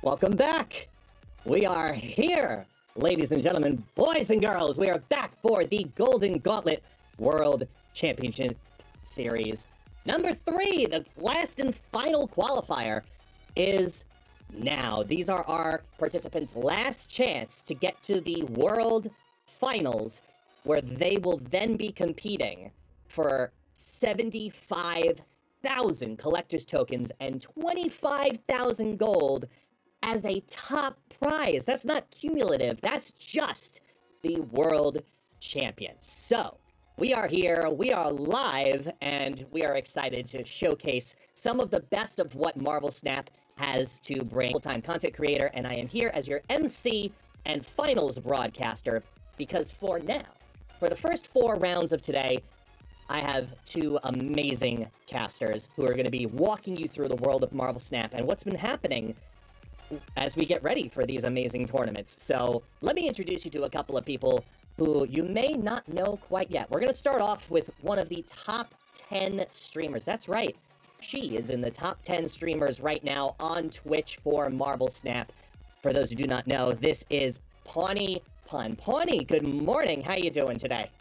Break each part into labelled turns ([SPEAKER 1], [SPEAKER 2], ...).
[SPEAKER 1] Welcome back. We are here, ladies and gentlemen, boys and girls. We are back for the Golden Gauntlet World Championship Series. Number 3, the last and final qualifier, is now. These are our participants' last chance to get to the World Finals, where they will then be competing for 75,000 collector's tokens and 25,000 gold as a top prize. That's not cumulative. That's just the world champion. So we are here, we are live, and we are excited to showcase some of the best of what Marvel Snap has to bring. Full-time content creator, and I am here as your MC and finals broadcaster, because for now, for the first 4 rounds of today, I have 2 amazing casters who are going to be walking you through the world of Marvel Snap and what's been happening as we get ready for these amazing tournaments. So let me introduce you to a couple of people who you may not know quite yet. We're going to start off with one of the top 10 streamers. That's right. She is in the top 10 streamers right now on Twitch for Marvel Snap. For those who do not know, this is Pawnee Pun. Pawnee, good morning. How you doing today?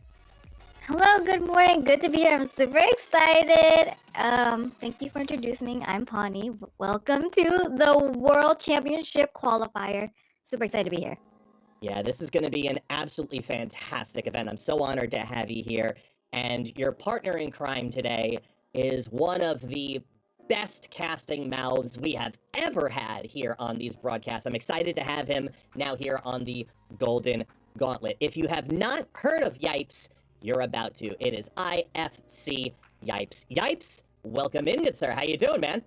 [SPEAKER 2] Hello, good morning. Good to be here. I'm super excited. Thank you for introducing me. I'm Pawnee. Welcome to the World Championship Qualifier. Super excited to be here.
[SPEAKER 1] Yeah, this is going to be an absolutely fantastic event. I'm so honored to have you here. And your partner in crime today is one of the best casting mouths we have ever had here on these broadcasts. I'm excited to have him now here on the Golden Gauntlet. If you have not heard of Yipes, you're about to. It is IFC Yipes. Yipes, welcome in, good sir. How you doing, man?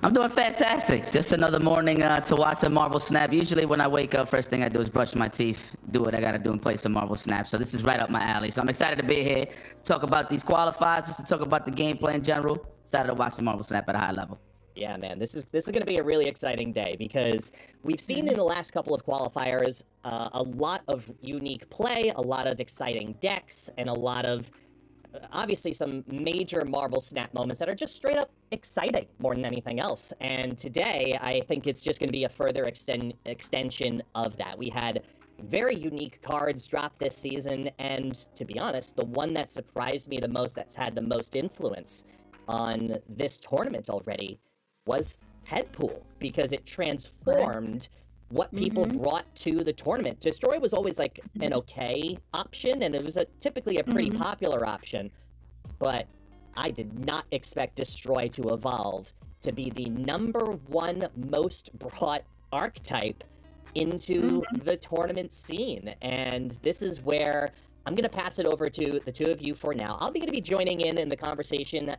[SPEAKER 3] I'm doing fantastic. Just another morning to watch some Marvel Snap. Usually when I wake up, first thing I do is brush my teeth, do what I gotta do and play some Marvel Snap. So this is right up my alley. So I'm excited to be here to talk about these qualifiers, just to talk about the gameplay in general. Excited to watch the Marvel Snap at a high level.
[SPEAKER 1] Yeah, man, this is going to be a really exciting day because we've seen in the last couple of qualifiers a lot of unique play, a lot of exciting decks, and a lot of, obviously, some major Marvel Snap moments that are just straight up exciting more than anything else. And today, I think it's just going to be a further extension of that. We had very unique cards drop this season, and to be honest, the one that surprised me the most, that's had the most influence on this tournament already, was Headpool, because it transformed what people brought to the tournament. Destroy was always like an okay option, and it was typically a pretty popular option, but I did not expect Destroy to evolve to be the #1 most brought archetype into the tournament scene. And this is where I'm going to pass it over to the 2 of you for now. I'll be going to be joining in the conversation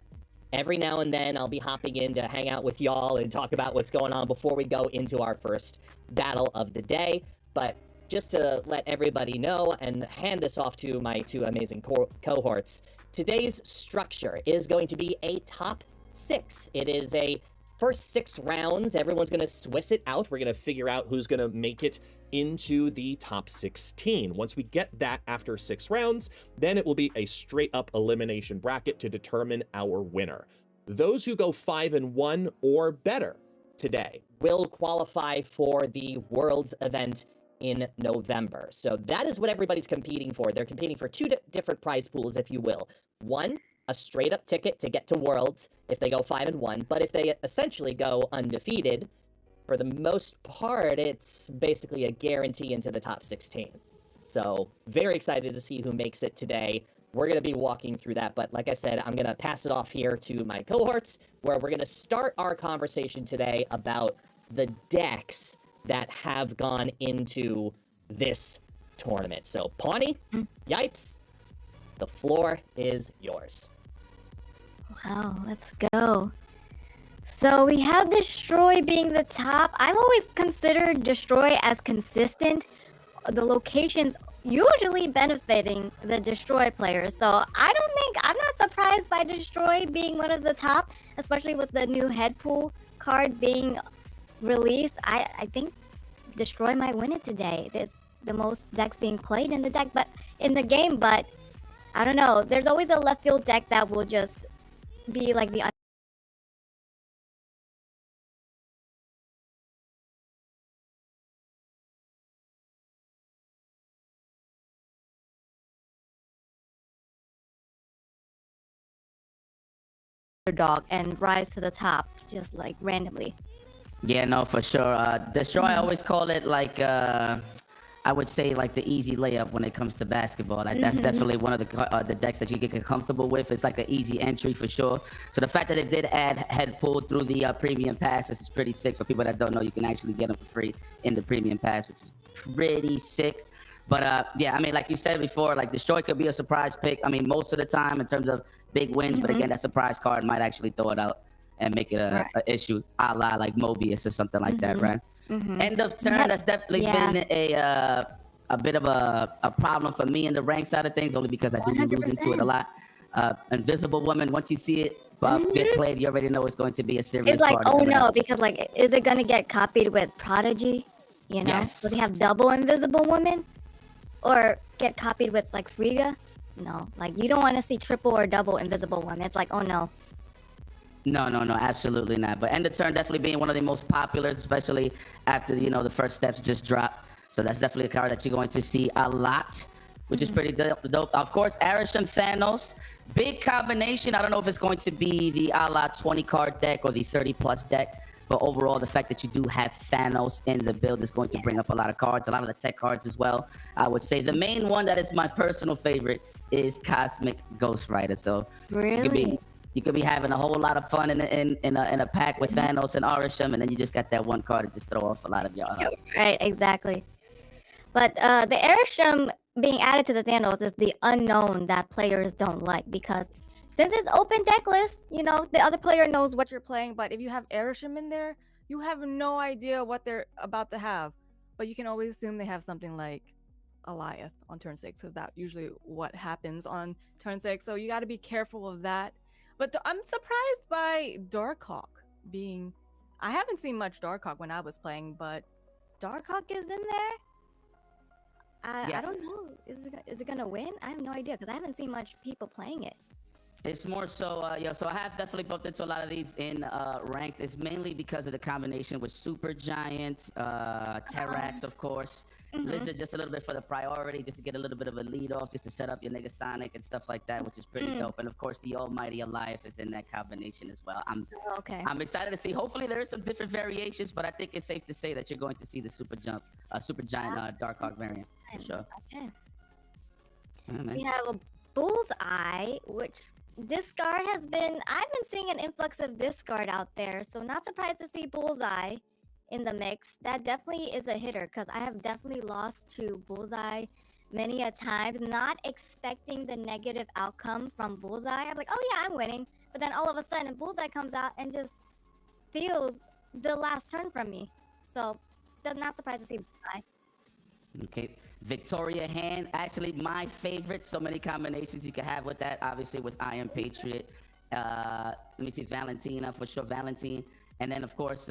[SPEAKER 1] every now and then. I'll be hopping in to hang out with y'all and talk about what's going on before we go into our first battle of the day. But just to let everybody know and hand this off to my 2 amazing cohorts, today's structure is going to be a top 6. It is a first 6 rounds. Everyone's going to Swiss it out.
[SPEAKER 4] We're going to figure out who's going to make it into the top 16. Once we get that after 6 rounds, then it will be a straight up elimination bracket to determine our winner. Those who go 5-1 or better today
[SPEAKER 1] will qualify for the Worlds event in November. So that is what everybody's competing for. They're competing for 2 different prize pools, if you will. One, a straight up ticket to get to Worlds if they go 5-1, but if they essentially go undefeated, for the most part, it's basically a guarantee into the top 16. So very excited to see who makes it today. We're going to be walking through that, but like I said, I'm going to pass it off here to my cohorts, where we're going to start our conversation today about the decks that have gone into this tournament. So Pawnee, Yipes, the floor is yours.
[SPEAKER 2] Wow, let's go. So we have Destroy being the top. I've always considered Destroy as consistent. The locations usually benefiting the Destroy players. So I'm not surprised by Destroy being one of the top, especially with the new Headpool card being released. I think Destroy might win it today. There's the most decks being played in the game, but I don't know. There's always a left field deck that will just be like the underdog and rise to the top just like randomly.
[SPEAKER 3] Yeah, no, for sure. Destroy, I always call it like, I would say like the easy layup when it comes to basketball. Like that's definitely one of the decks that you get comfortable with. It's like an easy entry for sure. So the fact that it did add head pull through the premium pass is pretty sick. For people that don't know, you can actually get them for free in the premium pass, which is pretty sick. But yeah, I mean, like you said before, like Destroy could be a surprise pick. I mean, most of the time in terms of big wins, but again, that surprise card might actually throw it out and make it a issue, a la like Mobius or something like that, right? End of turn, that's definitely been a bit of a problem for me in the rank side of things, only because I do be losing to it a lot. Invisible Woman, once you see it get played, you already know it's going to be a serious
[SPEAKER 2] It's like,
[SPEAKER 3] card
[SPEAKER 2] oh
[SPEAKER 3] coming
[SPEAKER 2] no,
[SPEAKER 3] out.
[SPEAKER 2] because like, is it gonna get copied with Prodigy? You know, so they have double Invisible Woman, or get copied with like Frigga? No, like you don't want to see triple or double Invisible Woman. It's like, oh no.
[SPEAKER 3] No, absolutely not. But end of turn definitely being one of the most popular, especially after, you know, the first steps just dropped. So that's definitely a card that you're going to see a lot, which is pretty dope. Of course, Arishem Thanos, big combination. I don't know if it's going to be the a la 20 card deck or the 30 plus deck, but overall, the fact that you do have Thanos in the build is going to bring up a lot of cards, a lot of the tech cards as well. I would say the main one that is my personal favorite is Cosmic Ghost Rider. So
[SPEAKER 2] Really?
[SPEAKER 3] you could be having a whole lot of fun in a pack with Thanos and Arishem, and then you just got that one card to just throw off a lot of y'all.
[SPEAKER 2] Right, exactly. But the Airsham being added to the Thanos is the unknown that players don't like, because since it's open deck list, you know, the other player knows what you're playing, but if you have Airsham in there, you have no idea what they're about to have. But you can always assume they have something like Alioth on turn 6, because that's usually what happens on turn 6. So you got to be careful of that. But I'm surprised by Darkhawk being... I haven't seen much Darkhawk when I was playing, but Darkhawk is in there? I don't know. Is it gonna win? I have no idea, because I haven't seen much people playing it.
[SPEAKER 3] It's more so, so I have definitely bumped into a lot of these in ranked. It's mainly because of the combination with Super Giant, Terrax, of course. Lizard just a little bit for the priority, just to get a little bit of a lead off, just to set up your nigga Sonic and stuff like that, which is pretty dope. And of course, the almighty Alioth is in that combination as well. I'm excited to see. Hopefully, there is some different variations, but I think it's safe to say that you're going to see the Super Giant Darkhawk variant for sure.
[SPEAKER 2] Okay.
[SPEAKER 3] Yeah,
[SPEAKER 2] We have a Bullseye, which discard has been... I've been seeing an influx of discard out there, so not surprised to see Bullseye in the mix. That definitely is a hitter, because I have definitely lost to Bullseye many a times, not expecting the negative outcome from Bullseye. I'm like, oh yeah, I'm winning, but then all of a sudden Bullseye comes out and just steals the last turn from me. So not surprised to see Bullseye.
[SPEAKER 3] Okay, Victoria Hand, actually my favorite. So many combinations you can have with that. Obviously with I Am Patriot. Let me see, Valentina for sure, Valentine. And then of course,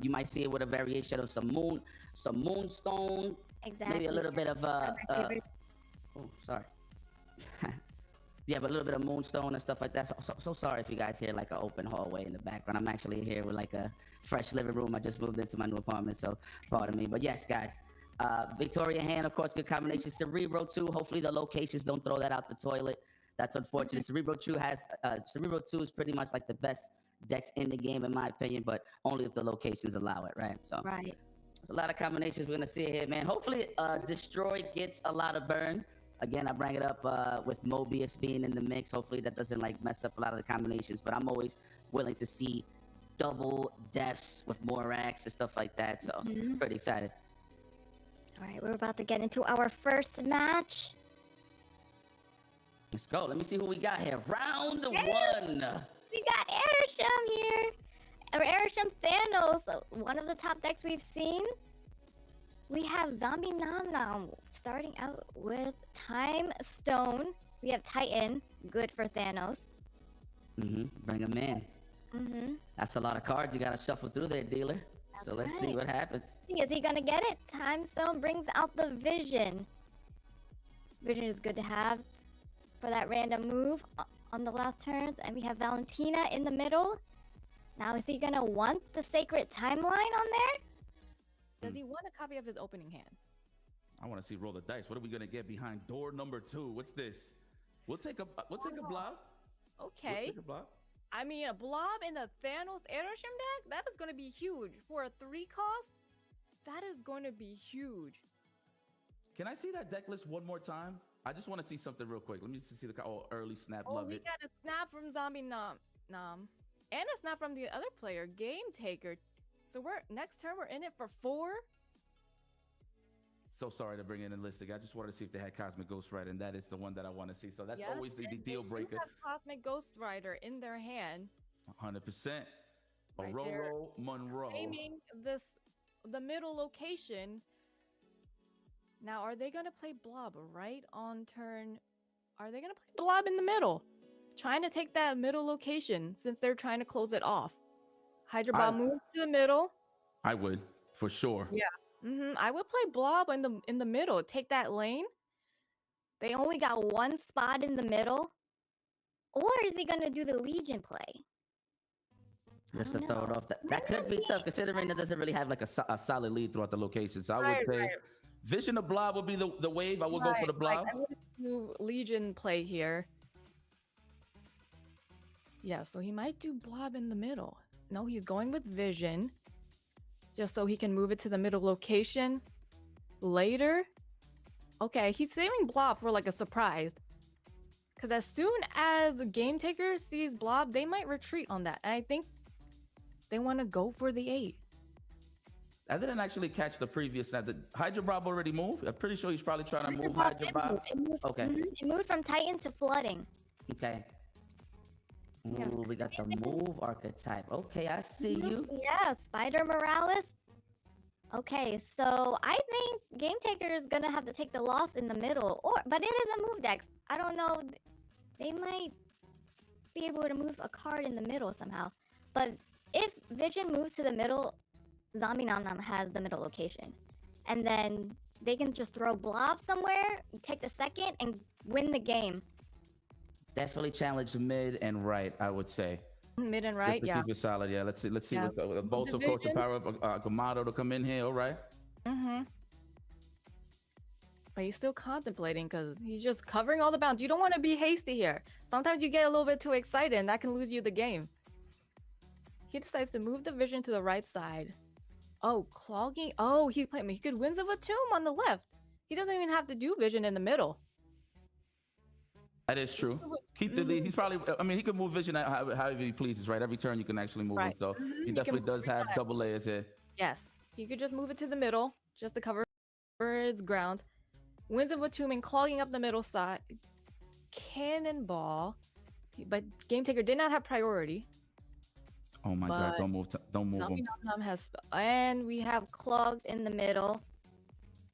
[SPEAKER 3] you might see it with a variation of some Moonstone.
[SPEAKER 2] Exactly.
[SPEAKER 3] Maybe a little bit of oh, sorry. Yeah, but a little bit of Moonstone and stuff like that. So sorry if you guys hear like an open hallway in the background. I'm actually here with like a fresh living room. I just moved into my new apartment, so pardon me. But yes, guys. Victoria Hand, of course, good combination. Cerebro 2, hopefully the locations don't throw that out the toilet. That's unfortunate. Cerebro 2 is pretty much like the best decks in the game, in my opinion, but only if the locations allow it, right? So
[SPEAKER 2] Right.
[SPEAKER 3] a lot of combinations we're gonna see here, man. Hopefully, Destroy gets a lot of burn. Again, I bring it up with Mobius being in the mix. Hopefully, that doesn't like mess up a lot of the combinations. But I'm always willing to see double deaths with more racks and stuff like that. So pretty excited.
[SPEAKER 2] All right, we're about to get into our first match.
[SPEAKER 3] Let's go. Let me see who we got here. Round 1.
[SPEAKER 2] We got Airsham here. Or Airsham Thanos, one of the top decks we've seen. We have Zombie Nom Nom starting out with Time Stone. We have Titan, good for Thanos.
[SPEAKER 3] Bring him in. That's a lot of cards you gotta shuffle through there, dealer. So let's see what happens.
[SPEAKER 2] Is he gonna get it? Time Stone brings out the Vision. Vision is good to have for that random move on the last turns. And we have Valentina in the middle. Now, is he gonna want the Sacred Timeline on there?
[SPEAKER 5] Does he want a copy of his opening hand?
[SPEAKER 6] I want to see roll the dice. What are we gonna get behind door number 2? What's this? We'll take a block.
[SPEAKER 5] Okay.
[SPEAKER 6] We'll take a block.
[SPEAKER 5] I mean, a blob in the Thanos Airship deck? That is going to be huge. For a 3 cost, that is going to be huge.
[SPEAKER 6] Can I see that deck list one more time? I just want to see something real quick. Let me just see the early snap.
[SPEAKER 5] Oh,
[SPEAKER 6] Love
[SPEAKER 5] we
[SPEAKER 6] it.
[SPEAKER 5] got a snap from Zombie Nom. And a snap from the other player, Game Taker. So next turn we're in it for 4.
[SPEAKER 6] So sorry to bring in enlisting. I just wanted to see if they had Cosmic Ghost Rider, and that is the one that I want to see. So that's always the deal breaker.
[SPEAKER 5] They have Cosmic Ghost Rider in their hand.
[SPEAKER 6] 100%.
[SPEAKER 5] Right
[SPEAKER 6] Aurora Monroe.
[SPEAKER 5] Claiming the middle location. Now, are they gonna play Blob right on turn? Are they gonna play Blob in the middle? Trying to take that middle location since they're trying to close it off. Hydra Bomb moves to the middle.
[SPEAKER 6] I would, for sure.
[SPEAKER 5] Yeah. I would play Blob in the middle. Take that lane.
[SPEAKER 2] They only got one spot in the middle. Or is he gonna do the Legion play?
[SPEAKER 3] Just to throw it off. That could be tough considering it doesn't really have like a solid lead throughout the location. So I would say Vision of Blob would be the wave. I would go for the Blob.
[SPEAKER 5] I would do Legion play here. Yeah, so he might do Blob in the middle. No, he's going with Vision. Just so he can move it to the middle location later. Okay, he's saving Blob for like a surprise. Because as soon as Game Taker sees Blob, they might retreat on that. And I think they want to go for the 8.
[SPEAKER 6] I didn't actually catch the previous snap. Did Hydra Bob already move? I'm pretty sure he's probably trying to move Hydra Bob.
[SPEAKER 2] Okay. It moved from Titan to Flooding.
[SPEAKER 3] Okay. Ooh, we got the move archetype. Okay, I see you.
[SPEAKER 2] Yeah, Spider Morales. Okay, so I think Game Taker is gonna have to take the loss in the middle, but it is a move deck. I don't know. They might be able to move a card in the middle somehow. But if Vision moves to the middle, Zombie Nom Nom has the middle location, and then they can just throw Blob somewhere, take the second, and win the game.
[SPEAKER 3] Definitely challenge mid and right, I would say.
[SPEAKER 5] Mid and right,
[SPEAKER 6] yeah. Keep it solid, yeah. Let's see
[SPEAKER 5] Yeah.
[SPEAKER 6] what the bolts, of course, the power of Gamato to come in here, all right?
[SPEAKER 5] But he's still contemplating because he's just covering all the bounds. You don't want to be hasty here. Sometimes you get a little bit too excited and that can lose you the game. He decides to move the Vision to the right side. Oh, clogging. Oh, he could Winds of a Tomb on the left. He doesn't even have to do Vision in the middle.
[SPEAKER 6] That is true. Keep the lead. He's probably, I mean, he can move Vision however he pleases, right? Every turn you can actually move him. So he definitely does have double layers here.
[SPEAKER 5] Yes. He could just move it to the middle just to cover his ground. Winds of a Tomb and clogging up the middle side. Cannonball. But Game Taker did not have priority.
[SPEAKER 6] Oh my God, don't move
[SPEAKER 5] Zombie
[SPEAKER 6] him.
[SPEAKER 5] Nom Nom has,
[SPEAKER 2] And we have Clogged in the middle,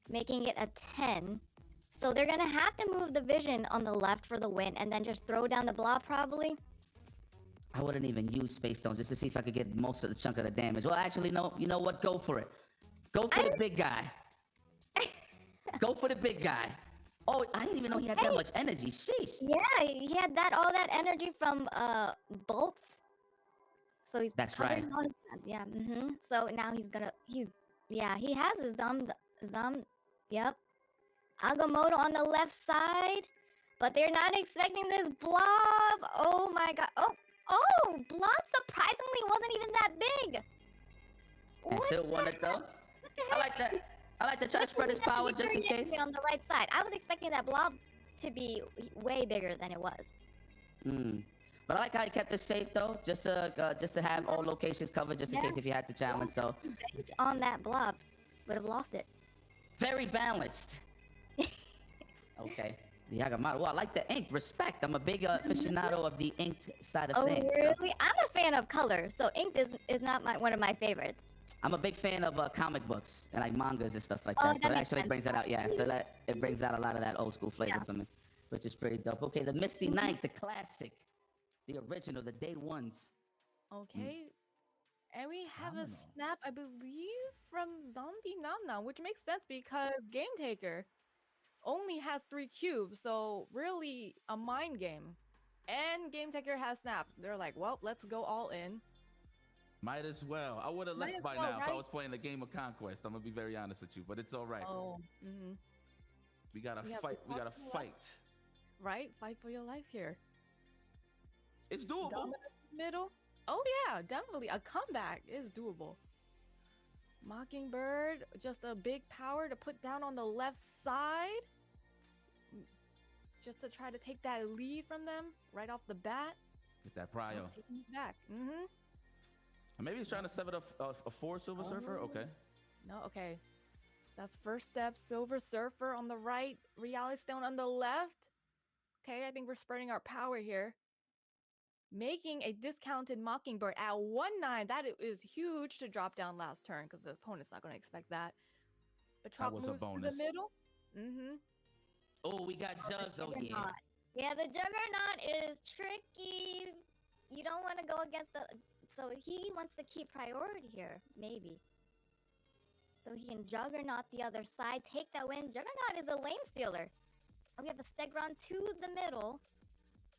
[SPEAKER 2] making it a 10. So they're gonna have to move the Vision on the left for the win, and then just throw down the Blob probably.
[SPEAKER 3] I wouldn't even use Space Stone just to see if I could get most of the chunk of the damage. Well, actually, no. You know what? Go for it. Go for the big guy. Go for the big guy. Oh, I didn't even know he had that much energy. Sheesh.
[SPEAKER 2] Yeah, he had all that energy from bolts. So he's
[SPEAKER 3] That's right.
[SPEAKER 2] all his, yeah. So now he has his yep. Agamotto on the left side, but they're not expecting this Blob. Oh my God. Oh, Blob surprisingly wasn't even that big.
[SPEAKER 3] And still won it though. I like that. I like to try to spread his power just in case.
[SPEAKER 2] On the right side, I was expecting that Blob to be way bigger than it was.
[SPEAKER 3] But I like how he kept it safe though, just to have all locations covered, just in case if you had to challenge. So
[SPEAKER 2] It's on that Blob, would have lost it.
[SPEAKER 3] very balanced. Okay. The Yagamato. Well, I like the ink. Respect. I'm a big aficionado of the inked side of things.
[SPEAKER 2] Oh, really? I'm a fan of color, so inked is not one of my favorites.
[SPEAKER 3] I'm a big fan of comic books and like mangas and stuff like that. So it actually brings that out. Yeah. So that it brings out a lot of that old school flavor for me, which is pretty dope. Okay, the Misty Knight, the classic, the original, the day ones.
[SPEAKER 5] Okay. And we have a snap, I believe, from Zombie Nom Nom, which makes sense because Game Taker only has 3 cubes, so really a mind game. And Game Taker has snap. They're like, well, let's go all in.
[SPEAKER 6] Might as well. I would have left by now if I was playing a game of Conquest. I'm gonna be very honest with you, but it's all right.
[SPEAKER 5] Oh,
[SPEAKER 6] We gotta fight. We gotta fight.
[SPEAKER 5] Right? Fight for your life here.
[SPEAKER 6] It's doable.
[SPEAKER 5] Middle. Oh yeah, definitely a comeback is doable. Mockingbird, just a big power to put down on the left side, just to try to take that lead from them right off the bat.
[SPEAKER 6] Get that prio.
[SPEAKER 5] Taking it back. Mm-hmm.
[SPEAKER 6] Maybe he's trying to set up a 4 Silver Surfer. Okay.
[SPEAKER 5] No, okay. That's first step. Silver Surfer on the right. Reality Stone on the left. Okay, I think we're spreading our power here. Making a discounted Mockingbird at 1-9. That is huge to drop down last turn because the opponent's not going to expect that. Batroc
[SPEAKER 6] was a
[SPEAKER 5] moves to
[SPEAKER 6] bonus.
[SPEAKER 5] the middle. Mm-hmm.
[SPEAKER 3] Oh, we got Jugs. Oh, yeah.
[SPEAKER 2] Yeah, the Juggernaut is tricky. You don't want to go against the... So he wants to keep priority here, maybe. So he can Juggernaut the other side, take that win. Juggernaut is a lane stealer. We have a Stegron to the middle.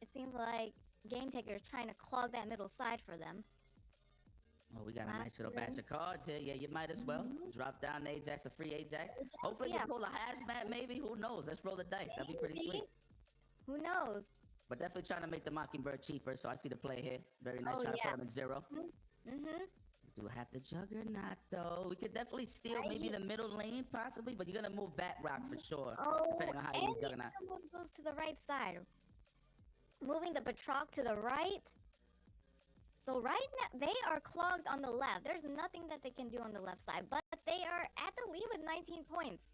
[SPEAKER 2] It seems like Game Taker is trying to clog that middle side for them.
[SPEAKER 3] Oh, we got a nice little batch of cards here. Yeah, you might as well drop down Ajax, a free Ajax. Hopefully you pull a hazmat, maybe. Who knows? Let's roll the dice. That'd be pretty sweet.
[SPEAKER 2] Who knows?
[SPEAKER 3] But definitely trying to make the Mockingbird cheaper, so I see the play here. Very nice, trying to put him in 0.
[SPEAKER 2] Mm-hmm.
[SPEAKER 3] We do have the Juggernaut, though. We could definitely steal maybe the middle lane, possibly, but you're going to move back rock for sure, depending on how you use Juggernaut.
[SPEAKER 2] Goes to the right side. Moving the Batroc to the right. So right now, they are clogged on the left. There's nothing that they can do on the left side, but they are at the lead with 19 points.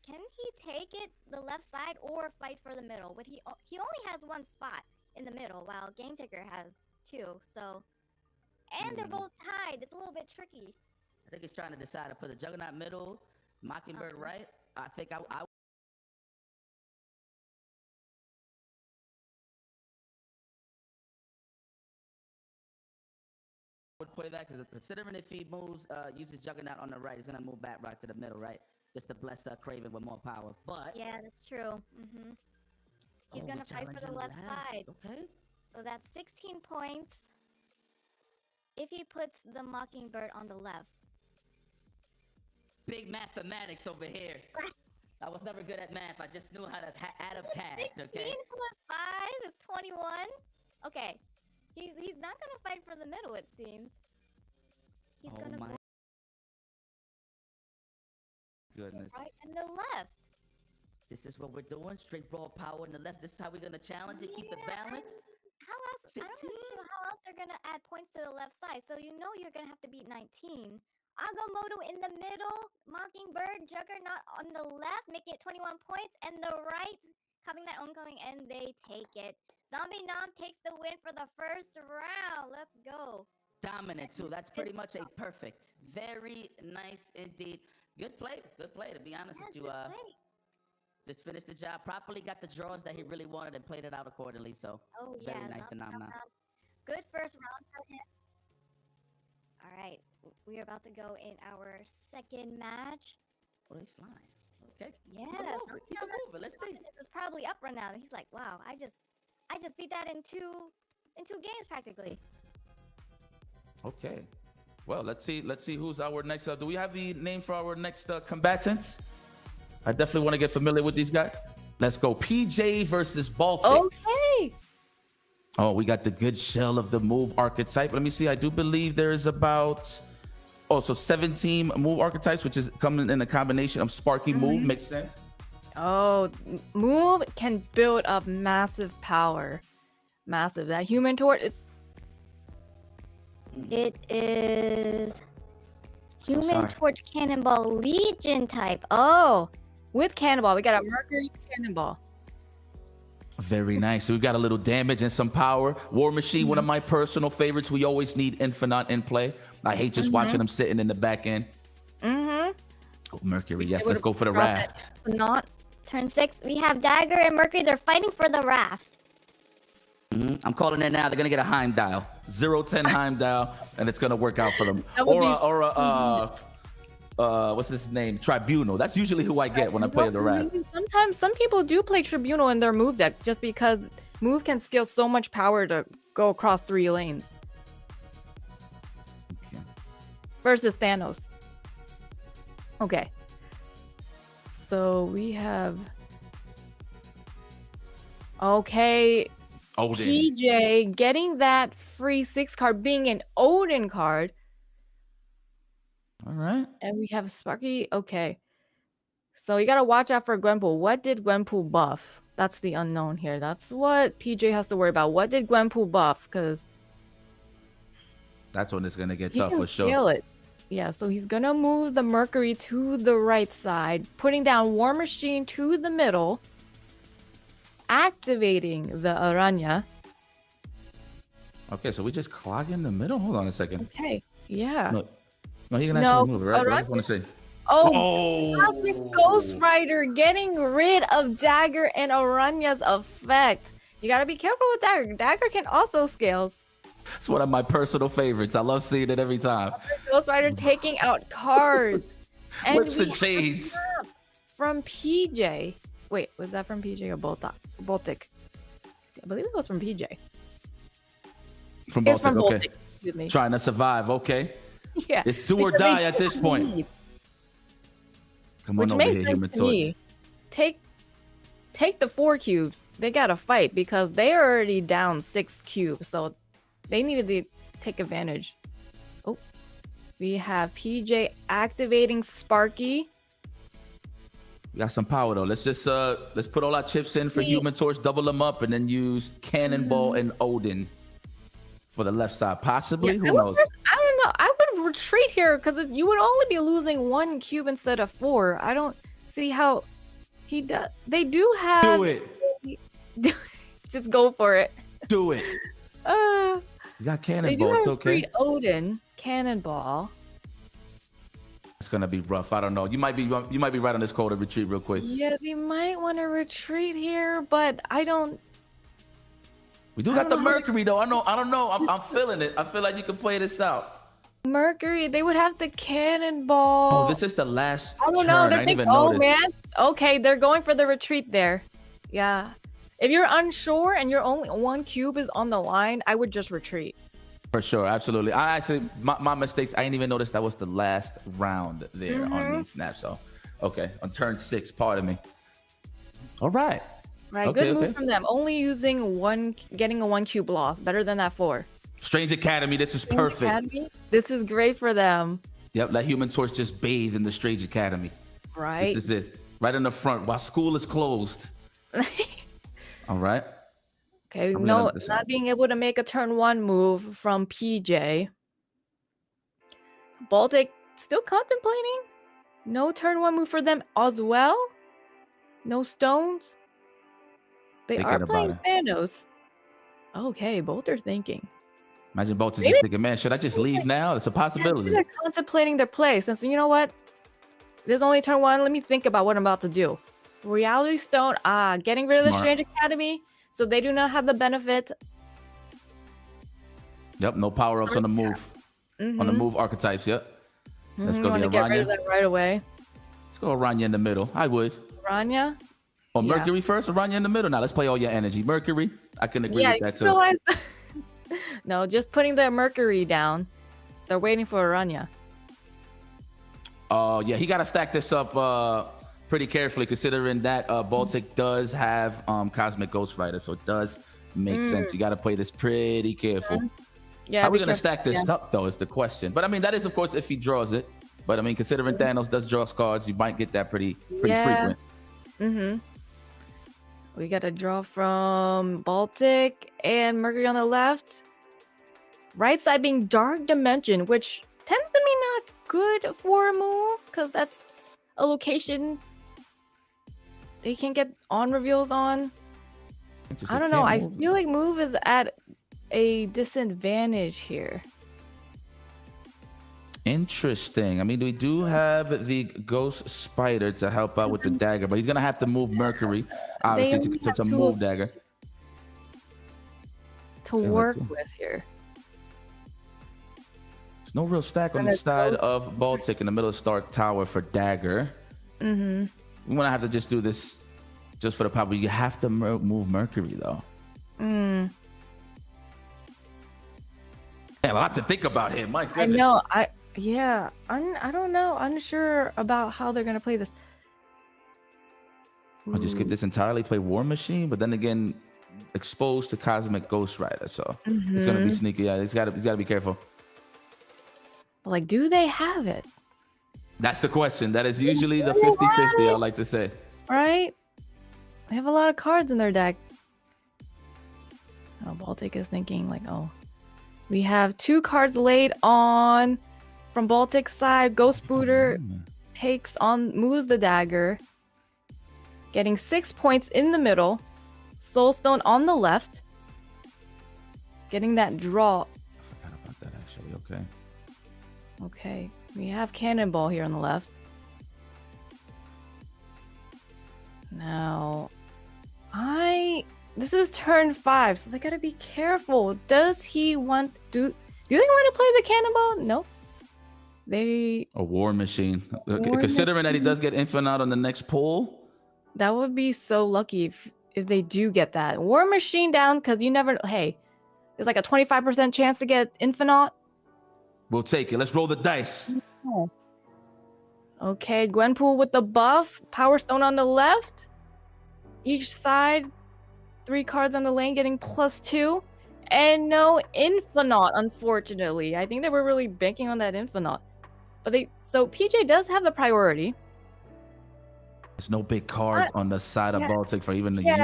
[SPEAKER 2] Can he take it the left side or fight for the middle? But he only has 1 spot in the middle, while Game Taker has 2. So, and they're both tied. It's a little bit tricky.
[SPEAKER 3] I think he's trying to decide to put the Juggernaut middle, Mockingbird right. I think I would play that because considering if he moves, uses Juggernaut on the right, he's gonna move back right to the middle, right? Just to bless Craven with more power. But
[SPEAKER 2] yeah, that's true. Mm-hmm. He's gonna fight for the left side.
[SPEAKER 3] Okay.
[SPEAKER 2] So that's 16 points. If he puts the Mockingbird on the left.
[SPEAKER 3] Big mathematics over here. I was never good at math. I just knew how to add up cash.
[SPEAKER 2] 16
[SPEAKER 3] Okay.
[SPEAKER 2] plus 5 is 21. Okay. He's not gonna fight for the middle, it seems. He's gonna go
[SPEAKER 3] goodness.
[SPEAKER 2] right and the left.
[SPEAKER 3] This is what we're doing. Straight raw power in the left. This is how we're gonna challenge it. Keep it balanced.
[SPEAKER 2] How else? I don't know how else they're gonna add points to the left side. So you know you're gonna have to beat 19. Agamotto in the middle. Mockingbird, Juggernaut on the left, making it 21 points, and the right coming that oncoming, and they take it. Zombie Nom takes the win for the first round. Let's go.
[SPEAKER 3] Dominant too. That's pretty much a perfect. Very nice indeed. Good play. Good play, to be honest with you. Just finished the job properly, got the draws that he really wanted, and played it out accordingly. So very nice to Nom Nom.
[SPEAKER 2] Good first round for him. All right, we are about to go in our second match.
[SPEAKER 3] Oh, he's flying. Okay.
[SPEAKER 2] Yeah.
[SPEAKER 3] Keep it moving. Let's see.
[SPEAKER 2] It's probably up right now. He's like, wow, I just beat that in two games practically.
[SPEAKER 6] Okay. Well, let's see who's our next. Do we have the name for our next combatants? I definitely want to get familiar with these guys. Let's go. PJ versus Baltic.
[SPEAKER 5] Okay.
[SPEAKER 6] Oh, we got the good shell of the move archetype. Let me see. I do believe there's about 17 move archetypes, which is coming in a combination of Sparky move. Makes sense.
[SPEAKER 5] Oh, move can build up massive power. Massive. That human torch,
[SPEAKER 2] It is Human Torch Cannonball Legion type. Oh,
[SPEAKER 5] with Cannonball. We got a Mercury Cannonball.
[SPEAKER 6] Very nice. So we got a little damage and some power. War Machine, one of my personal favorites. We always need Infinite in play. I hate just watching them sitting in the back end. Oh, Mercury. Yes, let's go for the raft.
[SPEAKER 5] Not.
[SPEAKER 2] Turn 6. We have Dagger and Mercury. They're fighting for the raft.
[SPEAKER 3] I'm calling it now. They're gonna get a Heimdall.
[SPEAKER 6] 0-10 Heimdall, and it's gonna work out for them. What's his name? Tribunal. That's usually who I get when I play the raft.
[SPEAKER 5] Sometimes some people do play Tribunal in their move deck just because move can scale so much power to go across 3 lanes.
[SPEAKER 6] Okay.
[SPEAKER 5] Versus Thanos. Okay. So we have. Okay.
[SPEAKER 6] Odin.
[SPEAKER 5] PJ getting that free 6 card being an Odin card.
[SPEAKER 6] All right.
[SPEAKER 5] And we have Sparky. Okay. So you gotta watch out for Gwenpool. What did Gwenpool buff? That's the unknown here. That's what PJ has to worry about. What did Gwenpool buff? Because
[SPEAKER 6] that's when it's gonna get
[SPEAKER 5] he
[SPEAKER 6] tough
[SPEAKER 5] can
[SPEAKER 6] for sure.
[SPEAKER 5] scale it. Yeah, so he's gonna move the Mercury to the right side, putting down War Machine to the middle, activating the Aranya.
[SPEAKER 6] Okay, so we just clog in the middle. Hold on a second.
[SPEAKER 5] Okay, yeah.
[SPEAKER 6] No, he can
[SPEAKER 5] No,
[SPEAKER 6] actually move it, right?
[SPEAKER 5] Aranya?
[SPEAKER 6] I just want to see.
[SPEAKER 5] Oh, Cosmic Ghost Rider getting rid of Dagger and Aranya's effect. You gotta be careful with Dagger. Dagger can also scale.
[SPEAKER 6] It's one of my personal favorites. I love seeing it every time.
[SPEAKER 5] Ghost Rider taking out cards. And
[SPEAKER 6] Whips and shades.
[SPEAKER 5] From PJ. Wait, was that from PJ or Baltic? I believe it was from PJ.
[SPEAKER 6] From
[SPEAKER 5] It's
[SPEAKER 6] Baltic,
[SPEAKER 5] from
[SPEAKER 6] okay.
[SPEAKER 5] Baltic. Excuse me.
[SPEAKER 6] Trying to survive, okay.
[SPEAKER 5] Yeah.
[SPEAKER 6] It's do or
[SPEAKER 5] because they
[SPEAKER 6] die at this point.
[SPEAKER 5] need-
[SPEAKER 6] Come on
[SPEAKER 5] Which
[SPEAKER 6] over
[SPEAKER 5] makes
[SPEAKER 6] here,
[SPEAKER 5] sense
[SPEAKER 6] Human
[SPEAKER 5] to
[SPEAKER 6] Torch.
[SPEAKER 5] me. Take the 4 cubes. They gotta fight because they're already down 6 cubes, so they needed to take advantage. Oh, we have PJ activating Sparky.
[SPEAKER 6] We got some power though. Let's just let's put all our chips in for Human Torch, double them up, and then use Cannonball and Odin for the left side. Possibly,
[SPEAKER 5] Yeah,
[SPEAKER 6] who knows?
[SPEAKER 5] I don't know. I would retreat here because you would only be losing 1 cube instead of 4. I don't see how he does. They do have.
[SPEAKER 6] Do it.
[SPEAKER 5] Just go for it.
[SPEAKER 6] Do it.
[SPEAKER 5] Uh,
[SPEAKER 6] You got
[SPEAKER 5] they do
[SPEAKER 6] Cannonball.
[SPEAKER 5] have
[SPEAKER 6] It's
[SPEAKER 5] a
[SPEAKER 6] okay.
[SPEAKER 5] free Odin Cannonball.
[SPEAKER 6] It's gonna be rough. I don't know. You might be right on this call to retreat real quick.
[SPEAKER 5] Yeah, they might want to retreat here, but I don't.
[SPEAKER 6] We do got the Mercury though. I don't know. I'm feeling it. I feel like you can play this out.
[SPEAKER 5] Mercury, they would have the Cannonball.
[SPEAKER 6] Oh, this is the last.
[SPEAKER 5] I don't
[SPEAKER 6] turn.
[SPEAKER 5] know.
[SPEAKER 6] I
[SPEAKER 5] They're
[SPEAKER 6] didn't
[SPEAKER 5] thinking,
[SPEAKER 6] even
[SPEAKER 5] oh
[SPEAKER 6] notice.
[SPEAKER 5] man. Okay, they're going for the retreat there. Yeah. If you're unsure and you're only 1 cube is on the line, I would just retreat.
[SPEAKER 6] For sure, absolutely. I actually, my mistakes. I didn't even notice that was the last round there on these snaps. So, okay, on turn 6. Pardon me. All right.
[SPEAKER 5] Right,
[SPEAKER 6] Okay,
[SPEAKER 5] good move
[SPEAKER 6] okay.
[SPEAKER 5] from them. Only using getting a 1 cube loss. Better than that 4.
[SPEAKER 6] Strange Academy. This is perfect.
[SPEAKER 5] Academy, this is great for them.
[SPEAKER 6] Yep. Let Human Torch just bathe in the Strange Academy.
[SPEAKER 5] Right.
[SPEAKER 6] This is it. Right in the front while school is closed. All right.
[SPEAKER 5] Okay,
[SPEAKER 6] I'm
[SPEAKER 5] no,
[SPEAKER 6] gonna-
[SPEAKER 5] not being able to make a turn 1 move from PJ. Baltic still contemplating. No turn 1 move for them as well. No stones. They
[SPEAKER 6] Thinking
[SPEAKER 5] are
[SPEAKER 6] about
[SPEAKER 5] playing Thanos. Okay, both are thinking.
[SPEAKER 6] Imagine Bolton's
[SPEAKER 5] Maybe-
[SPEAKER 6] just thinking, man, should I just leave now? It's a possibility.
[SPEAKER 5] They're contemplating their play. Since you know what, there's only turn 1. Let me think about what I'm about to do. Reality Stone. Getting rid of the
[SPEAKER 6] Smart.
[SPEAKER 5] Strange Academy, so they do not have the benefit.
[SPEAKER 6] Yep. No power ups on the move. On the move archetypes. Yep. Let's go
[SPEAKER 5] Want
[SPEAKER 6] to
[SPEAKER 5] to get rid of
[SPEAKER 6] Aranya.
[SPEAKER 5] that right away.
[SPEAKER 6] Let's go Aranya in the middle. I would.
[SPEAKER 5] Rania.
[SPEAKER 6] Oh,
[SPEAKER 5] Yeah.
[SPEAKER 6] Mercury first, Aranya in the middle. Now let's play all your energy. Mercury, I can agree
[SPEAKER 5] Yeah,
[SPEAKER 6] with
[SPEAKER 5] you
[SPEAKER 6] that too.
[SPEAKER 5] realize. No, just putting the Mercury down. They're waiting for Aranya.
[SPEAKER 6] Yeah, he got to stack this up pretty carefully, considering that Baltic does have Cosmic Ghost Rider, so it does make sense. You got to play this pretty careful.
[SPEAKER 5] Yeah.
[SPEAKER 6] How are we
[SPEAKER 5] be
[SPEAKER 6] gonna
[SPEAKER 5] careful.
[SPEAKER 6] stack this
[SPEAKER 5] Yeah.
[SPEAKER 6] up though? Is the question. But I mean, that is of course if he draws it. But I mean, considering Thanos does draw cards, you might get that pretty
[SPEAKER 5] Yeah.
[SPEAKER 6] frequent.
[SPEAKER 5] We got a draw from Baltic and Mercury on the left. Right side being Dark Dimension, which tends to be not good for a move because that's a location they can get on reveals on.
[SPEAKER 6] Just
[SPEAKER 5] I
[SPEAKER 6] a
[SPEAKER 5] don't know. I
[SPEAKER 6] can't move.
[SPEAKER 5] feel like move is at a disadvantage here.
[SPEAKER 6] Interesting. I mean, we do have the Ghost Spider to help out with the dagger, but he's gonna have to move Mercury, obviously,
[SPEAKER 5] only
[SPEAKER 6] to
[SPEAKER 5] have two
[SPEAKER 6] move
[SPEAKER 5] of-
[SPEAKER 6] dagger.
[SPEAKER 5] To
[SPEAKER 6] Yeah,
[SPEAKER 5] work
[SPEAKER 6] let's see.
[SPEAKER 5] with here.
[SPEAKER 6] There's no real stack on
[SPEAKER 5] And
[SPEAKER 6] the
[SPEAKER 5] it's
[SPEAKER 6] side
[SPEAKER 5] Ghost-
[SPEAKER 6] of Baltic in the middle of Stark Tower for dagger. We want to have to just do this just for the power. You have to move Mercury though.
[SPEAKER 5] Mm.
[SPEAKER 6] Man, a lot to think about here. My
[SPEAKER 5] I
[SPEAKER 6] goodness.
[SPEAKER 5] know. I don't know. Unsure about how they're gonna play this.
[SPEAKER 6] I'll just skip this entirely, play War Machine, but then again, exposed to Cosmic Ghost Rider, so it's gonna be sneaky. Yeah, he's gotta be careful.
[SPEAKER 5] But like, do they have it?
[SPEAKER 6] That's the question. That is usually the 50-50, I like to say.
[SPEAKER 5] Right? They have a lot of cards in their deck. Oh, Baltic is thinking like, oh, we have 2 cards laid on from Baltic's side. Ghost Booter moves the dagger, getting 6 points in the middle. Soulstone on the left, getting that draw.
[SPEAKER 6] I forgot about that actually. Okay.
[SPEAKER 5] Okay, we have Cannonball here on the left. Now, this is turn 5, so they gotta be careful. Does he want do they want to play the Cannonball? No.
[SPEAKER 6] A War Machine. Considering that he does get Infinite on the next pull.
[SPEAKER 5] That would be so lucky if they do get that. War Machine down, because you never hey, there's like a 25% chance to get Infinite.
[SPEAKER 6] We'll take it. Let's roll the dice.
[SPEAKER 5] Okay, Gwenpool with the buff. Power Stone on the left. Each side, 3 cards on the lane getting +2. And no Infinite, unfortunately. I think they were really banking on that Infinite. But so PJ does have the priority.
[SPEAKER 6] There's no big cards on the side of Baltic for even to use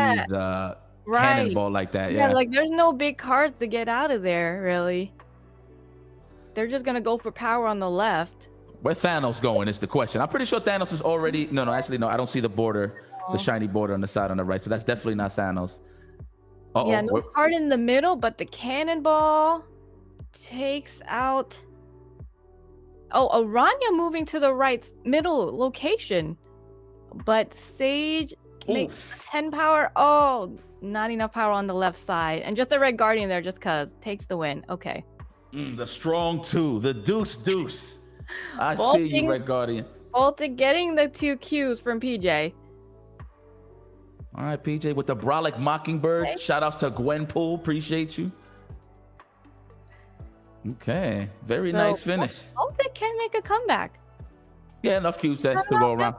[SPEAKER 6] Cannonball like that.
[SPEAKER 5] Yeah, like there's no big cards to get out of there, really. They're just gonna go for power on the left.
[SPEAKER 6] Where Thanos going is the question. I'm pretty sure Thanos is already... No, actually, no. I don't see the border, the shiny border on the side on the right. So that's definitely not Thanos.
[SPEAKER 5] Yeah, no card in the middle, but the Cannonball takes out... Oh, Aranya moving to the right middle location. But Sage makes 10 power. Oh, not enough power on the left side. And just a Red Guardian there just because. Takes the win. Okay.
[SPEAKER 6] The strong 2. The deuce. I see you, Red Guardian.
[SPEAKER 5] Baltic getting the 2 Qs from PJ.
[SPEAKER 6] All right, PJ with the Brolic Mockingbird. Okay. Shout outs to Gwenpool. Appreciate you. Okay. Very nice finish.
[SPEAKER 5] Baltic can make a comeback.
[SPEAKER 6] Yeah, enough cubes to go around.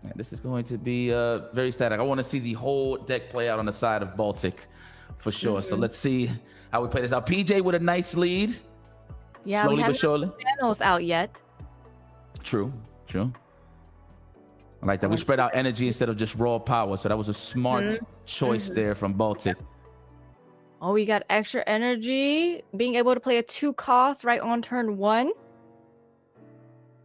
[SPEAKER 6] Yeah, this is going to be very static. I want to see the whole deck play out on the side of Baltic for sure. So let's see how we play this out. PJ with a nice lead.
[SPEAKER 5] Yeah,
[SPEAKER 6] slowly
[SPEAKER 5] we haven't
[SPEAKER 6] but surely.
[SPEAKER 5] Thanos out yet.
[SPEAKER 6] True. I like that. We spread out energy instead of just raw power. So that was a smart choice there from Baltic.
[SPEAKER 5] Oh, we got extra energy. Being able to play a 2 cost right on turn 1.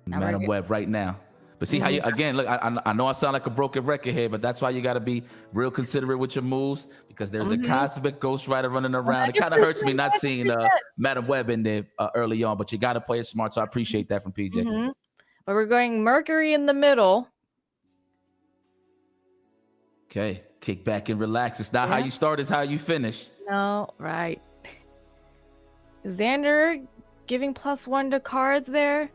[SPEAKER 6] Madam Web right now. But see how you, again, look, I know I sound like a broken record here, but that's why you got to be real considerate with your moves, because there's a Cosmic Ghost Rider running around. It kind of hurts me not seeing Madam Web in there early on, but you got to play it smart. So I appreciate that from PJ.
[SPEAKER 5] But we're going Mercury in the middle.
[SPEAKER 6] Okay, kick back and relax. It's not how you start, it's how you finish.
[SPEAKER 5] No, right. Xander giving +1 to cards there.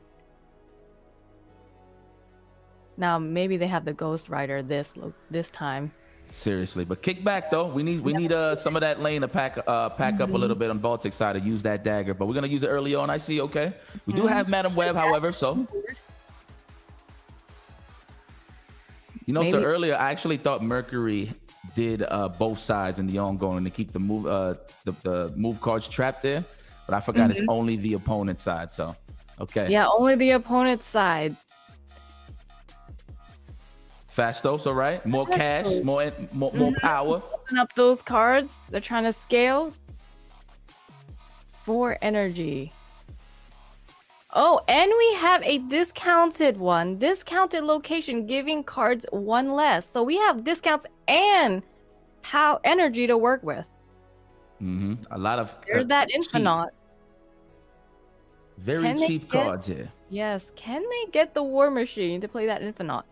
[SPEAKER 5] Now maybe they have the Ghost Rider this time.
[SPEAKER 6] Seriously, but kick back though. We need some of that lane to pack up a little bit on Baltic side to use that dagger, but we're gonna use it early on. I see. Okay, we do have Madam Web, however. So so earlier I actually thought Mercury did both sides in the ongoing to keep the move cards trapped there, but I forgot it's only the opponent's side. So okay.
[SPEAKER 5] Yeah, only the opponent's side.
[SPEAKER 6] Fastos, all right. More cash, more power.
[SPEAKER 5] Open up those cards. They're trying to scale. 4 energy. Oh, and we have a discounted location giving cards 1 less. So we have discounts and energy to work with.
[SPEAKER 6] A lot of
[SPEAKER 5] there's that Infinite.
[SPEAKER 6] Very cheap cards here.
[SPEAKER 5] Yes. Can they get the War Machine to play that Infinite?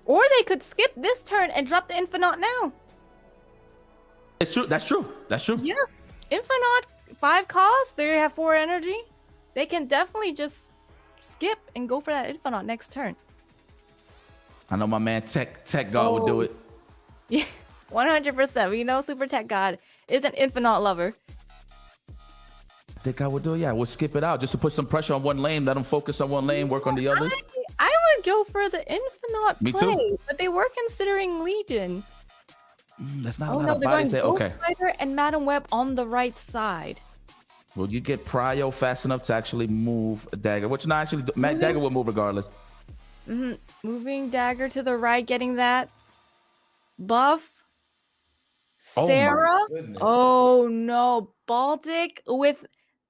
[SPEAKER 5] Or they could skip this turn and drop the Infinite now.
[SPEAKER 6] It's true. That's true.
[SPEAKER 5] Yeah. Infinite 5 cost. They have 4 energy. They can definitely just skip and go for that Infinite next turn.
[SPEAKER 6] I know my man Tech God would do it.
[SPEAKER 5] Yeah, 100%. We know Super Tech God is an Infinite lover.
[SPEAKER 6] I think I would do it. Yeah, we'll skip it out just to put some pressure on one lane. Let them focus on one lane, work on the other.
[SPEAKER 5] I would go for the Infinite
[SPEAKER 6] Me
[SPEAKER 5] play,
[SPEAKER 6] too.
[SPEAKER 5] but they were considering Legion.
[SPEAKER 6] There's not a
[SPEAKER 5] Oh
[SPEAKER 6] lot
[SPEAKER 5] no,
[SPEAKER 6] of
[SPEAKER 5] they're going
[SPEAKER 6] bodies there.
[SPEAKER 5] Ghost
[SPEAKER 6] Okay.
[SPEAKER 5] Spider and Madam Web on the right side.
[SPEAKER 6] Will you get Prio fast enough to actually move a Dagger? Which not actually, Dagger will move regardless.
[SPEAKER 5] Moving Dagger to the right, getting that buff.
[SPEAKER 6] Oh my
[SPEAKER 5] Sarah?
[SPEAKER 6] goodness.
[SPEAKER 5] Oh no, Baltic with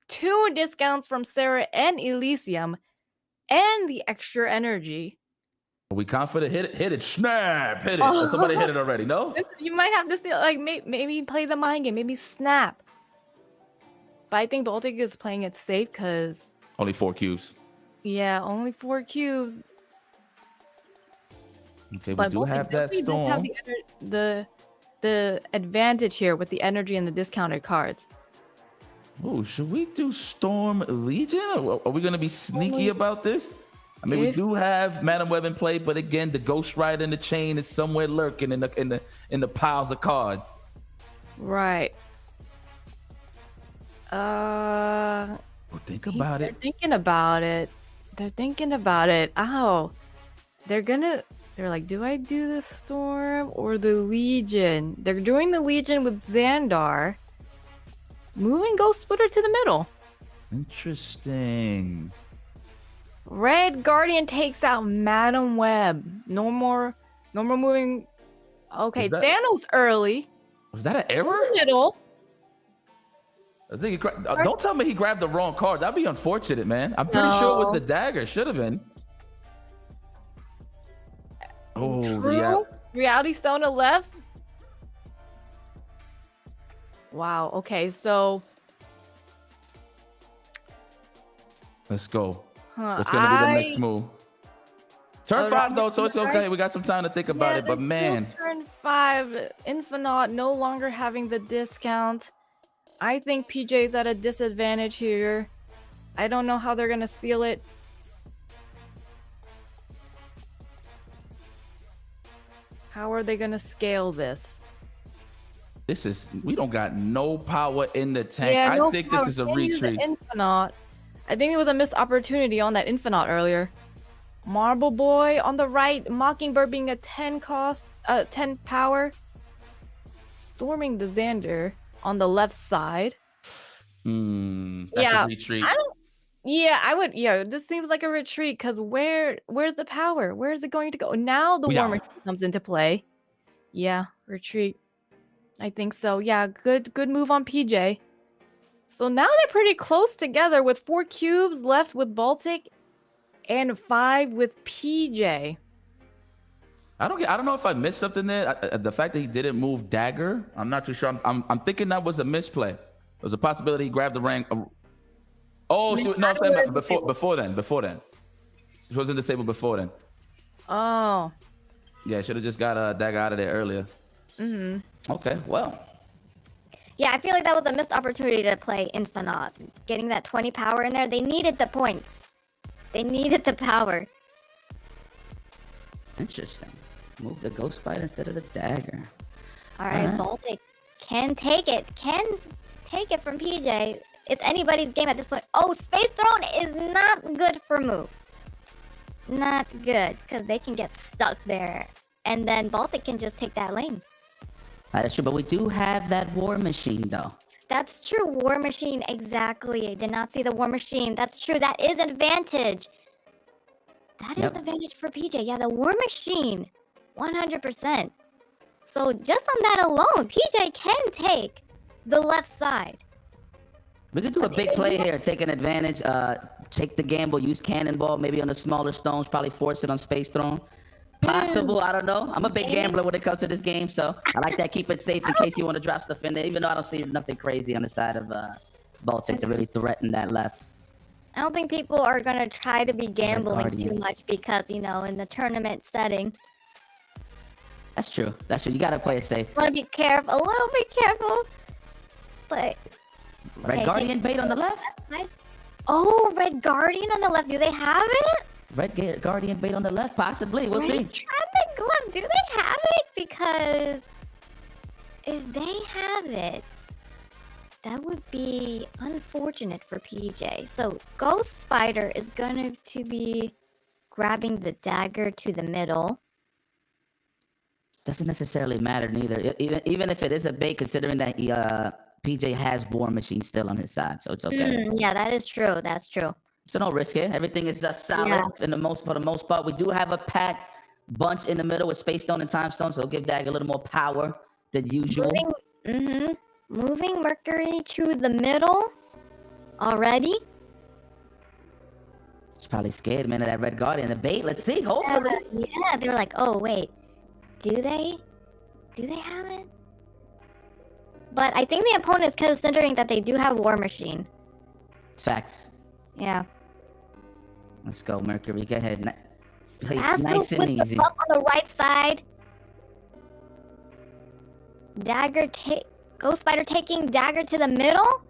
[SPEAKER 5] 2 discounts from Sarah and Elysium and the extra energy.
[SPEAKER 6] Are we confident? Hit it, snap, hit it.
[SPEAKER 5] Oh.
[SPEAKER 6] Somebody hit it already, no?
[SPEAKER 5] You might have to still like maybe play the mind game, maybe snap. But I think Baltic is playing it safe because
[SPEAKER 6] Only 4 cubes.
[SPEAKER 5] yeah, only 4 cubes.
[SPEAKER 6] Okay, we
[SPEAKER 5] But
[SPEAKER 6] do
[SPEAKER 5] Baltic
[SPEAKER 6] have that
[SPEAKER 5] definitely does have
[SPEAKER 6] storm.
[SPEAKER 5] the advantage here with the energy and the discounted cards.
[SPEAKER 6] Oh, should we do Storm Legion? Are we gonna be sneaky about this? I mean, we
[SPEAKER 5] If-
[SPEAKER 6] do have Madam Web in play, but again, the Ghost Rider and the Chain is somewhere lurking in the piles of cards.
[SPEAKER 5] Right.
[SPEAKER 6] Well, think about
[SPEAKER 5] They're
[SPEAKER 6] it.
[SPEAKER 5] thinking about it. They're thinking about it. Ow. They're like, do I do the Storm or the Legion? They're doing the Legion with Xandar. Moving Ghost Splitter to the middle.
[SPEAKER 6] Interesting.
[SPEAKER 5] Red Guardian takes out Madam Web. No more moving. Okay,
[SPEAKER 6] Is that-
[SPEAKER 5] Thanos early.
[SPEAKER 6] Was that an error?
[SPEAKER 5] Middle.
[SPEAKER 6] I think don't tell me he grabbed the wrong card. That'd be unfortunate, man. I'm pretty sure it was
[SPEAKER 5] No.
[SPEAKER 6] the Dagger. Should have been. Oh,
[SPEAKER 5] True. Reality Stone to left. Wow. Okay, so
[SPEAKER 6] Let's go.
[SPEAKER 5] huh,
[SPEAKER 6] What's gonna be the next move? Turn
[SPEAKER 5] Oh,
[SPEAKER 6] 5 though, so it's
[SPEAKER 5] right.
[SPEAKER 6] okay. We got some time to think about it. But
[SPEAKER 5] there's
[SPEAKER 6] man,
[SPEAKER 5] still turn 5. Infinite no longer having the discount. I think PJ's at a disadvantage here. I don't know how they're gonna steal it. How are they gonna scale this?
[SPEAKER 6] we don't got no power in the tank.
[SPEAKER 5] Yeah,
[SPEAKER 6] I
[SPEAKER 5] no
[SPEAKER 6] think
[SPEAKER 5] power.
[SPEAKER 6] this is a
[SPEAKER 5] Can't use the
[SPEAKER 6] retreat.
[SPEAKER 5] Infinite. I think it was a missed opportunity on that Infinite earlier. Marble Boy on the right, Mockingbird being a 10 cost, 10 power. Storming the Xander on the left side.
[SPEAKER 6] That's
[SPEAKER 5] Yeah,
[SPEAKER 6] a retreat.
[SPEAKER 5] I would. Yeah, this seems like a retreat because where's the power? Where is it going to go? Now the
[SPEAKER 6] We
[SPEAKER 5] War
[SPEAKER 6] out.
[SPEAKER 5] Machine comes into play. Yeah, retreat. I think so. Yeah, good move on PJ. So now they're pretty close together with 4 cubes left with Baltic and 5 with PJ.
[SPEAKER 6] I don't know if I missed something there. The fact that he didn't move Dagger, I'm not too sure. I'm thinking that was a misplay. There's a possibility he grabbed the rank. Oh, no, I'm saying before then. She wasn't disabled before then.
[SPEAKER 5] Oh.
[SPEAKER 6] Yeah, should have just got Dagger out of there earlier. Okay, well.
[SPEAKER 2] Yeah, I feel like that was a missed opportunity to play Infinite. Getting that 20 power in there, they needed the points. They needed the power.
[SPEAKER 3] Interesting. Move the Ghost Spider instead of the Dagger.
[SPEAKER 2] All right, Baltic can take it. Can take it from PJ. It's anybody's game at this point. Oh, Space Throne is not good for move. Not good, because they can get stuck there. And then Baltic can just take that lane.
[SPEAKER 3] That's true, but we do have that War Machine, though.
[SPEAKER 2] That's true. War Machine, exactly. I did not see the War Machine. That's true. That is advantage. That is advantage for PJ. Yeah, the War Machine. 100%. So just on that alone, PJ can take the left side.
[SPEAKER 3] We could do a big play here, take an advantage, take the gamble, use Cannonball, maybe on the smaller stones, probably force it on Space Throne. Possible, I don't know. I'm a big gambler when it comes to this game, so I like that. Keep it safe in case you want to drop stuff in there, even though I don't see nothing crazy on the side of Baltic to really threaten that left.
[SPEAKER 2] I don't think people are going to try to be gambling too
[SPEAKER 3] Guardian.
[SPEAKER 2] much because, you know, in the tournament setting,
[SPEAKER 3] That's true. That's true. You gotta play it safe.
[SPEAKER 2] want to be careful, a little bit careful. But
[SPEAKER 3] Red
[SPEAKER 2] okay,
[SPEAKER 3] Guardian
[SPEAKER 2] take-
[SPEAKER 3] bait on the left.
[SPEAKER 2] Oh, Red Guardian on the left. Do they have it?
[SPEAKER 3] Guardian bait on the left, possibly. We'll see.
[SPEAKER 2] Red Glove, do they have it? Because if they have it, that would be unfortunate for PJ. So Ghost Spider is going to be grabbing the dagger to the middle.
[SPEAKER 3] Doesn't necessarily matter neither. Even if it is a bait, considering that PJ has War Machine still on his side, so it's okay.
[SPEAKER 2] Yeah, that is true. That's true.
[SPEAKER 3] So no risk here. Everything is solid
[SPEAKER 2] Yeah.
[SPEAKER 3] for the most part. We do have a packed bunch in the middle with Space Stone and Time Stone, so it'll give Dag a little more power than usual.
[SPEAKER 2] Moving Mercury to the middle already.
[SPEAKER 3] She's probably scared, man, of that Red Guardian. The bait, let's see, hopefully.
[SPEAKER 2] Yeah, they were like, oh, wait. Do they have it? But I think the opponent is considering that they do have War Machine.
[SPEAKER 3] It's facts.
[SPEAKER 2] Yeah.
[SPEAKER 3] Let's go, Mercury. Go ahead. Please,
[SPEAKER 2] Azul
[SPEAKER 3] nice and
[SPEAKER 2] with
[SPEAKER 3] easy.
[SPEAKER 2] the buff on the right side. Dagger Ghost Spider taking Dagger to the middle,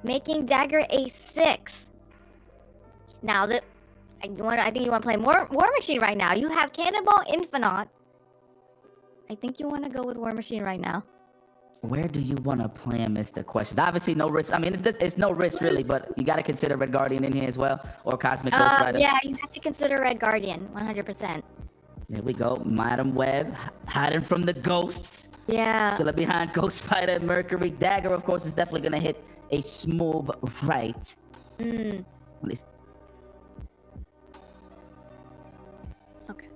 [SPEAKER 2] making Dagger a 6. Now that I think you want to play War Machine right now. You have Cannonball Infinite. I think you want to go with War Machine right now.
[SPEAKER 3] Where do you want to play him is the question. Obviously, no risk. I mean, it's no risk really, but you got to consider Red Guardian in here as well, or Cosmic Ghost Rider.
[SPEAKER 2] Yeah, you have to consider Red Guardian, 100%.
[SPEAKER 3] There we go. Madam Web hiding from the ghosts.
[SPEAKER 2] Yeah.
[SPEAKER 3] So behind Ghost Spider and Mercury. Dagger, of course, is definitely going to hit a smooth right.
[SPEAKER 2] Okay.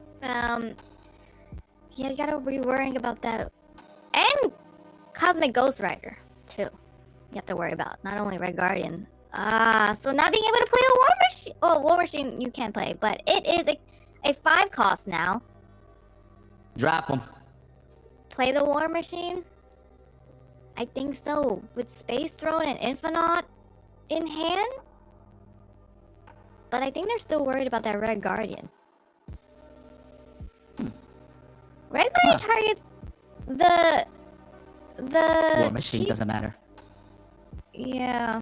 [SPEAKER 2] Yeah, you gotta be worrying about that. And Cosmic Ghost Rider, too. You have to worry about. Not only Red Guardian. So not being able to play a War Machine. Oh, War Machine you can play, but it is a 5 cost now.
[SPEAKER 3] Drop him.
[SPEAKER 2] Play the War Machine? I think so. With Space Throne and Infinite in hand? But I think they're still worried about that Red Guardian. Red Guardian targets the
[SPEAKER 3] War Machine doesn't matter.
[SPEAKER 2] Yeah.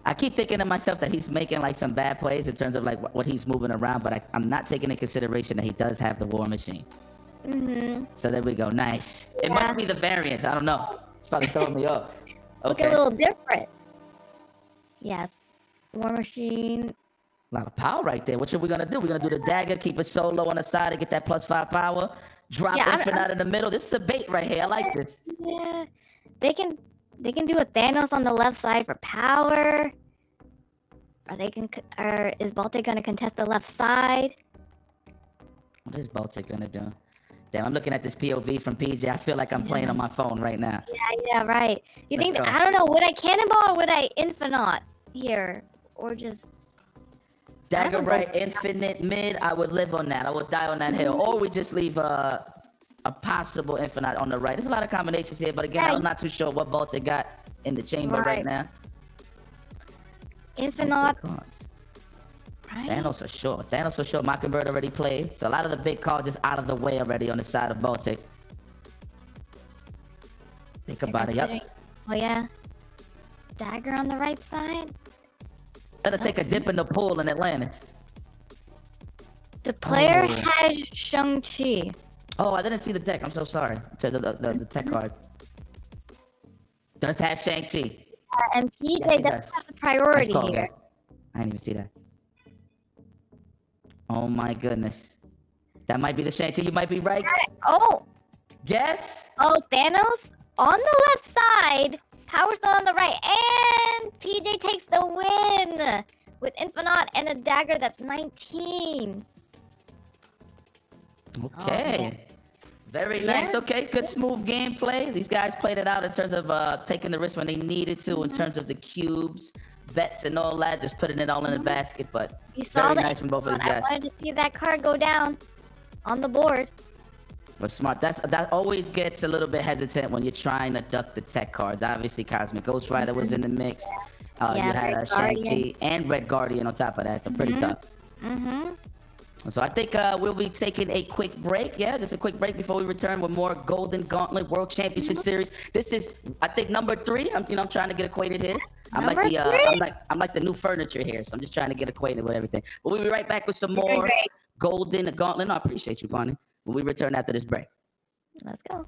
[SPEAKER 3] I keep thinking to myself that he's making like some bad plays in terms of like what he's moving around, but I'm not taking into consideration that he does have the War Machine. So there we go. Nice. It must be the variant. I don't know. It's probably throwing me off.
[SPEAKER 2] Look a little different. Yes. War Machine.
[SPEAKER 3] A lot of power right there. What are we gonna do? We're gonna do the dagger, keep it solo on the side to get that +5 power. Drop Infinite in the middle. This is a bait right here. I like this.
[SPEAKER 2] Yeah. They can do a Thanos on the left side for power. Or is Baltic gonna contest the left side?
[SPEAKER 3] What is Baltic gonna do? Damn, I'm looking at this POV from PJ. I feel like I'm playing on my phone right now.
[SPEAKER 2] Yeah, right. You think I don't know, would I Cannonball or would I Infinite here? Or just
[SPEAKER 3] Dagger right, Infinite mid. I would live on that. I would die on that hill. Or we just leave a possible Infinite on the right. There's a lot of combinations here, but again, I'm not too sure what Baltic got in the chamber right now.
[SPEAKER 2] Infinite. Right.
[SPEAKER 3] Thanos for sure. Thanos for sure. Mockingbird already played. So a lot of the big cards just out of the way already on the side of Baltic. Think about it. Yep.
[SPEAKER 2] Oh yeah. Dagger on the right side.
[SPEAKER 3] Better take a dip in the pool in Atlantis.
[SPEAKER 2] The player has Shang-Chi.
[SPEAKER 3] Oh, I didn't see the deck. I'm so sorry. To the tech cards. Does have Shang-Chi.
[SPEAKER 2] And PJ doesn't have the priority here.
[SPEAKER 3] I didn't even see that. Oh my goodness. That might be the Shang-Chi. You might be right.
[SPEAKER 2] Oh.
[SPEAKER 3] Guess?
[SPEAKER 2] Oh, Thanos on the left side. Power Stone on the right. And PJ takes the win. With Infinite and a dagger that's 19.
[SPEAKER 3] Okay. Very nice. Okay, good smooth gameplay. These guys played it out in terms of taking the risk when they needed to, in terms of the cubes, bets, and all that. Just putting it all in the basket, but very nice from both of these guys.
[SPEAKER 2] I wanted to see that card go down on the board.
[SPEAKER 3] But smart. That always gets a little bit hesitant when you're trying to duck the tech cards. Obviously, Cosmic Ghost Rider was in the mix. You had Shang-Chi and Red Guardian on top of that. So pretty tough. So I think we'll be taking a quick break. Yeah, just a quick break before we return with more Golden Gauntlet World Championship Series. This is, I think, number 3. I'm trying to get acquainted here. I'm like the new furniture here, so I'm just trying to get acquainted with everything. But we'll be right back with some more Golden Gauntlet. No, I appreciate you, Bonnie. When we return after this break.
[SPEAKER 2] Let's go.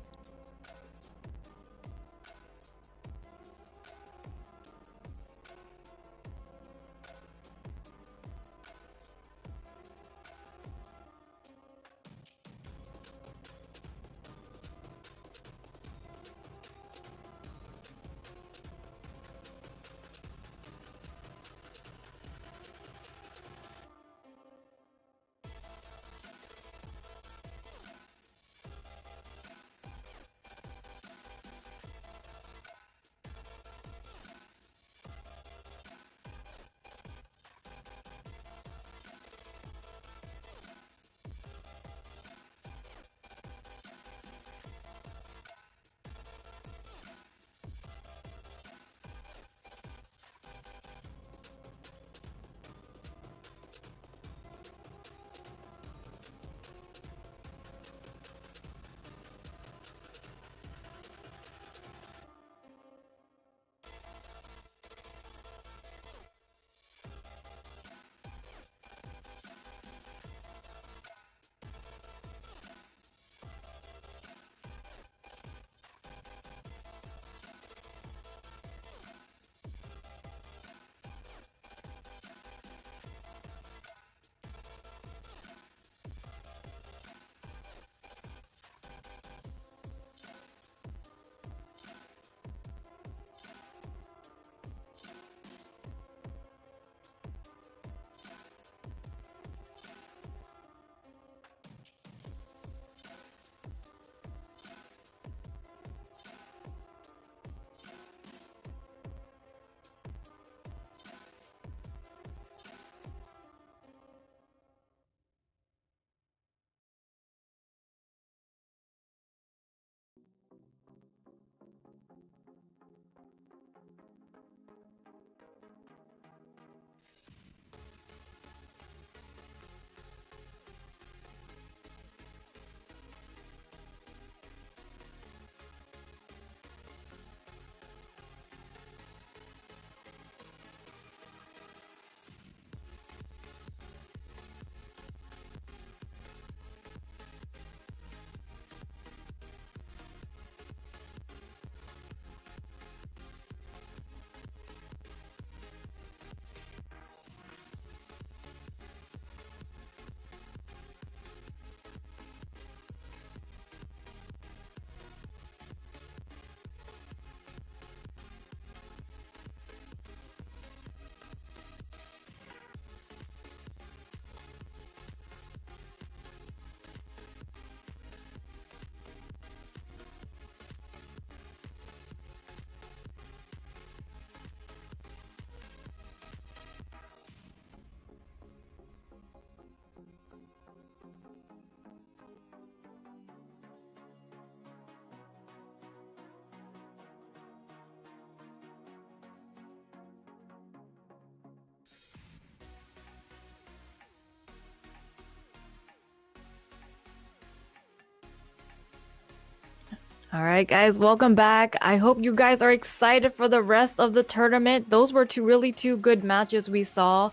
[SPEAKER 5] All right, guys, welcome back. I hope you guys are excited for the rest of the tournament. Those were two good matches we saw.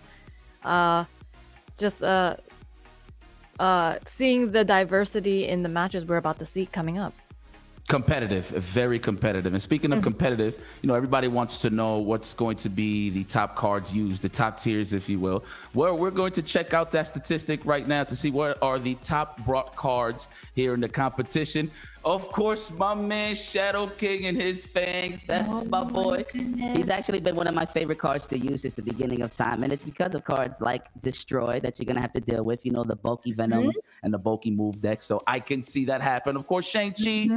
[SPEAKER 5] Just seeing the diversity in the matches we're about to see coming up.
[SPEAKER 6] Competitive, very competitive. And speaking of competitive, you know, everybody wants to know what's going to be the top cards used, the top tiers, if you will. Well, we're going to check out that statistic right now to see what are the top brought cards here in the competition. Of course, my man Shadow King and his fangs.
[SPEAKER 3] That's my boy. He's actually been one of my favorite cards to use since the beginning of time. And it's because of cards like Destroy that you're going to have to deal with, you know, the bulky Venoms and the bulky move deck. So I can see that happen. Of course, Shang-Chi,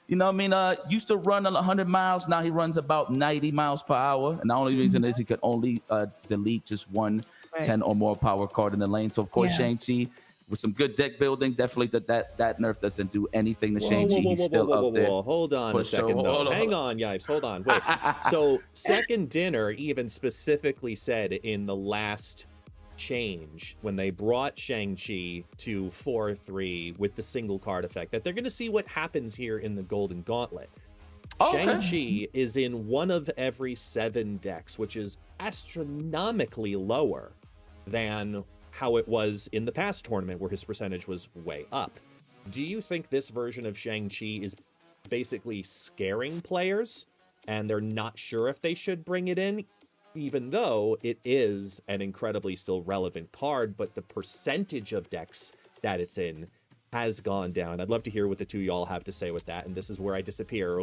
[SPEAKER 3] you know what I mean, used to run 100 miles. Now he runs about 90 miles per hour. And the only reason is he could only delete just one 10 or more power card in the lane. So, of course, Shang-Chi, with some good deck building, definitely that nerf doesn't do anything to Shang-Chi. He's still up there.
[SPEAKER 4] Hold on a second, though. Hang on, Yipes. Hold on. Wait. So, Second Dinner even specifically said in the last change when they brought Shang-Chi to 4/3 with the single card effect that they're going to see what happens here in the Golden Gauntlet. Shang-Chi is in one of every 7 decks, which is astronomically lower than how it was in the past tournament where his percentage was way up. Do you think this version of Shang-Chi is basically scaring players and they're not sure if they should bring it in, even though it is an incredibly still relevant card, but the percentage of decks that it's in has gone down? I'd love to hear what the two y'all have to say with that, and this is where I disappear.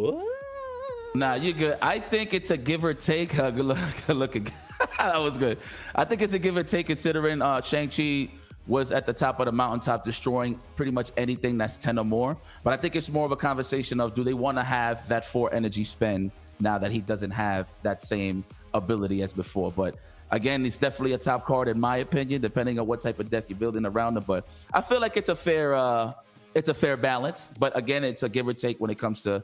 [SPEAKER 6] Nah, you're good. I think it's a give or take. Good look again. That was good. I think it's a give or take considering Shang-Chi was at the top of the mountaintop destroying pretty much anything that's 10 or more. But I think it's more of a conversation of, do they want to have that 4 energy spend now that he doesn't have that same ability as before? But again, it's definitely a top card in my opinion, depending on what type of deck you're building around him. But I feel like it's a fair balance. But again, it's a give or take when it comes to,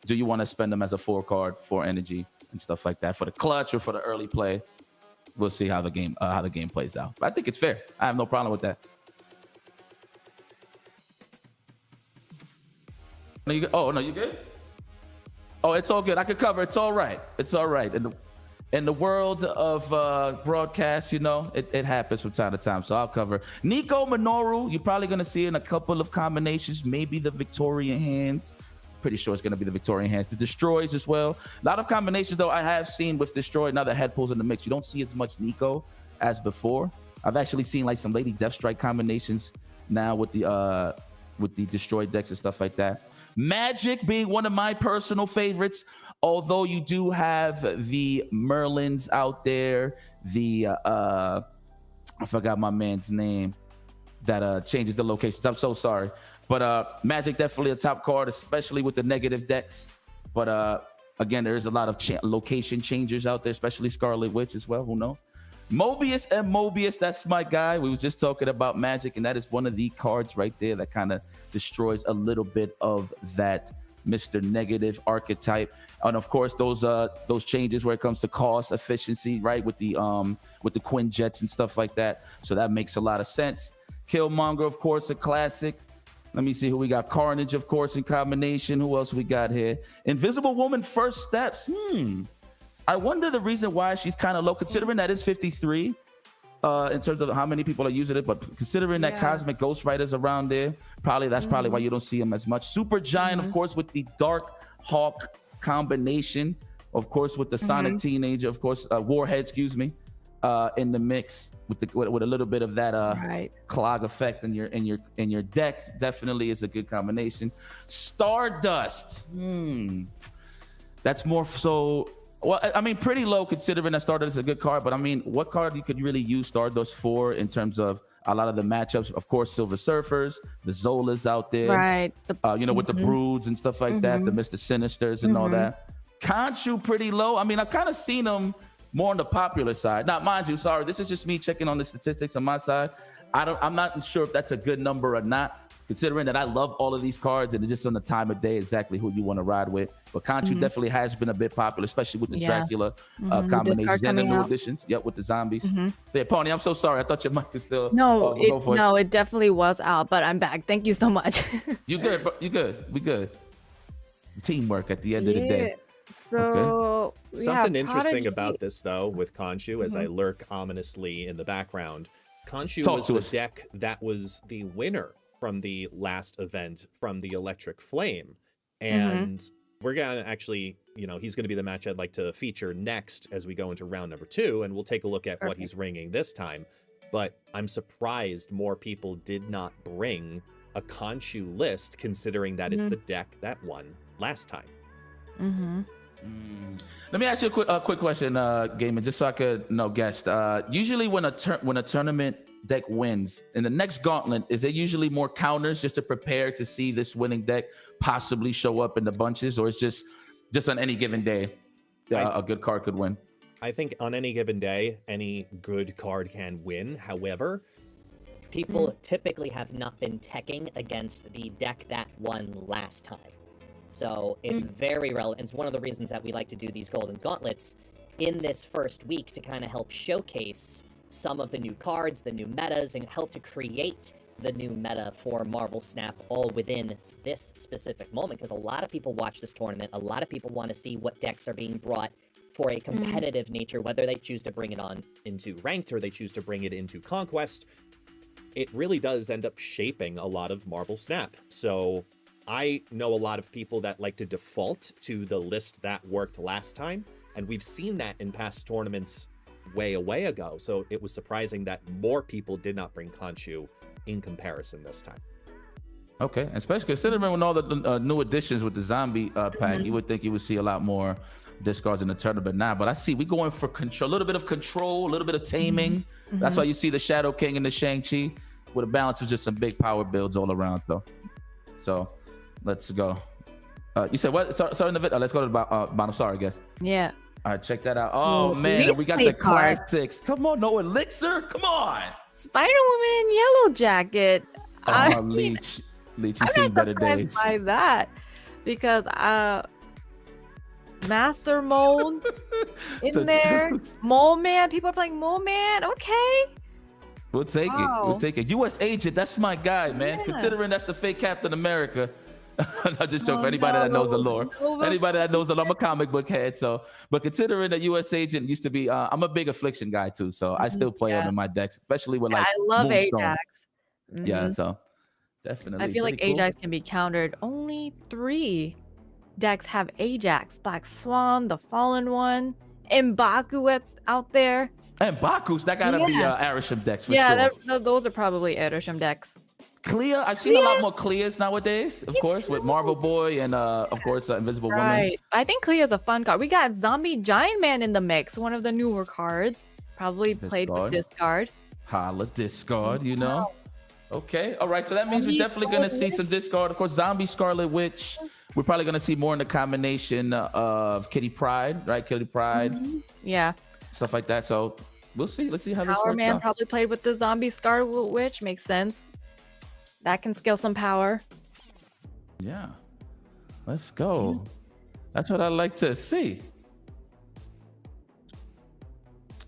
[SPEAKER 6] do you want to spend them as a 4 card, 4 energy and stuff like that for the clutch or for the early play? We'll see how the game plays out. But I think it's fair. I have no problem with that. No, you good? Oh no, you good? Oh, it's all good. I could cover. It's all right. It's all right. In the world of broadcast, you know, it happens from time to time. So I'll cover. Nico Minoru, you're probably going to see in a couple of combinations, maybe the Victorian hands. Pretty sure it's going to be the Victorian hands. The Destroys as well. A lot of combinations, though, I have seen with Destroy. Now that head pulls in the mix, you don't see as much Nico as before. I've actually seen like some Lady Deathstrike combinations now with the Destroy decks and stuff like that. Magic being one of my personal favorites, although you do have the Merlins out there, the I forgot my man's name that changes the locations. I'm so sorry. But Magic definitely a top card, especially with the negative decks. But again, there is a lot of location changers out there, especially Scarlet Witch as well. Who knows? Mobius, that's my guy. We was just talking about Magic, and that is one of the cards right there that kind of destroys a little bit of that Mr. Negative archetype. And of course, those changes where it comes to cost, efficiency, right, with the Quinjets and stuff like that. So that makes a lot of sense. Killmonger, of course, a classic. Let me see who we got. Carnage, of course, in combination. Who else we got here? Invisible Woman, First Steps. I wonder the reason why she's kind of low, considering that it's 53 in terms of how many people are using it. But considering that Cosmic Ghost Rider's around there, that's probably why you don't see him as much. Super Giant, of course, with the Dark Hawk combination. Of course, with the Sonic Teenager, of course, Warhead, excuse me, in the mix. With a little bit of that clog effect in your deck, definitely is a good combination. Stardust, that's more so. Well, I mean, pretty low considering that Stardust is a good card. But I mean, what card you could really use Stardust for in terms of a lot of the matchups? Of course, Silver Surfers, the Zolas out there,
[SPEAKER 5] right?
[SPEAKER 6] With the Broods and stuff like that, the Mr. Sinisters and all that. Khonshu pretty low. I mean, I've kind of seen them more on the popular side. Now, mind you, sorry, this is just me checking on the statistics on my side. I'm not sure if that's a good number or not, considering that I love all of these cards and it's just on the time of day exactly who you want to ride with. But Khonshu definitely has been a bit popular, especially with the Dracula combinations and the new additions. Yep, with the zombies. Yeah, Pony, I'm so sorry. I thought your mic was still.
[SPEAKER 5] No, it definitely was out, but I'm back. Thank you so much.
[SPEAKER 6] You good, bro? You good? We good. teamwork at the end of the day.
[SPEAKER 5] So we have
[SPEAKER 4] Something interesting
[SPEAKER 5] Prodigy.
[SPEAKER 4] about this, though, with Khonshu, as I
[SPEAKER 5] Mm-hmm.
[SPEAKER 4] lurk ominously in the background, Khonshu
[SPEAKER 6] Talk
[SPEAKER 4] was
[SPEAKER 6] to
[SPEAKER 4] the
[SPEAKER 6] us.
[SPEAKER 4] deck that was the winner from the last event from the Electric Flame. And we're going to actually, he's going to be the match I'd like to feature next as we go into round number 2, and we'll take a look at what he's ringing this time. But I'm surprised more people did not bring a Khonshu list, considering that it's the deck that won last time.
[SPEAKER 6] Let me ask you a quick question, Gamer, just so I could guess. Usually when a tournament deck wins in the next gauntlet, is there usually more counters just to prepare to see this winning deck possibly show up in the bunches, or it's just on any given day a good card could win?
[SPEAKER 4] I think on any given day, any good card can win. However,
[SPEAKER 1] People typically have not been teching against the deck that won last time. So it's very relevant. It's one of the reasons that we like to do these Golden Gauntlets in this first week to kind of help showcase some of the new cards, the new metas, and help to create the new meta for Marvel Snap all within this specific moment. Because a lot of people watch this tournament. A lot of people want to see what decks are being brought for a competitive nature, whether they choose to bring it on into Ranked or they choose to bring it into Conquest. It really does end up shaping a lot of Marvel Snap. So I know a lot of people that like to default to the list that worked last time, and we've seen that in past tournaments way ago. So it was surprising that more people did not bring Khonshu in comparison this time.
[SPEAKER 6] Okay, especially considering with all the new additions with the zombie pack, you would think you would see a lot more discards in the tournament now. But I see we going for control, a little bit of control, a little bit of taming. That's why you see the Shadow King and the Shang-Chi with a balance of just some big power builds all around, though. So let's go. You said what? Sorry, let's go to the bottom. Sorry, guys.
[SPEAKER 5] Yeah.
[SPEAKER 6] All right, check that out. Oh man, and we got the classics. Come on, no elixir. Come on.
[SPEAKER 5] Spider-Woman in Yellow Jacket.
[SPEAKER 6] Leech, you've
[SPEAKER 5] I'm
[SPEAKER 6] seen
[SPEAKER 5] not
[SPEAKER 6] better
[SPEAKER 5] surprised
[SPEAKER 6] days.
[SPEAKER 5] by that because Master Mold in there. Mole Man. People are playing Mole Man. Okay.
[SPEAKER 6] We'll take it. We'll take it. U.S. Agent, that's my guy, man.
[SPEAKER 5] Yeah.
[SPEAKER 6] Considering that's the fake Captain America. Not just joking. For anybody that knows the lore. Anybody that knows the lore. I'm a comic book head. So, but considering that U.S. Agent used to be, I'm a big Affliction guy too. So I still play him in my decks, especially with like
[SPEAKER 5] I love
[SPEAKER 6] Moonstone.
[SPEAKER 5] Ajax.
[SPEAKER 6] Yeah, so definitely.
[SPEAKER 5] I feel like
[SPEAKER 6] pretty cool.
[SPEAKER 5] Ajax can be countered. Only 3 decks have Ajax. Black Swan, the Fallen One, M'Baku out there.
[SPEAKER 6] And Baku's, that gotta be Arisham decks for
[SPEAKER 5] Yeah,
[SPEAKER 6] sure.
[SPEAKER 5] those are probably Erisham decks.
[SPEAKER 6] Clea, I've seen a lot more Cleas nowadays, of course, with Marvel Boy and of course Invisible Woman.
[SPEAKER 5] Right. I think Clea is a fun card. We got Zombie Giant Man in the mix, one of the newer cards. Probably played with discard.
[SPEAKER 6] Holla discard, you know. Okay, all right. So that means we're definitely gonna see some discard. Of course, Zombie Scarlet Witch. We're probably gonna see more in the combination of Kitty Pryde, right? Kitty Pryde,
[SPEAKER 5] Yeah.
[SPEAKER 6] stuff like that. So we'll see. Let's see how this
[SPEAKER 5] Power
[SPEAKER 6] works
[SPEAKER 5] Man
[SPEAKER 6] out.
[SPEAKER 5] probably played with the Zombie Scarlet Witch. Makes sense. That can scale some power.
[SPEAKER 6] Yeah, let's go. That's what I like to see.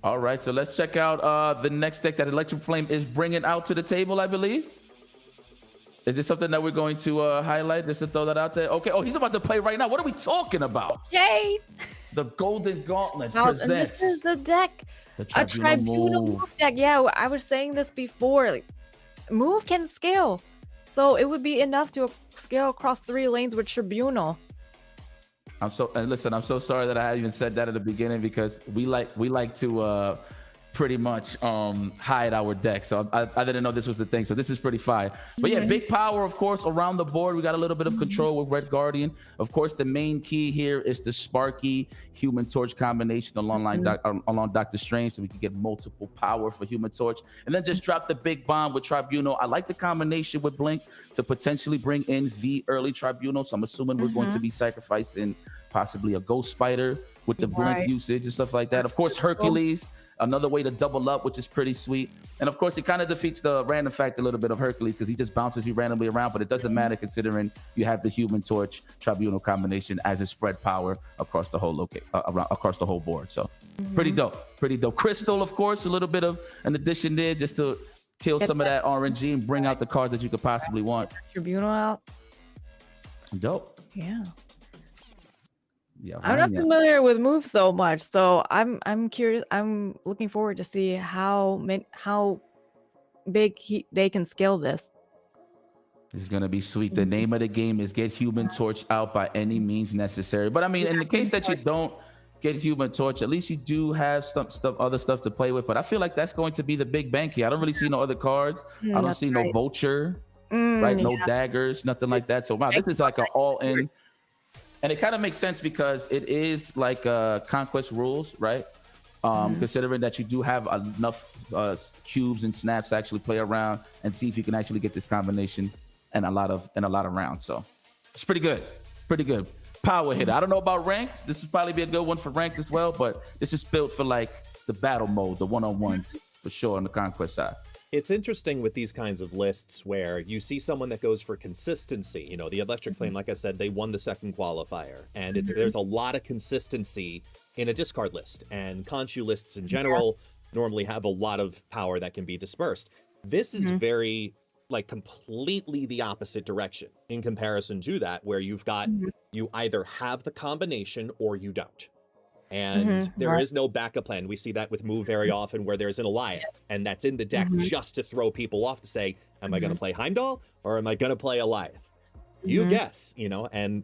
[SPEAKER 6] All right, so let's check out the next deck that Electric Flame is bringing out to the table, I believe. Is this something that we're going to highlight? Just to throw that out there. Okay. Oh, he's about to play right now. What are we talking about?
[SPEAKER 5] Yay!
[SPEAKER 6] The Golden Gauntlet
[SPEAKER 5] And
[SPEAKER 6] presents
[SPEAKER 5] this is the deck.
[SPEAKER 6] the
[SPEAKER 5] A Tribunal
[SPEAKER 6] move.
[SPEAKER 5] move deck. Yeah, I was saying this before. Like, move can scale. So it would be enough to scale across 3 lanes with Tribunal.
[SPEAKER 6] I'm so sorry that I even said that at the beginning because we like to pretty much hide our deck. So I didn't know this was the thing. So this is pretty fire. But yeah, big power, of course, around the board. We got a little bit of control with Red Guardian. Of course, the main key here is the Sparky Human Torch combination along Doctor Strange, so we can get multiple power for Human Torch. And then just drop the big bomb with Tribunal. I like the combination with Blink to potentially bring in the early Tribunal. So I'm assuming we're going to be sacrificing possibly a Ghost Spider with the Blink usage and stuff like that. Of course, Hercules, another way to double up, which is pretty sweet. And of course, it kind of defeats the random fact a little bit of Hercules because he just bounces you randomly around, but it doesn't matter considering you have the Human Torch Tribunal combination as a spread power across the whole across the whole board. So pretty dope. Crystal, of course, a little bit of an addition there just to kill some of that RNG and bring out the cards that you could possibly want.
[SPEAKER 5] Tribunal out.
[SPEAKER 6] Dope.
[SPEAKER 5] Yeah.
[SPEAKER 6] Yeah,
[SPEAKER 5] I'm not
[SPEAKER 6] Vanya.
[SPEAKER 5] familiar with moves so much, so I'm curious. I'm looking forward to see how big they can scale this.
[SPEAKER 6] This is gonna be sweet. The name of the game is get Human Torch out by any means necessary. But I mean, in the case that you don't get Human Torch, at least you do have other stuff to play with. But I feel like that's going to be the big bank here. I don't really see no other cards. I don't
[SPEAKER 5] That's
[SPEAKER 6] see no Vulture,
[SPEAKER 5] Mm,
[SPEAKER 6] right? No
[SPEAKER 5] yeah.
[SPEAKER 6] daggers, nothing like that. So wow, this is like an all-in, and it kind of makes sense because it is like conquest rules, right? Considering that you do have enough cubes and snaps to actually play around and see if you can actually get this combination and a lot of rounds. So it's pretty good. Power hitter. I don't know about ranked. This would probably be a good one for ranked as well, but this is built for like the battle mode, the one-on-ones for sure on the conquest side.
[SPEAKER 4] It's interesting with these kinds of lists where you see someone that goes for consistency. You know, the Electric Flame, like I said, they won the second qualifier, and there's a lot of consistency in a discard list, and Khonshu lists in general normally have a lot of power that can be dispersed. This is very like completely the opposite direction in comparison to that, where you've got you either have the combination or you don't. And there is no backup plan. We see that with move very often where there's an Alliance and that's in the deck just to throw people off to say, am I going to play Heimdall or am I going to play Alliance? You guess, you know, and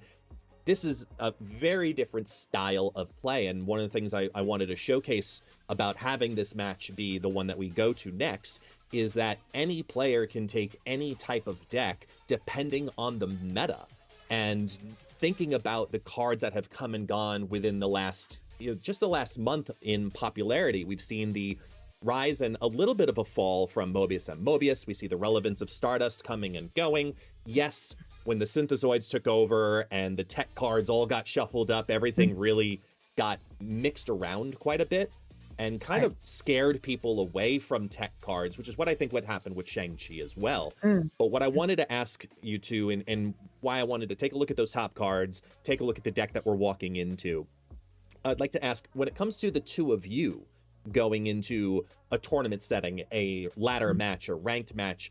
[SPEAKER 4] this is a very different style of play. And one of the things I wanted to showcase about having this match be the one that we go to next is that any player can take any type of deck depending on the meta. And thinking about the cards that have come and gone within the last, just the last month in popularity, we've seen the rise and a little bit of a fall from Mobius and Mobius. We see the relevance of Stardust coming and going. Yes, when the Synthezoids took over and the tech cards all got shuffled up, everything really got mixed around quite a bit and kind of scared people away from tech cards, which is what I think would happen with Shang-Chi as well. But what I wanted to ask you two, and why I wanted to take a look at those top cards, take a look at the deck that we're walking into, I'd like to ask, when it comes to the two of you going into a tournament setting, a ladder match, a ranked match,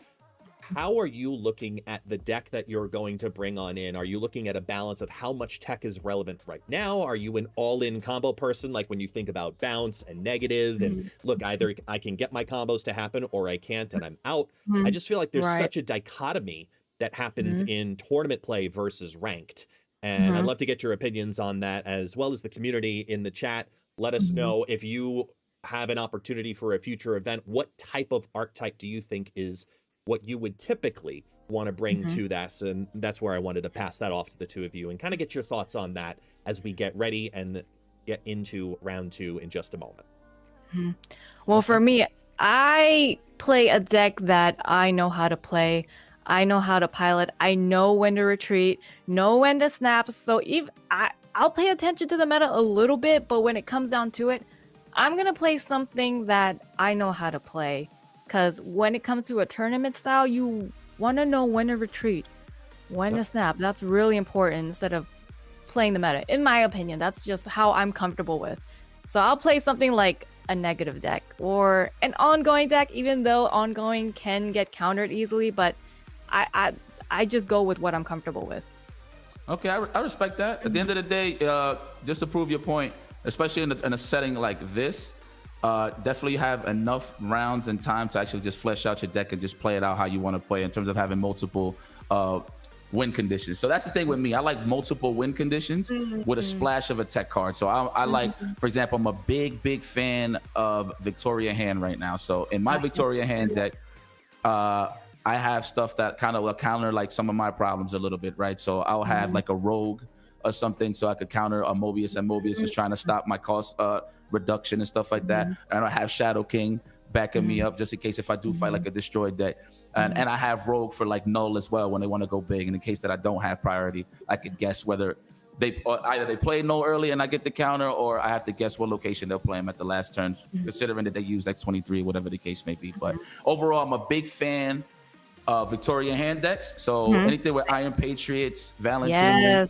[SPEAKER 4] how are you looking at the deck that you're going to bring on in? Are you looking at a balance of how much tech is relevant right now? Are you an all-in combo person, like when you think about bounce and negative and look, either I can get my combos to happen or I can't and I'm out? I just feel like there's such a dichotomy that happens in tournament play versus ranked. And I'd love to get your opinions on that, as well as the community in the chat. Let us know if you have an opportunity for a future event. What type of archetype do you think is what you would typically want to bring to that? And that's where I wanted to pass that off to the two of you and kind of get your thoughts on that as we get ready and get into round two in just a moment.
[SPEAKER 5] Well, for me, I play a deck that I know how to play. I know how to pilot. I know when to retreat, know when to snap. So I'll pay attention to the meta a little bit, but when it comes down to it, I'm going to play something that I know how to play. Because when it comes to a tournament style, you want to know when to retreat, when to snap. That's really important instead of playing the meta. In my opinion, that's just how I'm comfortable with. So I'll play something like a negative deck or an ongoing deck, even though ongoing can get countered easily. But I just go with what I'm comfortable with.
[SPEAKER 6] Okay, I respect that. At the end of the day, just to prove your point, especially in a setting like this, definitely have enough rounds and time to actually just flesh out your deck and just play it out how you want to play in terms of having multiple win conditions. So that's the thing with me. I like multiple win conditions with a splash of a tech card. So I like, for example, I'm a big fan of Victoria Hand right now. So in my Victoria Hand deck, I have stuff that kind of will counter like some of my problems a little bit, right? So I'll have like a rogue or something so I could counter a Mobius, and Mobius is trying to stop my cost reduction and stuff like that. And I have Shadow King backing me up just in case if I do fight like a destroyed deck. And I have Rogue for like null as well when they want to go big. And in case that I don't have priority, I could guess whether either they play null early and I get the counter, or I have to guess what location they'll play them at the last turn, considering that they use like 23, whatever the case may be. But overall, I'm a big fan of Victoria Hand decks. So anything with Iron Patriots, Valentina,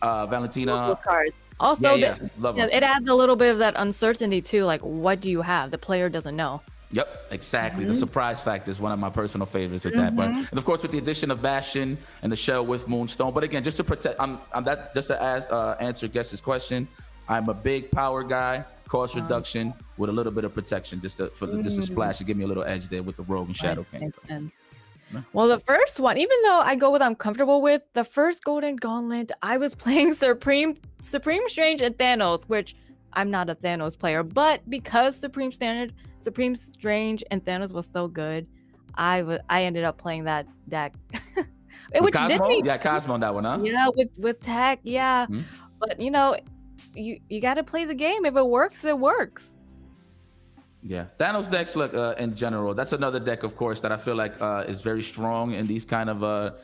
[SPEAKER 5] Those cards. Also,
[SPEAKER 6] love them.
[SPEAKER 5] it adds a little bit of that uncertainty too. Like, what do you have? The player doesn't know.
[SPEAKER 6] Yep, exactly. The surprise factor is one of my personal favorites with that. But and of course, with the addition of Bastion and the shell with Moonstone. But again, just to protect, just to answer Guess's question. I'm a big power guy, cost reduction with a little bit of protection, just a splash to give me a little edge there with the Rogue and Shadow King.
[SPEAKER 5] Makes sense. Well, the first one, even though I go with I'm comfortable with, the first Golden Gauntlet, I was playing Supreme Strange and Thanos, which I'm not a Thanos player, but because Supreme Strange and Thanos was so good, I ended up playing that deck.
[SPEAKER 6] With Cosmo? Yeah, Cosmo on that one, huh?
[SPEAKER 5] Yeah, with tech, yeah. But you know, you got to play the game. If it works, it works.
[SPEAKER 6] Yeah, Thanos decks, look, in general, that's another deck, of course, that I feel like is very strong in these kind of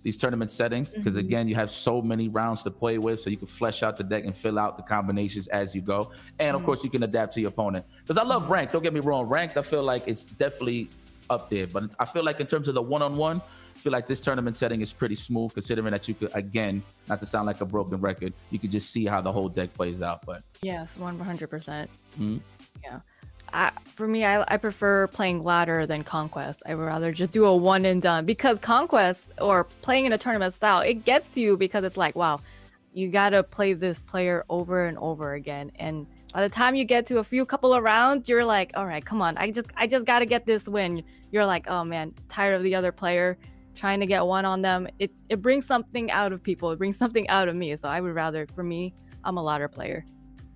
[SPEAKER 6] these tournament settings, because again, you have so many rounds to play with, so you can flesh out the deck and fill out the combinations as you go. And of course, you can adapt to your opponent. Because I love ranked, don't get me wrong, ranked, I feel like it's definitely up there, but I feel like in terms of the one-on-one, I feel like this tournament setting is pretty smooth, considering that you could, again, not to sound like a broken record, you could just see how the whole deck plays out. But
[SPEAKER 5] yes, 100%. Yeah. For me, I prefer playing ladder than conquest. I would rather just do a one and done, because conquest or playing in a tournament style, it gets to you because it's like, wow, you gotta play this player over and over again. And by the time you get to a couple of rounds, you're like, all right, come on, I just gotta get this win. You're like, oh man, tired of the other player trying to get one on them. It brings something out of people. It brings something out of me. So I would rather, for me, I'm a ladder player.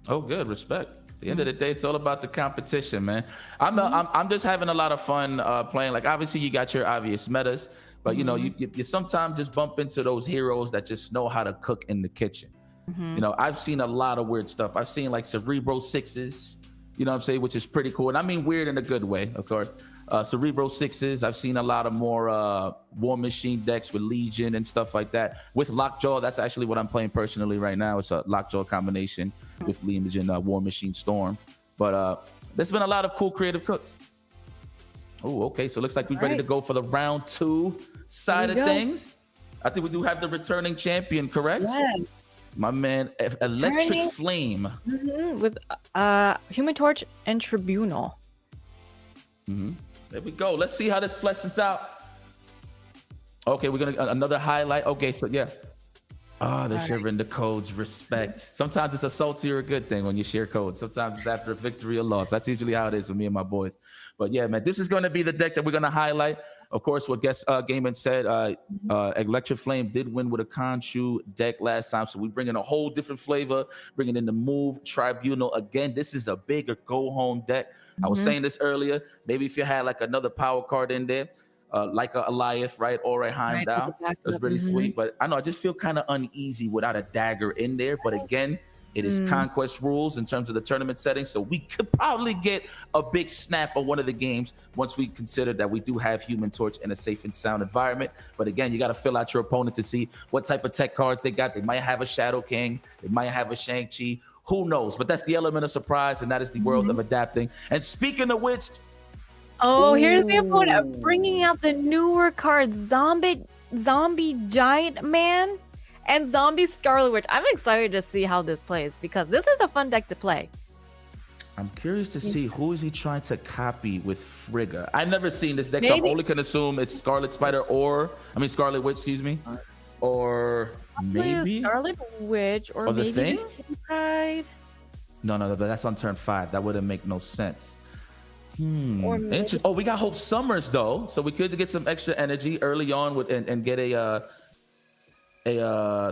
[SPEAKER 6] Oh, good, respect. At the end of the day, it's all about the competition, man. I'm just having a lot of fun playing. Like, obviously, you got your obvious metas, but you know, you sometimes just bump into those heroes that just know how to cook in the kitchen. You know, I've seen a lot of weird stuff. I've seen like Cerebro 6s, you know what I'm saying, which is pretty cool. And I mean weird in a good way, of course. Cerebro 6s. I've seen a lot of more War Machine decks with Legion and stuff like that. With Lockjaw, that's actually what I'm playing personally right now. It's a Lockjaw combination with Legion War Machine Storm. But there's been a lot of cool creative cooks. Oh, okay. So it looks like we're ready to go for the round 2 side of things. I think we do have the returning champion, correct?
[SPEAKER 5] Yes.
[SPEAKER 6] My man, Electric Flame.
[SPEAKER 5] With Human Torch and Tribunal.
[SPEAKER 6] There we go. Let's see how this fleshes out. Okay, we're gonna another highlight. Okay, so yeah. They're sharing the codes. Respect. Sometimes it's a salty or a good thing when you share codes. Sometimes it's after a victory or loss. That's usually how it is with me and my boys. But yeah, man, this is going to be the deck that we're going to highlight. Of course, what Guest Gaiman said, Electric Flame did win with a Khonshu deck last time. So we bring in a whole different flavor, bringing in the move, Tribunal. Again, this is a bigger go-home deck. I was saying this earlier. Maybe if you had like another power card in there, like a Eliath, right? Or a Heimdall. That's really sweet. But I know I just feel kind of uneasy without a dagger in there. But again, it is conquest rules in terms of the tournament setting. So we could probably get a big snap on one of the games once we consider that we do have Human Torch in a safe and sound environment. But again, you got to fill out your opponent to see what type of tech cards they got. They might have a Shadow King. They might have a Shang-Chi. Who knows? But that's the element of surprise, and that is the world of adapting. And speaking of which,
[SPEAKER 5] here's the opponent bringing out the newer cards: Zombie Giant Man and Zombie Scarlet Witch. I'm excited to see how this plays because this is a fun deck to play.
[SPEAKER 6] I'm curious to see who is he trying to copy with Frigga. I've never seen this deck, so I'm only can assume it's Scarlet Witch, excuse me, or maybe
[SPEAKER 5] Scarlet Witch, or maybe
[SPEAKER 6] the Thing. No, but that's on turn 5. That wouldn't make no sense. Oh, we got Hope Summers though, so we could get some extra energy early on with and get the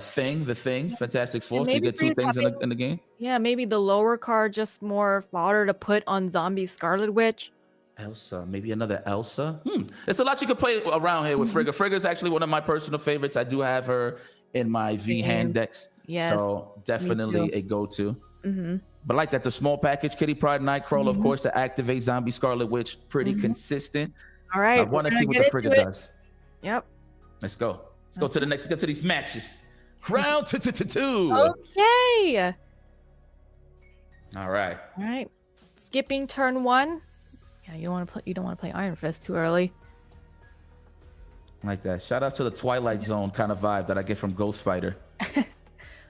[SPEAKER 6] Thing, Fantastic Four, to get 2 things in the game.
[SPEAKER 5] Yeah, maybe the lower card, just more fodder to put on Zombie Scarlet Witch.
[SPEAKER 6] Elsa, maybe another Elsa. There's a lot you could play around here with Frigga. Frigga is actually one of my personal favorites. I do have her in my V hand decks.
[SPEAKER 5] Yes,
[SPEAKER 6] so definitely a go-to. But like that, the small package, Kitty Pryde, Nightcrawler, of course, to activate Zombie Scarlet Witch, pretty consistent.
[SPEAKER 5] All right,
[SPEAKER 6] I want to see what the Frigga does.
[SPEAKER 5] Yep.
[SPEAKER 6] Let's go. Let's go to the next. Let's get to these matches. Round 2.
[SPEAKER 5] Okay.
[SPEAKER 6] All right.
[SPEAKER 5] Skipping turn 1. Yeah, you don't want to play Iron Fist too early.
[SPEAKER 6] Like that. Shout out to the Twilight Zone kind of vibe that I get from Ghost Fighter.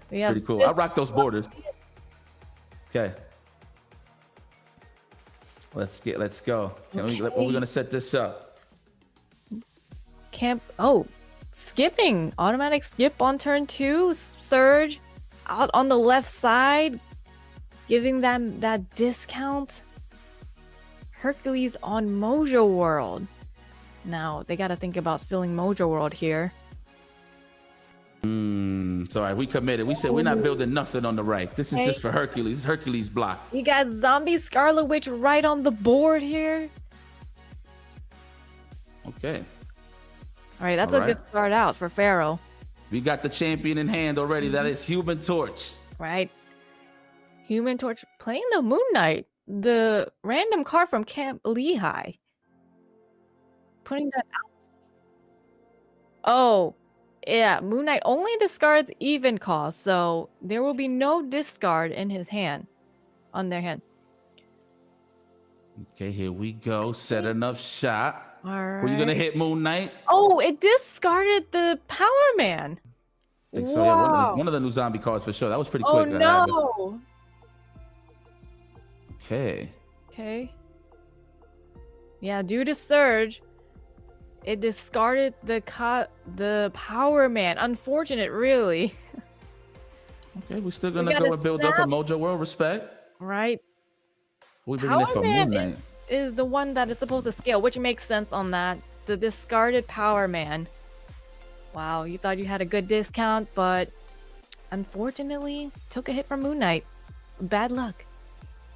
[SPEAKER 6] Pretty cool. I rock those borders. Okay. Let's go. We're gonna set this up.
[SPEAKER 5] Skipping. Automatic skip on turn 2. Surge out on the left side, giving them that discount. Hercules on Mojo World. Now, they got to think about filling Mojo World here.
[SPEAKER 6] It's all right. We committed. We said we're not building nothing on the right. This is just for Hercules. Hercules block.
[SPEAKER 5] We got Zombie Scarlet Witch right on the board here.
[SPEAKER 6] Okay.
[SPEAKER 5] All right, that's a good start out for Pharaoh.
[SPEAKER 6] We got the champion in hand already. That is Human Torch.
[SPEAKER 5] Right. Human Torch playing the Moon Knight, the random card from Camp Lehigh. Putting that out. Oh, yeah. Moon Knight only discards even cost, so there will be no discard in his hand, on their hand.
[SPEAKER 6] Okay, here we go. Setting up shot.
[SPEAKER 5] All right.
[SPEAKER 6] Were you gonna hit Moon Knight?
[SPEAKER 5] Oh, it discarded the Power Man.
[SPEAKER 6] I think so.
[SPEAKER 5] Wow.
[SPEAKER 6] Yeah, one of the new zombie cards for sure. That was pretty
[SPEAKER 5] Oh
[SPEAKER 6] quick.
[SPEAKER 5] no.
[SPEAKER 6] Okay.
[SPEAKER 5] Okay. Yeah, due to Surge, it discarded the Power Man. Unfortunate, really.
[SPEAKER 6] Okay, we're still gonna
[SPEAKER 5] got
[SPEAKER 6] go
[SPEAKER 5] a
[SPEAKER 6] and build up a Mojo World. Respect.
[SPEAKER 5] Right.
[SPEAKER 6] We bringing it
[SPEAKER 5] Power
[SPEAKER 6] for
[SPEAKER 5] Man
[SPEAKER 6] Moon Knight.
[SPEAKER 5] is the one that is supposed to scale, which makes sense on that. The discarded Power Man. Wow, you thought you had a good discount, but unfortunately, took a hit from Moon Knight. Bad luck.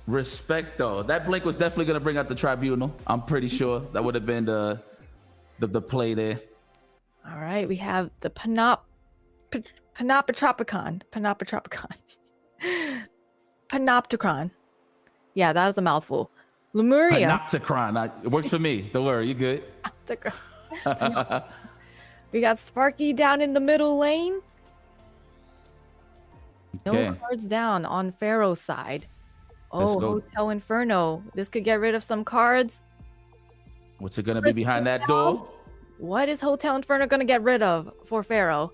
[SPEAKER 6] Respect though. That blink was definitely gonna bring out the tribunal. I'm pretty sure that would have been the play there.
[SPEAKER 5] All right, we have the Panoptropicon. Panopticon. Yeah, that was a mouthful. Lemuria.
[SPEAKER 6] Panopticon. It works for me. Don't worry, you good.
[SPEAKER 5] We got Sparky down in the middle lane.
[SPEAKER 6] Okay.
[SPEAKER 5] No cards down on Pharaoh's side. Oh, Hotel Inferno. This could get rid of some cards.
[SPEAKER 6] What's it gonna be behind that door?
[SPEAKER 5] What is Hotel Inferno gonna get rid of for Pharaoh?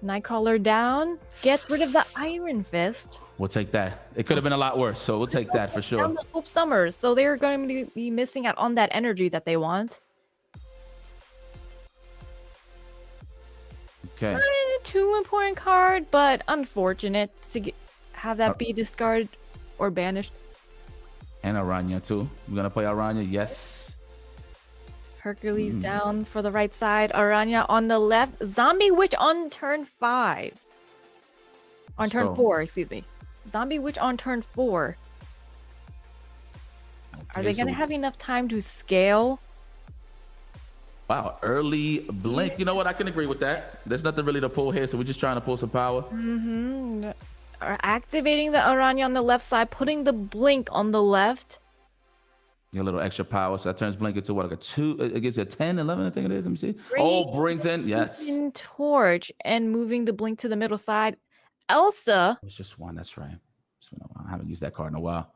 [SPEAKER 5] Nightcrawler down. Gets rid of the Iron Fist.
[SPEAKER 6] We'll take that. It could have been a lot worse, so we'll take that for sure.
[SPEAKER 5] Down the Hope Summers. So they're going to be missing out on that energy that they want.
[SPEAKER 6] Okay.
[SPEAKER 5] Not a too important card, but unfortunate to have that be discarded or banished.
[SPEAKER 6] And Aranya too. We're gonna play Aranya. Yes.
[SPEAKER 5] Hercules down for the right side. Aranya on the left. Zombie Witch on turn 5. On turn 4, excuse me. Zombie Witch on turn 4. Are they gonna have enough time to scale?
[SPEAKER 6] Wow, early blink. You know what? I can agree with that. There's nothing really to pull here, so we're just trying to pull some power.
[SPEAKER 5] Activating the Aranya on the left side, putting the blink on the left.
[SPEAKER 6] A little extra power, so that turns blink into what, like a 2? It gives you a 10, 11, I think it is. Let me see. Brings in, yes.
[SPEAKER 5] Torch and moving the blink to the middle side. Elsa.
[SPEAKER 6] It's just one, that's right. I haven't used that card in a while.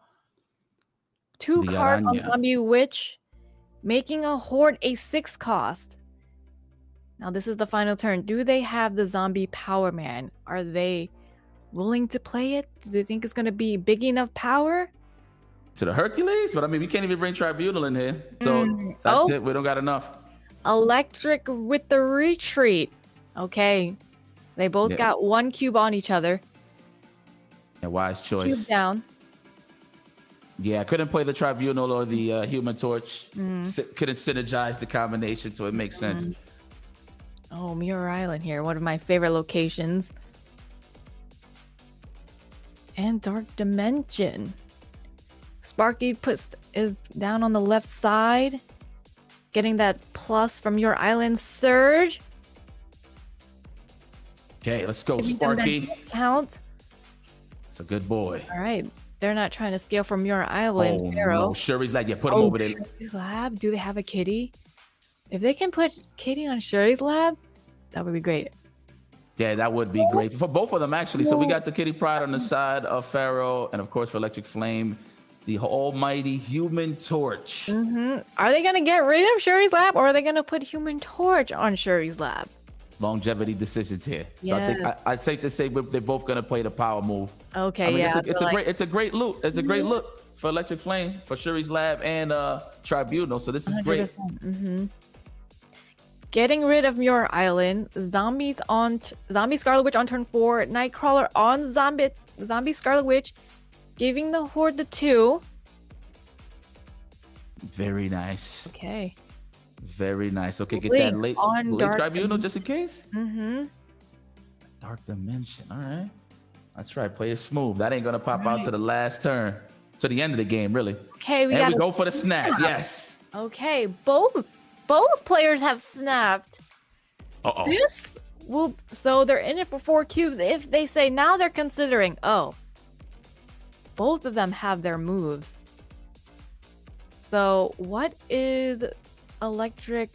[SPEAKER 5] 2 cards on Zombie Witch, making a Horde a 6 cost. Now this is the final turn. Do they have the Zombie Power Man? Are they willing to play it? Do they think it's going to be big enough power?
[SPEAKER 6] To the Hercules? But I mean, we can't even bring Tribunal in here. So that's it. We don't got enough.
[SPEAKER 5] Electric with the Retreat. Okay. They both got 1 cube on each other.
[SPEAKER 6] A wise choice.
[SPEAKER 5] Cube down.
[SPEAKER 6] Yeah, I couldn't play the Tribunal or the Human Torch. Couldn't synergize the combination, so it makes sense.
[SPEAKER 5] Oh, Muir Island here. One of my favorite locations. And Dark Dimension. Sparky is down on the left side. Getting that plus from your island Surge.
[SPEAKER 6] Okay, let's go, Sparky.
[SPEAKER 5] Count.
[SPEAKER 6] It's a good boy.
[SPEAKER 5] All right. They're not trying to scale from your island,
[SPEAKER 6] Oh,
[SPEAKER 5] Pharaoh.
[SPEAKER 6] no. Shuri's like, yeah, put him over there.
[SPEAKER 5] Shuri's lab. Do they have a kitty? If they can put kitty on Shuri's lab, that would be great.
[SPEAKER 6] Yeah, that would be great. For both of them, actually. So we got the Kitty Pride on the side of Pharaoh, and of course for Electric Flame, the almighty Human Torch.
[SPEAKER 5] Are they going to get rid of Shuri's lab, or are they going to put Human Torch on Shuri's lab?
[SPEAKER 6] longevity decisions here. So I think
[SPEAKER 5] Yes.
[SPEAKER 6] I'd safe to say they're both gonna play the power move.
[SPEAKER 5] Okay,
[SPEAKER 6] I mean,
[SPEAKER 5] yeah.
[SPEAKER 6] it's a great loot. It's a great look for Electric Flame, for Shuri's Lab, and Tribunal. So this is great.
[SPEAKER 5] Getting rid of Muir Island, Zombie Scarlet Witch on turn 4, Nightcrawler on Zombie Scarlet Witch, giving the Horde the 2.
[SPEAKER 6] Very nice.
[SPEAKER 5] Okay.
[SPEAKER 6] Very nice. Okay, get
[SPEAKER 5] Blink
[SPEAKER 6] that late
[SPEAKER 5] on Dark
[SPEAKER 6] Tribunal just in case.
[SPEAKER 5] Mm-hmm.
[SPEAKER 6] Dark Dimension. All right. That's right. Play it smooth. That ain't gonna pop out to the last turn, to the end of the game, really.
[SPEAKER 5] Okay, we
[SPEAKER 6] go for the snap. Yes.
[SPEAKER 5] Okay, both players have snapped.
[SPEAKER 6] Uh-oh.
[SPEAKER 5] This will, so they're in it for 4 cubes. If they say now they're considering, oh, both of them have their moves. So what is Electric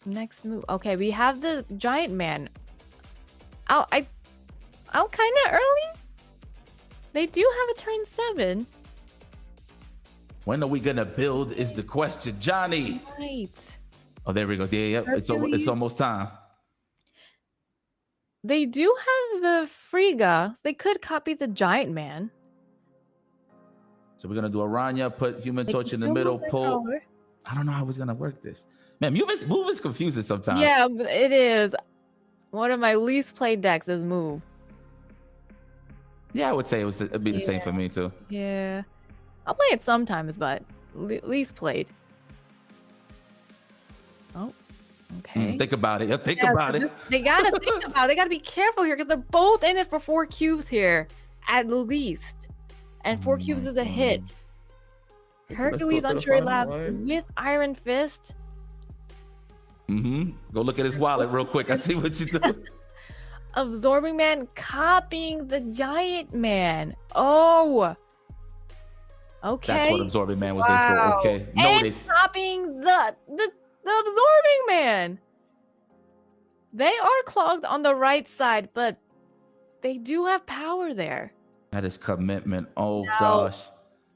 [SPEAKER 5] next move? Okay, we have the Giant Man. Out kind of early. They do have a turn 7.
[SPEAKER 6] When are we gonna build is the question, Johnny.
[SPEAKER 5] Right.
[SPEAKER 6] Oh, there we go. Yeah. It's almost time.
[SPEAKER 5] They do have the Frigga. They could copy the Giant Man.
[SPEAKER 6] So we're gonna do Aranya, put Human
[SPEAKER 5] They
[SPEAKER 6] Torch
[SPEAKER 5] can
[SPEAKER 6] in the
[SPEAKER 5] still
[SPEAKER 6] middle,
[SPEAKER 5] move their
[SPEAKER 6] pull.
[SPEAKER 5] power.
[SPEAKER 6] I don't know how it's gonna work this. Man, move is confusing sometimes.
[SPEAKER 5] Yeah, but it is. One of my least played decks is Move.
[SPEAKER 6] Yeah, I would say it'd be the same for me too.
[SPEAKER 5] Yeah. I'll play it sometimes, but least played. Oh, okay.
[SPEAKER 6] Think about it. Think
[SPEAKER 5] Yeah,
[SPEAKER 6] about it.
[SPEAKER 5] They gotta think about it. They gotta be careful here because they're both in it for 4 cubes here, at least. And 4 cubes is a hit. Hercules on Trade Labs with Iron Fist.
[SPEAKER 6] Go look at his wallet real quick. I see what you do.
[SPEAKER 5] Absorbing Man copying the Giant Man. Oh. Okay.
[SPEAKER 6] That's what Absorbing Man was there for. Okay. Noted.
[SPEAKER 5] And copying the Absorbing Man. They are clogged on the right side, but they do have power there.
[SPEAKER 6] That is commitment. Oh gosh.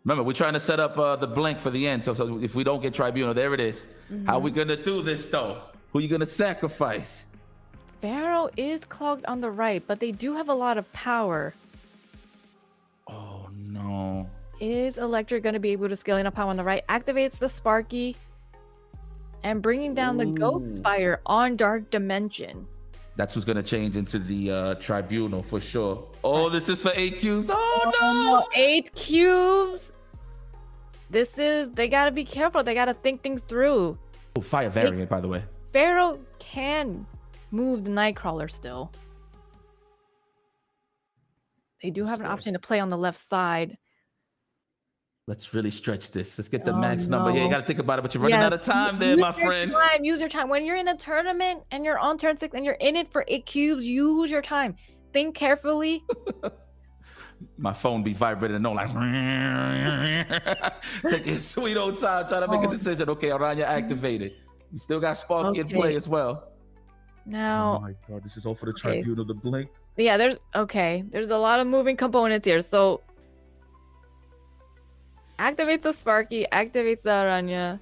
[SPEAKER 6] Remember, we're trying to set up the blink for the end. So if we don't get Tribunal, there it is. How are we gonna do this though? Who are you gonna sacrifice?
[SPEAKER 5] Pharaoh is clogged on the right, but they do have a lot of power.
[SPEAKER 6] Oh no.
[SPEAKER 5] Is Electric going to be able to scale enough power on the right? Activates the Sparky and bringing down the Ghost Spider on Dark Dimension.
[SPEAKER 6] That's who's gonna change into the Tribunal for sure. Oh, this is for 8 cubes. Oh no!
[SPEAKER 5] 8 cubes. They gotta be careful. They gotta think things through.
[SPEAKER 6] Oh, fire variant, by the way.
[SPEAKER 5] Pharaoh can move the Nightcrawler still. They do have an option to play on the left side.
[SPEAKER 6] Let's really stretch this. Let's get the max number. Yeah, you gotta think about it, but you're running out of time there,
[SPEAKER 5] use
[SPEAKER 6] my
[SPEAKER 5] your
[SPEAKER 6] friend.
[SPEAKER 5] Use your time. When you're in a tournament and you're on turn 6 and you're in it for 8 cubes, use your time. Think carefully.
[SPEAKER 6] My phone be vibrating and like take your sweet old time, try to make a decision. Okay, Aranya activated. You still got Sparky in play as well.
[SPEAKER 5] Now,
[SPEAKER 6] oh my god, this is all for the Tribunal, the blink.
[SPEAKER 5] Yeah, there's a lot of moving components here. So activates the Sparky, activates the Aranya,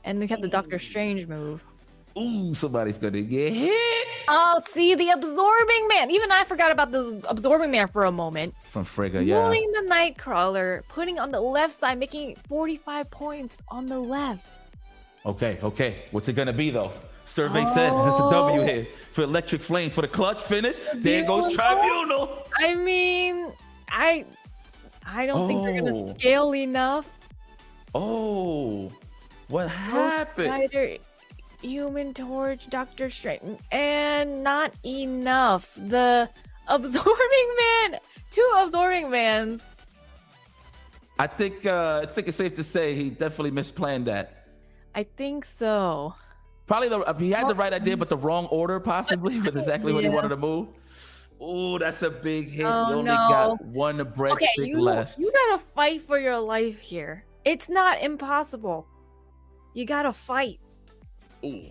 [SPEAKER 5] and we have the Doctor Strange move.
[SPEAKER 6] Ooh, somebody's gonna get hit.
[SPEAKER 5] Oh, see, the Absorbing Man. Even I forgot about the Absorbing Man for a moment.
[SPEAKER 6] From Frigga, yeah.
[SPEAKER 5] Moving the Nightcrawler, putting on the left side, making 45 points on the left.
[SPEAKER 6] Okay. What's it gonna be though? Survey says it's a W here for Electric Flame for the clutch finish. There goes Tribunal.
[SPEAKER 5] I mean, I don't think they're gonna scale enough.
[SPEAKER 6] Oh, what happened?
[SPEAKER 5] Spider, Human Torch, Doctor Strange, and not enough. The Absorbing Man, 2 Absorbing Mans.
[SPEAKER 6] I think it's safe to say he definitely misplanned that.
[SPEAKER 5] I think so.
[SPEAKER 6] Probably he had the right idea, but the wrong order possibly with exactly what he wanted to move. Oh, that's a big hit.
[SPEAKER 5] Oh,
[SPEAKER 6] you only got one breadstick left.
[SPEAKER 5] You gotta fight for your life here. It's not impossible. You gotta fight.
[SPEAKER 6] Ooh.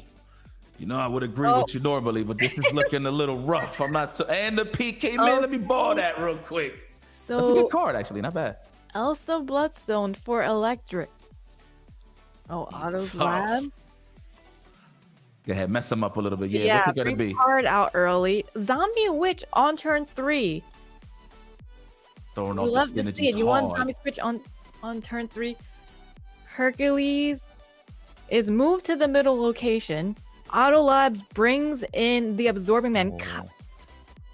[SPEAKER 6] You know, I would agree with you normally, but this is looking a little rough. I'm not so. And the P came in. Let me ball that real quick.
[SPEAKER 5] So
[SPEAKER 6] that's a good card, actually. Not bad.
[SPEAKER 5] Elsa Bloodstone for Electric. Oh, Otto's Lab.
[SPEAKER 6] Go ahead, mess them up a little bit. Yeah, what's it gonna
[SPEAKER 5] bring
[SPEAKER 6] be?
[SPEAKER 5] Hard out early. Zombie Witch on turn 3.
[SPEAKER 6] Throwing
[SPEAKER 5] You
[SPEAKER 6] off
[SPEAKER 5] love
[SPEAKER 6] the
[SPEAKER 5] to
[SPEAKER 6] synergies
[SPEAKER 5] see it. You want
[SPEAKER 6] hard.
[SPEAKER 5] Zombie Switch on turn 3. Hercules is moved to the middle location. Autolabs brings in the Absorbing Man.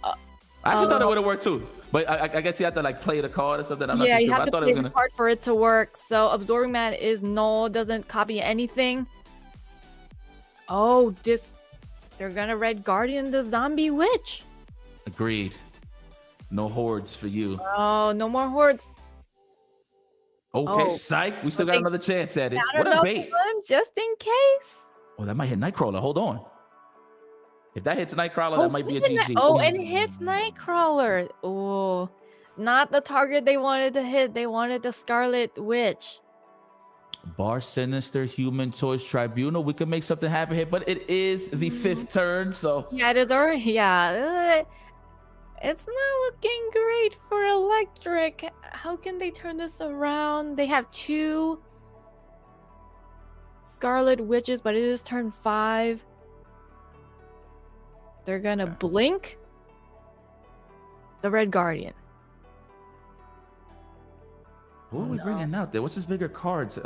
[SPEAKER 6] I actually thought it would have worked too, but I guess you have to like play the card or something. I'm not
[SPEAKER 5] Yeah,
[SPEAKER 6] too
[SPEAKER 5] you
[SPEAKER 6] sure,
[SPEAKER 5] have
[SPEAKER 6] but
[SPEAKER 5] to
[SPEAKER 6] I thought
[SPEAKER 5] play
[SPEAKER 6] it was
[SPEAKER 5] the
[SPEAKER 6] gonna.
[SPEAKER 5] card for it to work. So Absorbing Man is null, doesn't copy anything. Oh, they're gonna Red Guardian the Zombie Witch.
[SPEAKER 6] Agreed. No hordes for you.
[SPEAKER 5] Oh, no more hordes.
[SPEAKER 6] Okay,
[SPEAKER 5] Oh.
[SPEAKER 6] psych. We still got
[SPEAKER 5] Okay.
[SPEAKER 6] another chance at it.
[SPEAKER 5] Not
[SPEAKER 6] What a
[SPEAKER 5] enough
[SPEAKER 6] bait.
[SPEAKER 5] one, just in case.
[SPEAKER 6] Oh, that might hit Nightcrawler. Hold on. If that hits Nightcrawler, that might be a GG.
[SPEAKER 5] Oh, and it hits Nightcrawler. Oh, not the target they wanted to hit. They wanted the Scarlet Witch.
[SPEAKER 6] Bar Sinister, Human Torch, Tribunal. We could make something happen here, but it is the 5th turn, so.
[SPEAKER 5] Yeah, it is already. Yeah. It's not looking great for Electric. How can they turn this around? They have 2 Scarlet Witches, but it is turn 5. They're gonna blink the Red Guardian.
[SPEAKER 6] What are we bringing out there? What's his bigger cards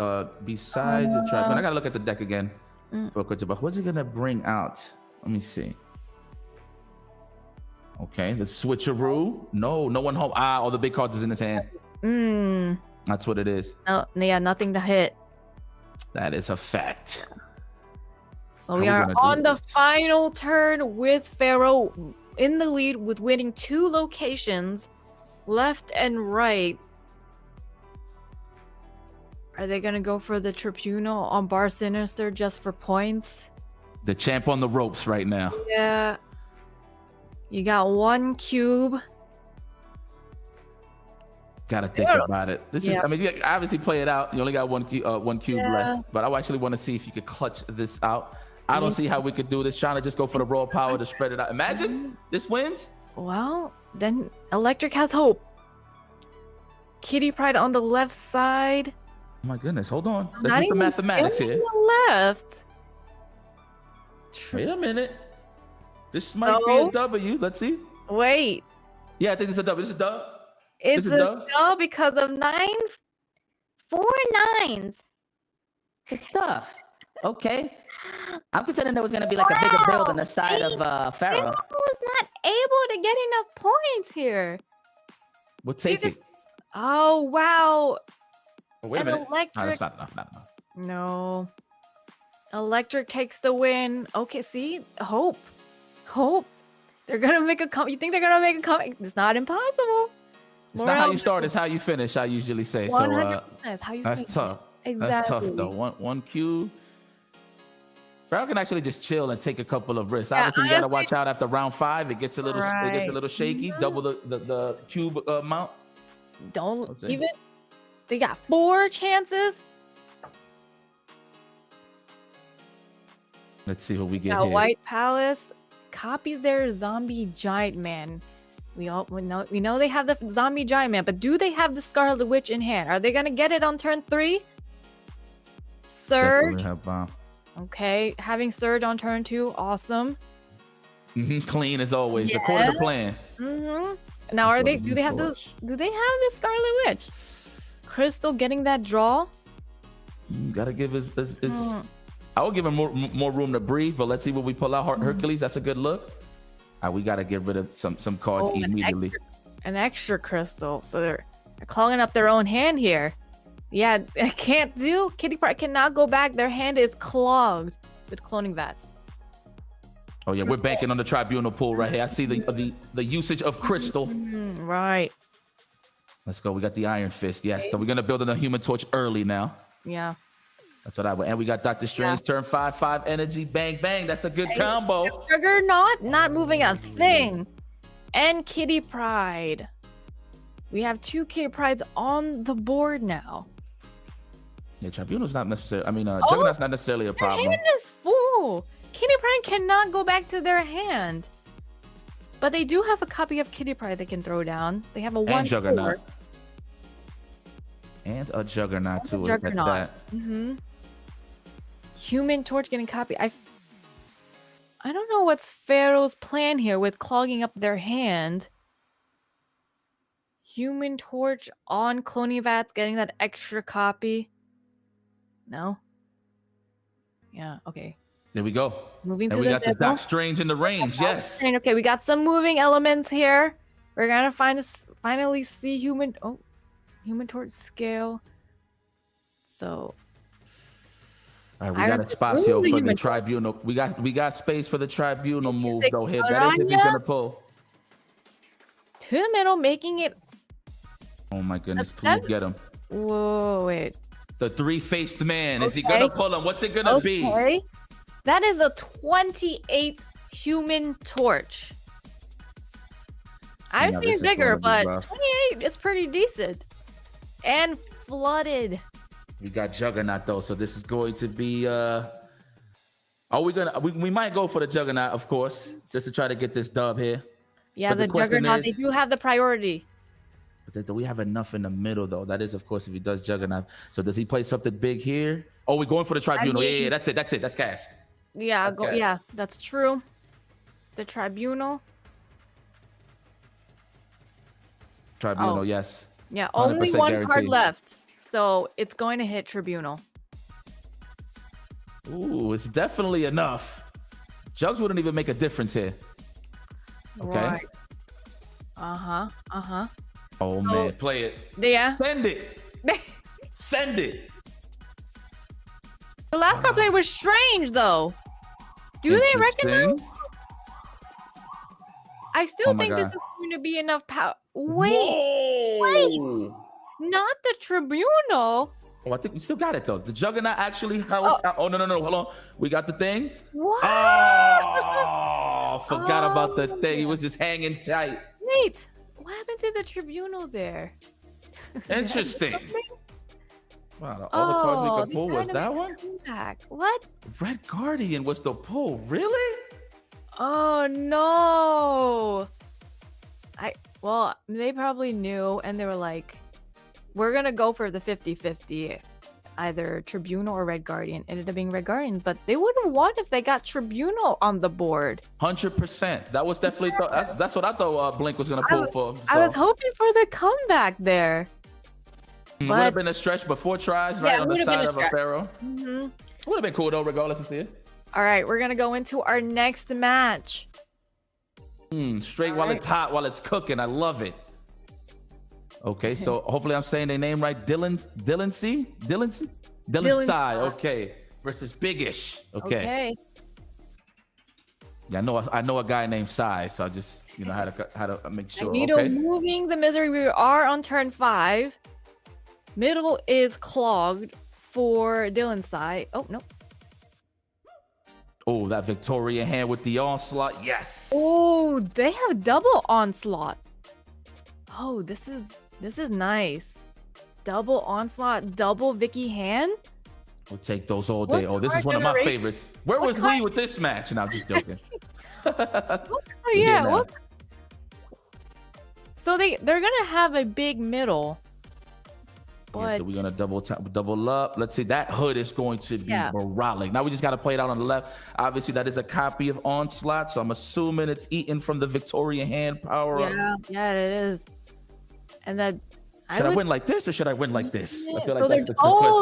[SPEAKER 6] beside the Tribunal? I gotta look at the deck again. Real quick, but what's he gonna bring out? Let me see. Okay, the switcheroo. No one home. All the big cards is in his hand. That's what it is.
[SPEAKER 5] No, yeah, nothing to hit.
[SPEAKER 6] That is a fact.
[SPEAKER 5] So we are on the final turn with Pharaoh in the lead with winning 2 locations, left and right. Are they gonna go for the Tribunal on Bar Sinister just for points?
[SPEAKER 6] The champ on the ropes right now.
[SPEAKER 5] Yeah. You got 1 cube.
[SPEAKER 6] Gotta think about it. This is, I mean, you obviously play it out. You only got one cube left, but I actually want to see if you could clutch this out. I don't see how we could do this. Trying to just go for the raw power to spread it out. Imagine this wins.
[SPEAKER 5] Well, then Electric has hope. Kitty Pryde on the left side.
[SPEAKER 6] Oh my goodness, hold on.
[SPEAKER 5] So
[SPEAKER 6] Let's do the mathematics here.
[SPEAKER 5] On the left.
[SPEAKER 6] Wait a minute. This might be a W. Let's see.
[SPEAKER 5] Wait.
[SPEAKER 6] Yeah, I think it's a W. This is a dub.
[SPEAKER 5] It's a dub because of
[SPEAKER 2] 4 9s.
[SPEAKER 3] Good stuff. Okay. I'm considering there was going to be like a bigger build on the side of Pharaoh.
[SPEAKER 2] I was not able to get enough points here.
[SPEAKER 6] We'll take it.
[SPEAKER 5] Oh, wow.
[SPEAKER 6] Oh, wait a minute.
[SPEAKER 5] Electric.
[SPEAKER 6] No, that's not enough.
[SPEAKER 5] No. Electric takes the win. Okay, see? Hope. They're going to make a comeback. You think they're going to make a comeback? It's not impossible.
[SPEAKER 6] It's not how you start, it's how you finish, I usually say.
[SPEAKER 5] 100%.
[SPEAKER 6] So
[SPEAKER 5] how you
[SPEAKER 6] that's
[SPEAKER 5] finish.
[SPEAKER 6] tough.
[SPEAKER 5] Exactly.
[SPEAKER 6] That's tough though. One cube. Pharaoh can actually just chill and take a couple of risks.
[SPEAKER 5] Yeah,
[SPEAKER 6] Obviously, you gotta watch out after round 5. It gets a little shaky. Double the cube amount.
[SPEAKER 5] Don't even. They got 4 chances.
[SPEAKER 6] Let's see what we get
[SPEAKER 5] Now,
[SPEAKER 6] here.
[SPEAKER 5] White Palace copies their zombie giant man. We know they have the zombie giant man, but do they have the Scarlet Witch in hand? Are they gonna get it on turn 3? Surge. Okay, having Surge on turn 2, awesome.
[SPEAKER 6] Clean as always, according to plan.
[SPEAKER 5] Now, do they have the Scarlet Witch? Crystal getting that draw.
[SPEAKER 6] Gotta give his I would give him more room to breathe, but let's see what we pull out. Hercules, that's a good look. We gotta get rid of some cards immediately.
[SPEAKER 5] An extra crystal, so they're clogging up their own hand here. Yeah, I can't do. Kitty Pryde cannot go back. Their hand is clogged with cloning vats.
[SPEAKER 6] Oh yeah, we're banking on the Tribunal pool right here. I see the usage of crystal.
[SPEAKER 5] Right.
[SPEAKER 6] Let's go. We got the Iron Fist. Yes. So we're gonna build in a Human Torch early now.
[SPEAKER 5] Yeah.
[SPEAKER 6] That's what I would. And we got Doctor Strange turn 5/5 energy. Bang bang. That's a good combo.
[SPEAKER 5] Juggernaut not moving a thing. And Kitty Pryde. We have 2 Kitty Prydes on the board now.
[SPEAKER 6] Yeah, Tribunal's not necessarily. I mean, Juggernaut's not necessarily a problem.
[SPEAKER 5] Their hand is full. Kitty Pryde cannot go back to their hand. But they do have a copy of Kitty Pryde they can throw down. They have a 1
[SPEAKER 6] Juggernaut. And a Juggernaut too.
[SPEAKER 5] Juggernaut. Human Torch getting copy. I don't know what's Pharaoh's plan here with clogging up their hand. Human Torch on cloning vats, getting that extra copy. No? Yeah, okay.
[SPEAKER 6] There we go.
[SPEAKER 5] Moving
[SPEAKER 6] And
[SPEAKER 5] to
[SPEAKER 6] we
[SPEAKER 5] the
[SPEAKER 6] got the
[SPEAKER 5] middle.
[SPEAKER 6] Doc Strange in the range. Yes.
[SPEAKER 5] And okay, we got some moving elements here. We're gonna finally see Human Torch scale. So
[SPEAKER 6] All right, we got a espacio
[SPEAKER 5] the
[SPEAKER 6] for the
[SPEAKER 5] Human Torch.
[SPEAKER 6] tribunal. We got space for the tribunal move
[SPEAKER 5] say
[SPEAKER 6] though here. That is if he's
[SPEAKER 5] Aranya?
[SPEAKER 6] gonna pull.
[SPEAKER 5] To the middle, making it.
[SPEAKER 6] Oh my goodness,
[SPEAKER 5] That's-
[SPEAKER 6] please get him.
[SPEAKER 5] Whoa, wait.
[SPEAKER 6] The three-faced man. Is he
[SPEAKER 5] Okay.
[SPEAKER 6] gonna pull him? What's it gonna be?
[SPEAKER 5] Okay. That is a 28 Human Torch. I've
[SPEAKER 6] Yeah,
[SPEAKER 5] seen
[SPEAKER 6] this is
[SPEAKER 5] bigger,
[SPEAKER 6] gonna be
[SPEAKER 5] but
[SPEAKER 6] rough.
[SPEAKER 5] 28 is pretty decent. And flooded.
[SPEAKER 6] We got Juggernaut though, so this is going to be are we gonna we might go for the Juggernaut, of course, just to try to get this dub here.
[SPEAKER 5] Yeah,
[SPEAKER 6] But the
[SPEAKER 5] the
[SPEAKER 6] question
[SPEAKER 5] Juggernaut,
[SPEAKER 6] is-
[SPEAKER 5] they do have the priority.
[SPEAKER 6] But do we have enough in the middle though? That is, of course, if he does Juggernaut. So does he play something big here? Oh, we're going for the tribunal.
[SPEAKER 5] mean-
[SPEAKER 6] yeah, that's it. That's cash.
[SPEAKER 5] Yeah,
[SPEAKER 6] Okay.
[SPEAKER 5] yeah, that's true. The Tribunal.
[SPEAKER 6] Tribunal,
[SPEAKER 5] Oh.
[SPEAKER 6] yes.
[SPEAKER 5] Yeah, only
[SPEAKER 6] 100%
[SPEAKER 5] one
[SPEAKER 6] guarantee.
[SPEAKER 5] card left. So it's going to hit Tribunal.
[SPEAKER 6] Ooh, it's definitely enough. Jugs wouldn't even make a difference here. Okay.
[SPEAKER 5] Right. Uh-huh.
[SPEAKER 6] Oh
[SPEAKER 5] So-
[SPEAKER 6] man, play it.
[SPEAKER 5] Yeah.
[SPEAKER 6] Send it. Send it.
[SPEAKER 5] The last card play was strange, though. Do they recognize?
[SPEAKER 6] Interesting.
[SPEAKER 5] I still
[SPEAKER 6] Oh my
[SPEAKER 5] think this
[SPEAKER 6] God.
[SPEAKER 5] is going to be enough power. Wait,
[SPEAKER 6] Whoa.
[SPEAKER 5] not the Tribunal.
[SPEAKER 6] Oh, I think we still got it though. The Juggernaut actually held. Oh, no, hold on. We got the thing.
[SPEAKER 5] What?
[SPEAKER 6] Oh, forgot about the
[SPEAKER 5] Oh,
[SPEAKER 6] thing. He was just hanging tight.
[SPEAKER 5] Wait, what happened to the Tribunal there?
[SPEAKER 6] Interesting. Wow, all the cards we could pull was that one?
[SPEAKER 5] Impact. What?
[SPEAKER 6] Red Guardian was the pull. Really?
[SPEAKER 5] Oh no. Well, they probably knew and they were like, we're gonna go for the 50-50. Either Tribunal or Red Guardian. Ended up being Red Guardian, but they wouldn't want if they got Tribunal on the board.
[SPEAKER 6] 100%. That was definitely that's what I thought Blink was gonna pull for.
[SPEAKER 5] I was hoping for the comeback there.
[SPEAKER 6] It would have been a stretch before tries, right?
[SPEAKER 5] Yeah, it
[SPEAKER 6] On the
[SPEAKER 5] would've been
[SPEAKER 6] side
[SPEAKER 5] a
[SPEAKER 6] of a
[SPEAKER 5] stretch.
[SPEAKER 6] Pharaoh.
[SPEAKER 5] Mm-hmm.
[SPEAKER 6] Would have been cool though, regardless of the
[SPEAKER 5] All right, we're gonna go into our next match.
[SPEAKER 6] straight while it's hot, while it's cooking. I love it. Okay, so hopefully I'm saying their name right. Dylan Sai. Okay, versus Bigish. Okay. Yeah, I know a guy named Sai, so I just how to make sure.
[SPEAKER 5] Magneto
[SPEAKER 6] Okay.
[SPEAKER 5] moving the misery. We are on turn 5. Middle is clogged for Dylan's side. Oh no.
[SPEAKER 6] Oh, that Victoria hand with the onslaught. Yes.
[SPEAKER 5] Oh, they have double onslaught. Oh, this is nice. Double onslaught, double Vicky hand.
[SPEAKER 6] We'll take those all day.
[SPEAKER 5] What
[SPEAKER 6] Oh, this is
[SPEAKER 5] card
[SPEAKER 6] one of my
[SPEAKER 5] generation-
[SPEAKER 6] favorites. Where was Lee with this match? And I'm just joking.
[SPEAKER 5] Oh
[SPEAKER 6] We're
[SPEAKER 5] yeah.
[SPEAKER 6] getting
[SPEAKER 5] What? So they're gonna have a big middle.
[SPEAKER 6] Yeah,
[SPEAKER 5] But
[SPEAKER 6] so we're gonna double up. Let's see, that hood is going to be
[SPEAKER 5] Yeah.
[SPEAKER 6] moralic. Now we just gotta play it out on the left. Obviously, that is a copy of Onslaught, so I'm assuming it's eaten from the Victorian hand power.
[SPEAKER 5] yeah, it is. And then
[SPEAKER 6] Should I win like this or should I win like this? I feel like
[SPEAKER 5] so
[SPEAKER 6] that's
[SPEAKER 5] they're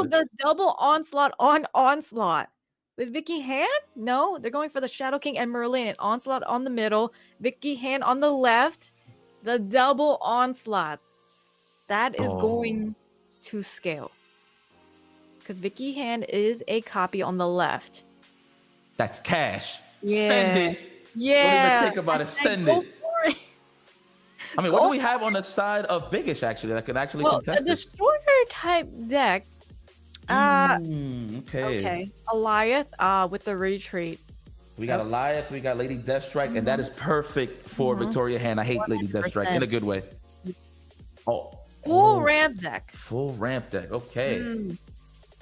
[SPEAKER 6] the
[SPEAKER 5] the double onslaught on onslaught. With Vicky hand? No, they're going for the Shadow King and Merlin and onslaught on the middle, Vicky hand on the left, the double onslaught. That is going to scale. Because Vicky hand is a copy on the left.
[SPEAKER 6] That's cash.
[SPEAKER 5] Yeah.
[SPEAKER 6] Send it.
[SPEAKER 5] Yeah.
[SPEAKER 6] Don't even think about it.
[SPEAKER 5] I said
[SPEAKER 6] Send
[SPEAKER 5] go
[SPEAKER 6] it.
[SPEAKER 5] for it.
[SPEAKER 6] I mean, what do we have on the side of Bigish actually that could actually
[SPEAKER 5] Well, a
[SPEAKER 6] contest it?
[SPEAKER 5] destroyer type deck.
[SPEAKER 6] Okay.
[SPEAKER 5] Alioth with the retreat.
[SPEAKER 6] We got Elias, we got Lady Deathstrike, and that is perfect for Victoria Hand. I hate Lady Deathstrike in a good way. Oh.
[SPEAKER 5] Full ramp deck.
[SPEAKER 6] Full ramp deck. Okay.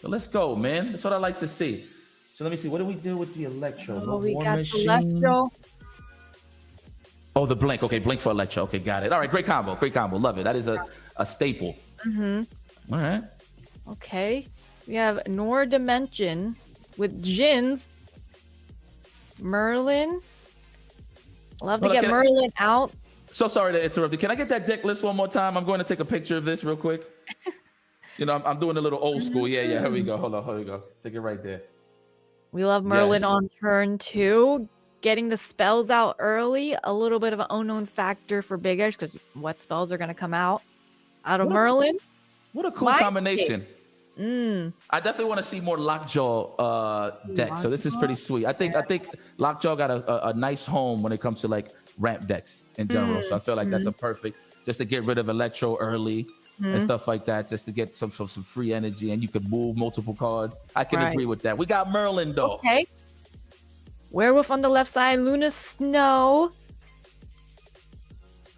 [SPEAKER 6] So let's go, man. That's what I like to see. So let me see. What do we do with the Electro?
[SPEAKER 5] Oh, we
[SPEAKER 6] War
[SPEAKER 5] got
[SPEAKER 6] Machine?
[SPEAKER 5] Celestial.
[SPEAKER 6] Oh, the Blink. Okay, Blink for Electro. Okay, got it. All right, great combo. Great combo. Love it. That is a staple. All right.
[SPEAKER 5] Okay. We have Nor Dimension with Jins. Merlin. Love to
[SPEAKER 6] Hold on,
[SPEAKER 5] get Merlin out.
[SPEAKER 6] So sorry to interrupt you. Can I get that deck list one more time? I'm going to take a picture of this real quick. You know, I'm doing a little old school. Yeah, here we go. Hold on, here we go. Take it right there.
[SPEAKER 5] We love Merlin
[SPEAKER 6] Yes.
[SPEAKER 5] on turn 2. Getting the spells out early. A little bit of an unknown factor for Big Edge because what spells are going to come out of Merlin.
[SPEAKER 6] What a cool combination. I definitely want to see more Lockjaw decks. So this is pretty sweet. I think Lockjaw got a nice home when it comes to like ramp decks in general. So I feel like that's a perfect just to get rid of Electro early and stuff like that, just to get some free energy, and you could move multiple cards. I can agree with that. We got Merlin though.
[SPEAKER 5] Okay. Werewolf on the left side, Luna Snow.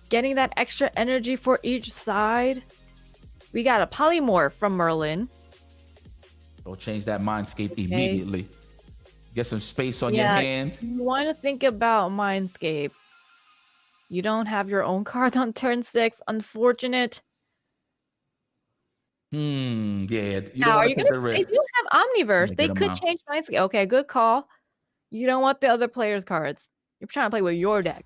[SPEAKER 5] Getting that extra energy for each side. We got a Polymorph from Merlin.
[SPEAKER 6] Go change that Mindscape immediately. Get some space on your hand.
[SPEAKER 5] You want to think about Mindscape. You don't have your own cards on turn 6. Unfortunate.
[SPEAKER 6] Yeah. You don't
[SPEAKER 5] Now,
[SPEAKER 6] want
[SPEAKER 5] are
[SPEAKER 6] to
[SPEAKER 5] you
[SPEAKER 6] take
[SPEAKER 5] gonna?
[SPEAKER 6] the
[SPEAKER 5] They
[SPEAKER 6] risk.
[SPEAKER 5] do have Omniverse.
[SPEAKER 6] Get
[SPEAKER 5] They
[SPEAKER 6] 'em
[SPEAKER 5] could
[SPEAKER 6] out.
[SPEAKER 5] change Mindscape. Okay, good call. You don't want the other players' cards. You're trying to play with your deck.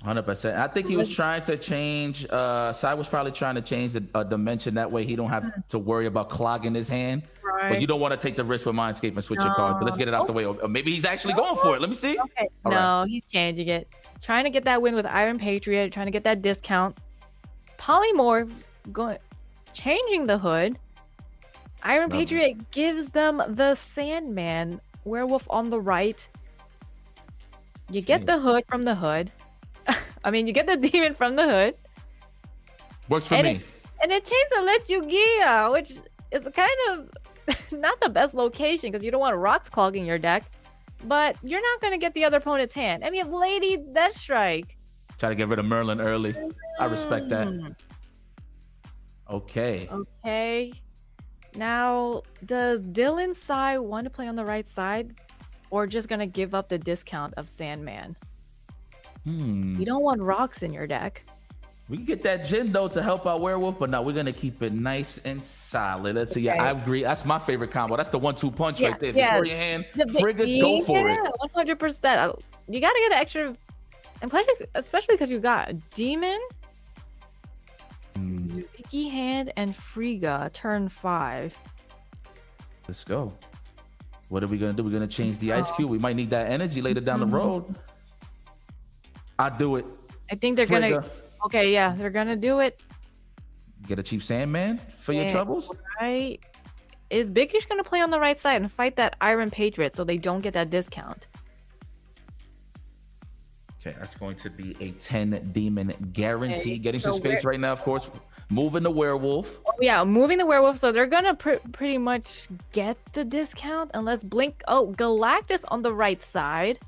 [SPEAKER 6] 100%. I think he was trying to change. Sai was probably trying to change the dimension. That way he don't have to worry about clogging his hand. But you don't want to take the risk with Mindscape and switch your cards. So let's get it out the way. Or maybe he's actually going for it. Let me see.
[SPEAKER 5] Okay.
[SPEAKER 6] All
[SPEAKER 5] No,
[SPEAKER 6] right.
[SPEAKER 5] he's changing it. Trying to get that win with Iron Patriot. Trying to get that discount. Polymorph changing the hood. Iron
[SPEAKER 6] Love it.
[SPEAKER 5] Patriot gives them the Sandman. Werewolf on the right. You get the hood from the hood. I mean, you get the demon from the hood.
[SPEAKER 6] Works for
[SPEAKER 5] and
[SPEAKER 6] me.
[SPEAKER 5] And it changes and lets you Gia, which is kind of not the best location because you don't want rocks clogging your deck. But you're not going to get the other opponent's hand. I mean, Lady Deathstrike.
[SPEAKER 6] Try to get rid of Merlin early. I respect that. Okay.
[SPEAKER 5] Okay. Now, does Dylan Sai want to play on the right side? Or just going to give up the discount of Sandman? You don't want rocks in your deck.
[SPEAKER 6] We can get that Jin though to help out Werewolf, but no, we're gonna keep it nice and solid. Let's see. Yeah, I agree. That's my favorite combo. That's the 1-2 punch right there. Victoria hand, frigate, go for it.
[SPEAKER 5] 100%. You gotta get an extra, and especially because you got a demon, Vicky hand, and Frigga turn 5.
[SPEAKER 6] Let's go. What are we gonna do? We're gonna change the ice cube. We might need that energy later down the road. I'll do it.
[SPEAKER 5] I think they're gonna. Okay, yeah, they're gonna do it.
[SPEAKER 6] Get a cheap Sandman for your troubles.
[SPEAKER 5] Right? Is Big Fish gonna play on the right side and fight that Iron Patriot so they don't get that discount?
[SPEAKER 6] Okay, that's going to be a 10 demon guarantee.
[SPEAKER 5] Okay,
[SPEAKER 6] Getting some
[SPEAKER 5] so
[SPEAKER 6] space right now, of course. Moving the werewolf.
[SPEAKER 5] Oh, yeah, moving the werewolf, so they're gonna pretty much get the discount unless Blink. Oh, Galactus on the right side.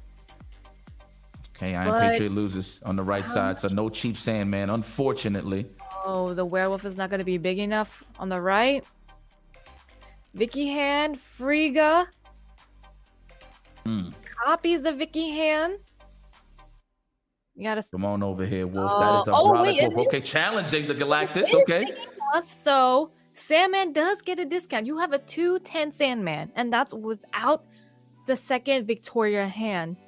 [SPEAKER 6] Okay, Iron Patriot loses on the right side, so no cheap Sandman, unfortunately.
[SPEAKER 5] Oh, the werewolf is not going to be big enough on the right. Vicky hand, Frigga. Copies the Vicky hand. You gotta
[SPEAKER 6] Come on over here, Wolf. That is a
[SPEAKER 5] wait,
[SPEAKER 6] Wolf. Okay, challenging the Galactus. Okay.
[SPEAKER 5] So Sandman does get a discount. You have a 2/10 Sandman, and that's without the second Victoria hand.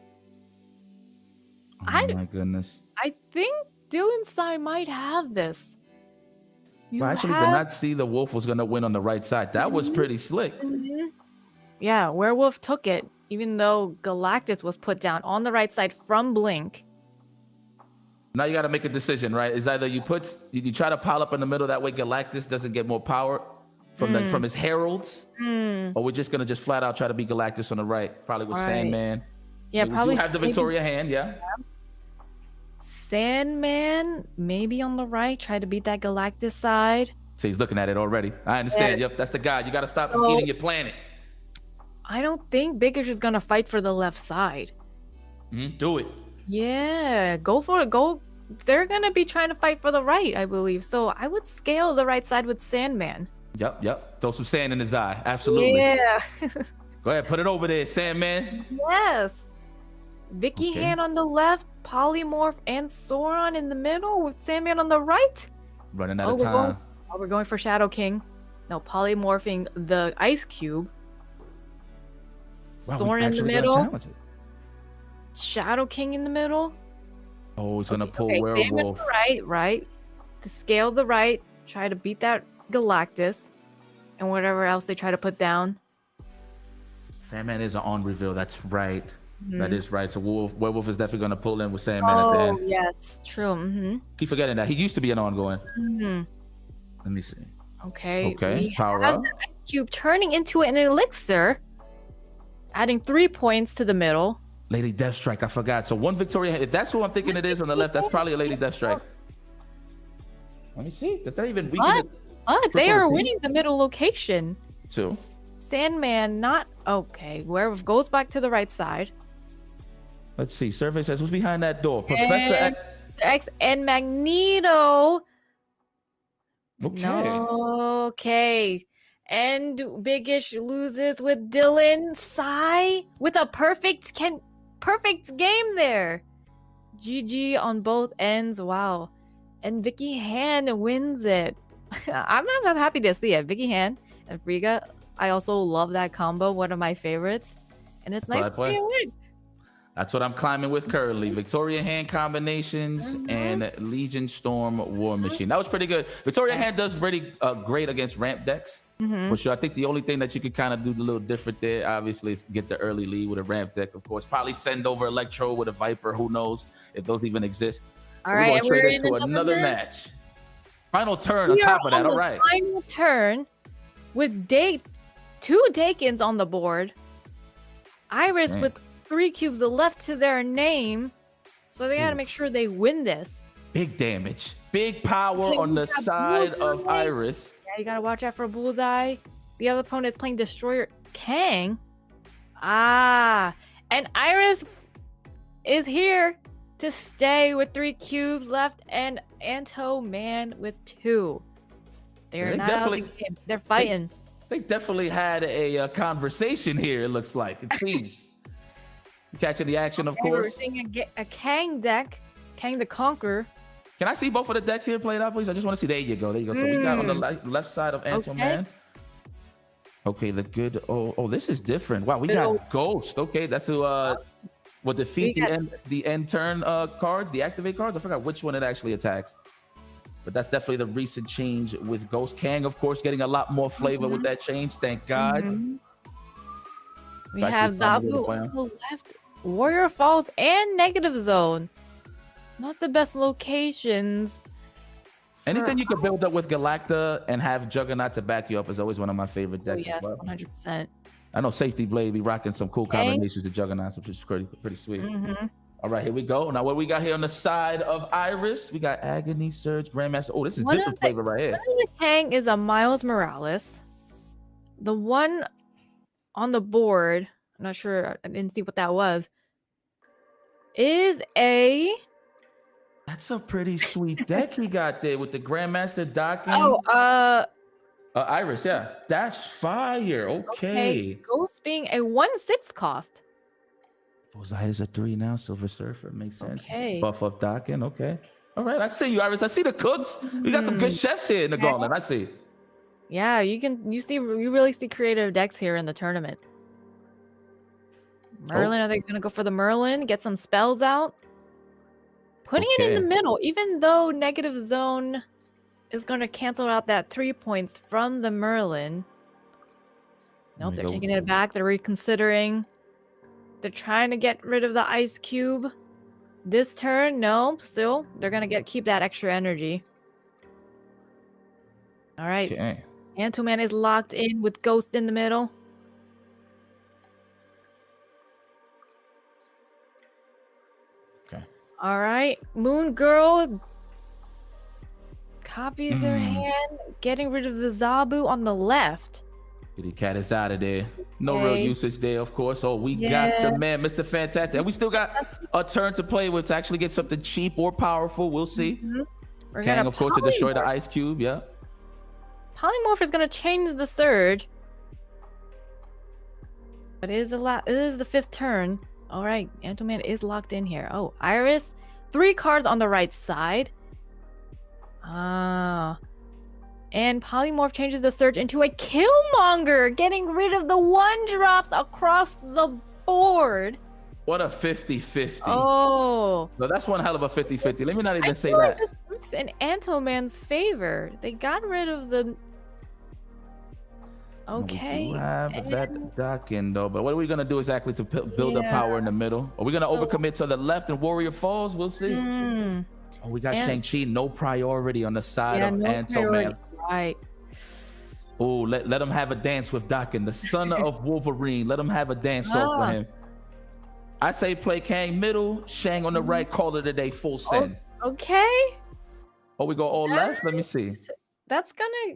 [SPEAKER 6] Oh my goodness.
[SPEAKER 5] I think Dylan Sai might have this.
[SPEAKER 6] I actually did not see the Wolf was going to win on the right side. That was pretty slick.
[SPEAKER 5] Yeah, Werewolf took it, even though Galactus was put down on the right side from Blink.
[SPEAKER 6] Now you got to make a decision, right? It's either you try to pile up in the middle, that way Galactus doesn't get more power from his heralds, or we're just going to flat out try to beat Galactus on the right, probably with Sandman.
[SPEAKER 5] Yeah, probably.
[SPEAKER 6] You have the Victoria hand, yeah.
[SPEAKER 5] Sandman, maybe on the right, try to beat that Galactus side.
[SPEAKER 6] So he's looking at it already. I understand. Yep, that's the guy. You got to stop eating your planet.
[SPEAKER 5] I don't think Biggish is gonna fight for the left side.
[SPEAKER 6] Do it.
[SPEAKER 5] Yeah, go for it. Go. They're gonna be trying to fight for the right, I believe. So I would scale the right side with Sandman.
[SPEAKER 6] Yep. Throw some sand in his eye. Absolutely.
[SPEAKER 5] Yeah.
[SPEAKER 6] Go ahead, put it over there, Sandman.
[SPEAKER 5] Yes. Vicky hand on the left, Polymorph and Sauron in the middle with Sandman on the right.
[SPEAKER 6] Running out of time.
[SPEAKER 5] We're going for Shadow King. No, polymorphing the Ice Cube.
[SPEAKER 6] Wow,
[SPEAKER 5] Sauron in the middle. Shadow King in the middle.
[SPEAKER 6] Oh, he's gonna pull
[SPEAKER 5] Okay, Sandman
[SPEAKER 6] werewolf.
[SPEAKER 5] right. To scale the right, try to beat that Galactus, and whatever else they try to put down.
[SPEAKER 6] Sandman is an on reveal. That's right.
[SPEAKER 5] Mhm.
[SPEAKER 6] That is right. So werewolf is definitely gonna pull in with Sandman at the
[SPEAKER 5] Oh,
[SPEAKER 6] end.
[SPEAKER 5] yes, true. Mm-hmm.
[SPEAKER 6] Keep forgetting that he used to be an ongoing.
[SPEAKER 5] Mm-hmm.
[SPEAKER 6] Let me see.
[SPEAKER 5] Okay.
[SPEAKER 6] Okay,
[SPEAKER 5] We
[SPEAKER 6] power
[SPEAKER 5] have
[SPEAKER 6] up.
[SPEAKER 5] the ice cube turning into an elixir, adding 3 points to the middle.
[SPEAKER 6] Lady Deathstrike. I forgot. So one Victoria. If that's who I'm thinking it is on the left, that's probably a Lady Deathstrike. Let me see. Does that even weaken it?
[SPEAKER 5] But they
[SPEAKER 6] Triple
[SPEAKER 5] are
[SPEAKER 6] repeat?
[SPEAKER 5] winning the middle location.
[SPEAKER 6] Two.
[SPEAKER 5] Sandman, not okay. Werewolf goes back to the right side.
[SPEAKER 6] Let's see. Survey says who's behind that door? Professor
[SPEAKER 5] And X and Magneto.
[SPEAKER 6] Okay.
[SPEAKER 5] Okay. And Biggish loses with Dylan. Sai with a perfect game there. GG on both ends. Wow. And Vicky Han wins it. I'm happy to see it. Vicky Han and Frigga. I also love that combo. One of my favorites. And it's
[SPEAKER 6] That's
[SPEAKER 5] nice to
[SPEAKER 6] what I
[SPEAKER 5] see
[SPEAKER 6] play.
[SPEAKER 5] it win.
[SPEAKER 6] That's what I'm climbing with currently. Victoria Hand combinations and Legion Storm War Machine. That was pretty good. Victoria Hand does pretty great against ramp decks. For sure. I think the only thing that you could kind of do a little different there, obviously, is get the early lead with a ramp deck, of course. Probably send over Electro with a Viper. Who knows if those even exist.
[SPEAKER 5] All
[SPEAKER 6] We're
[SPEAKER 5] right,
[SPEAKER 6] going
[SPEAKER 5] and
[SPEAKER 6] to trade
[SPEAKER 5] we're
[SPEAKER 6] into
[SPEAKER 5] in
[SPEAKER 6] another match. Final turn on
[SPEAKER 5] We
[SPEAKER 6] top
[SPEAKER 5] are
[SPEAKER 6] of that.
[SPEAKER 5] on
[SPEAKER 6] All
[SPEAKER 5] the
[SPEAKER 6] right.
[SPEAKER 5] Final turn with two Dakins on the board. Iris
[SPEAKER 6] Dang.
[SPEAKER 5] with 3 cubes left to their name. So they got to
[SPEAKER 6] Ooh.
[SPEAKER 5] make sure they win this.
[SPEAKER 6] Big damage. Big power
[SPEAKER 5] Okay,
[SPEAKER 6] on
[SPEAKER 5] we
[SPEAKER 6] the
[SPEAKER 5] got
[SPEAKER 6] side
[SPEAKER 5] Bullseye.
[SPEAKER 6] of Iris.
[SPEAKER 5] Yeah, you got to watch out for Bullseye. The other opponent is playing Destroyer Kang. And Iris is here to stay with 3 cubes left and Anto Man with 2. They're
[SPEAKER 6] They
[SPEAKER 5] not out of the
[SPEAKER 6] definitely-
[SPEAKER 5] game. They're fighting.
[SPEAKER 6] They definitely had a conversation here, it looks like. It seems. Catching the action, of
[SPEAKER 5] Okay, we're
[SPEAKER 6] course.
[SPEAKER 5] seeing a Kang deck. Kang the Conqueror.
[SPEAKER 6] Can I see both of the decks here played out, please? I just want to see. There you go. There you go. So we got on the left side of Anto
[SPEAKER 5] Okay.
[SPEAKER 6] Man. Okay, the good. Oh, this is different. Wow, we got Ghost. Okay, that's who will defeat
[SPEAKER 5] We got-
[SPEAKER 6] the end turn cards, the activate cards. I forgot which one it actually attacks. But that's definitely the recent change with Ghost. Kang, of course, getting a lot more flavor with that change. Thank God.
[SPEAKER 5] We
[SPEAKER 6] Fact,
[SPEAKER 5] have
[SPEAKER 6] we found a way to
[SPEAKER 5] Zabu
[SPEAKER 6] play
[SPEAKER 5] on
[SPEAKER 6] 'em.
[SPEAKER 5] the left, Warrior Falls, and Negative Zone. Not the best locations.
[SPEAKER 6] Anything you could build up with Galacta and have Juggernaut to back you up is always one of my favorite
[SPEAKER 5] Oh,
[SPEAKER 6] decks
[SPEAKER 5] yes,
[SPEAKER 6] as well.
[SPEAKER 5] 100%.
[SPEAKER 6] I know Safety Blade be rocking some cool
[SPEAKER 5] Kang.
[SPEAKER 6] combinations to Juggernauts, which is pretty sweet.
[SPEAKER 5] Mm-hmm.
[SPEAKER 6] All right, here we go. Now, what we got here on the side of Iris, we got Agony, Surge, Grandmaster. Oh, this is
[SPEAKER 5] One of
[SPEAKER 6] different
[SPEAKER 5] the-
[SPEAKER 6] flavor right here.
[SPEAKER 5] One of the Kang is a Miles Morales. The one on the board, I'm not sure, I didn't see what that was, is a...
[SPEAKER 6] That's a pretty sweet deck he got there with the Grandmaster docking. Iris, yeah. That's fire. Okay.
[SPEAKER 5] Ghost being a 1/6 cost.
[SPEAKER 6] Bullseye is a 3 now. Silver Surfer makes sense.
[SPEAKER 5] Okay.
[SPEAKER 6] Buff up docking. Okay. All right. I see you, Iris. I see the cooks. We got some good chefs here in the gauntlet. I see.
[SPEAKER 5] Yeah, you really see creative decks here in the tournament. Merlin, are they gonna go for the Merlin? Get some spells out? Putting it in the
[SPEAKER 6] Okay.
[SPEAKER 5] middle, even though Negative Zone is gonna cancel out that 3 points from the Merlin. Nope,
[SPEAKER 6] we
[SPEAKER 5] they're
[SPEAKER 6] go.
[SPEAKER 5] taking it back, they're reconsidering. They're trying to get rid of the ice cube. This turn, no, still, they're gonna keep that extra energy. All right.
[SPEAKER 6] Okay.
[SPEAKER 5] Antoman is locked in with Ghost in the middle.
[SPEAKER 6] Okay.
[SPEAKER 5] All right. Moon Girl copies their hand, getting rid of the Zabu on the left.
[SPEAKER 6] Kitty Cat is out of there. No real
[SPEAKER 5] Okay.
[SPEAKER 6] usage there, of course. Oh, we got
[SPEAKER 5] Yeah.
[SPEAKER 6] the man, Mr. Fantastic. And we still got a turn to play with to actually get something cheap or powerful. We'll see.
[SPEAKER 5] We're
[SPEAKER 6] Kang,
[SPEAKER 5] gonna
[SPEAKER 6] of course, to destroy the
[SPEAKER 5] polymorph.
[SPEAKER 6] ice cube. Yeah.
[SPEAKER 5] Polymorph is gonna change the surge. But it is the 5th turn. All right, Antoman is locked in here. Oh, Iris, 3 cards on the right side. And Polymorph changes the surge into a Killmonger, getting rid of the 1-drops across the board.
[SPEAKER 6] What a 50-50.
[SPEAKER 5] Oh.
[SPEAKER 6] No, that's one hell of a 50-50. Let me not even
[SPEAKER 5] I
[SPEAKER 6] say
[SPEAKER 5] feel like
[SPEAKER 6] that.
[SPEAKER 5] this works in Antoman's favor. They got rid of the. Okay.
[SPEAKER 6] We do have
[SPEAKER 5] and-
[SPEAKER 6] that docking though, but what are we gonna do exactly to build up
[SPEAKER 5] Yeah.
[SPEAKER 6] power in the middle? Are we gonna
[SPEAKER 5] So-
[SPEAKER 6] overcommit to the left and Warrior Falls? We'll see.
[SPEAKER 5] Mm,
[SPEAKER 6] Oh, we got
[SPEAKER 5] and-
[SPEAKER 6] Shang-Chi, no priority on the side
[SPEAKER 5] yeah,
[SPEAKER 6] of
[SPEAKER 5] no
[SPEAKER 6] Anto
[SPEAKER 5] priority.
[SPEAKER 6] Man.
[SPEAKER 5] Right.
[SPEAKER 6] Oh, let him have a dance with Dockin, the son of Wolverine. Let him have a dance off with him. I say play Kang middle, Shang on the right, call it a day, full send.
[SPEAKER 5] Okay.
[SPEAKER 6] Oh, we go all left? Let me see.
[SPEAKER 5] That's gonna.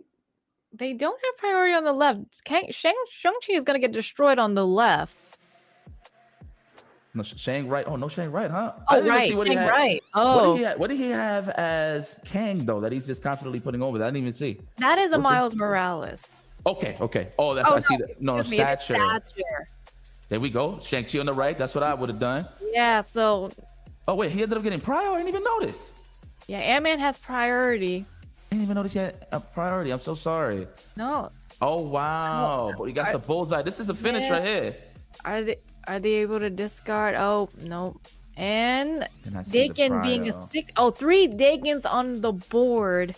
[SPEAKER 5] They don't have priority on the left. Shang-Chi is gonna get destroyed on the left.
[SPEAKER 6] No, Shang right. Oh, no Shang right, huh? I
[SPEAKER 5] Oh,
[SPEAKER 6] didn't even
[SPEAKER 5] right.
[SPEAKER 6] see what he
[SPEAKER 5] Shang
[SPEAKER 6] had.
[SPEAKER 5] right. Oh,
[SPEAKER 6] What did he have as Kang, though, that he's just confidently putting over? I didn't even see.
[SPEAKER 5] that is a Miles Morales.
[SPEAKER 6] Okay. Oh, that's, I see that. No,
[SPEAKER 5] Excuse me, it's
[SPEAKER 6] stature.
[SPEAKER 5] stature.
[SPEAKER 6] There we go. Shang-Chi on the right. That's what I would have done.
[SPEAKER 5] Yeah, so
[SPEAKER 6] Oh, wait, he ended up getting prior. I didn't even notice.
[SPEAKER 5] yeah, Ant-Man has priority.
[SPEAKER 6] I didn't even notice he had a priority. I'm so sorry.
[SPEAKER 5] No,
[SPEAKER 6] Oh, wow. But he got the bullseye. This is a finish
[SPEAKER 5] Yeah.
[SPEAKER 6] right here.
[SPEAKER 5] are they able to discard? Oh no, and
[SPEAKER 6] And I see the
[SPEAKER 5] Dakin being
[SPEAKER 6] prior.
[SPEAKER 5] a six. Oh, 3 Dakins on the board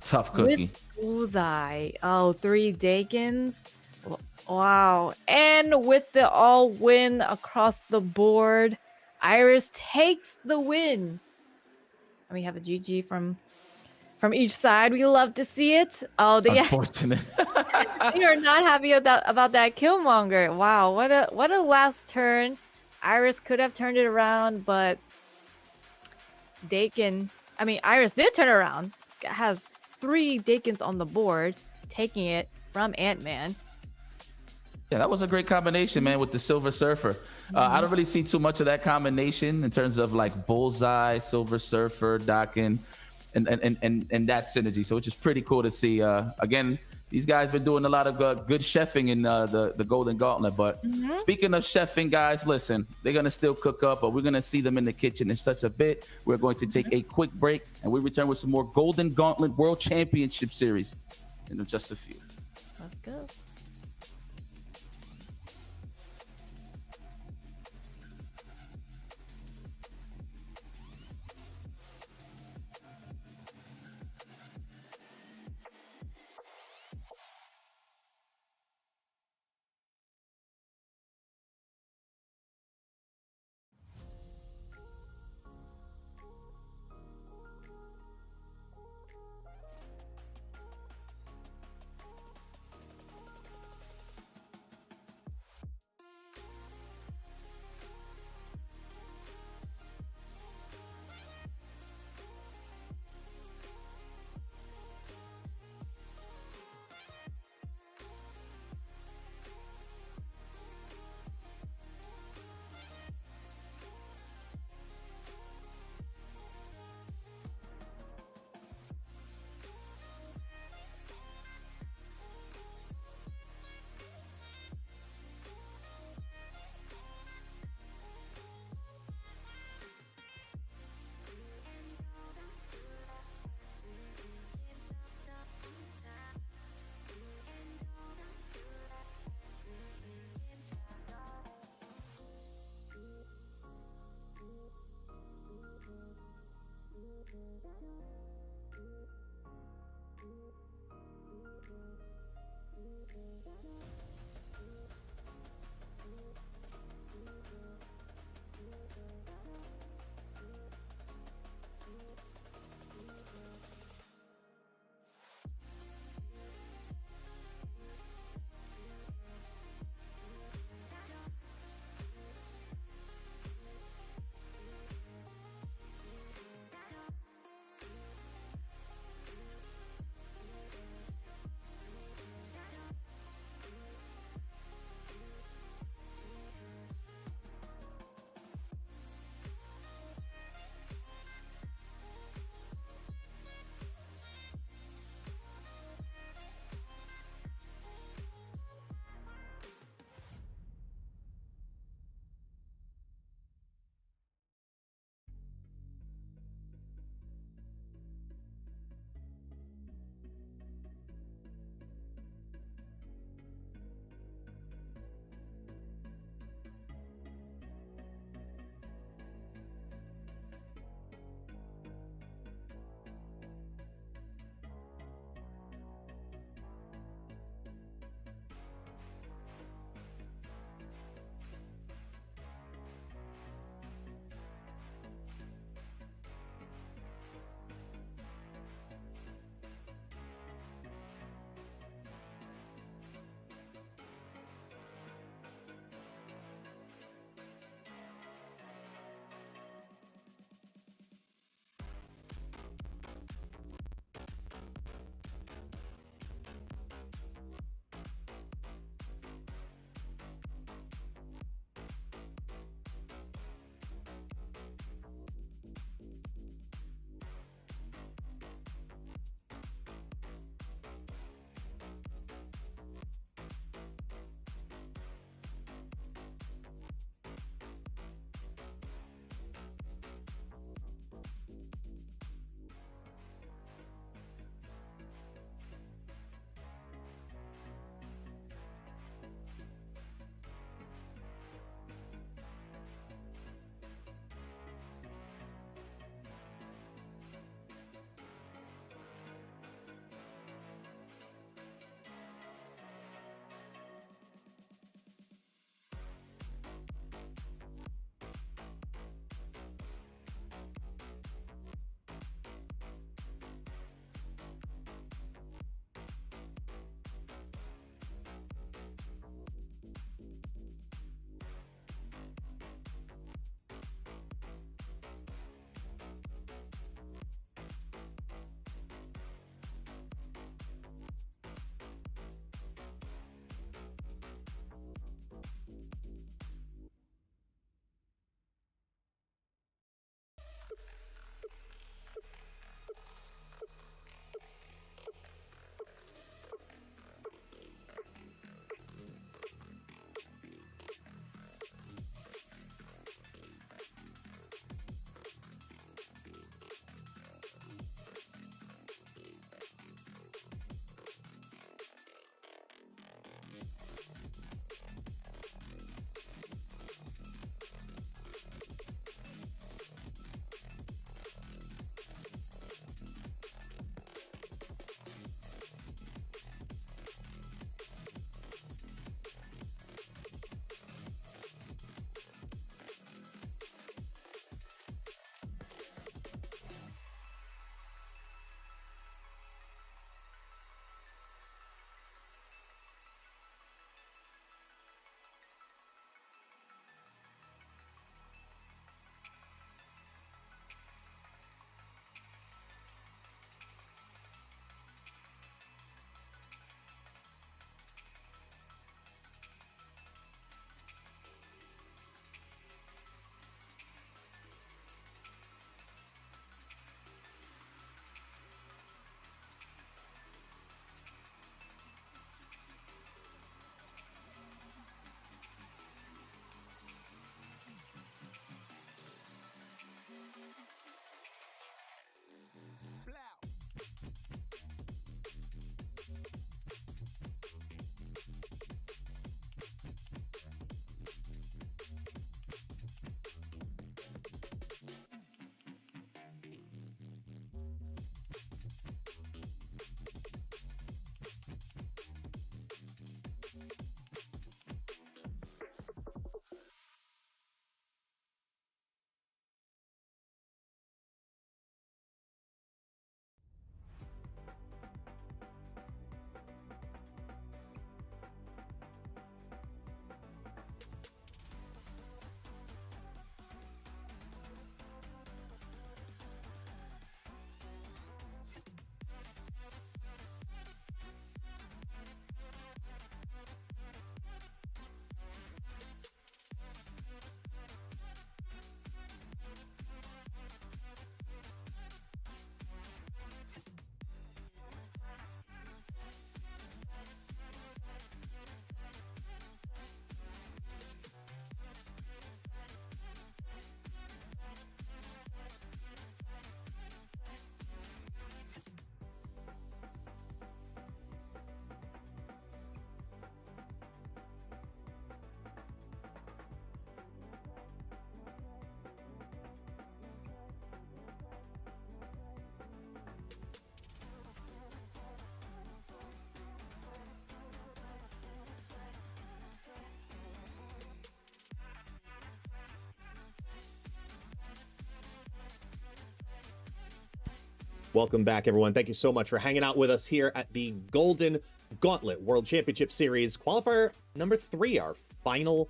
[SPEAKER 6] Tough cookie.
[SPEAKER 5] with bullseye. Oh, 3 Dakins. Wow, and with the all win across the board, Iris takes the win. And we have a GG from each side. We love to see it. Oh,
[SPEAKER 6] Unfortunate.
[SPEAKER 5] they are not happy about that Killmonger. Wow, what a last turn. Iris could have turned it around, but Iris did turn around. Has 3 Dakins on the board, taking it from Ant-Man.
[SPEAKER 6] Yeah, that was a great combination, man, with the Silver Surfer. I don't really see too much of that combination in terms of like Bullseye, Silver Surfer, Dockin, and that synergy. So it's just pretty cool to see. Again, these guys been doing a lot of good chefing in the Golden Gauntlet. But speaking of chefing, guys, listen, they're going to still cook up, but we're going to see them in the kitchen in such a bit. We're going to take a quick break, and we return with some more Golden Gauntlet World Championship Series in just a few.
[SPEAKER 5] Let's go.
[SPEAKER 4] Welcome back, everyone. Thank you so much for hanging out with us here at the Golden Gauntlet World Championship Series qualifier number 3, our final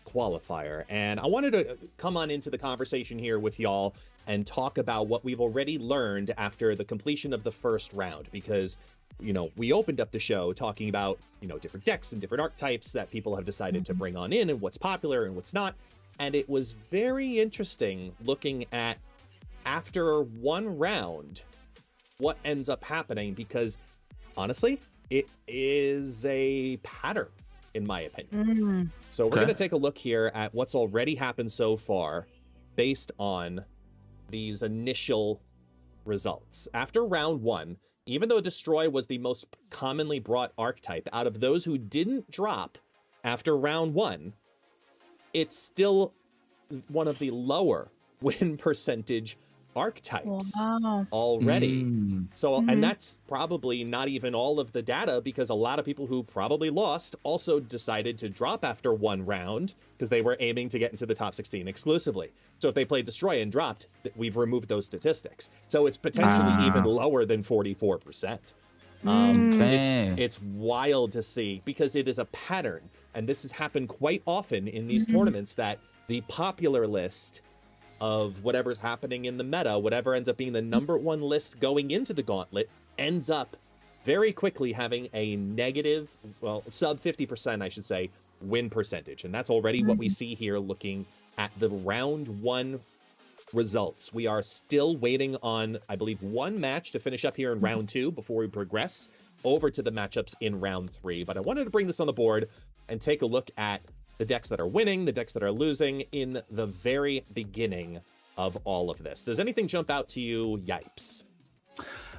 [SPEAKER 4] qualifier. And I wanted to come on into the conversation here with y'all and talk about what we've already learned after the completion of the first round, because we opened up the show talking about, different decks and different archetypes that people have decided to bring on in and what's popular and what's not. And it was very interesting looking at, after one round, what ends up happening, because honestly, it is a pattern, in my opinion. So we're going to take a look here at what's already happened so far based on these initial results. After round 1, even though Destroy was the most commonly brought archetype, out of those who didn't drop after round 1, it's still one of the lower win percentage archetypes already. So, and that's probably not even all of the data, because a lot of people who probably lost also decided to drop after one round because they were aiming to get into the top 16 exclusively. So if they played Destroy and dropped, we've removed those statistics. So it's potentially even lower than 44%. It's wild to see, because it is a pattern, and this has happened quite often in these tournaments, that the popular list of whatever's happening in the meta, whatever ends up being the #1 list going into the gauntlet, ends up very quickly having a negative, well, sub 50%, I should say, win percentage. And that's already what we see here looking at the round 1 results. We are still waiting on, I believe, one match to finish up here in round 2 before we progress over to the matchups in round 3. But I wanted to bring this on the board and take a look at the decks that are winning, the decks that are losing in the very beginning of all of this. Does anything jump out to you, Yipes?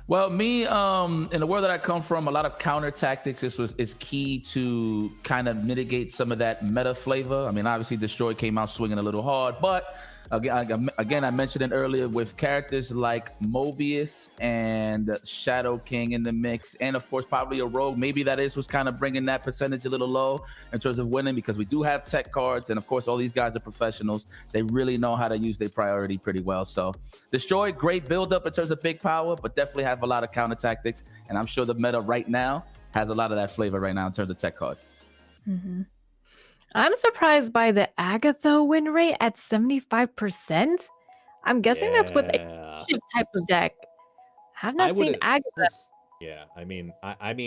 [SPEAKER 6] Well, me, in the world that I come from, a lot of counter tactics is key to kind of mitigate some of that meta flavor. I mean, obviously, Destroy came out swinging a little hard, but again, I mentioned it earlier, with characters like Mobius and Shadow King in the mix, and of course probably a Rogue. Maybe that was kind of bringing that percentage a little low in terms of winning, because we do have tech cards, and of course all these guys are professionals. They really know how to use their priority pretty well. So Destroy, great build up in terms of big power, but definitely have a lot of counter tactics, and I'm sure the meta right now has a lot of that flavor right now in terms of tech cards.
[SPEAKER 5] I'm surprised by the Agatha win rate at 75%. I'm guessing that's with a ship type of deck. Have not seen Agatha.
[SPEAKER 4] Yeah, I mean,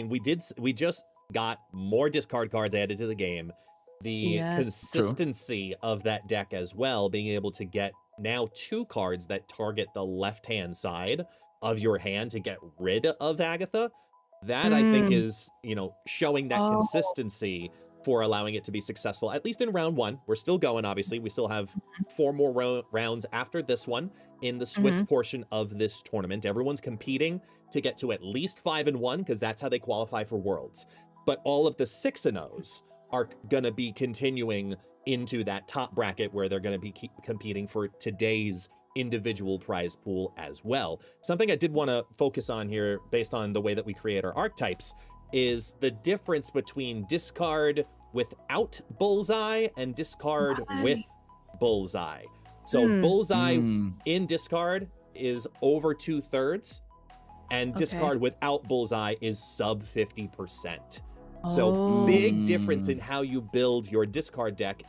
[SPEAKER 4] we just got more discard cards added to the game. The consistency of that deck as well, being able to get now 2 cards that target the left-hand side of your hand to get rid of Agatha. That I think is, showing that consistency for allowing it to be successful, at least in round 1. We're still going, obviously. We still have 4 more rounds after this one in the Swiss portion of this tournament. Everyone's competing to get to at least 5-1, because that's how they qualify for Worlds. But all of the 6-0s are going to be continuing into that top bracket, where they're going to be competing for today's individual prize pool as well. Something I did want to focus on here, based on the way that we create our archetypes, is the difference between discard without bullseye and discard with bullseye. So bullseye in discard is over 2/3, and discard without bullseye is sub 50%. So big difference in how you build your discard deck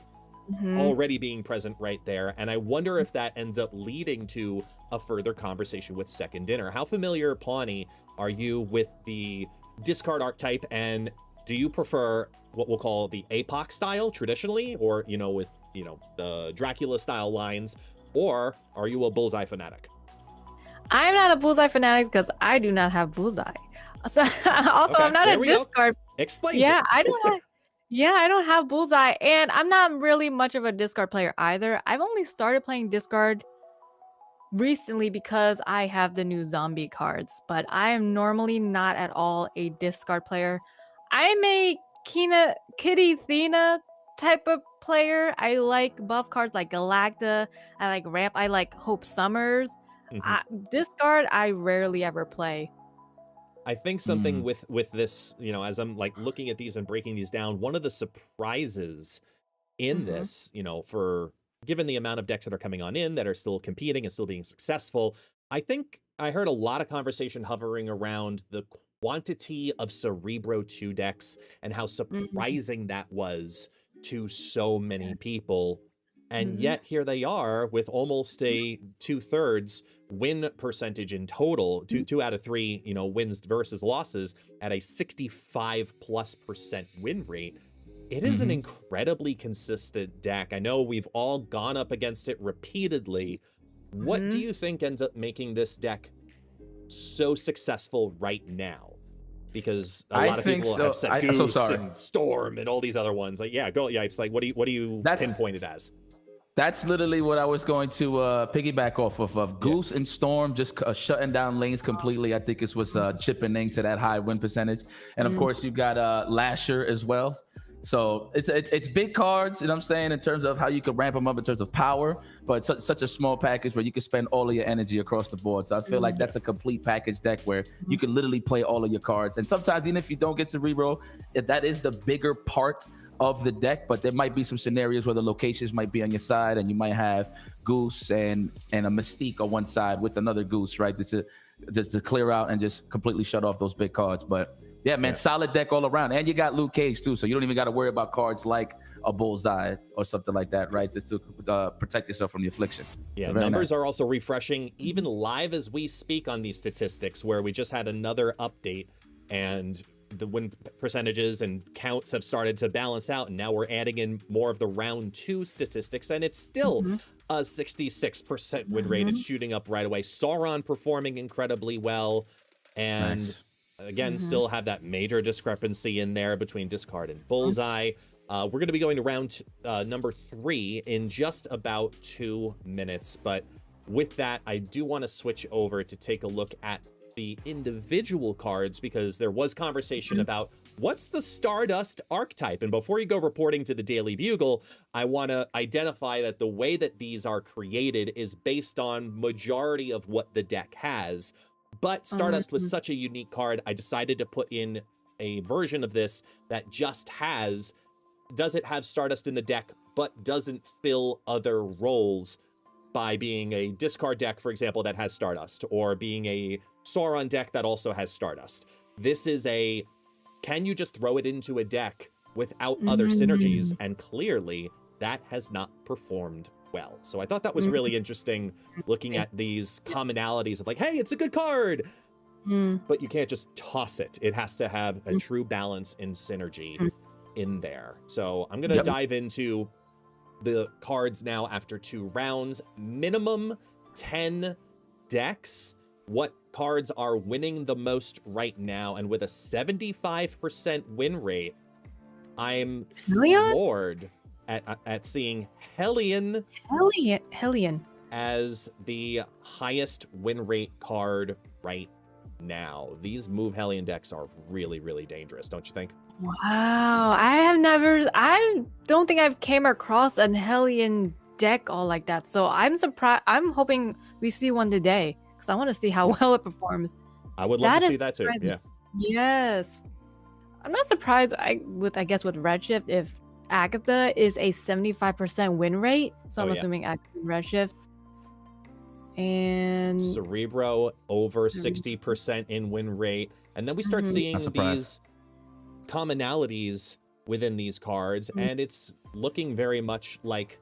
[SPEAKER 4] already being present right there. And I wonder if that ends up leading to a further conversation with Second Dinner. How familiar, Pawnee, are you with the discard archetype, and do you prefer what we'll call the APOC style traditionally, or with the Dracula style lines, or are you a bullseye fanatic?
[SPEAKER 5] I'm not a bullseye fanatic because I do not have bullseye. So, also, I'm not a discard.
[SPEAKER 4] Explain.
[SPEAKER 5] I don't have bullseye, and I'm not really much of a discard player either. I've only started playing discard recently because I have the new zombie cards, but I am normally not at all a discard player. I'm a Kitty Thena type of player. I like buff cards like Galacta. I like Ramp. I like Hope Summers. Discard, I rarely ever play.
[SPEAKER 4] I think something with this, as I'm like looking at these and breaking these down, one of the surprises in this, for given the amount of decks that are coming on in that are still competing and still being successful, I think I heard a lot of conversation hovering around the quantity of Cerebro 2 decks and how surprising that was to so many people. And yet here they are with almost a 2/3 win percentage in total, two out of three, wins versus losses at a 65+% win rate. It is an incredibly consistent deck. I know we've all gone up against it repeatedly. What do you think ends up making this deck so successful right now? Because a lot of people have said Goose and Storm and all these other ones. Like, yeah, it's like, what do you pinpoint it as?
[SPEAKER 6] That's literally what I was going to piggyback off of Goose and Storm, just shutting down lanes completely. I think it was chipping into that high win percentage. And of course, you got Lasher as well. So it's big cards, you know what I'm saying, in terms of how you could ramp them up in terms of power, but it's such a small package where you can spend all of your energy across the board. So I feel like that's a complete package deck where you can literally play all of your cards. And sometimes even if you don't get Cerebro, that is the bigger part of the deck, but there might be some scenarios where the locations might be on your side and you might have Goose and a Mystique on one side with another Goose, right? Just to clear out and just completely shut off those big cards. But yeah, man, solid deck all around. And you got Luke Cage too, so you don't even got to worry about cards like a Bullseye or something like that, right? Just to protect yourself from the affliction.
[SPEAKER 4] Yeah, so numbers are also refreshing even live as we speak on these statistics, where we just had another update and the win percentages and counts have started to balance out, and now we're adding in more of the round 2 statistics, and it's still a 66% win rate. It's shooting up right away. Sauron performing incredibly well, and again, still have that major discrepancy in there between Discard and Bullseye. We're going to be going to round number 3 in just about 2 minutes, but with that, I do want to switch over to take a look at the individual cards, because there was conversation about what's the Stardust archetype. And before you go reporting to the Daily Bugle, I want to identify that the way that these are created is based on majority of what the deck has. But Stardust was such a unique card, I decided to put in a version of this that just does it have Stardust in the deck, but doesn't fill other roles by being a discard deck, for example, that has Stardust, or being a Sauron deck that also has Stardust. This is can you just throw it into a deck without other synergies? And clearly that has not performed well. So I thought that was really interesting, looking at these commonalities of like, hey, it's a good card, but you can't just toss it. It has to have a true balance and synergy in there. So I'm going to dive into the cards now after 2 rounds. Minimum 10 decks. What cards are winning the most right now? And with a 75% win rate, I'm floored at seeing Hellion as the highest win rate card right now. These Move Hellion decks are really, really dangerous, don't you think?
[SPEAKER 5] Wow, I don't think I've came across a Hellion deck all like that. So I'm surprised. I'm hoping we see one today, because I want to see how well it performs.
[SPEAKER 4] I would love to see that too. Yeah.
[SPEAKER 5] Yes. I'm not surprised with Redshift if Agatha is a 75% win rate. So I'm assuming Agatha and Redshift. And
[SPEAKER 4] Cerebro over 60% in win rate. And then we start seeing these commonalities within these cards, and it's looking very much like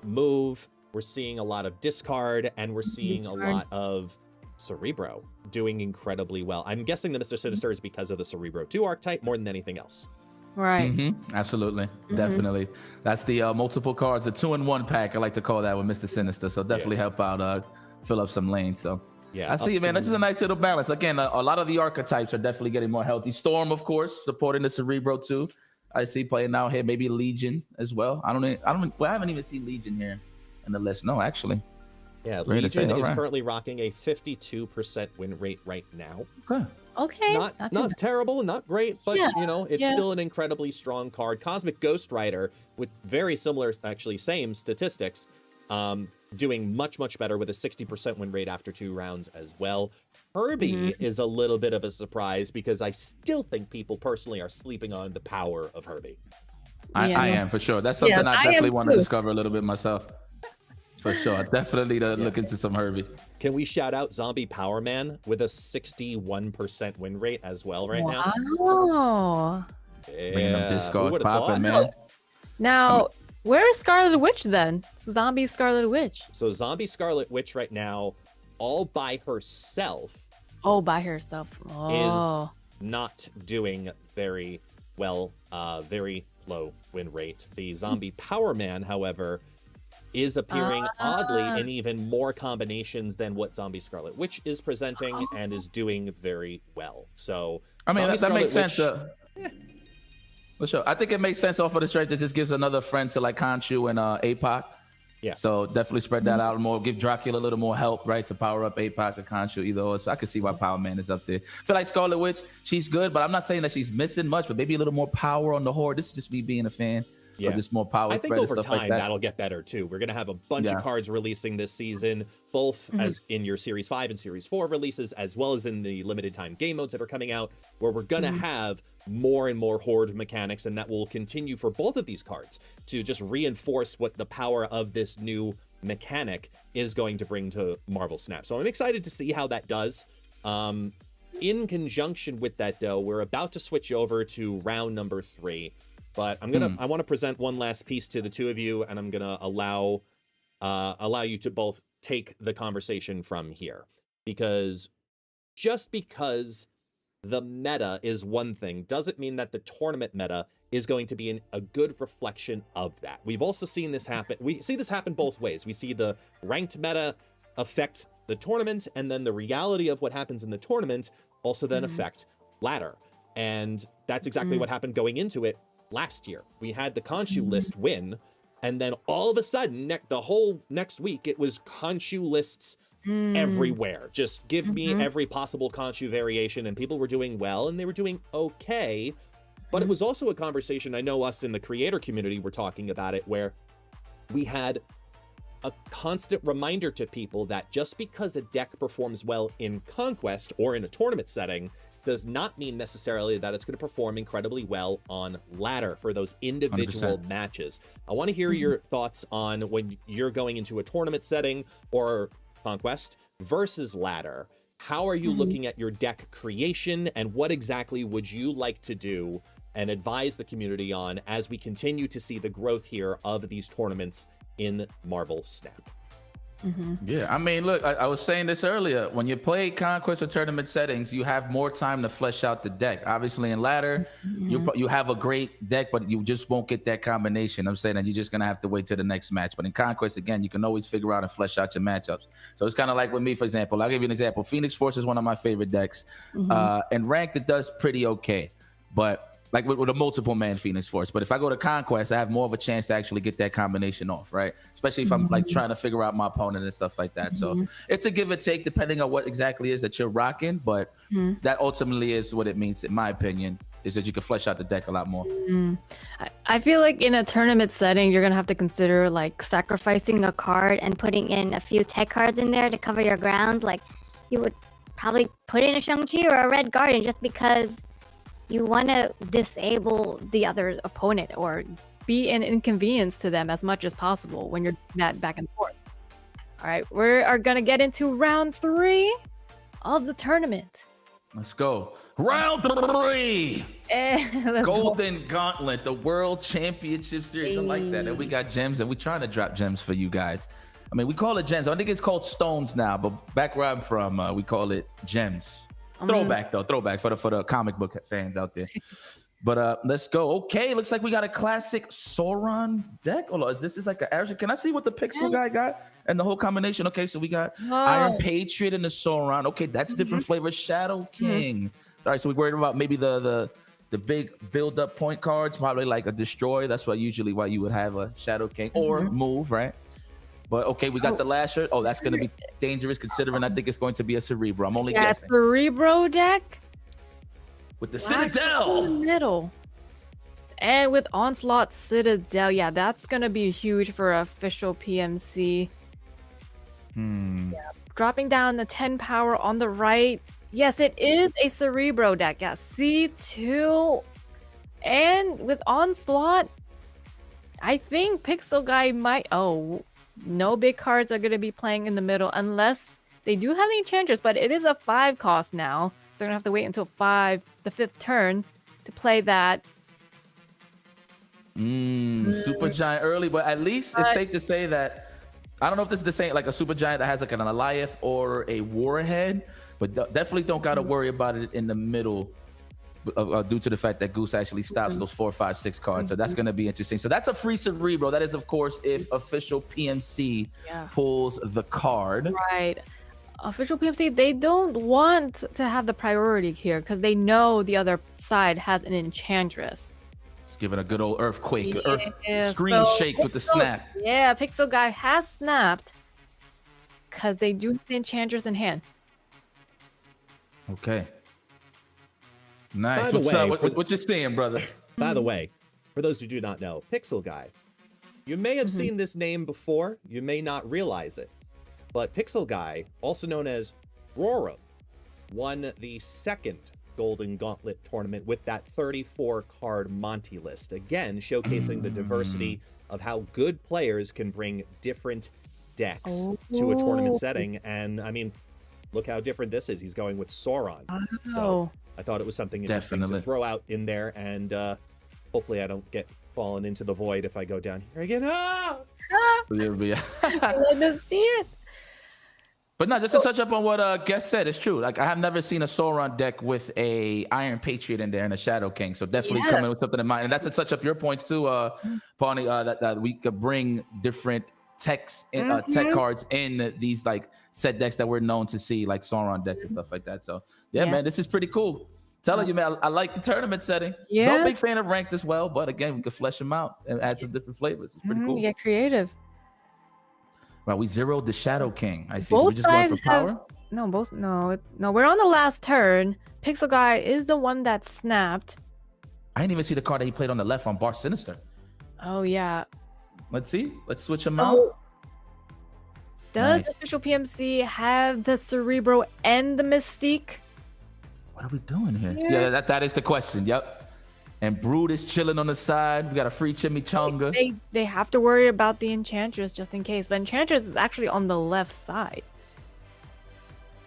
[SPEAKER 4] Move. We're seeing a lot of discard, and we're seeing a lot of Cerebro doing incredibly well. I'm guessing the Mr. Sinister is because of the Cerebro 2 archetype more than anything else.
[SPEAKER 5] Right.
[SPEAKER 6] Absolutely. Definitely. That's the multiple cards, the 2-in-1 pack, I like to call that, with Mr. Sinister. So definitely help out, fill up some lanes. So yeah, I see you, man. This is a nice little balance. Again, a lot of the archetypes are definitely getting more healthy. Storm, of course, supporting the Cerebro too. I see playing out here. Maybe Legion as well. I haven't even seen Legion here in the list. No, actually.
[SPEAKER 4] Yeah, Legion is currently rocking a 52% win rate right now.
[SPEAKER 5] Okay.
[SPEAKER 4] Not terrible, not great, but it's still an incredibly strong card. Cosmic Ghost Rider, with very similar, actually same statistics, doing much better with a 60% win rate after 2 rounds as well. Herbie is a little bit of a surprise, because I still think people personally are sleeping on the power of Herbie.
[SPEAKER 6] I am, for sure. That's something I definitely want to discover a little bit myself. For sure. Definitely to look into some Herbie.
[SPEAKER 4] Can we shout out Zombie Power Man with a 61% win rate as well right now?
[SPEAKER 5] Wow.
[SPEAKER 6] Bringing them
[SPEAKER 4] Yeah,
[SPEAKER 6] discards
[SPEAKER 4] who would've
[SPEAKER 6] popping,
[SPEAKER 4] thought?
[SPEAKER 6] man.
[SPEAKER 5] Now, where's Scarlet Witch then? Zombie Scarlet Witch.
[SPEAKER 4] So Zombie Scarlet Witch right now, all by herself,
[SPEAKER 5] Oh, by herself. Oh.
[SPEAKER 4] is not doing very well, very low win rate. The Zombie Power Man, however, is appearing oddly in even more combinations than what Zombie Scarlet Witch is presenting and is doing very well. So,
[SPEAKER 6] I mean,
[SPEAKER 4] Zombie
[SPEAKER 6] that makes
[SPEAKER 4] Scarlet
[SPEAKER 6] sense.
[SPEAKER 4] Witch-
[SPEAKER 6] For sure. I think it makes sense off of the strength. It just gives another friend to like Khonshu and APOC.
[SPEAKER 4] Yeah.
[SPEAKER 6] So definitely spread that out more. Give Dracula a little more help, right, to power up APOC or Khonshu, either or. So I can see why Power Man is up there. I feel like Scarlet Witch, she's good, but I'm not saying that she's missing much, but maybe a little more power on the Horde. This is just me being a fan.
[SPEAKER 4] Yeah.
[SPEAKER 6] Just more power.
[SPEAKER 4] I think
[SPEAKER 6] spread and
[SPEAKER 4] over
[SPEAKER 6] stuff
[SPEAKER 4] time
[SPEAKER 6] like that.
[SPEAKER 4] that'll get better too. We're gonna have a bunch of cards releasing this season, both as in your Series 5 and Series 4 releases, as well as in the limited time game modes that are coming out, where we're gonna have more and more Horde mechanics, and that will continue for both of these cards to just reinforce what the power of this new mechanic is going to bring to Marvel Snap. So I'm excited to see how that does. In conjunction with that, though, we're about to switch over to round number 3. But I want to present one last piece to the two of you, and I'm gonna allow you to both take the conversation from here, because just because the meta is one thing doesn't mean that the tournament meta is going to be a good reflection of that. We've also seen this happen. We see this happen both ways. We see the ranked meta affect the tournament, and then the reality of what happens in the tournament also then affect ladder. And that's exactly what happened going into it. Last year, we had the Khonshu list win, and then all of a sudden, the whole next week, it was Khonshu lists everywhere. Just give me every possible Khonshu variation, and people were doing well, and they were doing okay. But it was also a conversation, I know us in the creator community were talking about it, where we had a constant reminder to people that just because a deck performs well in Conquest or in a tournament setting does not mean necessarily that it's going to perform incredibly well on ladder for those individual
[SPEAKER 6] 100%.
[SPEAKER 4] matches. I want to hear your thoughts on when you're going into a tournament setting or Conquest versus ladder. How are you looking at your deck creation, and what exactly would you like to do and advise the community on as we continue to see the growth here of these tournaments in Marvel Snap?
[SPEAKER 6] Yeah, I mean, look, I was saying this earlier. When you play Conquest or tournament settings, you have more time to flesh out the deck. Obviously, in ladder, you have a great deck, but you just won't get that combination. I'm saying that you're just going to have to wait till the next match. But in Conquest, again, you can always figure out and flesh out your matchups. So it's kind of like with me, for example. I'll give you an example. Phoenix Force is one of my favorite decks. And ranked, it does pretty okay. But like with a multiple man Phoenix Force. But if I go to Conquest, I have more of a chance to actually get that combination off, right? Especially if I'm like trying to figure out my opponent and stuff like that. So it's a give or take depending on what exactly is that you're rocking. But that ultimately is what it means, in my opinion, is that you can flesh out the deck a lot more.
[SPEAKER 5] I feel like in a tournament setting, you're gonna have to consider like sacrificing a card and putting in a few tech cards in there to cover your grounds. Like you would probably put in a Shang-Chi or a Red Guardian just because you want to disable the other opponent or be an inconvenience to them as much as possible when you're doing that back and forth. All right, we are going to get into round 3 of the tournament.
[SPEAKER 6] Let's go. Round 3.
[SPEAKER 5] Let's go.
[SPEAKER 6] Golden Gauntlet, the World Championship Series. I like that. And we got gems, and we're trying to drop gems for you guys. I mean, we call it gems. I think it's called stones now, but back where I'm from, we call it gems. Throwback though, throwback for the comic book fans out there. But let's go. Okay, looks like we got a classic Sauron deck. Hold on, this is like an average. Can I see what the pixel guy got and the whole combination? Okay, so we got Iron Patriot and the Sauron. Okay, that's different flavors. Shadow King. Sorry, so we're worried about maybe the big build-up point cards, probably like a Destroy. That's why you would have a Shadow King or Move, right? But okay, we got the Lasher. Oh, that's going to be dangerous considering I think it's going to be a Cerebro. I'm only guessing.
[SPEAKER 5] Cerebro deck
[SPEAKER 6] With the
[SPEAKER 5] in the
[SPEAKER 6] Citadel.
[SPEAKER 5] middle. And with Onslaught Citadel, yeah, that's going to be huge for official PMC. Yeah. Dropping down the 10 power on the right. Yes, it is a Cerebro deck. Yeah, C2. And with Onslaught, I think Pixel Guy might... Oh, No big cards are going to be playing in the middle unless they do have the Enchantress, but it is a 5 cost now. They're going to have to wait until the 5th turn to play that.
[SPEAKER 6] Super Giant early, but at least it's safe to say that I don't know if this is the same, like a Super Giant that has like an Goliath or a Warhead, but definitely don't got to worry about it in the middle due to the fact that Goose actually stops those 4, 5, 6 cards. So that's going to be interesting. So that's a free Cerebro. That is, of course, if official PMC pulls the card.
[SPEAKER 5] Right. Official PMC, they don't want to have the priority here because they know the other side has an Enchantress.
[SPEAKER 6] Just giving a good old earthquake,
[SPEAKER 5] Yeah,
[SPEAKER 6] screen shake with the snap.
[SPEAKER 5] Yeah, Pixel Guy has snapped because they do have the Enchantress in hand.
[SPEAKER 6] Okay. Nice.
[SPEAKER 4] By the
[SPEAKER 6] What's
[SPEAKER 4] way,
[SPEAKER 6] up? What you seeing, brother?
[SPEAKER 4] By the way, for those who do not know, Pixel Guy, you may have seen this name before. You may not realize it. But Pixel Guy, also known as Roro, won the 2nd Golden Gauntlet tournament with that 34-card Monty list. Again, showcasing the diversity of how good players can bring different decks to a tournament setting. And, I mean, look how different this is. He's going with Sauron. So I thought it was something interesting to throw out in there. And hopefully I don't get fallen into the void if I go down here again.
[SPEAKER 5] I love to see it.
[SPEAKER 6] But no, just to touch up on what Guest said, it's true. Like, I have never seen a Sauron deck with a Iron Patriot in there and a Shadow King. So definitely coming with something in mind. And that's to touch up your points too, Pawnee, that we could bring different techs in, tech cards in these like set decks that we're known to see, like Sauron decks and stuff like that. So yeah, man, this is pretty cool. Telling you, man, I like the tournament setting.
[SPEAKER 5] Yeah.
[SPEAKER 6] No big fan of ranked as well, but again, we could flesh them out and add some different flavors. It's pretty cool.
[SPEAKER 5] Get creative.
[SPEAKER 6] Wow, we zeroed the Shadow King. I see. So we're just going for power?
[SPEAKER 5] No, we're on the last turn. Pixel Guy is the one that snapped.
[SPEAKER 6] I didn't even see the card that he played on the left on Bar Sinister.
[SPEAKER 5] Oh, yeah.
[SPEAKER 6] Let's see. Let's switch him out.
[SPEAKER 5] Does official PMC have the Cerebro and the Mystique?
[SPEAKER 6] What are we doing here? Yeah, that is the question. Yep. And Brood is chilling on the side. We got a free chimichanga.
[SPEAKER 5] They have to worry about the Enchantress just in case. But Enchantress is actually on the left side.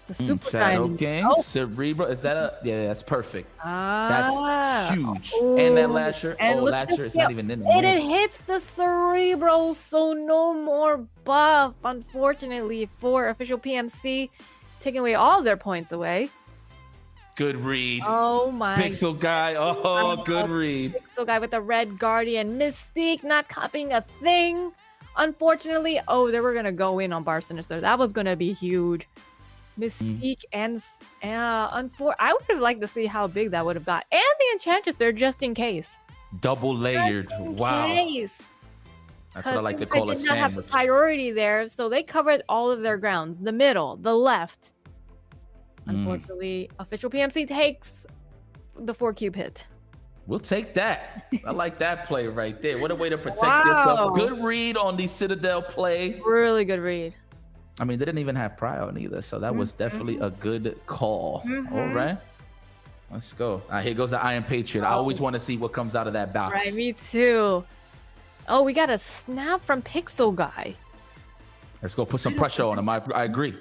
[SPEAKER 5] The Super
[SPEAKER 6] Shadow
[SPEAKER 5] Giant.
[SPEAKER 6] King, Cerebro. Is that a... Yeah, that's perfect. That's huge.
[SPEAKER 5] Ooh.
[SPEAKER 6] And that Lasher.
[SPEAKER 5] And
[SPEAKER 6] oh, Lasher is not even in there.
[SPEAKER 5] It hits the Cerebro, so no more buff, unfortunately, for official PMC. Taking away all their points away.
[SPEAKER 6] Good read.
[SPEAKER 5] Oh my.
[SPEAKER 6] Pixel Guy. Oh, good read.
[SPEAKER 5] Pixel Guy with the Red Guardian. Mystique not copying a thing. Unfortunately, they were going to go in on Bar Sinister. That was going to be huge. Mystique and I would have liked to see how big that would have got. And the Enchantress there just in case.
[SPEAKER 6] Double layered. Wow.
[SPEAKER 5] Case.
[SPEAKER 6] That's what I like to call a
[SPEAKER 5] sandwich. They did not have the
[SPEAKER 6] sandwich.
[SPEAKER 5] priority there, so they covered all of their grounds. The middle, the left. Unfortunately, official PMC takes the 4-cube hit.
[SPEAKER 6] We'll take that. I like that play right there. What a way to protect yourself. Good read on the Citadel play.
[SPEAKER 5] Really good read.
[SPEAKER 6] I mean, they didn't even have Prio either, so that was definitely a good call. All right. Let's go. Here goes the Iron Patriot. I always want to see what comes out of that box.
[SPEAKER 5] Right, me too. Oh, we got a snap from Pixel Guy.
[SPEAKER 6] Let's go put some pressure on him. I agree.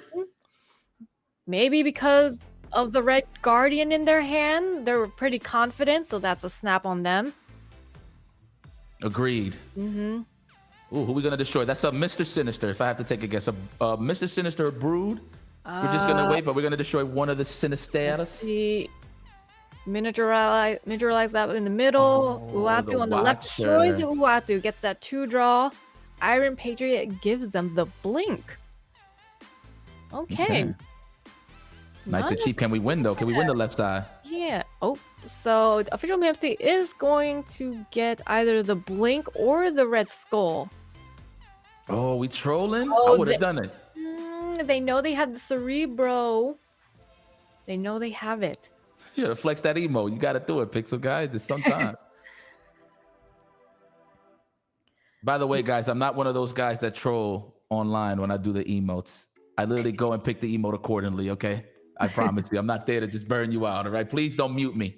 [SPEAKER 5] Maybe because of the Red Guardian in their hand, they're pretty confident, so that's a snap on them.
[SPEAKER 6] Agreed. Ooh, who are we gonna destroy? That's a Mr. Sinister. If I have to take a guess, Mr. Sinister or Brood. We're just gonna wait, but we're gonna destroy one of the Sinisters.
[SPEAKER 5] Miniaturize that in the middle. Uatu on the left destroys the Uatu. Gets that 2-draw. Iron Patriot gives them the blink. Okay.
[SPEAKER 6] Nice and cheap. Can we win though? Can we win the left side?
[SPEAKER 5] Yeah. Oh, so the official PMC is going to get either the blink or the red skull.
[SPEAKER 6] Oh, we trolling? I would have done it.
[SPEAKER 5] They know they have the Cerebro. They know they have it.
[SPEAKER 6] You should have flexed that emo. You got to do it, Pixel Guy. Just sometime. By the way, guys, I'm not one of those guys that troll online when I do the emotes. I literally go and pick the emote accordingly, okay? I promise you. I'm not there to just burn you out, all right? Please don't mute me.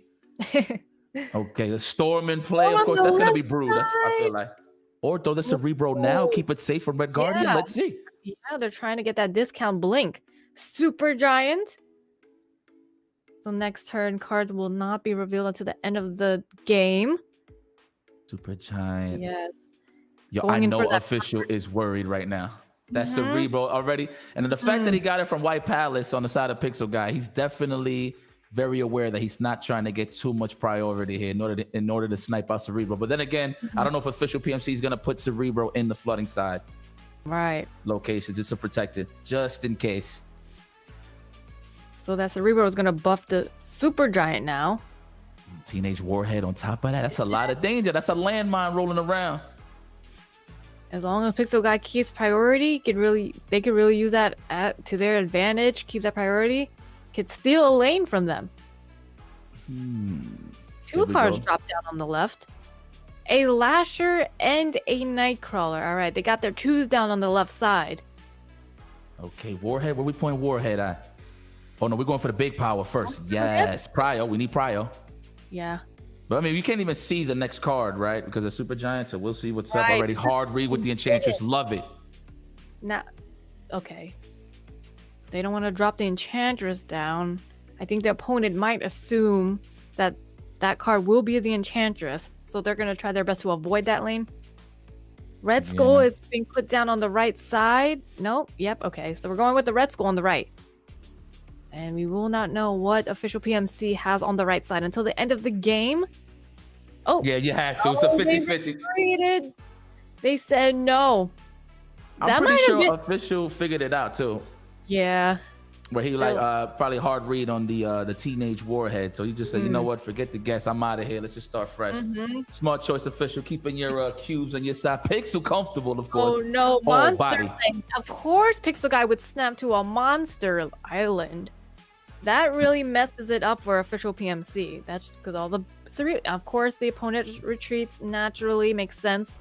[SPEAKER 6] Okay, the Storm in play. Of course, that's going to be Brood. I feel like. Or throw the Cerebro now, keep it safe from Red Guardian.
[SPEAKER 5] Yeah.
[SPEAKER 6] Let's see.
[SPEAKER 5] Yeah, they're trying to get that discount blink. Super Giant. So next turn, cards will not be revealed until the end of the game.
[SPEAKER 6] Super Giant.
[SPEAKER 5] Yes.
[SPEAKER 6] Yo,
[SPEAKER 5] Going
[SPEAKER 6] I
[SPEAKER 5] in
[SPEAKER 6] know
[SPEAKER 5] for that
[SPEAKER 6] Official is worried right now. That Cerebro already. And then the fact that he got it from White Palace on the side of Pixel Guy, he's definitely very aware that he's not trying to get too much priority here in order to snipe out Cerebro. But then again, I don't know if Official PMC is going to put Cerebro in the flooding side location just to protect it, just in case.
[SPEAKER 5] So that Cerebro is going to buff the Super Giant now.
[SPEAKER 6] Teenage Warhead on top of that. That's a lot of danger. That's a landmine rolling around.
[SPEAKER 5] As long as Pixel Guy keeps priority, they could really use that to their advantage. Keep that priority. Could steal a lane from them. Two cards drop down on the left. A Lasher and a Nightcrawler. All right, they got their twos down on the left side.
[SPEAKER 6] Okay, Warhead. Where we playing Warhead at? Oh no, we're going for the big power first. Yes, Prio. We need Prio.
[SPEAKER 5] Yeah.
[SPEAKER 6] But I mean, you can't even see the next card, right? Because of Super Giant, so we'll see what's up already. Hard read with the Enchantress. Love it.
[SPEAKER 5] Now, okay. They don't want to drop the Enchantress down. I think the opponent might assume that that card will be the Enchantress. So they're going to try their best to avoid that lane. Red Skull is being put down on the right side. Nope. Yep. Okay. So we're going with the Red Skull on the right. And we will not know what Official PMC has on the right side until the end of the game. Oh.
[SPEAKER 6] Yeah, you had to. It's a 50-50.
[SPEAKER 5] They said no.
[SPEAKER 6] I'm pretty sure Official figured it out too.
[SPEAKER 5] Yeah.
[SPEAKER 6] Where he probably hard read on the Teenage Warhead. So he just said, you know what, forget the guess. I'm out of here. Let's just start fresh. Smart choice, Official. Keeping your cubes on your side. Pixel comfortable, of course.
[SPEAKER 5] Oh no, Monster Lane. Of course Pixel Guy would snap to a Monster Island. That really messes it up for Official PMC. That's because all the... Of course, the opponent retreats naturally. Makes sense.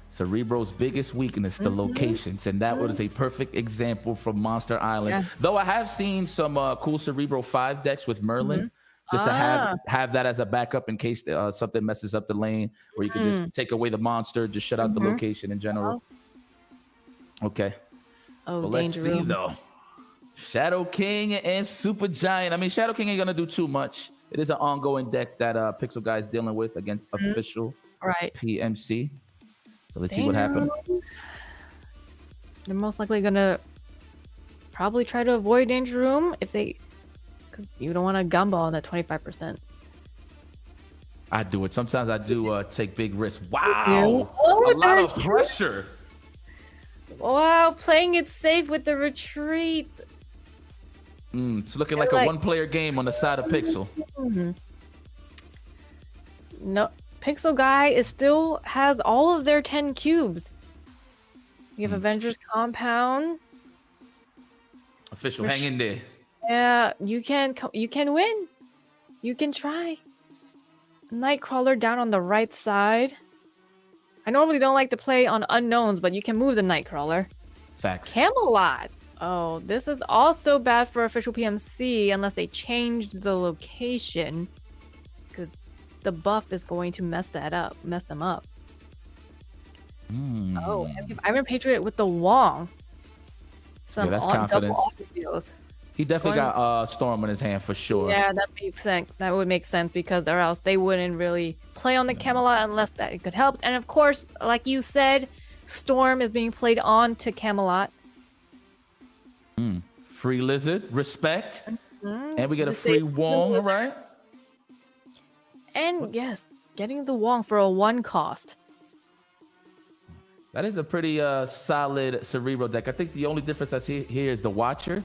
[SPEAKER 6] Cerebro's biggest weakness, the locations, and that was a perfect example from Monster Island. Though I have seen some cool Cerebro 5 decks with Merlin, just to have that as a backup in case something messes up the lane, where you can just take away the monster, just shut out the location in general. Okay.
[SPEAKER 5] Oh,
[SPEAKER 6] well, let's see though. Shadow King and Super Giant. I mean, Shadow King ain't gonna do too much. It is an ongoing deck that Pixel Guy is dealing with against Official PMC. So let's see what happens.
[SPEAKER 5] They're most likely gonna probably try to avoid Danger Room because you don't want to gumball that 25%.
[SPEAKER 6] I do it. Sometimes I do take big risks. Wow, a lot of pressure.
[SPEAKER 5] Wow, playing it safe with the retreat.
[SPEAKER 6] It's looking like a one-player game on the side of Pixel.
[SPEAKER 5] No, Pixel Guy still has all of their 10 cubes. You have Avengers Compound.
[SPEAKER 6] Official, hang in there.
[SPEAKER 5] Yeah, you can win. You can try. Nightcrawler down on the right side. I normally don't like to play on unknowns, but you can move the Nightcrawler.
[SPEAKER 6] Facts.
[SPEAKER 5] Camelot. Oh, this is also bad for Official PMC unless they changed the location, because the buff is going to mess them up. Oh, Iron Patriot with the Wong.
[SPEAKER 6] That's confidence. He definitely got Storm in his hand for sure.
[SPEAKER 5] Yeah, that makes sense. That would make sense, because or else they wouldn't really play on the Camelot unless that it could help. And of course, like you said, Storm is being played on to Camelot.
[SPEAKER 6] Free Lizard, respect. And we get a free Wong, right?
[SPEAKER 5] And yes, getting the Wong for a 1 cost.
[SPEAKER 6] That is a pretty solid Cerebro deck. I think the only difference I see here is the Watcher,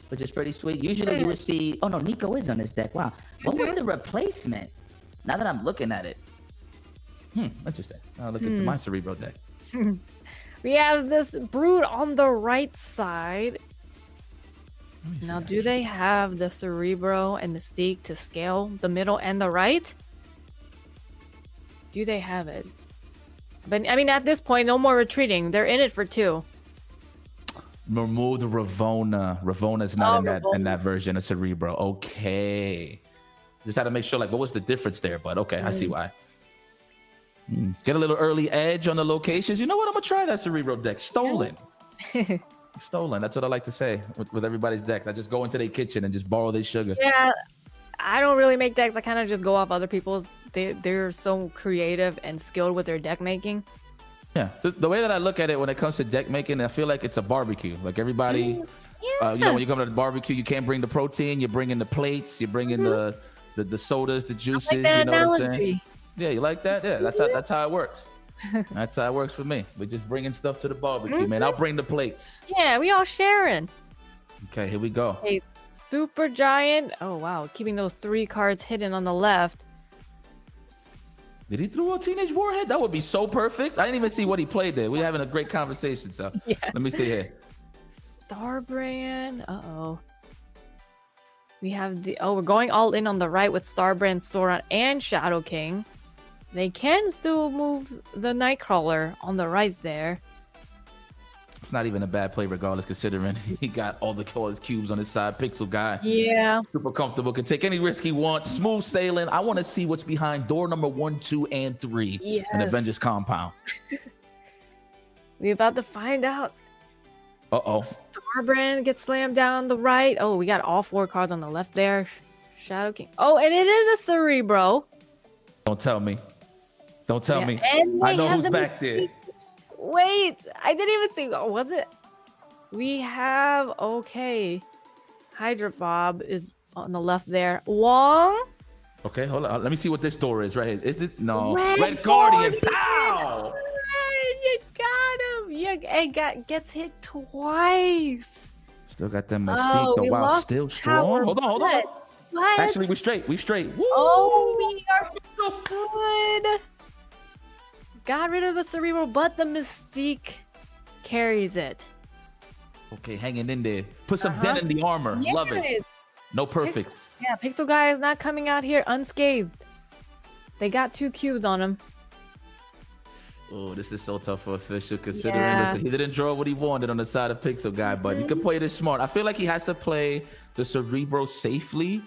[SPEAKER 3] which is pretty sweet. Usually you would see... Oh, no, Nico is on this deck. Wow. What was the replacement? Now that I'm looking at it.
[SPEAKER 6] Interesting. I'll look into my Cerebro deck.
[SPEAKER 5] We have this Brood on the right side. Now, do they have the Cerebro and Mystique to scale the middle and the right? Do they have it? But, I mean, at this point, no more retreating. They're in it for 2.
[SPEAKER 6] Remove the Ravona. Ravona's not in that version of Cerebro. Okay. Just had to make sure, like, what was the difference there? But okay, I see why. Get a little early edge on the locations. You know what? I'm gonna try that Cerebro deck. Stolen. Stolen. That's what I like to say with everybody's decks. I just go into their kitchen and just borrow their sugar.
[SPEAKER 5] Yeah, I don't really make decks. I kind of just go off other people's. They're so creative and skilled with their deck making.
[SPEAKER 6] Yeah. So the way that I look at it when it comes to deck making, I feel like it's a barbecue. Like everybody, you know, when you come to the barbecue, you can't bring the protein. You bring in the plates. You bring in the sodas, the juices.
[SPEAKER 5] Like that
[SPEAKER 6] you know
[SPEAKER 5] analogy.
[SPEAKER 6] what I'm saying? Yeah, you like that? Yeah, that's how it works. That's how it works for me. We're just bringing stuff to the barbecue, man. I'll bring the plates.
[SPEAKER 5] Yeah, we all sharing.
[SPEAKER 6] Okay, here we go.
[SPEAKER 5] Hey, Super Giant. Oh wow, keeping those 3 cards hidden on the left.
[SPEAKER 6] Did he throw a Teenage Warhead? That would be so perfect. I didn't even see what he played there. We're having a great conversation, so let me stay here.
[SPEAKER 5] Starbrand. Uh-oh. We have we're going all in on the right with Starbrand, Sauron, and Shadow King. They can still move the Nightcrawler on the right there.
[SPEAKER 6] It's not even a bad play regardless, considering he got all his cubes on his side. Pixel guy.
[SPEAKER 5] Yeah.
[SPEAKER 6] Super comfortable. Can take any risk he wants. Smooth sailing. I want to see what's behind door number 1, 2, and 3 in Avengers Compound.
[SPEAKER 5] We're about to find out.
[SPEAKER 6] Uh-oh.
[SPEAKER 5] Starbrand gets slammed down the right. Oh, we got all 4 cards on the left there. Shadow King. Oh, and it is a Cerebro.
[SPEAKER 6] Don't tell me. Don't tell me.
[SPEAKER 5] And
[SPEAKER 6] I know who's back there.
[SPEAKER 5] Wait, I didn't even see. Oh, was it? We have, okay. Hydra Bob is on the left there. Wong?
[SPEAKER 6] Okay, hold on. Let me see what this door is right here. Is it? No.
[SPEAKER 5] Red
[SPEAKER 6] Guardian. Pow!
[SPEAKER 5] You got him. Yeah, gets hit twice.
[SPEAKER 6] Still got them Mystique, though. Wow, still strong. Hold on.
[SPEAKER 5] What?
[SPEAKER 6] Actually, we straight. Woo!
[SPEAKER 5] Oh, we are good. Got rid of the Cerebro, but the Mystique carries it.
[SPEAKER 6] Okay, hanging in there. Put some dent in the armor.
[SPEAKER 5] Yes.
[SPEAKER 6] Love it. No perfect.
[SPEAKER 5] Pixel Guy is not coming out here unscathed. They got 2 cubes on him.
[SPEAKER 6] Oh, this is so tough for Official, considering that he didn't draw what he wanted on the side of Pixel Guy, but he can play this smart. I feel like he has to play the Cerebro safely.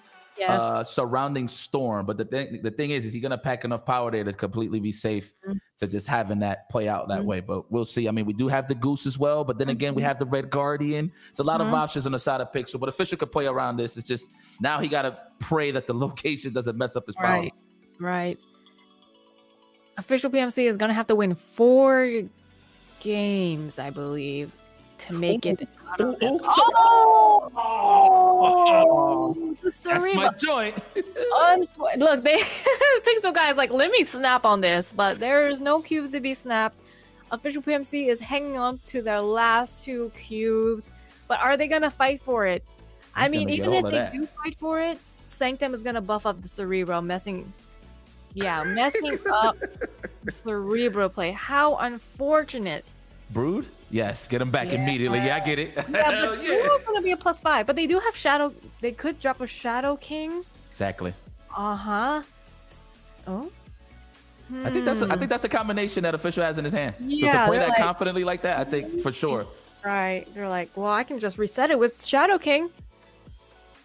[SPEAKER 6] Surrounding Storm, but the thing is he gonna pack enough power there to completely be safe to just having that play out that way? But we'll see. I mean, we do have the Goose as well, but then again, we have the Red Guardian. It's a lot of options on the side of Pixel, but Official could play around this. It's just now he gotta pray that the location doesn't mess up his power.
[SPEAKER 5] Right. Official PMC is gonna have to win 4 games, I believe, to make it out of this.
[SPEAKER 6] That's my joint.
[SPEAKER 5] Look, Pixel Guy is like, let me snap on this, but there's no cubes to be snapped. Official PMC is hanging on to their last 2 cubes, but are they gonna fight for it? I mean, even if they do fight for it, Sanctum is gonna buff up the Cerebro, messing up the Cerebro play. How unfortunate.
[SPEAKER 6] Brood? Yes, get him back immediately. Yeah, I get it.
[SPEAKER 5] Yeah, but Cerebro's gonna be a +5, but they do have Shadow. They could drop a Shadow King.
[SPEAKER 6] Exactly.
[SPEAKER 5] Oh.
[SPEAKER 6] I think that's the combination that Official has in his hand.
[SPEAKER 5] Yeah,
[SPEAKER 6] so to play that confidently like that, I think for sure.
[SPEAKER 5] Right. They're like, well, I can just reset it with Shadow King.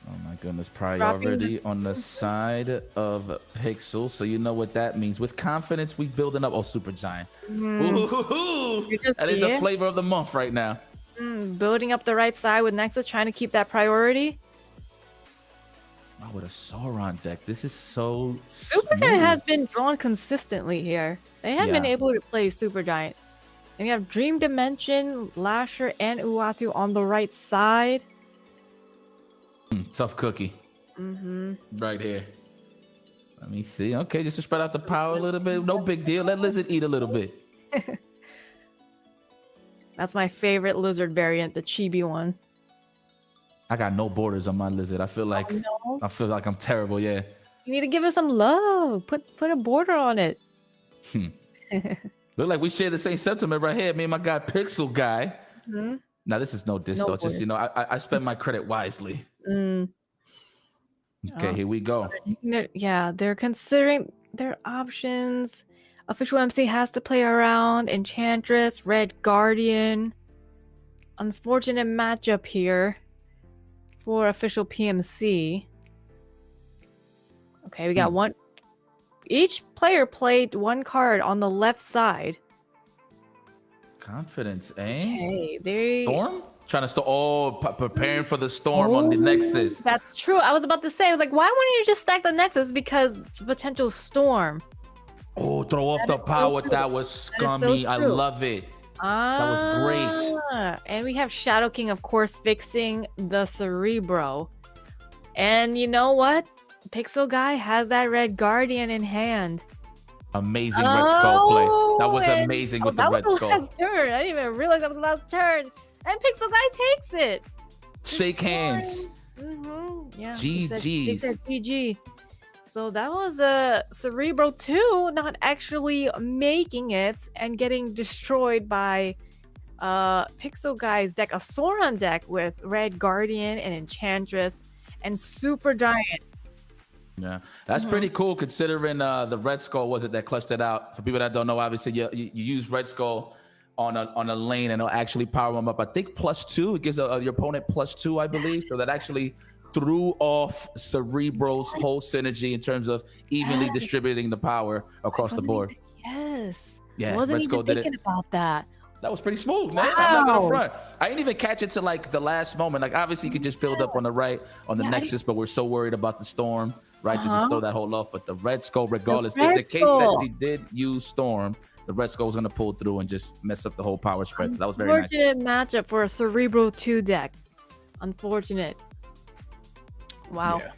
[SPEAKER 6] Oh my goodness, priority on the side of Pixel. So you know what that means. With confidence, we building up. Oh, Super Giant. That is the flavor of the month right now.
[SPEAKER 5] Building up the right side with Nexus, trying to keep that priority.
[SPEAKER 6] Oh, with a Sauron deck. This is so
[SPEAKER 5] Super Giant has been drawn consistently here. They have been able to play Super Giant. And we have Dream Dimension, Lasher, and Uatu on the right side.
[SPEAKER 6] Tough cookie. Right here. Let me see. Okay, just to spread out the power a little bit. No big deal. Let Lizard eat a little bit.
[SPEAKER 5] That's my favorite Lizard variant, the Chibi one.
[SPEAKER 6] I got no borders on my Lizard. I feel like I'm terrible. Yeah.
[SPEAKER 5] You need to give it some love. Put a border on it.
[SPEAKER 6] Look like we share the same sentiment right here. Me and my guy Pixel Guy. Now this is no diss though. Just I spend my credit wisely. Okay, here we go.
[SPEAKER 5] They're considering their options. Official MC has to play around Enchantress, Red Guardian. Unfortunate matchup here for Official PMC. Okay, we got one. each player played one card on the left side.
[SPEAKER 6] Confidence, eh?
[SPEAKER 5] Okay, they.
[SPEAKER 6] Storm? Trying to preparing for the storm on the Nexus.
[SPEAKER 5] That's true. I was about to say, I was like, why wouldn't you just stack the Nexus? Because potential storm.
[SPEAKER 6] Oh, throw off the power. That was scummy. I love it. That was great.
[SPEAKER 5] And we have Shadow King, of course, fixing the Cerebro. And you know what? Pixel Guy has that Red Guardian in hand.
[SPEAKER 6] Amazing Red Skull play. That was amazing with the Red Skull.
[SPEAKER 5] That was the last turn. I didn't even realize that was the last turn. And Pixel Guy takes it.
[SPEAKER 6] Shake hands.
[SPEAKER 5] Yeah.
[SPEAKER 6] GG.
[SPEAKER 5] He said GG. So that was a Cerebro 2 not actually making it and getting destroyed by Pixel Guy's deck, a Sauron deck with Red Guardian and Enchantress and Super Giant.
[SPEAKER 6] Yeah, that's pretty cool considering the Red Skull was it that clutched it out. For people that don't know, obviously you use Red Skull on a lane and it'll actually power them up. I think +2. It gives your opponent +2, I believe. So that actually threw off Cerebro's whole synergy in terms of evenly distributing the power across the board.
[SPEAKER 5] Yes.
[SPEAKER 6] Yeah,
[SPEAKER 5] I wasn't
[SPEAKER 6] Red Skull
[SPEAKER 5] even
[SPEAKER 6] did
[SPEAKER 5] thinking about that.
[SPEAKER 6] That was pretty smooth, man. I'm not gonna front. I didn't even catch it to like the last moment. Like obviously you could just build up on the right on the Nexus, but we're so worried about the storm, right? To just throw that whole off. But the Red Skull, regardless, in the case that she did use storm, the Red Skull was gonna pull through and just mess up the whole power spread. So that was very nice.
[SPEAKER 5] Unfortunate matchup for a Cerebro 2 deck. Unfortunate. Wow. Yeah.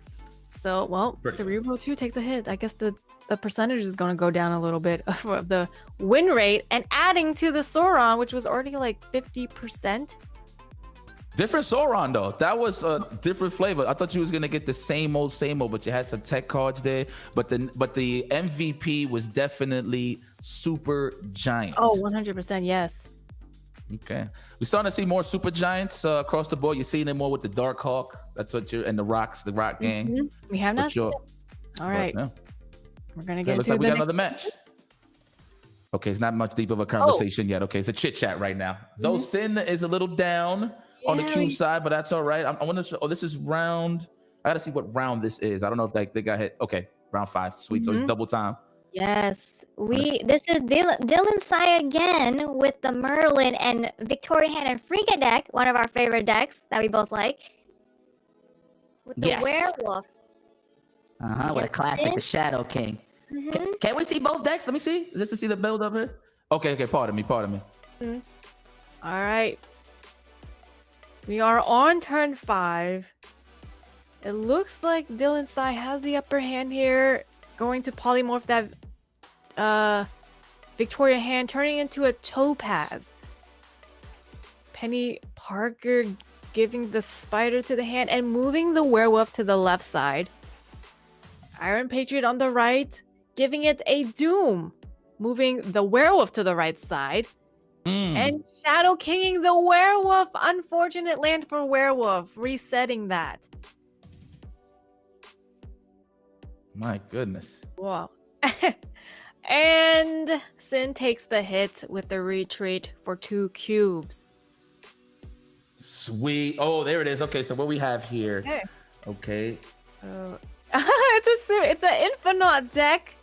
[SPEAKER 5] So, well, Cerebro 2 takes a hit. I guess the percentage is going to go down a little bit of the win rate, and adding to the Sauron, which was already like 50%.
[SPEAKER 6] Different Sauron though. That was a different flavor. I thought you was gonna get the same old, but you had some tech cards there. But the MVP was definitely Super Giant.
[SPEAKER 5] Oh, 100%, yes.
[SPEAKER 6] Okay, we're starting to see more Super Giants across the board. You're seeing them more with the Dark Hawk. That's what you're and the Rock gang.
[SPEAKER 5] We have not. Sure. All right, we're gonna get
[SPEAKER 6] looks
[SPEAKER 5] into
[SPEAKER 6] like we got another match. Okay, it's not much deep of a conversation yet. Okay, it's a chit chat right now. Though Sin is a little down on the cube side, but that's all right. I want to. Oh, this is round. I gotta see what round this is. I don't know if they got hit. Okay, round 5. Sweet. So it's double time.
[SPEAKER 2] Yes, this is Dylan Sai again with the Merlin and Victoria Hand and Frigga deck, one of our favorite decks that we both like. With the werewolf.
[SPEAKER 3] With a classic, the Shadow King. Can we see both decks? Let me see. Just to see the build up here. Okay. Pardon me.
[SPEAKER 5] All right. We are on turn 5. It looks like Dylan Sai has the upper hand here. Going to polymorph that Victoria Hand, turning into a Topaz. Penny Parker giving the spider to the hand and moving the werewolf to the left side. Iron Patriot on the right, giving it a Doom, moving the werewolf to the right side. And Shadow Kinging the werewolf. Unfortunate land for werewolf, resetting that.
[SPEAKER 6] My goodness.
[SPEAKER 5] Wow. And Sin takes the hit with the retreat for 2 cubes.
[SPEAKER 6] Sweet. Oh, there it is. Okay, so what we have here. Okay.
[SPEAKER 5] It's an Infinite deck.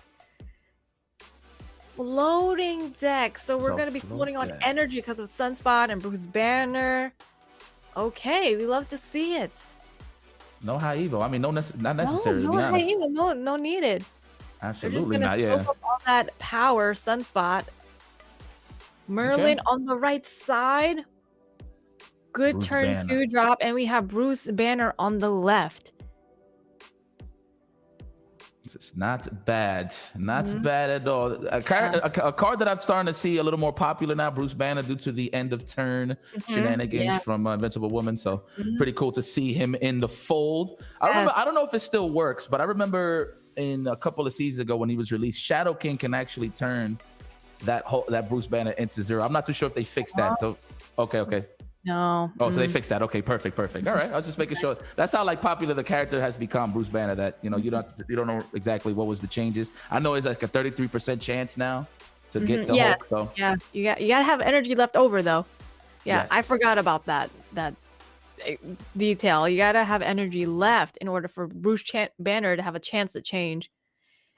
[SPEAKER 5] Floating deck. So we're going to be floating on energy because of Sunspot and Bruce Banner. Okay, we love to see it.
[SPEAKER 6] No high evo. I mean, not necessary.
[SPEAKER 5] No high evo. No needed.
[SPEAKER 6] Absolutely not.
[SPEAKER 5] Yeah. Soak up all that power. Sunspot. Merlin on the right side. Good
[SPEAKER 6] Bruce
[SPEAKER 5] turn
[SPEAKER 6] Banner.
[SPEAKER 5] 2 drop, and we have Bruce Banner on the left.
[SPEAKER 6] It's not bad. Not bad at all. A card that I'm starting to see a little more popular now, Bruce Banner, due to the end of turn shenanigans from Invincible Woman. So pretty cool to see him in the fold. I don't know if it still works, but I remember in a couple of seasons ago when he was released, Shadow King can actually turn that Bruce Banner into 0. I'm not too sure if they fixed that. So okay.
[SPEAKER 5] No.
[SPEAKER 6] Oh, so they fixed that. Okay, perfect. All right, I was just making sure. That's how popular the character has become, Bruce Banner. That you don't know exactly what was the changes. I know it's like a 33% chance now to get the Hulk. So
[SPEAKER 5] yeah, you gotta have energy left over though. Yeah, yes. I forgot about that detail. You gotta have energy left in order for Bruce Banner to have a chance to change.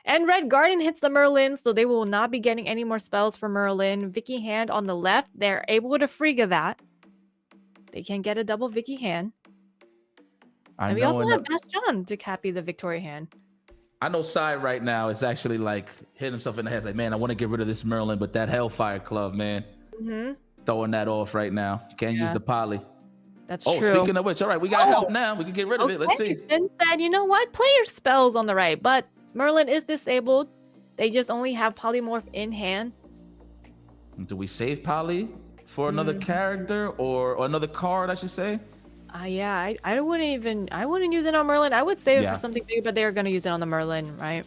[SPEAKER 5] And Red Guardian hits the Merlin, so they will not be getting any more spells for Merlin. Vicky Hand on the left, they're able to Frigga that. They can get a double Vicky Hand. And we also have Bastion to copy the Victoria Hand.
[SPEAKER 6] I know Sai right now is actually like hitting himself in the head, like, man, I want to get rid of this Merlin, but that Hellfire Club, man, throwing that off right now. Can't use the poly.
[SPEAKER 5] That's
[SPEAKER 6] true. Speaking of which, all right, we got help now. We can get rid of it. Let's see.
[SPEAKER 5] Sin said, you know what? Play your spells on the right, but Merlin is disabled. They just only have Polymorph in hand.
[SPEAKER 6] Do we save poly for another character or another card, I should say?
[SPEAKER 5] Yeah, I wouldn't use it on Merlin. I would save it for something big, but they're gonna use it on the Merlin, right?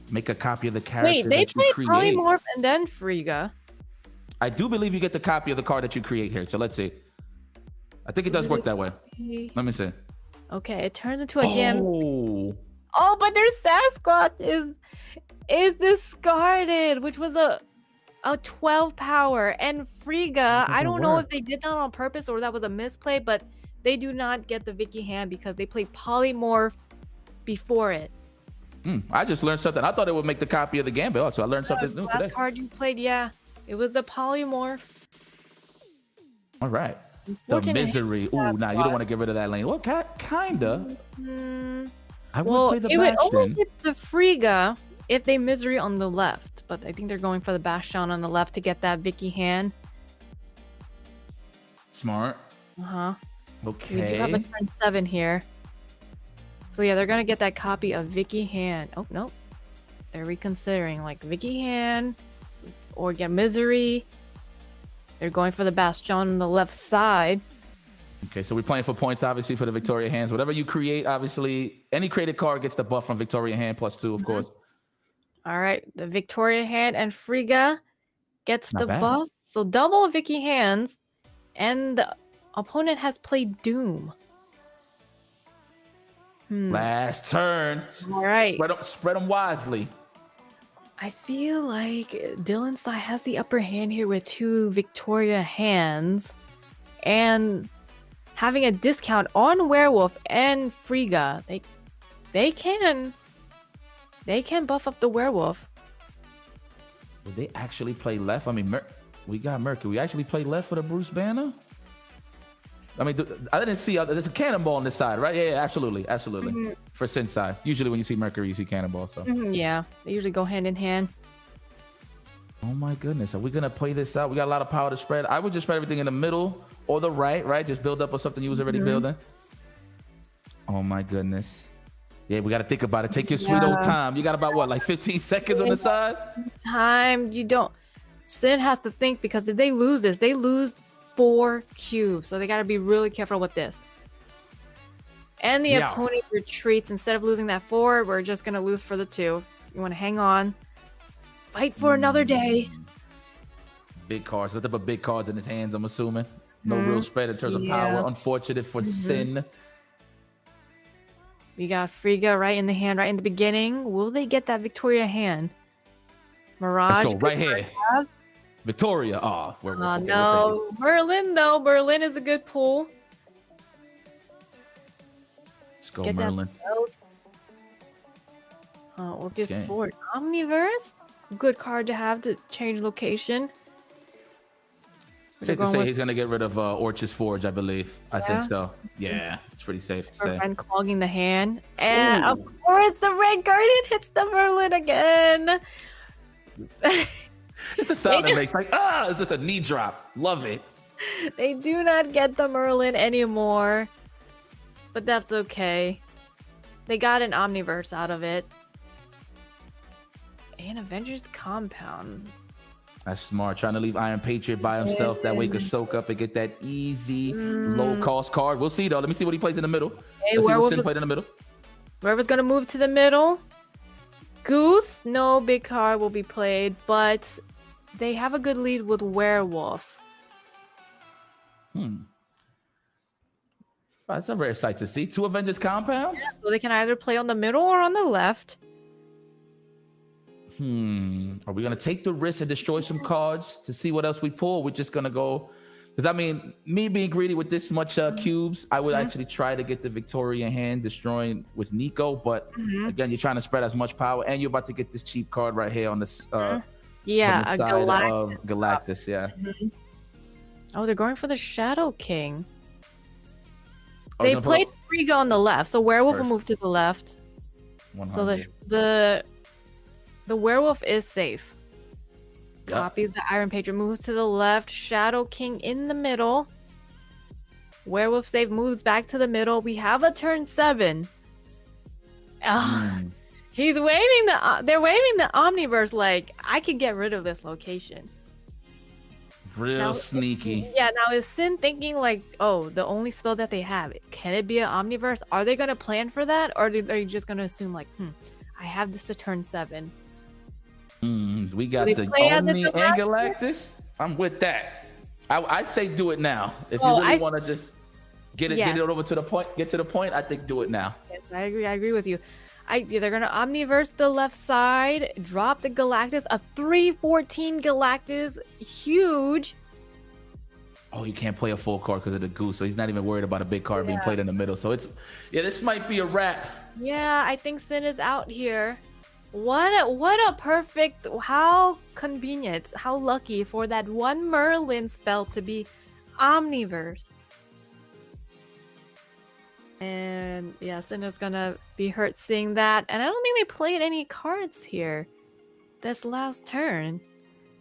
[SPEAKER 6] Make a copy of the character.
[SPEAKER 5] Wait, they
[SPEAKER 6] that you
[SPEAKER 5] played
[SPEAKER 6] create.
[SPEAKER 5] Polymorph and then Frigga.
[SPEAKER 6] I do believe you get the copy of the card that you create here. So let's see. I think it does work that way. Let me see.
[SPEAKER 5] Okay, it turns into a Gam.
[SPEAKER 6] Oh,
[SPEAKER 5] but their Sasquatch is discarded, which was a 12 power. And Frigga, I don't know if they did that on purpose or that was a misplay, but they do not get the Vicky Hand because they played Polymorph before it.
[SPEAKER 6] I just learned something. I thought it would make the copy of the Gambit, so I learned something new today.
[SPEAKER 5] That card you played, it was the Polymorph.
[SPEAKER 6] All right. The Misery. Ooh, nah, you don't want to get rid of that lane. Well, kinda. I would play the
[SPEAKER 5] it would only
[SPEAKER 6] Bastion.
[SPEAKER 5] get the Frigga if they Misery on the left, but I think they're going for the Bastion on the left to get that Vicky Hand.
[SPEAKER 6] Smart. Okay.
[SPEAKER 5] We do have a turn 7 here. So yeah, they're gonna get that copy of Vicky Hand. Oh no, they're reconsidering like Vicky Hand or get Misery. They're going for the Bastion on the left side.
[SPEAKER 6] Okay, so we're playing for points, obviously, for the Victoria Hands. Whatever you create, obviously, any created card gets the buff from Victoria Hand +2, of course.
[SPEAKER 5] All right, the Victoria Hand and Frigga gets
[SPEAKER 6] Not
[SPEAKER 5] the
[SPEAKER 6] bad.
[SPEAKER 5] buff. So double Vicky Hands, and the opponent has played Doom.
[SPEAKER 6] Last turn.
[SPEAKER 5] All right.
[SPEAKER 6] Spread them wisely.
[SPEAKER 5] I feel like Dylan Sai has the upper hand here with 2 Victoria Hands and having a discount on Werewolf and Frigga. They can buff up the Werewolf.
[SPEAKER 6] Did they actually play left? I mean, we got Mercury. We actually play left for the Bruce Banner? I mean, I didn't see there's a cannonball on this side, right? Yeah, absolutely. For Sin side. Usually when you see Mercury, you see cannonball. So
[SPEAKER 5] Yeah, they usually go hand in hand.
[SPEAKER 6] Oh my goodness, are we gonna play this out? We got a lot of power to spread. I would just spread everything in the middle or the right? Just build up on something you was already building. Oh my goodness. Yeah, we gotta think about it. Take your sweet old time. You got about what, like 15 seconds on the side?
[SPEAKER 5] Sin has to think, because if they lose this, they lose 4 cubes. So they gotta be really careful with this. And the opponent retreats. Instead of losing that 4, we're just gonna lose for the 2. You wanna hang on. Fight for another day.
[SPEAKER 6] Big cards. Nothing but big cards in his hands, I'm assuming. No real spread in terms of power. Unfortunate for Sin.
[SPEAKER 5] We got Frigga right in the hand, right in the beginning. Will they get that Victoria Hand? Mirage.
[SPEAKER 6] Let's go right here. Victoria.
[SPEAKER 5] No. Merlin, though. Merlin is a good pull.
[SPEAKER 6] Let's go, Merlin.
[SPEAKER 5] Orcus Forge. Omniverse. Good card to have to change location.
[SPEAKER 6] Safe to say he's going to get rid of Orchis Forge, I believe. I think so. Yeah, it's pretty safe to say.
[SPEAKER 5] And clogging the hand. And of course, the Red Guardian hits the Merlin again.
[SPEAKER 6] It's the sound it makes. Like, it's just a knee drop. Love it.
[SPEAKER 5] They do not get the Merlin anymore. But that's okay. They got an Omniverse out of it. And Avengers Compound.
[SPEAKER 6] That's smart. Trying to leave Iron Patriot by himself. That way he can soak up and get that easy, low-cost card. We'll see, though. Let me see what he plays in the middle. Let's see what Sin played in the middle.
[SPEAKER 5] Whoever's going to move to the middle. Goose. No big card will be played. But they have a good lead with Werewolf.
[SPEAKER 6] That's a rare sight to see. 2 Avengers Compounds?
[SPEAKER 5] Yeah, so they can either play on the middle or on the left.
[SPEAKER 6] Are we going to take the risk and destroy some cards to see what else we pull? We're just going to go Because I mean, me being greedy with this much cubes, I would actually try to get the Victoria hand destroying with Nico. But again, you're trying to spread as much power, and you're about to get this cheap card right here on this
[SPEAKER 5] Yeah,
[SPEAKER 6] on the
[SPEAKER 5] a
[SPEAKER 6] side of
[SPEAKER 5] Galactus.
[SPEAKER 6] Galactus. Yeah.
[SPEAKER 5] Oh, they're going for the Shadow King.
[SPEAKER 6] Oh,
[SPEAKER 5] They
[SPEAKER 6] you're gonna
[SPEAKER 5] played Frigga on the left, so Werewolf will
[SPEAKER 6] First.
[SPEAKER 5] move to the left.
[SPEAKER 6] 100.
[SPEAKER 5] So the Werewolf is safe.
[SPEAKER 6] Yep.
[SPEAKER 5] Copies the Iron Patriot, moves to the left. Shadow King in the middle. Werewolf save, moves back to the middle. We have a turn 7. He's waving they're waving the Omniverse like, I can get rid of this location.
[SPEAKER 6] Real
[SPEAKER 5] Now,
[SPEAKER 6] sneaky.
[SPEAKER 5] Yeah, now is Sin thinking like, oh, the only spell that they have, can it be an Omniverse? Are they going to plan for that? Or are you just going to assume like, I have this to turn 7.
[SPEAKER 6] We got
[SPEAKER 5] they
[SPEAKER 6] the
[SPEAKER 5] play as
[SPEAKER 6] Omni
[SPEAKER 5] a
[SPEAKER 6] and
[SPEAKER 5] Galactus?
[SPEAKER 6] Galactus. I'm with that. I say do it now. If
[SPEAKER 5] Oh,
[SPEAKER 6] you really
[SPEAKER 5] I-
[SPEAKER 6] want to just get it over to the point, get to the point, I think do it now.
[SPEAKER 5] Yes, I agree with you. They're gonna Omniverse the left side, drop the Galactus, a 314 Galactus, huge.
[SPEAKER 6] Oh, you can't play a full card because of the goose, so he's not even worried about a big card being played in the middle. So this might be a wrap.
[SPEAKER 5] Yeah, I think Sin is out here. What a perfect, how convenient, how lucky for that one Merlin spell to be Omniverse. And yeah, Sin is gonna be hurt seeing that. And I don't think they played any cards here this last turn.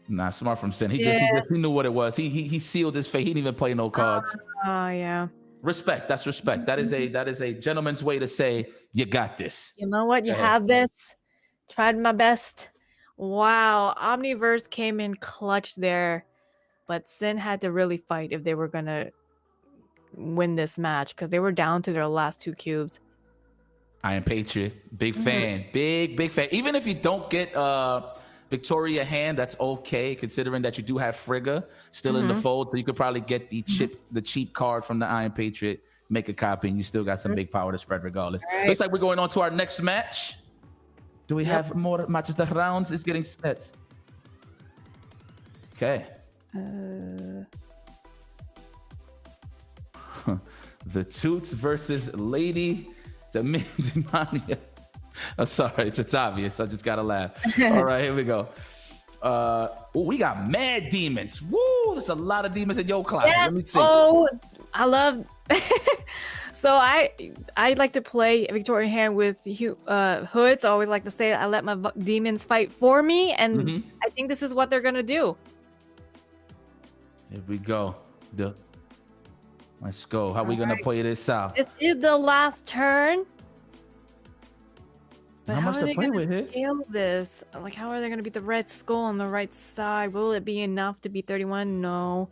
[SPEAKER 6] Nah, smart from Sin. He knew what it was. He sealed his fate. He didn't even play no cards.
[SPEAKER 5] Oh yeah.
[SPEAKER 6] Respect. That's respect. That is a gentleman's way to say you got this.
[SPEAKER 5] You know what? You have this. Tried my best. Wow. Omniverse came in clutch there. But Sin had to really fight if they were going to win this match because they were down to their last 2 cubes.
[SPEAKER 6] Iron Patriot. Big fan. Big fan. Even if you don't get Victoria hand, that's okay, considering that you do have Frigga still in the fold. So you could probably get the cheap card from the Iron Patriot, make a copy, and you still got some big power to spread regardless.
[SPEAKER 5] Right.
[SPEAKER 6] Looks like we're going on to our next match. Do we have more matches? The rounds is getting set. Okay. The Toots versus Lady Demania. I'm sorry, it's obvious. I just gotta laugh. All right, here we go. We got mad demons. Woo! There's a lot of demons in your class.
[SPEAKER 5] Yes.
[SPEAKER 6] Let me see.
[SPEAKER 5] Oh, I love. So I like to play Victoria hand with hoods. I always like to say I let my demons fight for me, and I think this is what they're gonna do.
[SPEAKER 6] Here we go. Let's go. How we gonna play this out?
[SPEAKER 5] This is the last turn. But
[SPEAKER 6] How
[SPEAKER 5] how
[SPEAKER 6] much
[SPEAKER 5] are
[SPEAKER 6] to
[SPEAKER 5] they
[SPEAKER 6] play
[SPEAKER 5] gonna
[SPEAKER 6] with here?
[SPEAKER 5] scale this? Like, how are they gonna beat the red skull on the right side? Will it be enough to beat 31? No.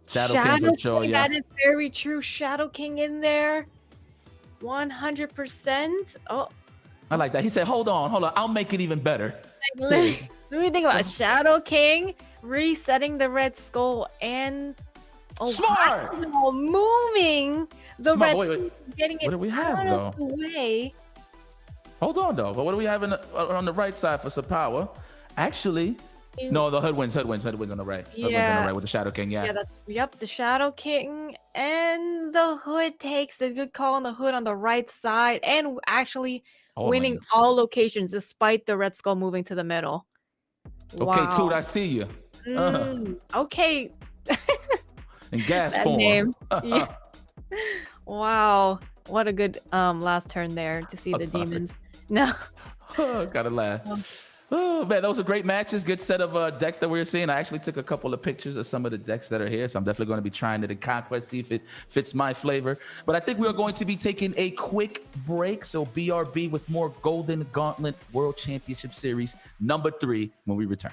[SPEAKER 6] Shadow King for sure, yeah.
[SPEAKER 5] That is very true. Shadow King in there. 100%. Oh,
[SPEAKER 6] I like that. He said, hold on. I'll make it even better.
[SPEAKER 5] let me think about Shadow King resetting the red skull and
[SPEAKER 6] Smart!
[SPEAKER 5] moving the
[SPEAKER 6] Smart.
[SPEAKER 5] red
[SPEAKER 6] Wait.
[SPEAKER 5] skull, getting it
[SPEAKER 6] What do we have,
[SPEAKER 5] out of the way.
[SPEAKER 6] Hold on, though. But what do we have on the right side for some power? Actually, no, the hood wins on the right. Hood wins on the right with the Shadow King, yeah.
[SPEAKER 5] The Shadow King and the hood takes a good call on the hood on the right side and actually winning
[SPEAKER 6] lanes.
[SPEAKER 5] all locations despite the red skull moving to the middle.
[SPEAKER 6] Okay, Toot, I see you.
[SPEAKER 5] Okay.
[SPEAKER 6] In gas
[SPEAKER 5] That
[SPEAKER 6] form.
[SPEAKER 5] name. Yeah. Wow. What a good last turn there to see the
[SPEAKER 6] sorry.
[SPEAKER 5] demons. No.
[SPEAKER 6] Gotta laugh. Oh man, those are great matches. Good set of decks that we were seeing. I actually took a couple of pictures of some of the decks that are here, so I'm definitely going to be trying it in Conquest, see if it fits my flavor. But I think we are going to be taking a quick break. So BRB with more Golden Gauntlet World Championship Series number 3 when we return.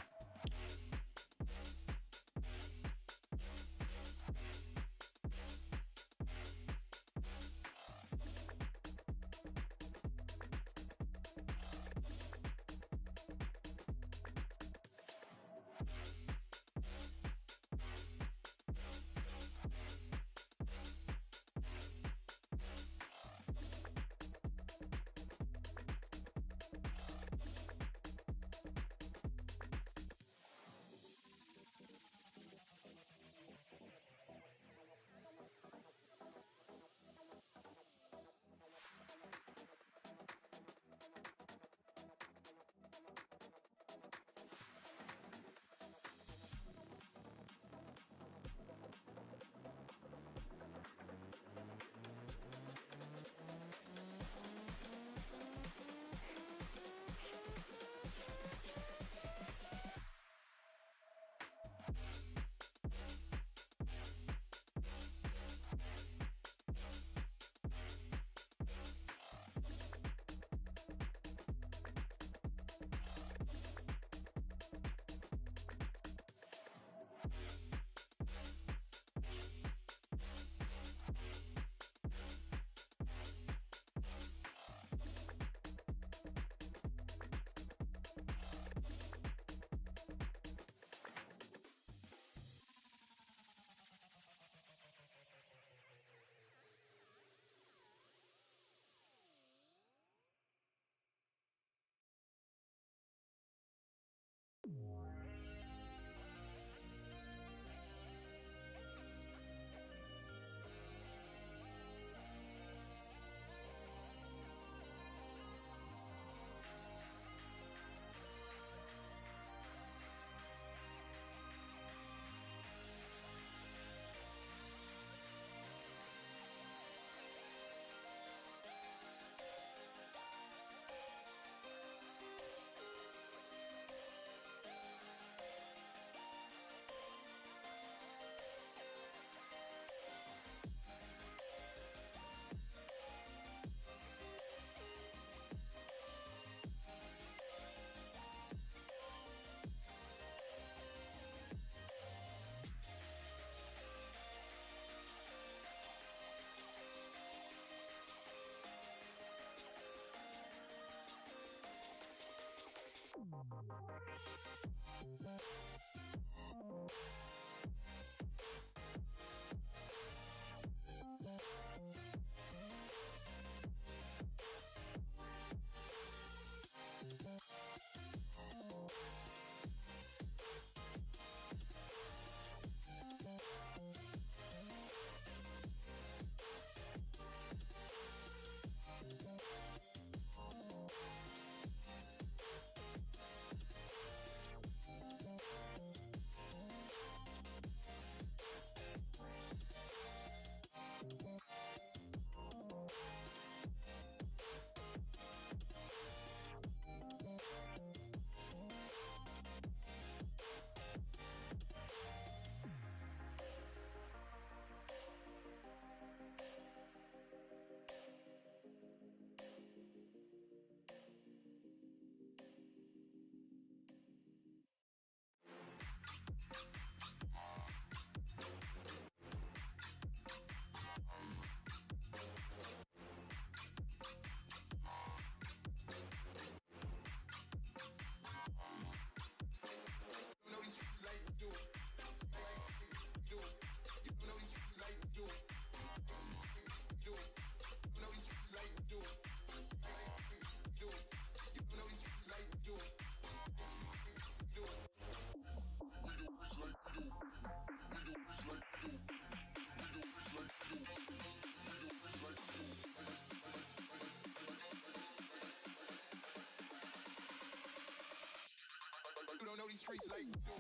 [SPEAKER 7] don't know these streets like we do.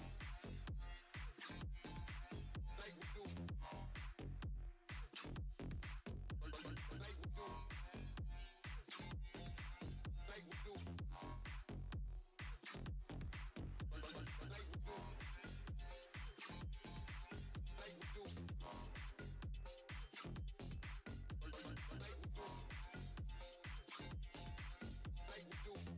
[SPEAKER 7] Like we do. Like we do. Like we do. Like we do. Like we do. Like we do. Like we do.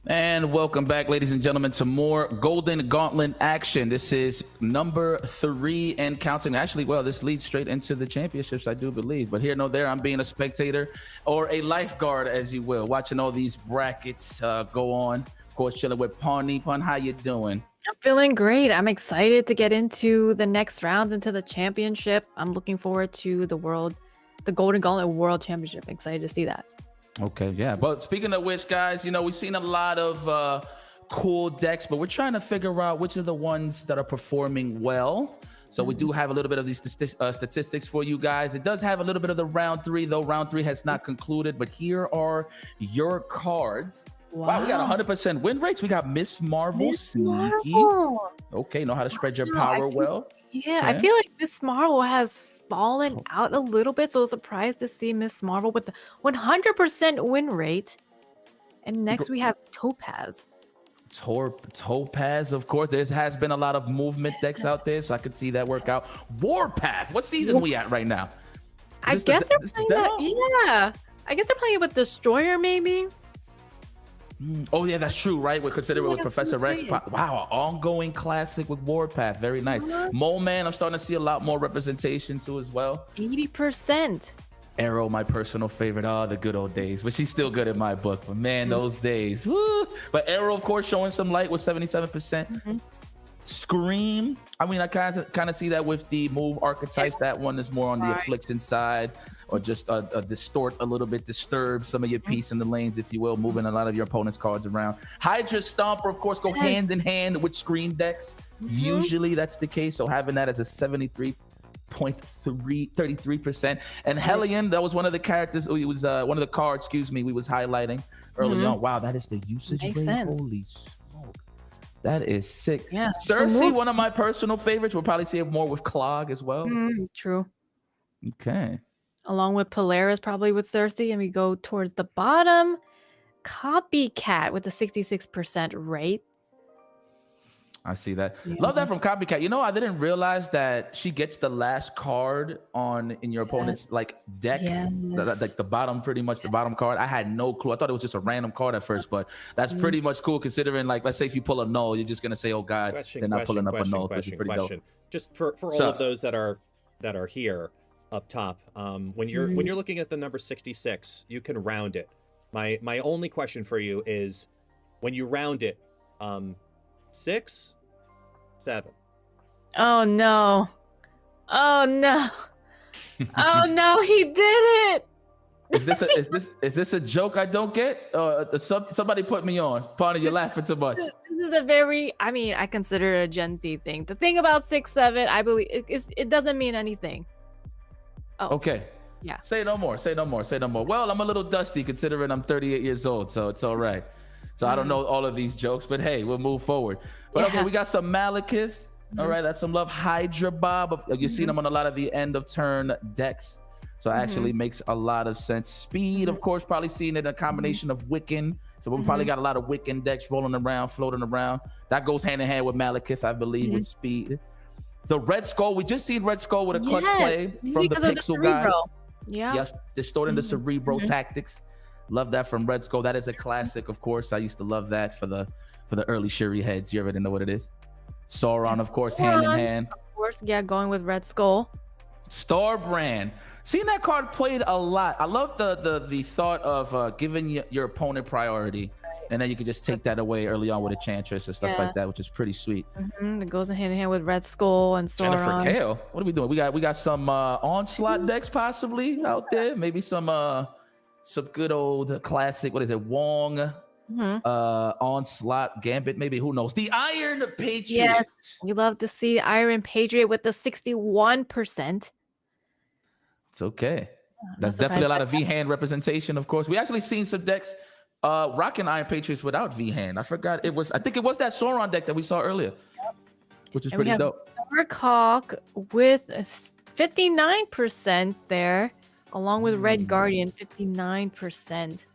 [SPEAKER 6] And welcome back, ladies and gentlemen, to more Golden Gauntlet action. This is number 3 and counting. Actually, well, this leads straight into the championships, I do believe. But here, no, there, I'm being a spectator or a lifeguard, as you will, watching all these brackets go on. Of course, chilling with Pawnee. Pawn, how you doing?
[SPEAKER 5] I'm feeling great. I'm excited to get into the next rounds, into the championship. I'm looking forward to the Golden Gauntlet World Championship. Excited to see that.
[SPEAKER 6] Okay, yeah. But speaking of which, guys, you know, we've seen a lot of cool decks, but we're trying to figure out which are the ones that are performing well. So we do have a little bit of these statistics for you guys. It does have a little bit of the round 3, though round 3 has not concluded. But here are your cards. Wow, we got 100% win rates. We got Miss Marvel, sneaky. Okay, know how to spread your power well.
[SPEAKER 5] Yeah,
[SPEAKER 6] Okay.
[SPEAKER 5] I feel like Miss Marvel has fallen out a little bit, so I was surprised to see Miss Marvel with the 100% win rate. And next we have Topaz.
[SPEAKER 6] Topaz, of course. There has been a lot of movement decks out there, so I could see that work out. Warpath, what season we at right now?
[SPEAKER 5] I guess they're playing that. Yeah, I guess they're playing it with Destroyer, maybe.
[SPEAKER 6] Oh yeah, that's true, right? We're considering it with Professor Rex. Wow, an ongoing classic with Warpath. Very nice. Mole Man, I'm starting to see a lot more representation too as well.
[SPEAKER 5] 80%.
[SPEAKER 6] Arrow, my personal favorite. Oh, the good old days. But she's still good in my book. But man, those days. Woo! But Arrow, of course, showing some light with 77%. Scream. I mean, I kind of see that with the move archetypes. That one is more on the affliction side, or just distort a little bit, disturb some of your piece in the lanes, if you will, moving a lot of your opponent's cards around. Hydra Stomper, of course, go hand in hand with screen decks. Usually that's the case. So having that as a 73%. And Hellion, that was one of the characters. It was one of the cards, excuse me, we was highlighting early on. Wow, that is the usage
[SPEAKER 5] Makes
[SPEAKER 6] rate.
[SPEAKER 5] sense.
[SPEAKER 6] Holy smoke. That is sick.
[SPEAKER 5] Yeah.
[SPEAKER 6] Cersei, one of my personal favorites. We'll probably see it more with Clog as well.
[SPEAKER 5] True.
[SPEAKER 6] Okay.
[SPEAKER 5] Along with Polaris, probably with Cersei, and we go towards the bottom. Copycat with a 66% rate.
[SPEAKER 6] I see that. Love that from Copycat. You know, I didn't realize that she gets the last card in your opponent's like deck. Like the bottom, pretty much the bottom card. I had no clue. I thought it was just a random card at first, but that's pretty much cool considering, like, let's say if you pull a null, you're just gonna say, oh God, they're not pulling up a null. Which is pretty dope.
[SPEAKER 4] Just for all of those that are here up top, when you're looking at the number 66, you can round it. My only question for you is, when you round it, 6, 7.
[SPEAKER 5] Oh no. Oh no. Oh no, he did it.
[SPEAKER 6] Is this a joke I don't get? Somebody put me on. Pawnee, you're laughing too much.
[SPEAKER 5] This is a very, I mean, I consider it a Gen Z thing. The thing about 6, 7, I believe it doesn't mean anything. Oh.
[SPEAKER 6] Okay.
[SPEAKER 5] Yeah.
[SPEAKER 6] Say no more. Well, I'm a little dusty considering I'm 38 years old, so it's all right. So I don't know all of these jokes, but hey, we'll move forward. But okay, we got some Malekith. All right, that's some love. Hydra Bob. You've seen them on a lot of the end of turn decks. So it actually makes a lot of sense. Speed, of course, probably seeing it in a combination of Wiccan. So we probably got a lot of Wiccan decks rolling around, floating around. That goes hand in hand with Malekith, I believe, with Speed. The Red Skull, we just seen Red Skull with a clutch play from the Pixel guy.
[SPEAKER 5] Yeah.
[SPEAKER 6] Yes, distorting the Cerebro tactics. Love that from Red Skull. That is a classic, of course. I used to love that for the early Shuri heads. You already know what it is. Sauron, of course, hand in hand.
[SPEAKER 5] Of course, yeah, going with Red Skull.
[SPEAKER 6] Starbrand. Seeing that card played a lot. I love the thought of giving your opponent priority, and then you can just take that away early on with a Chantress and stuff like that, which is pretty sweet.
[SPEAKER 5] It goes hand in hand with Red Skull and Sauron.
[SPEAKER 6] Jennifer Kale. What are we doing? We got some onslaught decks possibly out there. Maybe some good old classic. What is it? Wong. Onslaught, Gambit, maybe, who knows? The Iron Patriot.
[SPEAKER 5] Yes, we love to see Iron Patriot with the 61%.
[SPEAKER 6] It's okay. That's definitely a lot of V-hand representation, of course. We actually seen some decks rocking Iron Patriots without V-hand. I think it was that Sauron deck that we saw earlier, which is pretty dope.
[SPEAKER 5] Darkhawk with 59% there, along with Red Guardian, 59%.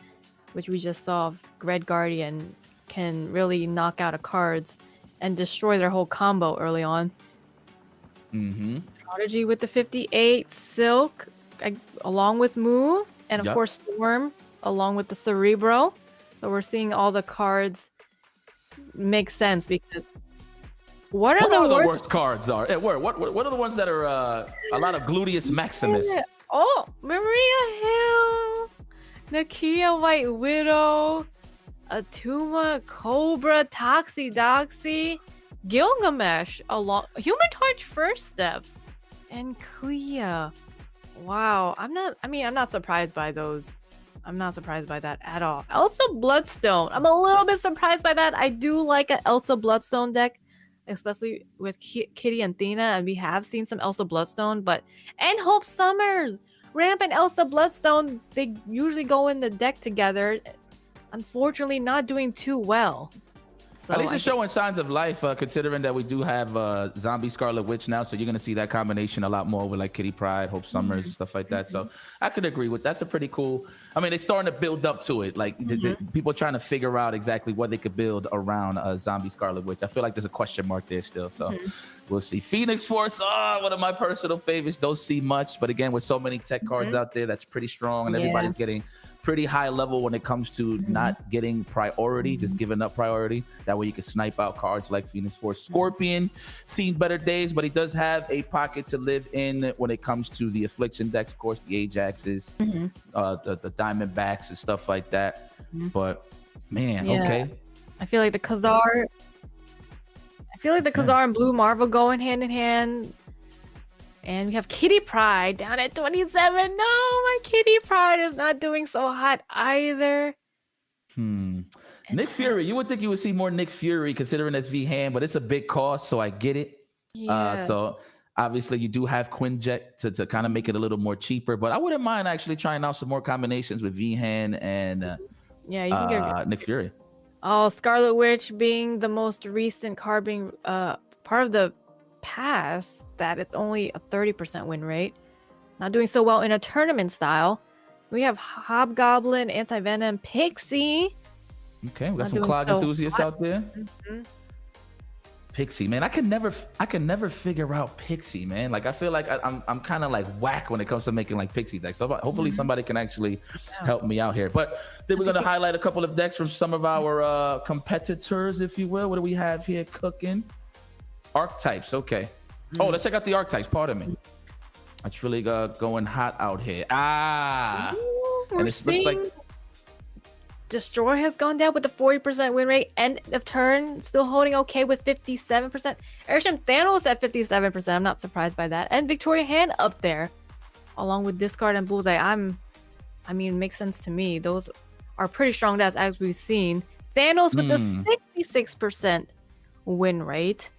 [SPEAKER 5] Which we just saw. Red Guardian can really knock out cards and destroy their whole combo early on. Prodigy with the 58, Silk along with Move, and of course Storm along with the Cerebro, So we're seeing all the cards make sense because what are
[SPEAKER 6] What
[SPEAKER 5] the
[SPEAKER 6] the
[SPEAKER 5] worst?
[SPEAKER 6] worst cards are? Hey, what are the ones that are a lot of Gluteus Maximus?
[SPEAKER 5] Oh, Maria Hill, Nakia White Widow, Atuma, Cobra, Toxie, Gilgamesh, along Human Torch First Steps, and Clea. Wow, I'm not surprised by those. I'm not surprised by that at all. Elsa Bloodstone. I'm a little bit surprised by that. I do like an Elsa Bloodstone deck, especially with Kitty and Thena, and we have seen some Elsa Bloodstone, and Hope Summers. Ramp and Elsa Bloodstone, they usually go in the deck together. Unfortunately, not doing too well. So
[SPEAKER 6] At least it's showing signs of life, considering that we do have Zombie Scarlet Witch now, so you're going to see that combination a lot more with like Kitty Pryde, Hope Summers, and stuff like that. So I could agree with that's a pretty cool. I mean, they're starting to build up to it. Like people trying to figure out exactly what they could build around Zombie Scarlet Witch. I feel like there's a question mark there still. So we'll see. Phoenix Force, one of my personal favorites. Don't see much, but again, with so many tech cards out there, that's pretty strong, and everybody's getting pretty high level when it comes to not getting priority, just giving up priority. That way you can snipe out cards like Phoenix Force. Scorpion, seen better days, but he does have a pocket to live in when it comes to the Affliction decks. Of course, the Ajaxes, the Diamondbacks and stuff like that. But man, okay.
[SPEAKER 5] I feel like the Khazar and Blue Marvel going hand in hand. And we have Kitty Pryde down at 27. No, my Kitty Pryde is not doing so hot either.
[SPEAKER 6] Nick Fury. You would think you would see more Nick Fury considering that's V-Hand, but it's a big cost, so I get it. So obviously you do have Quinjet to kind of make it a little more cheaper, but I wouldn't mind actually trying out some more combinations with V-Hand and
[SPEAKER 5] you can get
[SPEAKER 6] Nick Fury.
[SPEAKER 5] Oh, Scarlet Witch being the most recent card being part of the past that it's only a 30% win rate. Not doing so well in a tournament style. We have Hobgoblin, Anti-Venom, Pixie.
[SPEAKER 6] Okay, we got some Clog enthusiasts out there. Pixie, man, I can never figure out Pixie, man. Like I feel like I'm kind of like whack when it comes to making like Pixie decks. So hopefully somebody can actually help me out here. But then we're gonna highlight a couple of decks from some of our competitors, if you will. What do we have here cooking? Archetypes, okay. Oh, let's check out the archetypes. Pardon me. It's really going hot out here. And it looks like
[SPEAKER 5] Destroy has gone down with a 40% win rate. End of turn, still holding okay with 57%. Airship Thanos at 57%. I'm not surprised by that. And Victoria Hand up there, along with Discard and Bullseye. I mean, it makes sense to me. Those are pretty strong decks as we've seen. Thanos with the 66% win rate.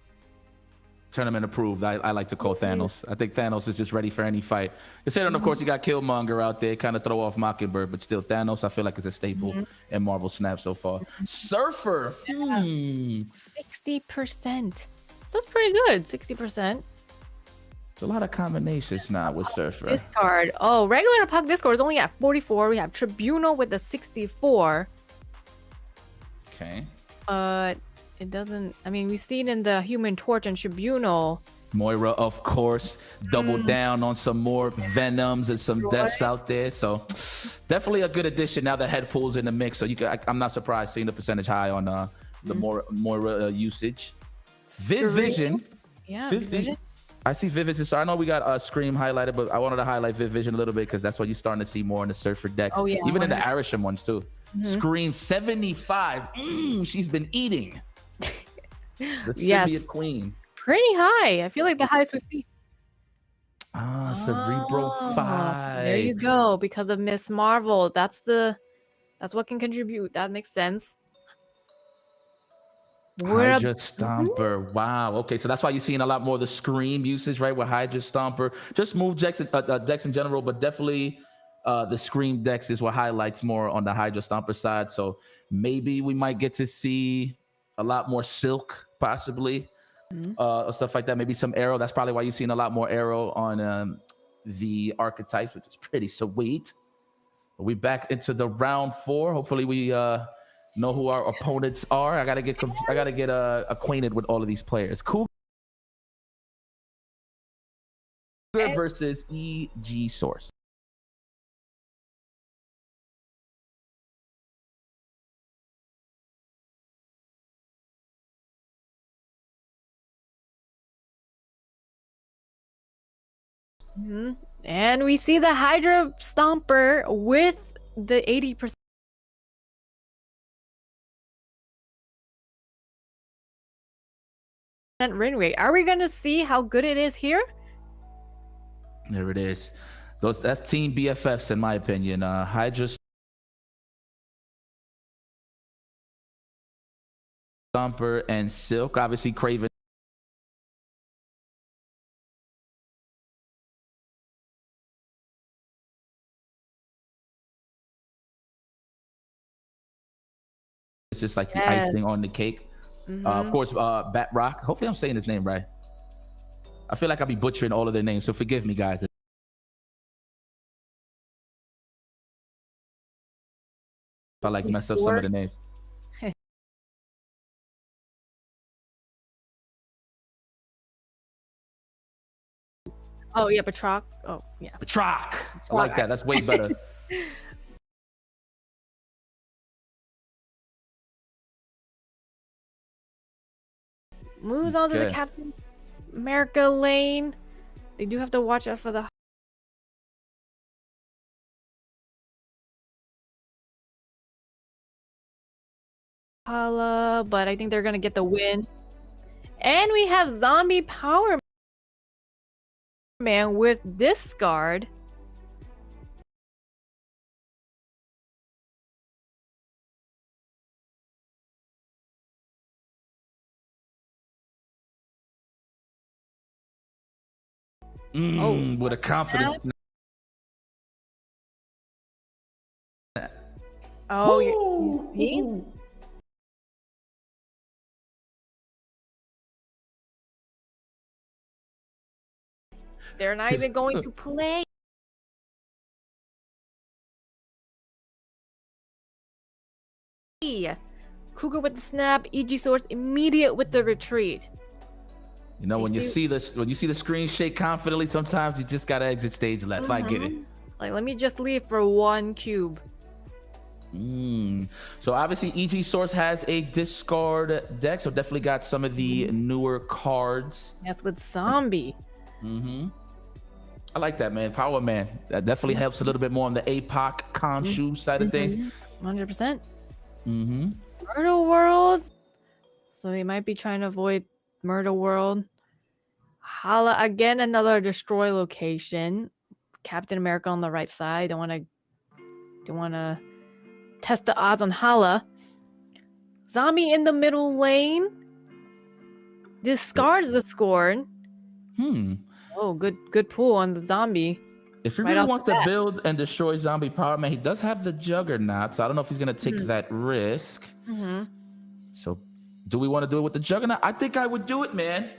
[SPEAKER 6] Tournament approved. I like to call Thanos. I think Thanos is just ready for any fight. Considering, of course, you got Killmonger out there, kind of throw off Mockingbird, but still Thanos, I feel like it's a staple in Marvel Snap so far. Surfer,
[SPEAKER 5] 60%. So that's pretty good. 60%.
[SPEAKER 6] There's a lot of combinations now with Surfer.
[SPEAKER 5] Discard. Oh, regular Puck Discord is only at 44. We have Tribunal with a 64.
[SPEAKER 6] Okay.
[SPEAKER 5] But it doesn't. I mean, we've seen in the Human Torch and Tribunal.
[SPEAKER 6] Moira, of course, double down on some more Venoms and some deaths out there. So definitely a good addition now that Headpool's in the mix. So I'm not surprised seeing the percentage high on the Moira usage. Vision,
[SPEAKER 5] Yeah,
[SPEAKER 6] 50.
[SPEAKER 5] Vision.
[SPEAKER 6] I see Vivid. So I know we got Scream highlighted, but I wanted to highlight Vision a little bit because that's what you're starting to see more in the Surfer decks.
[SPEAKER 5] Oh, yeah,
[SPEAKER 6] Even in the Arisham ones too. Scream 75. She's been eating. The Symbiote Queen.
[SPEAKER 5] Pretty high. I feel like the highest we've seen.
[SPEAKER 6] Cerebro 5.
[SPEAKER 5] There you go. Because of Miss Marvel. That's what can contribute. That makes sense.
[SPEAKER 6] Hydra Stomper. Wow. Okay, so that's why you're seeing a lot more of the Scream usage, right? With Hydra Stomper. Just move decks in general, but definitely the Scream decks is what highlights more on the Hydra Stomper side. So maybe we might get to see a lot more Silk, possibly, stuff like that. Maybe some Arrow. That's probably why you're seeing a lot more Arrow on the archetypes, which is pretty sweet. We back into the round 4. Hopefully we know who our opponents are. I gotta get acquainted with all of these players. Cougar versus EG Source.
[SPEAKER 5] And we see the Hydra Stomper with the 80% win rate. Are we gonna see how good it is here?
[SPEAKER 6] There it is. That's team BFFs in my opinion. Hydra Stomper and Silk. Obviously, Craven. It's just like the icing on the cake. Of course, Bat Rock. Hopefully, I'm saying his name right. I feel like I'll be butchering all of their names, so forgive me, guys. If I like mess up some of the names.
[SPEAKER 5] Oh yeah, Batroc. Oh yeah,
[SPEAKER 6] Batroc. I like that. That's way better.
[SPEAKER 5] moves on to the Captain America lane. They do have to watch out for the Hala, but I think they're gonna get the win. And we have Zombie Power Man with Discard.
[SPEAKER 6] With a confidence.
[SPEAKER 5] Oh, you see? They're not even going to play. Cougar with the snap, EG Source immediate with the retreat.
[SPEAKER 6] You know, when you see the screen shake confidently, sometimes you just gotta exit stage left. I get it.
[SPEAKER 5] Like, let me just leave for one cube.
[SPEAKER 6] So obviously EG Source has a discard deck, so definitely got some of the newer cards.
[SPEAKER 5] Yes, with Zombie.
[SPEAKER 6] I like that, man. Power Man. That definitely helps a little bit more on the APOC Khonshu side of things.
[SPEAKER 5] 100%. Murder World. So they might be trying to avoid Murder World. Hala again, another destroy location. Captain America on the right side. Don't want to test the odds on Hala. Zombie in the middle lane. Discards the scorn. Oh, good pull on the zombie.
[SPEAKER 6] If he really wants to build and destroy Zombie Power Man, he does have the Juggernaut, so I don't know if he's gonna take that risk. So do we want to do it with the Juggernaut? I think I would do it, man.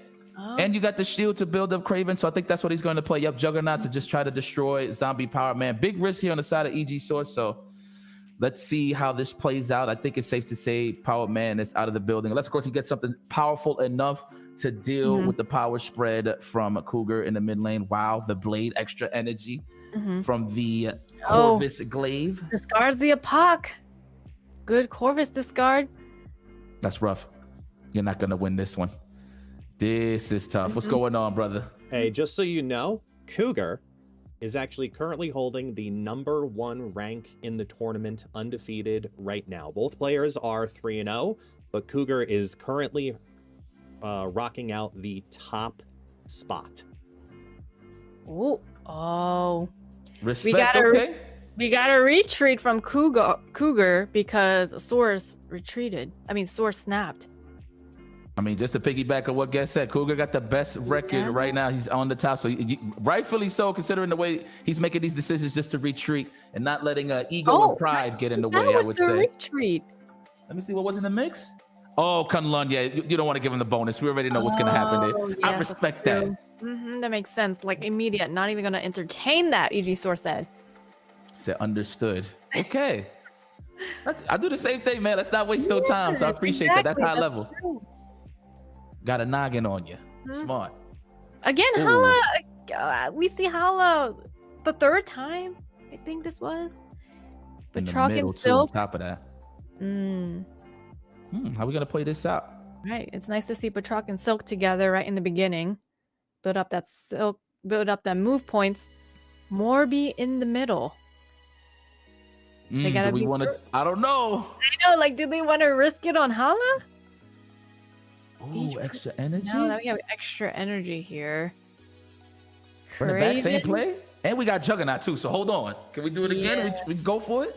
[SPEAKER 6] And you got the shield to build up Craven, so I think that's what he's going to play. Yep, Juggernaut to just try to destroy Zombie Power Man. Big risk here on the side of EG Source, so let's see how this plays out. I think it's safe to say Power Man is out of the building, unless of course he gets something powerful enough to deal with the power spread from Cougar in the mid lane. Wow, the blade, extra energy from the Corvus Glaive.
[SPEAKER 5] Discards the Apoc. Good Corvus discard.
[SPEAKER 6] That's rough. You're not going to win this one. This is tough. What's going on, brother?
[SPEAKER 4] Hey, just so you know, Cougar is actually currently holding the #1 rank in the tournament, undefeated right now. Both players are 3-0, but Cougar is currently rocking out the top spot.
[SPEAKER 5] Oh.
[SPEAKER 6] Respect,
[SPEAKER 5] We got a retreat from Cougar because Source retreated. Source snapped.
[SPEAKER 6] I mean, just to piggyback on what Guest said, Cougar got the best record right now. He's on the top, so rightfully so, considering the way he's making these decisions just to retreat and not letting ego and pride get in the way, I would say.
[SPEAKER 5] Retreat.
[SPEAKER 6] Let me see, what was in the mix? Oh, Kunlun, yeah, you don't want to give him the bonus. We already know what's going to happen there. I respect that.
[SPEAKER 5] That makes sense. Like, immediate, not even going to entertain that, EG Source said.
[SPEAKER 6] Said understood. Okay. I do the same thing, man. Let's not waste no time, so I appreciate that. That's high level.
[SPEAKER 5] True.
[SPEAKER 6] Got a noggin on you. Smart.
[SPEAKER 5] Again, Hala. We see Hala the third time. I think this was. But Truck and Silk.
[SPEAKER 6] On top of that. How we gonna play this out?
[SPEAKER 5] Right. It's nice to see Batroc and Silk together right in the beginning. Build up that Silk build up them move points. Morby in the middle. They gotta
[SPEAKER 6] Do we
[SPEAKER 5] be
[SPEAKER 6] want to? I don't know.
[SPEAKER 5] I know, like, do they want to risk it on Hala?
[SPEAKER 6] Ooh, extra energy.
[SPEAKER 5] No, now we have extra energy here.
[SPEAKER 6] From the back, same
[SPEAKER 5] Craven?
[SPEAKER 6] play. And we got Juggernaut too. So hold on. Can we do it again?
[SPEAKER 5] Yeah.
[SPEAKER 6] We go for it.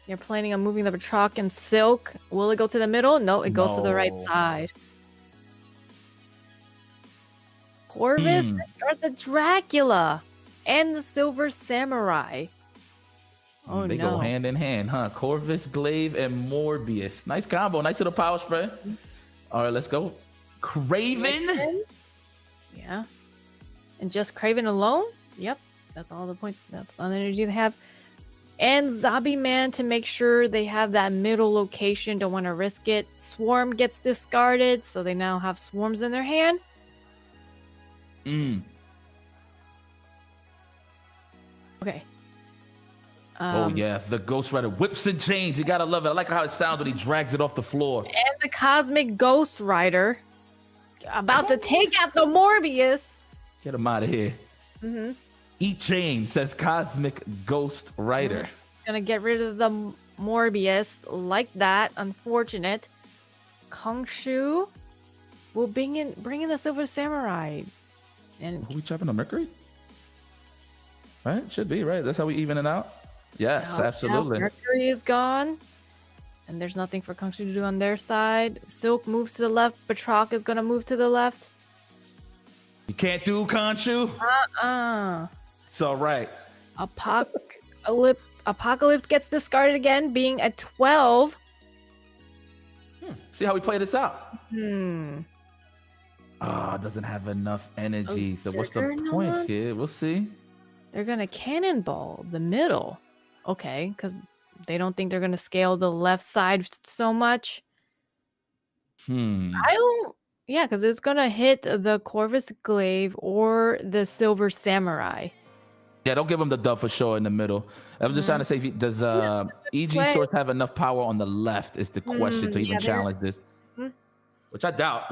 [SPEAKER 5] You're planning on moving the Batroc and Silk. Will it go to the middle? No, it goes to the right
[SPEAKER 6] No.
[SPEAKER 5] side. Corvus, or the Dracula, and the Silver Samurai. Oh
[SPEAKER 6] They
[SPEAKER 5] no.
[SPEAKER 6] go hand in hand, huh? Corvus, Glaive, and Morbius. Nice combo. Nice little power spread. All right, let's go. Craven.
[SPEAKER 5] Yeah. And just Craven alone? Yep. That's all the points. That's all the energy they have. And Zombie Man to make sure they have that middle location. Don't want to risk it. Swarm gets discarded, so they now have swarms in their hand. Okay.
[SPEAKER 6] Oh yeah, the Ghost Rider whips and chains. You gotta love it. I like how it sounds when he drags it off the floor.
[SPEAKER 5] And the Cosmic Ghost Rider about to take out the Morbius.
[SPEAKER 6] Get him out of here. Eat chain, says Cosmic Ghost Rider.
[SPEAKER 5] Gonna get rid of the Morbius like that. Unfortunate. Kongshu will bring in the Silver Samurai. And
[SPEAKER 6] Are we chopping the Mercury? Right? Should be, right? That's how we even it out? Yes,
[SPEAKER 5] now
[SPEAKER 6] absolutely.
[SPEAKER 5] Mercury is gone. And there's nothing for Kongshu to do on their side. Silk moves to the left. Batroc is gonna move to the left.
[SPEAKER 6] You can't do Khonshu? It's all right.
[SPEAKER 5] Apocalypse gets discarded again, being at 12.
[SPEAKER 6] See how we play this out? Doesn't have enough energy. So what's the point
[SPEAKER 5] Juggernaut?
[SPEAKER 6] here? We'll see.
[SPEAKER 5] They're gonna cannonball the middle. Okay, because they don't think they're gonna scale the left side so much. I don't. Yeah, because it's gonna hit the Corvus Glaive or the Silver Samurai.
[SPEAKER 6] Yeah, don't give him the dub for sure in the middle. I'm just trying to say, does EG
[SPEAKER 5] play.
[SPEAKER 6] Source have enough power on the left is the question to even
[SPEAKER 5] yeah,
[SPEAKER 6] challenge this.
[SPEAKER 5] Hmm.
[SPEAKER 6] Which I doubt.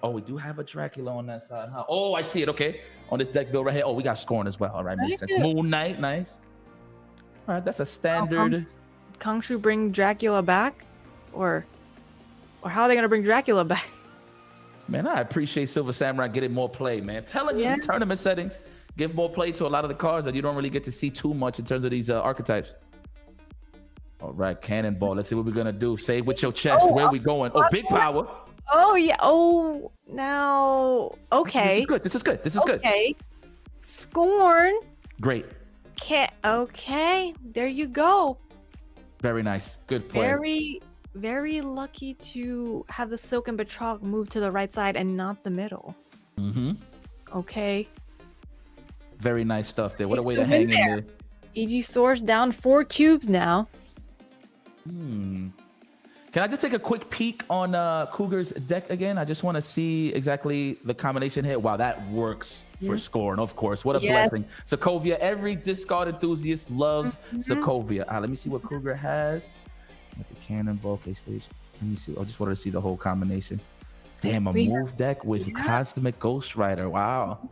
[SPEAKER 6] Oh, we do have a Dracula on that side, huh? Oh, I see it. Okay. On this deck build right here. Oh, we got Scorn as well. All right, makes sense.
[SPEAKER 5] Yeah.
[SPEAKER 6] Moon Knight, nice. All right, that's a standard.
[SPEAKER 5] Kongshu bring Dracula back, or how are they gonna bring Dracula back?
[SPEAKER 6] Man, I appreciate Silver Samurai getting more play, man. Telling you these tournament settings give more play to a lot of the cards that you don't really get to see too much in terms of these archetypes. All right, Cannonball. Let's see what we're gonna do. Save with your chest. Where are we going? Oh, big power.
[SPEAKER 5] Oh yeah. Oh, now okay.
[SPEAKER 6] This is good.
[SPEAKER 5] Okay. Scorn.
[SPEAKER 6] Great.
[SPEAKER 5] Okay. There you go.
[SPEAKER 6] Very nice. Good play.
[SPEAKER 5] Very lucky to have the Silk and Batroc move to the right side and not the middle. Okay.
[SPEAKER 6] Very nice stuff there. What a way
[SPEAKER 5] Still
[SPEAKER 6] to hang
[SPEAKER 5] in
[SPEAKER 6] in
[SPEAKER 5] there.
[SPEAKER 6] there.
[SPEAKER 5] EG Source down 4 cubes now.
[SPEAKER 6] Can I just take a quick peek on Cougar's deck again? I just want to see exactly the combination here. Wow, that works for Scorn, of course. What a blessing. Sokovia, every discard enthusiast loves Sokovia. Let me see what Cougar has. With the Cannonball, okay, stage. Let me see. I just wanted to see the whole combination. Damn, a move deck with Cosmic Ghost Rider. Wow.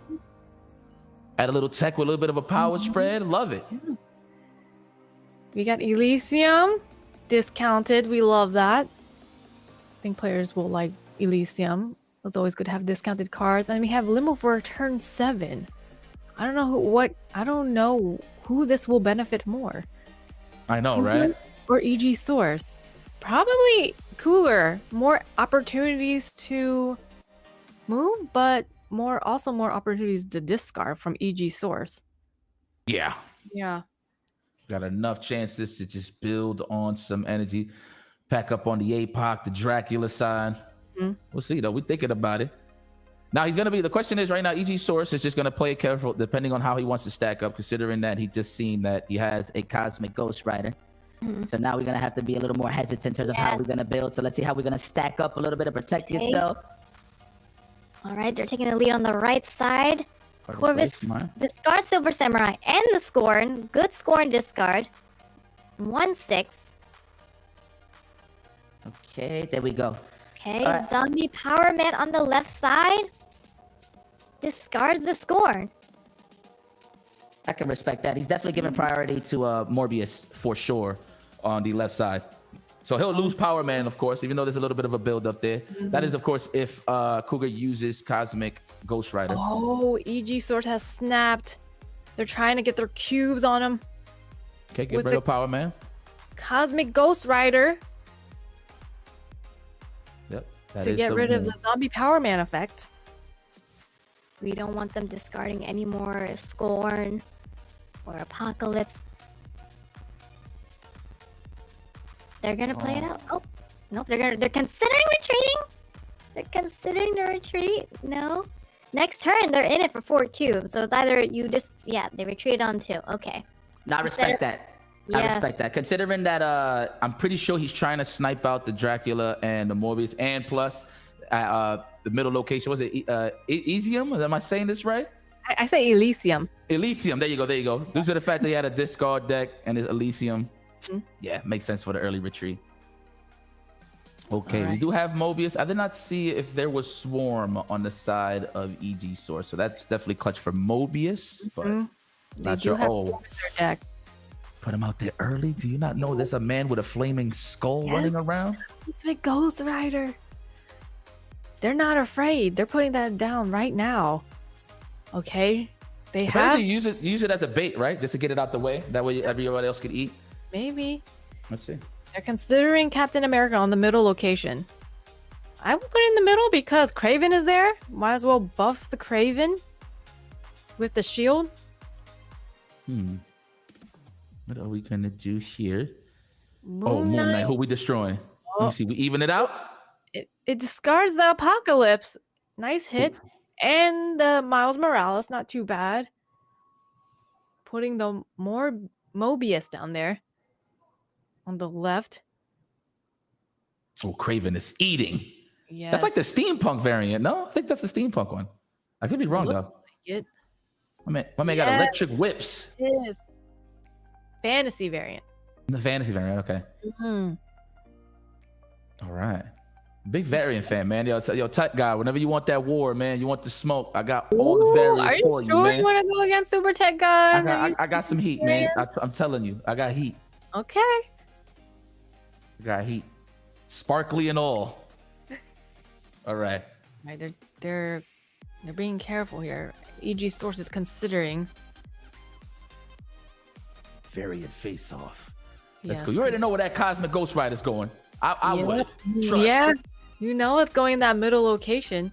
[SPEAKER 6] Add a little tech with a little bit of a power spread. Love it.
[SPEAKER 5] We got Elysium discounted. We love that. I think players will like Elysium. It's always good to have discounted cards. And we have Limo for turn 7. I don't know who this will benefit more.
[SPEAKER 6] I know, right?
[SPEAKER 5] Or EG Source. Probably Cougar. More opportunities to move, but more opportunities to discard from EG Source.
[SPEAKER 6] Yeah.
[SPEAKER 5] Yeah.
[SPEAKER 6] Got enough chances to just build on some energy. Pack up on the APOC, the Dracula side. We'll see, though. We're thinking about it. Now, the question is right now, EG Source is just going to play it careful depending on how he wants to stack up, considering that he just seen that he has a Cosmic Ghost Rider.
[SPEAKER 3] So now we're going to have to be a little more hesitant in terms of how we're going to build. So let's see how we're going to stack up a little bit to protect yourself.
[SPEAKER 2] All right, they're taking the lead on the right side. Corvus discard Silver Samurai and the Scorn. Good Scorn discard. 1/6.
[SPEAKER 3] Okay, there we go.
[SPEAKER 2] Okay,
[SPEAKER 3] All right.
[SPEAKER 2] Zombie Power Man on the left side. discards the Scorn.
[SPEAKER 3] I can respect that. He's definitely giving priority to
[SPEAKER 6] Morbius for sure on the left side. So he'll lose Power Man, of course, even though there's a little bit of a build up there. That is, of course, if Cougar uses Cosmic Ghost Rider.
[SPEAKER 5] Oh, EG Sword has snapped. They're trying to get their cubes on him.
[SPEAKER 6] Okay, get
[SPEAKER 5] with
[SPEAKER 6] rid
[SPEAKER 5] the-
[SPEAKER 6] of Power Man.
[SPEAKER 5] Cosmic Ghost Rider
[SPEAKER 6] Yep. That
[SPEAKER 5] to
[SPEAKER 6] is
[SPEAKER 5] get rid of
[SPEAKER 6] move.
[SPEAKER 5] the Zombie Power Man effect.
[SPEAKER 2] We don't want them discarding any more Scorn or Apocalypse. They're gonna play it out. Oh, nope. They're considering retreating. They're considering the retreat. No. Next turn, they're in it for 4 cubes. So it's either you just they retreat on 2. Okay.
[SPEAKER 3] No, I respect that. I
[SPEAKER 2] Yes.
[SPEAKER 3] respect that.
[SPEAKER 6] Considering that I'm pretty sure he's trying to snipe out the Dracula and the Morbius, and plus the middle location, was it Elysium? Am I saying this right?
[SPEAKER 5] I say Elysium.
[SPEAKER 6] Elysium, there you go. Due to the fact that he had a discard deck and his Elysium, yeah, makes sense for the early retreat. Okay, we do have Mobius. I did not see if there was Swarm on the side of EG Source, so that's definitely clutch for Mobius, but
[SPEAKER 5] They
[SPEAKER 6] not
[SPEAKER 5] do
[SPEAKER 6] sure.
[SPEAKER 5] have
[SPEAKER 6] Oh,
[SPEAKER 5] Swarm in their deck.
[SPEAKER 6] put him out there early. Do you not know there's a man with a flaming skull running around?
[SPEAKER 5] Cosmic Ghost Rider. They're not afraid. They're putting that down right now. Okay. They
[SPEAKER 6] If
[SPEAKER 5] have
[SPEAKER 6] anything, use it as a bait, right? Just to get it out the way. That way everybody else could eat.
[SPEAKER 5] maybe.
[SPEAKER 6] Let's see.
[SPEAKER 5] They're considering Captain America on the middle location. I would put it in the middle because Kraven is there. Might as well buff the Kraven with the shield.
[SPEAKER 6] What are we gonna do here?
[SPEAKER 5] Moon
[SPEAKER 6] Moon Knight.
[SPEAKER 5] Knight.
[SPEAKER 6] Who we destroying? Let me see. We even it out.
[SPEAKER 5] It discards the Apocalypse. Nice hit. And the Miles Morales, not too bad. Putting the more Mobius down there on the left.
[SPEAKER 6] Oh, Craven is eating.
[SPEAKER 5] Yes.
[SPEAKER 6] That's like the steampunk variant. No, I think that's the steampunk one. I could be wrong
[SPEAKER 5] Look
[SPEAKER 6] though.
[SPEAKER 5] It
[SPEAKER 6] My man got
[SPEAKER 5] Yes.
[SPEAKER 6] electric whips.
[SPEAKER 5] is. Fantasy variant.
[SPEAKER 6] The fantasy variant. Okay.
[SPEAKER 5] Mhm.
[SPEAKER 6] All right. Big variant fan, man. Yo, Tut guy. Whenever you want that war, man, you want the smoke. I got all the
[SPEAKER 5] Ooh,
[SPEAKER 6] variants
[SPEAKER 5] are
[SPEAKER 6] for
[SPEAKER 5] you
[SPEAKER 6] you,
[SPEAKER 5] sure
[SPEAKER 6] man.
[SPEAKER 5] you want to go against Super Tech Guy?
[SPEAKER 6] I got some heat, man. I'm telling you, I got heat.
[SPEAKER 5] Okay.
[SPEAKER 6] I got heat. Sparkly and all. All right.
[SPEAKER 5] Right, they're being careful here. EG Source is considering.
[SPEAKER 6] Variant face off. That's
[SPEAKER 5] Yes.
[SPEAKER 6] cool. You already know where that Cosmic Ghost Rider's going. I
[SPEAKER 5] Yep.
[SPEAKER 6] would. Trust.
[SPEAKER 5] Yeah, you know it's going in that middle location.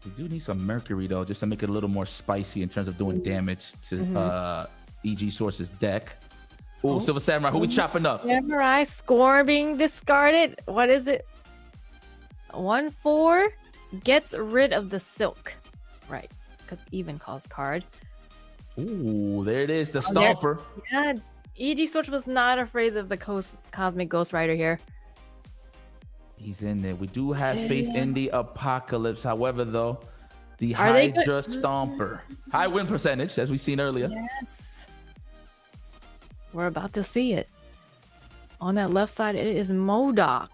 [SPEAKER 6] We do need some Mercury though, just to make it a little more spicy in terms of doing damage to EG Source's deck. Ooh, Silver Samurai, who we chopping up?
[SPEAKER 5] Samurai Score being discarded. What is it? 1/4 gets rid of the silk. Right, because even calls card.
[SPEAKER 6] Ooh, there it is, the
[SPEAKER 5] Oh, there-
[SPEAKER 6] Stomper.
[SPEAKER 5] Yeah, EG Source was not afraid of the Cosmic Ghost Rider here.
[SPEAKER 6] He's in there. We do have faith in the Apocalypse. However, though, the
[SPEAKER 5] Are they
[SPEAKER 6] Hydra Stomper. High win percentage, as we've seen earlier.
[SPEAKER 5] Yes. We're about to see it. On that left side, it is MODOK.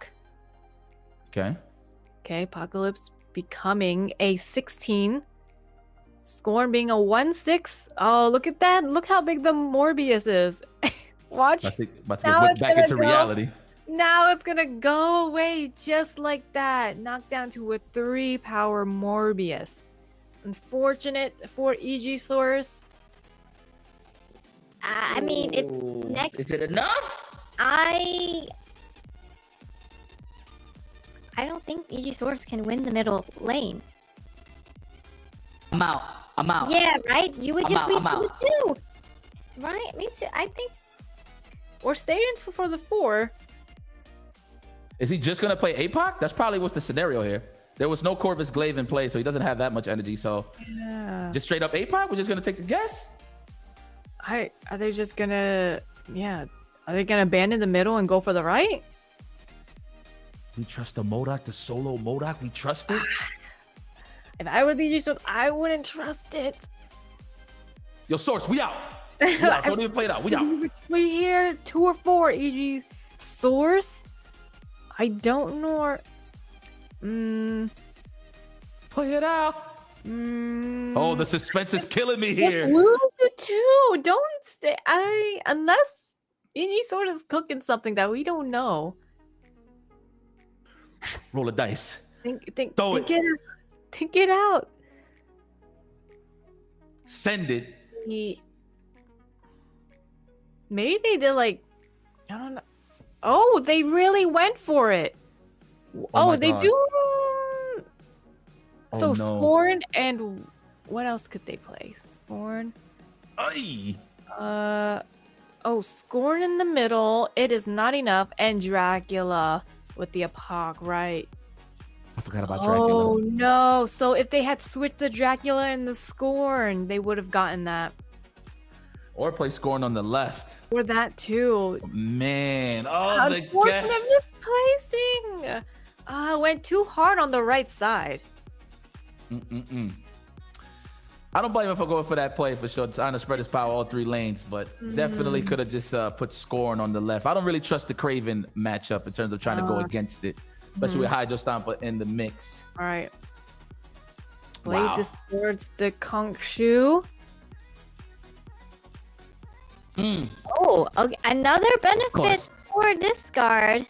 [SPEAKER 6] Okay.
[SPEAKER 5] Okay, Apocalypse becoming a 16. Scorn being a 1/6. Oh, look at that. Look how big the Morbius is. Watch.
[SPEAKER 6] About to
[SPEAKER 5] Now
[SPEAKER 6] get whipped
[SPEAKER 5] it's
[SPEAKER 6] back
[SPEAKER 5] gonna
[SPEAKER 6] into
[SPEAKER 5] go.
[SPEAKER 6] reality.
[SPEAKER 5] Now it's gonna go away just like that. Knocked down to a 3-power Morbius. Unfortunate for EG Source.
[SPEAKER 2] I mean, if
[SPEAKER 3] Ooh,
[SPEAKER 2] next
[SPEAKER 3] is it enough?
[SPEAKER 2] I don't think EG Source can win the middle lane.
[SPEAKER 3] I'm out. I'm out.
[SPEAKER 2] Yeah, right? You would
[SPEAKER 3] I'm
[SPEAKER 2] just
[SPEAKER 3] out,
[SPEAKER 2] leave
[SPEAKER 3] I'm
[SPEAKER 2] for the
[SPEAKER 3] out.
[SPEAKER 2] 2. Right? Me too. I think
[SPEAKER 5] Or stay in for the 4.
[SPEAKER 6] Is he just gonna play APOC? That's probably what's the scenario here. There was no Corvus Glaive in play, so he doesn't have that much energy. So
[SPEAKER 5] Yeah.
[SPEAKER 6] just straight up APOC? We're just gonna take the guess?
[SPEAKER 5] Are they just gonna, are they gonna abandon the middle and go for the right?
[SPEAKER 6] We trust the MODOK, the solo MODOK. We trust it.
[SPEAKER 5] If I was EG Source, I wouldn't trust it.
[SPEAKER 6] Yo, Source, we out. We out. Don't even play it out. We out.
[SPEAKER 5] We hear 2 or 4 EG Source. I don't know.
[SPEAKER 6] Play it out. Oh, the suspense is killing me
[SPEAKER 5] Just
[SPEAKER 6] here.
[SPEAKER 5] lose it too. Don't stay. Unless EG Sword is cooking something that we don't know.
[SPEAKER 6] Roll a dice.
[SPEAKER 5] Think
[SPEAKER 6] Throw
[SPEAKER 5] it
[SPEAKER 6] it.
[SPEAKER 5] out. Think it out.
[SPEAKER 6] Send it.
[SPEAKER 5] Maybe they did like, I don't know. Oh, they really went for it.
[SPEAKER 6] Oh my
[SPEAKER 5] they
[SPEAKER 6] God.
[SPEAKER 5] do.
[SPEAKER 6] Oh,
[SPEAKER 5] So
[SPEAKER 6] no.
[SPEAKER 5] Scorn and what else could they play? Scorn.
[SPEAKER 6] Ay.
[SPEAKER 5] Scorn in the middle. It is not enough, and Dracula with the Apog, right?
[SPEAKER 6] I forgot about Dracula.
[SPEAKER 5] Oh no! So if they had switched the Dracula and the Scorn, they would have gotten that.
[SPEAKER 6] Or play Scorn on the left.
[SPEAKER 5] Or that too.
[SPEAKER 6] Man, oh, the
[SPEAKER 5] Unfortunate
[SPEAKER 6] guess.
[SPEAKER 5] misplacing. Went too hard on the right side.
[SPEAKER 6] I don't blame him for going for that play for sure. Trying to spread his power all 3 lanes, but definitely could have just put Scorn on the left. I don't really trust the Craven matchup in terms of trying to go against it, especially with Hydro Stomper in the mix.
[SPEAKER 5] All right. Blaze
[SPEAKER 6] Wow.
[SPEAKER 5] distorts the Conch Shoe.
[SPEAKER 2] Oh, okay. Another benefit
[SPEAKER 6] course.
[SPEAKER 2] for discard.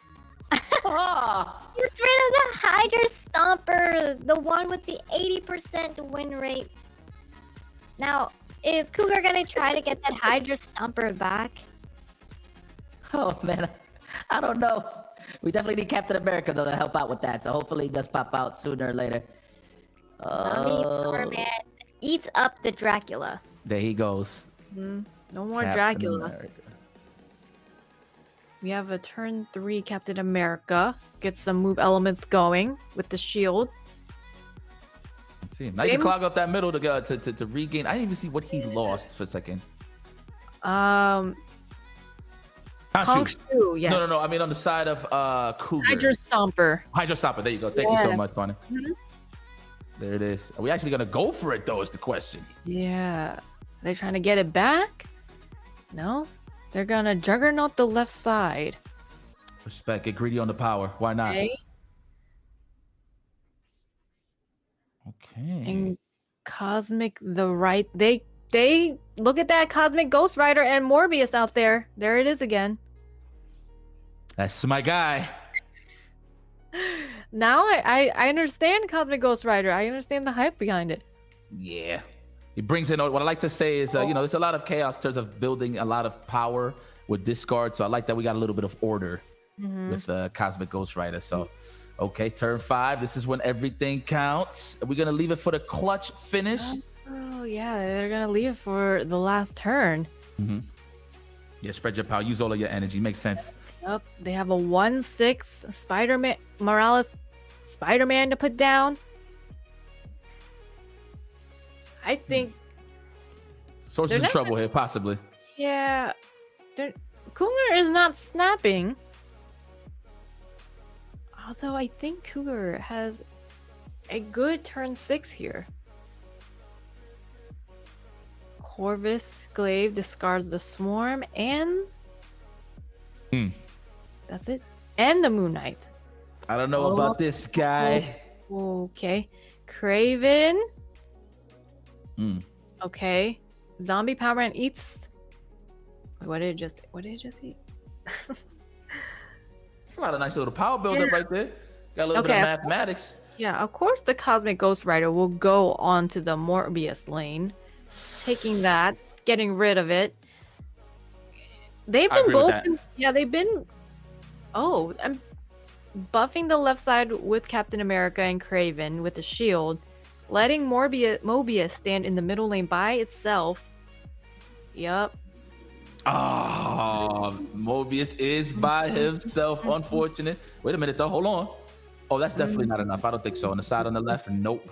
[SPEAKER 2] Get rid of the Hydra Stomper, the one with the 80% win rate. Now, is Cougar gonna try to get that Hydra Stomper back?
[SPEAKER 3] Oh man, I don't know. We definitely need Captain America though to help out with that. So hopefully he does pop out sooner or later.
[SPEAKER 2] Zombie Power Man eats up the Dracula.
[SPEAKER 6] There he goes.
[SPEAKER 5] No more
[SPEAKER 6] Captain
[SPEAKER 5] Dracula.
[SPEAKER 6] America.
[SPEAKER 5] We have a turn 3 Captain America. Get some move elements going with the shield.
[SPEAKER 6] Let's see. Now you can clog up that middle to regain. I didn't even see what he lost for a second.
[SPEAKER 5] Conch Shoe, yes.
[SPEAKER 6] No. I mean on the side of Cougar.
[SPEAKER 5] Hydra Stomper.
[SPEAKER 6] Hydro Stopper. There you go. Thank you so
[SPEAKER 5] Yeah.
[SPEAKER 6] much, Bonnie. There it is. Are we actually gonna go for it though? Is the question.
[SPEAKER 5] Yeah. They're trying to get it back? No? They're gonna juggernaut the left side.
[SPEAKER 6] Respect. Get greedy on the power. Why not?
[SPEAKER 5] Okay.
[SPEAKER 6] Okay.
[SPEAKER 5] And Cosmic the right. They look at that Cosmic Ghost Rider and Morbius out there. There it is again.
[SPEAKER 6] That's my guy.
[SPEAKER 5] Now I understand Cosmic Ghost Rider. I understand the hype behind it.
[SPEAKER 6] Yeah. He brings in what I like to say is, there's a lot of chaos in terms of building a lot of power with discard. So I like that we got a little bit of order with Cosmic Ghost Rider. So, okay, turn 5. This is when everything counts. Are we going to leave it for the clutch finish?
[SPEAKER 5] Oh yeah, they're gonna leave it for the last turn.
[SPEAKER 6] Yeah, spread your power. Use all of your energy. Makes sense.
[SPEAKER 5] Yep, they have a 1/6 Spider-Man Spider-Man to put down. I think,
[SPEAKER 6] Source
[SPEAKER 5] They're
[SPEAKER 6] is in
[SPEAKER 5] not-
[SPEAKER 6] trouble here, possibly.
[SPEAKER 5] yeah, Cougar is not snapping. Although I think Cougar has a good turn 6 here. Corvus Glaive discards the Swarm and that's it. And the Moon Knight.
[SPEAKER 6] I don't know about this guy.
[SPEAKER 5] Okay. Craven.
[SPEAKER 6] Mm.
[SPEAKER 5] Okay. Zombie Power Man eats. Wait, what did it just eat?
[SPEAKER 6] It's a lot of nice little power buildup right there. Got a little bit of mathematics.
[SPEAKER 5] Yeah, of course the Cosmic Ghost Rider will go onto the Morbius lane. Taking that, getting rid of it. They've
[SPEAKER 6] I
[SPEAKER 5] been
[SPEAKER 6] agree with
[SPEAKER 5] both
[SPEAKER 6] that.
[SPEAKER 5] they've been I'm buffing the left side with Captain America and Craven with the shield, letting Mobius stand in the middle lane by itself. Yup.
[SPEAKER 6] Oh, Mobius is by himself. Unfortunate. Wait a minute, though. Hold on. Oh, that's definitely not enough. I don't think so. On the side on the left, nope.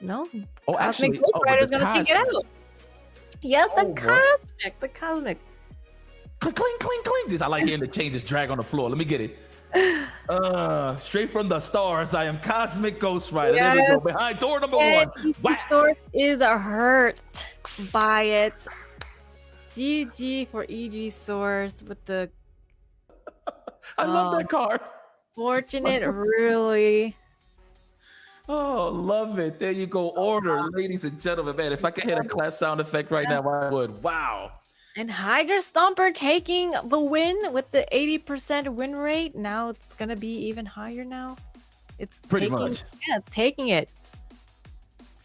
[SPEAKER 5] No.
[SPEAKER 6] Oh,
[SPEAKER 5] Cosmic
[SPEAKER 6] actually,
[SPEAKER 5] Ghost
[SPEAKER 6] but
[SPEAKER 5] Rider's
[SPEAKER 6] the
[SPEAKER 5] gonna take it
[SPEAKER 6] Cosmic.
[SPEAKER 5] out. Yes, the
[SPEAKER 6] what?
[SPEAKER 5] the Cosmic.
[SPEAKER 6] Cling, cling, cling, cling. Just I like hearing the changes drag on the floor. Let me get it. Straight from the stars, I am Cosmic Ghost Rider. There we
[SPEAKER 5] Yes.
[SPEAKER 6] go. Behind door number
[SPEAKER 5] And
[SPEAKER 6] 1. Wow.
[SPEAKER 5] Source is hurt by it. GG for EG Source with the
[SPEAKER 6] I love that card.
[SPEAKER 5] fortunate, really.
[SPEAKER 6] Oh, love it. There you go. Order, ladies and gentlemen. Man, if I could hit a clap sound effect right now, I would. Wow.
[SPEAKER 5] And Hydra Stomper taking the win with the 80% win rate. Now it's gonna be even higher now. It's
[SPEAKER 6] Pretty
[SPEAKER 5] taking,
[SPEAKER 6] much.
[SPEAKER 5] Yeah, it's taking it.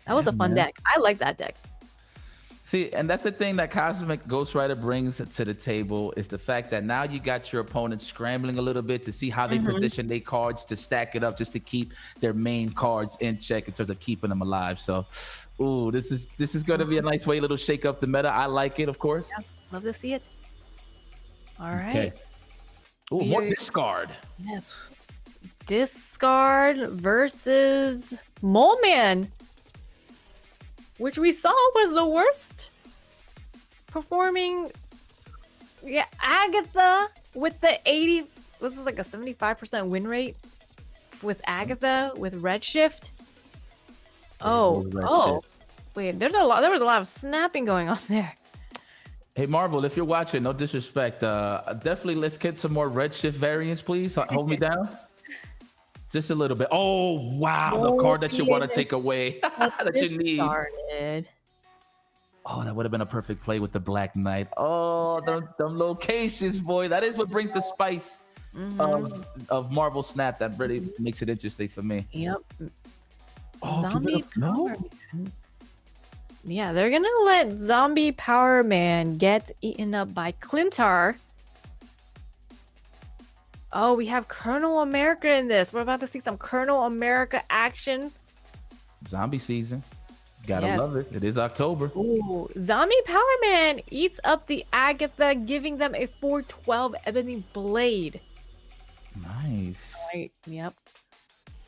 [SPEAKER 5] That was a fun
[SPEAKER 6] man.
[SPEAKER 5] deck. I like that deck.
[SPEAKER 6] See, and that's the thing that Cosmic Ghost Rider brings to the table is the fact that now you got your opponent scrambling a little bit to see how they position their cards to stack it up just to keep their main cards in check in terms of keeping them alive. So, ooh, this is going to be a nice way, little shake up the meta. I like it, of course.
[SPEAKER 5] Yeah, love to see it. All right.
[SPEAKER 6] Okay. Ooh, more
[SPEAKER 5] Here-
[SPEAKER 6] discard.
[SPEAKER 5] Yes. Discard versus Mole Man, which we saw was the worst performing. Yeah, Agatha with the 80. This is like a 75% win rate with Agatha with Redshift. Oh,
[SPEAKER 6] Redshift.
[SPEAKER 5] wait. There was a lot of snapping going on there.
[SPEAKER 6] Hey, Marvel, if you're watching, no disrespect. Definitely let's get some more Redshift variants, please. Hold me down. Just a little bit. Oh, wow. The card that you want to take away that you need.
[SPEAKER 5] Started.
[SPEAKER 6] Oh, that would have been a perfect play with the Black Knight. Oh, them locations, boy. That is what brings the spice of Marvel Snap. That really makes it interesting for me.
[SPEAKER 5] Yep.
[SPEAKER 6] Oh,
[SPEAKER 5] Zombie
[SPEAKER 6] no?
[SPEAKER 5] Power Man. Yeah, they're gonna let Zombie Power Man get eaten up by Clintar. Oh, we have Colonel America in this. We're about to see some Colonel America action.
[SPEAKER 6] Zombie season. Gotta
[SPEAKER 5] Yes.
[SPEAKER 6] love it. It is October.
[SPEAKER 5] Ooh, Zombie Power Man eats up the Agatha, giving them a 412 Ebony Blade.
[SPEAKER 6] Nice.
[SPEAKER 5] Right. Yep.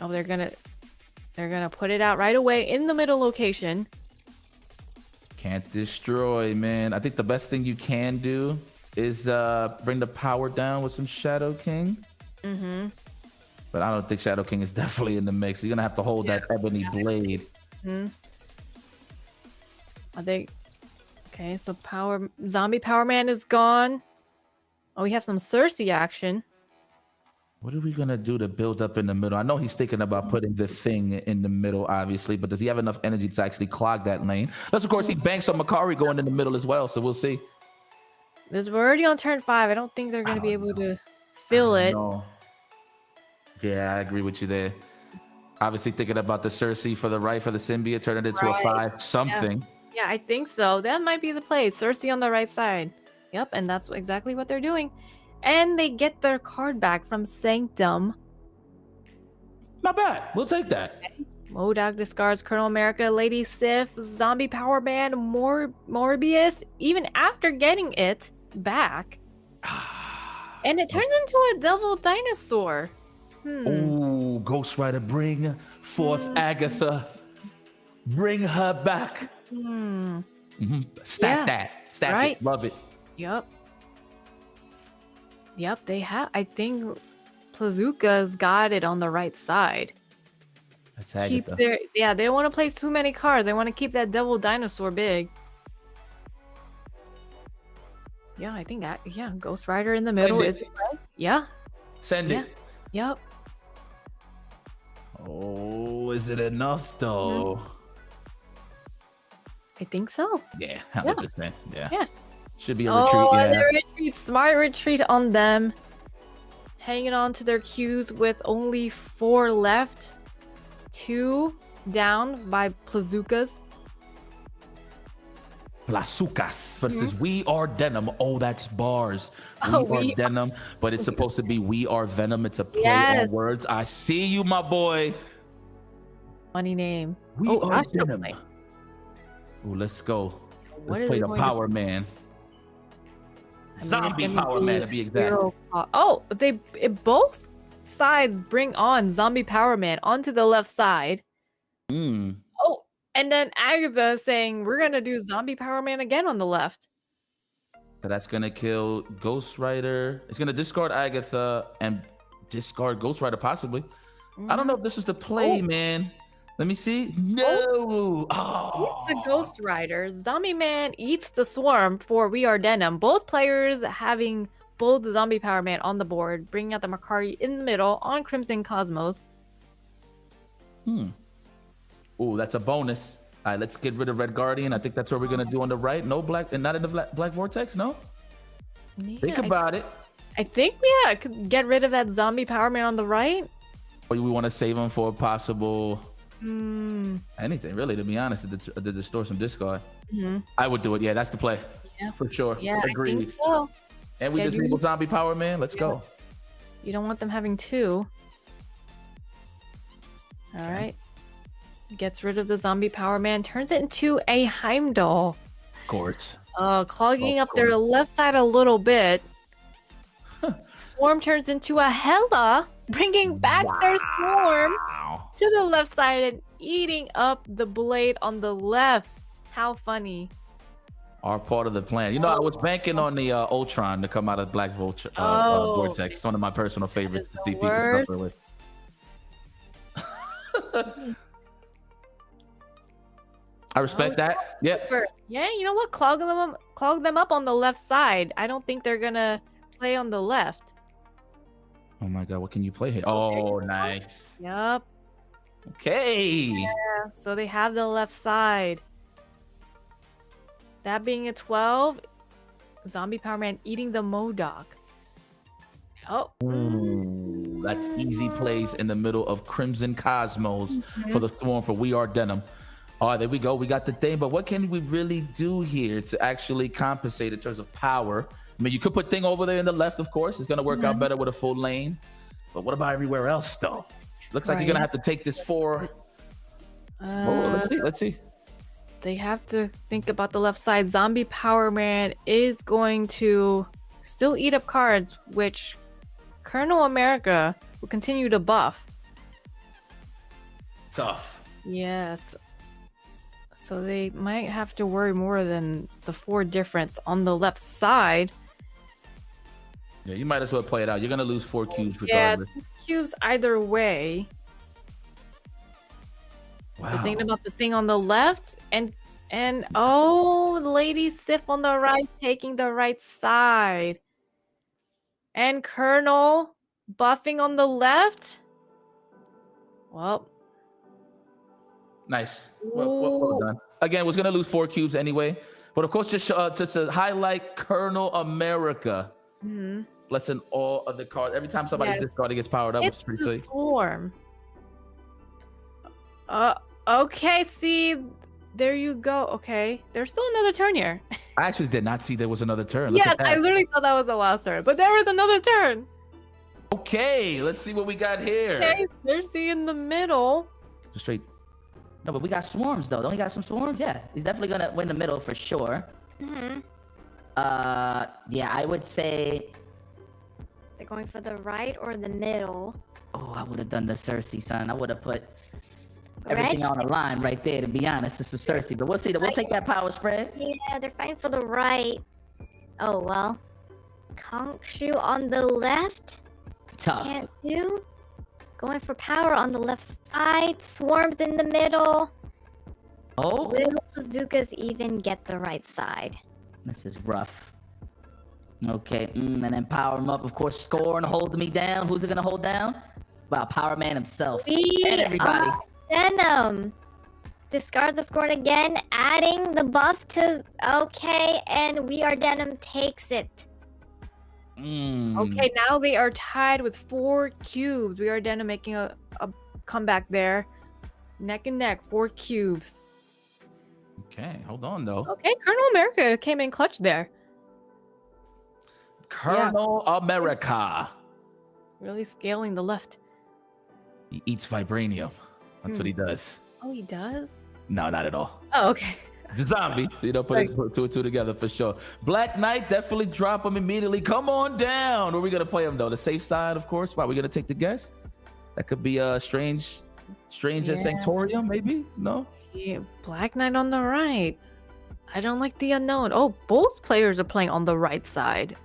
[SPEAKER 5] Oh, they're gonna put it out right away in the middle location.
[SPEAKER 6] Can't destroy, man. I think the best thing you can do is bring the power down with some Shadow King.
[SPEAKER 5] Mm-hmm.
[SPEAKER 6] But I don't think Shadow King is definitely in the mix. You're gonna have to hold that Ebony Blade.
[SPEAKER 5] Hmm. Are they okay? So Zombie Power Man is gone. Oh, we have some Cersei action.
[SPEAKER 6] What are we gonna do to build up in the middle? I know he's thinking about putting the thing in the middle, obviously, but does he have enough energy to actually clog that lane? Plus, of course, he banks on Makari going in the middle as well, so we'll see.
[SPEAKER 5] We're already on turn 5. I don't think they're gonna be able to fill it.
[SPEAKER 6] No. Yeah, I agree with you there. Obviously, thinking about the Cersei for the right for the symbiote, turn it into a 5 something.
[SPEAKER 5] Yeah, I think so. That might be the play. Cersei on the right side. Yep, and that's exactly what they're doing. And they get their card back from Sanctum.
[SPEAKER 6] Not bad. We'll take that.
[SPEAKER 5] Modok discards Colonel America, Lady Sif, Zombie Power Man, Morbius, even after getting it back. And it turns into a devil dinosaur.
[SPEAKER 6] Ooh, Ghost Rider, bring forth Agatha. Bring her back. Stack
[SPEAKER 5] Yeah,
[SPEAKER 6] that. Stack
[SPEAKER 5] right.
[SPEAKER 6] it. Love it.
[SPEAKER 5] Yep. Yep, they have. I think Plazuka's got it on the right side.
[SPEAKER 6] That's
[SPEAKER 5] Keep
[SPEAKER 6] Agatha.
[SPEAKER 5] they don't want to place too many cards. They want to keep that devil dinosaur big. Yeah, I think that. Yeah, Ghost Rider in the middle
[SPEAKER 6] it.
[SPEAKER 5] is. Yeah.
[SPEAKER 6] Send
[SPEAKER 5] Yeah.
[SPEAKER 6] it.
[SPEAKER 5] Yep.
[SPEAKER 6] Oh, is it enough though?
[SPEAKER 5] I think so.
[SPEAKER 6] Yeah, 100%. Yeah.
[SPEAKER 5] Yeah.
[SPEAKER 6] Should be a
[SPEAKER 5] Oh,
[SPEAKER 6] retreat. Yeah.
[SPEAKER 5] their retreat. Smart retreat on them. Hanging on to their queues with only 4 left. 2 down by Plazukas.
[SPEAKER 6] Plasucas versus We Are Denim. Oh, that's bars. We
[SPEAKER 5] Oh,
[SPEAKER 6] Are Denim, but it's supposed to be We Are Venom. It's a play
[SPEAKER 5] Yes.
[SPEAKER 6] on words. I see you, my boy.
[SPEAKER 5] Funny name.
[SPEAKER 6] We
[SPEAKER 5] Oh,
[SPEAKER 6] Are
[SPEAKER 5] Astro
[SPEAKER 6] Denim.
[SPEAKER 5] Play.
[SPEAKER 6] Ooh, let's go.
[SPEAKER 5] What
[SPEAKER 6] Let's
[SPEAKER 5] is
[SPEAKER 6] play
[SPEAKER 5] it
[SPEAKER 6] the
[SPEAKER 5] going to
[SPEAKER 6] Power Man.
[SPEAKER 5] I mean, it's
[SPEAKER 6] Zombie
[SPEAKER 5] gonna
[SPEAKER 6] Power Man to be exact.
[SPEAKER 5] 0 cost. Oh, both sides bring on Zombie Power Man onto the left side.
[SPEAKER 6] Mm.
[SPEAKER 5] Oh, and then Agatha saying we're gonna do Zombie Power Man again on the left.
[SPEAKER 6] But that's gonna kill Ghost Rider. It's gonna discard Agatha and discard Ghost Rider possibly. I don't know if this is the play, man. Let me see. No. Oh.
[SPEAKER 5] Eats the Ghost Rider. Zombie Man eats the Swarm for We Are Denim. Both players having both Zombie Power Man on the board, bringing out the Makari in the middle on Crimson Cosmos.
[SPEAKER 6] Ooh, that's a bonus. All right, let's get rid of Red Guardian. I think that's what we're gonna do on the right. No black, and not in the black vortex. No. Think
[SPEAKER 5] Yeah,
[SPEAKER 6] about it.
[SPEAKER 5] I think I could get rid of that zombie Power Man on the right.
[SPEAKER 6] Or we want to save him for a possible
[SPEAKER 5] Hmm.
[SPEAKER 6] anything, really. To be honest, to distort some discard.
[SPEAKER 5] Mm-hmm.
[SPEAKER 6] I would do it. Yeah, that's the play.
[SPEAKER 5] Yeah.
[SPEAKER 6] For sure.
[SPEAKER 5] Yeah, I
[SPEAKER 6] Agreed.
[SPEAKER 5] think so.
[SPEAKER 6] And we
[SPEAKER 5] Yeah,
[SPEAKER 6] disable Zombie Power Man. Let's go.
[SPEAKER 5] You don't want them having two. All right. Gets rid of the zombie Power Man, turns it into a Heimdall.
[SPEAKER 6] Of course.
[SPEAKER 5] Clogging
[SPEAKER 6] Of
[SPEAKER 5] up their left side a little bit. Swarm turns into a Hela, bringing back their Swarm
[SPEAKER 6] Wow.
[SPEAKER 5] to the left side and eating up the blade on the left. How funny.
[SPEAKER 6] Are part of the plan. You know, I was banking on the Ultron to come out of Black Vortex. It's one of my personal favorites to
[SPEAKER 5] the
[SPEAKER 6] see people
[SPEAKER 5] worst.
[SPEAKER 6] suffer with. I respect that. Yep.
[SPEAKER 5] Yeah, you know what? Clog them up on the left side. I don't think they're gonna play on the left.
[SPEAKER 6] Oh my God, what can you play here?
[SPEAKER 5] Oh, there you
[SPEAKER 6] Oh,
[SPEAKER 5] go.
[SPEAKER 6] nice.
[SPEAKER 5] Yep.
[SPEAKER 6] Okay.
[SPEAKER 5] So they have the left side. That being a 12, Zombie Power Man eating the Modok. Oh,
[SPEAKER 6] Ooh, that's easy plays in the middle of Crimson Cosmos for the Swarm for We Are Denim. All right, there we go. We got the thing, but what can we really do here to actually compensate in terms of power? I mean, you could put Thing over there in the left, of course. It's going to work out better with a full lane. But what about everywhere else, though? Looks like you're going to have to take this for... let's see.
[SPEAKER 5] They have to think about the left side. Zombie Power Man is going to still eat up cards, which Colonel America will continue to buff.
[SPEAKER 6] Tough.
[SPEAKER 5] Yes. So they might have to worry more than the 4 difference on the left side.
[SPEAKER 6] Yeah, you might as well play it out. You're going to lose 4 cubes
[SPEAKER 5] Yeah,
[SPEAKER 6] regardless.
[SPEAKER 5] it's cubes either way.
[SPEAKER 6] Wow.
[SPEAKER 5] So thinking about the thing on the left and oh, Lady Sif on the right taking the right side. And Colonel buffing on the left. Well,
[SPEAKER 6] Nice. Well done. Again, was going to lose 4 cubes anyway. But of course, just to highlight Colonel America. Blessing all of the cards. Every time somebody's discarding gets powered up, which
[SPEAKER 5] it's
[SPEAKER 6] is pretty
[SPEAKER 5] the
[SPEAKER 6] sweet.
[SPEAKER 5] Swarm. Okay, see, there you go. Okay, there's still another turn here.
[SPEAKER 6] I actually did not see there was another turn. Look
[SPEAKER 5] Yes,
[SPEAKER 6] at that.
[SPEAKER 5] I literally thought that was the last turn, but there was another turn.
[SPEAKER 6] Okay, let's see what we got here.
[SPEAKER 5] Okay, they're seeing the middle.
[SPEAKER 6] Straight.
[SPEAKER 3] No, but we got swarms though. Don't we got some swarms? Yeah, he's definitely gonna win the middle for sure. Yeah, I would say.
[SPEAKER 2] They're going for the right or the middle.
[SPEAKER 3] Oh, I would have done the Cersei, son. I would have put everything on the line right there. To be honest, this is Cersei. But we'll see. We'll take that power spread.
[SPEAKER 2] Yeah, they're fighting for the right. Oh well. Kongshu on the left.
[SPEAKER 3] Tough.
[SPEAKER 2] Can't do. Going for power on the left side. Swarms in the middle.
[SPEAKER 3] Oh,
[SPEAKER 2] Will Bazookas even get the right side?
[SPEAKER 3] this is rough. Okay, and then power him up. Of course, score and hold me down. Who's it gonna hold down? Wow, Power Man himself.
[SPEAKER 2] We
[SPEAKER 3] And everybody.
[SPEAKER 2] are Venom. Discards the score again, adding the buff to okay, and We Are Denim takes it.
[SPEAKER 5] Okay, now they are tied with 4 cubes. We are Denim making a comeback there. Neck and neck, 4 cubes.
[SPEAKER 6] Okay, hold on though.
[SPEAKER 5] Okay, Colonel America came in clutch there.
[SPEAKER 6] Colonel America.
[SPEAKER 5] Really scaling the left.
[SPEAKER 6] He eats vibranium. That's what he does.
[SPEAKER 5] Oh, he does?
[SPEAKER 6] No, not at all.
[SPEAKER 5] Oh, okay.
[SPEAKER 6] It's a zombie. So you don't put two and two together for sure. Black Knight, definitely drop him immediately. Come on down. Where are we gonna play him though? The safe side, of course. Why, we gonna take the guess? That could be a strange at Sanctorium, maybe? No?
[SPEAKER 5] Yeah, Black Knight on the right. I don't like the unknown. Oh, both players are playing on the right side.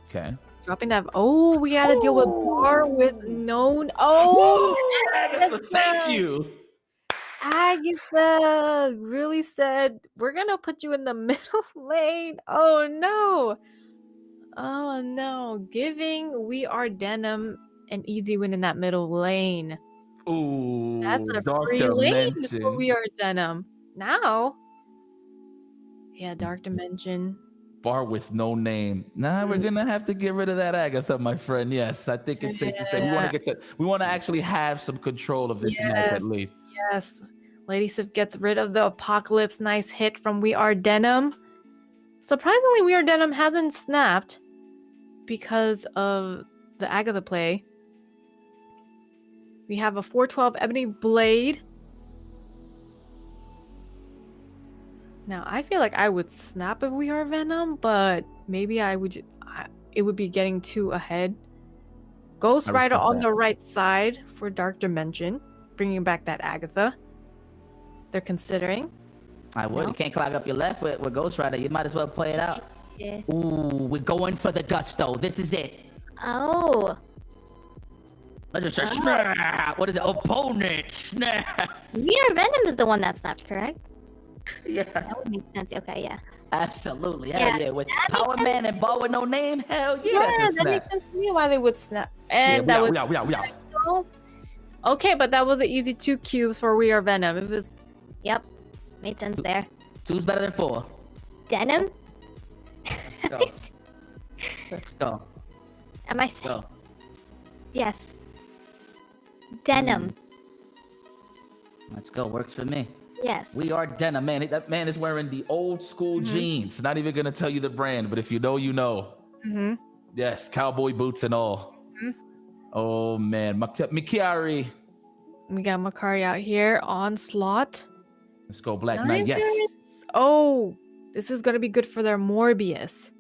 [SPEAKER 6] Okay.
[SPEAKER 5] Dropping that. Oh, we had to deal with Bar with known. Oh,
[SPEAKER 6] Thank you.
[SPEAKER 5] Agatha really said, we're going to put you in the middle lane. Oh, no. Oh, no. Giving We Are Denim an easy win in that middle lane.
[SPEAKER 6] Ooh,
[SPEAKER 5] That's a
[SPEAKER 6] Dark
[SPEAKER 5] free lane for
[SPEAKER 6] Dimension.
[SPEAKER 5] We Are Denim. Now, yeah, Dark Dimension.
[SPEAKER 6] Bar with no name. Nah, we're gonna have to get rid of that Agatha, my friend. Yes, I think it's safe to say we want to actually have some control of this map at least.
[SPEAKER 5] Yes. Lady Sif gets rid of the Apocalypse. Nice hit from We Are Denim. Surprisingly, We Are Denim hasn't snapped because of the Agatha play. We have a 412 Ebony Blade. Now, I feel like I would snap if We Are Venom, but maybe it would be getting too ahead. Ghost
[SPEAKER 6] I
[SPEAKER 5] Rider
[SPEAKER 6] respect
[SPEAKER 5] on
[SPEAKER 6] that.
[SPEAKER 5] the right side for Dark Dimension, bringing back that Agatha. They're considering.
[SPEAKER 3] I would. You can't clog up your left with Ghost Rider. You might as well play it out.
[SPEAKER 2] Yeah.
[SPEAKER 3] Ooh, we're going for the gusto. This is it.
[SPEAKER 2] Oh.
[SPEAKER 3] Let's just say snap. What is it? Opponent snap.
[SPEAKER 2] We Are Venom is the one that snapped, correct?
[SPEAKER 3] Yeah,
[SPEAKER 2] That would make sense. Okay, yeah.
[SPEAKER 3] absolutely. Hell
[SPEAKER 2] Yeah,
[SPEAKER 3] yeah. With
[SPEAKER 2] that makes
[SPEAKER 3] Power Man and Ball with no name. Hell yeah, that's a
[SPEAKER 5] that
[SPEAKER 3] snap.
[SPEAKER 5] makes sense to me why they would snap. And
[SPEAKER 6] Yeah,
[SPEAKER 5] that was
[SPEAKER 6] we out.
[SPEAKER 5] okay, but that was an easy 2 cubes for We Are Venom. It was
[SPEAKER 2] Yep. Made sense there.
[SPEAKER 3] 2's better than 4.
[SPEAKER 2] Denim?
[SPEAKER 3] Go. Let's go.
[SPEAKER 2] Am I saying?
[SPEAKER 3] Go.
[SPEAKER 2] Yes. Denim.
[SPEAKER 3] Let's go. Works for me.
[SPEAKER 2] Yes.
[SPEAKER 3] We Are Denim.
[SPEAKER 6] Man, that man is wearing the old school jeans. Not even gonna tell you the brand, but if you know, you know.
[SPEAKER 5] Mm-hmm.
[SPEAKER 6] Yes, cowboy boots and all. Oh man, Mikiari.
[SPEAKER 5] We got Makari out here. Onslaught.
[SPEAKER 6] Let's go, Black Knight. Yes.
[SPEAKER 5] Nice. Oh, this is gonna be good for their Morbius.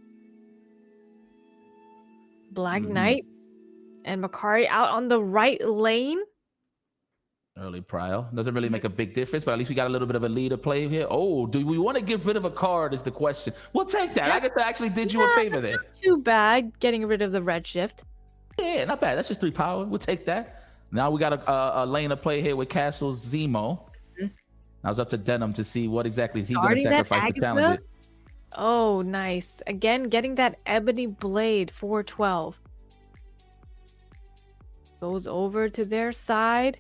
[SPEAKER 5] Black Knight and Makari out on the right lane.
[SPEAKER 6] Early prio doesn't really make a big difference, but at least we got a little bit of a lead to play here. Oh, do we want to get rid of a card? Is the question. We'll take that. Agatha actually did you a favor there.
[SPEAKER 5] Too bad getting rid of the red shift.
[SPEAKER 6] Yeah, not bad. That's just 3 power. We'll take that. Now we got a lane to play here with Castle Zemo. Now it's up to Denim to see what exactly is he going to
[SPEAKER 5] Starting that
[SPEAKER 6] sacrifice to challenge
[SPEAKER 5] Agatha?
[SPEAKER 6] it.
[SPEAKER 5] Oh, nice. Again, getting that Ebony Blade 412. Goes over to their side.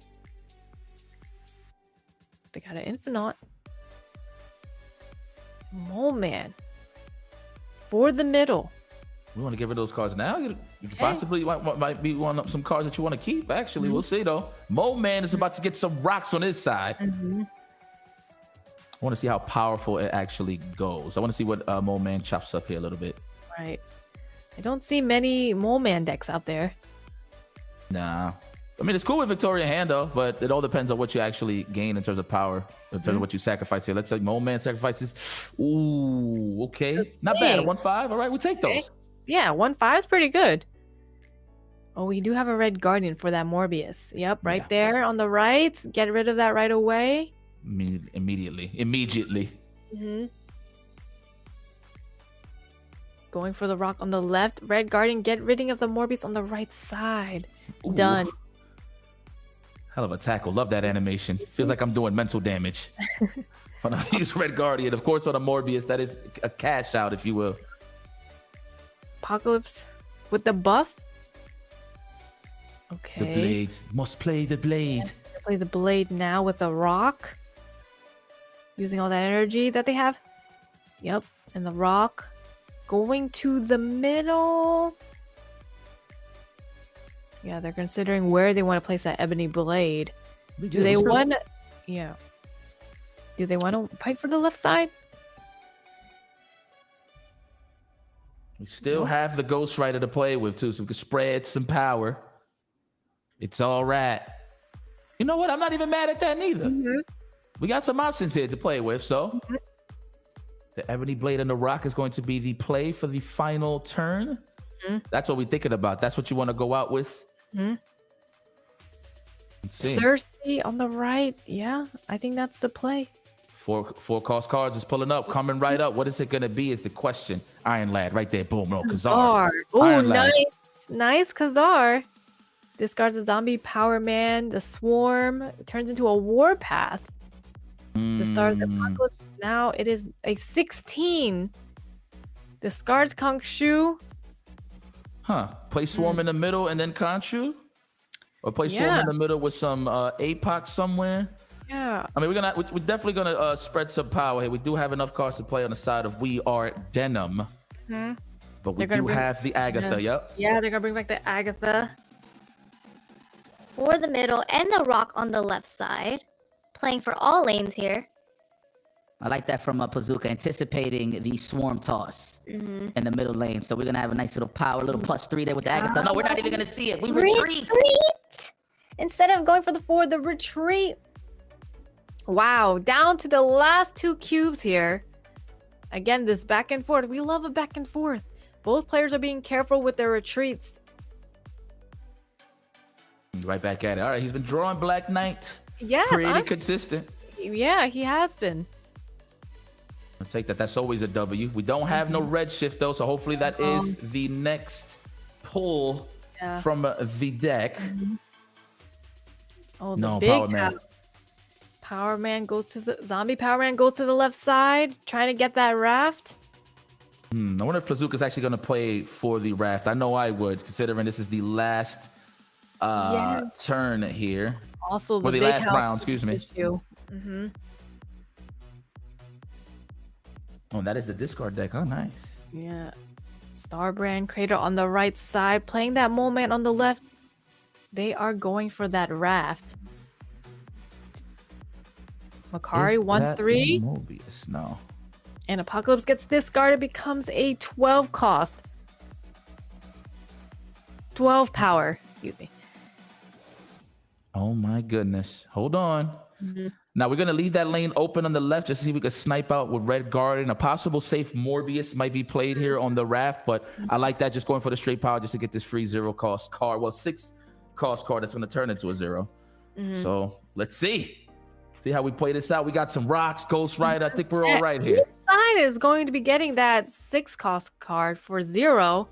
[SPEAKER 5] They got an Infinite. Oh, man. For the middle.
[SPEAKER 6] We want to get rid of those cards now. You possibly might be one of some cards that you want to keep. Actually, we'll see though. Mo Man is about to get some rocks on his side. I want to see how powerful it actually goes. I want to see what Mo Man chops up here a little bit.
[SPEAKER 5] Right. I don't see many Mole Man decks out there.
[SPEAKER 6] Nah. I mean, it's cool with Victoria Hand though, but it all depends on what you actually gain in terms of power, in terms of what you sacrifice here. Let's say Mo Man sacrifices. Ooh, okay. Not bad. A 1/5. All right, we'll take those.
[SPEAKER 5] Yeah, 1/5 is pretty good. Oh, we do have a red guardian for that Morbius. Yep, right there on the right. Get rid of that right away.
[SPEAKER 6] Immediately.
[SPEAKER 5] Going for the rock on the left. Red guardian, get rid of the Morbius on the right side.
[SPEAKER 6] Ooh.
[SPEAKER 5] Done.
[SPEAKER 6] Hell of a tackle. Love that animation. Feels like I'm doing mental damage. When I use Red Guardian, of course, on a Morbius, that is a cash out, if you will.
[SPEAKER 5] Apocalypse with the buff. Okay.
[SPEAKER 6] The blade. Must play the blade.
[SPEAKER 5] Play the blade now with a rock. Using all that energy that they have. Yep. And the rock. Going to the middle. Yeah, they're considering where they want to place that ebony blade. Do they want to... Yeah. Do they want to fight for the left side?
[SPEAKER 6] We still have the Ghost Rider to play with, too, so we can spread some power. It's all right. You know what? I'm not even mad at that neither. We got some options here to play with, so... The Ebony Blade and the Rock is going to be the play for the final turn. That's what we're thinking about. That's what you want to go out with. Let's see.
[SPEAKER 5] Cersei on the right. Yeah, I think that's the play.
[SPEAKER 6] Four cost cards is pulling up, coming right up. What is it going to be is the question. Iron Lad right there. Boom. No, Khazar.
[SPEAKER 5] Oh,
[SPEAKER 6] Iron Lad.
[SPEAKER 5] nice. Nice Khazar. Discards a zombie Power Man. The Swarm turns into a Warpath. The Stars Apocalypse. Now it is a 16. Discards Khonshu.
[SPEAKER 6] Huh. Play Swarm in the middle and then Khonshu? Or play Swarm in the middle with some APOC somewhere.
[SPEAKER 5] Yeah.
[SPEAKER 6] I mean, we're definitely gonna spread some power here. We do have enough cards to play on the side of We Are Denim. But we do have the Agatha, yep.
[SPEAKER 5] Yeah, they're gonna bring back the Agatha.
[SPEAKER 2] For the middle and the rock on the left side. Playing for all lanes here.
[SPEAKER 3] I like that from Pazuka, anticipating the swarm toss in the middle lane. So we're going to have a nice little power, little +3 there with the Agatha. No, we're not even going to see it. We retreat.
[SPEAKER 2] Instead of going for the forward, the retreat.
[SPEAKER 5] Wow, down to the last 2 cubes here. Again, this back and forth. We love a back and forth. Both players are being careful with their retreats.
[SPEAKER 6] Right back at it. All right, he's been drawing Black Knight.
[SPEAKER 5] Yes.
[SPEAKER 6] Pretty consistent.
[SPEAKER 5] Yeah, he has been.
[SPEAKER 6] I'll take that. That's always a W. We don't have no red shift, though, so hopefully that is the next pull from the deck.
[SPEAKER 5] Oh, the big
[SPEAKER 6] Power Man.
[SPEAKER 5] Power Man goes to the... Zombie Power Man goes to the left side, trying to get that raft.
[SPEAKER 6] I wonder if Plazuka's actually going to play for the raft. I know I would, considering this is the last turn here.
[SPEAKER 5] Also,
[SPEAKER 6] the
[SPEAKER 5] big
[SPEAKER 6] last
[SPEAKER 5] health
[SPEAKER 6] round, excuse me.
[SPEAKER 5] issue.
[SPEAKER 6] Oh, that is the discard deck. Oh, nice.
[SPEAKER 5] Yeah. Starbrand Crater on the right side, playing that moment on the left. They are going for that raft. Makari 1-3.
[SPEAKER 6] Mobius? No.
[SPEAKER 5] And Apocalypse gets discarded, becomes a 12 cost. 12 power, excuse me.
[SPEAKER 6] Oh my goodness. Hold on. Now we're going to leave that lane open on the left just to see if we can snipe out with Red Guardian. A possible safe Morbius might be played here on the raft, but I like that, just going for the straight power just to get this free 0 cost card. Well, 6 cost card that's going to turn into a 0. So let's see. See how we play this out. We got some rocks, Ghost Rider. I think we're all right here.
[SPEAKER 5] Which side is going to be getting that 6 cost card for 0?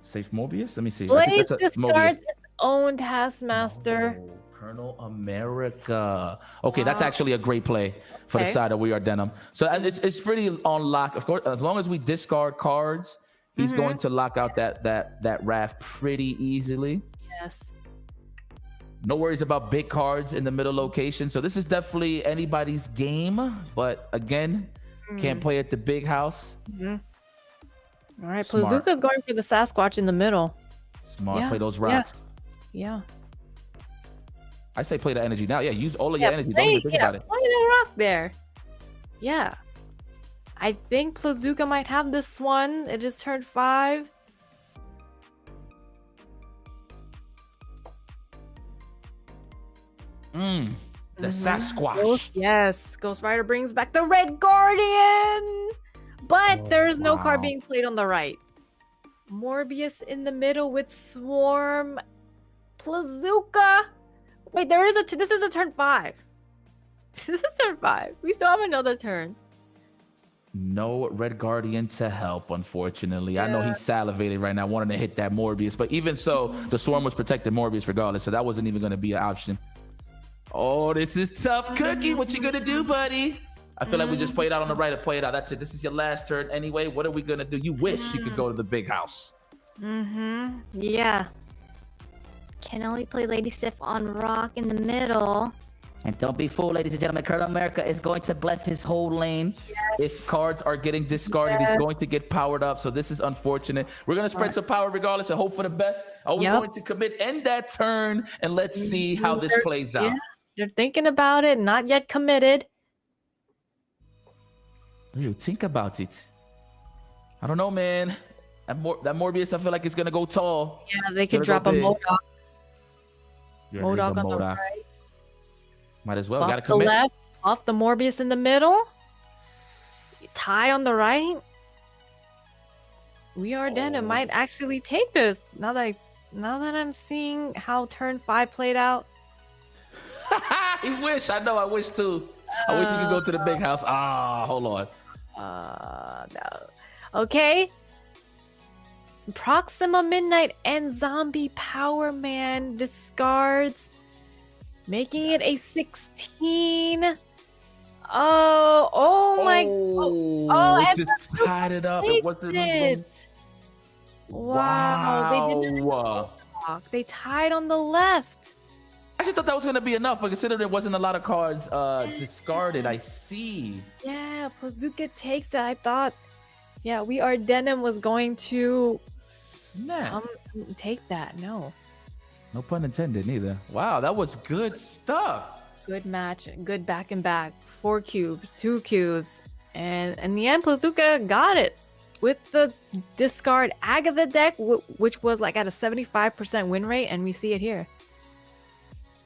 [SPEAKER 6] Safe Morbius? Let me see.
[SPEAKER 5] Blades discards its own Taskmaster.
[SPEAKER 6] Oh, Colonel America. Okay, that's actually a great play for the side of We Are Denim. So it's pretty on lock. Of course, as long as we discard cards, he's going to lock out that raft pretty easily.
[SPEAKER 5] Yes.
[SPEAKER 6] No worries about big cards in the middle location. So this is definitely anybody's game. But again, can't play at the big house.
[SPEAKER 5] All right, Plazuka's going for the Sasquatch in the middle.
[SPEAKER 6] Smart. Play those rocks.
[SPEAKER 5] Yeah.
[SPEAKER 6] I say play the energy now. Yeah, use all of your energy. Don't even think about it.
[SPEAKER 5] Play the rock there. Yeah. I think Plazuka might have this one. It is turn 5.
[SPEAKER 6] The Sasquatch.
[SPEAKER 5] Ghost Rider brings back the Red Guardian. But there's no card being played on the right. Morbius in the middle with Swarm. Plazuka. Wait, this is a turn 5. This is turn 5. We still have another turn.
[SPEAKER 6] No Red Guardian to help, unfortunately. I know he's salivating right now, wanting to hit that Morbius. But even so, the Swarm was protecting Morbius regardless, so that wasn't even going to be an option. Oh, this is tough cookie. What you going to do, buddy? I feel like we just played out on the right to play it out. That's it. This is your last turn anyway. What are we going to do? You wish you could go to the big house.
[SPEAKER 5] Yeah.
[SPEAKER 2] Can only play Lady Sif on rock in the middle.
[SPEAKER 3] And don't be fooled, ladies and gentlemen. Colonel America is going to bless his whole lane.
[SPEAKER 6] If cards are getting discarded, he's going to get powered up. So this is unfortunate. We're going to spread some power regardless and hope for the best. Are we going to commit end that turn? And let's see how this plays out.
[SPEAKER 5] They're thinking about it, not yet committed.
[SPEAKER 6] You think about it. I don't know, man. That Morbius, I feel like it's going to go tall.
[SPEAKER 5] Yeah, they could drop a Modok. Modok on the right.
[SPEAKER 6] Might as well.
[SPEAKER 5] Buff
[SPEAKER 6] Gotta commit.
[SPEAKER 5] the left, off the Morbius in the middle. Tie on the right. We Are Denim might actually take this. Now that I'm seeing how turn 5 played out.
[SPEAKER 6] He wish. I know. I wish too. I wish you could go to the big house. Hold on.
[SPEAKER 5] No. Okay. Proxima Midnight and Zombie Power Man discards, making it a 16. Oh my!
[SPEAKER 6] It just tied it up. It wasn't even...
[SPEAKER 5] Wow. They didn't. block. They tied on the left.
[SPEAKER 6] I actually thought that was gonna be enough, but considering there wasn't a lot of cards discarded, I see.
[SPEAKER 5] Yeah, Plazuka takes it. I thought, yeah, We Are Denim was going to
[SPEAKER 6] Snap.
[SPEAKER 5] take that. No.
[SPEAKER 6] No pun intended, neither. Wow, that was good stuff.
[SPEAKER 5] Good match, good back and back. 4 cubes, 2 cubes. And in the end, Plazuka got it with the discard Agatha deck, which was like at a 75% win rate, and we see it here.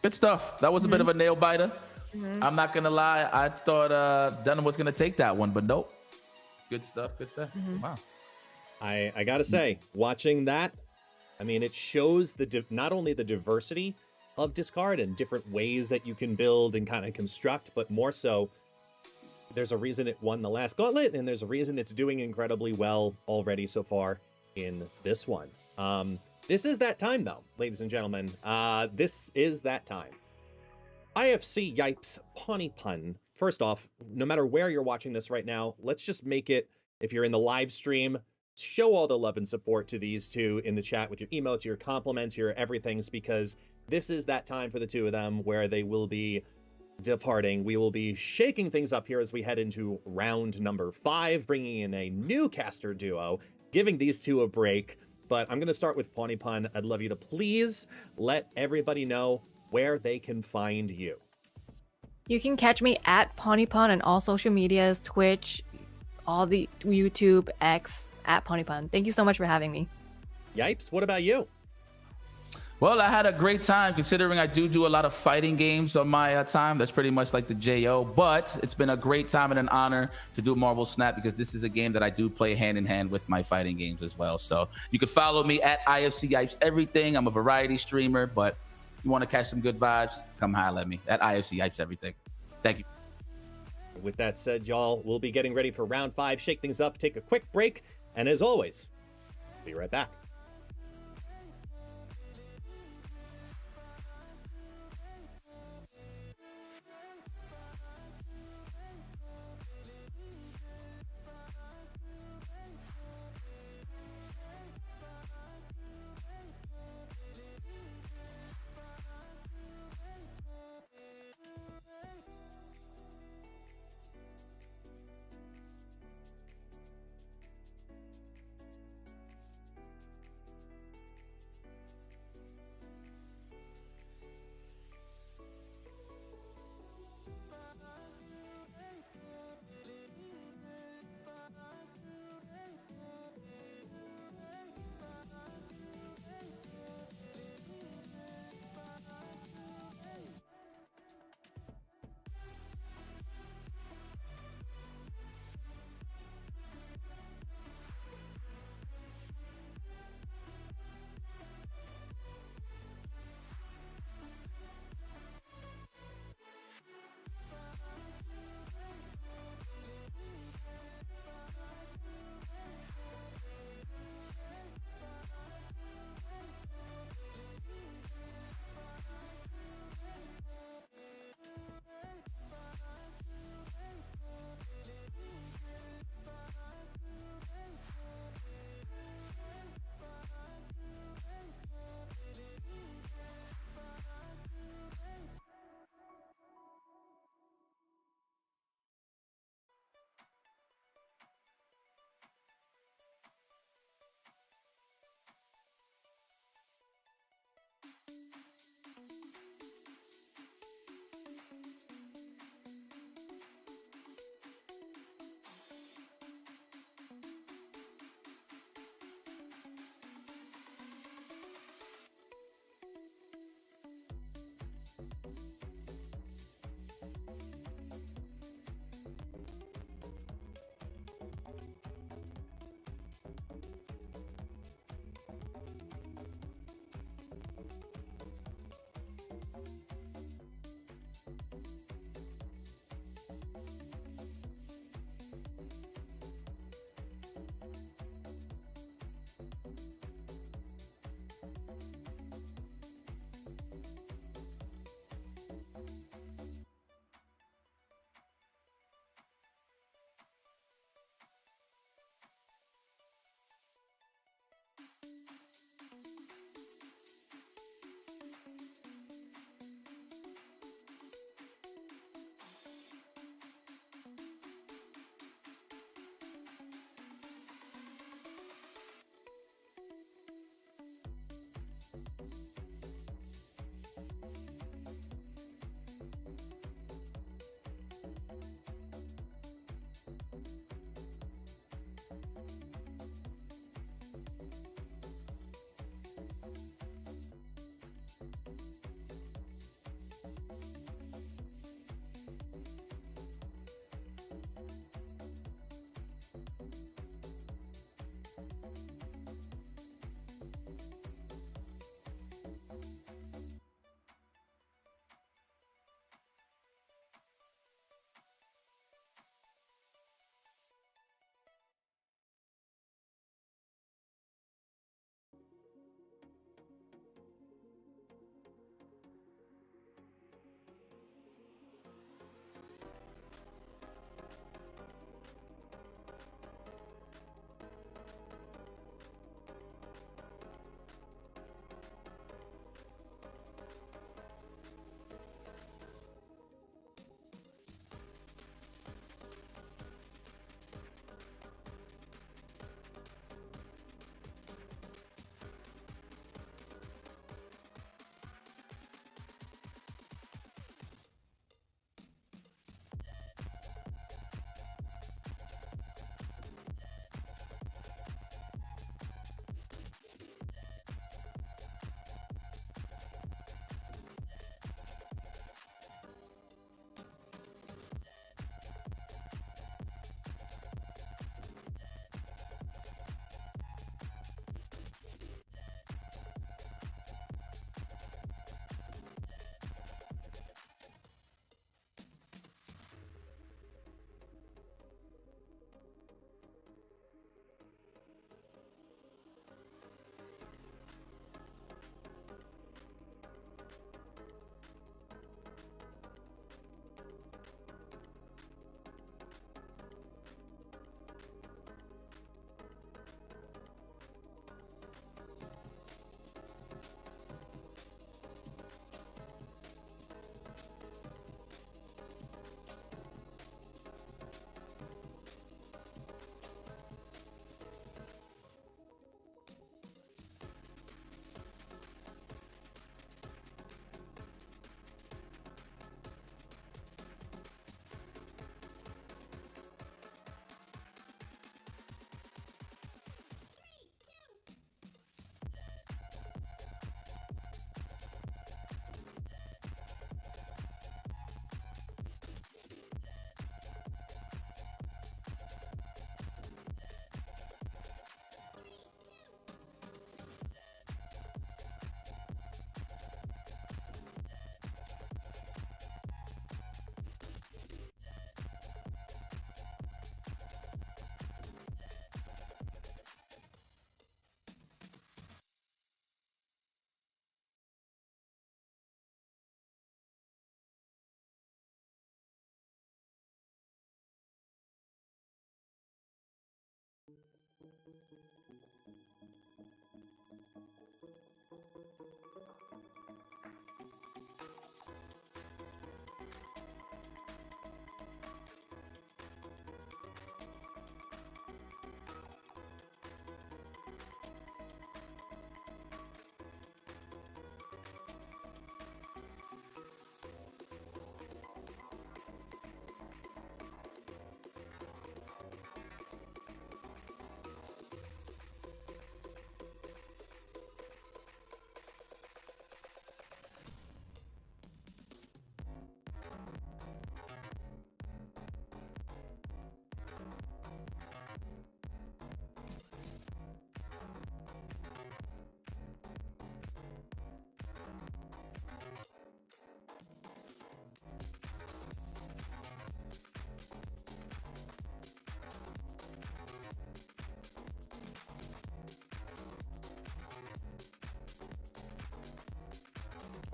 [SPEAKER 6] Good stuff. That was a bit of a nail biter. I'm not gonna lie. I thought Dunham was gonna take that one, but nope. Good stuff. Good stuff. Wow.
[SPEAKER 4] I gotta say, watching that, I mean, it shows not only the diversity of discard and different ways that you can build and kind of construct, but more so, there's a reason it won the last gauntlet, and there's a reason it's doing incredibly well already so far in this one. This is that time, though, ladies and gentlemen. This is that time. IFC Yipes Pawnee Pun. First off, no matter where you're watching this right now, let's just make it, if you're in the live stream, show all the love and support to these two in the chat with your emotes, your compliments, your everythings, because this is that time for the two of them where they will be departing. We will be shaking things up here as we head into round number 5, bringing in a new caster duo, giving these two a break. But I'm going to start with Pawnee Pun. I'd love you to please let everybody know where they can find you.
[SPEAKER 5] You can catch me at Pawnee Pun on all social medias, Twitch, all the YouTube, X, at Pawnee Pun. Thank you so much for having me.
[SPEAKER 4] Yipes, what about you?
[SPEAKER 6] Well, I had a great time considering I do a lot of fighting games on my time. That's pretty much like the JO, but it's been a great time and an honor to do Marvel Snap because this is a game that I do play hand in hand with my fighting games as well. So you can follow me at IFC Yipes Everything. I'm a variety streamer, but if you want to catch some good vibes, come holler at me at IFC Yipes Everything. Thank you.
[SPEAKER 4] With that said, y'all, we'll be getting ready for round 5, shake things up, take a quick break, and as always, be right back.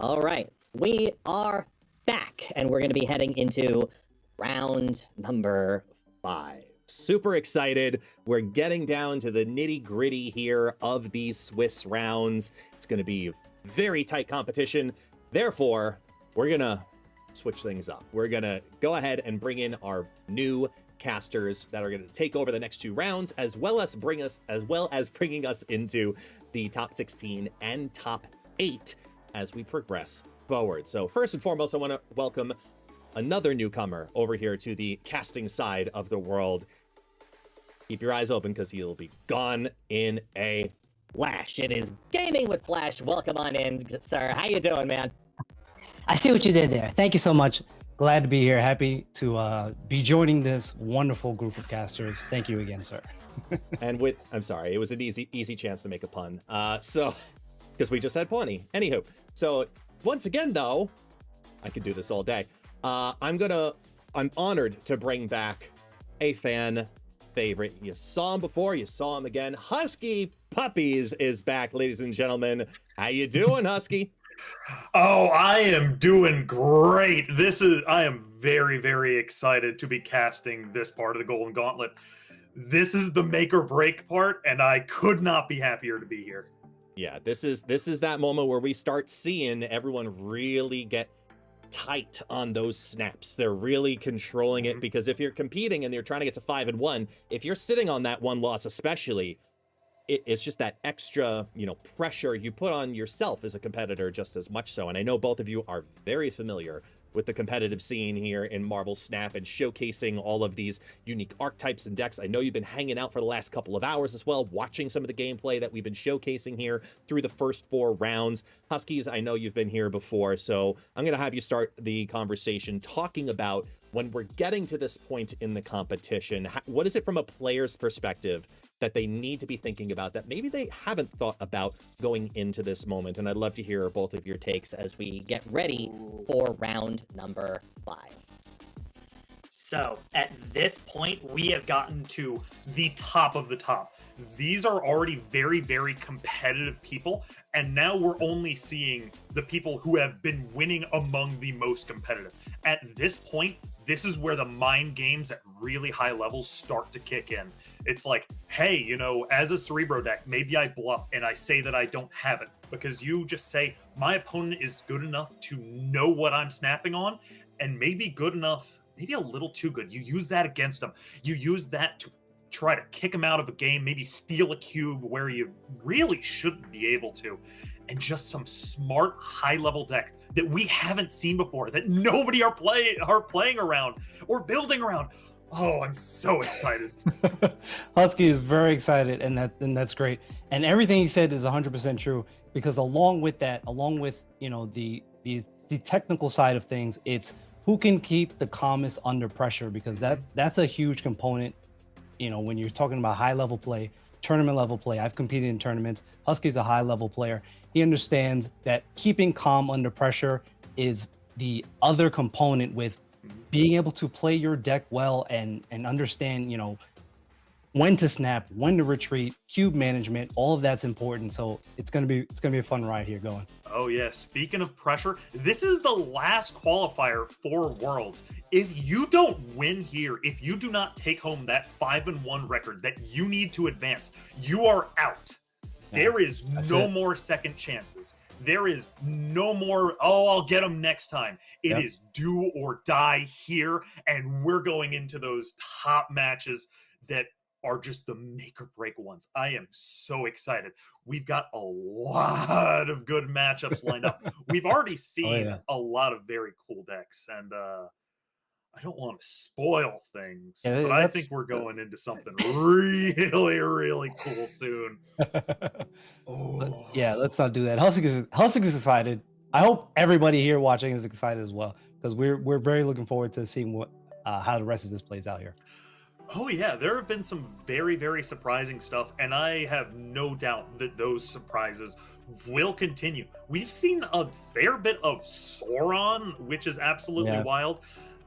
[SPEAKER 1] All right, we are back, and we're going to be heading into round number 5.
[SPEAKER 4] Super excited. We're getting down to the nitty-gritty here of these Swiss rounds. It's going to be very tight competition. Therefore, we're going to switch things up. We're going to go ahead and bring in our new casters that are going to take over the next 2 rounds, as well as bringing us into the top 16 and top 8 as we progress forward. So first and foremost, I want to welcome another newcomer over here to the casting side of the world. keep your eyes open because he'll be gone in a
[SPEAKER 1] Flash, it is Gaming with Flash. Welcome on in, sir. How you doing, man?
[SPEAKER 8] I see what you did there. Thank you so much. Glad to be here. Happy to be joining this wonderful group of casters. Thank you again, sir.
[SPEAKER 4] And I'm sorry, it was an easy chance to make a pun. So, because we just had plenty. Anywho, so once again, though, I could do this all day. I'm honored to bring back a fan favorite. You saw him before, you saw him again. Husky Puppies is back, ladies and gentlemen. How you doing, Husky?
[SPEAKER 9] Oh, I am doing great. I am very, very excited to be casting this part of the Golden Gauntlet. This is the make or break part, and I could not be happier to be here.
[SPEAKER 4] Yeah, this is that moment where we start seeing everyone really get tight on those snaps. They're really controlling it, because if you're competing and you're trying to get to 5-1, if you're sitting on that one loss especially, it's just that extra, pressure you put on yourself as a competitor just as much so. And I know both of you are very familiar with the competitive scene here in Marvel Snap and showcasing all of these unique archetypes and decks. I know you've been hanging out for the last couple of hours as well, watching some of the gameplay that we've been showcasing here through the first 4 rounds. Huskies, I know you've been here before, so I'm going to have you start the conversation talking about when we're getting to this point in the competition, what is it from a player's perspective that they need to be thinking about that maybe they haven't thought about going into this moment? And I'd love to hear both of your takes as we
[SPEAKER 1] Get ready for round number 5.
[SPEAKER 9] So at this point, we have gotten to the top of the top. These are already very, very competitive people, and now we're only seeing the people who have been winning among the most competitive. At this point, this is where the mind games at really high levels start to kick in. It's like, hey, as a Cerebro deck, maybe I bluff and I say that I don't have it, because you just say, my opponent is good enough to know what I'm snapping on, and maybe good enough, maybe a little too good. You use that against them. You use that to try to kick them out of a game, maybe steal a cube where you really shouldn't be able to. And just some smart high-level decks that we haven't seen before, that nobody are playing around or building around. Oh, I'm so excited.
[SPEAKER 8] Husky is very excited, and that's great. And everything he said is 100% true, because along with that, the technical side of things, it's who can keep the calmest under pressure, because that's a huge component. When you're talking about high level play, tournament level play. I've competed in tournaments. Husky's a high level player. He understands that keeping calm under pressure is the other component with being able to play your deck well and understand, when to snap, when to retreat, cube management, all of that's important. So it's gonna be a fun ride here going.
[SPEAKER 9] Oh yeah, speaking of pressure, this is the last qualifier for Worlds. If you don't win here, if you do not take home that 5-1 record that you need to advance, you are out. There is no more second chances. There is no more, I'll get them next time. It is do or die here, and we're going into those top matches that are just the make or break ones. I am so excited. We've got a lot of good matchups lined up. We've already seen a lot of very cool decks, and I don't want to spoil things, but I think we're going into something really, really cool soon.
[SPEAKER 8] Let's not do that. Husky is excited. I hope everybody here watching is excited as well, because we're very looking forward to seeing how the rest of this plays out here.
[SPEAKER 9] Oh yeah, there have been some very, very surprising stuff, and I have no doubt that those surprises will continue. We've seen a fair bit of Sauron, which is absolutely wild.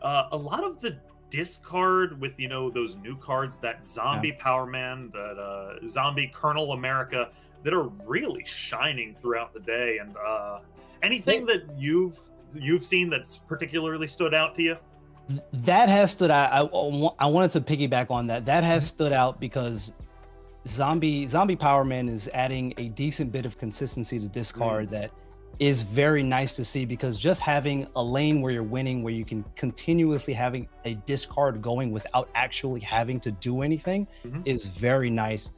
[SPEAKER 9] A lot of the discard with, those new cards, that Zombie Power Man, that Zombie Colonel America, that are really shining throughout the day. And anything that you've seen that's particularly stood out to you?
[SPEAKER 8] That has stood out. I wanted to piggyback on that. That has stood out because Zombie Power Man is adding a decent bit of consistency to discard that is very nice to see, because just having a lane where you're winning, where you can continuously having a discard going without actually having to do anything is very nice.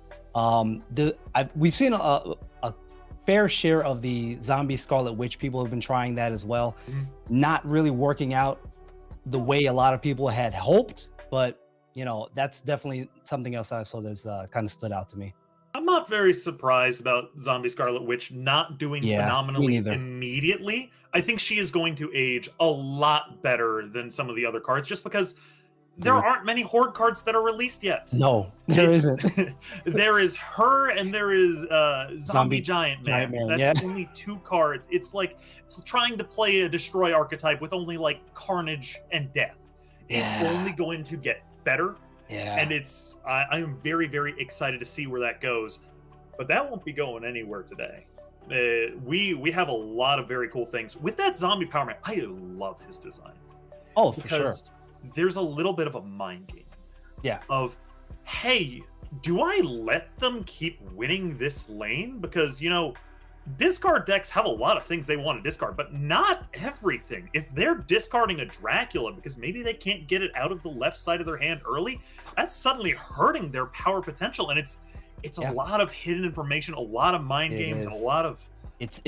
[SPEAKER 8] We've seen a fair share of the Zombie Scarlet Witch. People have been trying that as well. Not really working out the way a lot of people had hoped, but you know, that's definitely something else that I saw that's kind of stood out to me.
[SPEAKER 9] I'm not very surprised about Zombie Scarlet Witch not doing
[SPEAKER 8] Yeah, me
[SPEAKER 9] phenomenally
[SPEAKER 8] neither.
[SPEAKER 9] immediately. I think she is going to age a lot better than some of the other cards, just because there
[SPEAKER 8] Agreed.
[SPEAKER 9] aren't many Horde cards that are released yet.
[SPEAKER 8] No, there isn't.
[SPEAKER 9] There is her and there is Zombie Giant Man.
[SPEAKER 8] Giant Man,
[SPEAKER 9] That's
[SPEAKER 8] yeah.
[SPEAKER 9] only 2 cards. It's like trying to play a Destroy archetype with only like Carnage and Death. It's
[SPEAKER 8] Yeah.
[SPEAKER 9] only going to get better.
[SPEAKER 8] Yeah.
[SPEAKER 9] And it's I am very, very excited to see where that goes. But that won't be going anywhere today. We have a lot of very cool things. With that Zombie Power Man, I love his design.
[SPEAKER 8] Oh, for sure.
[SPEAKER 9] Because there's a little bit of a mind game.
[SPEAKER 8] Yeah.
[SPEAKER 9] Of, hey, do I let them keep winning this lane? Because, you know, discard decks have a lot of things they want to discard, but not everything. If they're discarding a Dracula because maybe they can't get it out of the left side of their hand early, that's suddenly hurting their power potential. And it's a lot of hidden information, a lot of mind games, and a lot of
[SPEAKER 8] it's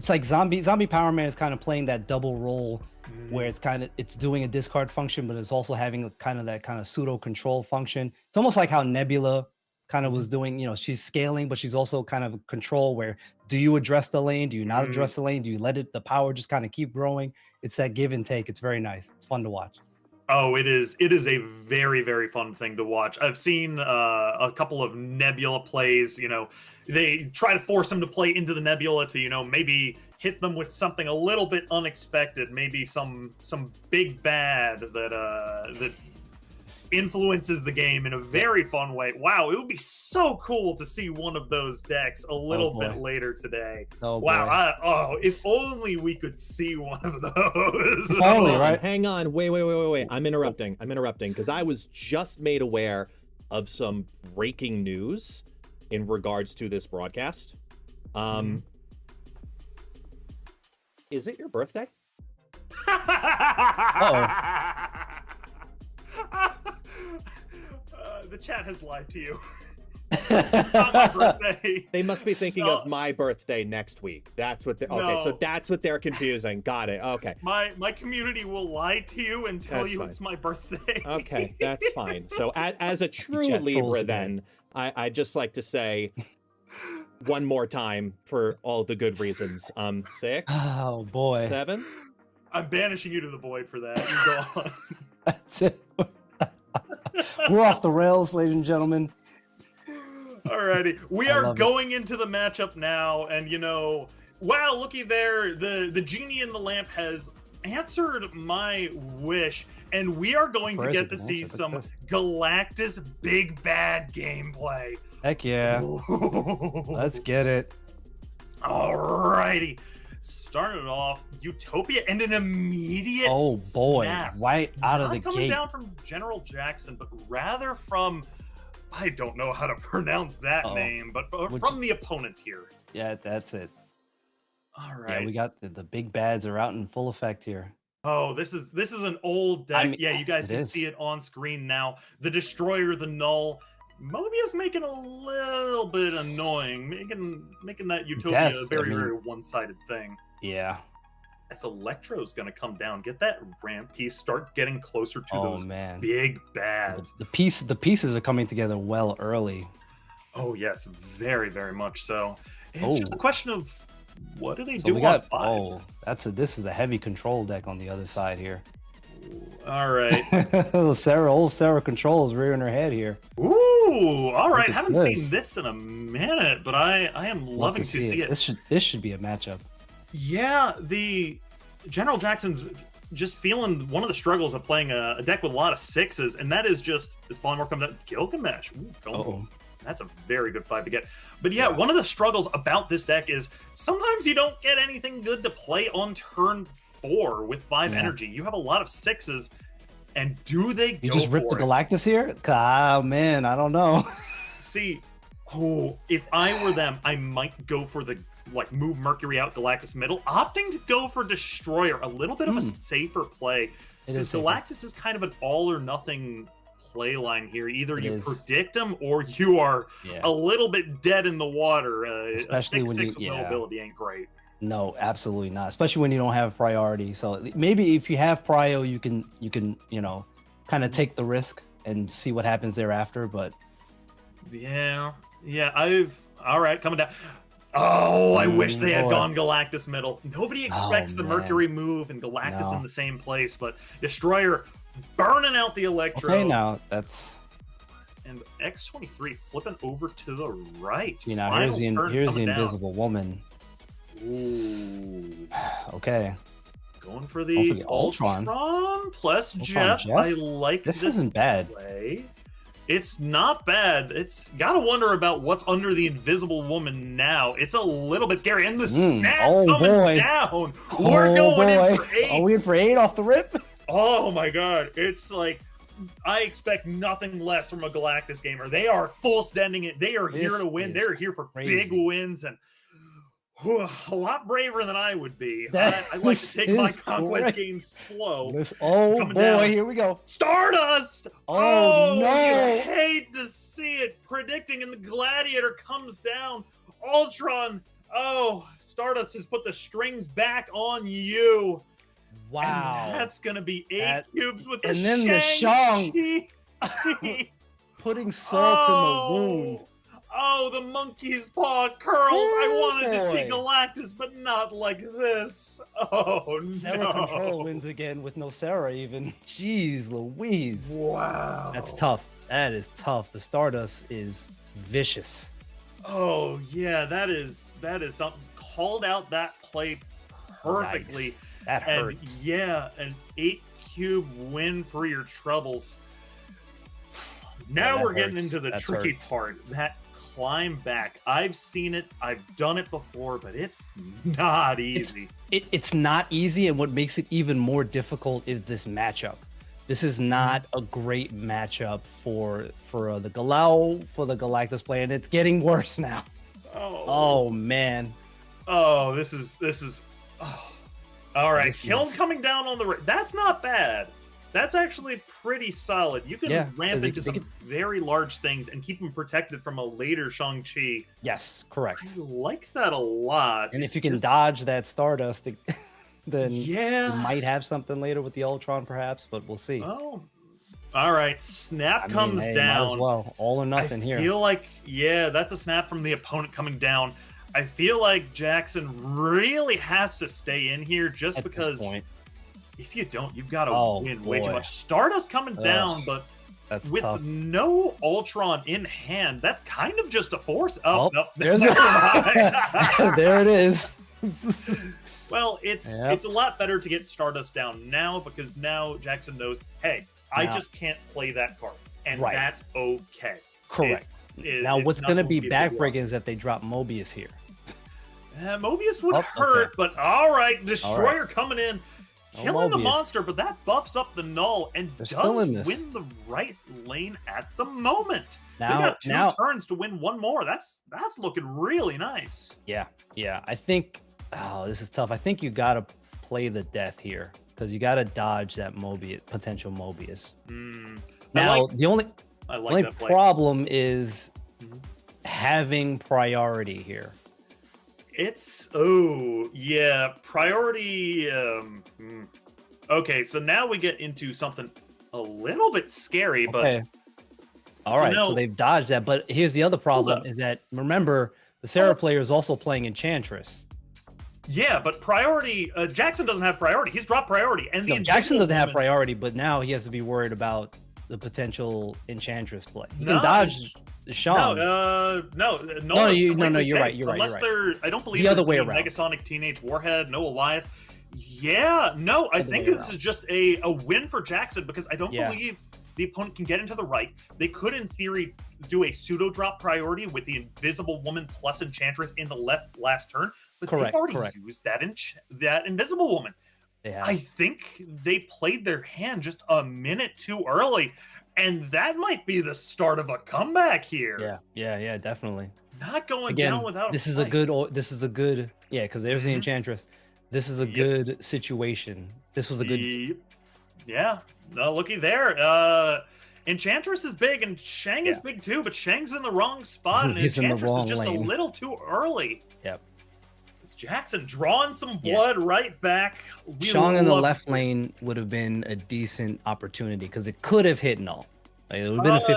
[SPEAKER 8] like zombie Power Man is kind of playing that double role where it's doing a discard function, but it's also having that kind of pseudo control function. It's almost like how Nebula kind of was doing, you know, she's scaling, but she's also kind of control where do you address the lane? Do you not address the lane? Do you let the power just kind of keep growing? It's that give and take. It's very nice. It's fun to watch.
[SPEAKER 9] Oh, it is a very, very fun thing to watch. I've seen a couple of Nebula plays, you know, they try to force them to play into the Nebula to, you know, maybe hit them with something a little bit unexpected, maybe some big bad that influences the game in a very fun way. Wow, it would be so cool to see one of those decks a little bit later today.
[SPEAKER 8] Oh,
[SPEAKER 9] wow, if only we could see one of those.
[SPEAKER 8] Finally, right?
[SPEAKER 4] Hang on. Wait. I'm interrupting because I was just made aware of some breaking news in regards to this broadcast. Is it your birthday?
[SPEAKER 9] The chat has lied to you. It's not my birthday.
[SPEAKER 4] They must be thinking of my birthday next week. That's what they're okay. So that's what they're confusing. Got it. Okay.
[SPEAKER 9] My community will lie to you and tell
[SPEAKER 4] That's
[SPEAKER 9] you
[SPEAKER 4] fine.
[SPEAKER 9] it's my birthday.
[SPEAKER 4] Okay, that's fine. So as a true
[SPEAKER 8] chat trolls
[SPEAKER 4] Libra,
[SPEAKER 8] again.
[SPEAKER 4] then I'd just like to say one more time for all the good reasons. 6,
[SPEAKER 8] Oh boy.
[SPEAKER 4] 7.
[SPEAKER 9] I'm banishing you to the void for that. You go on.
[SPEAKER 8] That's it. We're off the rails, ladies and gentlemen.
[SPEAKER 9] Alrighty, we
[SPEAKER 8] I
[SPEAKER 9] are
[SPEAKER 8] love it.
[SPEAKER 9] going into the matchup now, and you know, wow, looky there, the genie in the lamp has answered my wish, and we are going to
[SPEAKER 8] Where is
[SPEAKER 9] get
[SPEAKER 8] it?
[SPEAKER 9] to
[SPEAKER 8] What's
[SPEAKER 9] see
[SPEAKER 8] it?
[SPEAKER 9] some
[SPEAKER 8] Look at this.
[SPEAKER 9] Galactus big bad gameplay.
[SPEAKER 8] Heck yeah. Let's get it.
[SPEAKER 9] Alrighty, started off Utopia and an immediate
[SPEAKER 8] Oh boy.
[SPEAKER 9] snap.
[SPEAKER 8] Right out of
[SPEAKER 9] Not
[SPEAKER 8] the
[SPEAKER 9] coming
[SPEAKER 8] gate.
[SPEAKER 9] down from General Jackson, but rather from, I don't know how to pronounce that
[SPEAKER 8] Uh-oh.
[SPEAKER 9] name, but
[SPEAKER 8] Which-
[SPEAKER 9] from the opponent here.
[SPEAKER 8] Yeah, that's it.
[SPEAKER 9] All right.
[SPEAKER 8] Yeah, we got the big bads are out in full effect here.
[SPEAKER 9] Oh, this is an old deck.
[SPEAKER 8] I mean,
[SPEAKER 9] yeah, you guys
[SPEAKER 8] it
[SPEAKER 9] can
[SPEAKER 8] is.
[SPEAKER 9] see it on screen now. The Destroyer, the Null. Mobius making a little bit annoying, making that Utopia
[SPEAKER 8] Death,
[SPEAKER 9] a
[SPEAKER 8] I
[SPEAKER 9] very,
[SPEAKER 8] mean-
[SPEAKER 9] very one-sided thing.
[SPEAKER 8] Yeah.
[SPEAKER 9] As Electro's gonna come down, get that ramp piece, start getting closer to
[SPEAKER 8] Oh
[SPEAKER 9] those
[SPEAKER 8] man.
[SPEAKER 9] big bads.
[SPEAKER 8] The pieces are coming together well early.
[SPEAKER 9] Oh yes, very, very much so. It's
[SPEAKER 8] Oh.
[SPEAKER 9] just a question of what do they
[SPEAKER 8] So
[SPEAKER 9] do
[SPEAKER 8] we
[SPEAKER 9] on
[SPEAKER 8] got
[SPEAKER 9] 5?
[SPEAKER 8] this is a heavy control deck on the other side here.
[SPEAKER 9] All right.
[SPEAKER 8] Old Sarah controls rearing her head here.
[SPEAKER 9] Ooh, all right.
[SPEAKER 8] at
[SPEAKER 9] Haven't
[SPEAKER 8] this.
[SPEAKER 9] seen this in a minute, but I am
[SPEAKER 8] Love
[SPEAKER 9] loving to see it.
[SPEAKER 8] This should be a matchup.
[SPEAKER 9] Yeah, the General Jackson's just feeling one of the struggles of playing a deck with a lot of 6s, and that is just this polymorph comes out Gilgamesh. Ooh,
[SPEAKER 8] Uh-oh.
[SPEAKER 9] that's a very good 5 to get. But yeah, one of the struggles about this deck is sometimes you don't get anything good to play on turn 4 with 5
[SPEAKER 8] Yeah.
[SPEAKER 9] energy. You have a lot of 6s, and do they
[SPEAKER 8] You
[SPEAKER 9] go
[SPEAKER 8] just ripped the
[SPEAKER 9] for it?
[SPEAKER 8] Galactus here? Ah man, I don't know.
[SPEAKER 9] See, if I were them, I might go for the move Mercury out Galactus middle, opting to go for Destroyer, a little bit of a safer play.
[SPEAKER 8] It
[SPEAKER 9] Because
[SPEAKER 8] is safer.
[SPEAKER 9] Galactus is kind of an all or nothing play line here. Either
[SPEAKER 8] It
[SPEAKER 9] you
[SPEAKER 8] is.
[SPEAKER 9] predict them or you are
[SPEAKER 8] Yeah.
[SPEAKER 9] a little bit dead in the water.
[SPEAKER 8] Especially
[SPEAKER 9] a
[SPEAKER 8] when
[SPEAKER 9] 6/6
[SPEAKER 8] you-
[SPEAKER 9] with no
[SPEAKER 8] yeah.
[SPEAKER 9] ability ain't great.
[SPEAKER 8] No, absolutely not. Especially when you don't have priority. So maybe if you have prio, you can kind of take the risk and see what happens thereafter. But
[SPEAKER 9] Yeah. All right, coming down. Oh, I wish they had
[SPEAKER 8] boy.
[SPEAKER 9] gone Galactus middle. Nobody expects the
[SPEAKER 8] man.
[SPEAKER 9] Mercury move and Galactus
[SPEAKER 8] No.
[SPEAKER 9] in the same place, but Destroyer burning out the Electro.
[SPEAKER 8] okay, now that's
[SPEAKER 9] And X-23 flipping over to the right.
[SPEAKER 8] here's
[SPEAKER 9] Final
[SPEAKER 8] the
[SPEAKER 9] turn
[SPEAKER 8] here's the
[SPEAKER 9] coming down.
[SPEAKER 8] Invisible Woman.
[SPEAKER 9] Ooh.
[SPEAKER 8] Okay,
[SPEAKER 9] Going for
[SPEAKER 8] Going
[SPEAKER 9] the
[SPEAKER 8] for the Ultron.
[SPEAKER 9] plus
[SPEAKER 8] Ultron
[SPEAKER 9] Jeff.
[SPEAKER 8] Jeff?
[SPEAKER 9] I like
[SPEAKER 8] this isn't bad.
[SPEAKER 9] play. It's not bad. It's gotta wonder about what's under the Invisible Woman now. It's a little bit scary. And the snap
[SPEAKER 8] oh
[SPEAKER 9] coming
[SPEAKER 8] boy.
[SPEAKER 9] down. We're going
[SPEAKER 8] boy.
[SPEAKER 9] in for 8.
[SPEAKER 8] Are we in for 8 off the rip?
[SPEAKER 9] Oh my god. It's like I expect nothing less from a Galactus gamer. They are full standing it. They are here
[SPEAKER 8] This
[SPEAKER 9] to win.
[SPEAKER 8] is
[SPEAKER 9] They're here for big
[SPEAKER 8] crazy.
[SPEAKER 9] wins and a lot braver than I would be.
[SPEAKER 8] That
[SPEAKER 9] I like to take my
[SPEAKER 8] is
[SPEAKER 9] conquest
[SPEAKER 8] great.
[SPEAKER 9] games slow.
[SPEAKER 8] Oh
[SPEAKER 9] Coming
[SPEAKER 8] boy,
[SPEAKER 9] down.
[SPEAKER 8] here we go.
[SPEAKER 9] Stardust!
[SPEAKER 8] Oh,
[SPEAKER 9] You
[SPEAKER 8] no.
[SPEAKER 9] hate to see it. Predicting, and the Gladiator comes down. Ultron. Oh, Stardust has put the strings back on you.
[SPEAKER 8] Wow.
[SPEAKER 9] And that's gonna be 8
[SPEAKER 8] That-
[SPEAKER 9] cubes with the
[SPEAKER 8] and then the
[SPEAKER 9] Shang-Chi.
[SPEAKER 8] Putting salt in the wound.
[SPEAKER 9] Oh, the monkey's paw curls. I wanted to see
[SPEAKER 8] boy.
[SPEAKER 9] Galactus, but not like this. Oh,
[SPEAKER 8] Sarah
[SPEAKER 9] no.
[SPEAKER 8] Control wins again with no Sarah even. Jeez Louise.
[SPEAKER 9] Wow.
[SPEAKER 8] That's tough. That is tough. The Stardust is vicious.
[SPEAKER 9] Oh yeah, that is something. Called out that play perfectly.
[SPEAKER 8] Nice. That
[SPEAKER 9] And
[SPEAKER 8] hurts.
[SPEAKER 9] yeah, an 8 cube win for your troubles. Now
[SPEAKER 8] that
[SPEAKER 9] we're getting
[SPEAKER 8] hurts.
[SPEAKER 9] into the
[SPEAKER 8] That
[SPEAKER 9] tricky
[SPEAKER 8] hurts.
[SPEAKER 9] part. That climb back. I've seen it. I've done it before, but it's not easy.
[SPEAKER 8] It's not easy, and what makes it even more difficult is this matchup. This is not a great matchup for the Galactus play, and it's getting worse now. Oh man.
[SPEAKER 9] Oh, this is. Oh. All right,
[SPEAKER 8] This
[SPEAKER 9] Kiln
[SPEAKER 8] is-
[SPEAKER 9] coming down on the right. That's not bad. That's actually pretty solid. You can
[SPEAKER 8] Yeah,
[SPEAKER 9] ramp
[SPEAKER 8] 'cause they
[SPEAKER 9] into some
[SPEAKER 8] could-
[SPEAKER 9] very large things and keep them protected from a later Shang-Chi.
[SPEAKER 8] Yes, correct.
[SPEAKER 9] I like that a lot.
[SPEAKER 8] And if you can
[SPEAKER 9] Just-
[SPEAKER 8] dodge that Stardust, then
[SPEAKER 9] Yeah.
[SPEAKER 8] you might have something later with the Ultron, perhaps. But we'll see.
[SPEAKER 9] Oh. All right, snap
[SPEAKER 8] I mean,
[SPEAKER 9] comes
[SPEAKER 8] hey,
[SPEAKER 9] down.
[SPEAKER 8] Might as well. All or nothing
[SPEAKER 9] I
[SPEAKER 8] here.
[SPEAKER 9] feel like, yeah, that's a snap from the opponent coming down. I feel like Jackson really has to stay in here just
[SPEAKER 8] At this
[SPEAKER 9] because
[SPEAKER 8] point.
[SPEAKER 9] if you don't, you've got to
[SPEAKER 8] Oh,
[SPEAKER 9] win way too
[SPEAKER 8] boy.
[SPEAKER 9] much. Stardust coming down, but
[SPEAKER 8] That's
[SPEAKER 9] with
[SPEAKER 8] tough.
[SPEAKER 9] no Ultron in hand, that's kind of just a force. Oh, no.
[SPEAKER 8] there's
[SPEAKER 9] Never mind.
[SPEAKER 8] there it is.
[SPEAKER 9] Well, it's
[SPEAKER 8] Yep.
[SPEAKER 9] a lot better to get Stardust down now because now Jackson knows, hey, I
[SPEAKER 8] Now-
[SPEAKER 9] just can't play that card, and
[SPEAKER 8] Right.
[SPEAKER 9] that's okay.
[SPEAKER 8] Correct.
[SPEAKER 9] It's
[SPEAKER 8] Now, what's
[SPEAKER 9] not
[SPEAKER 8] going to
[SPEAKER 9] gonna
[SPEAKER 8] be
[SPEAKER 9] a big loss.
[SPEAKER 8] backbreaking is that they drop Mobius here.
[SPEAKER 9] Mobius would
[SPEAKER 8] Oh,
[SPEAKER 9] hurt,
[SPEAKER 8] okay.
[SPEAKER 9] but all right, Destroyer coming in,
[SPEAKER 8] Oh,
[SPEAKER 9] killing the
[SPEAKER 8] Mobius.
[SPEAKER 9] monster, but that buffs up the null and
[SPEAKER 8] They're still in
[SPEAKER 9] does
[SPEAKER 8] this.
[SPEAKER 9] win the right lane at the moment.
[SPEAKER 8] Now-
[SPEAKER 9] we got 2
[SPEAKER 8] now-
[SPEAKER 9] turns to win one more. That's looking really nice.
[SPEAKER 8] Yeah. I think, this is tough. I think you got to play the death here because you got to dodge that potential Mobius. Now, the only
[SPEAKER 9] I like
[SPEAKER 8] only
[SPEAKER 9] that play.
[SPEAKER 8] problem is
[SPEAKER 9] Mhm.
[SPEAKER 8] having priority here.
[SPEAKER 9] It's priority. Okay, so now we get into something a little bit scary, but
[SPEAKER 8] Okay. All right,
[SPEAKER 9] know-
[SPEAKER 8] so they've dodged that. But here's the other problem:
[SPEAKER 9] up.
[SPEAKER 8] is that remember the Sarah player is also playing Enchantress.
[SPEAKER 9] yeah, but priority. Jackson doesn't have priority. He's dropped priority, and the
[SPEAKER 8] No, Jackson
[SPEAKER 9] Invisible
[SPEAKER 8] doesn't have
[SPEAKER 9] Woman-
[SPEAKER 8] priority, but now he has to be worried about the potential Enchantress play. He
[SPEAKER 9] No,
[SPEAKER 8] can dodge Sean.
[SPEAKER 9] No,
[SPEAKER 8] No, you're
[SPEAKER 9] likely
[SPEAKER 8] right,
[SPEAKER 9] safe,
[SPEAKER 8] you're right,
[SPEAKER 9] Unless
[SPEAKER 8] you're right.
[SPEAKER 9] they're, I don't believe
[SPEAKER 8] The other
[SPEAKER 9] there's
[SPEAKER 8] way
[SPEAKER 9] any
[SPEAKER 8] around.
[SPEAKER 9] Negasonic Teenage Warhead, no Goliath. Yeah, no, I
[SPEAKER 8] Other
[SPEAKER 9] think
[SPEAKER 8] way
[SPEAKER 9] this
[SPEAKER 8] around.
[SPEAKER 9] is just a win for Jackson because I don't
[SPEAKER 8] Yeah.
[SPEAKER 9] believe the opponent can get into the right. They could, in theory, do a pseudo drop priority with the Invisible Woman plus Enchantress in the last turn, but
[SPEAKER 8] Correct,
[SPEAKER 9] they've already
[SPEAKER 8] correct.
[SPEAKER 9] used that Invisible Woman.
[SPEAKER 8] Yeah.
[SPEAKER 9] I think they played their hand just a minute too early, and that might be the start of a comeback here.
[SPEAKER 8] Yeah, definitely.
[SPEAKER 9] Not going
[SPEAKER 8] Again,
[SPEAKER 9] down without.
[SPEAKER 8] this is a good. Yeah, because there's the
[SPEAKER 9] Mhm.
[SPEAKER 8] Enchantress. This is a
[SPEAKER 9] Yep.
[SPEAKER 8] good situation. This was a good.
[SPEAKER 9] Yep. Yeah. No, looky there. Enchantress is big, and Shang is
[SPEAKER 8] Yeah.
[SPEAKER 9] big too, but Shang's in the wrong spot, and
[SPEAKER 8] He's in the
[SPEAKER 9] Enchantress is
[SPEAKER 8] wrong
[SPEAKER 9] just a
[SPEAKER 8] lane.
[SPEAKER 9] little too early.
[SPEAKER 8] Yep.
[SPEAKER 9] It's Jackson drawing some blood right back.
[SPEAKER 8] Shang in the
[SPEAKER 9] love
[SPEAKER 8] left
[SPEAKER 9] it.
[SPEAKER 8] lane would have been a decent opportunity because it could have hit null. Like, it would have been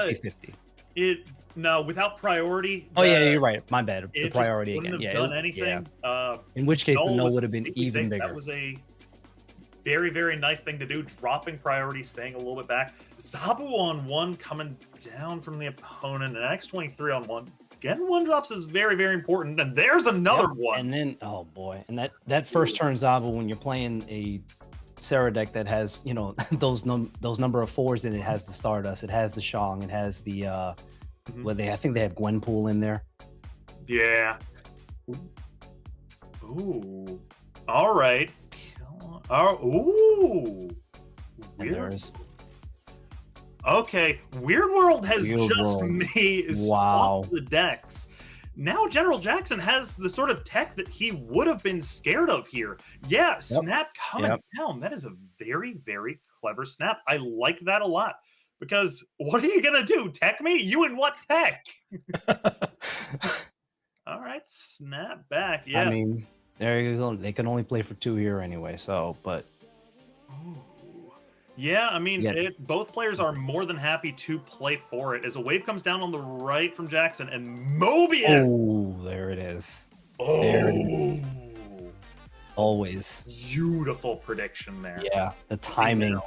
[SPEAKER 8] a 50-50.
[SPEAKER 9] No, without priority.
[SPEAKER 8] Oh yeah, you're right. My bad.
[SPEAKER 9] It
[SPEAKER 8] The
[SPEAKER 9] just
[SPEAKER 8] priority
[SPEAKER 9] wouldn't
[SPEAKER 8] again.
[SPEAKER 9] have
[SPEAKER 8] Yeah.
[SPEAKER 9] done anything.
[SPEAKER 8] In which case, the
[SPEAKER 9] Null
[SPEAKER 8] null
[SPEAKER 9] was
[SPEAKER 8] would have been
[SPEAKER 9] completely
[SPEAKER 8] even
[SPEAKER 9] safe.
[SPEAKER 8] bigger.
[SPEAKER 9] That was a very, very nice thing to do. Dropping priority, staying a little bit back. Zabu on 1 coming down from the opponent. And X23 on 1. Getting 1 drops is very, very important. And there's another one.
[SPEAKER 8] And then, oh boy, and that first turn Zabu when you're playing a Sarah deck that has, you know, those number of 4s in it, has the Stardust, it has the Shang, it has the I think they have Gwenpool in there.
[SPEAKER 9] Yeah. Ooh. All right. Ooh.
[SPEAKER 8] And there's
[SPEAKER 9] Okay. Weird World has
[SPEAKER 8] Weird
[SPEAKER 9] just
[SPEAKER 8] World.
[SPEAKER 9] made
[SPEAKER 8] Wow.
[SPEAKER 9] swapped the decks. Now General Jackson has the sort of tech that he would have been scared of here. Yeah, snap coming down. That is a very, very clever snap. I like that a lot. Because what are you gonna do? Tech me? You in what tech? All right, snap back. Yeah.
[SPEAKER 8] I mean, there you go. They can only play for 2 here anyway. So, but
[SPEAKER 9] Ooh. Yeah, I mean,
[SPEAKER 8] Yeah.
[SPEAKER 9] both players are more than happy to play for it. As a wave comes down on the right from Jackson, and Mobius.
[SPEAKER 8] oh, there it is.
[SPEAKER 9] Oh,
[SPEAKER 8] there it is. Always.
[SPEAKER 9] Beautiful prediction there.
[SPEAKER 8] Yeah, the timing.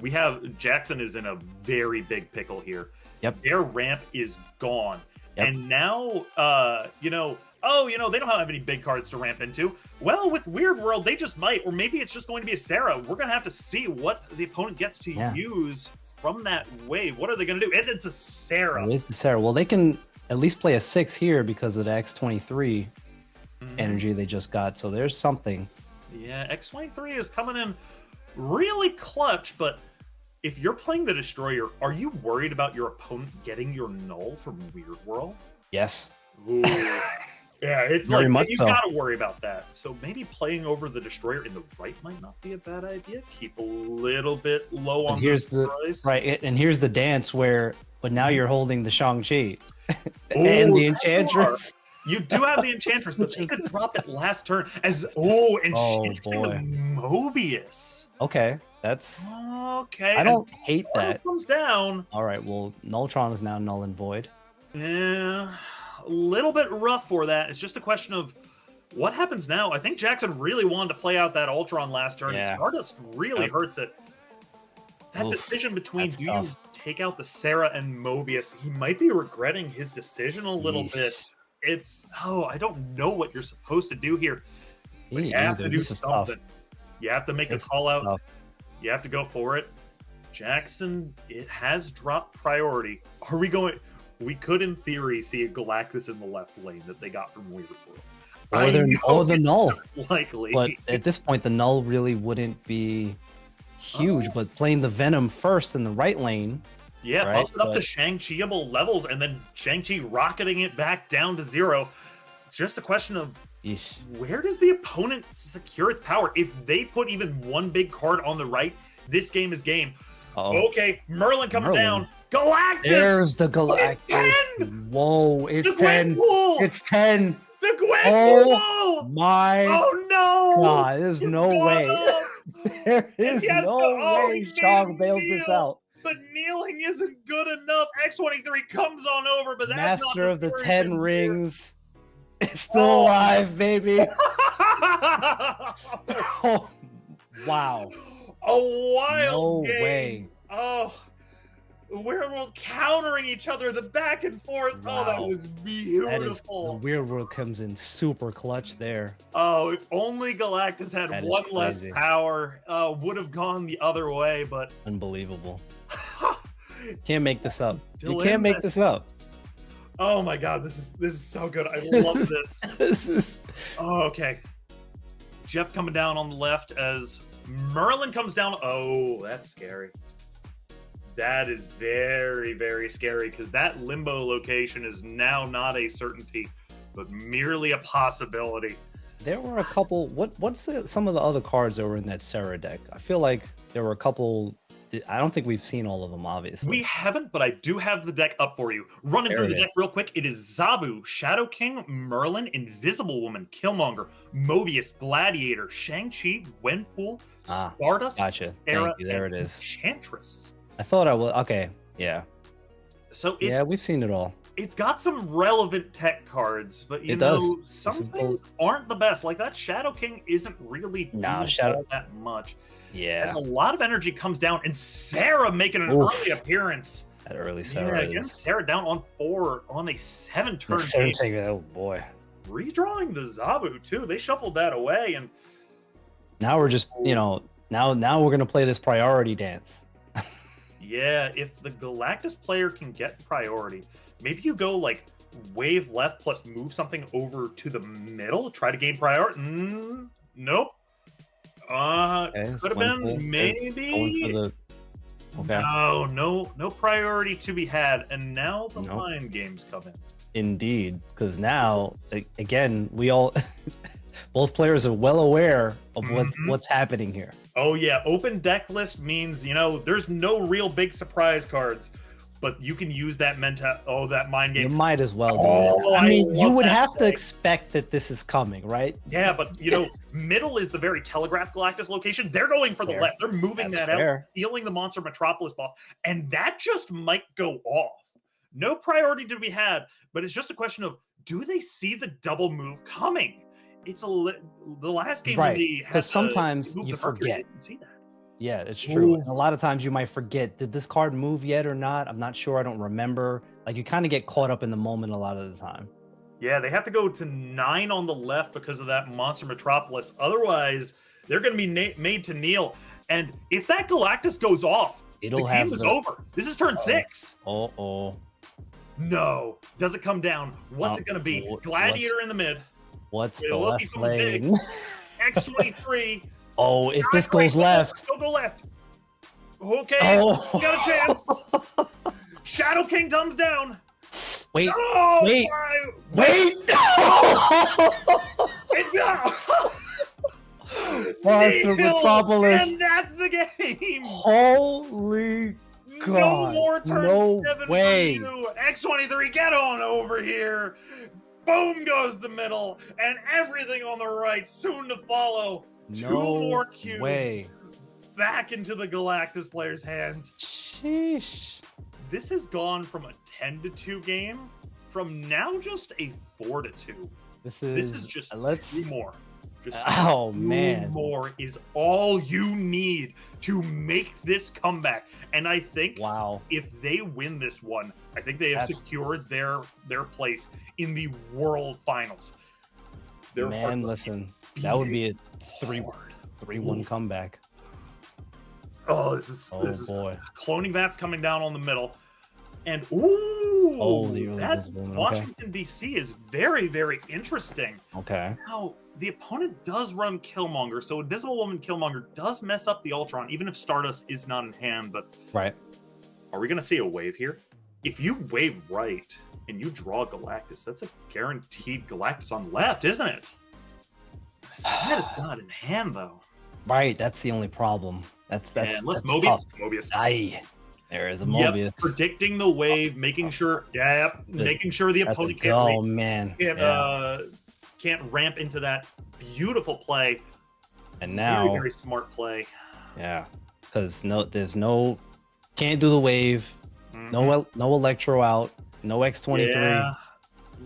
[SPEAKER 9] We have Jackson is in a very big pickle here.
[SPEAKER 8] Yep.
[SPEAKER 9] Their ramp is gone.
[SPEAKER 8] Yep.
[SPEAKER 9] And now, they don't have any big cards to ramp into. Well, with Weird World, they just might, or maybe it's just going to be a Sarah. We're going to have to see what the opponent gets to use from that wave. What are they going to do? And it's a Sarah.
[SPEAKER 8] It is the Sarah. Well, they can at least play a 6 here because of the X23 energy they just got. So there's something.
[SPEAKER 9] Yeah, X23 is coming in really clutch, but if you're playing the Destroyer, are you worried about your opponent getting your null from Weird World?
[SPEAKER 8] Yes.
[SPEAKER 9] Ooh. Yeah, it's
[SPEAKER 8] Very
[SPEAKER 9] like
[SPEAKER 8] much
[SPEAKER 9] you
[SPEAKER 8] so.
[SPEAKER 9] gotta worry about that. So maybe playing over the Destroyer in the right might not be a bad idea. Keep a little bit low on
[SPEAKER 8] And here's
[SPEAKER 9] the
[SPEAKER 8] the
[SPEAKER 9] price.
[SPEAKER 8] right, and here's the dance where, but now you're holding the Shang-Chi
[SPEAKER 9] Ooh,
[SPEAKER 8] and the
[SPEAKER 9] that's
[SPEAKER 8] Enchantress.
[SPEAKER 9] You do have the Enchantress, but they could drop it last turn as interesting with Mobius.
[SPEAKER 8] Okay, that's.
[SPEAKER 9] Okay.
[SPEAKER 8] I don't hate
[SPEAKER 9] Stardust
[SPEAKER 8] that.
[SPEAKER 9] comes down.
[SPEAKER 8] All right, well, Nulltron is now null and void.
[SPEAKER 9] Yeah, a little bit rough for that. It's just a question of what happens now. I think Jackson really wanted to play out that Ultron last turn, and Stardust really hurts it. That decision between
[SPEAKER 8] that's
[SPEAKER 9] do
[SPEAKER 8] tough.
[SPEAKER 9] you take out the Sarah and Mobius, he might be regretting his decision a little bit. It's, I don't know what you're supposed to do here. But you have to do something. You have to make a call out.
[SPEAKER 8] Tough.
[SPEAKER 9] You have to go for it. Jackson, it has dropped priority. Are we going? We could, in theory, see a Galactus in the left lane that they got from Weird World.
[SPEAKER 8] Or the null.
[SPEAKER 9] Likely.
[SPEAKER 8] But at this point, the null really wouldn't be huge. But playing the Venom first in the right lane.
[SPEAKER 9] Yeah,
[SPEAKER 8] right?
[SPEAKER 9] bust it up to Shang-Chi-able levels, and then Shang-Chi rocketing it back down to 0. It's just a question of where does the opponent secure its power? If they put even one big card on the right, this game is game. Okay, Merlin coming down. Galactus!
[SPEAKER 8] There's the Galactus.
[SPEAKER 9] It's 10!
[SPEAKER 8] Whoa, it's
[SPEAKER 9] The
[SPEAKER 8] 10.
[SPEAKER 9] Gwenpool!
[SPEAKER 8] It's 10.
[SPEAKER 9] The Gwenpool!
[SPEAKER 8] Oh my
[SPEAKER 9] Oh no!
[SPEAKER 8] God, there's no way. There is
[SPEAKER 9] Yes,
[SPEAKER 8] no way
[SPEAKER 9] he
[SPEAKER 8] Shang
[SPEAKER 9] made
[SPEAKER 8] bails this
[SPEAKER 9] kneel,
[SPEAKER 8] out.
[SPEAKER 9] But kneeling isn't good enough. X23 comes on over, but that's
[SPEAKER 8] Master
[SPEAKER 9] not
[SPEAKER 8] of the
[SPEAKER 9] story
[SPEAKER 8] 10
[SPEAKER 9] here.
[SPEAKER 8] rings is still alive, baby. Oh, wow.
[SPEAKER 9] A wild
[SPEAKER 8] No
[SPEAKER 9] game.
[SPEAKER 8] way.
[SPEAKER 9] Oh, we're countering each other, the back and forth. Oh, that
[SPEAKER 8] Wow.
[SPEAKER 9] was
[SPEAKER 8] That is, the
[SPEAKER 9] beautiful.
[SPEAKER 8] Weird World comes in super clutch there.
[SPEAKER 9] Oh, if only Galactus had
[SPEAKER 8] That is
[SPEAKER 9] one less
[SPEAKER 8] crazy.
[SPEAKER 9] power, would have gone the other way, but
[SPEAKER 8] Unbelievable. Can't make this up.
[SPEAKER 9] Still
[SPEAKER 8] You can't
[SPEAKER 9] in
[SPEAKER 8] make
[SPEAKER 9] this.
[SPEAKER 8] this up.
[SPEAKER 9] oh my god, this is so good. I love this.
[SPEAKER 8] This is
[SPEAKER 9] Oh, okay. Jeff coming down on the left as Merlin comes down. Oh, that's scary. That is very, very scary because that limbo location is now not a certainty, but merely a possibility.
[SPEAKER 8] There were a couple. What's some of the other cards that were in that Sarah deck? I feel like there were a couple I don't think we've seen all of them, obviously.
[SPEAKER 9] We haven't, but I do have the deck up for you. Running
[SPEAKER 8] There
[SPEAKER 9] through
[SPEAKER 8] it
[SPEAKER 9] the deck
[SPEAKER 8] is.
[SPEAKER 9] real quick. It is Zabu, Shadow King, Merlin, Invisible Woman, Killmonger, Mobius, Gladiator, Shang-Chi, Gwenpool, Stardust,
[SPEAKER 8] Gotcha.
[SPEAKER 9] Sarah,
[SPEAKER 8] Thank you. There
[SPEAKER 9] and
[SPEAKER 8] it is.
[SPEAKER 9] Enchantress.
[SPEAKER 8] I thought I was okay. Yeah.
[SPEAKER 9] So it's,
[SPEAKER 8] Yeah, we've seen it all.
[SPEAKER 9] it's got some relevant tech cards, but you
[SPEAKER 8] It
[SPEAKER 9] know,
[SPEAKER 8] does.
[SPEAKER 9] some
[SPEAKER 8] This is
[SPEAKER 9] things aren't the best. Like that Shadow King isn't really
[SPEAKER 8] Nah,
[SPEAKER 9] doing
[SPEAKER 8] Shadow-
[SPEAKER 9] all that much.
[SPEAKER 8] Yeah.
[SPEAKER 9] As a lot of energy comes down, and Sarah making an
[SPEAKER 8] Oof.
[SPEAKER 9] early appearance.
[SPEAKER 8] That early
[SPEAKER 9] Yeah,
[SPEAKER 8] Sarah
[SPEAKER 9] again,
[SPEAKER 8] is.
[SPEAKER 9] Sarah down on 4 on a 7-turn
[SPEAKER 8] The Sarah
[SPEAKER 9] game.
[SPEAKER 8] take it. Oh boy.
[SPEAKER 9] Redrawing the Zabu too. They shuffled that away, and
[SPEAKER 8] Now we're just, now we're gonna play this priority dance.
[SPEAKER 9] yeah, if the Galactus player can get priority, maybe you go like wave left plus move something over to the middle, try to gain priority. Nope.
[SPEAKER 8] Okay,
[SPEAKER 9] Could have
[SPEAKER 8] Gwenpool,
[SPEAKER 9] been
[SPEAKER 8] they're
[SPEAKER 9] maybe.
[SPEAKER 8] Going for the. Okay.
[SPEAKER 9] No priority to be had, and now the
[SPEAKER 8] Nope.
[SPEAKER 9] mind games come in.
[SPEAKER 8] Indeed, because now again we all, both players are well aware of what's happening here.
[SPEAKER 9] Oh yeah, open deck list means there's no real big surprise cards, but you can use that that mind
[SPEAKER 8] You
[SPEAKER 9] game.
[SPEAKER 8] might as well do
[SPEAKER 9] Oh,
[SPEAKER 8] it. I mean, you
[SPEAKER 9] love
[SPEAKER 8] would
[SPEAKER 9] that
[SPEAKER 8] have to
[SPEAKER 9] play.
[SPEAKER 8] expect that this is coming, right?
[SPEAKER 9] Yeah, but middle is the very telegraph Galactus location. They're going for the
[SPEAKER 8] Fair.
[SPEAKER 9] left. They're moving
[SPEAKER 8] That's
[SPEAKER 9] that out,
[SPEAKER 8] fair.
[SPEAKER 9] stealing the Monster Metropolis buff, and that just might go off. No priority to be had, but it's just a question of, do they see the double move coming? It's the last game
[SPEAKER 8] Right,
[SPEAKER 9] when they had
[SPEAKER 8] 'cause
[SPEAKER 9] to
[SPEAKER 8] sometimes
[SPEAKER 9] move
[SPEAKER 8] you
[SPEAKER 9] the Mercury,
[SPEAKER 8] forget.
[SPEAKER 9] they didn't see that.
[SPEAKER 8] Yeah, it's true.
[SPEAKER 9] Ooh.
[SPEAKER 8] And a lot of times you might forget, did this card move yet or not? I'm not sure. I don't remember. Like you kind of get caught up in the moment a lot of the time.
[SPEAKER 9] Yeah, they have to go to 9 on the left because of that Monster Metropolis. Otherwise, they're going to be made to kneel. And if that Galactus goes off,
[SPEAKER 8] It'll
[SPEAKER 9] the
[SPEAKER 8] have
[SPEAKER 9] game is
[SPEAKER 8] the-
[SPEAKER 9] over. This is turn 6.
[SPEAKER 8] Oh.
[SPEAKER 9] No. Does it come down? What's it going to be? Gladiator in the mid.
[SPEAKER 8] What's
[SPEAKER 9] Wait,
[SPEAKER 8] the
[SPEAKER 9] it'll be
[SPEAKER 8] left
[SPEAKER 9] something big.
[SPEAKER 8] lane?
[SPEAKER 9] X23.
[SPEAKER 8] Oh, if this
[SPEAKER 9] Not great.
[SPEAKER 8] goes left.
[SPEAKER 9] Go left. Okay.
[SPEAKER 8] Oh.
[SPEAKER 9] You got a chance. Shadow King thumbs down.
[SPEAKER 8] Wait,
[SPEAKER 9] No.
[SPEAKER 8] wait.
[SPEAKER 9] why-
[SPEAKER 8] wait.
[SPEAKER 9] It's no.
[SPEAKER 8] Monster
[SPEAKER 9] Kneel,
[SPEAKER 8] Metropolis.
[SPEAKER 9] And that's the game.
[SPEAKER 8] Holy
[SPEAKER 9] No
[SPEAKER 8] God.
[SPEAKER 9] more turn
[SPEAKER 8] No
[SPEAKER 9] 7
[SPEAKER 8] way.
[SPEAKER 9] for you. X23, get on over here. Boom goes the middle, and everything on the right soon to follow. Two
[SPEAKER 8] No
[SPEAKER 9] more cubes
[SPEAKER 8] way.
[SPEAKER 9] back into the Galactus player's hands.
[SPEAKER 8] Sheesh.
[SPEAKER 9] This has gone from a 10-2 game, from now just a 4-2.
[SPEAKER 8] This
[SPEAKER 9] This
[SPEAKER 8] is
[SPEAKER 9] is just
[SPEAKER 8] let's.
[SPEAKER 9] 2 more. Just
[SPEAKER 8] Oh
[SPEAKER 9] 2
[SPEAKER 8] man.
[SPEAKER 9] more is all you need to make this comeback. And I think
[SPEAKER 8] Wow.
[SPEAKER 9] if they win this one, I think they have
[SPEAKER 8] That's-
[SPEAKER 9] secured their place in the World Finals. Their
[SPEAKER 8] Man,
[SPEAKER 9] heartless
[SPEAKER 8] listen, that would be a
[SPEAKER 9] hard.
[SPEAKER 8] 3-1 comeback.
[SPEAKER 9] Oh, this is
[SPEAKER 8] Oh boy.
[SPEAKER 9] cloning bats coming down on the middle, and ooh,
[SPEAKER 8] Oh, the early
[SPEAKER 9] that
[SPEAKER 8] Invisible Woman, okay.
[SPEAKER 9] Washington D.C. is very, very interesting.
[SPEAKER 8] Okay.
[SPEAKER 9] Now the opponent does run Killmonger, so Invisible Woman Killmonger does mess up the Ultron, even if Stardust is not in hand. But
[SPEAKER 8] Right.
[SPEAKER 9] are we going to see a wave here? If you wave right and you draw Galactus, that's a guaranteed Galactus on left, isn't it? Sad it's not in hand though.
[SPEAKER 8] Right. That's the only problem. That's
[SPEAKER 9] And unless
[SPEAKER 8] that's
[SPEAKER 9] Mobius,
[SPEAKER 8] tough.
[SPEAKER 9] Mobius.
[SPEAKER 8] Aye. There is a Mobius.
[SPEAKER 9] Yep, predicting the wave, making sure, making sure the
[SPEAKER 8] That's a
[SPEAKER 9] opponent
[SPEAKER 8] go, man.
[SPEAKER 9] can't ramp into that beautiful play.
[SPEAKER 8] And now,
[SPEAKER 9] Very, very smart play.
[SPEAKER 8] yeah, because can't do the wave. No Electro out. No X23.
[SPEAKER 9] Yeah,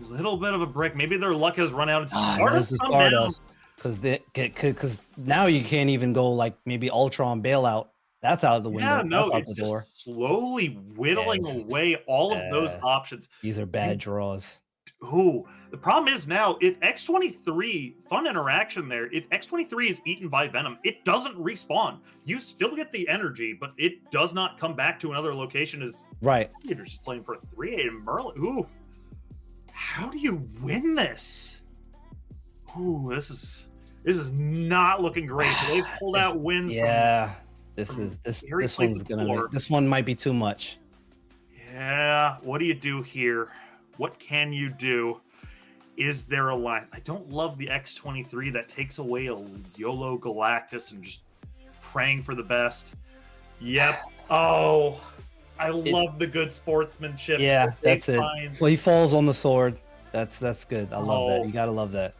[SPEAKER 9] little bit of a break. Maybe their luck has run out. And
[SPEAKER 8] This
[SPEAKER 9] Stardust
[SPEAKER 8] is
[SPEAKER 9] come down.
[SPEAKER 8] Stardust. Because now you can't even go like maybe Ultron bailout. That's out of the window.
[SPEAKER 9] Yeah, no,
[SPEAKER 8] That's out
[SPEAKER 9] it's
[SPEAKER 8] the
[SPEAKER 9] just
[SPEAKER 8] door.
[SPEAKER 9] slowly whittling
[SPEAKER 8] Yes.
[SPEAKER 9] away all of those
[SPEAKER 8] Yeah.
[SPEAKER 9] options.
[SPEAKER 8] These are bad draws.
[SPEAKER 9] Ooh, the problem is now if X23, fun interaction there, if X23 is eaten by Venom, it doesn't respawn. You still get the energy, but it does not come back to another location as
[SPEAKER 8] Right.
[SPEAKER 9] you're just playing for a 3-8 and Merlin. Ooh, how do you win this? Ooh, this is not looking great. They've pulled out wins.
[SPEAKER 8] Yeah.
[SPEAKER 9] from
[SPEAKER 8] This
[SPEAKER 9] very
[SPEAKER 8] one's
[SPEAKER 9] places
[SPEAKER 8] gonna
[SPEAKER 9] before.
[SPEAKER 8] this one might be too much.
[SPEAKER 9] Yeah, what do you do here? What can you do? Is there a line? I don't love the X23 that takes away a YOLO Galactus and just praying for the best. Yep, Oh, I love the good sportsmanship.
[SPEAKER 8] Yeah,
[SPEAKER 9] that they
[SPEAKER 8] that's it.
[SPEAKER 9] find.
[SPEAKER 8] So he falls on the sword. That's good. I love that.
[SPEAKER 9] Oh.
[SPEAKER 8] You gotta love that.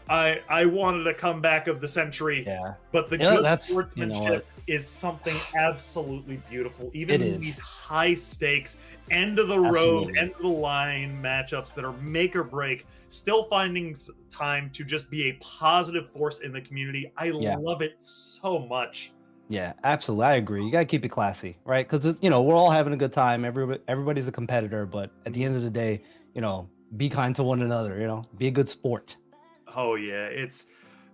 [SPEAKER 9] I wanted a comeback of the century,
[SPEAKER 8] Yeah.
[SPEAKER 9] but the
[SPEAKER 8] Yeah,
[SPEAKER 9] good
[SPEAKER 8] that's- you know
[SPEAKER 9] sportsmanship is something absolutely beautiful. Even
[SPEAKER 8] It
[SPEAKER 9] in
[SPEAKER 8] is.
[SPEAKER 9] these high stakes, end of the road,
[SPEAKER 8] Absolutely.
[SPEAKER 9] end of the line matchups that are make or break, still finding time to just be a positive force in the community. I
[SPEAKER 8] Yeah.
[SPEAKER 9] love it so much.
[SPEAKER 8] Yeah, absolutely. I agree. You gotta keep it classy, right? Because we're all having a good time. Everybody's a competitor, but at the end of the day, be kind to one another. Be a good sport.
[SPEAKER 9] Oh yeah,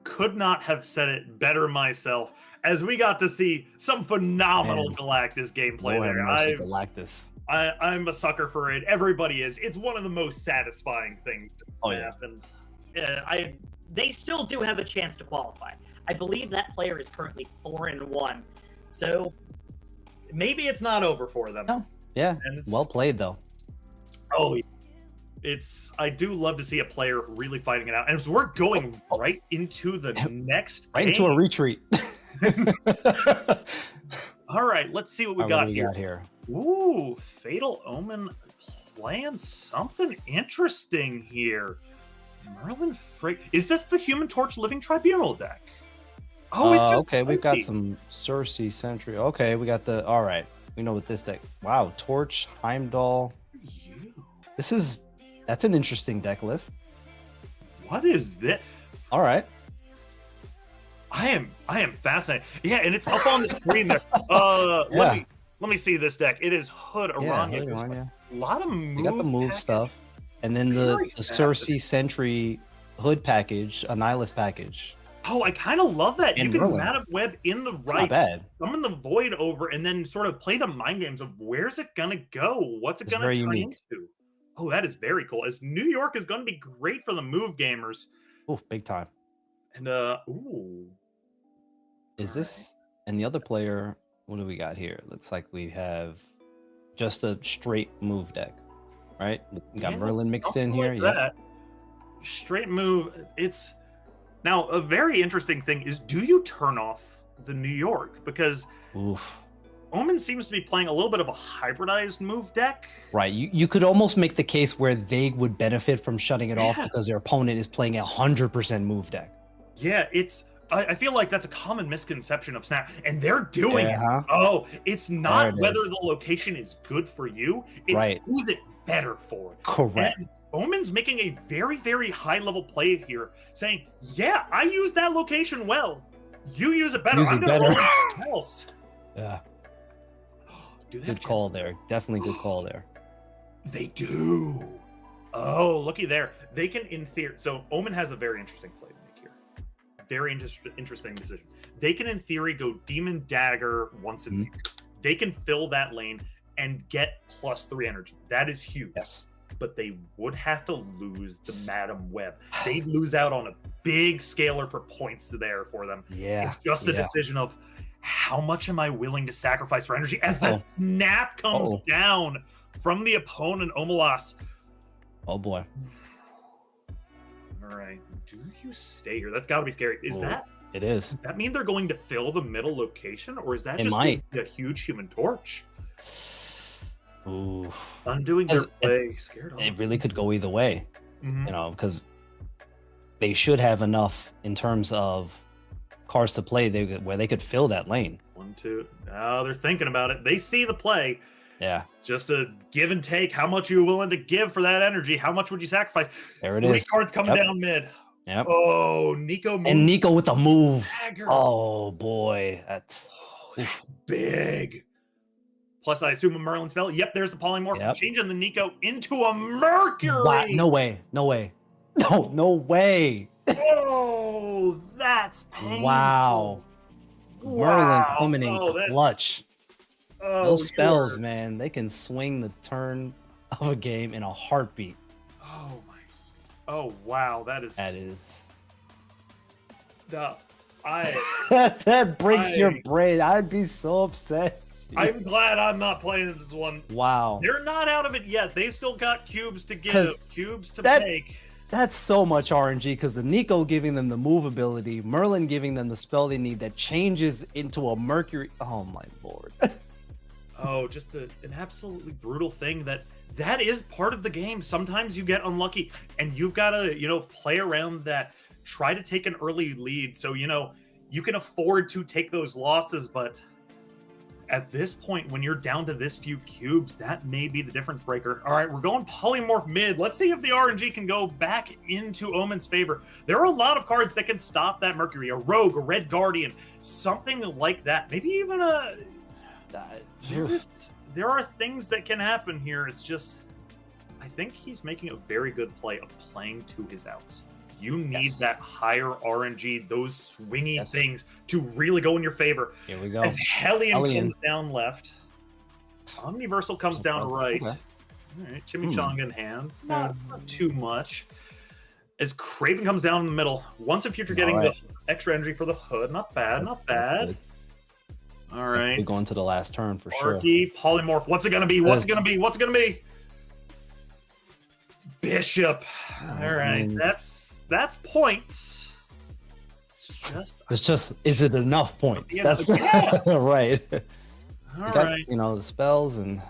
[SPEAKER 9] could not have said it better myself. As we got to see some phenomenal
[SPEAKER 8] Man.
[SPEAKER 9] Galactus gameplay
[SPEAKER 8] Lord have
[SPEAKER 9] there.
[SPEAKER 8] mercy, Galactus.
[SPEAKER 9] I'm a sucker for it. Everybody is. It's one of the most satisfying things that's
[SPEAKER 8] Oh, yeah.
[SPEAKER 9] happened.
[SPEAKER 10] They still do have a chance to qualify. I believe that player is currently 4-1. So
[SPEAKER 9] Maybe it's not over for them.
[SPEAKER 8] No. Yeah,
[SPEAKER 9] And it's-
[SPEAKER 8] well played though.
[SPEAKER 9] Oh, I do love to see a player really fighting it out. And as we're going right into the next
[SPEAKER 8] Right into a
[SPEAKER 9] game.
[SPEAKER 8] retreat.
[SPEAKER 9] All right, let's see what we
[SPEAKER 8] What
[SPEAKER 9] got
[SPEAKER 8] do we
[SPEAKER 9] here.
[SPEAKER 8] got here?
[SPEAKER 9] Ooh, Fatal Omen playing something interesting here. Merlin Frick. Is this the Human Torch Living Tribunal deck? Oh, it just
[SPEAKER 8] okay, we've
[SPEAKER 9] might
[SPEAKER 8] got
[SPEAKER 9] be.
[SPEAKER 8] some Cersei Sentry. Okay, we got the. All right, we know what this deck. Wow, Torch, Heimdall. That's an interesting deck list.
[SPEAKER 9] What is this?
[SPEAKER 8] All right.
[SPEAKER 9] I am fascinated. Yeah, and it's up on the screen there.
[SPEAKER 8] Yeah.
[SPEAKER 9] Let me see this deck. It is Hood Aranya.
[SPEAKER 8] Hood Aranya.
[SPEAKER 9] A lot of move.
[SPEAKER 8] We got the move
[SPEAKER 9] package.
[SPEAKER 8] stuff, and then the
[SPEAKER 9] Very
[SPEAKER 8] Cersei Sentry Hood package, a Nihilist package.
[SPEAKER 9] Oh, I kind of love that. You
[SPEAKER 8] And
[SPEAKER 9] can
[SPEAKER 8] Merlin.
[SPEAKER 9] Madam Web in the
[SPEAKER 8] It's
[SPEAKER 9] right,
[SPEAKER 8] not bad.
[SPEAKER 9] summon the Void over, and then sort of play the mind games of where's it gonna go? What's it
[SPEAKER 8] It's
[SPEAKER 9] gonna
[SPEAKER 8] very
[SPEAKER 9] turn
[SPEAKER 8] unique.
[SPEAKER 9] into? Oh, that is very cool. As New York is gonna be great for the move gamers.
[SPEAKER 8] Oh, big time.
[SPEAKER 9] And ooh.
[SPEAKER 8] Is this and the other player? What do we got here? Looks like we have just a straight move deck, right? We got
[SPEAKER 9] Yeah,
[SPEAKER 8] Merlin mixed in
[SPEAKER 9] something
[SPEAKER 8] here.
[SPEAKER 9] like
[SPEAKER 8] Yeah.
[SPEAKER 9] that. Straight move. It's now a very interesting thing is do you turn off the New York? Because
[SPEAKER 8] Oof.
[SPEAKER 9] Omen seems to be playing a little bit of a hybridized move deck.
[SPEAKER 8] Right. You could almost make the case where they would benefit from shutting it off
[SPEAKER 9] Yeah.
[SPEAKER 8] because their opponent is playing a 100% move deck.
[SPEAKER 9] Yeah, I feel like that's a common misconception of Snap, and they're doing it.
[SPEAKER 8] Uh-huh.
[SPEAKER 9] Oh, it's
[SPEAKER 8] There
[SPEAKER 9] not
[SPEAKER 8] it
[SPEAKER 9] whether
[SPEAKER 8] is.
[SPEAKER 9] the location is good for you, it's
[SPEAKER 8] Right.
[SPEAKER 9] who's it better for.
[SPEAKER 8] Correct.
[SPEAKER 9] And Omen's making a very, very high level play here, saying, yeah, I use that location well. You use it better.
[SPEAKER 8] Use
[SPEAKER 9] I'm
[SPEAKER 8] it
[SPEAKER 9] gonna
[SPEAKER 8] better.
[SPEAKER 9] roll something else.
[SPEAKER 8] Yeah.
[SPEAKER 9] Do they have
[SPEAKER 8] Good call
[SPEAKER 9] chance?
[SPEAKER 8] there. Definitely good call there.
[SPEAKER 9] They do. Oh, looky there. They can, in theory. So Omen has a very interesting play to make here. Very interesting decision. They can, in theory, go Demon Dagger once in. They can fill that lane and get +3 energy. That is huge.
[SPEAKER 8] Yes.
[SPEAKER 9] But they would have to lose the Madam Web. They'd lose out on a big scaler for points there for them.
[SPEAKER 8] Yeah.
[SPEAKER 9] It's just a
[SPEAKER 8] yeah.
[SPEAKER 9] decision of how much am I willing to sacrifice for energy as the
[SPEAKER 8] Uh-oh.
[SPEAKER 9] snap comes
[SPEAKER 8] Uh-oh.
[SPEAKER 9] down from the opponent, Omelas.
[SPEAKER 8] Oh boy.
[SPEAKER 9] All right, do you stay here? That's got to be scary. Is
[SPEAKER 8] Ooh.
[SPEAKER 9] that
[SPEAKER 8] It is.
[SPEAKER 9] does that mean they're going to fill the middle location, or is that
[SPEAKER 8] It
[SPEAKER 9] just
[SPEAKER 8] might.
[SPEAKER 9] a huge Human Torch
[SPEAKER 8] Ooh.
[SPEAKER 9] undoing their
[SPEAKER 8] As-
[SPEAKER 9] play? Scared
[SPEAKER 8] It
[SPEAKER 9] off.
[SPEAKER 8] really could go either way,
[SPEAKER 9] Mhm.
[SPEAKER 8] because they should have enough in terms of cards to play where they could fill that lane.
[SPEAKER 9] 1, 2. Oh, they're thinking about it. They see the play.
[SPEAKER 8] Yeah.
[SPEAKER 9] It's just a give and take. How much are you willing to give for that energy? How much would you sacrifice?
[SPEAKER 8] There it
[SPEAKER 9] 3
[SPEAKER 8] is.
[SPEAKER 9] cards coming
[SPEAKER 8] Yep.
[SPEAKER 9] down mid.
[SPEAKER 8] Yep.
[SPEAKER 9] Oh, Nico
[SPEAKER 8] And
[SPEAKER 9] moved
[SPEAKER 8] Nico with the move.
[SPEAKER 9] dagger.
[SPEAKER 8] Oh boy, that's
[SPEAKER 9] That's big. Plus, I assume a Merlin spell. Yep, there's the polymorph.
[SPEAKER 8] Yep.
[SPEAKER 9] Changing the Nico into a Mercury.
[SPEAKER 8] wow. No way. No way. No way.
[SPEAKER 9] Oh, that's painful.
[SPEAKER 8] Wow. Merlin
[SPEAKER 9] Wow.
[SPEAKER 8] coming in
[SPEAKER 9] Oh, that's-
[SPEAKER 8] clutch.
[SPEAKER 9] Oh,
[SPEAKER 8] Those spells,
[SPEAKER 9] you're-
[SPEAKER 8] man, they can swing the turn of a game in a heartbeat.
[SPEAKER 9] Oh my. Oh wow, that is.
[SPEAKER 8] That is.
[SPEAKER 9] The, I.
[SPEAKER 8] that breaks your
[SPEAKER 9] I-
[SPEAKER 8] brain. I'd be so upset.
[SPEAKER 9] I'm glad I'm not playing this one.
[SPEAKER 8] Wow.
[SPEAKER 9] They're not out of it yet. They still got cubes to
[SPEAKER 8] 'Cause
[SPEAKER 9] give, cubes to
[SPEAKER 8] that-
[SPEAKER 9] take.
[SPEAKER 8] That's so much RNG because the Nico giving them the move ability, Merlin giving them the spell they need that changes into a Mercury. Oh my lord.
[SPEAKER 9] Oh, just an absolutely brutal thing that is part of the game. Sometimes you get unlucky, and you've got to, play around that, try to take an early lead. So, you can afford to take those losses, but at this point, when you're down to this few cubes, that may be the difference breaker. All right, we're going polymorph mid. Let's see if the RNG can go back into Omen's favor. There are a lot of cards that can stop that Mercury, a Rogue, a Red Guardian, something like that. Maybe even a... There are things that can happen here. It's just, I think he's making a very good play of playing to his outs. You need that higher RNG, those swingy things to really go in your favor.
[SPEAKER 8] Here we go.
[SPEAKER 9] As Hellion comes down left, Omniversal comes down right.
[SPEAKER 8] Okay.
[SPEAKER 9] All right, Chimichanga in hand. Not too much. As Craven comes down in the middle, once in future getting the extra energy for the hood. Not bad, not bad.
[SPEAKER 8] Good.
[SPEAKER 9] All right.
[SPEAKER 8] We're going to the last turn for
[SPEAKER 9] Sparky, polymorph. What's it gonna be? What's it gonna be? What's it gonna be? Bishop. All right, that's points.
[SPEAKER 8] It's just, is it enough points? That's right.
[SPEAKER 9] All right.
[SPEAKER 8] The spells and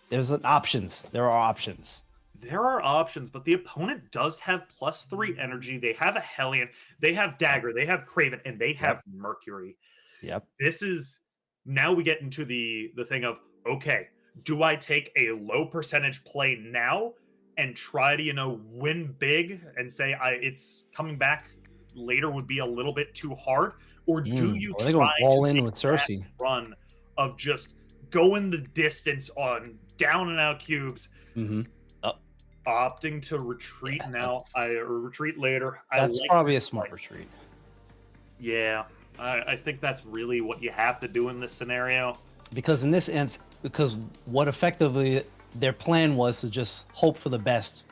[SPEAKER 8] there's options. There are options.
[SPEAKER 9] There are options, but the opponent does have +3 energy. They have a Hellion, they have Dagger, they have Craven, and they have Mercury.
[SPEAKER 8] Yep.
[SPEAKER 9] This is, now we get into the thing of, okay, do I take a low percentage play now and try to, win big and say it's coming back later would be a little bit too hard? Or do you try
[SPEAKER 8] all
[SPEAKER 9] to
[SPEAKER 8] in
[SPEAKER 9] make
[SPEAKER 8] with Cersei
[SPEAKER 9] that run of just going the distance on down and out cubes, opting to retreat or retreat later?
[SPEAKER 8] That's probably a smart retreat.
[SPEAKER 9] Yeah, I think that's really what you have to do in this scenario.
[SPEAKER 8] Because in this instance, what effectively their plan was to just hope for the best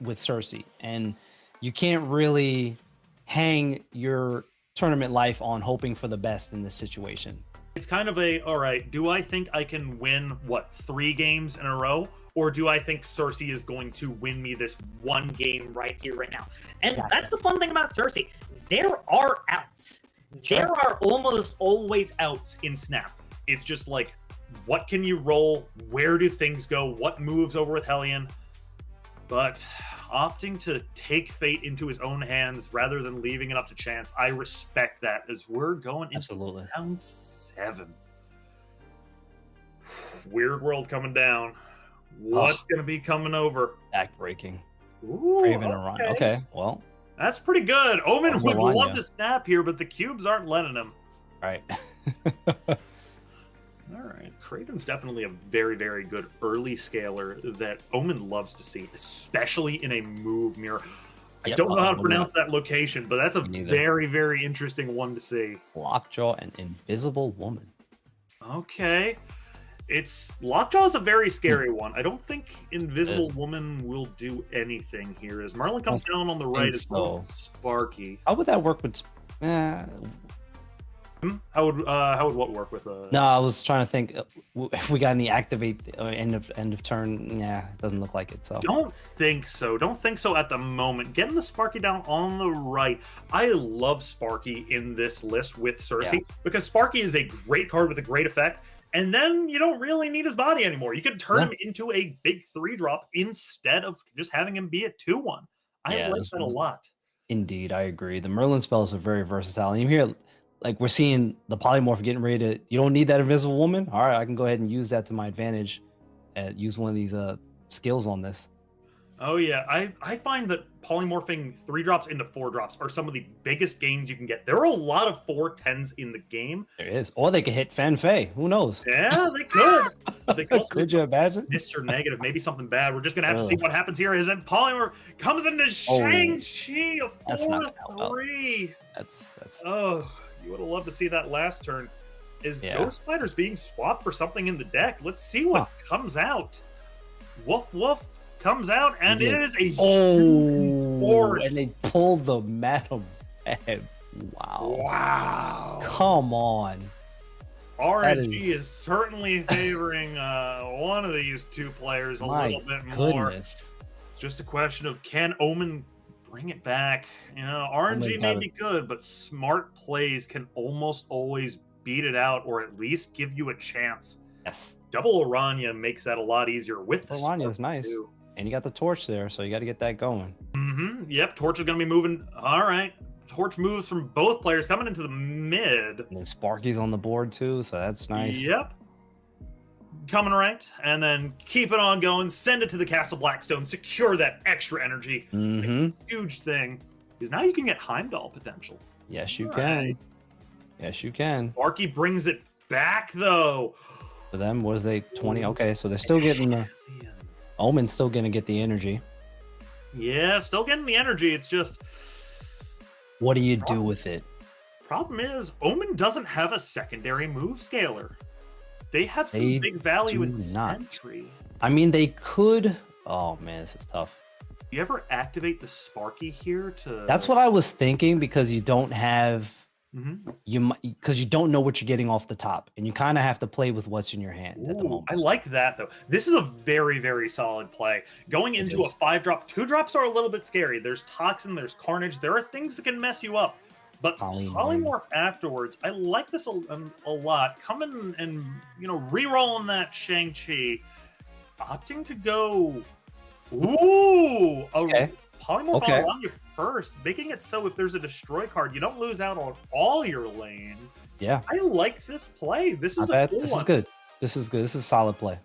[SPEAKER 8] with Cersei, and you can't really hang your tournament life on hoping for the best in this situation.
[SPEAKER 9] It's kind of all right, do I think I can win 3 games in a row, or do I think Cersei is going to win me this one game
[SPEAKER 10] right here, right now? And that's the fun thing about Cersei. There are outs. There are almost always outs
[SPEAKER 9] in Snap. It's just like, what can you roll? Where do things go? What moves over with Hellion? But opting to take fate into his own hands rather than leaving it up to chance, I respect that, as we're going into round 7. Weird World coming down. What's going to be coming over?
[SPEAKER 8] Backbreaking.
[SPEAKER 9] Ooh,
[SPEAKER 8] Craven and Run. Okay, well.
[SPEAKER 9] That's pretty good. Omen would love to snap here, but the cubes aren't letting him.
[SPEAKER 8] Right.
[SPEAKER 9] All right. Craven's definitely a very, very good early scaler that Omen loves to see, especially in a move mirror. I don't know how to pronounce that location, but that's a very, very interesting one to see.
[SPEAKER 8] Lockjaw and Invisible Woman.
[SPEAKER 9] Okay. Lockjaw is a very scary one. I don't think Invisible Woman will do anything here. As Marlon comes down on the right as well as Sparky.
[SPEAKER 8] How would that work with...
[SPEAKER 9] How would what work with
[SPEAKER 8] No, I was trying to think if we got any activate end of turn. Yeah, it doesn't look like it. So
[SPEAKER 9] don't think so at the moment. Getting the Sparky down on the right. I love Sparky in this list with Cersei because Sparky is a great card with a great effect, and then you don't really need his body anymore. You can turn him into a big 3-drop instead of just having him be a 2/1. I like that a lot.
[SPEAKER 8] Indeed, I agree. The Merlin spells are very versatile, and you hear. Like, we're seeing the polymorph getting ready to, you don't need that Invisible Woman? All right, I can go ahead and use that to my advantage and use one of these skills on this.
[SPEAKER 9] Oh, yeah. I find that polymorphing 3-drops into 4-drops are some of the biggest gains you can get. There are a lot of 4/10s in the game.
[SPEAKER 8] There is. Or they could hit Fan Fei. Who knows?
[SPEAKER 9] Yeah, they could. They
[SPEAKER 8] could you imagine?
[SPEAKER 9] Mr. Negative, maybe something bad. We're just going to have to see what happens here. Is it polymorph comes into Shang-Chi, a 4/3.
[SPEAKER 8] That's...
[SPEAKER 9] Oh... You would have loved to see that last turn. Is Ghost Spider's being swapped for something in the deck? Let's see what comes out. Woof Woof comes out, and it is a
[SPEAKER 8] and they pulled the Madam Red. Wow. Come on.
[SPEAKER 9] RNG is certainly favoring one of these two players a little bit more. It's just a question of, can Omen bring it back? RNG may be good, but smart plays can almost always beat it out, or at least give you a chance.
[SPEAKER 8] Yes,
[SPEAKER 9] Double Aranya makes that a lot easier with the
[SPEAKER 8] Aranya is
[SPEAKER 9] Sparky,
[SPEAKER 8] nice.
[SPEAKER 9] too.
[SPEAKER 8] And you got the torch there, so you got to get that going.
[SPEAKER 9] Yep, Torch is going to be moving. All right. Torch moves from both players coming into the mid.
[SPEAKER 8] And then Sparky's on the board too, so that's nice.
[SPEAKER 9] Yep. Coming right, and then keep it on going. Send it to the Castle Blackstone. Secure that extra energy.
[SPEAKER 8] Mm-hmm.
[SPEAKER 9] Huge thing. Because now you can get Heimdall potential.
[SPEAKER 8] Yes, you
[SPEAKER 9] All
[SPEAKER 8] can.
[SPEAKER 9] right.
[SPEAKER 8] Yes, you can.
[SPEAKER 9] Sparky brings it back, though.
[SPEAKER 8] For them, was they 20? Okay, so they're still getting the Omen's still gonna get the energy.
[SPEAKER 9] Yeah, still getting the energy. It's just
[SPEAKER 8] What do you do with it?
[SPEAKER 9] problem is Omen doesn't have a secondary move scaler. They have some
[SPEAKER 8] They
[SPEAKER 9] big value in
[SPEAKER 8] do not.
[SPEAKER 9] Sentry.
[SPEAKER 8] I mean, they could. Oh man, this is tough.
[SPEAKER 9] Do you ever activate the Sparky here to?
[SPEAKER 8] That's what I was thinking because you don't have
[SPEAKER 9] Mhm.
[SPEAKER 8] because you don't know what you're getting off the top, and you kind of have to play with what's in your hand at the
[SPEAKER 9] Ooh,
[SPEAKER 8] moment.
[SPEAKER 9] I like that though. This is a very, very solid play. Going
[SPEAKER 8] It
[SPEAKER 9] into a
[SPEAKER 8] is.
[SPEAKER 9] 5-drop, 2-drops are a little bit scary. There's Toxin, there's Carnage. There are things that can mess you up. But
[SPEAKER 8] Polymorph.
[SPEAKER 9] Polymorph afterwards, I like this a lot. Coming and re-rolling that Shang-Chi, opting to go. Ooh,
[SPEAKER 8] Okay.
[SPEAKER 9] Polymorph
[SPEAKER 8] Okay.
[SPEAKER 9] on you first, making it so if there's a destroy card, you don't lose out on all your lane.
[SPEAKER 8] Yeah,
[SPEAKER 9] I like this play. This
[SPEAKER 8] not
[SPEAKER 9] is a
[SPEAKER 8] bad.
[SPEAKER 9] cool
[SPEAKER 8] This
[SPEAKER 9] one.
[SPEAKER 8] is good. This is good. This is solid play.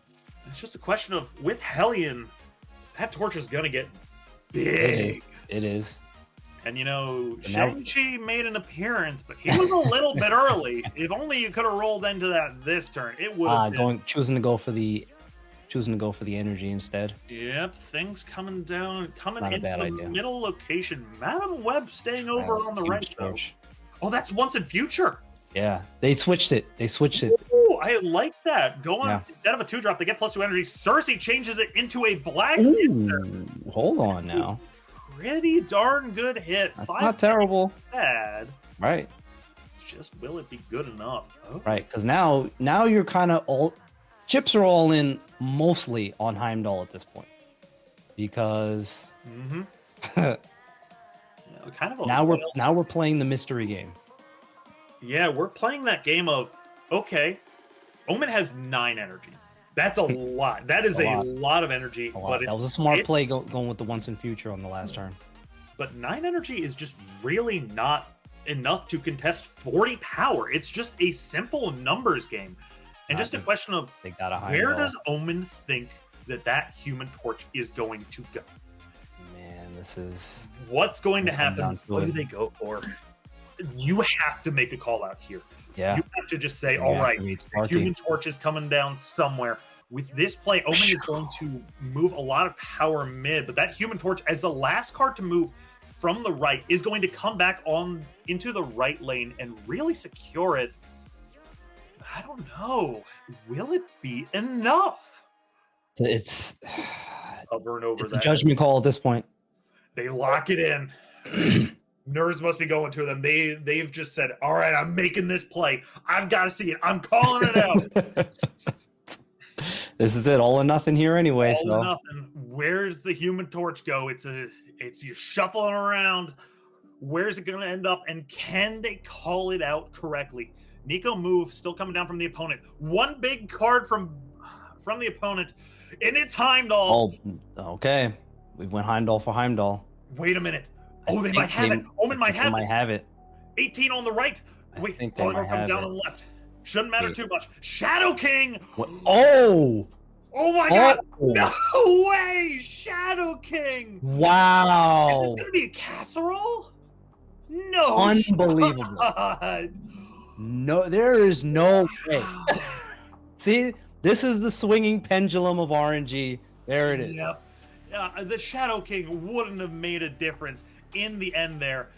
[SPEAKER 9] It's just a question of with Hellion, that torch is gonna get
[SPEAKER 8] It is.
[SPEAKER 9] big.
[SPEAKER 8] It is.
[SPEAKER 9] And
[SPEAKER 8] now-
[SPEAKER 9] Shang-Chi made an appearance, but he was a little bit early. If only you could have rolled into that this turn, it would have been.
[SPEAKER 8] Choosing to go for the energy instead.
[SPEAKER 9] Yep, things coming down, coming
[SPEAKER 8] not a
[SPEAKER 9] into
[SPEAKER 8] bad
[SPEAKER 9] the
[SPEAKER 8] idea.
[SPEAKER 9] middle location. Madam Web staying over
[SPEAKER 8] That's
[SPEAKER 9] on the
[SPEAKER 8] huge
[SPEAKER 9] right though.
[SPEAKER 8] torch.
[SPEAKER 9] Oh, that's once in future.
[SPEAKER 8] Yeah, they switched it. They switched it.
[SPEAKER 9] Ooh, I like that. Going
[SPEAKER 8] Yeah.
[SPEAKER 9] instead of a 2-drop, they get +2 energy. Cersei changes it into a black.
[SPEAKER 8] Ooh, hold on now.
[SPEAKER 9] Pretty darn good hit.
[SPEAKER 8] That's
[SPEAKER 9] 5
[SPEAKER 8] not terrible.
[SPEAKER 9] bad.
[SPEAKER 8] Right,
[SPEAKER 9] Just will it be good enough? Oh,
[SPEAKER 8] right. Because now you're kind of all chips are all in mostly on Heimdall at this point. Because
[SPEAKER 9] yeah, kind of.
[SPEAKER 8] now we're playing the mystery game.
[SPEAKER 9] Yeah, we're playing that game of okay. Omen has 9 energy. That's a lot. That is
[SPEAKER 8] A
[SPEAKER 9] a
[SPEAKER 8] lot.
[SPEAKER 9] lot of energy.
[SPEAKER 8] A lot.
[SPEAKER 9] But
[SPEAKER 8] That was a
[SPEAKER 9] it's-
[SPEAKER 8] smart
[SPEAKER 9] it-
[SPEAKER 8] play going with the once in future on the last turn.
[SPEAKER 9] But 9 energy is just really not enough to contest 40 power. It's just a simple numbers game, and
[SPEAKER 8] I
[SPEAKER 9] just a
[SPEAKER 8] think
[SPEAKER 9] question of
[SPEAKER 8] They got a
[SPEAKER 9] where
[SPEAKER 8] Heimdall.
[SPEAKER 9] does Omen think that Human Torch is going to go?
[SPEAKER 8] Man, this is
[SPEAKER 9] What's going to
[SPEAKER 8] Come down
[SPEAKER 9] happen?
[SPEAKER 8] to
[SPEAKER 9] What
[SPEAKER 8] it.
[SPEAKER 9] do they go for? You have to make a call out here.
[SPEAKER 8] yeah.
[SPEAKER 9] You have to just say,
[SPEAKER 8] You
[SPEAKER 9] all
[SPEAKER 8] have
[SPEAKER 9] right,
[SPEAKER 8] to read
[SPEAKER 9] the
[SPEAKER 8] Sparky.
[SPEAKER 9] Human Torch is coming down somewhere. With this play, Omen is going to move a lot of power mid, but that Human Torch, as the last card to move from the right, is going to come back on into the right lane and really secure it. I don't know. Will it be enough?
[SPEAKER 8] It's
[SPEAKER 9] Hovering over
[SPEAKER 8] it's a
[SPEAKER 9] that.
[SPEAKER 8] judgment call at this point.
[SPEAKER 9] They lock it in. Nerves must be going to them. They've just said, all right, I'm making this play. I've got to see it. I'm calling it out.
[SPEAKER 8] This is it, all or nothing here anyway.
[SPEAKER 9] All
[SPEAKER 8] so
[SPEAKER 9] or nothing. Where's the Human Torch go? It's you shuffling around. Where's it going to end up? And can they call it out correctly? Nico move still coming down from the opponent. One big card from the opponent, and it's Heimdall.
[SPEAKER 8] oh, okay. We went Heimdall for Heimdall.
[SPEAKER 9] Wait a minute. Oh, they
[SPEAKER 8] think
[SPEAKER 9] might have it. Omen might
[SPEAKER 8] They
[SPEAKER 9] have
[SPEAKER 8] might
[SPEAKER 9] this.
[SPEAKER 8] have it.
[SPEAKER 9] 18 on the right.
[SPEAKER 8] I
[SPEAKER 9] Wait,
[SPEAKER 8] think they
[SPEAKER 9] Polymorph
[SPEAKER 8] might
[SPEAKER 9] comes
[SPEAKER 8] have
[SPEAKER 9] down
[SPEAKER 8] it.
[SPEAKER 9] on the left. Shouldn't matter
[SPEAKER 8] Wait.
[SPEAKER 9] too much. Shadow King.
[SPEAKER 8] What? Oh!
[SPEAKER 9] Oh my god.
[SPEAKER 8] Oh!
[SPEAKER 9] No way. Shadow King. Is
[SPEAKER 8] Wow!
[SPEAKER 9] this going to be a casserole? No.
[SPEAKER 8] Unbelievable.
[SPEAKER 9] shot.
[SPEAKER 8] No, there is no way. See, this is the swinging pendulum of RNG. There it is.
[SPEAKER 9] Yep. The Shadow King wouldn't have made a difference in the end there,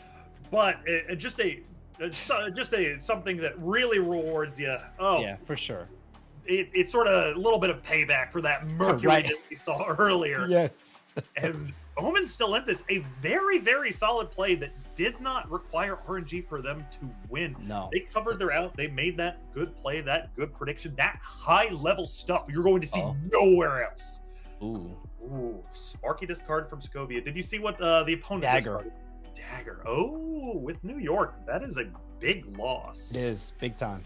[SPEAKER 9] but just something that really rewards you. Oh,
[SPEAKER 8] Yeah, for sure.
[SPEAKER 9] it's sort of a little bit of payback for that Mercury
[SPEAKER 8] Right.
[SPEAKER 9] that we saw earlier.
[SPEAKER 8] Yes.
[SPEAKER 9] And Omen's still in this, a very, very solid play that did not require RNG for them to win.
[SPEAKER 8] No.
[SPEAKER 9] They covered their out. They made that good play, that good prediction, that high level stuff you're going to see
[SPEAKER 8] Oh.
[SPEAKER 9] nowhere else.
[SPEAKER 8] Ooh.
[SPEAKER 9] Ooh, Sparky discard from Sokovia. Did you see what the opponent
[SPEAKER 8] Dagger.
[SPEAKER 9] discarded? Dagger. Oh, with New York. That is a big loss.
[SPEAKER 8] It is big time.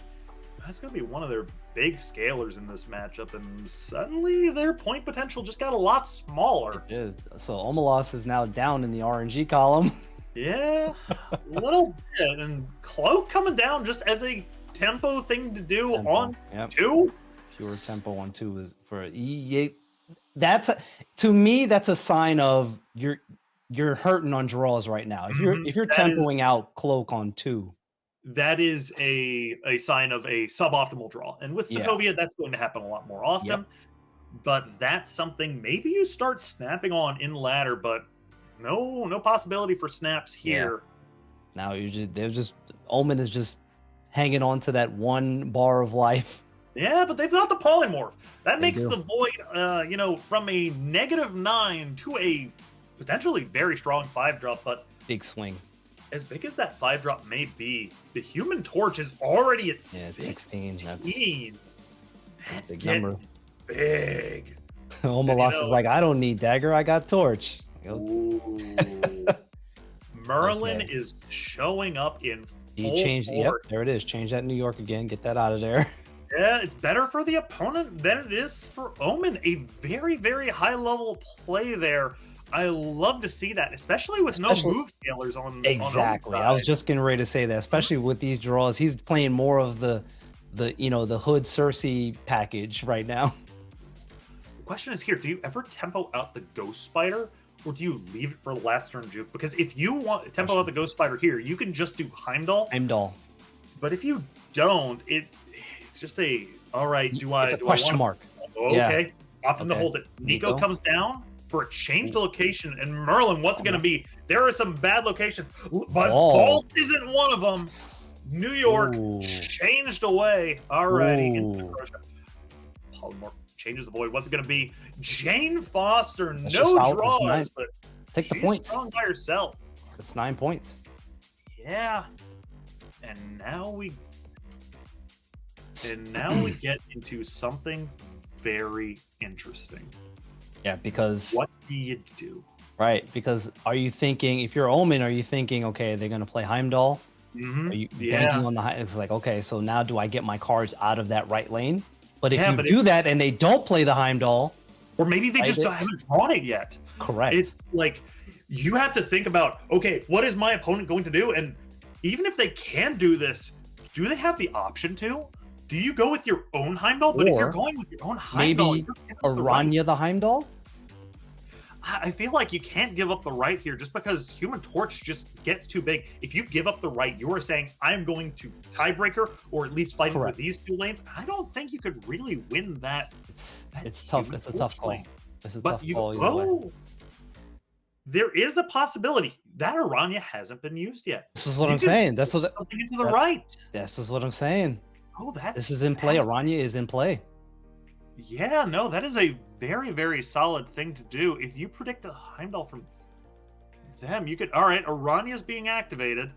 [SPEAKER 9] that's going to be one of their big scalers in this matchup, and suddenly their point potential just got a lot smaller.
[SPEAKER 8] It is. So Omelos is now down in the RNG column.
[SPEAKER 9] Yeah, a little bit. And Cloak coming down just as a tempo thing to do
[SPEAKER 8] Tempo,
[SPEAKER 9] on
[SPEAKER 8] yep.
[SPEAKER 9] 2.
[SPEAKER 8] Pure tempo on 2 is for that's to me that's a sign of you're hurting on draws right now. If you're
[SPEAKER 9] That
[SPEAKER 8] tempoing out Cloak on 2.
[SPEAKER 9] That is a sign of a suboptimal draw. And with
[SPEAKER 8] Yeah.
[SPEAKER 9] Sokovia, that's going to happen a lot more often.
[SPEAKER 8] Yep.
[SPEAKER 9] But that's something maybe you start snapping on in ladder, but no possibility for snaps here.
[SPEAKER 8] Now Omen is just hanging on to that one bar of life.
[SPEAKER 9] Yeah, but they've got the polymorph. That
[SPEAKER 8] They
[SPEAKER 9] makes
[SPEAKER 8] do.
[SPEAKER 9] the Void, from a -9 to a potentially very strong 5-drop, but
[SPEAKER 8] Big swing.
[SPEAKER 9] as big as that 5-drop may be, the Human Torch is already at
[SPEAKER 8] Yeah, it's
[SPEAKER 9] 16.
[SPEAKER 8] 16.
[SPEAKER 9] That's
[SPEAKER 8] Big
[SPEAKER 9] getting
[SPEAKER 8] number.
[SPEAKER 9] big.
[SPEAKER 8] Omelos
[SPEAKER 9] know-
[SPEAKER 8] is like, I don't need dagger, I got torch.
[SPEAKER 9] Ooh. Merlin
[SPEAKER 8] Okay.
[SPEAKER 9] is showing up in
[SPEAKER 8] He
[SPEAKER 9] full
[SPEAKER 8] changed. Yep,
[SPEAKER 9] force.
[SPEAKER 8] there it is. Change that New York again. Get that out of there.
[SPEAKER 9] Yeah, it's better for the opponent than it is for Omen. A very, very high level play there. I love to see that, especially with no
[SPEAKER 8] Especially-
[SPEAKER 9] move scalers on
[SPEAKER 8] Exactly.
[SPEAKER 9] On
[SPEAKER 8] I was
[SPEAKER 9] Omen's
[SPEAKER 8] just getting ready to say that, especially with these draws. He's playing more of the Hood Cersei package right now.
[SPEAKER 9] side. The question is here: do you ever tempo out the Ghost Spider, or do you leave it for the last turn juke? Because if you want tempo out the Ghost Spider here, you can just do Heimdall.
[SPEAKER 8] Heimdall.
[SPEAKER 9] But if you don't, it's just a all right. Do I?
[SPEAKER 8] It's a
[SPEAKER 9] do
[SPEAKER 8] question
[SPEAKER 9] I
[SPEAKER 8] mark.
[SPEAKER 9] Okay,
[SPEAKER 8] Yeah.
[SPEAKER 9] opt him to
[SPEAKER 8] Okay.
[SPEAKER 9] hold it. Nico
[SPEAKER 8] Nico?
[SPEAKER 9] comes down for a change to location, and Merlin, what's going to be? There are some bad locations, but
[SPEAKER 8] Oh.
[SPEAKER 9] Bolt isn't one of them. New York
[SPEAKER 8] Ooh.
[SPEAKER 9] changed away already.
[SPEAKER 8] Ooh.
[SPEAKER 9] Polymorph changes the void. What's it going to be? Jane Foster,
[SPEAKER 8] That's
[SPEAKER 9] no
[SPEAKER 8] just out. That's
[SPEAKER 9] draws,
[SPEAKER 8] nice.
[SPEAKER 9] but
[SPEAKER 8] Take the
[SPEAKER 9] she's
[SPEAKER 8] points.
[SPEAKER 9] strong by herself.
[SPEAKER 8] That's 9 points.
[SPEAKER 9] Yeah. And now we get into something very interesting.
[SPEAKER 8] Yeah, because
[SPEAKER 9] What do you do?
[SPEAKER 8] right, because are you thinking if you're Omen, are you thinking okay, they're gonna play Heimdall? Are you banking on the high? It's like okay, so now do I get my cards out of that right lane? But if
[SPEAKER 9] Yeah,
[SPEAKER 8] you
[SPEAKER 9] but
[SPEAKER 8] do that and they don't play the Heimdall,
[SPEAKER 9] Or maybe they
[SPEAKER 8] Right,
[SPEAKER 9] just
[SPEAKER 8] it-
[SPEAKER 9] haven't drawn it yet.
[SPEAKER 8] correct.
[SPEAKER 9] It's like you have to think about, okay, what is my opponent going to do? And even if they can do this, do they have the option to? Do you go with your own Heimdall? But if you're
[SPEAKER 8] Or
[SPEAKER 9] going with your own Heimdall,
[SPEAKER 8] maybe
[SPEAKER 9] you're giving up the right.
[SPEAKER 8] Aranya the Heimdall?
[SPEAKER 9] I feel like you can't give up the right here just because Human Torch just gets too big. If you give up the right, you are saying, I'm going to tiebreaker or at least fight for
[SPEAKER 8] Correct.
[SPEAKER 9] these 2 lanes. I don't think you could really win that.
[SPEAKER 8] It's tough.
[SPEAKER 9] Human
[SPEAKER 8] It's a
[SPEAKER 9] Torch
[SPEAKER 8] tough call.
[SPEAKER 9] lane.
[SPEAKER 8] It's a
[SPEAKER 9] But
[SPEAKER 8] tough
[SPEAKER 9] you
[SPEAKER 8] call either way.
[SPEAKER 9] there is a possibility that Aranya hasn't been used yet.
[SPEAKER 8] This is what
[SPEAKER 9] You
[SPEAKER 8] I'm
[SPEAKER 9] can
[SPEAKER 8] saying.
[SPEAKER 9] see
[SPEAKER 8] That's what
[SPEAKER 9] something into the
[SPEAKER 8] that-
[SPEAKER 9] right.
[SPEAKER 8] this is what I'm saying.
[SPEAKER 9] Oh, that's
[SPEAKER 8] This is in play. Aranya is in play.
[SPEAKER 9] Yeah, no, that is a very, very solid thing to do. If you predict a Heimdall from them, you could. All right, Aranya's being activated.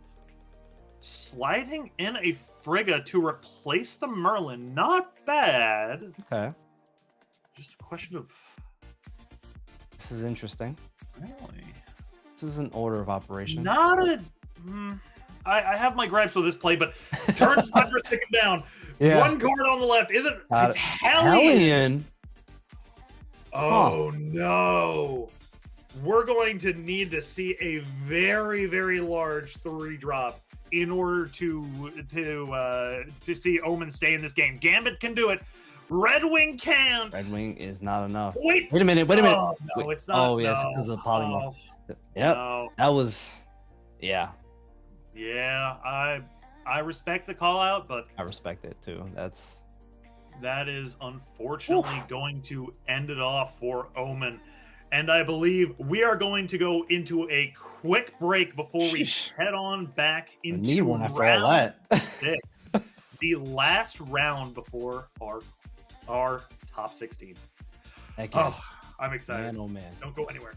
[SPEAKER 9] Sliding in a Frigga to replace the Merlin. Not bad.
[SPEAKER 8] Okay.
[SPEAKER 9] Just a question of.
[SPEAKER 8] This is interesting.
[SPEAKER 9] Really?
[SPEAKER 8] This is an order of operation.
[SPEAKER 9] Not a. I have my gripes with this play, but turn Cypher sticking down.
[SPEAKER 8] Yeah.
[SPEAKER 9] One card on the left. Isn't it's Hellion?
[SPEAKER 8] Hellion.
[SPEAKER 9] Oh no. We're going to need to see a very, very large 3-drop in order to see Omen stay in this game. Gambit can do it. Red Wing can't.
[SPEAKER 8] Red Wing is not enough.
[SPEAKER 9] Wait.
[SPEAKER 8] Wait a minute. Wait a minute.
[SPEAKER 9] Oh, no,
[SPEAKER 8] Wait.
[SPEAKER 9] it's not.
[SPEAKER 8] Oh, yes,
[SPEAKER 9] no.
[SPEAKER 8] because of the polymorph.
[SPEAKER 9] Oh,
[SPEAKER 8] Yep.
[SPEAKER 9] no.
[SPEAKER 8] That was. Yeah,
[SPEAKER 9] Yeah, I respect the call out, but
[SPEAKER 8] I respect it too. That's.
[SPEAKER 9] that is unfortunately going to end it off for Omen. And I believe we are going to go into a quick break before we
[SPEAKER 8] Sheesh.
[SPEAKER 9] head on back
[SPEAKER 8] I
[SPEAKER 9] into
[SPEAKER 8] need one after all that.
[SPEAKER 9] six, the last round before our top 16.
[SPEAKER 8] Heck yeah.
[SPEAKER 9] Oh, I'm excited.
[SPEAKER 8] Man, oh man.
[SPEAKER 9] Don't go anywhere.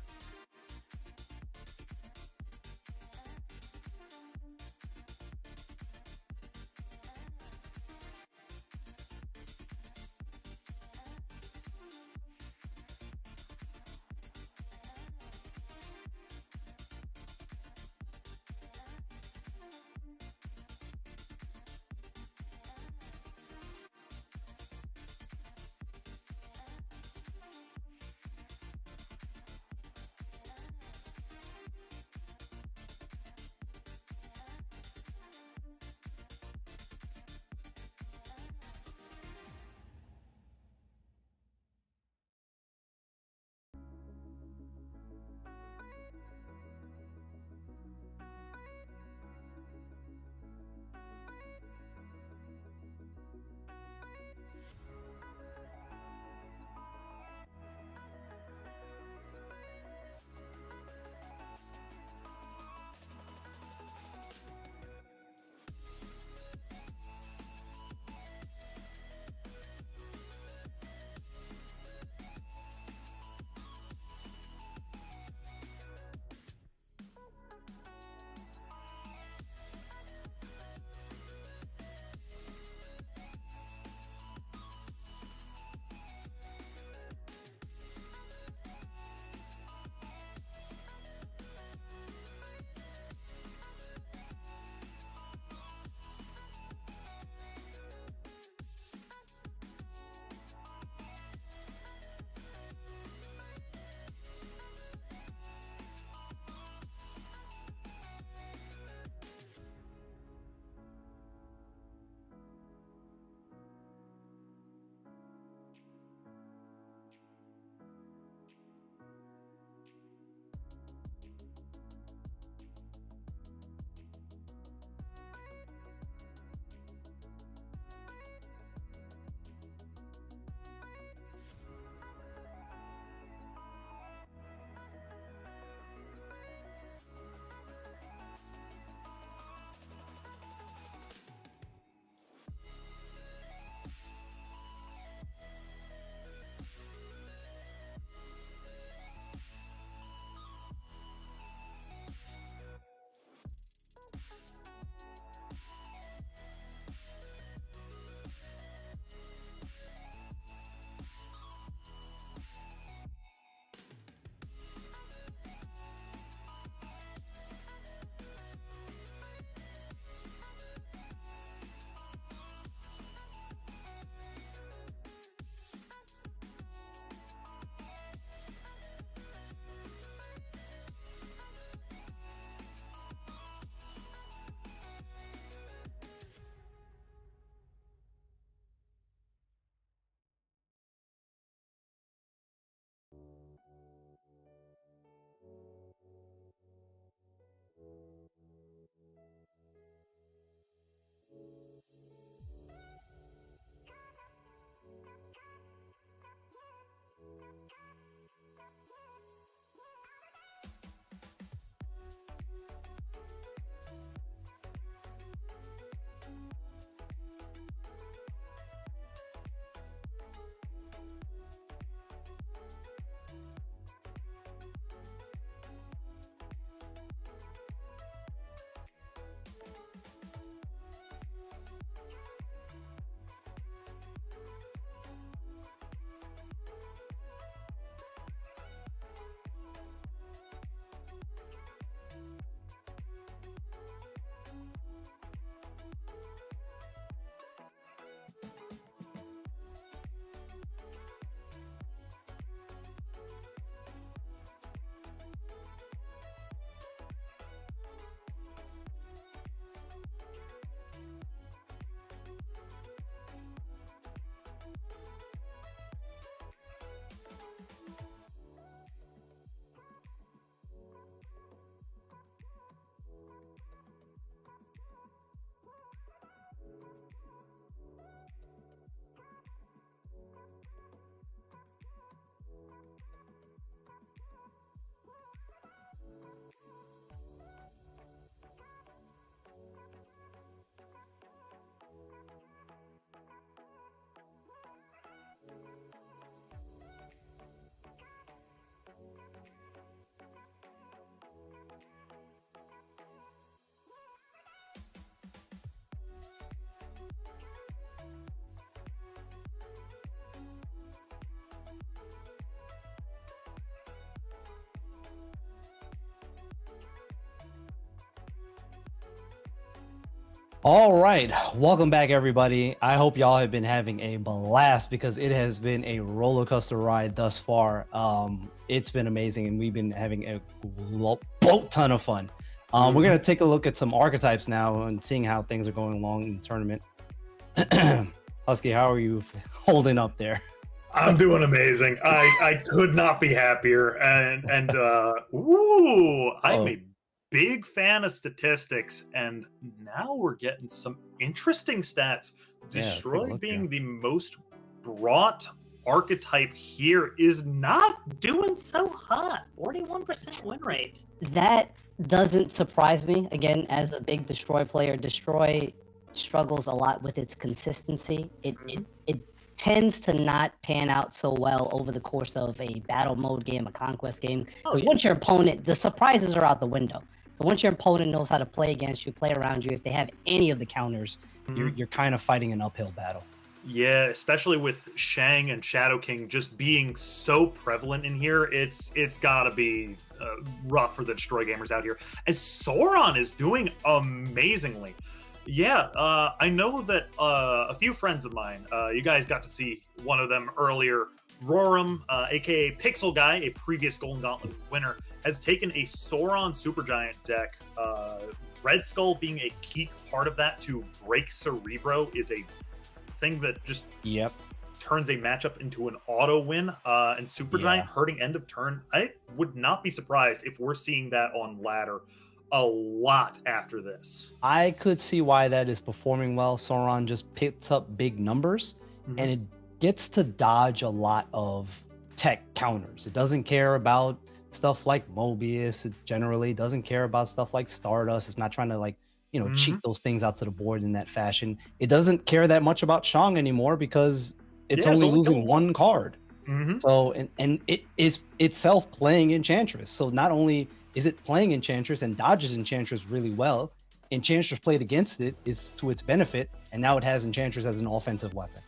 [SPEAKER 8] All right, welcome back, everybody. I hope y'all have been having a blast because it has been a roller coaster ride thus far. It's been amazing, and we've been having a boat ton of fun. We're gonna take a look at some archetypes now and seeing how things are going along in the tournament. Husky, how are you holding up there?
[SPEAKER 9] I'm doing amazing. I could not be happier. I'm a big fan of statistics, and now we're getting some interesting stats. Destroy being the most brought archetype here is not doing so hot.
[SPEAKER 10] 41% win rate.
[SPEAKER 11] That doesn't surprise me. Again, as a big Destroy player, Destroy struggles a lot with its consistency. It tends to not pan out so well over the course of a battle mode game, a conquest game. Because once your opponent, the surprises are out the window. So once your opponent knows how to play against you, play around you, if they have any of the counters, you're kind of fighting an uphill battle.
[SPEAKER 9] Yeah, especially with Shang and Shadow King just being so prevalent in here, it's gotta be rough for the Destroy gamers out here. As Sauron is doing amazingly. Yeah, I know that a few friends of mine, you guys got to see one of them earlier, Roram, aka Pixel Guy, a previous Golden Gauntlet winner, has taken a Sauron Supergiant deck. Red Skull being a key part of that to break Cerebro is a thing that just turns a matchup into an auto win. And Supergiant hurting end of turn. I would not be surprised if we're seeing that on ladder a lot after this.
[SPEAKER 8] I could see why that is performing well. Sauron just picks up big numbers, and it gets to dodge a lot of tech counters. It doesn't care about stuff like Mobius. It generally doesn't care about stuff like Stardust. It's not trying to cheat those things out to the board in that fashion. It doesn't care that much about Shang anymore because it's only losing one card. So and it is itself playing Enchantress. So not only is it playing Enchantress and dodges Enchantress really well, Enchantress played against it is to its benefit, and now it has Enchantress as an offensive weapon.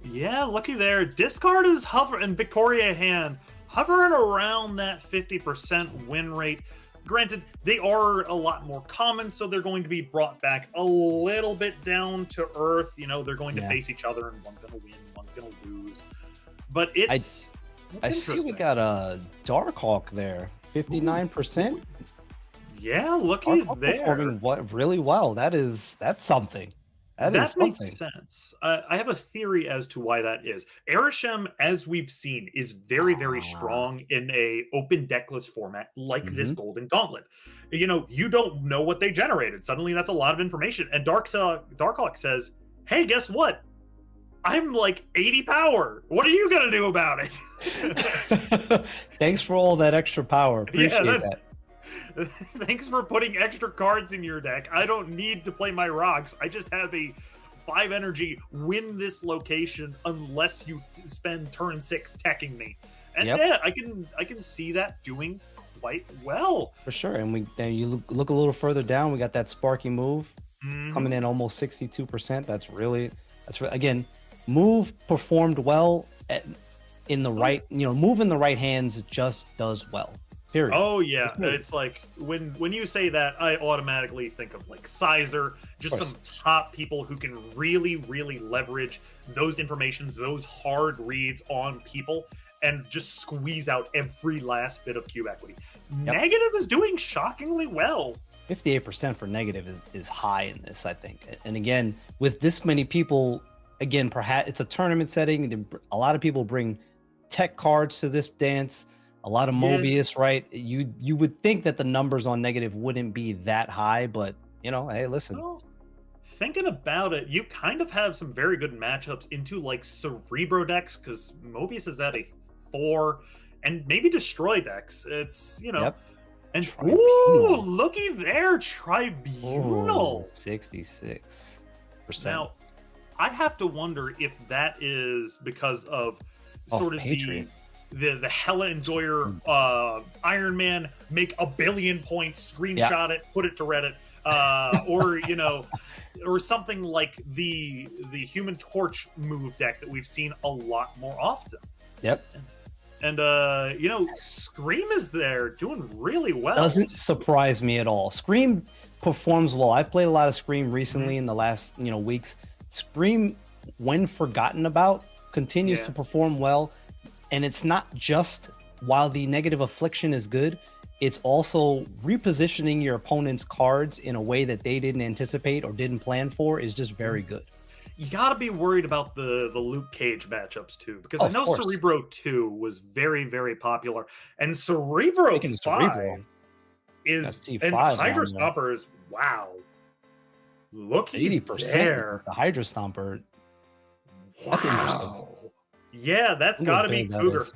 [SPEAKER 9] Yeah, looky there. Discard is hovering, Victoria hand hovering around that 50% win rate. Granted, they are a lot more common, so they're going to be brought back a little bit down to earth. You know, they're going to face each other, and one's going to win, one's going to lose. But it's
[SPEAKER 8] I see we got a Darkhawk there, 59%.
[SPEAKER 9] Yeah, looky there.
[SPEAKER 8] Performing really well. That's something. That
[SPEAKER 9] makes sense. I have a theory as to why that is. Arishem, as we've seen, is very, very strong in a open deckless format like this Golden Gauntlet. You know, you don't know what they generated. Suddenly, that's a lot of information. And Darkhawk says, "Hey, guess what? I'm like 80 power. What are you gonna do about it?"
[SPEAKER 8] Thanks for all that extra power. Appreciate that.
[SPEAKER 9] Thanks for putting extra cards in your deck. I don't need to play my rocks. I just have a 5 energy, win this location unless you spend turn 6 teching me. And yeah, I can see that doing quite well.
[SPEAKER 8] For sure. And you look a little further down, we got that Sparky move coming in almost 62%. That's again, move performed well in the right, move in the right hands just does well. Period.
[SPEAKER 9] Oh yeah, it's like when you say that, I automatically think of like Sizer, just some top people who can really, really leverage those informations, those hard reads on people, and just squeeze out every last bit of cube equity. Negative is doing shockingly well.
[SPEAKER 8] 58% for negative is high in this, I think. And again, with this many people, again, perhaps it's a tournament setting. A lot of people bring tech cards to this dance. A lot of Mobius, right? You would think that the numbers on negative wouldn't be that high, but hey, listen.
[SPEAKER 9] Well, thinking about it, you kind of have some very good matchups into like Cerebro decks because Mobius is at a 4, and maybe Destroy decks. It's and ooh, looky there, Tribunal,
[SPEAKER 8] 66%.
[SPEAKER 9] Now, I have to wonder if that is because of sort of
[SPEAKER 8] Patriot.
[SPEAKER 9] the Hella Enjoyer Iron Man make a billion points, screenshot it, put it to Reddit, or something like the Human Torch move deck that we've seen a lot more often. And Scream is there doing really well.
[SPEAKER 8] Doesn't surprise me at all. Scream performs well. I've played a lot of Scream recently in the last weeks. Scream, when forgotten about, continues to perform well, and it's not just while the negative affliction is good, it's also repositioning your opponent's cards in a way that they didn't anticipate or didn't plan for is just very good.
[SPEAKER 9] You got to be worried about the Luke Cage matchups too, because I know Cerebro 2 was very, very popular, and Cerebro 5 is and Hydra Stomper is looky
[SPEAKER 8] 80%
[SPEAKER 9] there.
[SPEAKER 8] the Hydra Stomper. That's interesting.
[SPEAKER 9] Yeah, that's got to be Cougar.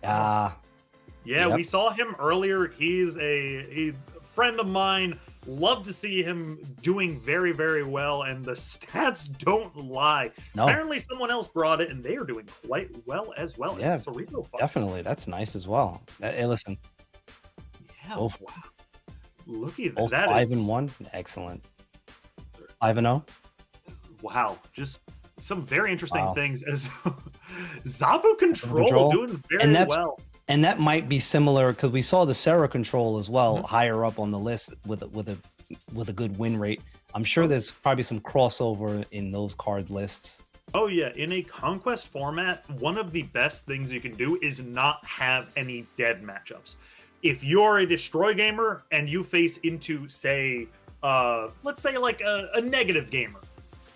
[SPEAKER 8] Yeah,
[SPEAKER 9] we saw him earlier. He's a friend of mine. Love to see him doing very, very well, and the stats don't lie.
[SPEAKER 8] No.
[SPEAKER 9] Apparently, someone else brought it, and they are doing quite well as well.
[SPEAKER 8] Yeah,
[SPEAKER 9] Cerebro 5.
[SPEAKER 8] definitely. That's nice as well. Hey, listen.
[SPEAKER 9] Yeah, wow. Looky,
[SPEAKER 8] Both
[SPEAKER 9] that
[SPEAKER 8] 5
[SPEAKER 9] is
[SPEAKER 8] and 1. Excellent. 5-0.
[SPEAKER 9] wow. Just some very interesting things as Zabu Control doing very well.
[SPEAKER 8] And that might be similar because we saw the Sarah Control as well higher up on the list with a good win rate. I'm sure there's probably some crossover in those card lists.
[SPEAKER 9] Oh yeah, in a Conquest format, one of the best things you can do is not have any dead matchups. If you're a Destroy gamer and you face into, say, let's say like a negative gamer,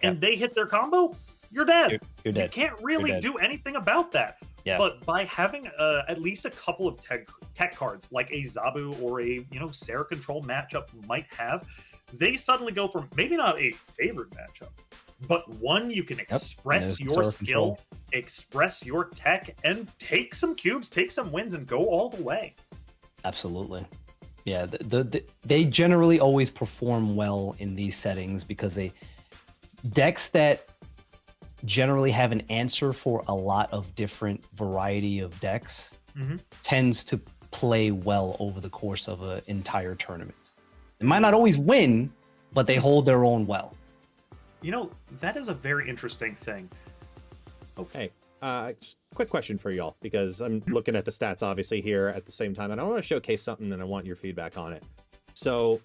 [SPEAKER 9] and they hit their combo, you're dead.
[SPEAKER 8] You're dead.
[SPEAKER 9] You can't really do anything about that.
[SPEAKER 8] Yeah.
[SPEAKER 9] But by having at least a couple of tech cards, like a Zabu or a Sarah Control matchup might have, they suddenly go from maybe not a favored matchup, but one you can express your skill, express your tech, and take some cubes, take some wins, and go all the way.
[SPEAKER 8] Absolutely. Yeah, they generally always perform well in these settings because decks that generally have an answer for a lot of different variety of decks tends to play well over the course of an entire tournament. They might not always win, but they hold their own well.
[SPEAKER 9] That is a very interesting thing.
[SPEAKER 4] Okay. Just quick question for y'all, because I'm looking at the stats obviously here at the same time, and I want to showcase something and I want your feedback on it. So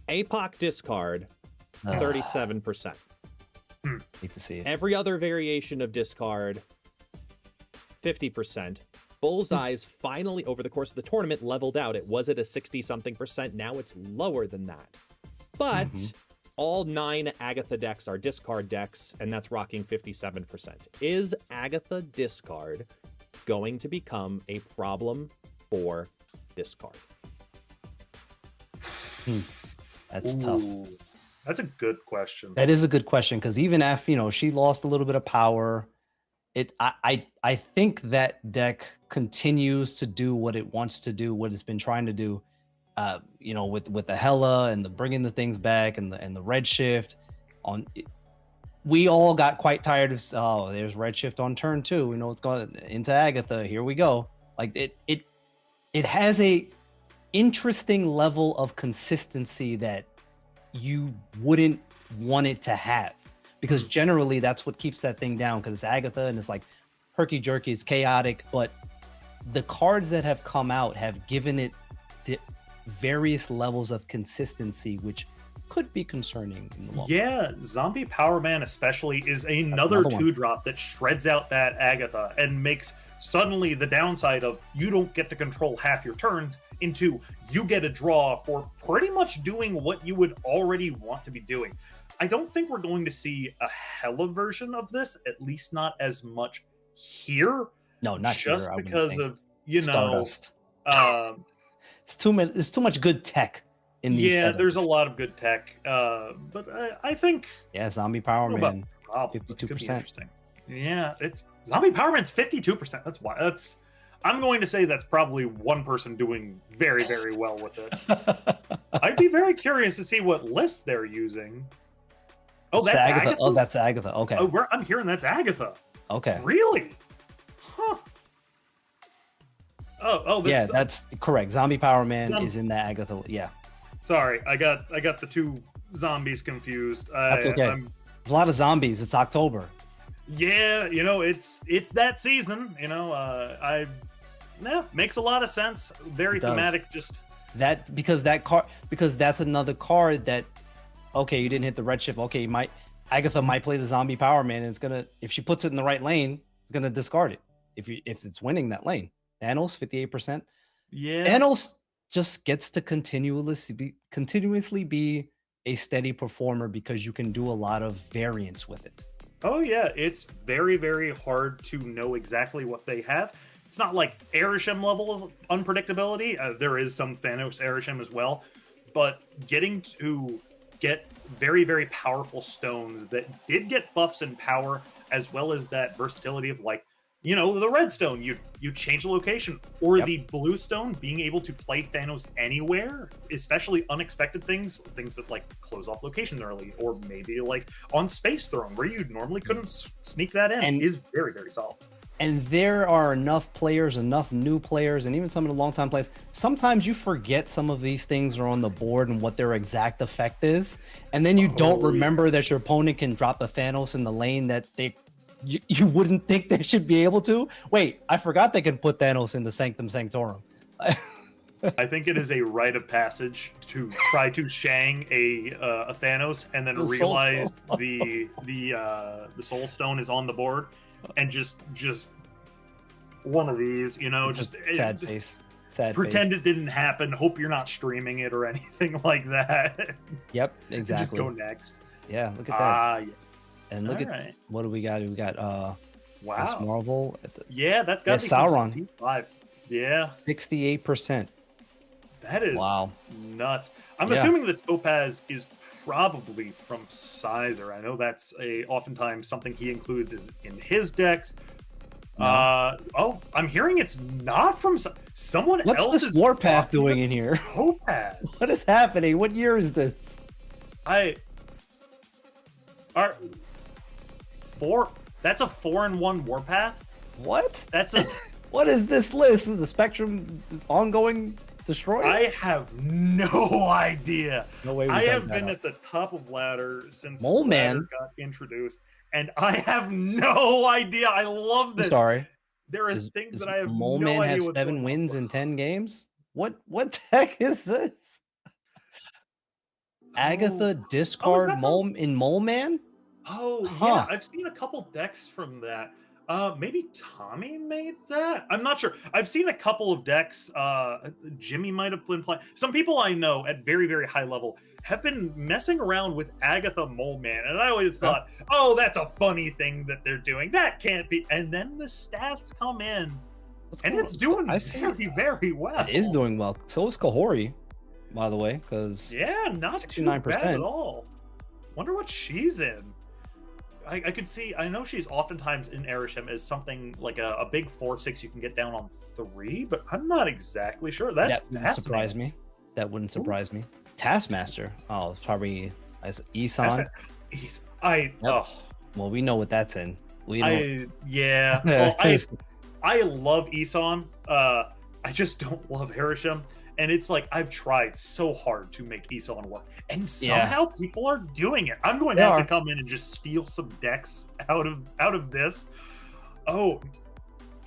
[SPEAKER 4] APOC discard, 37%.
[SPEAKER 8] Hate to see it.
[SPEAKER 4] Every other variation of discard, 50%. Bullseyes finally, over the course of the tournament, leveled out. It was at a 60-something%. Now it's lower than that. But all 9 Agatha decks are discard decks, and that's rocking 57%. Is Agatha discard going to become a problem for discard?
[SPEAKER 8] That's tough.
[SPEAKER 9] That's a good question.
[SPEAKER 8] That is a good question because even after she lost a little bit of power, I think that deck continues to do what it wants to do, what it's been trying to do. With the Hela and the bringing the things back and the Redshift we all got quite tired of there's Redshift on turn 2. It's going into Agatha. Here we go. Like it has a interesting level of consistency that you wouldn't want it to have, because generally that's what keeps that thing down, because it's Agatha and it's like herky jerky, it's chaotic, but the cards that have come out have given it various levels of consistency, which could be concerning in the long
[SPEAKER 9] run. Zombie Power Man especially is another 2-drop that shreds out that Agatha and makes suddenly the downside of you don't get to control half your turns into you get a draw for pretty much doing what you would already want to be doing. I don't think we're going to see a Hela version of this, at least not as much here.
[SPEAKER 8] No, not
[SPEAKER 9] just
[SPEAKER 8] here,
[SPEAKER 9] because of
[SPEAKER 8] Stardust. It's too much good tech in these settings.
[SPEAKER 9] There's a lot of good tech, but I think
[SPEAKER 8] Zombie Power Man,
[SPEAKER 9] 52%. Yeah, it's Zombie Power Man's 52%. That's why. I'm going to say that's probably one person doing very, very well with it. I'd be very curious to see what list they're using. Oh, that's Agatha.
[SPEAKER 8] Oh, that's Agatha. Okay.
[SPEAKER 9] Oh, I'm hearing that's Agatha.
[SPEAKER 8] Okay.
[SPEAKER 9] Really? Huh. Oh,
[SPEAKER 8] yeah, that's correct. Zombie Power Man is in the Agatha. Yeah.
[SPEAKER 9] Sorry, I got the two zombies confused.
[SPEAKER 8] That's okay. There's a lot of zombies. It's October.
[SPEAKER 9] Yeah, it's that season. Makes a lot of sense. Very thematic. Just
[SPEAKER 8] Because that's another card that, okay, you didn't hit the red shift. Okay, Agatha might play the zombie power man, and it's gonna, if she puts it in the right lane, it's gonna discard it. If it's winning that lane. Thanos 58%.
[SPEAKER 9] Yeah.
[SPEAKER 8] Thanos just gets to continuously be a steady performer because you can do a lot of variance with it.
[SPEAKER 9] Oh yeah, it's very, very hard to know exactly what they have. It's not like Arishem level of unpredictability. There is some Thanos Arishem as well, but getting to get very, very powerful stones that did get buffs and power, as well as that versatility of, like, you know, the red stone, you change the location, or the blue stone being able to play Thanos anywhere, especially unexpected things that like close off locations early, or maybe like on Space Throne where you normally couldn't sneak that in,
[SPEAKER 8] And-
[SPEAKER 9] is very, very solid.
[SPEAKER 8] And there are enough players, enough new players, and even some of the longtime players. Sometimes you forget some of these things are on the board and what their exact effect is. And then you don't remember that your opponent can drop a Thanos in the lane that you wouldn't think they should be able to. Wait, I forgot they can put Thanos into Sanctum Sanctorum.
[SPEAKER 9] I think it is a rite of passage to try to Shang a Thanos and then
[SPEAKER 8] The Soul
[SPEAKER 9] realize
[SPEAKER 8] Stone.
[SPEAKER 9] the Soul Stone is on the board, and just one of these, you know,
[SPEAKER 8] It's
[SPEAKER 9] just
[SPEAKER 8] a sad face. Sad
[SPEAKER 9] pretend
[SPEAKER 8] face.
[SPEAKER 9] it didn't happen. Hope you're not streaming it or anything like that.
[SPEAKER 8] Yep,
[SPEAKER 9] Just
[SPEAKER 8] exactly.
[SPEAKER 9] go next.
[SPEAKER 8] Yeah, look at that.
[SPEAKER 9] Yeah.
[SPEAKER 8] And look at
[SPEAKER 9] Alright.
[SPEAKER 8] what do we got? We got Miss
[SPEAKER 9] Wow.
[SPEAKER 8] Marvel at the
[SPEAKER 9] Yeah, that's got to
[SPEAKER 8] Yeah,
[SPEAKER 9] be from
[SPEAKER 8] Sauron.
[SPEAKER 9] 65. Yeah,
[SPEAKER 8] 68%.
[SPEAKER 9] that is
[SPEAKER 8] Wow.
[SPEAKER 9] nuts. I'm
[SPEAKER 8] Yeah.
[SPEAKER 9] assuming the Topaz is probably from Sizer. I know that's oftentimes something he includes in his decks.
[SPEAKER 8] No.
[SPEAKER 9] I'm hearing it's not from someone
[SPEAKER 8] What's
[SPEAKER 9] else's
[SPEAKER 8] this Warpath
[SPEAKER 9] copy of
[SPEAKER 8] doing in here?
[SPEAKER 9] Topaz.
[SPEAKER 8] What is happening? What year is this?
[SPEAKER 9] That's a 4-in-1 Warpath.
[SPEAKER 8] What?
[SPEAKER 9] That's a
[SPEAKER 8] What is this list? Is the Spectrum ongoing destroy?
[SPEAKER 9] I have no idea.
[SPEAKER 8] No way.
[SPEAKER 9] I have been at the top of ladder since
[SPEAKER 8] Mole Man.
[SPEAKER 9] ladder got introduced, and I have no idea. I love
[SPEAKER 8] I'm
[SPEAKER 9] this.
[SPEAKER 8] sorry.
[SPEAKER 9] There are things that I have
[SPEAKER 8] Mole
[SPEAKER 9] no
[SPEAKER 8] Man
[SPEAKER 9] idea
[SPEAKER 8] have
[SPEAKER 9] what's
[SPEAKER 8] 7
[SPEAKER 9] going on.
[SPEAKER 8] wins in 10 games? What heck is this? Agatha discard
[SPEAKER 9] that from-
[SPEAKER 8] Mole Man?
[SPEAKER 9] Oh
[SPEAKER 8] Huh.
[SPEAKER 9] yeah, I've seen a couple decks from that. Maybe Tommy made that. I'm not sure. I've seen a couple of decks. Jimmy might have been playing. Some people I know at very, very high level have been messing around with Agatha Mole Man, and I always thought, oh, that's a funny thing that they're doing. That can't be. And then the stats come in, and it's doing very, very well.
[SPEAKER 8] It is doing well. So is Kahori, by the way, because
[SPEAKER 9] Yeah, not too bad
[SPEAKER 8] 69%.
[SPEAKER 9] at all. Wonder what she's in. I could see. I know she's oftentimes in Arishem as something like a big 4/6 you can get down on 3, but I'm not exactly sure. That's
[SPEAKER 8] that wouldn't surprise me. That wouldn't surprise me. Taskmaster. Oh, it's probably Isan. Well, we know what that's in. We know.
[SPEAKER 9] Yeah. Well, I love Isan. I just don't love Arishem. And it's like I've tried so hard to make Isan work, and somehow people are doing it. I'm going to have to come in and just steal some decks out of this. Oh,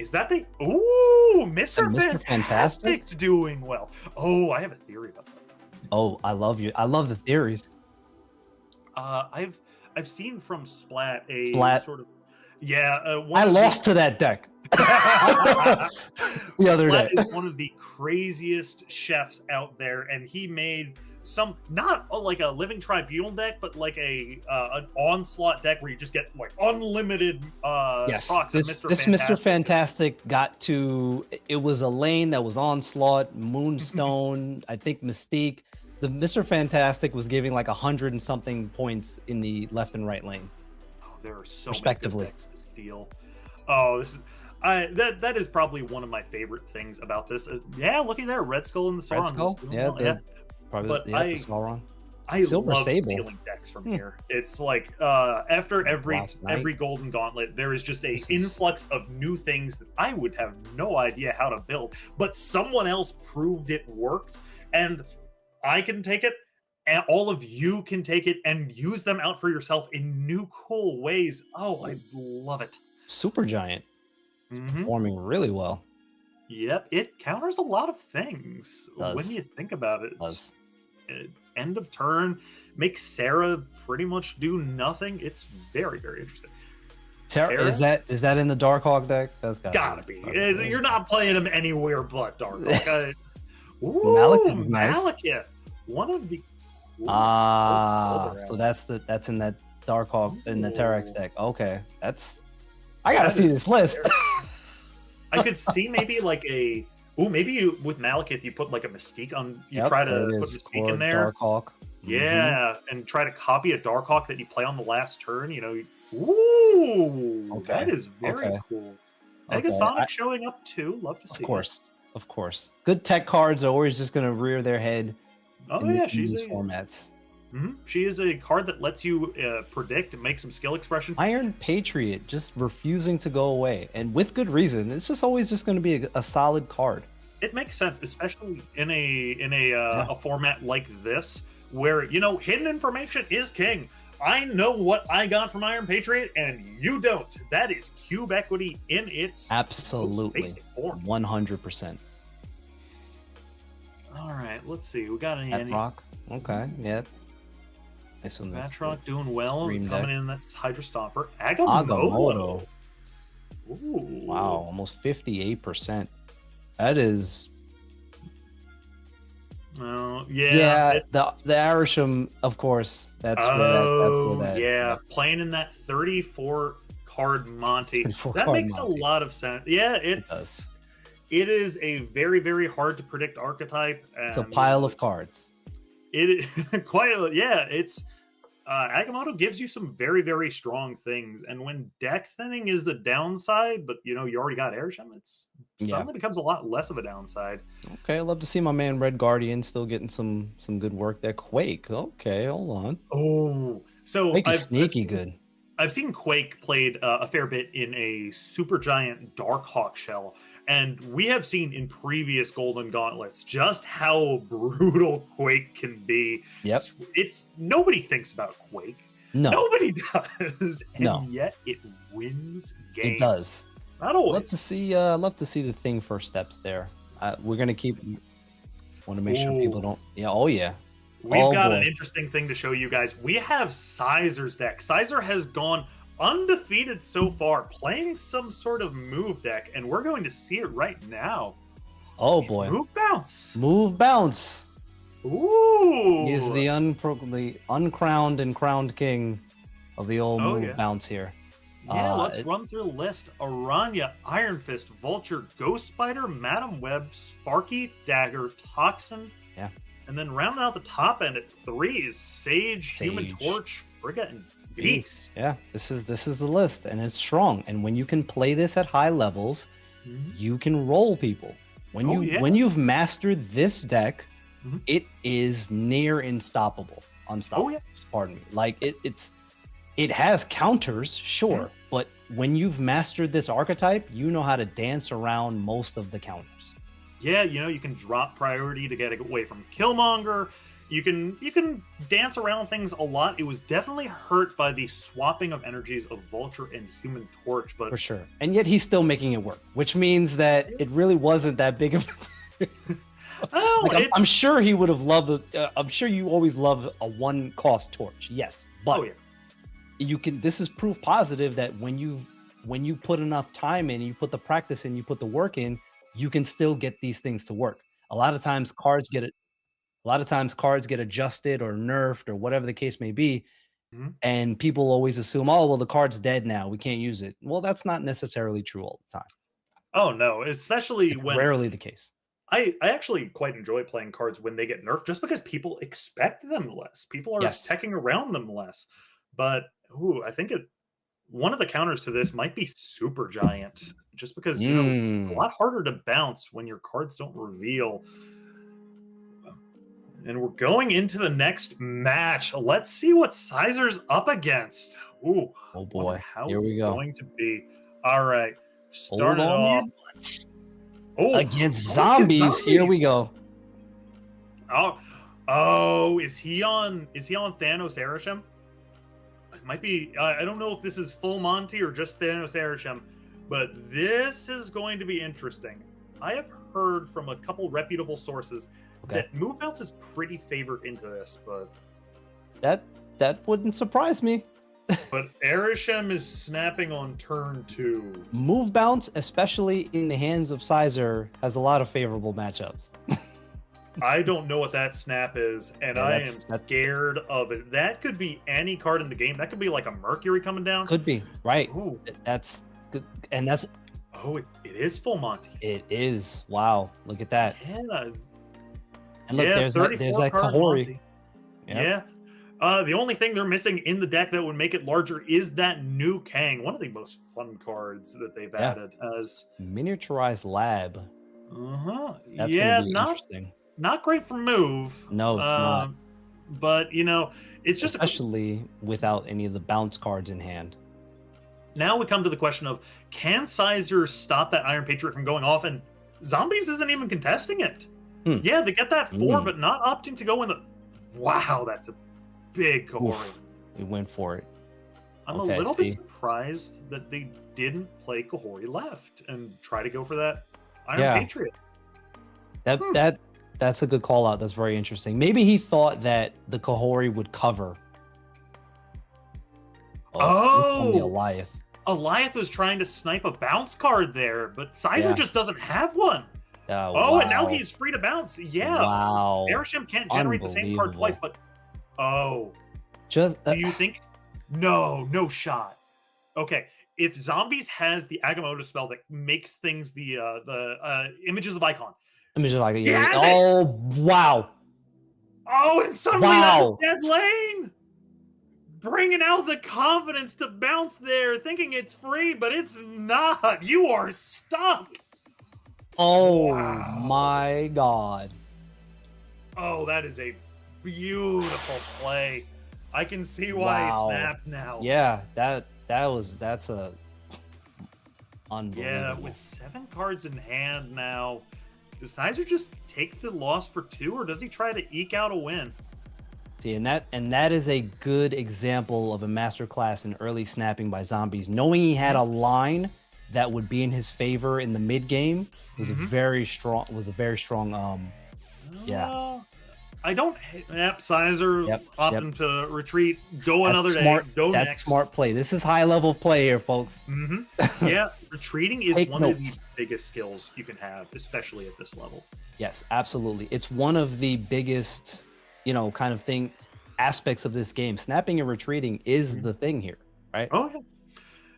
[SPEAKER 9] is that the Mr. Fantastic's doing well? Oh, I have a theory about that.
[SPEAKER 8] Oh, I love you. I love the theories.
[SPEAKER 9] I've seen from Splat a
[SPEAKER 8] Splat.
[SPEAKER 9] sort of
[SPEAKER 8] I lost to that deck. The other day.
[SPEAKER 9] Splat is one of the craziest chefs out there, and he made some not like a Living Tribunal deck, but like an onslaught deck where you just get like unlimited
[SPEAKER 8] Yes,
[SPEAKER 9] procs of
[SPEAKER 8] this
[SPEAKER 9] Mr.
[SPEAKER 8] Mr. Fantastic got to. It was a lane that was onslaught, Moonstone, I think Mystique. The Mr. Fantastic was giving like 100 and something points in the left and right lane.
[SPEAKER 9] Oh, there are so
[SPEAKER 8] respectively.
[SPEAKER 9] many good decks to steal. Oh, this is. That is probably one of my favorite things about this. Yeah, looky there, Red Skull and the Sauron.
[SPEAKER 8] Red Skull,
[SPEAKER 9] Yeah,
[SPEAKER 8] probably.
[SPEAKER 9] But
[SPEAKER 8] The Sauron.
[SPEAKER 9] I
[SPEAKER 8] Silver
[SPEAKER 9] love
[SPEAKER 8] Sable.
[SPEAKER 9] stealing decks from here. It's like after every
[SPEAKER 8] Last night.
[SPEAKER 9] Golden Gauntlet, there is just a influx of new things that I would have no idea how to build, but someone else proved it worked, and I can take it, and all of you can take it and use them out for yourself in new cool ways. Oh, I love it.
[SPEAKER 8] Supergiant. Performing really well.
[SPEAKER 9] Yep, it counters a lot of things when
[SPEAKER 8] Does.
[SPEAKER 9] you think about it.
[SPEAKER 8] Does.
[SPEAKER 9] End of turn makes Sarah pretty much do nothing. It's very, very interesting.
[SPEAKER 8] Terra, is that in the Darkhawk deck? That's
[SPEAKER 9] Gotta be.
[SPEAKER 8] Okay.
[SPEAKER 9] You're not playing him anywhere but Darkhawk. Ooh,
[SPEAKER 8] Malekith is nice.
[SPEAKER 9] Malekith. One of the
[SPEAKER 8] So that's in that Darkhawk in the Terex deck. Okay, I gotta see this list.
[SPEAKER 9] I could see maybe like maybe you with Malekith you put like a Mystique on. You try to put Mystique in there.
[SPEAKER 8] Darkhawk.
[SPEAKER 9] Yeah, and try to copy a Darkhawk that you play on the last turn. You know, ooh, that is very cool. Negasonic showing up too. Love to see.
[SPEAKER 8] Of course. Good tech cards are always just gonna rear their head.
[SPEAKER 9] Oh
[SPEAKER 8] she's these formats.
[SPEAKER 9] She is a card that lets you predict and make some skill expression.
[SPEAKER 8] Iron Patriot just refusing to go away, and with good reason. It's just always just going to be a solid card.
[SPEAKER 9] It makes sense, especially in a format like this, where hidden information is king. I know what I got from Iron Patriot, and you don't. That is cube equity in its
[SPEAKER 8] absolutely
[SPEAKER 9] most basic form.
[SPEAKER 8] 100%.
[SPEAKER 9] All right, let's see. We got any
[SPEAKER 8] Rock? Okay, yeah. I assume that's
[SPEAKER 9] Matrock doing well. Coming
[SPEAKER 8] deck.
[SPEAKER 9] in, that's Hydra Stomper. Agamotto. Ooh.
[SPEAKER 8] Wow, almost 58%. That is.
[SPEAKER 9] Yeah.
[SPEAKER 8] The Arisham, of course. That's where that.
[SPEAKER 9] Yeah, playing in that 34 card Monty. That makes a lot of sense. Yeah, it is a very, very hard to predict archetype. And,
[SPEAKER 8] it's a pile of cards.
[SPEAKER 9] It is it's Agamotto gives you some very, very strong things, and when deck thinning is the downside, but you already got Airsham, it's suddenly becomes a lot less of a downside.
[SPEAKER 8] Okay, I love to see my man Red Guardian still getting some good work there. Quake, okay, hold on.
[SPEAKER 9] Oh, so
[SPEAKER 8] Quake is sneaky good.
[SPEAKER 9] I've seen Quake played a fair bit in a super giant Darkhawk shell. And we have seen in previous Golden Gauntlets just how brutal Quake can be.
[SPEAKER 8] Yep.
[SPEAKER 9] It's nobody thinks about Quake.
[SPEAKER 8] No.
[SPEAKER 9] Nobody does. And
[SPEAKER 8] No.
[SPEAKER 9] yet it wins games.
[SPEAKER 8] It does.
[SPEAKER 9] Not always.
[SPEAKER 8] Love to see the thing first steps there. We're gonna want to make sure people don't. Yeah. Oh yeah.
[SPEAKER 9] We've got an interesting thing to show you guys. We have Sizer's deck. Sizer has gone undefeated so far, playing some sort of move deck, and we're going to see it right now.
[SPEAKER 8] Oh
[SPEAKER 9] It's
[SPEAKER 8] boy.
[SPEAKER 9] Move bounce.
[SPEAKER 8] Move bounce.
[SPEAKER 9] Ooh.
[SPEAKER 8] He is the uncrowned and crowned king of the old move bounce here.
[SPEAKER 9] Yeah, let's run through the list. Aranya, Iron Fist, Vulture, Ghost Spider, Madam Web, Sparky, Dagger, Toxin.
[SPEAKER 8] Yeah.
[SPEAKER 9] And then rounding out the top end at 3 is Sage, Human Torch, Frigga, and Beast.
[SPEAKER 8] Yeah, this is the list, and it's strong. And when you can play this at high levels, you can roll people. When you've mastered this deck, it is near unstoppable. Pardon me. Like it has counters, sure, but when you've mastered this archetype, you know how to dance around most of the counters.
[SPEAKER 9] Yeah, you can drop priority to get away from Killmonger. You can dance around things a lot. It was definitely hurt by the swapping of energies of Vulture and Human Torch, but
[SPEAKER 8] for sure. And yet he's still making it work, which means that it really wasn't that big of a I'm sure he would have loved I'm sure you always love a one-cost torch. Yes, but you can. This is proof positive that when you put enough time in, you put the practice in, you put the work in, you can still get these things to work. A lot of times cards get adjusted or nerfed or whatever the case may be, and people always assume, oh well, the card's dead now, we can't use it. Well, that's not necessarily true all the time.
[SPEAKER 9] Oh no, especially when
[SPEAKER 8] rarely the case.
[SPEAKER 9] I actually quite enjoy playing cards when they get nerfed, just because people expect them less. People are teching around them less. But I think one of the counters to this might be Super Giant, just because a lot harder to bounce when your cards don't reveal. And we're going into the next match. Let's see what Sizer's up against. Ooh,
[SPEAKER 8] oh boy,
[SPEAKER 9] how
[SPEAKER 8] here we
[SPEAKER 9] it's
[SPEAKER 8] go.
[SPEAKER 9] Going to be. All right, start it off.
[SPEAKER 8] Against zombies. Here we go.
[SPEAKER 9] Oh, is he on Thanos Arishem? It might be. I don't know if this is full Monty or just Thanos Arishem, but this is going to be interesting. I have heard from a couple reputable sources
[SPEAKER 8] Okay.
[SPEAKER 9] that move bounce is pretty favored into this, but
[SPEAKER 8] That wouldn't surprise me.
[SPEAKER 9] Arishem is snapping on turn 2.
[SPEAKER 8] Move bounce, especially in the hands of Sizer, has a lot of favorable matchups.
[SPEAKER 9] I don't know what that snap is, and
[SPEAKER 8] Yeah,
[SPEAKER 9] I
[SPEAKER 8] that's-
[SPEAKER 9] am
[SPEAKER 8] that's-
[SPEAKER 9] scared of it. That could be any card in the game. That could be like a Mercury coming down.
[SPEAKER 8] Could be, right?
[SPEAKER 9] Ooh.
[SPEAKER 8] That's good. And that's
[SPEAKER 9] Oh, it is full Monty.
[SPEAKER 8] it is. Wow, look at that.
[SPEAKER 9] Yeah.
[SPEAKER 8] And look,
[SPEAKER 9] Yeah,
[SPEAKER 8] there's that
[SPEAKER 9] card
[SPEAKER 8] Kahori.
[SPEAKER 9] Monty.
[SPEAKER 8] Yep.
[SPEAKER 9] Yeah. The only thing they're missing in the deck that would make it larger is that new Kang, one of the most fun cards that they've
[SPEAKER 8] Yeah.
[SPEAKER 9] added as
[SPEAKER 8] Miniaturized lab. That's
[SPEAKER 9] yeah,
[SPEAKER 8] gonna be interesting.
[SPEAKER 9] not great for move.
[SPEAKER 8] No, it's not.
[SPEAKER 9] But it's just
[SPEAKER 8] Especially without any of the bounce cards in hand.
[SPEAKER 9] now we come to the question of, can Sizer stop that Iron Patriot from going off? And Zombies isn't even contesting it. Yeah, they get that 4, but not opting to go in the. Wow, that's a big Kahori.
[SPEAKER 8] Oof, we went for it.
[SPEAKER 9] I'm
[SPEAKER 8] Okay,
[SPEAKER 9] a little bit
[SPEAKER 8] see.
[SPEAKER 9] surprised that they didn't play Kahori left and try to go for that Iron
[SPEAKER 8] Yeah.
[SPEAKER 9] Patriot.
[SPEAKER 8] That's a good call out. That's very interesting. Maybe he thought that the Kahori would cover.
[SPEAKER 9] Oh!
[SPEAKER 8] the Goliath.
[SPEAKER 9] Eliath was trying to snipe a bounce card there, but Sizer
[SPEAKER 8] Yeah.
[SPEAKER 9] just doesn't have one.
[SPEAKER 8] Oh,
[SPEAKER 9] And now
[SPEAKER 8] wow.
[SPEAKER 9] he's free to bounce. Yeah.
[SPEAKER 8] Wow.
[SPEAKER 9] Arishem can't generate the same card twice,
[SPEAKER 8] Unbelievable.
[SPEAKER 9] but
[SPEAKER 8] Just
[SPEAKER 9] do you think? No shot. Okay, if Zombies has the Agamotto spell that makes things the images of icon.
[SPEAKER 8] image of like
[SPEAKER 9] He has it!
[SPEAKER 8] oh wow.
[SPEAKER 9] Oh, and suddenly
[SPEAKER 8] Wow.
[SPEAKER 9] that's a dead lane. Bringing out the confidence to bounce there, thinking it's free, but it's not. You are stuck.
[SPEAKER 8] Oh
[SPEAKER 9] Wow.
[SPEAKER 8] my god.
[SPEAKER 9] Oh, that is a beautiful play. I can see why
[SPEAKER 8] Wow.
[SPEAKER 9] he snapped now.
[SPEAKER 8] Yeah, that's a unbelievable.
[SPEAKER 9] Yeah, with 7 cards in hand now, does Sizer just take the loss for 2, or does he try to eke out a win?
[SPEAKER 8] See, and that is a good example of a masterclass in early snapping by Zombies. Knowing he had a line that would be in his favor in the mid game was a very strong yeah.
[SPEAKER 9] I don't. Yep, Sizer
[SPEAKER 8] Yep,
[SPEAKER 9] opting to retreat, go
[SPEAKER 8] That's
[SPEAKER 9] another
[SPEAKER 8] smart,
[SPEAKER 9] day, go
[SPEAKER 8] that's
[SPEAKER 9] next.
[SPEAKER 8] smart play. This is high level play here, folks.
[SPEAKER 9] Yeah, retreating is
[SPEAKER 8] Take
[SPEAKER 9] one of
[SPEAKER 8] notes.
[SPEAKER 9] the biggest skills you can have, especially at this level.
[SPEAKER 8] Yes, absolutely. It's one of the biggest, kind of aspects of this game. Snapping and retreating is the thing here, right?
[SPEAKER 9] Oh yeah.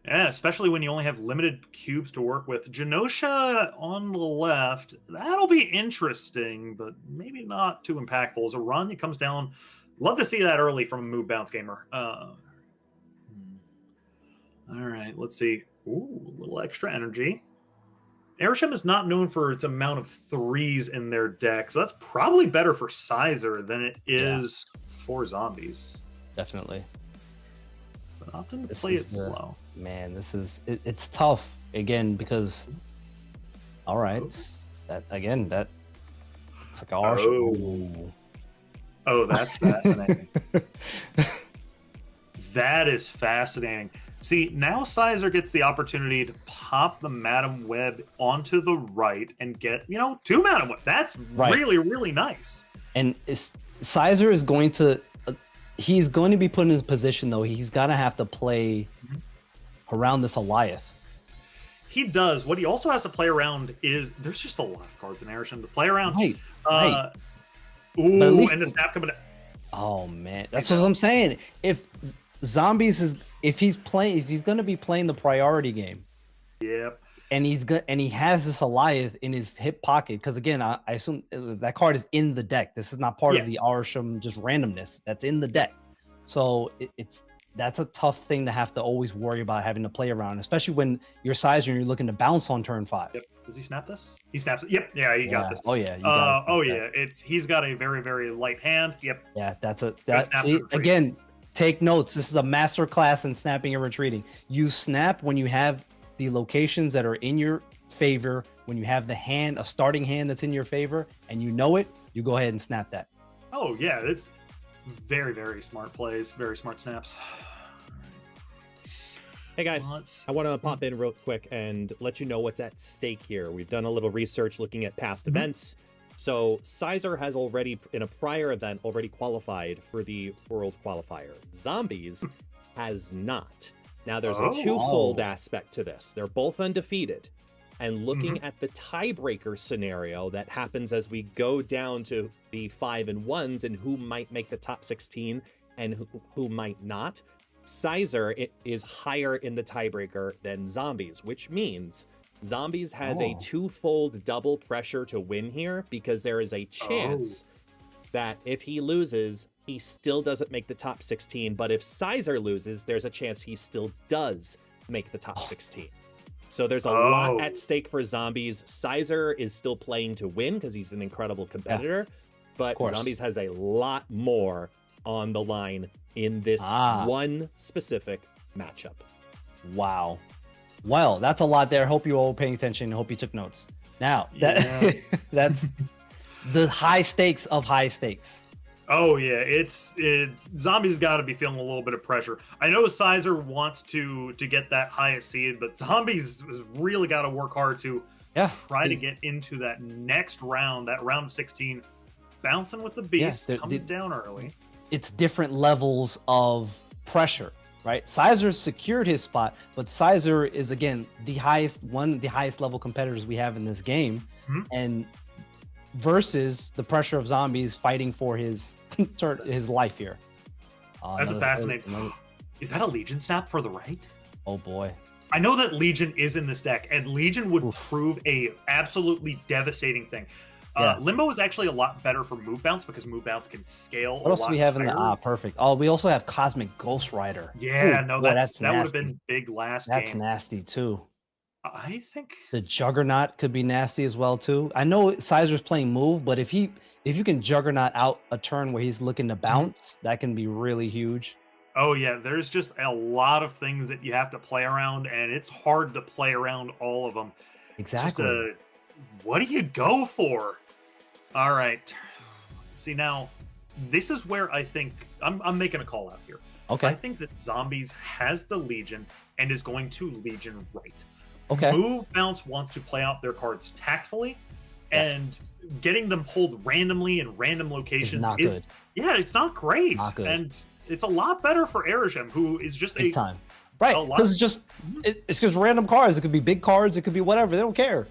[SPEAKER 9] Yeah, especially when you only have limited cubes to work with. Genosha on the left, that'll be interesting, but maybe not too impactful. As a run, it comes down. Love to see that early from a move bounce gamer. All right, let's see. Ooh, a little extra energy. Arishem is not known for its amount of 3s in their deck, so that's probably better for Sizer than it is for Zombies.
[SPEAKER 8] Definitely.
[SPEAKER 9] But often to
[SPEAKER 8] This
[SPEAKER 9] play it
[SPEAKER 8] is
[SPEAKER 9] slow.
[SPEAKER 8] Man, it's tough again because all right, it's like our
[SPEAKER 9] Oh, that's fascinating. That is fascinating. See, now Sizer gets the opportunity to pop the Madam Web onto the right and get, 2 Madam Web. That's
[SPEAKER 8] Right.
[SPEAKER 9] really, really nice.
[SPEAKER 8] And Sizer is going to he's going to be put in his position though. He's gonna have to play around this Goliath.
[SPEAKER 9] He does. What he also has to play around is there's just a lot of cards in Arishem to play around.
[SPEAKER 8] Right.
[SPEAKER 9] Ooh,
[SPEAKER 8] But at least
[SPEAKER 9] and the snap coming.
[SPEAKER 8] Oh man, that's what I'm saying. If Zombies if he's gonna be playing the priority game,
[SPEAKER 9] Yep.
[SPEAKER 8] and he has this Goliath in his hip pocket, because again, I assume that card is in the deck. This is not part of the Arishem just randomness. That's in the deck. So that's a tough thing to have to always worry about having to play around, especially when you're Sizer and you're looking to bounce on turn 5.
[SPEAKER 9] Yep. Does he snap this? He snaps it. Yep. Yeah, he got this.
[SPEAKER 8] Oh yeah. You gotta snap that.
[SPEAKER 9] He's got a very, very light hand. Yep.
[SPEAKER 8] Yeah,
[SPEAKER 9] That's
[SPEAKER 8] see
[SPEAKER 9] after retreat.
[SPEAKER 8] again. Take notes. This is a master class in snapping and retreating. You snap when you have the locations that are in your favor. When you have a starting hand that's in your favor, and you know it, you go ahead and snap that.
[SPEAKER 9] Oh yeah, it's very, very smart plays, very smart snaps.
[SPEAKER 4] Hey guys,
[SPEAKER 9] Let's-
[SPEAKER 4] I want to pop in real quick and let you know what's at stake here. We've done a little research looking at past events. So Sizer has already, in a prior event, already qualified for the World Qualifier. Zombies has not. Now there's a twofold aspect to this. They're both undefeated. And looking at the tiebreaker scenario that happens as we go down to the 5 and 1s and who might make the top 16 and who might not, Sizer is higher in the tiebreaker than Zombies, which means Zombies has a twofold double pressure to win here because there is a chance that if he loses, he still doesn't make the top 16. But if Sizer loses, there's a chance he still does make the top 16. So there's a lot at stake for Zombies. Sizer is still playing to win because he's an incredible competitor, but Zombies has a lot more on the line in this one specific matchup.
[SPEAKER 8] Wow. Well, that's a lot there. Hope you all paying attention. Hope you took notes. Now, that's the high stakes of high stakes.
[SPEAKER 9] Oh yeah, Zombies got to be feeling a little bit of pressure. I know Sizer wants to get that highest seed, but Zombies has really got to work hard to try to get into that next round, that round 16, bouncing with the beast, coming down early.
[SPEAKER 8] It's different levels of pressure, right? Sizer secured his spot, but Sizer is again one of the highest level competitors we have in this game, and versus the pressure of Zombies fighting for his life here.
[SPEAKER 9] That's a fascinating. Is that a Legion snap for the right?
[SPEAKER 8] Oh boy.
[SPEAKER 9] I know that Legion is in this deck, and Legion would prove a absolutely devastating thing. Limbo is actually a lot better for move bounce because move bounce can scale.
[SPEAKER 8] What else do we have in the perfect? Oh, we also have Cosmic Ghost Rider.
[SPEAKER 9] Yeah, that would have
[SPEAKER 8] nasty.
[SPEAKER 9] been big last
[SPEAKER 8] That's
[SPEAKER 9] game.
[SPEAKER 8] nasty too.
[SPEAKER 9] I think
[SPEAKER 8] the Juggernaut could be nasty as well too. I know Sizer's playing move, but if you can Juggernaut out a turn where he's looking to bounce, that can be really huge.
[SPEAKER 9] Oh yeah, there's just a lot of things that you have to play around, and it's hard to play around all of them.
[SPEAKER 8] Exactly.
[SPEAKER 9] What do you go for? All right. See, now this is where I think I'm making a call out here.
[SPEAKER 8] Okay.
[SPEAKER 9] I think that Zombies has the Legion and is going to Legion right.
[SPEAKER 8] Okay.
[SPEAKER 9] Move Bounce wants to play out their cards tactfully, and getting them pulled randomly in random locations it's not great.
[SPEAKER 8] Not good.
[SPEAKER 9] And it's a lot better for Erisham, who is just
[SPEAKER 8] big time. Right. Because it's just random cards. It could be big cards, it could be whatever. They don't care.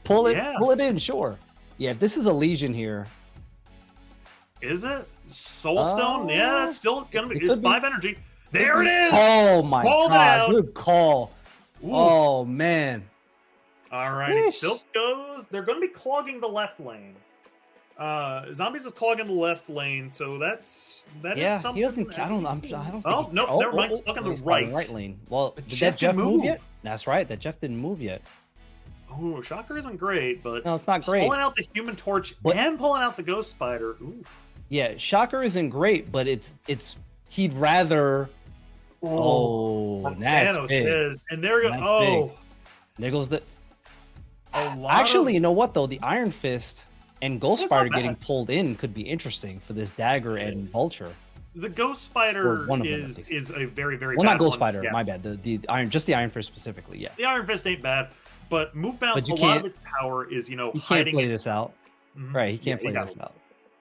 [SPEAKER 8] pull it in, sure. Yeah, if this is a Legion here.
[SPEAKER 9] Is it? Soulstone? Yeah, that's still gonna be. It's 5 energy. There it is!
[SPEAKER 8] Oh my god, good call.
[SPEAKER 9] Ooh.
[SPEAKER 8] Oh man.
[SPEAKER 9] All right, Silk goes. They're going to be clogging the left lane. Zombies is clogging the left lane, so that is something.
[SPEAKER 8] He doesn't. I don't think.
[SPEAKER 9] Oh no, never mind. Stuck on the right
[SPEAKER 8] lane. Well, did
[SPEAKER 9] Jeff
[SPEAKER 8] that Jeff
[SPEAKER 9] didn't
[SPEAKER 8] move
[SPEAKER 9] move
[SPEAKER 8] yet? That's right. That Jeff didn't move yet.
[SPEAKER 9] Oh, Shocker isn't great, but
[SPEAKER 8] no, it's not great.
[SPEAKER 9] Pulling out the Human Torch and pulling out the Ghost Spider. Ooh.
[SPEAKER 8] Yeah, Shocker isn't great, but it's he'd rather. Oh, that's
[SPEAKER 9] Thanos
[SPEAKER 8] big.
[SPEAKER 9] is, and there you go.
[SPEAKER 8] Big. There goes the. Actually, you know what though? The Iron Fist and Ghost Spider getting pulled in could be interesting for this Dagger and Vulture.
[SPEAKER 9] The Ghost Spider is a very, very
[SPEAKER 8] well,
[SPEAKER 9] bad
[SPEAKER 8] not Ghost
[SPEAKER 9] one.
[SPEAKER 8] Spider. My bad. The Iron, just the Iron Fist specifically. Yeah.
[SPEAKER 9] The Iron Fist ain't bad, but Move Bounce. A lot of its power is
[SPEAKER 8] you can't
[SPEAKER 9] hiding
[SPEAKER 8] play this out.
[SPEAKER 9] Mhm.
[SPEAKER 8] Right. He can't play this out.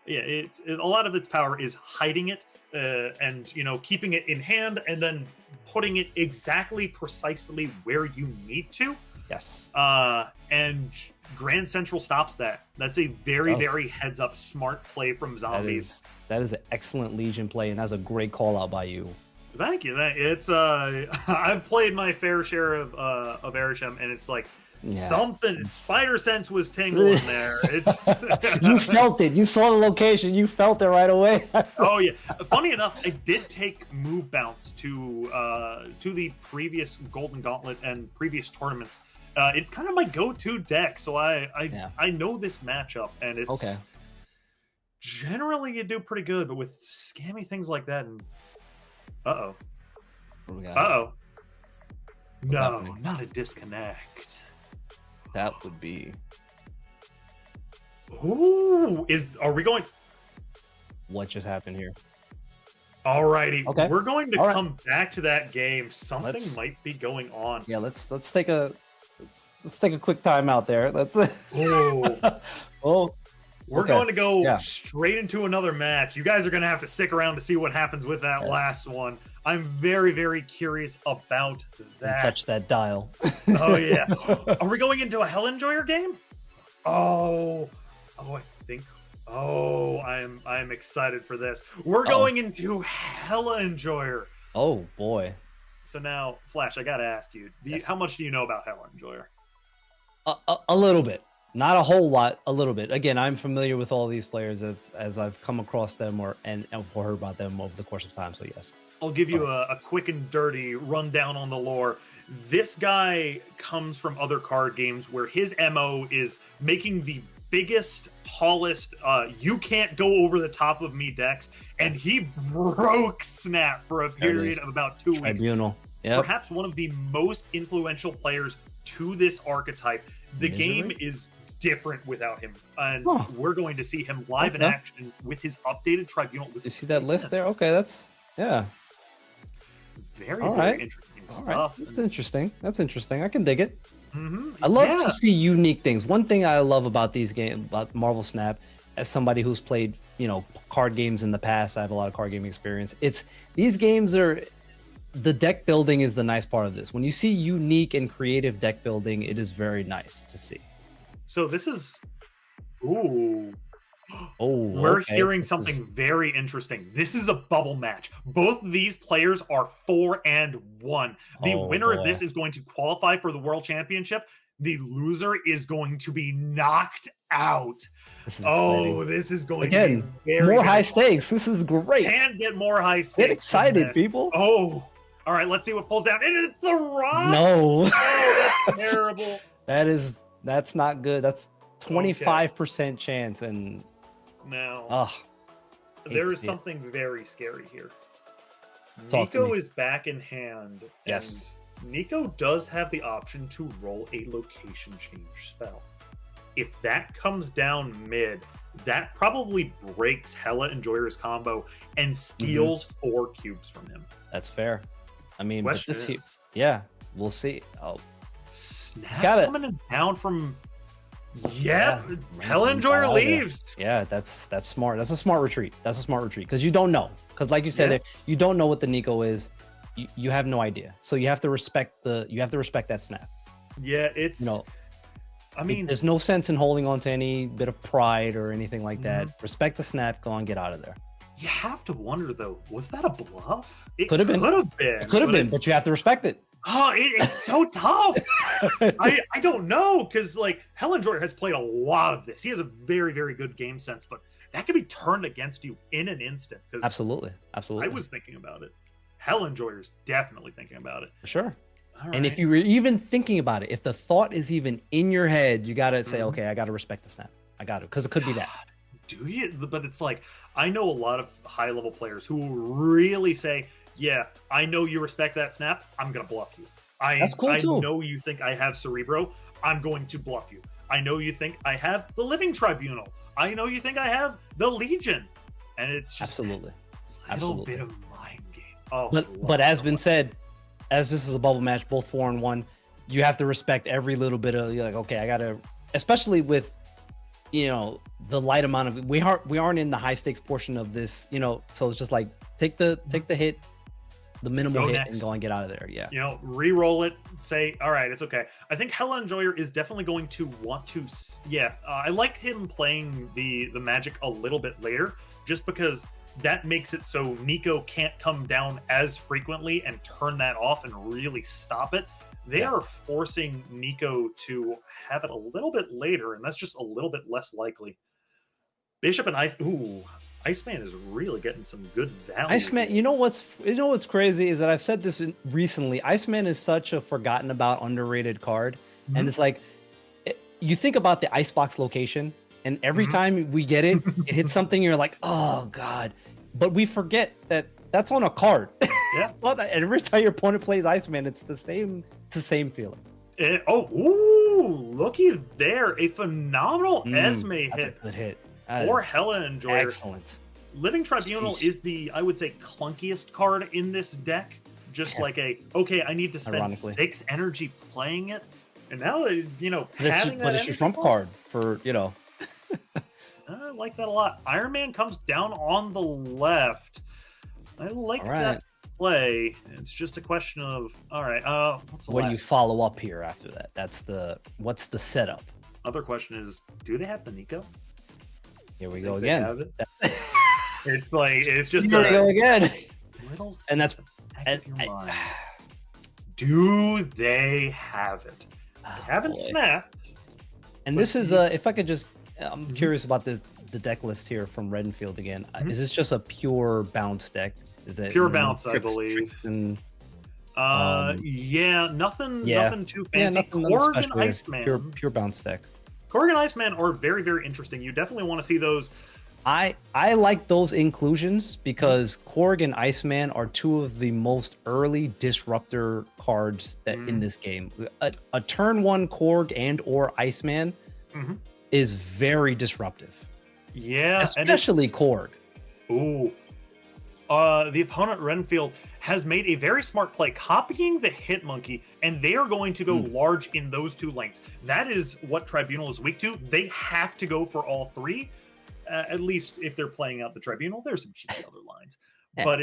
[SPEAKER 9] Yeah, a lot of its power is hiding it and keeping it in hand and then putting it exactly precisely where you need to.
[SPEAKER 8] Yes.
[SPEAKER 9] And Grand Central stops that. That's a very, very heads up smart play from Zombies.
[SPEAKER 8] That is an excellent Legion play, and that's a great call out by you.
[SPEAKER 9] Thank you. It's I've played my fair share of Erisham, and it's like something Spider Sense was tingling there. It's
[SPEAKER 8] you felt it. You saw the location. You felt it right away.
[SPEAKER 9] Oh yeah. Funny enough, I did take Move Bounce to the previous Golden Gauntlet and previous tournaments. It's kind of my go-to deck, so I know this matchup, and it's generally you do pretty good, but with scammy things like that, and no, not a disconnect.
[SPEAKER 8] That would be.
[SPEAKER 9] Ooh, are we going?
[SPEAKER 8] What just happened here?
[SPEAKER 9] Alrighty,
[SPEAKER 8] Okay.
[SPEAKER 9] we're going to
[SPEAKER 8] All right.
[SPEAKER 9] come back to that game. Something
[SPEAKER 8] Let's-
[SPEAKER 9] might be going on.
[SPEAKER 8] Yeah, let's take a quick time out there. Let's
[SPEAKER 9] Oh,
[SPEAKER 8] oh
[SPEAKER 9] we're
[SPEAKER 8] Okay.
[SPEAKER 9] going to go
[SPEAKER 8] Yeah.
[SPEAKER 9] straight into another match. You guys are going to have to stick around to see what happens with that
[SPEAKER 8] Yes.
[SPEAKER 9] last one. I'm very, very curious about that.
[SPEAKER 8] touch that dial.
[SPEAKER 9] Oh yeah. Are we going into a Hell Enjoyer game? I think. Oh, I'm excited for this. We're going into Hella Enjoyer.
[SPEAKER 8] Oh boy.
[SPEAKER 9] So now, Flash, I gotta ask you,
[SPEAKER 8] Yes.
[SPEAKER 9] how much do you know about Hella Enjoyer?
[SPEAKER 8] A little bit, not a whole lot. A little bit. Again, I'm familiar with all these players as I've come across them or heard about them over the course of time. So yes.
[SPEAKER 9] I'll give you a quick and dirty rundown on the lore. This guy comes from other card games where his MO is making the biggest, tallest, you can't go over the top of me decks, and he broke Snap for a period of about 2 weeks.
[SPEAKER 8] Tribunal. Yeah.
[SPEAKER 9] Perhaps one of the most influential players to this archetype. The game is different without him, and we're going to see him live in action with his updated Tribunal.
[SPEAKER 8] You see that list there? Okay, that's
[SPEAKER 9] Very,
[SPEAKER 8] All
[SPEAKER 9] very
[SPEAKER 8] right.
[SPEAKER 9] interesting
[SPEAKER 8] all
[SPEAKER 9] stuff.
[SPEAKER 8] right. That's interesting. That's interesting. I can dig it.
[SPEAKER 9] Mhm.
[SPEAKER 8] I love
[SPEAKER 9] Yeah.
[SPEAKER 8] to see unique things. One thing I love about these games, about Marvel Snap, as somebody who's played, card games in the past, I have a lot of card game experience. It's these games are the deck building is the nice part of this. When you see unique and creative deck building, it is very nice to see.
[SPEAKER 9] So this is, ooh,
[SPEAKER 8] Oh,
[SPEAKER 9] we're
[SPEAKER 8] okay.
[SPEAKER 9] hearing
[SPEAKER 8] This
[SPEAKER 9] something
[SPEAKER 8] is-
[SPEAKER 9] very interesting. This is a bubble match. Both these players are 4-1. The
[SPEAKER 8] Oh,
[SPEAKER 9] winner of
[SPEAKER 8] boy.
[SPEAKER 9] this is going to qualify for the World Championship. The loser is going to be knocked out.
[SPEAKER 8] This is
[SPEAKER 9] Oh,
[SPEAKER 8] exciting.
[SPEAKER 9] this is going
[SPEAKER 8] Again,
[SPEAKER 9] to be very,
[SPEAKER 8] more
[SPEAKER 9] very
[SPEAKER 8] high
[SPEAKER 9] fun.
[SPEAKER 8] stakes. This is great.
[SPEAKER 9] Can't get more high stakes.
[SPEAKER 8] Get
[SPEAKER 9] than
[SPEAKER 8] excited,
[SPEAKER 9] this.
[SPEAKER 8] people.
[SPEAKER 9] Oh, all right. Let's see what pulls down. And it's the Rock.
[SPEAKER 8] No.
[SPEAKER 9] Oh, that's terrible.
[SPEAKER 8] That's not good. That's 25% chance, and
[SPEAKER 9] Now,
[SPEAKER 8] hate
[SPEAKER 9] there
[SPEAKER 8] to
[SPEAKER 9] is
[SPEAKER 8] see it.
[SPEAKER 9] something very scary here.
[SPEAKER 8] Talk to
[SPEAKER 9] Nico
[SPEAKER 8] me.
[SPEAKER 9] is back in hand.
[SPEAKER 8] Yes.
[SPEAKER 9] And Nico does have the option to roll a location change spell. If that comes down mid, that probably breaks Hella Enjoyer's combo and steals 4 cubes from him.
[SPEAKER 8] That's fair. I mean, but
[SPEAKER 9] Question
[SPEAKER 8] this here,
[SPEAKER 9] is,
[SPEAKER 8] yeah, we'll see. Oh,
[SPEAKER 9] Snap
[SPEAKER 8] gotta-
[SPEAKER 9] coming down from... Yeah,
[SPEAKER 8] Yeah,
[SPEAKER 9] Hella
[SPEAKER 8] Ransom
[SPEAKER 9] Enjoyer
[SPEAKER 8] got out of there.
[SPEAKER 9] leaves.
[SPEAKER 8] yeah, that's smart. That's a smart retreat. That's a smart retreat because you don't know. Because like you said,
[SPEAKER 9] Yeah.
[SPEAKER 8] there, you don't know what the Nico is. You have no idea. So you have to respect that snap.
[SPEAKER 9] Yeah, it's... I mean,
[SPEAKER 8] there's no sense in holding on to any bit of pride or anything like that.
[SPEAKER 9] Mm-hmm.
[SPEAKER 8] Respect the snap. Go on, get out of there.
[SPEAKER 9] you have to wonder, though, was that a bluff? It
[SPEAKER 8] Could have been.
[SPEAKER 9] Could have been.
[SPEAKER 8] It could have been,
[SPEAKER 9] it's-
[SPEAKER 8] but you have to respect it.
[SPEAKER 9] Oh, it's so tough. I don't know, because like Helen Jordan has played a lot of this. He has a very, very good game sense, but that could be turned against you in an instant. Because
[SPEAKER 8] Absolutely.
[SPEAKER 9] I was thinking about it. Helen Joyer's definitely thinking about it.
[SPEAKER 8] For sure.
[SPEAKER 9] All
[SPEAKER 8] And if
[SPEAKER 9] right.
[SPEAKER 8] you were even thinking about it, if the thought is even in your head, you got to say,
[SPEAKER 9] Mhm.
[SPEAKER 8] okay, I got to respect the snap. I got to, because it could be that.
[SPEAKER 9] Do you? But it's like, I know a lot of high level players who will really say, yeah, I know you respect that snap. I'm going to bluff you.
[SPEAKER 8] That's cool,
[SPEAKER 9] I
[SPEAKER 8] too.
[SPEAKER 9] know you think I have Cerebro. I'm going to bluff you. I know you think I have the Living Tribunal. I know you think I have the Legion. And it's just
[SPEAKER 8] Absolutely.
[SPEAKER 9] a little
[SPEAKER 8] Absolutely.
[SPEAKER 9] bit of mind game. Oh, I love
[SPEAKER 8] But
[SPEAKER 9] it
[SPEAKER 8] as
[SPEAKER 9] so
[SPEAKER 8] been
[SPEAKER 9] much.
[SPEAKER 8] said, as this is a bubble match, both 4-1, you have to respect every little bit of, you're like, okay, I got to, especially with, the light amount of, we aren't in the high stakes portion of this, so it's just like, take the hit, the minimal
[SPEAKER 9] Go
[SPEAKER 8] hit,
[SPEAKER 9] next.
[SPEAKER 8] and go and get out of there. Yeah.
[SPEAKER 9] Re-roll it, say, all right, it's okay. I think Hella Enjoyer is definitely going to want to, I like him playing the magic a little bit later, just because that makes it so Nico can't come down as frequently and turn that off and really stop it. They are forcing Nico to have it a little bit later, and that's just a little bit less likely. Bishop and Iceman is really getting some good value.
[SPEAKER 8] Iceman,
[SPEAKER 9] here.
[SPEAKER 8] you know what's crazy is that I've said this recently. Iceman is such a forgotten about, underrated card, and it's like you think about the icebox location, and every time we get it, it hits something. You're like, oh god, but we forget that that's on a card.
[SPEAKER 9] Yeah.
[SPEAKER 8] And every time your opponent plays Iceman, it's the same feeling.
[SPEAKER 9] Looky there, a phenomenal Esme
[SPEAKER 8] That's a
[SPEAKER 9] hit
[SPEAKER 8] good hit. That
[SPEAKER 9] for
[SPEAKER 8] is
[SPEAKER 9] Hella Enjoyer.
[SPEAKER 8] excellent.
[SPEAKER 9] Living Tribunal
[SPEAKER 8] Sheesh.
[SPEAKER 9] is the, I would say, clunkiest card in this deck. Just like okay, I need to spend
[SPEAKER 8] Ironically.
[SPEAKER 9] 6 energy playing it, and now having
[SPEAKER 8] But it's
[SPEAKER 9] that
[SPEAKER 8] your
[SPEAKER 9] energy
[SPEAKER 8] trump
[SPEAKER 9] cost-
[SPEAKER 8] card for
[SPEAKER 9] I like that a lot. Iron Man comes down on the left. I like
[SPEAKER 8] All right.
[SPEAKER 9] that play. It's just a question of, all right, what's the
[SPEAKER 8] What do you
[SPEAKER 9] last
[SPEAKER 8] follow up here after that? What's the setup?
[SPEAKER 9] other question is, do they have the Nico?
[SPEAKER 8] Here we
[SPEAKER 9] Think
[SPEAKER 8] go
[SPEAKER 9] they
[SPEAKER 8] again.
[SPEAKER 9] have it? It's like, it's just
[SPEAKER 8] Here we go
[SPEAKER 9] a
[SPEAKER 8] again.
[SPEAKER 9] little
[SPEAKER 8] And that's
[SPEAKER 9] thing in the back of your
[SPEAKER 8] and-
[SPEAKER 9] mind. Do they have it? They haven't
[SPEAKER 8] boy.
[SPEAKER 9] snapped.
[SPEAKER 8] And this is if I could just, I'm curious about the deck list here from Reddenfield again. Is this just a pure bounce deck? Is it
[SPEAKER 9] Pure bounce, I believe.
[SPEAKER 8] And
[SPEAKER 9] Yeah, nothing
[SPEAKER 8] yeah.
[SPEAKER 9] nothing too fancy.
[SPEAKER 8] nothing
[SPEAKER 9] Korg and
[SPEAKER 8] special here.
[SPEAKER 9] Iceman.
[SPEAKER 8] Pure bounce deck.
[SPEAKER 9] Korg and Iceman are very, very interesting. You definitely want to see those.
[SPEAKER 8] I like those inclusions because Korg and Iceman are two of the most early disruptor cards that in this game. A turn 1 Korg and or Iceman
[SPEAKER 9] Mhm.
[SPEAKER 8] is very disruptive,
[SPEAKER 9] Yeah,
[SPEAKER 8] especially Korg.
[SPEAKER 9] Ooh. The opponent Renfield has made a very smart play, copying the Hit Monkey, and they are going to go large in those 2 lanes. That is what Tribunal is weak to. They have to go for all 3, at least if they're playing out the Tribunal. There's some cheeky other lines, but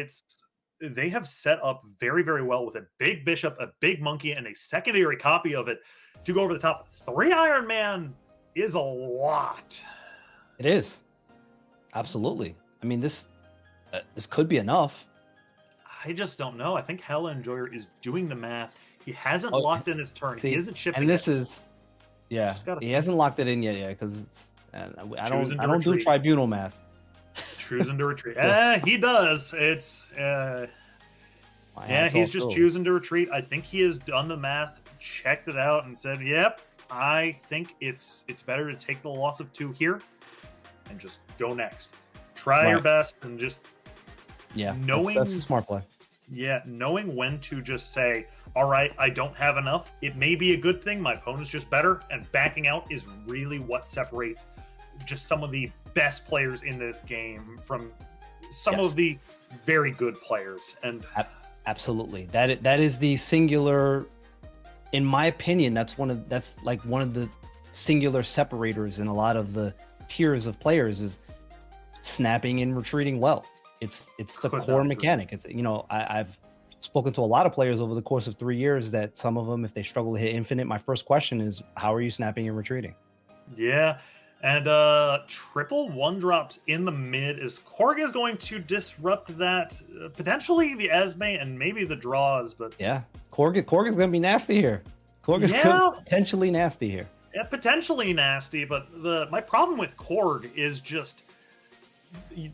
[SPEAKER 9] they have set up very, very well with a big Bishop, a big Monkey, and a secondary copy of it to go over the top. 3 Iron Man is a lot.
[SPEAKER 8] It is absolutely. I mean, this could be enough.
[SPEAKER 9] I just don't know. I think Hella Enjoyer is doing the math. He hasn't
[SPEAKER 8] Oh,
[SPEAKER 9] locked in his turn.
[SPEAKER 8] See,
[SPEAKER 9] He isn't shipping.
[SPEAKER 8] and this
[SPEAKER 9] it.
[SPEAKER 8] is, yeah,
[SPEAKER 9] Just gotta-
[SPEAKER 8] he hasn't locked it in yet, because I
[SPEAKER 9] Choosing
[SPEAKER 8] don't
[SPEAKER 9] to
[SPEAKER 8] do
[SPEAKER 9] retreat.
[SPEAKER 8] Tribunal math.
[SPEAKER 9] choosing to retreat. He does. It's
[SPEAKER 8] My
[SPEAKER 9] yeah,
[SPEAKER 8] hat's
[SPEAKER 9] he's
[SPEAKER 8] off
[SPEAKER 9] just
[SPEAKER 8] to him.
[SPEAKER 9] choosing to retreat. I think he has done the math, checked it out, and said, "Yep, I think it's better to take the loss of 2 here and just go next. Try your
[SPEAKER 8] Right.
[SPEAKER 9] best and just
[SPEAKER 8] Yeah,
[SPEAKER 9] knowing
[SPEAKER 8] that's a smart play.
[SPEAKER 9] knowing when to just say, all right, I don't have enough. It may be a good thing. My opponent's just better. And backing out is really what separates just some of the best players in this game from some
[SPEAKER 8] Yes.
[SPEAKER 9] of the very good players. And
[SPEAKER 8] Absolutely, that is the singular. In my opinion, that's one of the singular separators in a lot of the tiers of players is snapping and retreating well. It's the
[SPEAKER 9] Could not
[SPEAKER 8] core
[SPEAKER 9] agree.
[SPEAKER 8] mechanic. It's I've spoken to a lot of players over the course of 3 years that some of them, if they struggle to hit infinite, my first question is, how are you snapping and retreating?
[SPEAKER 9] yeah. And triple 1-drops in the mid is Korg is going to disrupt that, potentially the Esme and maybe the draws, but
[SPEAKER 8] Yeah, Korg is going to be nasty here. Korg is
[SPEAKER 9] Yeah.
[SPEAKER 8] potentially nasty here.
[SPEAKER 9] yeah, potentially nasty. But my problem with Korg is just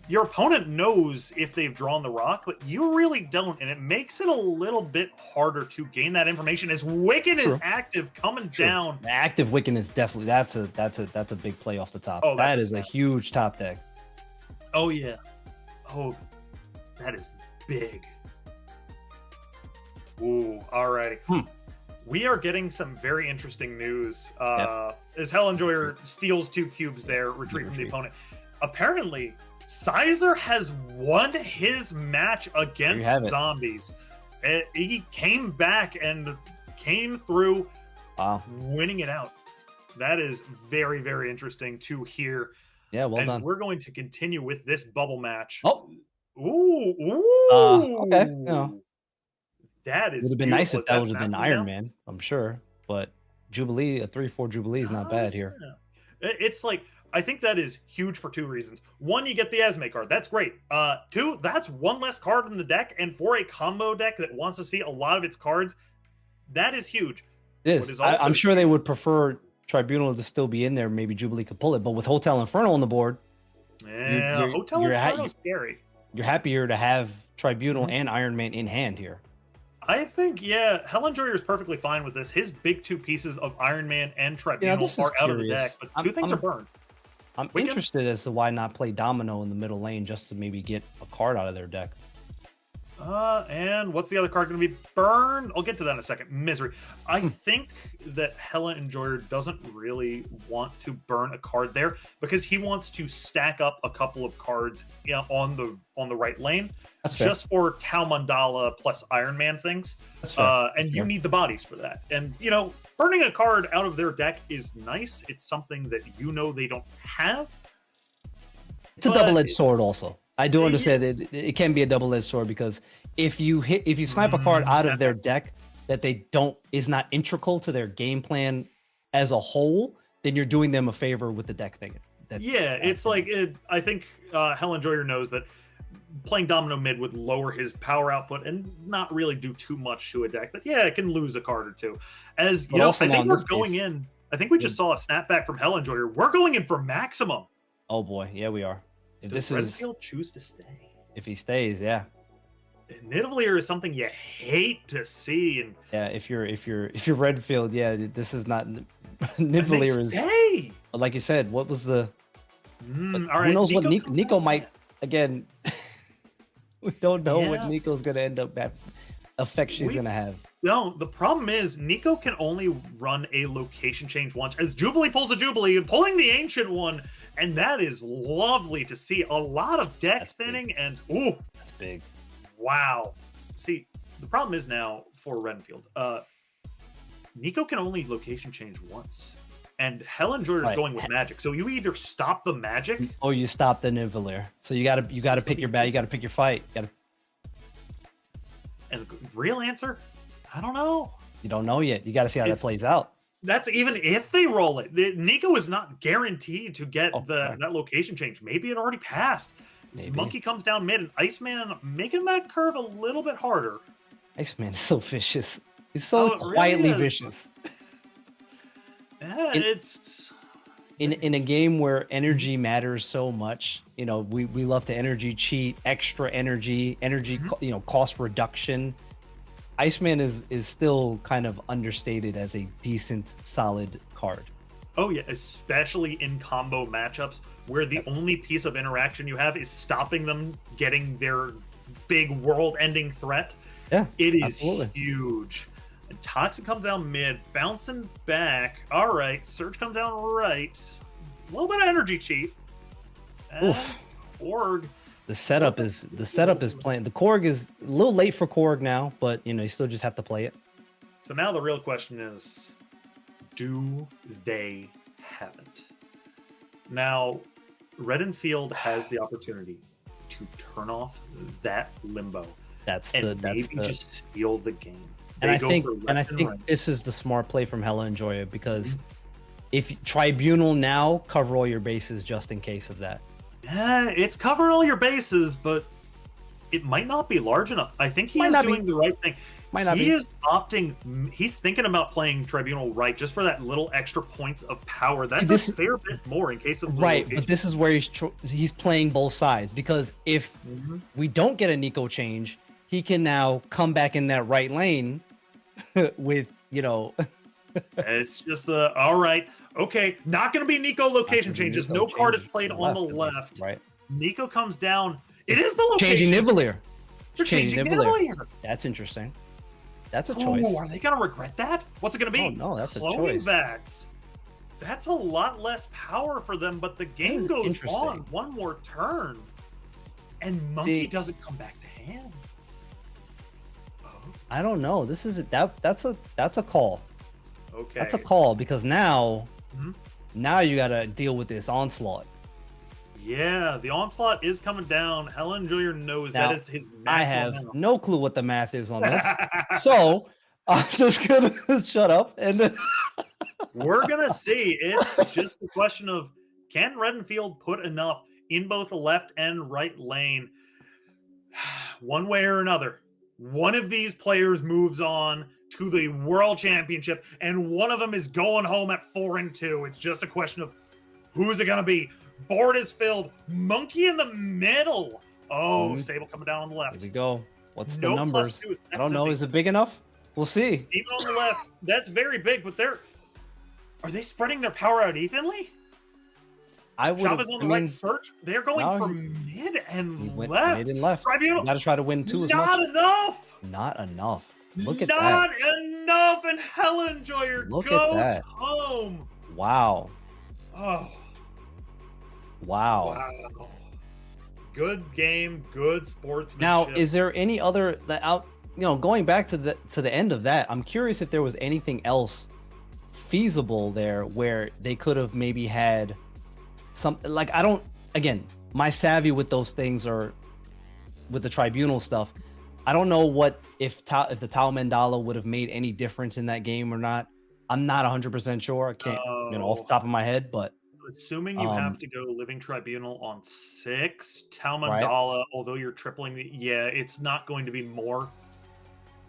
[SPEAKER 9] your opponent knows if they've drawn the rock, but you really don't, and it makes it a little bit harder to gain that information as Wicked is
[SPEAKER 8] True.
[SPEAKER 9] active coming
[SPEAKER 8] True.
[SPEAKER 9] down.
[SPEAKER 8] The active Wiccan is definitely that's a big play off the top.
[SPEAKER 9] Oh,
[SPEAKER 8] that
[SPEAKER 9] that's a
[SPEAKER 8] is a
[SPEAKER 9] snap.
[SPEAKER 8] huge top deck.
[SPEAKER 9] Oh yeah, oh that is big. Ooh, alrighty. We are getting some very interesting news. As Hell Enjoyer steals 2 cubes there, retreat from the opponent. Apparently, Sizer has won his match
[SPEAKER 8] you have
[SPEAKER 9] against
[SPEAKER 8] it.
[SPEAKER 9] zombies. He came back and came through,
[SPEAKER 8] Wow.
[SPEAKER 9] winning it out. That is very, very interesting to hear.
[SPEAKER 8] Yeah, well
[SPEAKER 9] as
[SPEAKER 8] done.
[SPEAKER 9] we're going to continue with this bubble match.
[SPEAKER 8] Oh,
[SPEAKER 9] Ooh,
[SPEAKER 8] okay, you know.
[SPEAKER 9] That is
[SPEAKER 8] would have been nice
[SPEAKER 9] beautiful.
[SPEAKER 8] if that would
[SPEAKER 9] Is
[SPEAKER 8] have been
[SPEAKER 9] happening now?
[SPEAKER 8] Iron Man, I'm sure. But Jubilee, a 3/4 Jubilee is not bad here.
[SPEAKER 9] It's like, I think that is huge for 2 reasons. 1, you get the Esme card. That's great. 2, that's 1 less card in the deck. And for a combo deck that wants to see a lot of its cards, that is huge.
[SPEAKER 8] It
[SPEAKER 9] What
[SPEAKER 8] is.
[SPEAKER 9] is
[SPEAKER 8] I'm
[SPEAKER 9] also
[SPEAKER 8] sure they would prefer Tribunal to still be in there. Maybe Jubilee could pull it. But with Hotel Inferno on the board,
[SPEAKER 9] Yeah,
[SPEAKER 8] you're-
[SPEAKER 9] Hotel
[SPEAKER 8] you're ha-
[SPEAKER 9] Inferno's scary.
[SPEAKER 8] you're happier to have Tribunal
[SPEAKER 9] Mm-hmm.
[SPEAKER 8] and Iron Man in hand here.
[SPEAKER 9] I think, yeah, Hell Enjoyer is perfectly fine with this. His big 2 pieces of Iron Man and Tribunal
[SPEAKER 8] this is
[SPEAKER 9] are out of the
[SPEAKER 8] curious.
[SPEAKER 9] deck, but 2 things
[SPEAKER 8] I'm-
[SPEAKER 9] are burned.
[SPEAKER 8] I'm
[SPEAKER 9] Wicked?
[SPEAKER 8] interested as to why not play Domino in the middle lane just to maybe get a card out of their deck.
[SPEAKER 9] And what's the other card going to be? Burn. I'll get to that in a second. Misery. I think that Hella Enjoyer doesn't really want to burn a card there because he wants to stack up a couple of cards on the right lane.
[SPEAKER 8] That's fair.
[SPEAKER 9] Just for Tau Mandala plus Iron Man things.
[SPEAKER 8] That's fair.
[SPEAKER 9] And you need the bodies for that. And, burning a card out of their deck is nice. It's something that they don't have.
[SPEAKER 8] It's a double-edged sword also. I do understand that it can be a double-edged sword because if you snipe a card out of their deck that is not integral to their game plan as a whole, then you're doing them a favor with the deck thing.
[SPEAKER 9] It's like I think Hell Enjoyer knows that playing Domino mid would lower his power output and not really do too much to a deck. That it can lose a card or two. As I think we're going in. I think we just saw a snapback from Hell Enjoyer. We're going in for maximum.
[SPEAKER 8] Oh boy, yeah, we are. If
[SPEAKER 9] Does Redfield choose to stay?
[SPEAKER 8] If he stays, yeah.
[SPEAKER 9] Nidavellir is something you hate to see, and
[SPEAKER 8] yeah, if you're Redfield, yeah, this is not Nidavellir is.
[SPEAKER 9] Stay.
[SPEAKER 8] Like you said, what was the?
[SPEAKER 9] All right,
[SPEAKER 8] who knows what Nico might again? We don't know what Nico's gonna end up that effect she's gonna have.
[SPEAKER 9] No, the problem is Nico can only run a location change once. As Jubilee pulls a Jubilee, pulling the Ancient One. And that is lovely to see. A lot of deck thinning and
[SPEAKER 8] that's big.
[SPEAKER 9] Wow. See, the problem is now for Renfield. Nico can only location change once. And Hell Enjoyer is going with magic. So you either stop the magic
[SPEAKER 8] or you stop the Nidavellir. So you gotta pick your bat, you gotta pick your fight. And
[SPEAKER 9] the real answer? I don't know.
[SPEAKER 8] You don't know yet. You gotta see how that plays out.
[SPEAKER 9] That's even if they roll it. Nico is not guaranteed to get that location change. Maybe it already passed. Monkey comes down mid, and Iceman making that curve a little bit harder.
[SPEAKER 8] Iceman is so vicious. He's so quietly
[SPEAKER 9] really
[SPEAKER 8] vicious.
[SPEAKER 9] Yeah, it's
[SPEAKER 8] in a game where energy matters so much. We love to energy cheat, extra energy, cost reduction. Iceman is still kind of understated as a decent, solid card.
[SPEAKER 9] Oh yeah, especially in combo matchups where the only piece of interaction you have is stopping them getting their big world-ending threat.
[SPEAKER 8] Yeah,
[SPEAKER 9] it is
[SPEAKER 8] absolutely
[SPEAKER 9] huge. And Toxic comes down mid, bouncing back. All right, Surge comes down right. A little bit of energy cheat. Org.
[SPEAKER 8] The setup is playing. The Korg is a little late for Korg now, but you still just have to play it.
[SPEAKER 9] So now the real question is, do they have it? Now, Redfield has the opportunity to turn off that limbo. Just steal the game.
[SPEAKER 8] And I think this is the smart play from Hella Enjoyer because if Tribunal now, cover all your bases just in case of that.
[SPEAKER 9] Yeah, it's covering all your bases, but it might not be large enough. I think he's doing the right thing. He's thinking about playing Tribunal right just for that little extra points of power. That's a fair bit more in case of
[SPEAKER 8] right, but this is where he's playing both sides because if we don't get a Nico change, he can now come back in that right lane with
[SPEAKER 9] It's just all right. Okay, not going to be Nico location changes. No card is played on the left.
[SPEAKER 8] Right.
[SPEAKER 9] Nico comes down. It is the location.
[SPEAKER 8] Changing Nidavellir.
[SPEAKER 9] They're changing Nidavellir.
[SPEAKER 8] That's interesting. That's a choice.
[SPEAKER 9] Oh, are they going to regret that? What's it going to be?
[SPEAKER 8] Oh, no, that's a
[SPEAKER 9] Cloning
[SPEAKER 8] choice.
[SPEAKER 9] Bats. That's a lot less power for them, but the game goes on one more turn. And Monkey doesn't come back to hand.
[SPEAKER 8] I don't know. This is that's a call.
[SPEAKER 9] Okay.
[SPEAKER 8] That's a call because now you got to deal with this onslaught.
[SPEAKER 9] Yeah, the onslaught is coming down. Hell Enjoyer knows
[SPEAKER 8] Now,
[SPEAKER 9] that is his maximum.
[SPEAKER 8] I have no clue what the math is on this, so I'm just gonna shut up and.
[SPEAKER 9] We're gonna see. It's just a question of can Redfield put enough in both the left and right lane, one way or another. One of these players moves on to the World Championship, and one of them is going home at 4-2. It's just a question of who's it gonna be. Board is filled. Monkey in the middle. Oh, Sable coming down on the left.
[SPEAKER 8] Here we go. What's the numbers? I don't know. Is it big enough? We'll see.
[SPEAKER 9] Even on the left, that's very big, but are they spreading their power out evenly?
[SPEAKER 8] I would have.
[SPEAKER 9] Chavez on
[SPEAKER 8] I
[SPEAKER 9] the right
[SPEAKER 8] mean,
[SPEAKER 9] search. They're going
[SPEAKER 8] no,
[SPEAKER 9] for
[SPEAKER 8] he
[SPEAKER 9] mid and
[SPEAKER 8] went
[SPEAKER 9] left.
[SPEAKER 8] mid and left.
[SPEAKER 9] Tribunal,
[SPEAKER 8] Got to try to win two as
[SPEAKER 9] not
[SPEAKER 8] much.
[SPEAKER 9] enough.
[SPEAKER 8] Not enough. Look at
[SPEAKER 9] Not
[SPEAKER 8] that.
[SPEAKER 9] enough, and Helen Enjoyer
[SPEAKER 8] Look at
[SPEAKER 9] goes
[SPEAKER 8] that.
[SPEAKER 9] home.
[SPEAKER 8] Wow.
[SPEAKER 9] Oh,
[SPEAKER 8] Wow.
[SPEAKER 9] wow. Good game, good sportsmanship.
[SPEAKER 8] Now, is there any other that out? You know, going back to the end of that, I'm curious if there was anything else feasible there where they could have maybe had something like, I don't, again, my savvy with those things or with the tribunal stuff, I don't know what if the Tau Mandala would have made any difference in that game or not. I'm not 100% sure. I can't, off the top of my head, but
[SPEAKER 9] assuming you have to go Living Tribunal on 6, Tau
[SPEAKER 8] Right.
[SPEAKER 9] Mandala, although you're tripling the, it's not going to be more.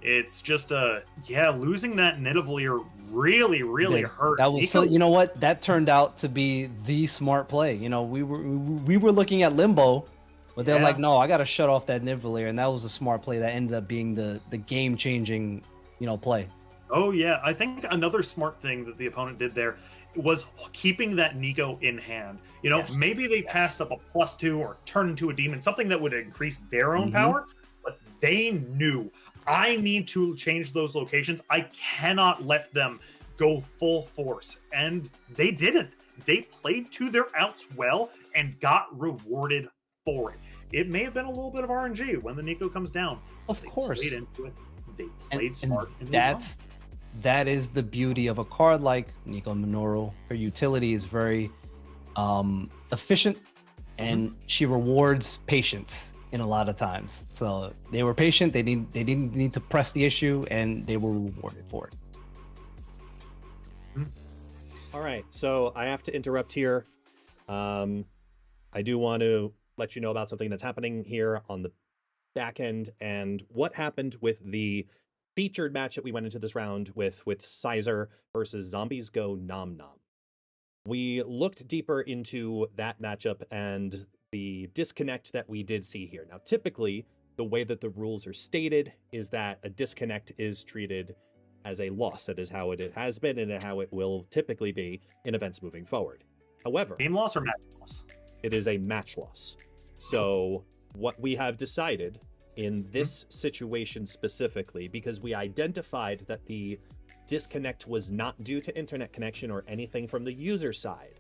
[SPEAKER 9] It's just losing that Nidavellir really hurt.
[SPEAKER 8] That was so. You know what? That turned out to be the smart play. You know, we were looking at Limbo, but they're like, no, I got to shut off that Nidavellir, and that was a smart play that ended up being the game changing, play.
[SPEAKER 9] Oh yeah, I think another smart thing that the opponent did there was keeping that Nico in hand. Maybe they passed up a +2 or turn into a demon, something that would increase their own power, but they knew, I need to change those locations. I cannot let them go full force. And they didn't. They played to their outs well and got rewarded for it. It may have been a little bit of RNG when the Nico comes down.
[SPEAKER 8] Of course.
[SPEAKER 9] They played into it. They played smart. And
[SPEAKER 8] that is the beauty of a card like Nico Minoru. Her utility is very efficient, and she rewards patience in a lot of times. So they were patient. They didn't need to press the issue, and they were rewarded for it.
[SPEAKER 4] All right, so I have to interrupt here. I do want to let you know about something that's happening here on the back end and what happened with the featured match that we went into this round with Sizer versus Zombies Go Nom Nom. We looked deeper into that matchup and the disconnect that we did see here. Now, typically, the way that the rules are stated is that a disconnect is treated as a loss. That is how it has been and how it will typically be in events moving forward. However,
[SPEAKER 9] game loss or match loss?
[SPEAKER 4] It is a match loss. So what we have decided in this situation specifically, because we identified that the disconnect was not due to internet connection or anything from the user side,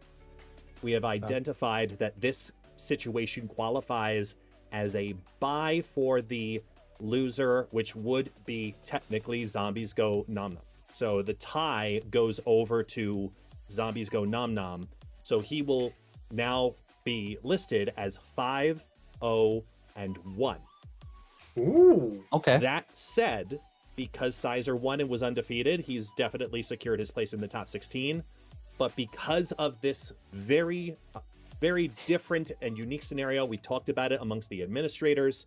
[SPEAKER 4] we have identified that this situation qualifies as a bye for the loser, which would be technically Zombies Go Nom Nom. So the tie goes over to Zombies Go Nom Nom. So he will now be listed as 5-0-1.
[SPEAKER 9] Ooh.
[SPEAKER 8] Okay.
[SPEAKER 4] That said, because Sizer won and was undefeated, he's definitely secured his place in the top 16. But because of this very different and unique scenario, we talked about it amongst the administrators.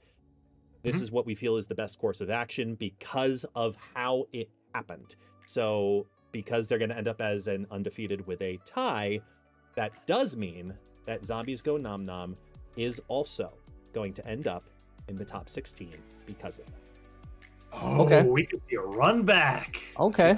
[SPEAKER 4] This is what we feel is the best course of action because of how it happened. So because they're going to end up as an undefeated with a tie, that does mean that Zombies Go Nom Nom is also going to end up in the top 16 because of that.
[SPEAKER 9] Oh,
[SPEAKER 8] Okay.
[SPEAKER 9] We could see a run back.
[SPEAKER 8] Okay.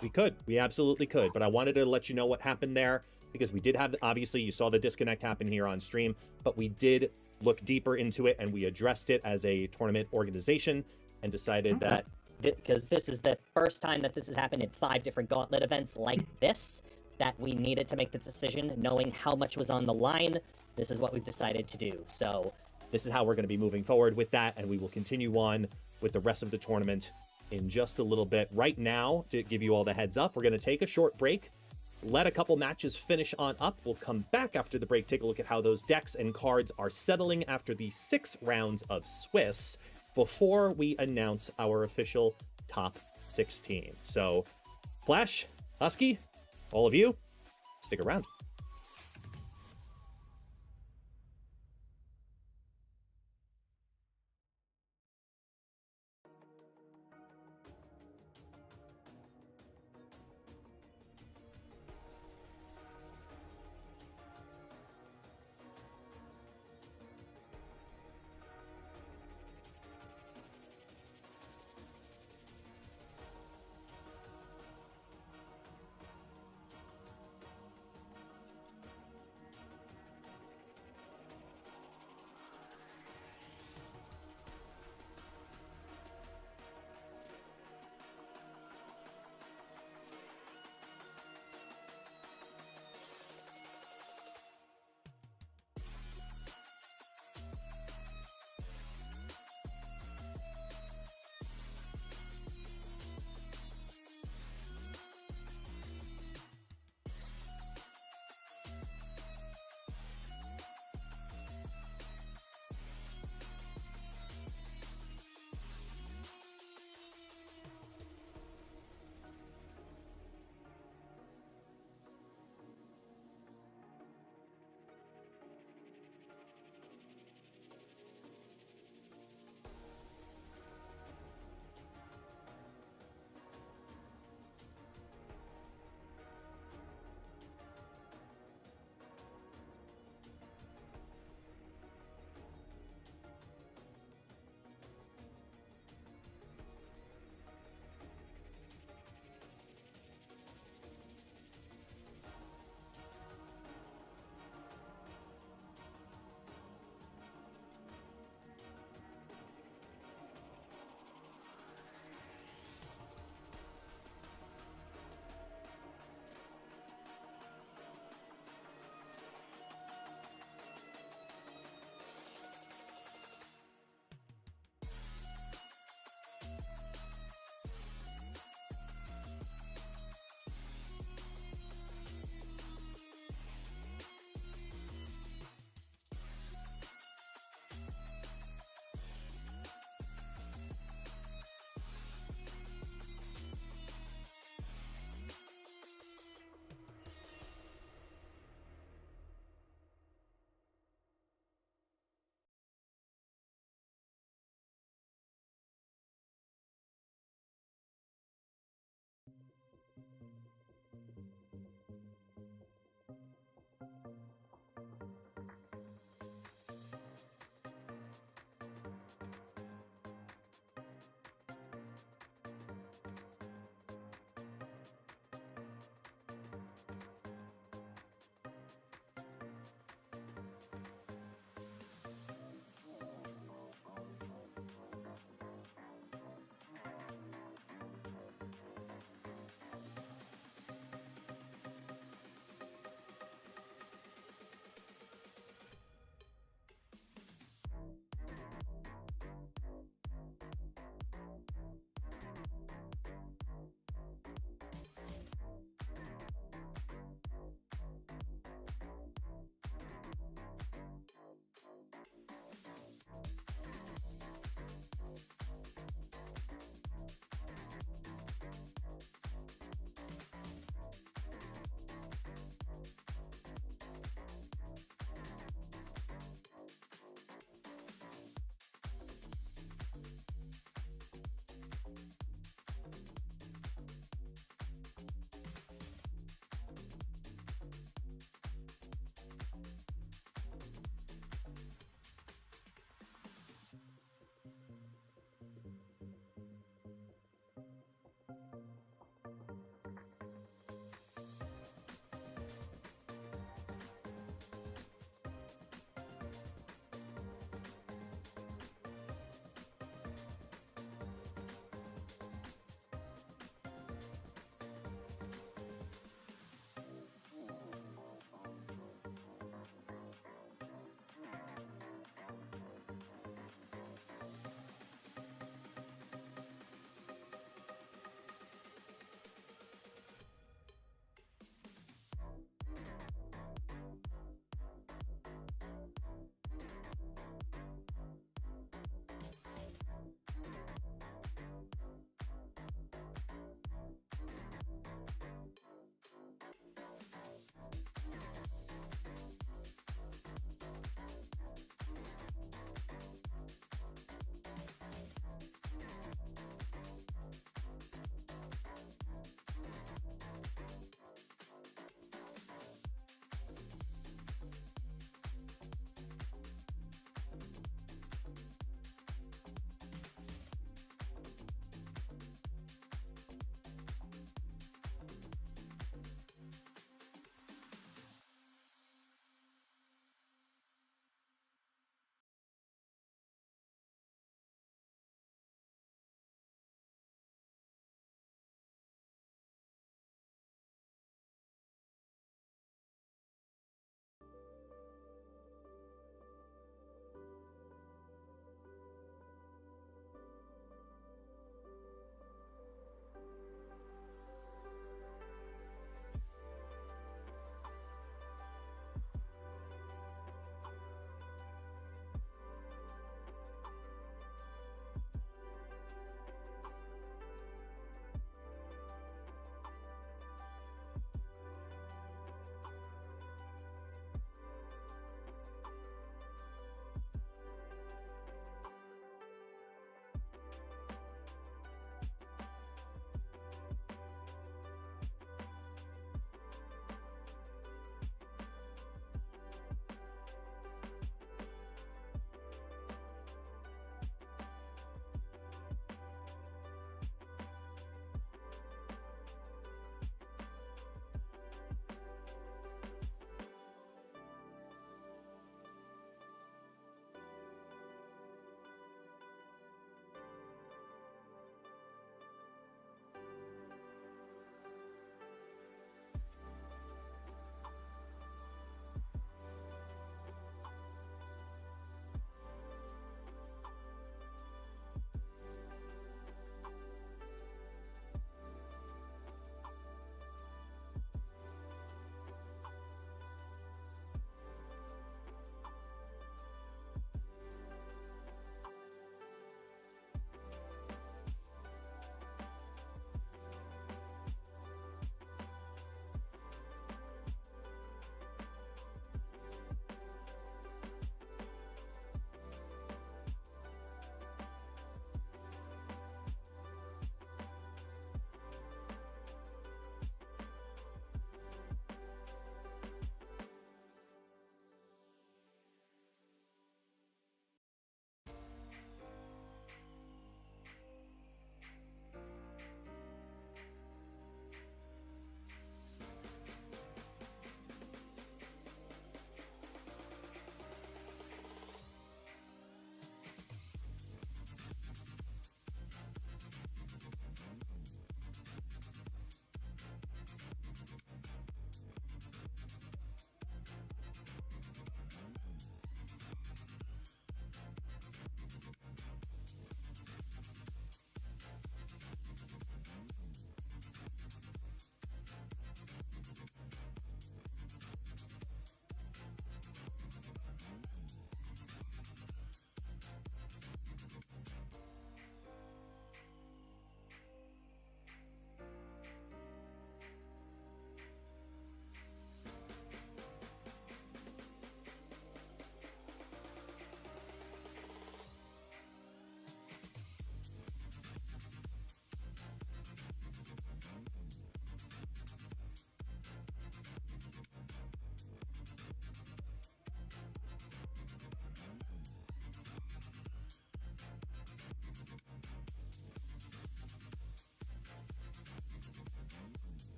[SPEAKER 4] We could. We absolutely could. But I wanted to let you know what happened there because we did have, obviously, you saw the disconnect happen here on stream, but we did look deeper into it and we addressed it as a tournament organization and decided that
[SPEAKER 1] because this is the first time that this has happened in 5 different gauntlet events like this, that we needed to make the decision, knowing how much was on the line. This is what we've decided to do. So this is how we're going to be moving forward with that, and we will continue on with the rest of the tournament in just a little bit. Right now, to give you all the heads up, we're going to take a short break, let a couple matches finish on up. We'll come back after the break, take a look at how those decks and cards are settling after the 6 rounds of Swiss before we announce our official top 16. So, Flash, Husky, all of you, stick around.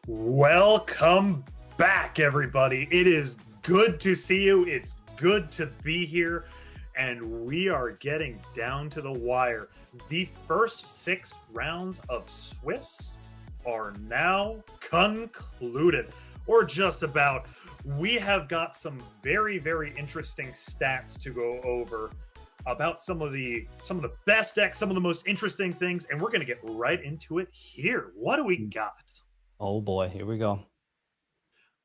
[SPEAKER 9] Welcome back, everybody. It is good to see you. It's good to be here. And we are getting down to the wire. The first 6 rounds of Swifts are now concluded, or just about. We have got some very, very interesting stats to go over about some of the best decks, some of the most interesting things, and we're going to get right into it here. What do we got?
[SPEAKER 8] Oh boy, here we go.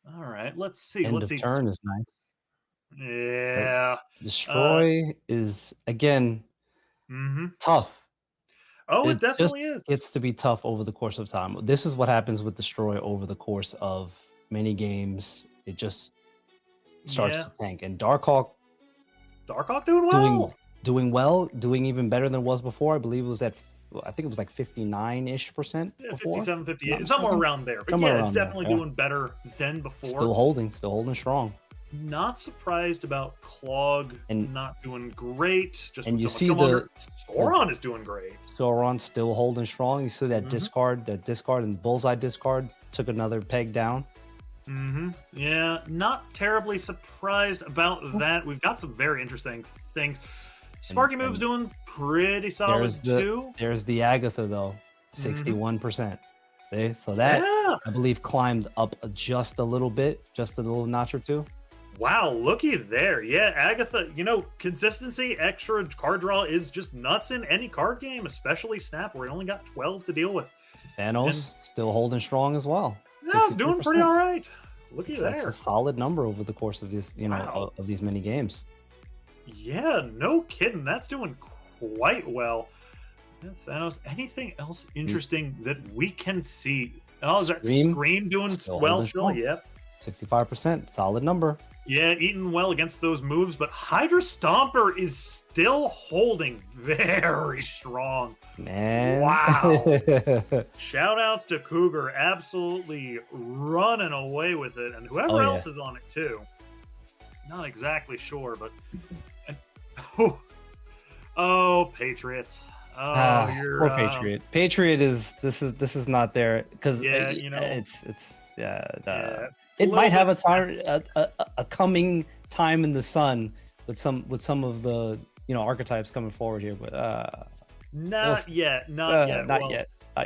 [SPEAKER 9] All right, let's see.
[SPEAKER 8] End
[SPEAKER 9] Let's
[SPEAKER 8] of
[SPEAKER 9] see.
[SPEAKER 8] turn is nice.
[SPEAKER 9] Yeah.
[SPEAKER 8] Destroy is again tough.
[SPEAKER 9] Oh, it definitely
[SPEAKER 8] just
[SPEAKER 9] is.
[SPEAKER 8] gets to be tough over the course of time. This is what happens with Destroy over the course of many games. It just starts to tank. And Darkhawk
[SPEAKER 9] doing well.
[SPEAKER 8] Doing even better than it was before. I believe it was at, I think it was like 59-ish%
[SPEAKER 9] Yeah,
[SPEAKER 8] before.
[SPEAKER 9] 57, 58, somewhere around there. But
[SPEAKER 8] Somewhere
[SPEAKER 9] yeah, it's
[SPEAKER 8] around
[SPEAKER 9] definitely
[SPEAKER 8] there, yeah.
[SPEAKER 9] doing better than before.
[SPEAKER 8] Still holding strong.
[SPEAKER 9] Not surprised about Clog
[SPEAKER 8] And-
[SPEAKER 9] not doing great. Just
[SPEAKER 8] and
[SPEAKER 9] with
[SPEAKER 8] you
[SPEAKER 9] so
[SPEAKER 8] see
[SPEAKER 9] much going on. Sauron is doing great.
[SPEAKER 8] Sauron's still holding strong. You see that discard and bullseye discard took another peg down.
[SPEAKER 9] Yeah, not terribly surprised about that. We've got some very interesting things. Sparky Move's doing pretty solid too.
[SPEAKER 8] There's the Agatha though, 61%. Okay, so that I believe climbed up just a little bit, just a little notch or two.
[SPEAKER 9] Wow, looky there. Yeah, Agatha, consistency, extra card draw is just nuts in any card game, especially Snap, where you only got 12 to deal with.
[SPEAKER 8] Thanos still holding strong as well.
[SPEAKER 9] Yeah, it's doing pretty all right. Looky there.
[SPEAKER 8] That's a solid number over the course of this, of these many games.
[SPEAKER 9] Yeah, no kidding. That's doing quite well. Yeah, Thanos, anything else interesting that we can see? Oh, is that Scream doing well still? Yep.
[SPEAKER 8] 65%, solid number.
[SPEAKER 9] Yeah, eating well against those moves, but Hydra Stomper is still holding very strong.
[SPEAKER 8] Man.
[SPEAKER 9] Wow. Shout outs to Cougar, absolutely running away with it, and whoever else is on it too. Not exactly sure, but Patriot. Oh, you're
[SPEAKER 8] poor Patriot. Patriot this is not there because it might have a coming time in the sun with some of the archetypes coming forward here, but
[SPEAKER 9] not yet.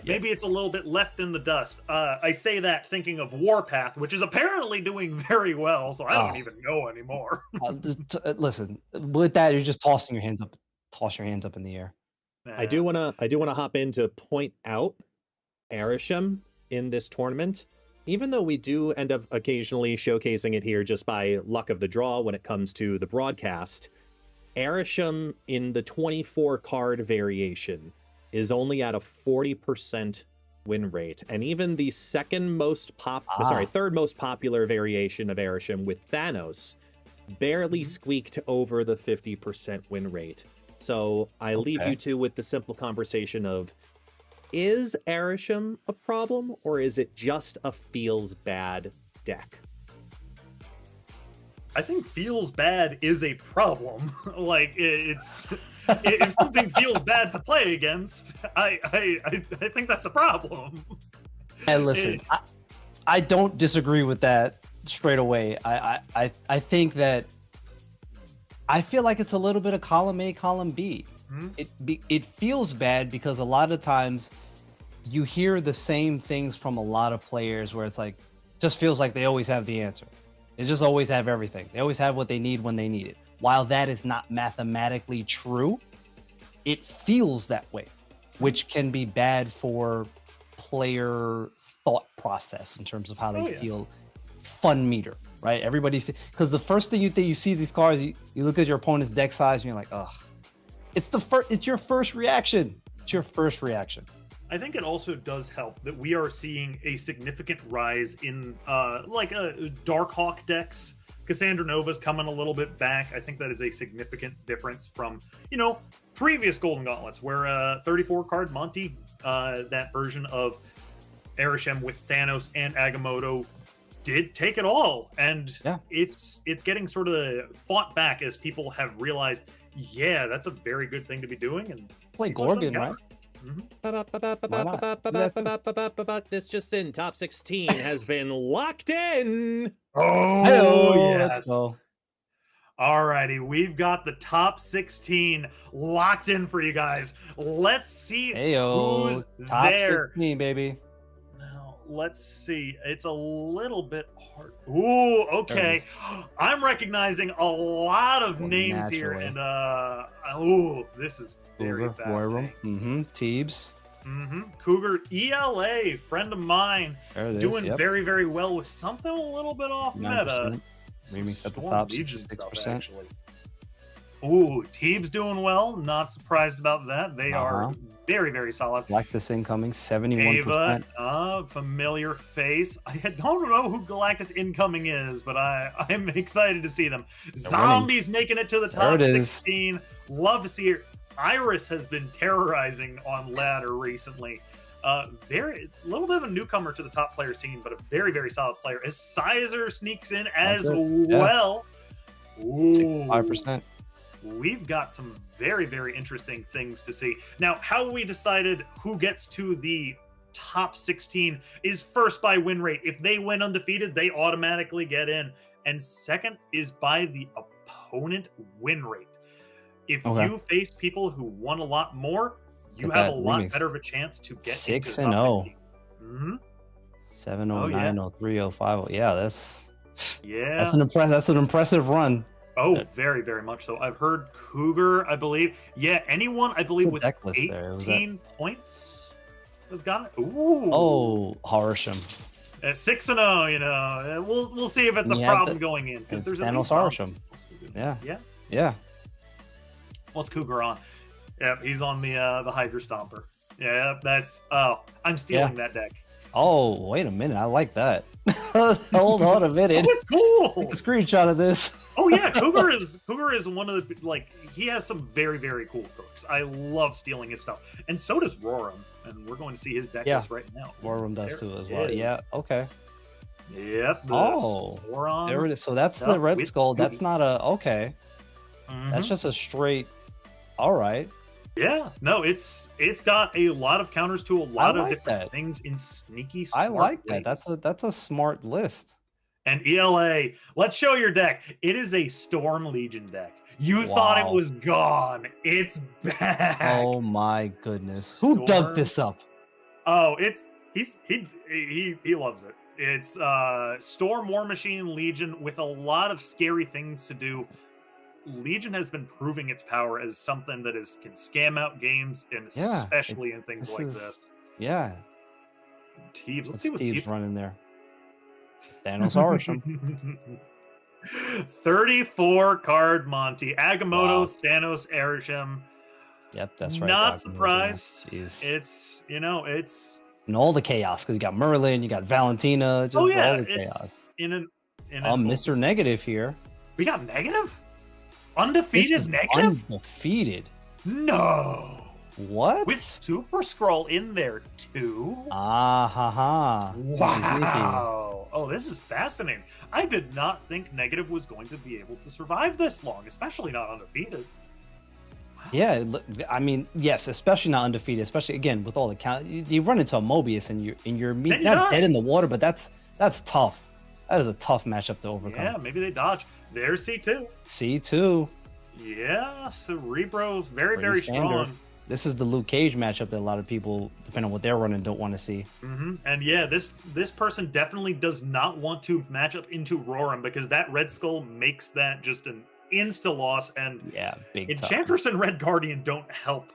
[SPEAKER 9] Maybe it's a little bit left in the dust. I say that thinking of Warpath, which is apparently doing very well, so I don't even know anymore.
[SPEAKER 8] Listen, with that, you're just tossing your hands up in the air.
[SPEAKER 4] I do wanna hop in to point out Arishem in this tournament. Even though we do end up occasionally showcasing it here just by luck of the draw when it comes to the broadcast, Arishem in the 24 card variation is only at a 40% win rate. And even the third most popular variation of Arishem with Thanos barely squeaked over the 50% win rate. So I leave you two with the simple conversation of, is Arishem a problem, or is it just a feels bad deck?
[SPEAKER 9] I think feels bad is a problem. Like it's if something feels bad to play against, I think that's a problem.
[SPEAKER 8] And listen, I don't disagree with that straight away. I think that I feel like it's a little bit of column A, column B. It feels bad because a lot of times you hear the same things from a lot of players where it's like, just feels like they always have the answer. They just always have everything. They always have what they need when they need it. While that is not mathematically true, it feels that way, which can be bad for player thought process in terms of how they feel. Fun meter, right? Everybody's, because the first thing you see these cards, you look at your opponent's deck size and you're like, ugh. It's your first reaction. It's your first reaction.
[SPEAKER 9] I think it also does help that we are seeing a significant rise in Darkhawk decks. Cassandra Nova's coming a little bit back. I think that is a significant difference from, previous Golden Gauntlets where 34 card Monty, that version of Arishem with Thanos and Agamotto did take it all. And it's getting sort of fought back as people have realized, that's a very good thing to be doing. And
[SPEAKER 8] play Gorgon, right?
[SPEAKER 4] This just in, top 16 has been locked in.
[SPEAKER 9] Oh,
[SPEAKER 8] Let's go.
[SPEAKER 9] Alrighty, we've got the top 16 locked in for you guys. Let's see
[SPEAKER 8] Heyo,
[SPEAKER 9] who's
[SPEAKER 8] top
[SPEAKER 9] there.
[SPEAKER 8] 16, baby.
[SPEAKER 9] Now, let's see. It's a little bit hard. Ooh, okay. I'm recognizing a lot of names here, and this is very fascinating.
[SPEAKER 8] Teebs.
[SPEAKER 9] Cougar ELA, friend of mine,
[SPEAKER 8] There it is,
[SPEAKER 9] doing
[SPEAKER 8] yep.
[SPEAKER 9] very, very well with something a little bit off meta.
[SPEAKER 8] 9%. Remix at the
[SPEAKER 9] Storm
[SPEAKER 8] top,
[SPEAKER 9] Legion stuff,
[SPEAKER 8] 66%.
[SPEAKER 9] actually. Ooh, Teeb's doing well. Not surprised about that. They are very, very solid.
[SPEAKER 8] Like this incoming, 71%.
[SPEAKER 9] Ava, familiar face. I don't know who Galactus incoming is, but I'm excited to see them. Zombies making it to the top 16. Love to see it. Iris has been terrorizing on ladder recently. Very little bit of a newcomer to the top player scene, but a very, very solid player. As Sizer sneaks in as well. Ooh.
[SPEAKER 8] 65%.
[SPEAKER 9] We've got some very, very interesting things to see. Now, how we decided who gets to the top 16 is first by win rate. If they win undefeated, they automatically get in. And second is by the opponent win rate. If you face people who won a lot more, you have a lot better of a chance to get
[SPEAKER 8] 6-0. 7090305. Yeah, that's an impressive run.
[SPEAKER 9] Oh, very, very much so. I've heard Cougar, I believe. Yeah, anyone, I believe, with 18 points has gotten. Ooh.
[SPEAKER 8] Oh, Harsham.
[SPEAKER 9] At 6-0, you know, we'll see if it's a problem going in, because there's
[SPEAKER 8] Thanos Harsham. Yeah.
[SPEAKER 9] What's Cougar on? Yep, he's on the Hydra Stomper. Yeah, that's. Oh, I'm stealing that deck.
[SPEAKER 8] Oh, wait a minute. I like that. Hold on a minute.
[SPEAKER 9] Oh, it's cool.
[SPEAKER 8] Take a screenshot of this.
[SPEAKER 9] Oh yeah, Cougar is one of the he has some very, very cool perks. I love stealing his stuff, and so does Roram, and we're going to see his deck list right now.
[SPEAKER 8] Roram does too as well. Yeah. Okay.
[SPEAKER 9] Yep.
[SPEAKER 8] There it is. So that's the Red Skull. That's not a That's just a straight. All right.
[SPEAKER 9] Yeah. No, it's got a lot of counters to a lot of different things in sneaky. Smart ways.
[SPEAKER 8] that. That's a smart list.
[SPEAKER 9] And ELA, let's show your deck. It is a Storm Legion deck. You thought it was gone. It's back.
[SPEAKER 8] Oh my goodness. Who dug this up?
[SPEAKER 9] Oh, he loves it. It's Storm War Machine Legion with a lot of scary things to do. Legion has been proving its power as something that can scam out games, and especially in things like this.
[SPEAKER 8] Yeah.
[SPEAKER 9] Teebs. Let's see what's Teebs
[SPEAKER 8] running there. Thanos Arisham.
[SPEAKER 9] 34 card Monty. Agamotto, Thanos Arisham.
[SPEAKER 8] Yep, that's right.
[SPEAKER 9] Not surprised. It's, it's...
[SPEAKER 8] And all the chaos, because you got Merlin, you got Valentina, just all the chaos. Mr. Negative here.
[SPEAKER 9] We got Negative? Undefeated Negative?
[SPEAKER 8] Undefeated.
[SPEAKER 9] No.
[SPEAKER 8] What?
[SPEAKER 9] With Super Scroll in there too?
[SPEAKER 8] Wow.
[SPEAKER 9] Oh, this is fascinating. I did not think Negative was going to be able to survive this long, especially not undefeated.
[SPEAKER 8] Wow. Yeah, I mean, yes, especially not undefeated, especially again with all the count. You run into a Mobius and you're not dead in the water, but that's tough. That is a tough matchup to overcome.
[SPEAKER 9] Yeah, maybe they dodge. There's C2.
[SPEAKER 8] C2.
[SPEAKER 9] Yeah, Cerebro's very, very strong.
[SPEAKER 8] This is the Luke Cage matchup that a lot of people, depending on what they're running, don't want to see.
[SPEAKER 9] And yeah, this person definitely does not want to match up into Roram, because that Red Skull makes that just an insta-loss. And
[SPEAKER 8] big
[SPEAKER 9] Enchantress and Red Guardian don't help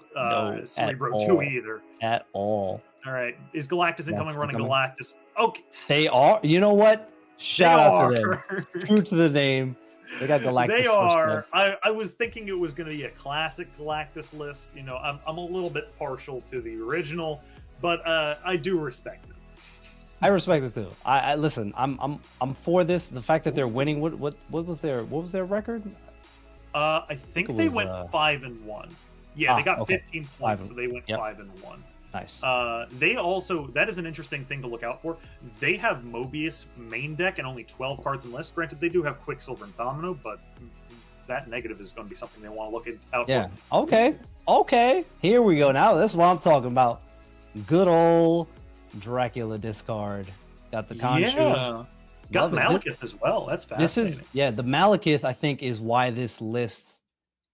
[SPEAKER 9] Cerebro too either.
[SPEAKER 8] At all.
[SPEAKER 9] All right. Is Galactus incoming running Galactus? Okay.
[SPEAKER 8] They are. You know what? Shout out to them. True to the name. They got Galactus.
[SPEAKER 9] They are. I was thinking it was going to be a classic Galactus list. I'm a little bit partial to the original, but I do respect it.
[SPEAKER 8] I respect it too. I listen. I'm for this. The fact that they're winning. What was their record?
[SPEAKER 9] I think they went 5-1. Yeah, they got 15 points, so they went 5-1.
[SPEAKER 8] Nice.
[SPEAKER 9] They also, that is an interesting thing to look out for. They have Mobius main deck and only 12 cards in list. Granted, they do have Quicksilver and Domino, but that negative is going to be something they want to look out
[SPEAKER 8] Yeah.
[SPEAKER 9] for.
[SPEAKER 8] Okay. Okay. Here we go. Now that's what I'm talking about. Good old Dracula discard. Got the Khonshu.
[SPEAKER 9] Yeah. Got
[SPEAKER 8] Love it.
[SPEAKER 9] Malekith as well. That's fascinating.
[SPEAKER 8] This is the Malekith, I think, is why this list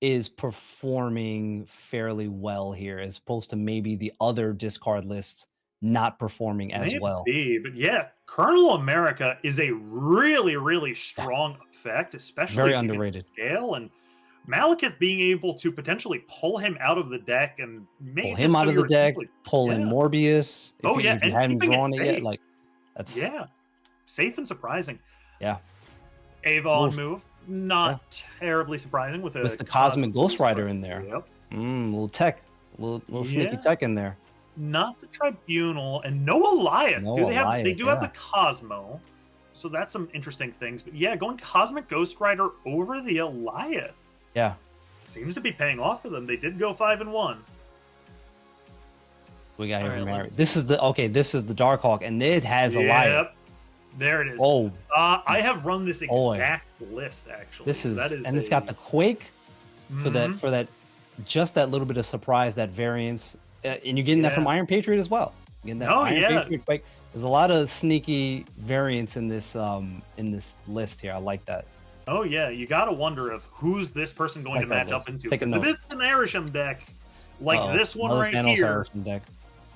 [SPEAKER 8] is performing fairly well here, as opposed to maybe the other discard lists not performing as well.
[SPEAKER 9] Maybe, but yeah, Colonel America is a really, really strong effect, especially
[SPEAKER 8] Very
[SPEAKER 9] if you can
[SPEAKER 8] underrated.
[SPEAKER 9] scale, and Malekith being able to potentially pull him out of the deck and make
[SPEAKER 8] Pull
[SPEAKER 9] it
[SPEAKER 8] him
[SPEAKER 9] so
[SPEAKER 8] out of the
[SPEAKER 9] you're
[SPEAKER 8] deck,
[SPEAKER 9] essentially-
[SPEAKER 8] pull in
[SPEAKER 9] yeah.
[SPEAKER 8] Morbius. If
[SPEAKER 9] Oh,
[SPEAKER 8] you,
[SPEAKER 9] yeah,
[SPEAKER 8] if you
[SPEAKER 9] and
[SPEAKER 8] hadn't
[SPEAKER 9] keeping it
[SPEAKER 8] drawn it yet,
[SPEAKER 9] safe.
[SPEAKER 8] like that's
[SPEAKER 9] Yeah, safe and surprising.
[SPEAKER 8] yeah.
[SPEAKER 9] Avon
[SPEAKER 8] Oof.
[SPEAKER 9] move, not terribly surprising with
[SPEAKER 8] With the Cosmic Ghost Rider in there.
[SPEAKER 9] Yep.
[SPEAKER 8] Little tech, little sneaky
[SPEAKER 9] Yeah.
[SPEAKER 8] tech in there.
[SPEAKER 9] Not the Tribunal and no Alliath.
[SPEAKER 8] No
[SPEAKER 9] They
[SPEAKER 8] Alliath,
[SPEAKER 9] do have
[SPEAKER 8] yeah.
[SPEAKER 9] the Cosmo, so that's some interesting things. But yeah, going Cosmic Ghost Rider over the Alliath
[SPEAKER 8] Yeah.
[SPEAKER 9] seems to be paying off for them. They did go 5-1.
[SPEAKER 8] We got here
[SPEAKER 9] All right,
[SPEAKER 8] Mary.
[SPEAKER 9] let's-
[SPEAKER 8] This is the Darkhawk, and it has a lion.
[SPEAKER 9] Yep, there it is.
[SPEAKER 8] Oh,
[SPEAKER 9] I have run this
[SPEAKER 8] Boy.
[SPEAKER 9] exact list actually.
[SPEAKER 8] this is,
[SPEAKER 9] That is
[SPEAKER 8] and it's got the Quake for
[SPEAKER 9] Mhm.
[SPEAKER 8] that just that little bit of surprise, that variance, and you're getting that from
[SPEAKER 9] Yeah.
[SPEAKER 8] Iron Patriot as well. You're getting that
[SPEAKER 9] Oh,
[SPEAKER 8] Iron
[SPEAKER 9] yeah.
[SPEAKER 8] Patriot Quake. There's a lot of sneaky variants in this list here. I like that.
[SPEAKER 9] Oh yeah, you got to wonder of who's this person going
[SPEAKER 8] Like
[SPEAKER 9] to
[SPEAKER 8] that
[SPEAKER 9] match
[SPEAKER 8] list.
[SPEAKER 9] up into.
[SPEAKER 8] Take a
[SPEAKER 9] 'Cause
[SPEAKER 8] note.
[SPEAKER 9] if it's the Narisham deck, like
[SPEAKER 8] Uh-oh,
[SPEAKER 9] this one
[SPEAKER 8] another
[SPEAKER 9] right
[SPEAKER 8] Thanos
[SPEAKER 9] here,
[SPEAKER 8] Harrison deck.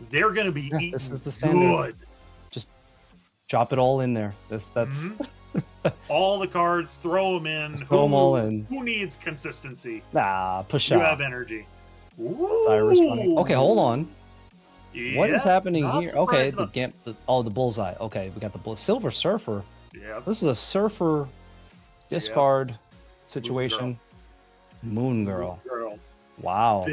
[SPEAKER 9] they're going to be
[SPEAKER 8] Yeah,
[SPEAKER 9] eating
[SPEAKER 8] this is the standard.
[SPEAKER 9] good.
[SPEAKER 8] Just drop it all in there. That's
[SPEAKER 9] Mhm. All the cards, throw them in.
[SPEAKER 8] Just throw 'em all in.
[SPEAKER 9] Who needs consistency?
[SPEAKER 8] push
[SPEAKER 9] You
[SPEAKER 8] out.
[SPEAKER 9] have energy.
[SPEAKER 8] Cyrus running. Okay, hold on. What is
[SPEAKER 9] Yeah,
[SPEAKER 8] happening
[SPEAKER 9] not
[SPEAKER 8] here? Okay,
[SPEAKER 9] surprised
[SPEAKER 8] the bullseye. Okay, we got the Silver Surfer.
[SPEAKER 9] Yep.
[SPEAKER 8] This is a Surfer discard situation. Moon Girl.
[SPEAKER 9] Girl.
[SPEAKER 8] Wow.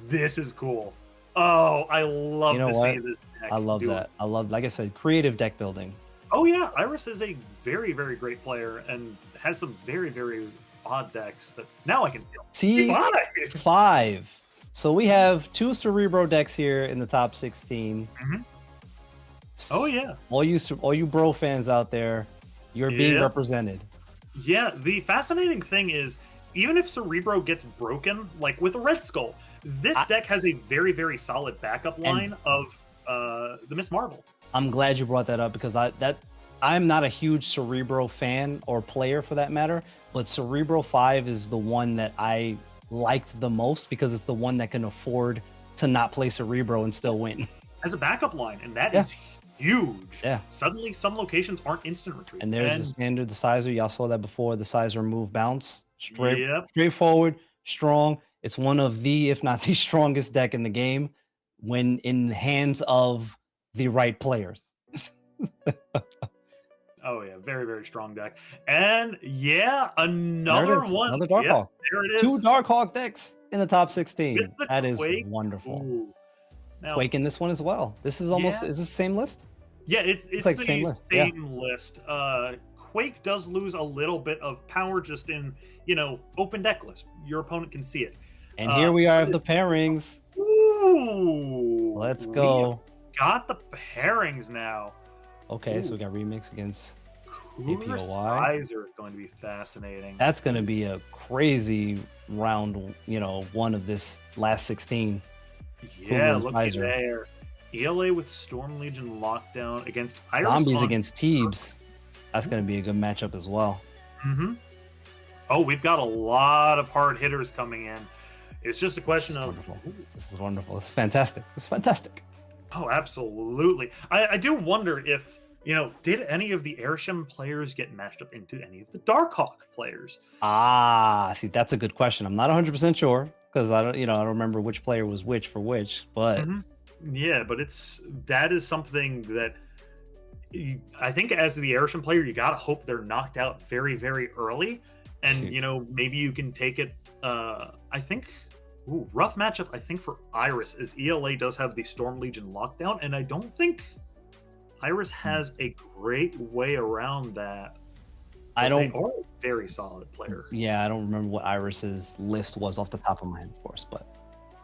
[SPEAKER 9] This is cool. Oh, I love
[SPEAKER 8] You know
[SPEAKER 9] to
[SPEAKER 8] what?
[SPEAKER 9] see this deck.
[SPEAKER 8] I love
[SPEAKER 9] do
[SPEAKER 8] that.
[SPEAKER 9] it.
[SPEAKER 8] I love, like I said, creative deck building.
[SPEAKER 9] Oh yeah, Iris is a very, very great player and has some very, very odd decks that now I can feel.
[SPEAKER 8] See,
[SPEAKER 9] Five.
[SPEAKER 8] 5. So we have 2 Cerebro decks here in the top 16.
[SPEAKER 9] Mhm. Oh yeah.
[SPEAKER 8] All you bro fans out there, you're being
[SPEAKER 9] Yeah.
[SPEAKER 8] represented.
[SPEAKER 9] Yeah, the fascinating thing is, even if Cerebro gets broken, like with a Red Skull, this deck has a very, very solid backup line of the Miss Marvel.
[SPEAKER 8] I'm glad you brought that up because I'm not a huge Cerebro fan or player for that matter, but Cerebro 5 is the one that I liked the most because it's the one that can afford to not play Cerebro and still win.
[SPEAKER 9] As a backup line, and that
[SPEAKER 8] Yeah.
[SPEAKER 9] is huge.
[SPEAKER 8] Yeah.
[SPEAKER 9] Suddenly, some locations aren't instant retreats.
[SPEAKER 8] And there's the standard, the Sizer. Y'all saw that before, the Sizer move bounce.
[SPEAKER 9] Yep.
[SPEAKER 8] Straightforward, strong. It's one of the, if not the strongest deck in the game when in the hands of the right players.
[SPEAKER 9] Oh yeah, very, very strong deck. And yeah, another
[SPEAKER 8] is,
[SPEAKER 9] one.
[SPEAKER 8] another Darkhawk.
[SPEAKER 9] Yep, there it is.
[SPEAKER 8] 2 Darkhawk decks in the top 16.
[SPEAKER 9] With the
[SPEAKER 8] That is
[SPEAKER 9] Quake.
[SPEAKER 8] wonderful.
[SPEAKER 9] Ooh. Now,
[SPEAKER 8] Quake in this one as well. This is almost,
[SPEAKER 9] Yeah.
[SPEAKER 8] is this the same list?
[SPEAKER 9] yeah, it's
[SPEAKER 8] like
[SPEAKER 9] the
[SPEAKER 8] same
[SPEAKER 9] same
[SPEAKER 8] list,
[SPEAKER 9] list.
[SPEAKER 8] yeah.
[SPEAKER 9] Quake does lose a little bit of power just in, open deck list. Your opponent can see it.
[SPEAKER 8] And here we are with the pairings.
[SPEAKER 9] Ooh.
[SPEAKER 8] Let's
[SPEAKER 9] we
[SPEAKER 8] go.
[SPEAKER 9] Got the pairings now.
[SPEAKER 8] Okay, so
[SPEAKER 9] Ooh.
[SPEAKER 8] we got remix against
[SPEAKER 9] Cooler
[SPEAKER 8] APOY.
[SPEAKER 9] Sizer is going to be fascinating.
[SPEAKER 8] That's going to be a crazy round, one of this last 16.
[SPEAKER 9] Yeah,
[SPEAKER 8] Cooler
[SPEAKER 9] look
[SPEAKER 8] Sizer.
[SPEAKER 9] there. ELA with Storm Legion lockdown against Iris
[SPEAKER 8] Zombies
[SPEAKER 9] on-
[SPEAKER 8] against Teebs. That's going to be a good matchup as well.
[SPEAKER 9] Mhm. Oh, we've got a lot of hard hitters coming in. It's just a question of.
[SPEAKER 8] Wonderful. This is wonderful. This is fantastic. This is fantastic.
[SPEAKER 9] Oh, absolutely. I do wonder if, did any of the Airsham players get matched up into any of the Darkhawk players?
[SPEAKER 8] See, that's a good question. I'm not 100% sure because I don't remember which player was which for which, but
[SPEAKER 9] Mhm. Yeah, but that is something that I think as the Airsham player, you gotta hope they're knocked out very, very early, and maybe you can take it. I think rough matchup. I think for Iris is ELA does have the Storm Legion lockdown, and I don't think Iris has a great way around that.
[SPEAKER 8] I
[SPEAKER 9] But
[SPEAKER 8] don't.
[SPEAKER 9] They are a very solid player.
[SPEAKER 8] Yeah, I don't remember what Iris's list was off the top of my head, of course, but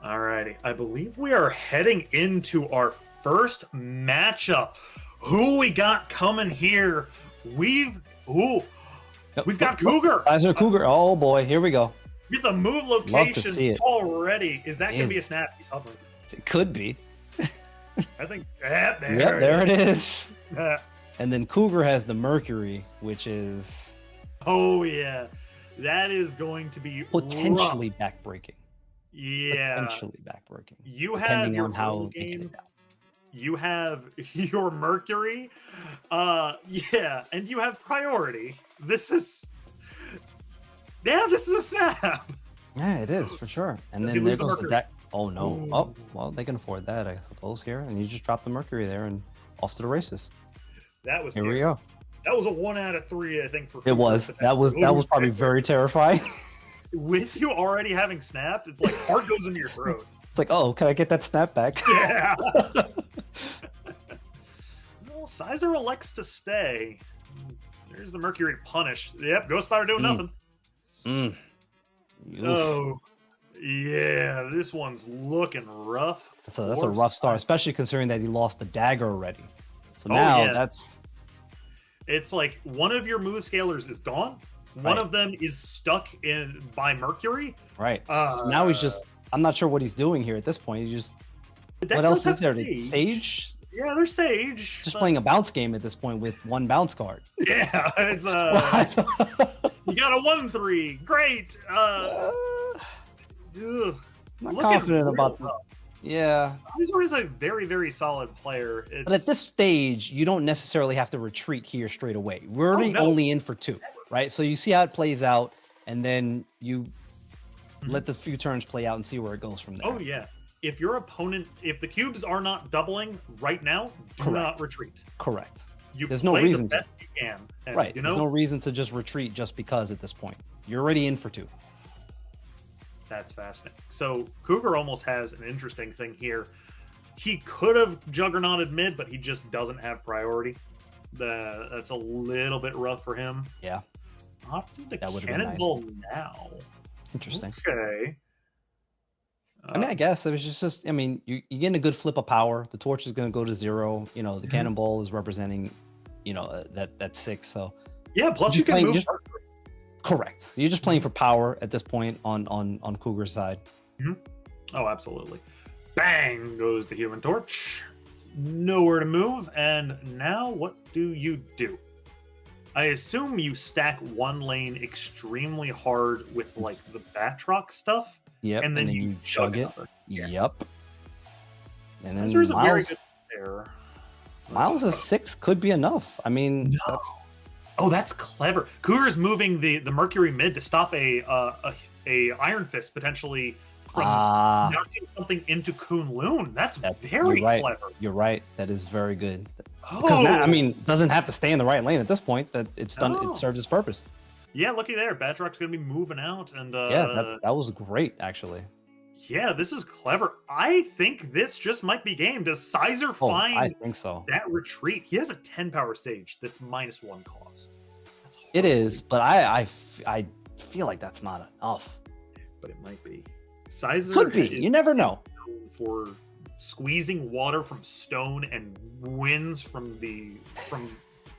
[SPEAKER 9] Alrighty, I believe we are heading into our first matchup. Who we got coming here? We've got Cougar.
[SPEAKER 8] Sizer Cougar. Oh boy, here we go.
[SPEAKER 9] With a move
[SPEAKER 8] Love to
[SPEAKER 9] location
[SPEAKER 8] see it.
[SPEAKER 9] already. Is that going to
[SPEAKER 8] Is-
[SPEAKER 9] be a snap? He's hovering.
[SPEAKER 8] It could be.
[SPEAKER 9] I think. There
[SPEAKER 8] Yep, there it is.
[SPEAKER 9] is.
[SPEAKER 8] And then Cougar has the Mercury, which is
[SPEAKER 9] Oh yeah, that is going to be
[SPEAKER 8] potentially
[SPEAKER 9] rough.
[SPEAKER 8] backbreaking.
[SPEAKER 9] Yeah,
[SPEAKER 8] Potentially backbreaking.
[SPEAKER 9] you have
[SPEAKER 8] depending
[SPEAKER 9] your
[SPEAKER 8] on how
[SPEAKER 9] early
[SPEAKER 8] they get it
[SPEAKER 9] game.
[SPEAKER 8] down.
[SPEAKER 9] You have your Mercury. Yeah, and you have priority. This is. Yeah, this is a snap.
[SPEAKER 8] Yeah, it is for sure. And
[SPEAKER 9] Does he
[SPEAKER 8] then there
[SPEAKER 9] lose the
[SPEAKER 8] goes the
[SPEAKER 9] Mercury?
[SPEAKER 8] deck. Oh no.
[SPEAKER 9] Ooh.
[SPEAKER 8] Oh, well, they can afford that, I suppose, here. And you just drop the Mercury there and off to the races.
[SPEAKER 9] That was
[SPEAKER 8] Here we
[SPEAKER 9] scary.
[SPEAKER 8] go.
[SPEAKER 9] That was a 1 out of 3, I think. For
[SPEAKER 8] It
[SPEAKER 9] Cougar
[SPEAKER 8] was.
[SPEAKER 9] for
[SPEAKER 8] That was probably
[SPEAKER 9] Okay.
[SPEAKER 8] very terrifying.
[SPEAKER 9] With you already having snapped, it's like heart goes into your throat.
[SPEAKER 8] It's like, oh, can I get that snap back?
[SPEAKER 9] Yeah. Well, Sizer elects to stay. There's the Mercury to punish. Yep, Ghost Spider doing nothing.
[SPEAKER 8] Mm. Oof.
[SPEAKER 9] Oh, yeah, this one's looking rough.
[SPEAKER 8] That's a
[SPEAKER 9] for
[SPEAKER 8] rough start,
[SPEAKER 9] Sizer.
[SPEAKER 8] especially considering that he lost the dagger already. So
[SPEAKER 9] Oh,
[SPEAKER 8] now
[SPEAKER 9] yeah.
[SPEAKER 8] that's
[SPEAKER 9] It's like one of your move scalers is gone. One
[SPEAKER 8] Right.
[SPEAKER 9] of them is stuck in by Mercury.
[SPEAKER 8] right. So now he's just. I'm not sure what he's doing here at this point. He's just.
[SPEAKER 9] The deck
[SPEAKER 8] What else
[SPEAKER 9] does
[SPEAKER 8] is there?
[SPEAKER 9] have
[SPEAKER 8] Sage?
[SPEAKER 9] Yeah, there's Sage.
[SPEAKER 8] Just
[SPEAKER 9] but-
[SPEAKER 8] playing a bounce game at this point with one bounce card.
[SPEAKER 9] Yeah, it's
[SPEAKER 8] What?
[SPEAKER 9] you got a 1/3. Great. Ugh,
[SPEAKER 8] Not
[SPEAKER 9] looking
[SPEAKER 8] confident
[SPEAKER 9] real
[SPEAKER 8] about the.
[SPEAKER 9] rough.
[SPEAKER 8] Yeah.
[SPEAKER 9] Sizer is a very, very solid player. It's,
[SPEAKER 8] But at this stage, you don't necessarily have to retreat here straight away. We're already
[SPEAKER 9] no.
[SPEAKER 8] only in for 2, right? So you see how it plays out, and then you let the few turns play out and see where it goes from there.
[SPEAKER 9] oh yeah. If your opponent, if the cubes are not doubling right now, do
[SPEAKER 8] Correct.
[SPEAKER 9] not retreat.
[SPEAKER 8] Correct.
[SPEAKER 9] You
[SPEAKER 8] There's no
[SPEAKER 9] play
[SPEAKER 8] reason
[SPEAKER 9] the
[SPEAKER 8] to.
[SPEAKER 9] best you can. And,
[SPEAKER 8] Right.
[SPEAKER 9] You
[SPEAKER 8] There's
[SPEAKER 9] know,
[SPEAKER 8] no reason to just retreat just because at this point. You're already in for 2.
[SPEAKER 9] that's fascinating. So Cougar almost has an interesting thing here. He could have juggernauted mid, but he just doesn't have priority. That's a little bit rough for him.
[SPEAKER 8] Yeah.
[SPEAKER 9] Opted to
[SPEAKER 8] That would've been nice.
[SPEAKER 9] cannonball now.
[SPEAKER 8] Interesting.
[SPEAKER 9] Okay.
[SPEAKER 8] I mean, I guess it was just I mean, you're getting a good flip of power. The torch is going to go to 0. You know, the
[SPEAKER 9] Mhm.
[SPEAKER 8] cannonball is representing, that 6. So
[SPEAKER 9] Yeah, plus
[SPEAKER 8] Just
[SPEAKER 9] you can
[SPEAKER 8] playing-
[SPEAKER 9] move.
[SPEAKER 8] just- correct. You're just playing for power at this point on Cougar's side.
[SPEAKER 9] Oh, absolutely. Bang goes the human torch. Nowhere to move. And now what do you do? I assume you stack one lane extremely hard with like the Batroc stuff.
[SPEAKER 8] Yep.
[SPEAKER 9] And then
[SPEAKER 8] you chug it. Yep. And then
[SPEAKER 9] Sizer's a very
[SPEAKER 8] Miles,
[SPEAKER 9] good player.
[SPEAKER 8] Miles' 6 could be enough. I mean,
[SPEAKER 9] No. Oh, that's clever. Cougar's moving the Mercury mid to stop a Iron Fist potentially from knocking something into Kunlun. That's very
[SPEAKER 8] you're right.
[SPEAKER 9] clever.
[SPEAKER 8] You're right. That is very good.
[SPEAKER 9] Oh,
[SPEAKER 8] Because now, I mean, doesn't have to stay in the right lane at this point. That it's done.
[SPEAKER 9] No.
[SPEAKER 8] It served its purpose.
[SPEAKER 9] yeah, looky there. Batroc's gonna be moving out, and
[SPEAKER 8] Yeah, that was great actually.
[SPEAKER 9] yeah, this is clever. I think this just might be game. Does Sizer
[SPEAKER 8] Oh, I
[SPEAKER 9] find
[SPEAKER 8] think so.
[SPEAKER 9] that retreat? He has a 10 power sage that's -1 cost. That's
[SPEAKER 8] It
[SPEAKER 9] horribly
[SPEAKER 8] is, but I feel like that's not enough.
[SPEAKER 9] but it might be. Sizer
[SPEAKER 8] Could be.
[SPEAKER 9] is
[SPEAKER 8] You never know.
[SPEAKER 9] known for squeezing water from stone and wins from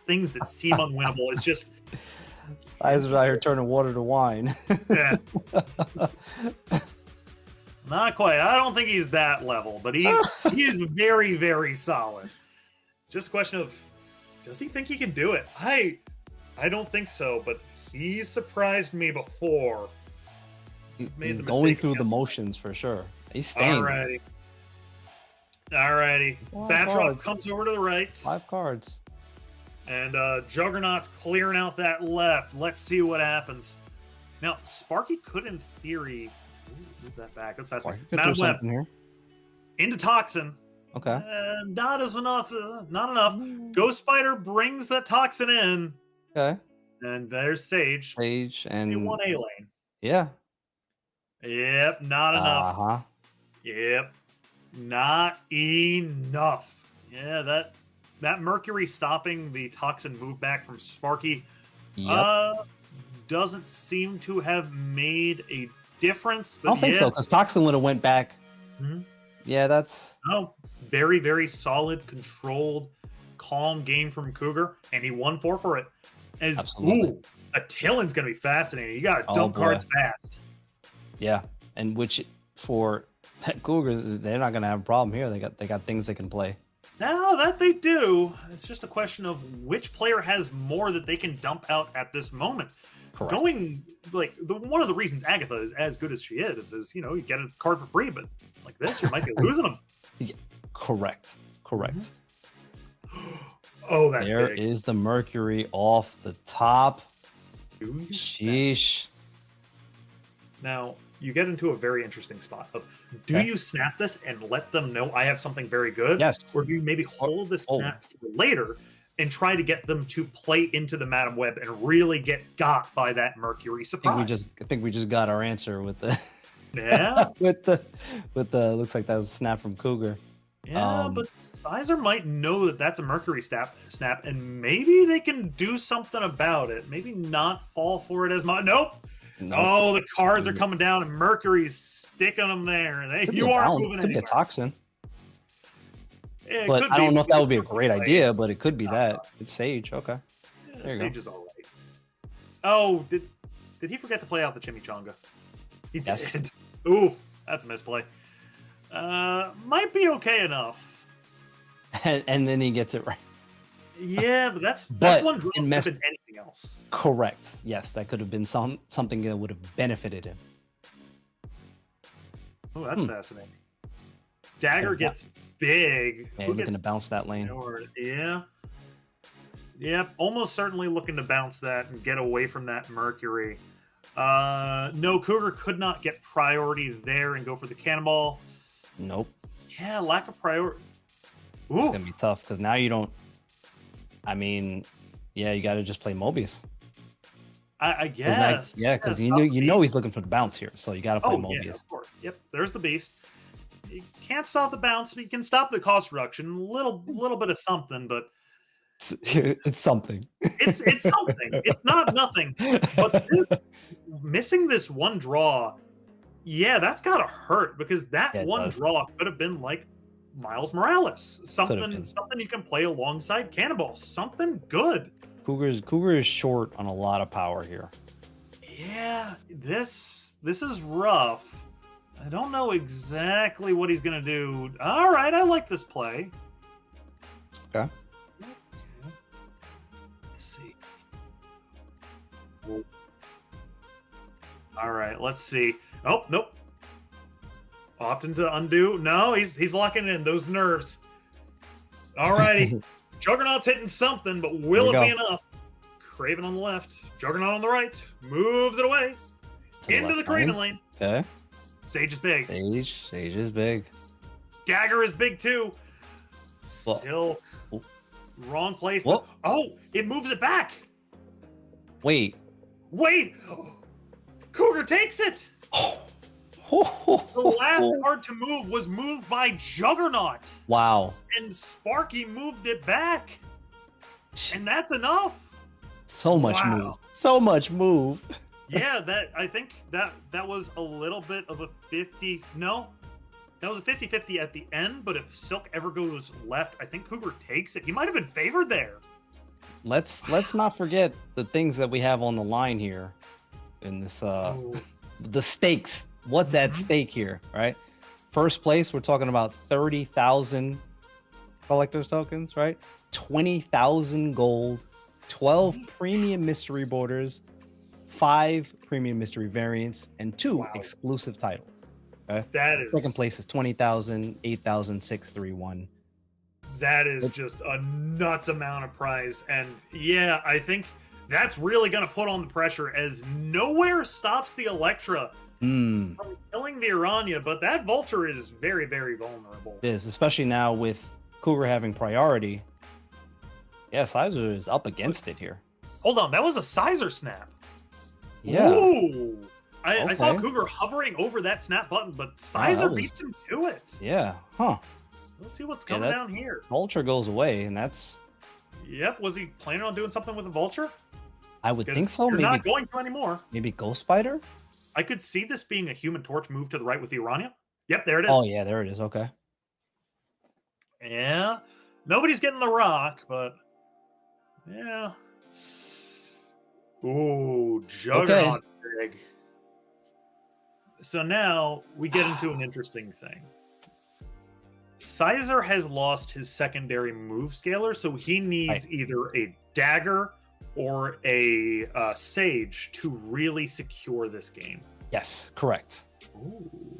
[SPEAKER 9] things that seem unwinnable. It's just
[SPEAKER 8] Eyes are out here turning water to wine.
[SPEAKER 9] yeah. Not quite. I don't think he's that level, but he is very, very solid. It's just a question of does he think he can do it? I don't think so, but he surprised me before. Made
[SPEAKER 8] He's
[SPEAKER 9] the
[SPEAKER 8] going
[SPEAKER 9] mistake
[SPEAKER 8] through the
[SPEAKER 9] again.
[SPEAKER 8] motions for sure. He's staying.
[SPEAKER 9] Alrighty.
[SPEAKER 8] Five
[SPEAKER 9] Batroc
[SPEAKER 8] cards.
[SPEAKER 9] comes over to the right.
[SPEAKER 8] 5 cards.
[SPEAKER 9] And Juggernaut's clearing out that left. Let's see what happens. Now, Sparky could, in theory, move that back. That's fast.
[SPEAKER 8] Or you could do
[SPEAKER 9] Madam Web
[SPEAKER 8] something here.
[SPEAKER 9] into Toxin.
[SPEAKER 8] Okay.
[SPEAKER 9] Not enough. Not enough. Ghost Spider brings that Toxin in.
[SPEAKER 8] Okay.
[SPEAKER 9] And there's Sage.
[SPEAKER 8] Sage and
[SPEAKER 9] In 1A lane.
[SPEAKER 8] yeah.
[SPEAKER 9] Yep, not enough.
[SPEAKER 8] Uh-huh.
[SPEAKER 9] Yep, not enough. Yeah, that Mercury stopping the Toxin move back from Sparky
[SPEAKER 8] Yep.
[SPEAKER 9] doesn't seem to have made a difference.
[SPEAKER 8] I
[SPEAKER 9] But
[SPEAKER 8] don't think
[SPEAKER 9] yeah,
[SPEAKER 8] so, because Toxin would have went back.
[SPEAKER 9] Mhm.
[SPEAKER 8] Yeah, that's
[SPEAKER 9] No, very, very solid, controlled, calm game from Cougar, and he won 4 for it. As
[SPEAKER 8] Absolutely.
[SPEAKER 9] ooh, A Tillin's gonna be fascinating. You gotta dump
[SPEAKER 8] boy.
[SPEAKER 9] cards fast.
[SPEAKER 8] Yeah, and which for Cougar, they're not gonna have a problem here. They got things they can play.
[SPEAKER 9] Now that they do, it's just a question of which player has more that they can dump out at this moment.
[SPEAKER 8] Correct.
[SPEAKER 9] Going like one of the reasons Agatha is as good as she is you get a card for free, but like this, you might be losing them.
[SPEAKER 8] Yeah, correct.
[SPEAKER 9] Oh, that's
[SPEAKER 8] There
[SPEAKER 9] big.
[SPEAKER 8] is the Mercury off the top.
[SPEAKER 9] Do you snap?
[SPEAKER 8] Sheesh.
[SPEAKER 9] Now you get into a very interesting spot of do
[SPEAKER 8] Okay.
[SPEAKER 9] you snap this and let them know I have something very good?
[SPEAKER 8] Yes.
[SPEAKER 9] Or do you maybe hold the snap for later and try to get them to play into the Madam Web and really get got by that Mercury
[SPEAKER 8] I
[SPEAKER 9] surprise?
[SPEAKER 8] think we just got our answer with the
[SPEAKER 9] Yeah.
[SPEAKER 8] with the looks like that was a snap from Cougar.
[SPEAKER 9] Yeah, but Sizer might know that that's a Mercury snap, and maybe they can do something about it. Maybe not fall for it as much. Nope. Oh, the cards are coming down, and Mercury's sticking them there. You aren't moving
[SPEAKER 8] Could be a
[SPEAKER 9] anywhere.
[SPEAKER 8] toxin,
[SPEAKER 9] Yeah, it
[SPEAKER 8] but
[SPEAKER 9] could
[SPEAKER 8] I don't
[SPEAKER 9] be.
[SPEAKER 8] know if that would be a great idea. But it could be that. It's Sage. Okay.
[SPEAKER 9] Yeah,
[SPEAKER 8] There you
[SPEAKER 9] Sage
[SPEAKER 8] go.
[SPEAKER 9] is all right. Oh, did he forget to play out the chimichanga? He
[SPEAKER 8] Yes.
[SPEAKER 9] did. Oof, that's a misplay. Might be okay enough.
[SPEAKER 8] And then he gets it right.
[SPEAKER 9] Yeah, but that's
[SPEAKER 8] But
[SPEAKER 9] one draw
[SPEAKER 8] it
[SPEAKER 9] could
[SPEAKER 8] messed-
[SPEAKER 9] have been anything else.
[SPEAKER 8] Correct. Yes, that could have been something that would have benefited him.
[SPEAKER 9] Oh, that's fascinating. Dagger gets big.
[SPEAKER 8] Yeah,
[SPEAKER 9] Who
[SPEAKER 8] looking
[SPEAKER 9] gets
[SPEAKER 8] to bounce that lane.
[SPEAKER 9] Yeah. Yep, almost certainly looking to bounce that and get away from that Mercury. No, Cougar could not get priority there and go for the cannonball.
[SPEAKER 8] Nope.
[SPEAKER 9] Yeah, lack of priority.
[SPEAKER 8] It's
[SPEAKER 9] Ooh,
[SPEAKER 8] gonna be tough because now you don't. I mean, yeah, you got to just play Mobius.
[SPEAKER 9] I
[SPEAKER 8] 'Cause
[SPEAKER 9] guess.
[SPEAKER 8] yeah, because
[SPEAKER 9] Yes,
[SPEAKER 8] you know he's looking for the bounce here, so you got to play
[SPEAKER 9] Oh, yeah,
[SPEAKER 8] Mobius.
[SPEAKER 9] of course. Yep, there's the beast. You can't stop the bounce, but you can stop the cost reduction. Little bit of something, but
[SPEAKER 8] It's something.
[SPEAKER 9] it's something. It's not nothing. But missing this one draw, yeah, that's gotta hurt because that
[SPEAKER 8] Yeah, it
[SPEAKER 9] one
[SPEAKER 8] does.
[SPEAKER 9] draw could have been like Miles Morales. Something
[SPEAKER 8] been.
[SPEAKER 9] you can play alongside Cannonball. Something good.
[SPEAKER 8] Cougar is short on a lot of power here.
[SPEAKER 9] Yeah, this is rough. I don't know exactly what he's gonna do. All right, I like this play.
[SPEAKER 8] Okay.
[SPEAKER 9] Let's see. All right, let's see. Oh, nope. Opt into undo. No, he's locking in those nerves. All righty. Juggernaut's hitting something, but will
[SPEAKER 8] There
[SPEAKER 9] it
[SPEAKER 8] we
[SPEAKER 9] be enough? Craven on the left. Juggernaut on the right. Moves it away.
[SPEAKER 8] To
[SPEAKER 9] Into the
[SPEAKER 8] left
[SPEAKER 9] Craven
[SPEAKER 8] lane.
[SPEAKER 9] lane.
[SPEAKER 8] Okay.
[SPEAKER 9] Sage is big.
[SPEAKER 8] Sage is big.
[SPEAKER 9] Dagger is big too.
[SPEAKER 8] Well-
[SPEAKER 9] Silk.
[SPEAKER 8] Oh.
[SPEAKER 9] Wrong place.
[SPEAKER 8] Whoa.
[SPEAKER 9] Oh, it moves it back.
[SPEAKER 8] Wait.
[SPEAKER 9] Wait. Cougar takes it. The last card to move was moved by Juggernaut,
[SPEAKER 8] Wow.
[SPEAKER 9] and Sparky moved it back. And that's enough.
[SPEAKER 8] So much
[SPEAKER 9] Wow.
[SPEAKER 8] move. So much move.
[SPEAKER 9] Yeah, I think that was a little bit of a 50. No. That was a 50-50 at the end, but if Silk ever goes left, I think Cougar takes it. He might have been favored there.
[SPEAKER 8] Let's not forget the things that we have on the line here in this the stakes. What's at stake here, right? First place, we're talking about 30,000 collector's tokens, right? 20,000 gold, 12 premium mystery borders, 5 premium mystery variants, and 2 exclusive titles. Okay?
[SPEAKER 9] That is
[SPEAKER 8] Second place is 20,000, 8,631.
[SPEAKER 9] That is just a nuts amount of prize. And yeah, I think that's really going to put on the pressure as nowhere stops the Electra
[SPEAKER 8] Hmm.
[SPEAKER 9] from killing the Irania, but that Vulture is very, very vulnerable.
[SPEAKER 8] It is, especially now with Cougar having priority. Yeah, Sizer is up against it here.
[SPEAKER 9] Hold on, that was a Sizer snap.
[SPEAKER 8] Yeah.
[SPEAKER 9] Ooh. I saw
[SPEAKER 8] Okay.
[SPEAKER 9] Cougar hovering over that snap button, but Sizer
[SPEAKER 8] was-
[SPEAKER 9] beats him to it.
[SPEAKER 8] Yeah. Huh.
[SPEAKER 9] Let's see what's
[SPEAKER 8] Yeah,
[SPEAKER 9] coming
[SPEAKER 8] that-
[SPEAKER 9] down here.
[SPEAKER 8] Vulture goes away, and that's
[SPEAKER 9] Yep, was he planning on doing something with a Vulture?
[SPEAKER 8] I would
[SPEAKER 9] 'Cause
[SPEAKER 8] think so.
[SPEAKER 9] You're not
[SPEAKER 8] Maybe
[SPEAKER 9] going to anymore.
[SPEAKER 8] maybe Ghost Spider?
[SPEAKER 9] I could see this being a Human Torch move to the right with the Irania. Yep, there it is.
[SPEAKER 8] Oh yeah, there it is. Okay.
[SPEAKER 9] Yeah. Nobody's getting the rock, but yeah. Ooh, Juggernaut big. So now we get into an interesting thing. Sizer has lost his secondary move scaler, so he needs either a dagger or a sage to really secure this game.
[SPEAKER 8] Yes, correct.
[SPEAKER 9] Ooh.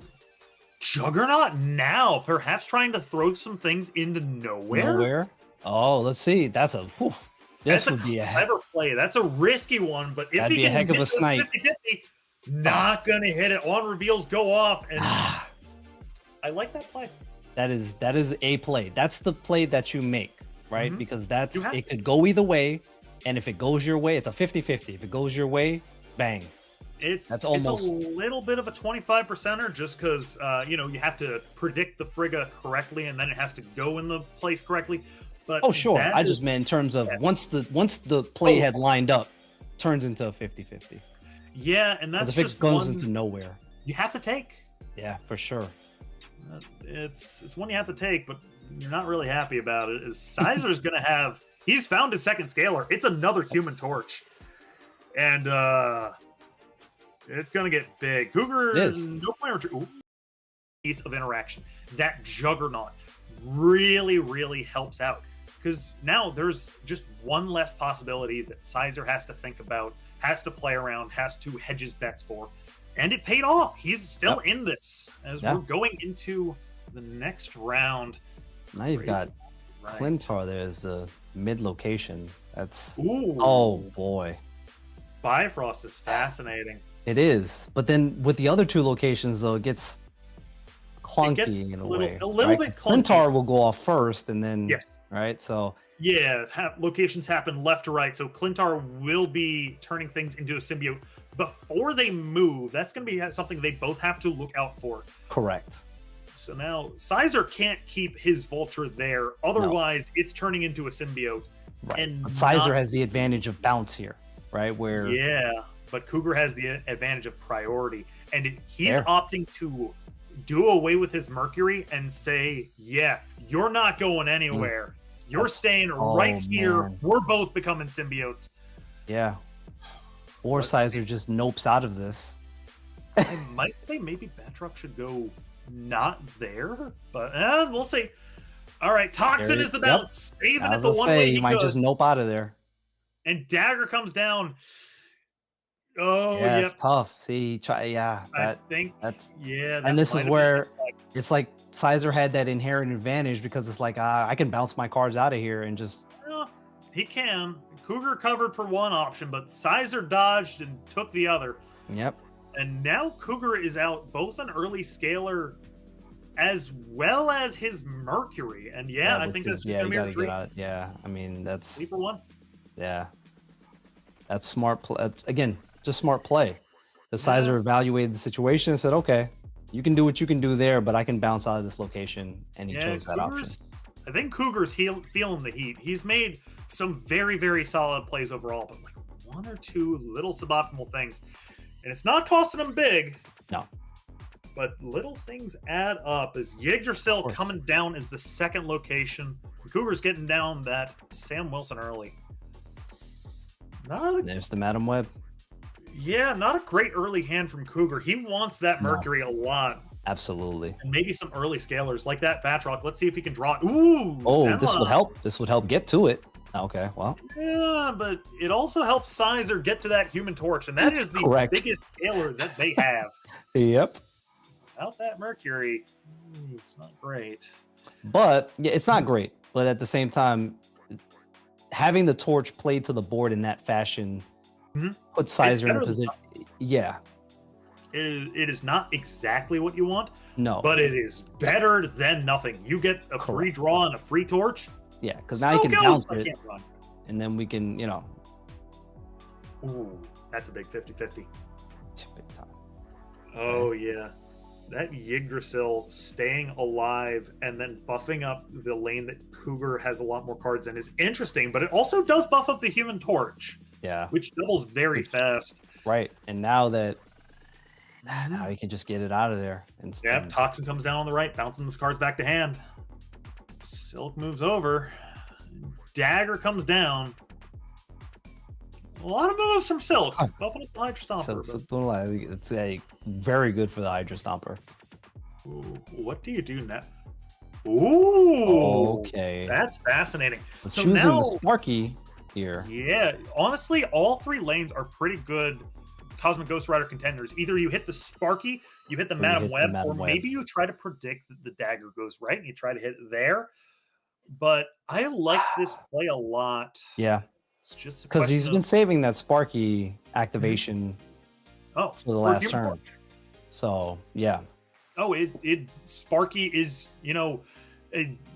[SPEAKER 9] Juggernaut now, perhaps trying to throw some things into nowhere.
[SPEAKER 8] Nowhere. Oh, let's see. That's a. Whew, this
[SPEAKER 9] That's
[SPEAKER 8] would be a
[SPEAKER 9] clever play. That's a risky one, but if
[SPEAKER 8] That'd
[SPEAKER 9] he
[SPEAKER 8] be a
[SPEAKER 9] can
[SPEAKER 8] heck of
[SPEAKER 9] hit
[SPEAKER 8] a
[SPEAKER 9] this
[SPEAKER 8] snipe.
[SPEAKER 9] 50-50, not gonna hit it. On reveals go off, and I like that play.
[SPEAKER 8] That is a play. That's the play that you make, right? Because that's
[SPEAKER 9] You have
[SPEAKER 8] it could go either way, and if it goes your way, it's a 50-50. If it goes your way, bang.
[SPEAKER 9] It's
[SPEAKER 8] almost
[SPEAKER 9] a little bit of a 25%er just because you know, you have to predict the Frigga correctly and then it has to go in the place correctly. But
[SPEAKER 8] Oh, sure.
[SPEAKER 9] that
[SPEAKER 8] I
[SPEAKER 9] is-
[SPEAKER 8] just meant in terms of once the play had lined up, turns into a 50-50.
[SPEAKER 9] yeah, and
[SPEAKER 8] But
[SPEAKER 9] that's
[SPEAKER 8] if it
[SPEAKER 9] just
[SPEAKER 8] goes
[SPEAKER 9] one
[SPEAKER 8] into nowhere,
[SPEAKER 9] you have to take.
[SPEAKER 8] yeah, for sure.
[SPEAKER 9] It's one you have to take, but you're not really happy about it. Is Sizer's gonna have? He's found his second scalar. It's another Human Torch, and it's gonna get big. Cougar
[SPEAKER 8] It is.
[SPEAKER 9] no point retreat. Ooh, piece of interaction. That Juggernaut really helps out because now there's just one less possibility that Sizer has to think about, has to play around, has to hedge his bets for. And it paid off. He's still in this as we're going into the next round.
[SPEAKER 8] Now you've got
[SPEAKER 9] Right.
[SPEAKER 8] Clintar there as the mid location. That's
[SPEAKER 9] Ooh.
[SPEAKER 8] oh boy.
[SPEAKER 9] Bifrost is fascinating.
[SPEAKER 8] It is. But then with the other two locations though, it gets clunky
[SPEAKER 9] gets
[SPEAKER 8] in a
[SPEAKER 9] a
[SPEAKER 8] way.
[SPEAKER 9] little
[SPEAKER 8] right?
[SPEAKER 9] bit
[SPEAKER 8] 'Cause
[SPEAKER 9] clunky.
[SPEAKER 8] Clintar will go off first and then
[SPEAKER 9] Yes.
[SPEAKER 8] right? So
[SPEAKER 9] Yeah, locations happen left to right. So Clintar will be turning things into a symbiote before they move. That's going to be something they both have to look out for.
[SPEAKER 8] correct.
[SPEAKER 9] So now Sizer can't keep his Vulture there. Otherwise, it's turning into a symbiote.
[SPEAKER 8] Right.
[SPEAKER 9] And
[SPEAKER 8] But Sizer
[SPEAKER 9] not-
[SPEAKER 8] has the advantage of bounce here, right? Where
[SPEAKER 9] Yeah, but Cougar has the advantage of priority. And he's
[SPEAKER 8] Fair.
[SPEAKER 9] opting to do away with his Mercury and say, yeah, you're not going anywhere. You're staying right
[SPEAKER 8] oh,
[SPEAKER 9] here.
[SPEAKER 8] man.
[SPEAKER 9] We're both becoming symbiotes.
[SPEAKER 8] yeah. Or
[SPEAKER 9] Let's
[SPEAKER 8] Sizer just nopes out of this.
[SPEAKER 9] I might say maybe Batroc should go not there, but we'll see. All right, Toxin
[SPEAKER 8] There
[SPEAKER 9] is the
[SPEAKER 8] yep.
[SPEAKER 9] bounce, saving
[SPEAKER 8] I
[SPEAKER 9] it
[SPEAKER 8] was
[SPEAKER 9] the
[SPEAKER 8] gonna
[SPEAKER 9] one
[SPEAKER 8] say,
[SPEAKER 9] way
[SPEAKER 8] you
[SPEAKER 9] he
[SPEAKER 8] might
[SPEAKER 9] could.
[SPEAKER 8] just nope out of there.
[SPEAKER 9] And Dagger comes down. Oh,
[SPEAKER 8] Yeah,
[SPEAKER 9] yep.
[SPEAKER 8] it's tough. See,
[SPEAKER 9] I
[SPEAKER 8] that
[SPEAKER 9] think
[SPEAKER 8] that's
[SPEAKER 9] yeah.
[SPEAKER 8] and
[SPEAKER 9] that
[SPEAKER 8] this
[SPEAKER 9] might
[SPEAKER 8] is
[SPEAKER 9] have
[SPEAKER 8] where
[SPEAKER 9] been
[SPEAKER 8] it's like Sizer had that inherent advantage because it's like I can bounce my cards out of here and just
[SPEAKER 9] well, he can. Cougar covered for one option, but Sizer dodged and took the other.
[SPEAKER 8] yep.
[SPEAKER 9] And now Cougar is out both an early scalar as well as his Mercury. And yeah, I
[SPEAKER 8] which
[SPEAKER 9] think
[SPEAKER 8] is-
[SPEAKER 9] that's
[SPEAKER 8] yeah,
[SPEAKER 9] gonna
[SPEAKER 8] you
[SPEAKER 9] be a
[SPEAKER 8] gotta
[SPEAKER 9] retreat.
[SPEAKER 8] get out. Yeah, I mean that's
[SPEAKER 9] 3 for 1.
[SPEAKER 8] yeah, that's smart. That's, again, just smart play. The Sizer evaluated the situation and said, okay, you can do what you can do there, but I can bounce out of this location, and he chose that option.
[SPEAKER 9] I think Cougar's feeling the heat. He's made some very solid plays overall, but like one or two little suboptimal things. And it's not costing him big.
[SPEAKER 8] No.
[SPEAKER 9] But little things add up as Yggdrasil
[SPEAKER 8] course.
[SPEAKER 9] coming down is the second location. Cougar's getting down that Sam Wilson early. Not a,
[SPEAKER 8] There's the Madam Web.
[SPEAKER 9] yeah, not a great early hand from Cougar. He wants that
[SPEAKER 8] No.
[SPEAKER 9] Mercury a lot.
[SPEAKER 8] Absolutely.
[SPEAKER 9] And maybe some early scalers like that Batroc. Let's see if he can draw it. Ooh!
[SPEAKER 8] Oh, this
[SPEAKER 9] Senna.
[SPEAKER 8] would help. This would help get to it. Okay, well,
[SPEAKER 9] Yeah, but it also helps Sizer get to that Human Torch, and that is the
[SPEAKER 8] Correct.
[SPEAKER 9] biggest scaler that they have.
[SPEAKER 8] yep.
[SPEAKER 9] Without that Mercury, it's not great.
[SPEAKER 8] But yeah, it's not great. But at the same time, having the torch played to the board in that fashion
[SPEAKER 9] Mhm.
[SPEAKER 8] puts Sizer in a
[SPEAKER 9] better than
[SPEAKER 8] position. Yeah,
[SPEAKER 9] It is not exactly what you want,
[SPEAKER 8] no,
[SPEAKER 9] but it is better than nothing. You get a free
[SPEAKER 8] Correct.
[SPEAKER 9] draw and a free torch.
[SPEAKER 8] yeah, because now you
[SPEAKER 9] So
[SPEAKER 8] can
[SPEAKER 9] goes,
[SPEAKER 8] bounce
[SPEAKER 9] I
[SPEAKER 8] it,
[SPEAKER 9] can't run.
[SPEAKER 8] and then we can,
[SPEAKER 9] Ooh, that's a big 50-50.
[SPEAKER 8] big time.
[SPEAKER 9] Oh, yeah. That Yggdrasil staying alive and then buffing up the lane that Cougar has a lot more cards in is interesting, but it also does buff up the Human Torch,
[SPEAKER 8] Yeah,
[SPEAKER 9] which doubles very fast.
[SPEAKER 8] right. And now you can just get it out of there. And
[SPEAKER 9] Yeah, Toxin comes down on the right, bouncing those cards back to hand. Silk moves over. Dagger comes down. A lot of moves from Silk. Buffing up the Hydra Stomper.
[SPEAKER 8] So don't lie, it's a very good for the Hydra Stomper.
[SPEAKER 9] Ooh, what do you do now? Ooh.
[SPEAKER 8] Okay.
[SPEAKER 9] That's fascinating.
[SPEAKER 8] We're
[SPEAKER 9] So
[SPEAKER 8] choosing
[SPEAKER 9] now,
[SPEAKER 8] the Sparky here.
[SPEAKER 9] yeah, honestly, all three lanes are pretty good Cosmic Ghost Rider contenders. Either you hit the Sparky, you hit the
[SPEAKER 8] you
[SPEAKER 9] Madam
[SPEAKER 8] hit the
[SPEAKER 9] Web,
[SPEAKER 8] Madam
[SPEAKER 9] or
[SPEAKER 8] Web.
[SPEAKER 9] maybe you try to predict that the dagger goes right and you try to hit it there. But I like this play a lot.
[SPEAKER 8] Yeah,
[SPEAKER 9] It's just
[SPEAKER 8] because he's been saving that Sparky activation
[SPEAKER 9] for
[SPEAKER 8] for the last
[SPEAKER 9] Human
[SPEAKER 8] turn.
[SPEAKER 9] Torch.
[SPEAKER 8] So yeah,
[SPEAKER 9] Oh, Sparky is,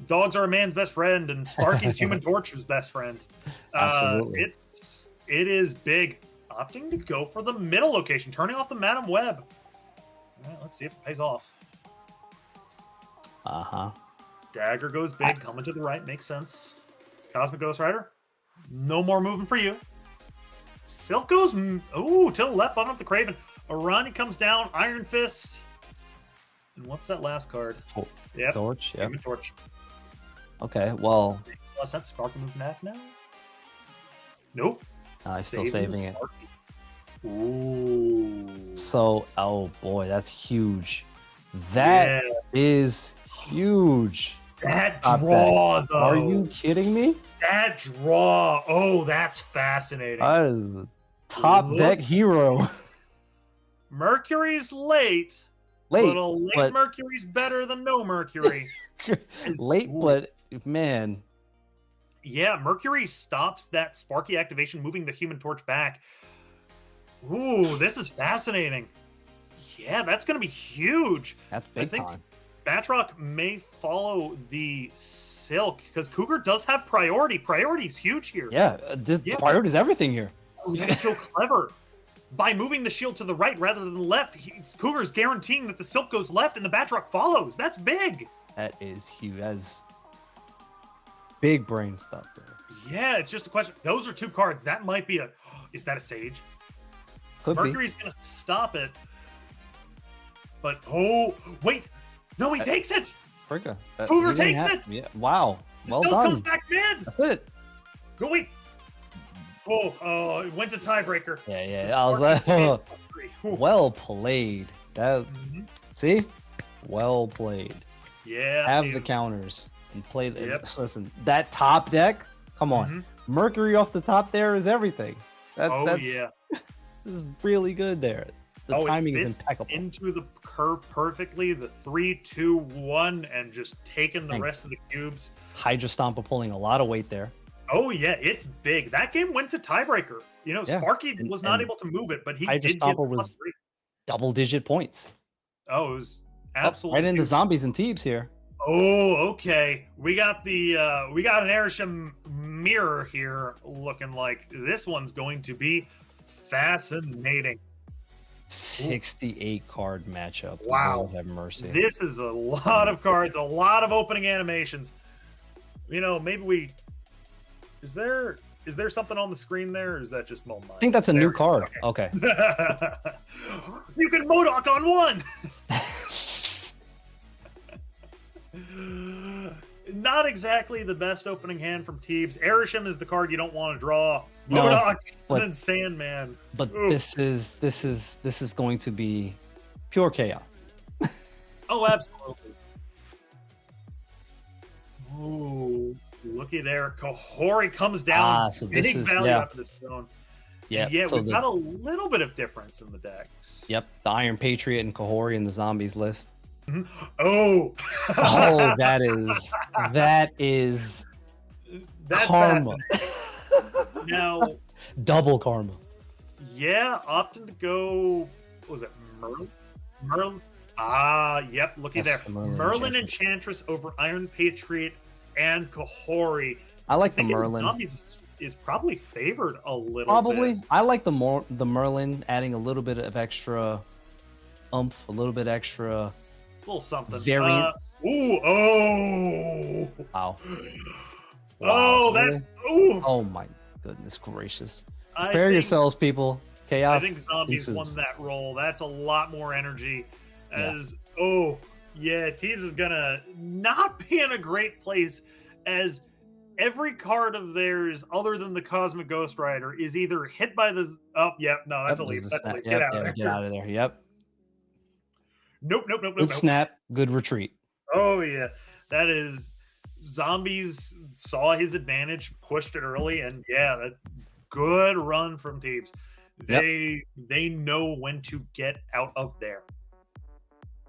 [SPEAKER 9] dogs are a man's best friend, and Sparky's Human Torch's best friend.
[SPEAKER 8] Absolutely.
[SPEAKER 9] It is big. Opting to go for the middle location, turning off the Madam Web. All right, let's see if it pays off. Dagger goes big, coming to the right, makes sense. Cosmic Ghost Rider, no more moving for you. Silk goes, to the left, bumping up the Craven. Arani comes down, Iron Fist. And what's that last card? Yep.
[SPEAKER 8] Torch. Yeah.
[SPEAKER 9] Human Torch.
[SPEAKER 8] Okay. Well,
[SPEAKER 9] Plus that Sparky moving back now. Nope.
[SPEAKER 8] he's still saving it.
[SPEAKER 9] Sparky. Ooh.
[SPEAKER 8] So, oh boy, that's huge. That is huge.
[SPEAKER 9] That
[SPEAKER 8] Top
[SPEAKER 9] draw,
[SPEAKER 8] deck.
[SPEAKER 9] though.
[SPEAKER 8] Are you kidding me?
[SPEAKER 9] That draw. Oh, that's fascinating.
[SPEAKER 8] That is the top deck hero.
[SPEAKER 9] Mercury's late. But a late Mercury's better than no Mercury.
[SPEAKER 8] Late, but man.
[SPEAKER 9] Yeah, Mercury stops that Sparky activation, moving the Human Torch back. Ooh, this is fascinating. Yeah, that's going to be huge.
[SPEAKER 8] That's big
[SPEAKER 9] I think
[SPEAKER 8] time.
[SPEAKER 9] Batroc may follow the Silk because Cougar does have priority. Priority's huge here.
[SPEAKER 8] Yeah, priority is everything here.
[SPEAKER 9] Oh, that's so clever. By moving the shield to the right rather than the left, Cougar's guaranteeing that the Silk goes left and the Batroc follows. That's big.
[SPEAKER 8] That is huge. That's big brain stuff there.
[SPEAKER 9] Yeah, it's just a question. Those are two cards. That might be is that a Sage?
[SPEAKER 8] Could
[SPEAKER 9] Mercury's going to stop it. But, wait. No, he takes it.
[SPEAKER 8] Fricka.
[SPEAKER 9] Cougar takes it.
[SPEAKER 8] Yeah. Wow. Well
[SPEAKER 9] Still
[SPEAKER 8] done.
[SPEAKER 9] comes back mid.
[SPEAKER 8] That's it.
[SPEAKER 9] Go, wait. It went to tiebreaker.
[SPEAKER 8] Yeah. I was like, well played. That. See? Well played.
[SPEAKER 9] Yeah.
[SPEAKER 8] Have the counters and play. Listen, that top deck. Come on. Mercury off the top there is everything. That's
[SPEAKER 9] yeah.
[SPEAKER 8] This is really good there. The timing is impeccable.
[SPEAKER 9] Into the curve perfectly. The 3, 2, 1, and just taking the rest of the cubes.
[SPEAKER 8] Hydra Stomper pulling a lot of weight there.
[SPEAKER 9] Oh yeah, it's big. That game went to tiebreaker. Sparky was not able to move it, but he
[SPEAKER 8] Hydra
[SPEAKER 9] did
[SPEAKER 8] Stomper
[SPEAKER 9] get
[SPEAKER 8] was double-digit points.
[SPEAKER 9] Oh, it was absolutely
[SPEAKER 8] right into
[SPEAKER 9] huge.
[SPEAKER 8] zombies and Teebs here.
[SPEAKER 9] Oh, okay. We got an Airsham mirror here, looking like this one's going to be fascinating.
[SPEAKER 8] 68 card matchup.
[SPEAKER 9] Wow.
[SPEAKER 8] Lord have mercy.
[SPEAKER 9] This is a lot of cards, a lot of opening animations. Maybe is there something on the screen there, or is that just Mold Mine?
[SPEAKER 8] I think that's a new card. Okay.
[SPEAKER 9] You can Modok on one. Not exactly the best opening hand from Teebs. Airsham is the card you don't want to draw. Modok, and then Sandman.
[SPEAKER 8] But this is going to be pure chaos.
[SPEAKER 9] Oh, absolutely. Ooh, looky there. Kahori comes down.
[SPEAKER 8] So
[SPEAKER 9] big
[SPEAKER 8] this is
[SPEAKER 9] value after this zone.
[SPEAKER 8] Yeah. So
[SPEAKER 9] we've got a little bit of difference in the decks.
[SPEAKER 8] Yep, the Iron Patriot and Kahori in the zombies list.
[SPEAKER 9] Oh,
[SPEAKER 8] that is
[SPEAKER 9] that's
[SPEAKER 8] karma.
[SPEAKER 9] fascinating. Now,
[SPEAKER 8] double karma.
[SPEAKER 9] Yeah, opting to go. What was it Merlin? Yep. Looky there. Merlin Enchantress over Iron Patriot and Kahori.
[SPEAKER 8] I like the Merlin.
[SPEAKER 9] Zombies is probably favored a little bit.
[SPEAKER 8] I like the Merlin, adding a little bit of extra oomph, a little bit extra
[SPEAKER 9] little something.
[SPEAKER 8] Variant.
[SPEAKER 9] Wow.
[SPEAKER 8] Wow.
[SPEAKER 9] That's.
[SPEAKER 8] Oh my goodness gracious. Prepare yourselves, people. Chaos.
[SPEAKER 9] I think Zombies won that role. That's a lot more energy. Teebs is gonna not be in a great place as every card of theirs, other than the Cosmic Ghost Rider, is either hit by the. Oh, yep, no, that's
[SPEAKER 8] Yep,
[SPEAKER 9] a leap.
[SPEAKER 8] there's
[SPEAKER 9] That's a
[SPEAKER 8] snap.
[SPEAKER 9] leap.
[SPEAKER 8] Yep,
[SPEAKER 9] Get out
[SPEAKER 8] yeah,
[SPEAKER 9] of there.
[SPEAKER 8] get out of there. Yep.
[SPEAKER 9] Nope, nope, nope,
[SPEAKER 8] Good
[SPEAKER 9] nope, nope.
[SPEAKER 8] snap, good retreat.
[SPEAKER 9] Oh yeah, that is. Zombies saw his advantage, pushed it early, and yeah, that good run from Teebs. They know when to get out of there.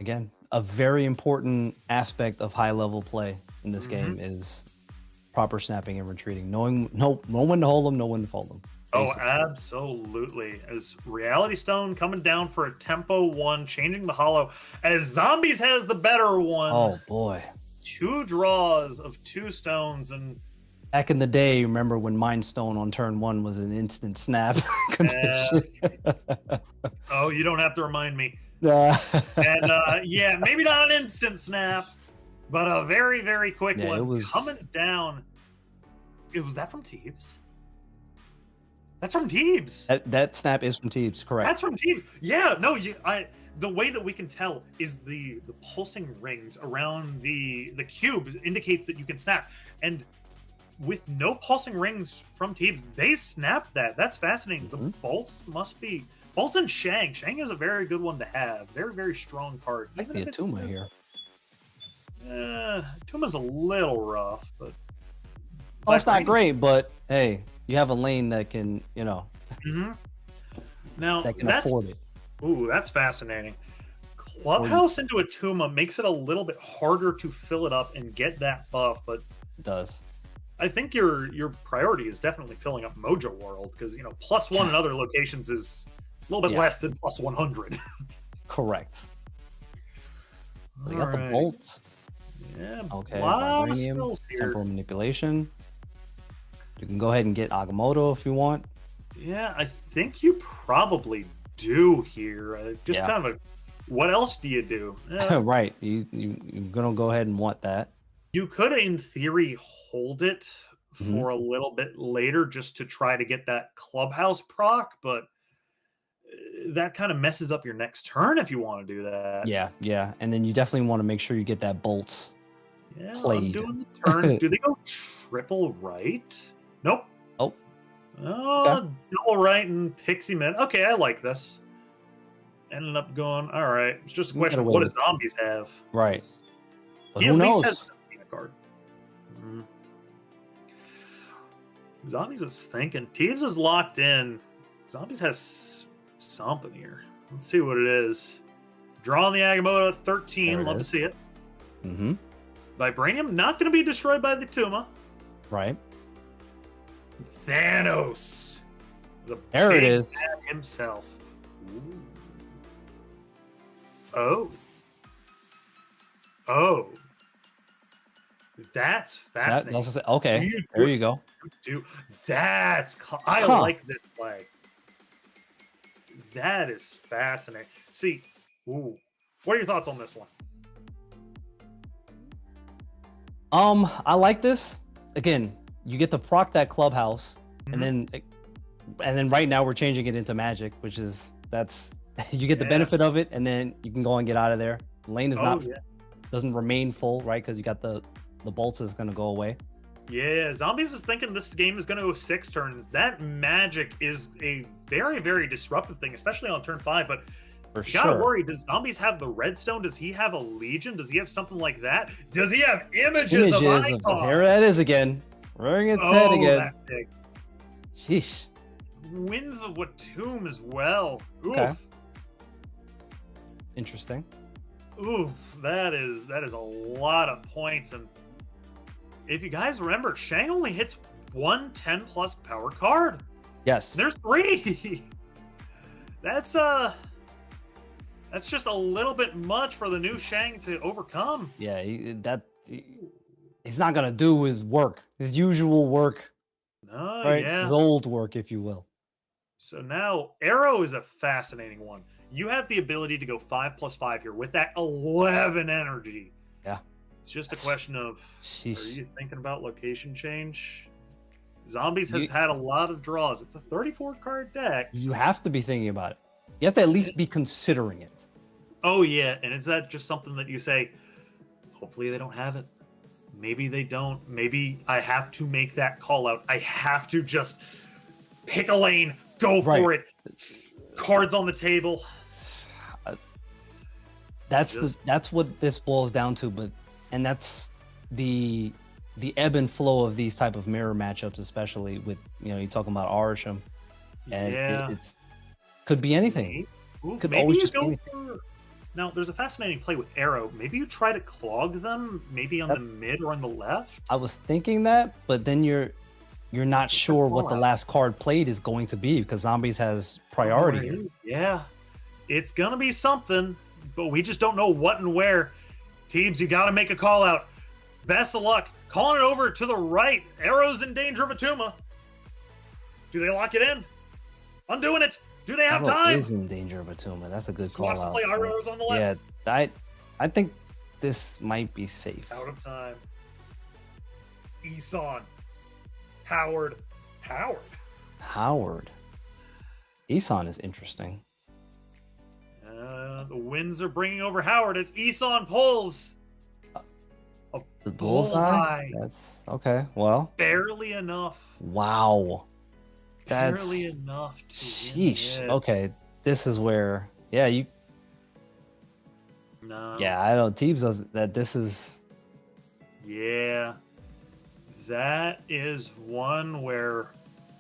[SPEAKER 8] Again, a very important aspect of high level play in this
[SPEAKER 9] Mm-hmm.
[SPEAKER 8] game is proper snapping and retreating. Knowing know when to hold them, know when to fold them.
[SPEAKER 9] Oh,
[SPEAKER 8] Basic.
[SPEAKER 9] absolutely. As Reality Stone coming down for a tempo 1, changing the hollow. As Zombies has the better one.
[SPEAKER 8] Oh boy.
[SPEAKER 9] 2 draws of 2 stones, and
[SPEAKER 8] Back in the day, remember when Mind Stone on turn 1 was an instant snap condition?
[SPEAKER 9] oh, you don't have to remind me.
[SPEAKER 8] Uh,
[SPEAKER 9] And yeah, maybe not an instant snap, but a very, very quick
[SPEAKER 8] Yeah,
[SPEAKER 9] one
[SPEAKER 8] it was-
[SPEAKER 9] coming down. Was that from Teebs? That's from Teebs.
[SPEAKER 8] that snap is from Teebs, correct?
[SPEAKER 9] That's from Teebs. Yeah, no, the way that we can tell is the pulsing rings around the cube indicates that you can snap. And with no pulsing rings from Teebs, they snapped that. That's fascinating. The bolts must be bolts and Shang. Shang is a very good one to have. Very, very strong card.
[SPEAKER 8] I like
[SPEAKER 9] Even
[SPEAKER 8] the
[SPEAKER 9] if it's-
[SPEAKER 8] Atuma here.
[SPEAKER 9] Atuma's a little rough, but
[SPEAKER 8] Oh, it's not great, but hey, you have a lane that can,
[SPEAKER 9] Now
[SPEAKER 8] that can
[SPEAKER 9] that's
[SPEAKER 8] afford it.
[SPEAKER 9] ooh, that's fascinating. Clubhouse into Atuma makes it a little bit harder to fill it up and get that buff, but
[SPEAKER 8] It does.
[SPEAKER 9] I think your priority is definitely filling up Mojo World because +1 in other locations is a little bit
[SPEAKER 8] Yeah.
[SPEAKER 9] less than +100.
[SPEAKER 8] Correct. They got the
[SPEAKER 9] Alright.
[SPEAKER 8] bolts.
[SPEAKER 9] Yeah,
[SPEAKER 8] Okay,
[SPEAKER 9] a lot of
[SPEAKER 8] vibranium,
[SPEAKER 9] spells here.
[SPEAKER 8] temporal manipulation. You can go ahead and get Agamotto if you want.
[SPEAKER 9] Yeah, I think you probably do here. Just
[SPEAKER 8] Yeah.
[SPEAKER 9] kind of what else do you do? Yeah,
[SPEAKER 8] Right. You're gonna go ahead and want that.
[SPEAKER 9] you could, in theory, hold it
[SPEAKER 8] Mhm.
[SPEAKER 9] for a little bit later just to try to get that clubhouse proc, but that kind of messes up your next turn if you want to do that.
[SPEAKER 8] Yeah. And then you definitely want to make sure you get that bolts.
[SPEAKER 9] Yeah, I'm
[SPEAKER 8] played.
[SPEAKER 9] doing the turn. Do they go triple right? Nope.
[SPEAKER 8] Oh.
[SPEAKER 9] Oh, double right and pixie mid. Okay, I like this. Ended up going, all right. It's just a
[SPEAKER 8] You
[SPEAKER 9] question
[SPEAKER 8] got
[SPEAKER 9] of
[SPEAKER 8] away
[SPEAKER 9] what
[SPEAKER 8] with
[SPEAKER 9] does zombies have?
[SPEAKER 8] Right. But
[SPEAKER 9] He
[SPEAKER 8] who
[SPEAKER 9] at least
[SPEAKER 8] knows?
[SPEAKER 9] has a card. Zombies is thinking. Teams is locked in. Zombies has something here. Let's see what it is. Drawing the Agamotto at 13.
[SPEAKER 8] There it
[SPEAKER 9] Love to
[SPEAKER 8] is.
[SPEAKER 9] see it.
[SPEAKER 8] Mm-hmm.
[SPEAKER 9] Vibranium not going to be destroyed by the Tuma.
[SPEAKER 8] Right.
[SPEAKER 9] Thanos. The
[SPEAKER 8] There it
[SPEAKER 9] big
[SPEAKER 8] is.
[SPEAKER 9] man himself. Ooh. Oh. Oh. That's fascinating.
[SPEAKER 8] That's okay.
[SPEAKER 9] Do you
[SPEAKER 8] There
[SPEAKER 9] do-
[SPEAKER 8] you go.
[SPEAKER 9] I
[SPEAKER 8] Huh.
[SPEAKER 9] like this play. That is fascinating. See, ooh. What are your thoughts on this one?
[SPEAKER 8] I like this. Again, you get to proc that clubhouse,
[SPEAKER 9] Mhm.
[SPEAKER 8] and then right now we're changing it into magic, which is you get the
[SPEAKER 9] Yeah.
[SPEAKER 8] benefit of it, and then you can go and get out of there. Lane is
[SPEAKER 9] Oh, yeah.
[SPEAKER 8] doesn't remain full, right? Because you got the bolts is gonna go away.
[SPEAKER 9] Yeah, Zombies is thinking this game is going to go 6 turns. That magic is a very, very disruptive thing, especially on turn 5. But
[SPEAKER 8] For
[SPEAKER 9] you gotta
[SPEAKER 8] sure.
[SPEAKER 9] worry. Does Zombies have the Redstone? Does he have a Legion? Does he have something like that? Does he have images of
[SPEAKER 8] Images
[SPEAKER 9] icons?
[SPEAKER 8] here that is again, rearing its head
[SPEAKER 9] Oh,
[SPEAKER 8] again.
[SPEAKER 9] that big.
[SPEAKER 8] Sheesh.
[SPEAKER 9] Winds of Watum as well. Oof.
[SPEAKER 8] Okay. Interesting.
[SPEAKER 9] Ooh, that is a lot of points. And if you guys remember, Shang only hits one 10+ power card.
[SPEAKER 8] Yes.
[SPEAKER 9] There's 3. That's just a little bit much for the new Shang to overcome.
[SPEAKER 8] Yeah, he's not gonna do his work, his usual work,
[SPEAKER 9] Oh,
[SPEAKER 8] right?
[SPEAKER 9] yeah.
[SPEAKER 8] His old work, if you will.
[SPEAKER 9] So now Arrow is a fascinating one. You have the ability to go 5+5 here with that 11 energy.
[SPEAKER 8] Yeah.
[SPEAKER 9] It's just a question of,
[SPEAKER 8] Sheesh.
[SPEAKER 9] are you thinking about location change? Zombies has
[SPEAKER 8] You-
[SPEAKER 9] had a lot of draws. It's a 34 card deck.
[SPEAKER 8] You have to be thinking about it. You have to at least be considering it.
[SPEAKER 9] Oh yeah, and is that just something that you say, hopefully they don't have it? Maybe they don't. Maybe I have to make that call out. I have to just pick a lane, go for it. Cards on the table.
[SPEAKER 8] That's what this boils down to, and that's the ebb and flow of these type of mirror matchups, especially with you're talking about Arsham, and it's could be anything. Could
[SPEAKER 9] maybe
[SPEAKER 8] always
[SPEAKER 9] you
[SPEAKER 8] just be
[SPEAKER 9] go
[SPEAKER 8] anything.
[SPEAKER 9] for. Now, there's a fascinating play with Arrow. Maybe you try to clog them, maybe on the mid or on the left.
[SPEAKER 8] I was thinking that, but then you're not sure what the last card played is going to be because Zombies has priority. here.
[SPEAKER 9] Yeah, it's gonna be something, but we just don't know what and where. Teams, you got to make a call out. Best of luck. Calling it over to the right. Arrow's in danger of a Tuma. Do they lock it in? Undoing it. Do they have
[SPEAKER 8] Arrow
[SPEAKER 9] time?
[SPEAKER 8] is in danger of a tumor. That's a good
[SPEAKER 9] Swap
[SPEAKER 8] call
[SPEAKER 9] to play
[SPEAKER 8] out.
[SPEAKER 9] Arrows on the left.
[SPEAKER 8] Yeah, I think this might be safe.
[SPEAKER 9] Out of time. Isan. Howard.
[SPEAKER 8] Isan is interesting.
[SPEAKER 9] The winds are bringing over Howard as Isan pulls.
[SPEAKER 8] The bullseye? That's okay. Well,
[SPEAKER 9] Barely enough.
[SPEAKER 8] wow. That's
[SPEAKER 9] Barely enough to
[SPEAKER 8] sheesh.
[SPEAKER 9] win it.
[SPEAKER 8] Okay, this is where you.
[SPEAKER 9] No.
[SPEAKER 8] Yeah, I don't. Teams does that. This is.
[SPEAKER 9] Yeah. That is one where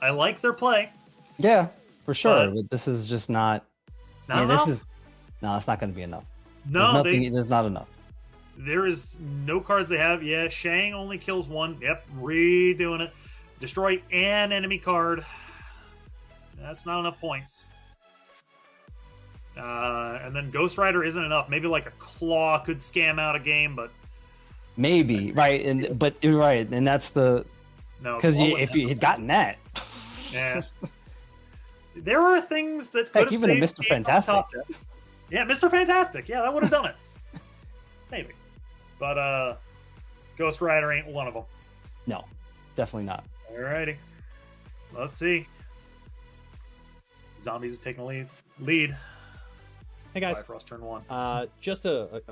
[SPEAKER 9] I like their play.
[SPEAKER 8] Yeah, for sure.
[SPEAKER 9] But-
[SPEAKER 8] But this is just not.
[SPEAKER 9] Not
[SPEAKER 8] yeah,
[SPEAKER 9] enough?
[SPEAKER 8] this is. No, it's not going to be enough.
[SPEAKER 9] No,
[SPEAKER 8] there's not enough.
[SPEAKER 9] there is no cards they have. Yeah, Shang only kills one. Yep, redoing it. Destroy an enemy card. That's not enough points. And then Ghost Rider isn't enough. Maybe like a Claw could scam out a game, but
[SPEAKER 8] Maybe right, but you're right, and that's the
[SPEAKER 9] no.
[SPEAKER 8] because
[SPEAKER 9] Claw
[SPEAKER 8] if
[SPEAKER 9] wouldn't
[SPEAKER 8] you had gotten that,
[SPEAKER 9] Yeah. There are things that could
[SPEAKER 8] heck,
[SPEAKER 9] have
[SPEAKER 8] even a
[SPEAKER 9] saved
[SPEAKER 8] Mr.
[SPEAKER 9] games on top
[SPEAKER 8] Fantastic.
[SPEAKER 9] 10. Yeah, Mr. Fantastic. Yeah, that would have done it. Maybe. But Ghost Rider ain't one of them.
[SPEAKER 8] No, definitely not.
[SPEAKER 9] Alrighty. Let's see. Zombies is taking a lead.
[SPEAKER 4] Hey guys,
[SPEAKER 9] Bifrost turn 1.
[SPEAKER 4] just a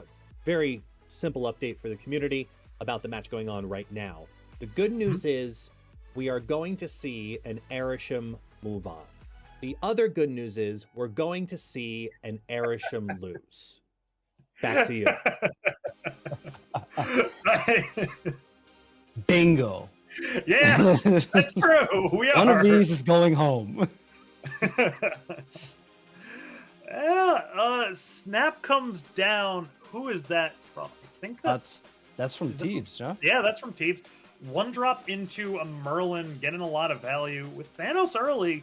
[SPEAKER 4] very simple update for the community about the match going on right now. The good news is we are going to see an Erisham move on. The other good news is we're going to see an Erisham lose. Back to you.
[SPEAKER 8] Bingo.
[SPEAKER 9] Yeah, that's true. We are.
[SPEAKER 8] One of these is going home.
[SPEAKER 9] Yeah, Snap comes down. Who is that from? I think
[SPEAKER 8] That's from Teebs, huh?
[SPEAKER 9] yeah, that's from Teebs. One drop into a Merlin, getting a lot of value with Thanos early,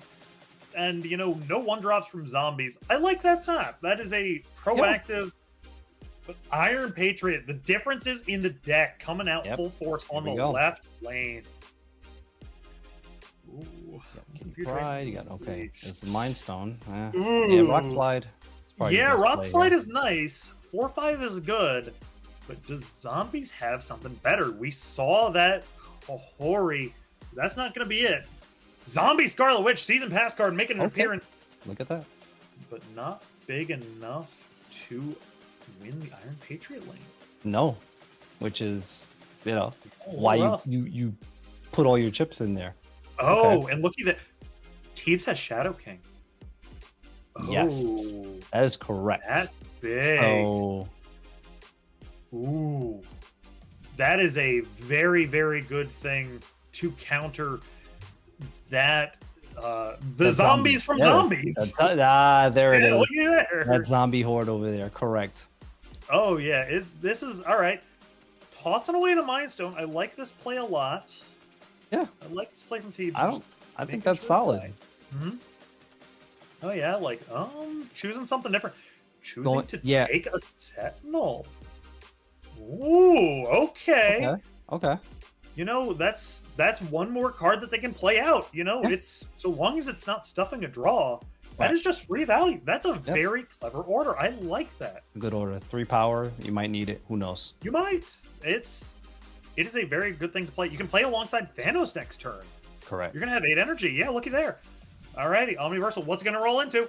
[SPEAKER 9] and no one drops from Zombies. I like that Snap. That is a proactive. But Iron Patriot, the difference is in the deck coming out full force on the left lane. Ooh,
[SPEAKER 8] Pride, you got okay. It's the Mind Stone. Yeah,
[SPEAKER 9] Ooh.
[SPEAKER 8] Rock Slide. It's probably the
[SPEAKER 9] Yeah,
[SPEAKER 8] best
[SPEAKER 9] Rock
[SPEAKER 8] play
[SPEAKER 9] Slide
[SPEAKER 8] here.
[SPEAKER 9] is nice. 4/5 is good, but does Zombies have something better? We saw that Hori. That's not going to be it. Zombie Scarlet Witch season pass card making an appearance,
[SPEAKER 8] Look at that.
[SPEAKER 9] but not big enough to win the Iron Patriot lane.
[SPEAKER 8] No, which is
[SPEAKER 9] Oh,
[SPEAKER 8] why
[SPEAKER 9] rough.
[SPEAKER 8] you put all your chips in there.
[SPEAKER 9] Oh,
[SPEAKER 8] Okay.
[SPEAKER 9] and looky that Teebs has Shadow King.
[SPEAKER 8] Yes,
[SPEAKER 9] Oh,
[SPEAKER 8] that is correct.
[SPEAKER 9] that's big.
[SPEAKER 8] So
[SPEAKER 9] Ooh, that is a very, very good thing to counter that. The zombies from Zombies.
[SPEAKER 8] There it is.
[SPEAKER 9] Look at there.
[SPEAKER 8] That zombie horde over there. Correct.
[SPEAKER 9] Oh yeah, this is all right. Tossing away the Mind Stone. I like this play a lot.
[SPEAKER 8] Yeah,
[SPEAKER 9] I like this play from Teebs.
[SPEAKER 8] I think that's solid.
[SPEAKER 9] Hmm. Oh yeah, like choosing something different. Choosing
[SPEAKER 8] Going-
[SPEAKER 9] to
[SPEAKER 8] yeah.
[SPEAKER 9] take a Sentinel. Ooh, okay.
[SPEAKER 8] Okay.
[SPEAKER 9] That's one more card that they can play out. It's so long as it's not stuffing a draw. That
[SPEAKER 8] Right.
[SPEAKER 9] is just free value. That's a very clever order. I like that.
[SPEAKER 8] Good order. 3 power. You might need it. Who knows?
[SPEAKER 9] You might. It is a very good thing to play. You can play alongside Thanos next turn.
[SPEAKER 8] Correct.
[SPEAKER 9] You're gonna have 8 energy. Yeah, looky there. Alrighty, Omniversal. What's it gonna roll into?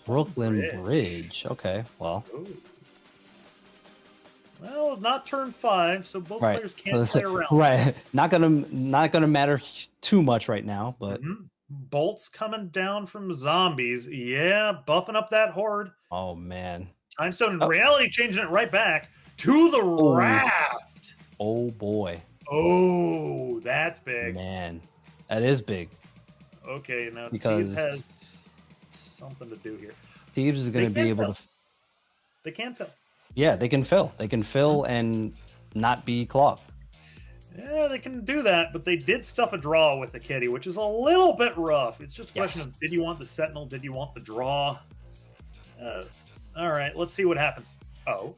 [SPEAKER 8] Brooklyn Bridge. Okay. Well,
[SPEAKER 9] Ooh. Well, not turn 5, so both
[SPEAKER 8] Right.
[SPEAKER 9] players can't play around.
[SPEAKER 8] Right. Not gonna matter too much right now, but
[SPEAKER 9] Bolts coming down from zombies. Yeah, buffing up that horde.
[SPEAKER 8] oh man.
[SPEAKER 9] Timestone and reality changing it right back to the raft.
[SPEAKER 8] Oh boy.
[SPEAKER 9] Oh, that's big.
[SPEAKER 8] Man. That is big.
[SPEAKER 9] Okay, now
[SPEAKER 8] Because-
[SPEAKER 9] Thieves has something to do here.
[SPEAKER 8] Thieves is gonna
[SPEAKER 9] They
[SPEAKER 8] be
[SPEAKER 9] can
[SPEAKER 8] able
[SPEAKER 9] fill.
[SPEAKER 8] to
[SPEAKER 9] They can fill.
[SPEAKER 8] yeah, they can fill. They can fill and not be clogged.
[SPEAKER 9] Yeah, they can do that, but they did stuff a draw with the kitty, which is a little bit rough. It's just a question
[SPEAKER 8] Yes.
[SPEAKER 9] of, did you want the sentinel? Did you want the draw? All right, let's see what happens. Oh,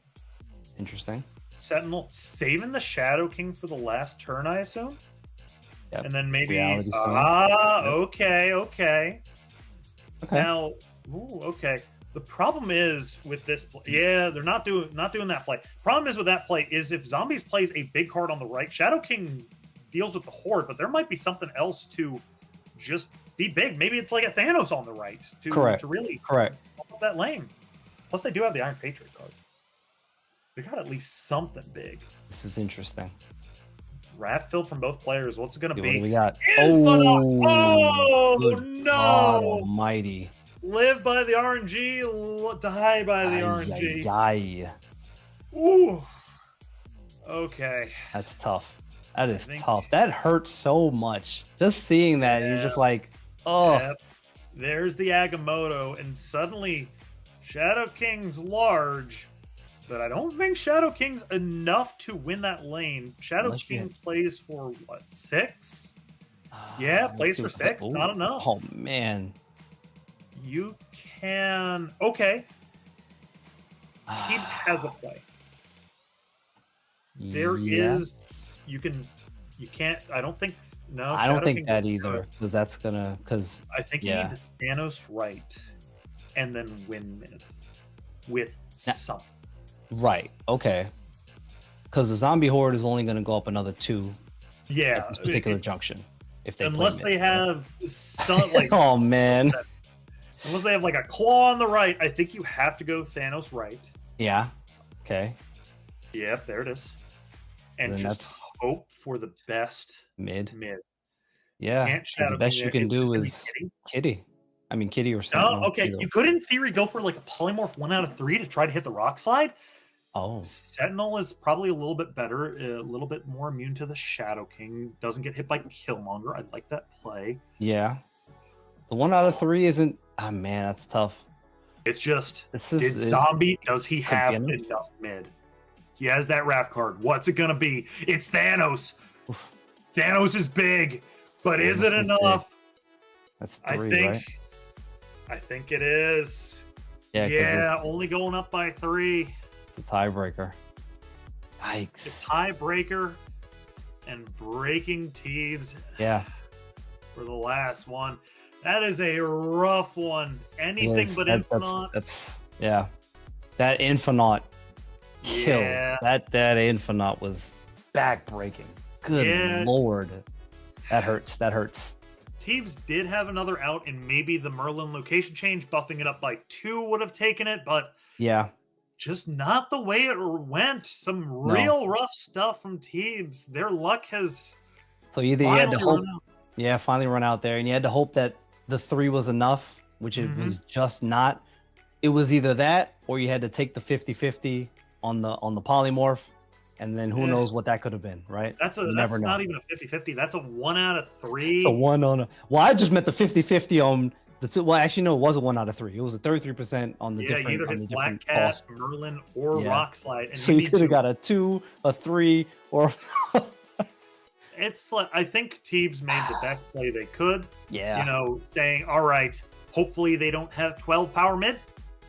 [SPEAKER 8] Interesting.
[SPEAKER 9] sentinel saving the Shadow King for the last turn, I assume?
[SPEAKER 8] Yep.
[SPEAKER 9] And then maybe...
[SPEAKER 8] Reality Stone. Yep.
[SPEAKER 9] Okay.
[SPEAKER 8] Okay.
[SPEAKER 9] Now, okay. The problem is with this play, yeah, they're not doing that play. Problem is with that play is if Zombies plays a big card on the right, Shadow King deals with the horde, but there might be something else to just be big. Maybe it's like a Thanos on the right to really
[SPEAKER 8] Correct.
[SPEAKER 9] pump up that lane. Plus, they do have the Iron Patriot card. They got at least something big.
[SPEAKER 8] This is interesting.
[SPEAKER 9] Raft filled from both players. What's it gonna
[SPEAKER 8] Okay,
[SPEAKER 9] be?
[SPEAKER 8] what do we got?
[SPEAKER 9] Infinite! Oh,
[SPEAKER 8] good
[SPEAKER 9] no!
[SPEAKER 8] God almighty.
[SPEAKER 9] Live by the RNG, die by the RNG.
[SPEAKER 8] Ay.
[SPEAKER 9] Ooh. Okay.
[SPEAKER 8] That's tough. That is
[SPEAKER 9] think-
[SPEAKER 8] tough. That hurts so much. Just seeing that, you're just
[SPEAKER 9] Yeah.
[SPEAKER 8] like, oh,
[SPEAKER 9] Yep. There's the Agamotto, and suddenly Shadow King's large, but I don't think Shadow King's enough to win that lane. Shadow
[SPEAKER 8] Unless you
[SPEAKER 9] King
[SPEAKER 8] had-
[SPEAKER 9] plays for what, 6? Yeah,
[SPEAKER 8] let's
[SPEAKER 9] plays
[SPEAKER 8] see
[SPEAKER 9] for
[SPEAKER 8] what-
[SPEAKER 9] 6.
[SPEAKER 8] ooh.
[SPEAKER 9] Not enough.
[SPEAKER 8] Oh man.
[SPEAKER 9] You can. Okay. Teams has a play. There is.
[SPEAKER 8] Yes.
[SPEAKER 9] You can. You can't. I don't think. No.
[SPEAKER 8] I don't
[SPEAKER 9] Shadow
[SPEAKER 8] think
[SPEAKER 9] King
[SPEAKER 8] that
[SPEAKER 9] doesn't do
[SPEAKER 8] either,
[SPEAKER 9] it.
[SPEAKER 8] because that's gonna, because
[SPEAKER 9] I think
[SPEAKER 8] yeah.
[SPEAKER 9] you need the Thanos right, and then win mid with
[SPEAKER 8] Now-
[SPEAKER 9] something.
[SPEAKER 8] right, okay, because the zombie horde is only gonna go up another 2
[SPEAKER 9] Yeah.
[SPEAKER 8] at this particular
[SPEAKER 9] it's-
[SPEAKER 8] junction. If they play
[SPEAKER 9] Unless
[SPEAKER 8] mid,
[SPEAKER 9] they
[SPEAKER 8] right?
[SPEAKER 9] have some like.
[SPEAKER 8] Oh man.
[SPEAKER 9] Unless they have like a claw on the right, I think you have to go Thanos right.
[SPEAKER 8] Yeah. Okay.
[SPEAKER 9] Yep, there it is. And
[SPEAKER 8] Then
[SPEAKER 9] just
[SPEAKER 8] that's-
[SPEAKER 9] hope for the best
[SPEAKER 8] Mid.
[SPEAKER 9] mid.
[SPEAKER 8] Yeah.
[SPEAKER 9] Can't
[SPEAKER 8] 'cause
[SPEAKER 9] Shadow
[SPEAKER 8] the best
[SPEAKER 9] King
[SPEAKER 8] you
[SPEAKER 9] it.
[SPEAKER 8] can
[SPEAKER 9] Is it just
[SPEAKER 8] do
[SPEAKER 9] gonna be
[SPEAKER 8] is
[SPEAKER 9] Kitty?
[SPEAKER 8] Kitty. I mean, Kitty or
[SPEAKER 9] No,
[SPEAKER 8] Sentinel.
[SPEAKER 9] okay.
[SPEAKER 8] either.
[SPEAKER 9] You could, in theory, go for like a polymorph 1 out of 3 to try to hit the rock slide.
[SPEAKER 8] Oh.
[SPEAKER 9] Sentinel is probably a little bit better, a little bit more immune to the Shadow King. Doesn't get hit by Killmonger. I like that play.
[SPEAKER 8] Yeah. The 1 out of 3 isn't. Ah man, that's tough.
[SPEAKER 9] It's just,
[SPEAKER 8] This is
[SPEAKER 9] did Zombie, does he
[SPEAKER 8] could
[SPEAKER 9] have
[SPEAKER 8] be enough.
[SPEAKER 9] enough mid? He has that Raft card. What's it going to be? It's Thanos. Thanos is big, but is it
[SPEAKER 8] Thanos is
[SPEAKER 9] enough?
[SPEAKER 8] That's
[SPEAKER 9] I
[SPEAKER 8] 3,
[SPEAKER 9] think.
[SPEAKER 8] right?
[SPEAKER 9] I think it is.
[SPEAKER 8] Yeah. 'cause
[SPEAKER 9] Yeah, only going up by 3.
[SPEAKER 8] it's a tiebreaker.
[SPEAKER 9] The
[SPEAKER 8] Yikes.
[SPEAKER 9] tiebreaker and breaking Teves
[SPEAKER 8] Yeah.
[SPEAKER 9] for the last one. That is a rough one. Anything
[SPEAKER 8] Yes,
[SPEAKER 9] but
[SPEAKER 8] that-
[SPEAKER 9] Infinite.
[SPEAKER 8] That's yeah. That Infinite killed.
[SPEAKER 9] Yeah.
[SPEAKER 8] That Infinite was backbreaking. Good
[SPEAKER 9] Yeah.
[SPEAKER 8] lord. That hurts. That hurts.
[SPEAKER 9] Teves did have another out, and maybe the Merlin location change, buffing it up by 2 would have taken it, but
[SPEAKER 8] Yeah.
[SPEAKER 9] just not the way it went. Some real rough stuff from Teves. Their luck has
[SPEAKER 8] So either you had to
[SPEAKER 9] finally
[SPEAKER 8] hope,
[SPEAKER 9] run out.
[SPEAKER 8] yeah, finally run out there, and you had to hope that the 3 was enough, which it was just not. It was either that, or you had to take the 50-50 on the polymorph, and then who
[SPEAKER 9] Yeah.
[SPEAKER 8] knows what that could have been, right?
[SPEAKER 9] That's
[SPEAKER 8] You never know.
[SPEAKER 9] not even a 50-50. That's a 1 out of 3.
[SPEAKER 8] It's a 1 on a. Well, I just meant the 50-50 on the two. Well, actually, no, it was a 1 out of 3. It was a 33% on the
[SPEAKER 9] Yeah, you
[SPEAKER 8] different
[SPEAKER 9] either
[SPEAKER 8] on the
[SPEAKER 9] hit Black
[SPEAKER 8] different
[SPEAKER 9] Cat,
[SPEAKER 8] cost.
[SPEAKER 9] Merlin, or
[SPEAKER 8] Yeah.
[SPEAKER 9] Rock Slide. And
[SPEAKER 8] So
[SPEAKER 9] you
[SPEAKER 8] you
[SPEAKER 9] need
[SPEAKER 8] could have
[SPEAKER 9] to-
[SPEAKER 8] got a 2, a 3, or
[SPEAKER 9] It's like, I think Teebs made the best play they could.
[SPEAKER 8] yeah.
[SPEAKER 9] You know, saying, all right, hopefully they don't have 12 power mid.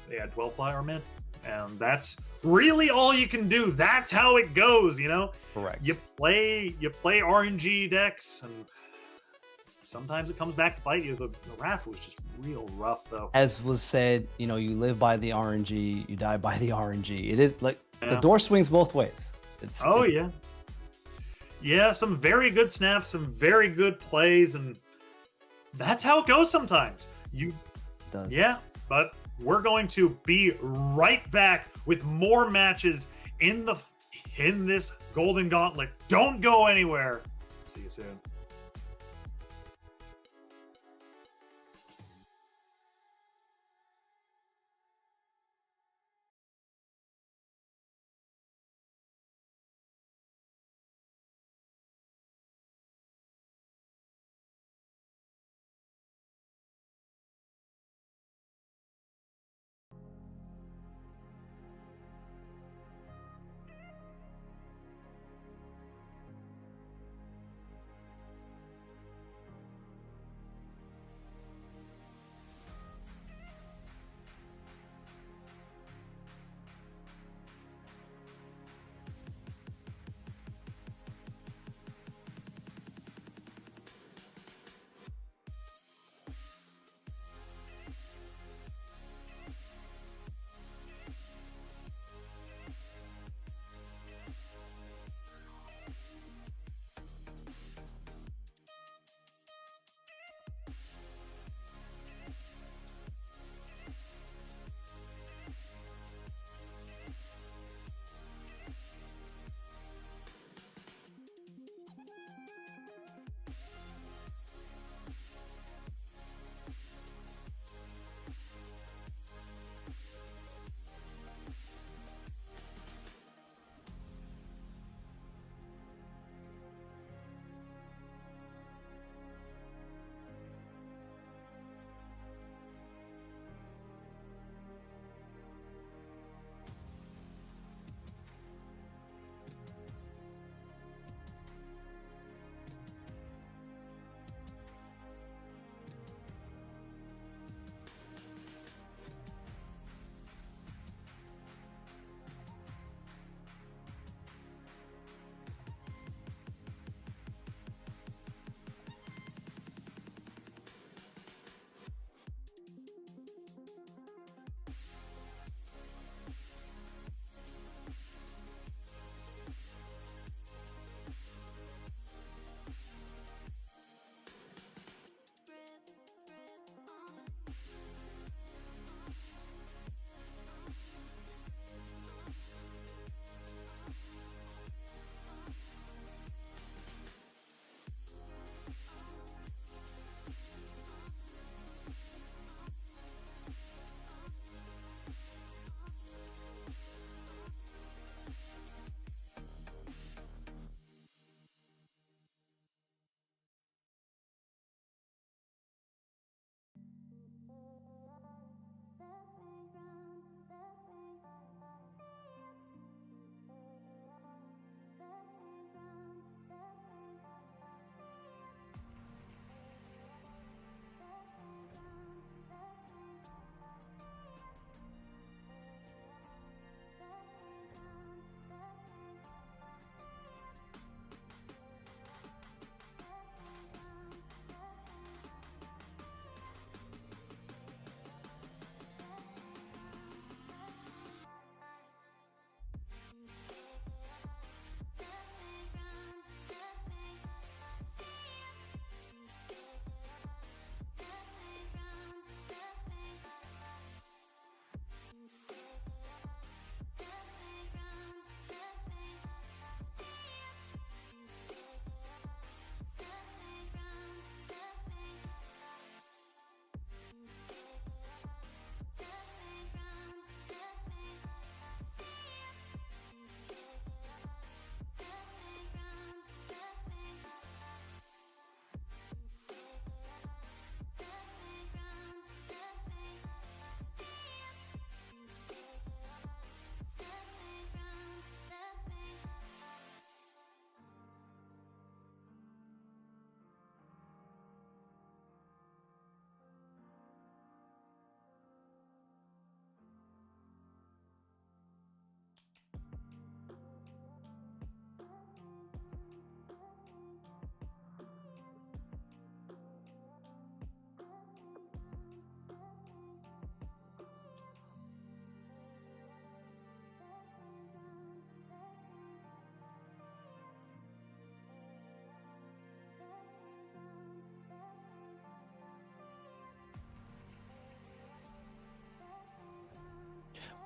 [SPEAKER 9] They had 12 power mid. And that's really all you can do. That's how it goes, you know?
[SPEAKER 8] Correct.
[SPEAKER 9] You play RNG decks, and sometimes it comes back to bite you. The Wrath was just real rough, though.
[SPEAKER 8] As was said, you know, you live by the RNG, you die by the RNG. It is like the
[SPEAKER 9] Yeah.
[SPEAKER 8] door swings both ways. It's
[SPEAKER 9] Oh, yeah. Yeah, some very good snaps, some very good plays, and that's how it goes sometimes.
[SPEAKER 8] it does.
[SPEAKER 9] Yeah, but we're going to be right back with more matches in the pin this golden gauntlet. Don't go anywhere. See you soon.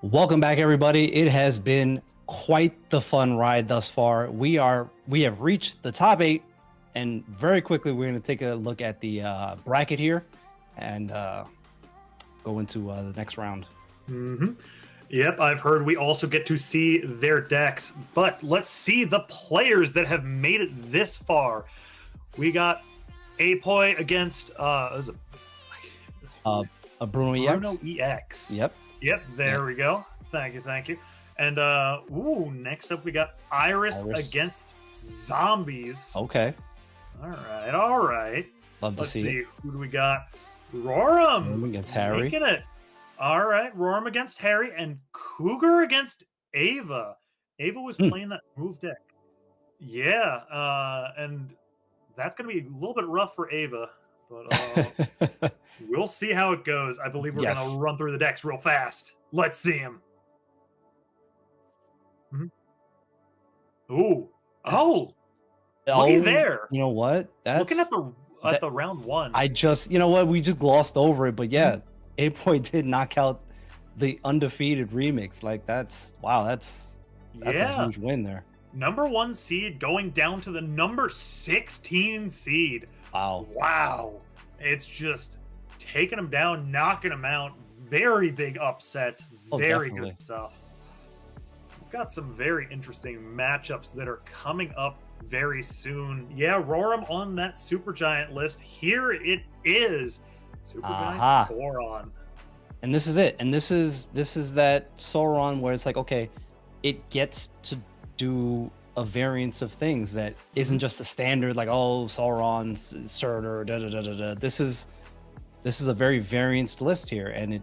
[SPEAKER 8] Welcome back, everybody. It has been quite the fun ride thus far. We have reached the top 8, and very quickly we're going to take a look at the bracket here and go into the next round.
[SPEAKER 9] Yep, I've heard we also get to see their decks, but let's see the players that have made it this far. We got Apoy against
[SPEAKER 8] A Bruno EX.
[SPEAKER 9] Bruno EX.
[SPEAKER 8] Yep.
[SPEAKER 9] Yep, there we go. Thank you. And next up we got Iris. Against Zombies.
[SPEAKER 8] Okay.
[SPEAKER 9] All right.
[SPEAKER 8] Love to
[SPEAKER 9] Let's
[SPEAKER 8] see
[SPEAKER 9] see.
[SPEAKER 8] it.
[SPEAKER 9] Who do we got? Roram.
[SPEAKER 8] Roram against Harry.
[SPEAKER 9] Making it. All right, Roram against Harry and Cougar against Ava. Ava was playing that move deck. Yeah, and that's going to be a little bit rough for Ava, but we'll see how it goes. I believe we're going to run through the decks real fast. Let's see him. Ooh. Oh. Looky there.
[SPEAKER 8] You know what?
[SPEAKER 9] Looking at the round one.
[SPEAKER 8] We just glossed over it, but yeah, Apoy did knock out the undefeated remix. Like that's a huge win there.
[SPEAKER 9] Number 1 seed going down to the number 16 seed. Wow. It's just taking them down, knocking them out. Very big upset. Very
[SPEAKER 8] definitely.
[SPEAKER 9] good stuff. We've got some very interesting matchups that are coming up very soon. Yeah, Roram on that Supergiant list. Here it is. Supergiant Sauron.
[SPEAKER 8] And this is it. And this is that Sauron where it's like, okay, it gets to do a variance of things that isn't just a standard like, oh, Sauron, Surtur, da da da da da. This is a very variant list here, and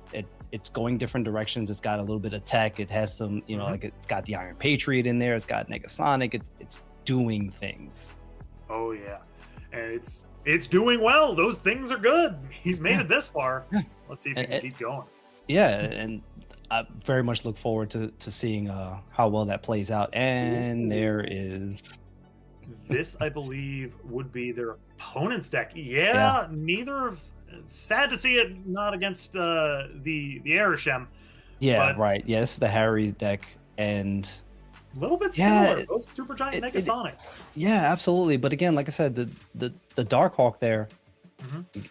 [SPEAKER 8] it's going different directions. It's got a little bit of tech. It has some, like it's got the Iron Patriot in there. It's got Negasonic. It's doing things.
[SPEAKER 9] Oh yeah, and it's doing well. Those things are good. He's made it this far. Let's see if he can keep going.
[SPEAKER 8] Yeah, and I very much look forward to seeing how well that plays out. And there is
[SPEAKER 9] this, I believe, would be their opponent's deck. Yeah. Neither of. Sad to see it not against the Arishem.
[SPEAKER 8] Yeah, right. Yeah, this is the Harry's deck, and
[SPEAKER 9] a little bit similar. Both Supergiant Negasonic.
[SPEAKER 8] Yeah, absolutely. But again, like I said, the Darkhawk there,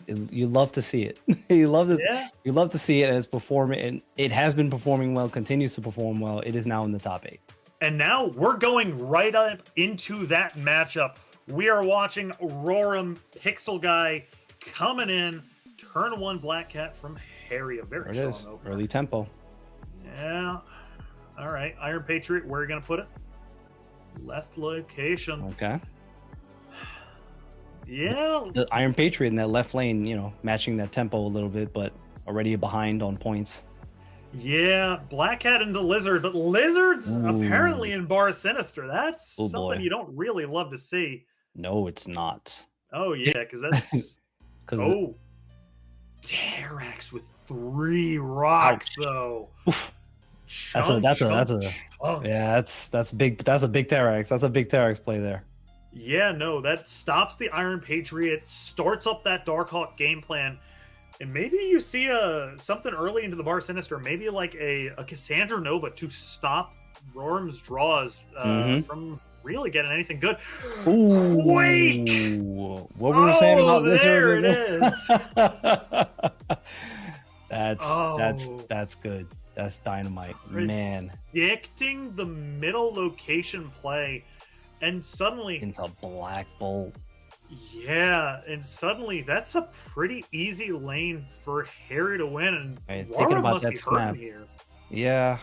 [SPEAKER 8] you love to see it. you love to see it as performing, and it has been performing well, continues to perform well. It is now in the top 8.
[SPEAKER 9] And now we're going right up into that matchup. We are watching Roram Pixel Guy coming in, turn 1 Black Cat from Harry. A very strong opener.
[SPEAKER 8] Early tempo.
[SPEAKER 9] Yeah. All right. Iron Patriot, where are you going to put it? Left location.
[SPEAKER 8] Okay.
[SPEAKER 9] Yeah.
[SPEAKER 8] The Iron Patriot in that left lane, matching that tempo a little bit, but already behind on points.
[SPEAKER 9] Yeah. Black Cat into Lizard, but Lizard's apparently in Bar Sinister. That's something you don't really love to see.
[SPEAKER 8] No, it's not.
[SPEAKER 9] Oh, yeah, because that's... Terrax with 3 rocks, though.
[SPEAKER 8] That's a big Terrax. That's a big Terrax play there.
[SPEAKER 9] Yeah, no, that stops the Iron Patriot, starts up that Darkhawk game plan, and maybe you see something early into the Bar Sinister, maybe like a Cassandra Nova to stop Roram's draws from really getting anything good.
[SPEAKER 8] Ooh,
[SPEAKER 9] Quake!
[SPEAKER 8] What were we saying about this?
[SPEAKER 9] There it is.
[SPEAKER 8] That's good. That's dynamite, man.
[SPEAKER 9] Predicting the middle location play, and suddenly
[SPEAKER 8] into Black Bolt.
[SPEAKER 9] Yeah, and suddenly that's a pretty easy lane for Harry to win. And
[SPEAKER 8] thinking about that snap
[SPEAKER 9] here.
[SPEAKER 8] Yeah.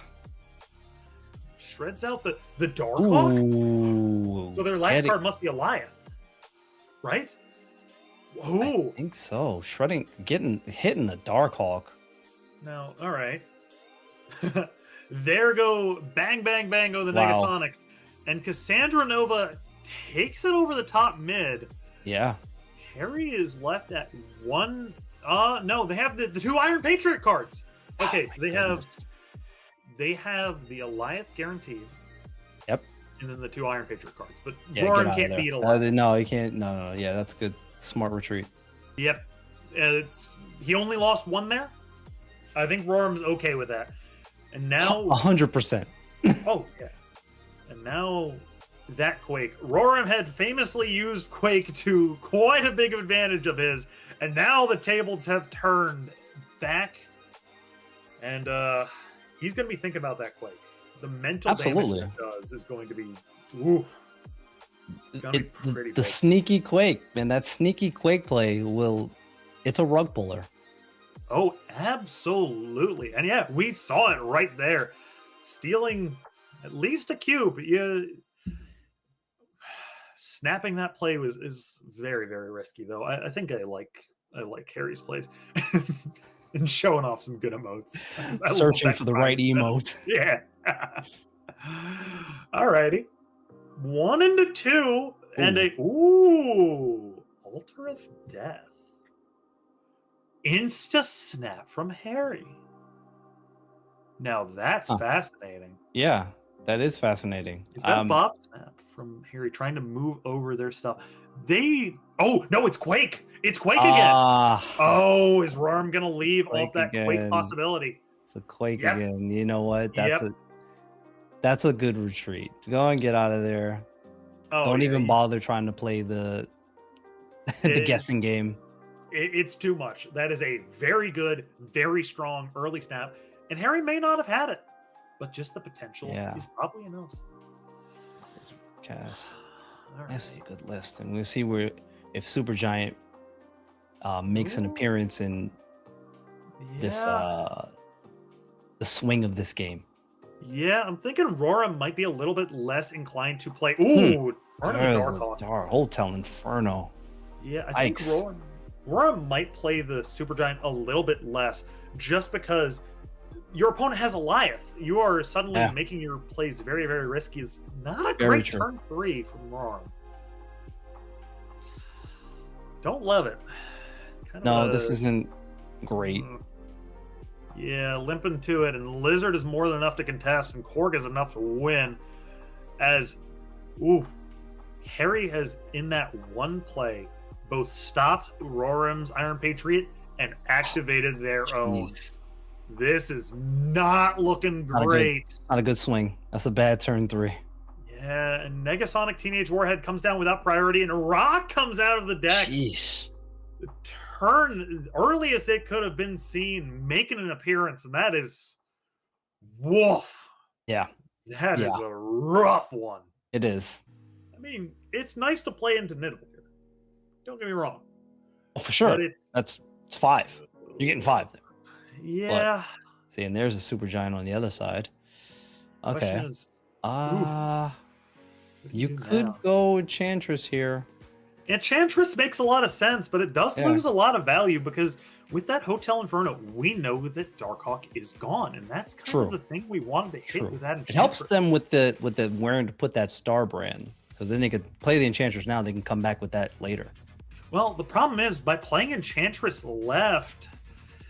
[SPEAKER 9] Shreds out the Darkhawk.
[SPEAKER 8] Ooh,
[SPEAKER 9] so their last card must be Goliath, right? Ooh.
[SPEAKER 8] I think so. Hitting the Darkhawk.
[SPEAKER 9] No, all right. There go bang bang bang go the Negasonic, and Cassandra Nova takes it over the top mid.
[SPEAKER 8] Yeah.
[SPEAKER 9] Harry is left at 1. No, they have the 2 Iron Patriot cards. Okay, so they have the Goliath guaranteed.
[SPEAKER 8] Yep.
[SPEAKER 9] And then the 2 Iron Patriot cards. But
[SPEAKER 8] Boron
[SPEAKER 9] can't beat Goliath.
[SPEAKER 8] No, he can't. No. Yeah, that's good. Smart retreat.
[SPEAKER 9] Yep. He only lost 1 there. I think Roram's okay with that. And now
[SPEAKER 8] 100%.
[SPEAKER 9] Oh yeah. And now that Quake. Roram had famously used Quake to quite a big advantage of his, and now the tables have turned back. And he's going to be thinking about that Quake. The mental damage that does is going to be, ooh, gonna be pretty
[SPEAKER 8] the
[SPEAKER 9] big.
[SPEAKER 8] sneaky Quake, man. That sneaky Quake play it's a rug puller.
[SPEAKER 9] Oh, absolutely. And yeah, we saw it right there. Stealing at least a cube. Yeah. Snapping that play is very, very risky though. I think I like Harry's plays. And showing off some good emotes.
[SPEAKER 8] Searching for the right emote.
[SPEAKER 9] Yeah. Alrighty. 1 into 2 and a Altar of Death. Insta snap from Harry. Now that's fascinating.
[SPEAKER 8] Yeah, that is fascinating.
[SPEAKER 9] Is that Bob snap from Harry trying to move over their stuff? Oh no, it's Quake. It's Quake again. Oh, is Rarm gonna leave off that Quake possibility?
[SPEAKER 8] It's a Quake again. You know what? That's a good retreat. Go and get out of there. Don't even bother trying to play the guessing game.
[SPEAKER 9] It's too much. That is a very good, very strong early snap. And Harry may not have had it, but just the potential is probably enough.
[SPEAKER 8] Cass. This is a good list. And we'll see if Supergiant makes an appearance in this the swing of this game.
[SPEAKER 9] Yeah, I'm thinking Rora might be a little bit less inclined to play. Ooh,
[SPEAKER 8] Hotel Inferno.
[SPEAKER 9] Yeah, I think Rora might play the Supergiant a little bit less, just because your opponent has Eliath. You are suddenly making your plays very, very risky. Is not a great turn 3 from Rora. Don't love it.
[SPEAKER 8] This isn't great.
[SPEAKER 9] Yeah, limping to it, and Lizard is more than enough to contest, and Korg is enough to win. As, Harry has, in that one play, both stopped Roram's Iron Patriot and activated their own. This is not looking great.
[SPEAKER 8] Not a good swing. That's a bad turn 3.
[SPEAKER 9] Yeah, and Negasonic Teenage Warhead comes down without priority, and Rock comes out of the deck.
[SPEAKER 8] Jeez.
[SPEAKER 9] The turn earliest it could have been seen making an appearance, and that is woof.
[SPEAKER 8] Yeah.
[SPEAKER 9] That is a rough one.
[SPEAKER 8] It is.
[SPEAKER 9] I mean, it's nice to play into Nidavellir. Don't get me wrong.
[SPEAKER 8] Oh, for sure. It's 5. You're getting 5 there.
[SPEAKER 9] Yeah.
[SPEAKER 8] But, see, and there's a Supergiant on the other side. Okay. You could go Enchantress here.
[SPEAKER 9] Enchantress makes a lot of sense, but it does lose a lot of value because with that Hotel Inferno, we know that Darkhawk is gone, and that's kind of the thing we wanted to hit with that Enchantress.
[SPEAKER 8] It helps them with the wearing to put that Star brand, because then they could play the Enchantress now. They can come back with that later.
[SPEAKER 9] Well, the problem is by playing Enchantress left.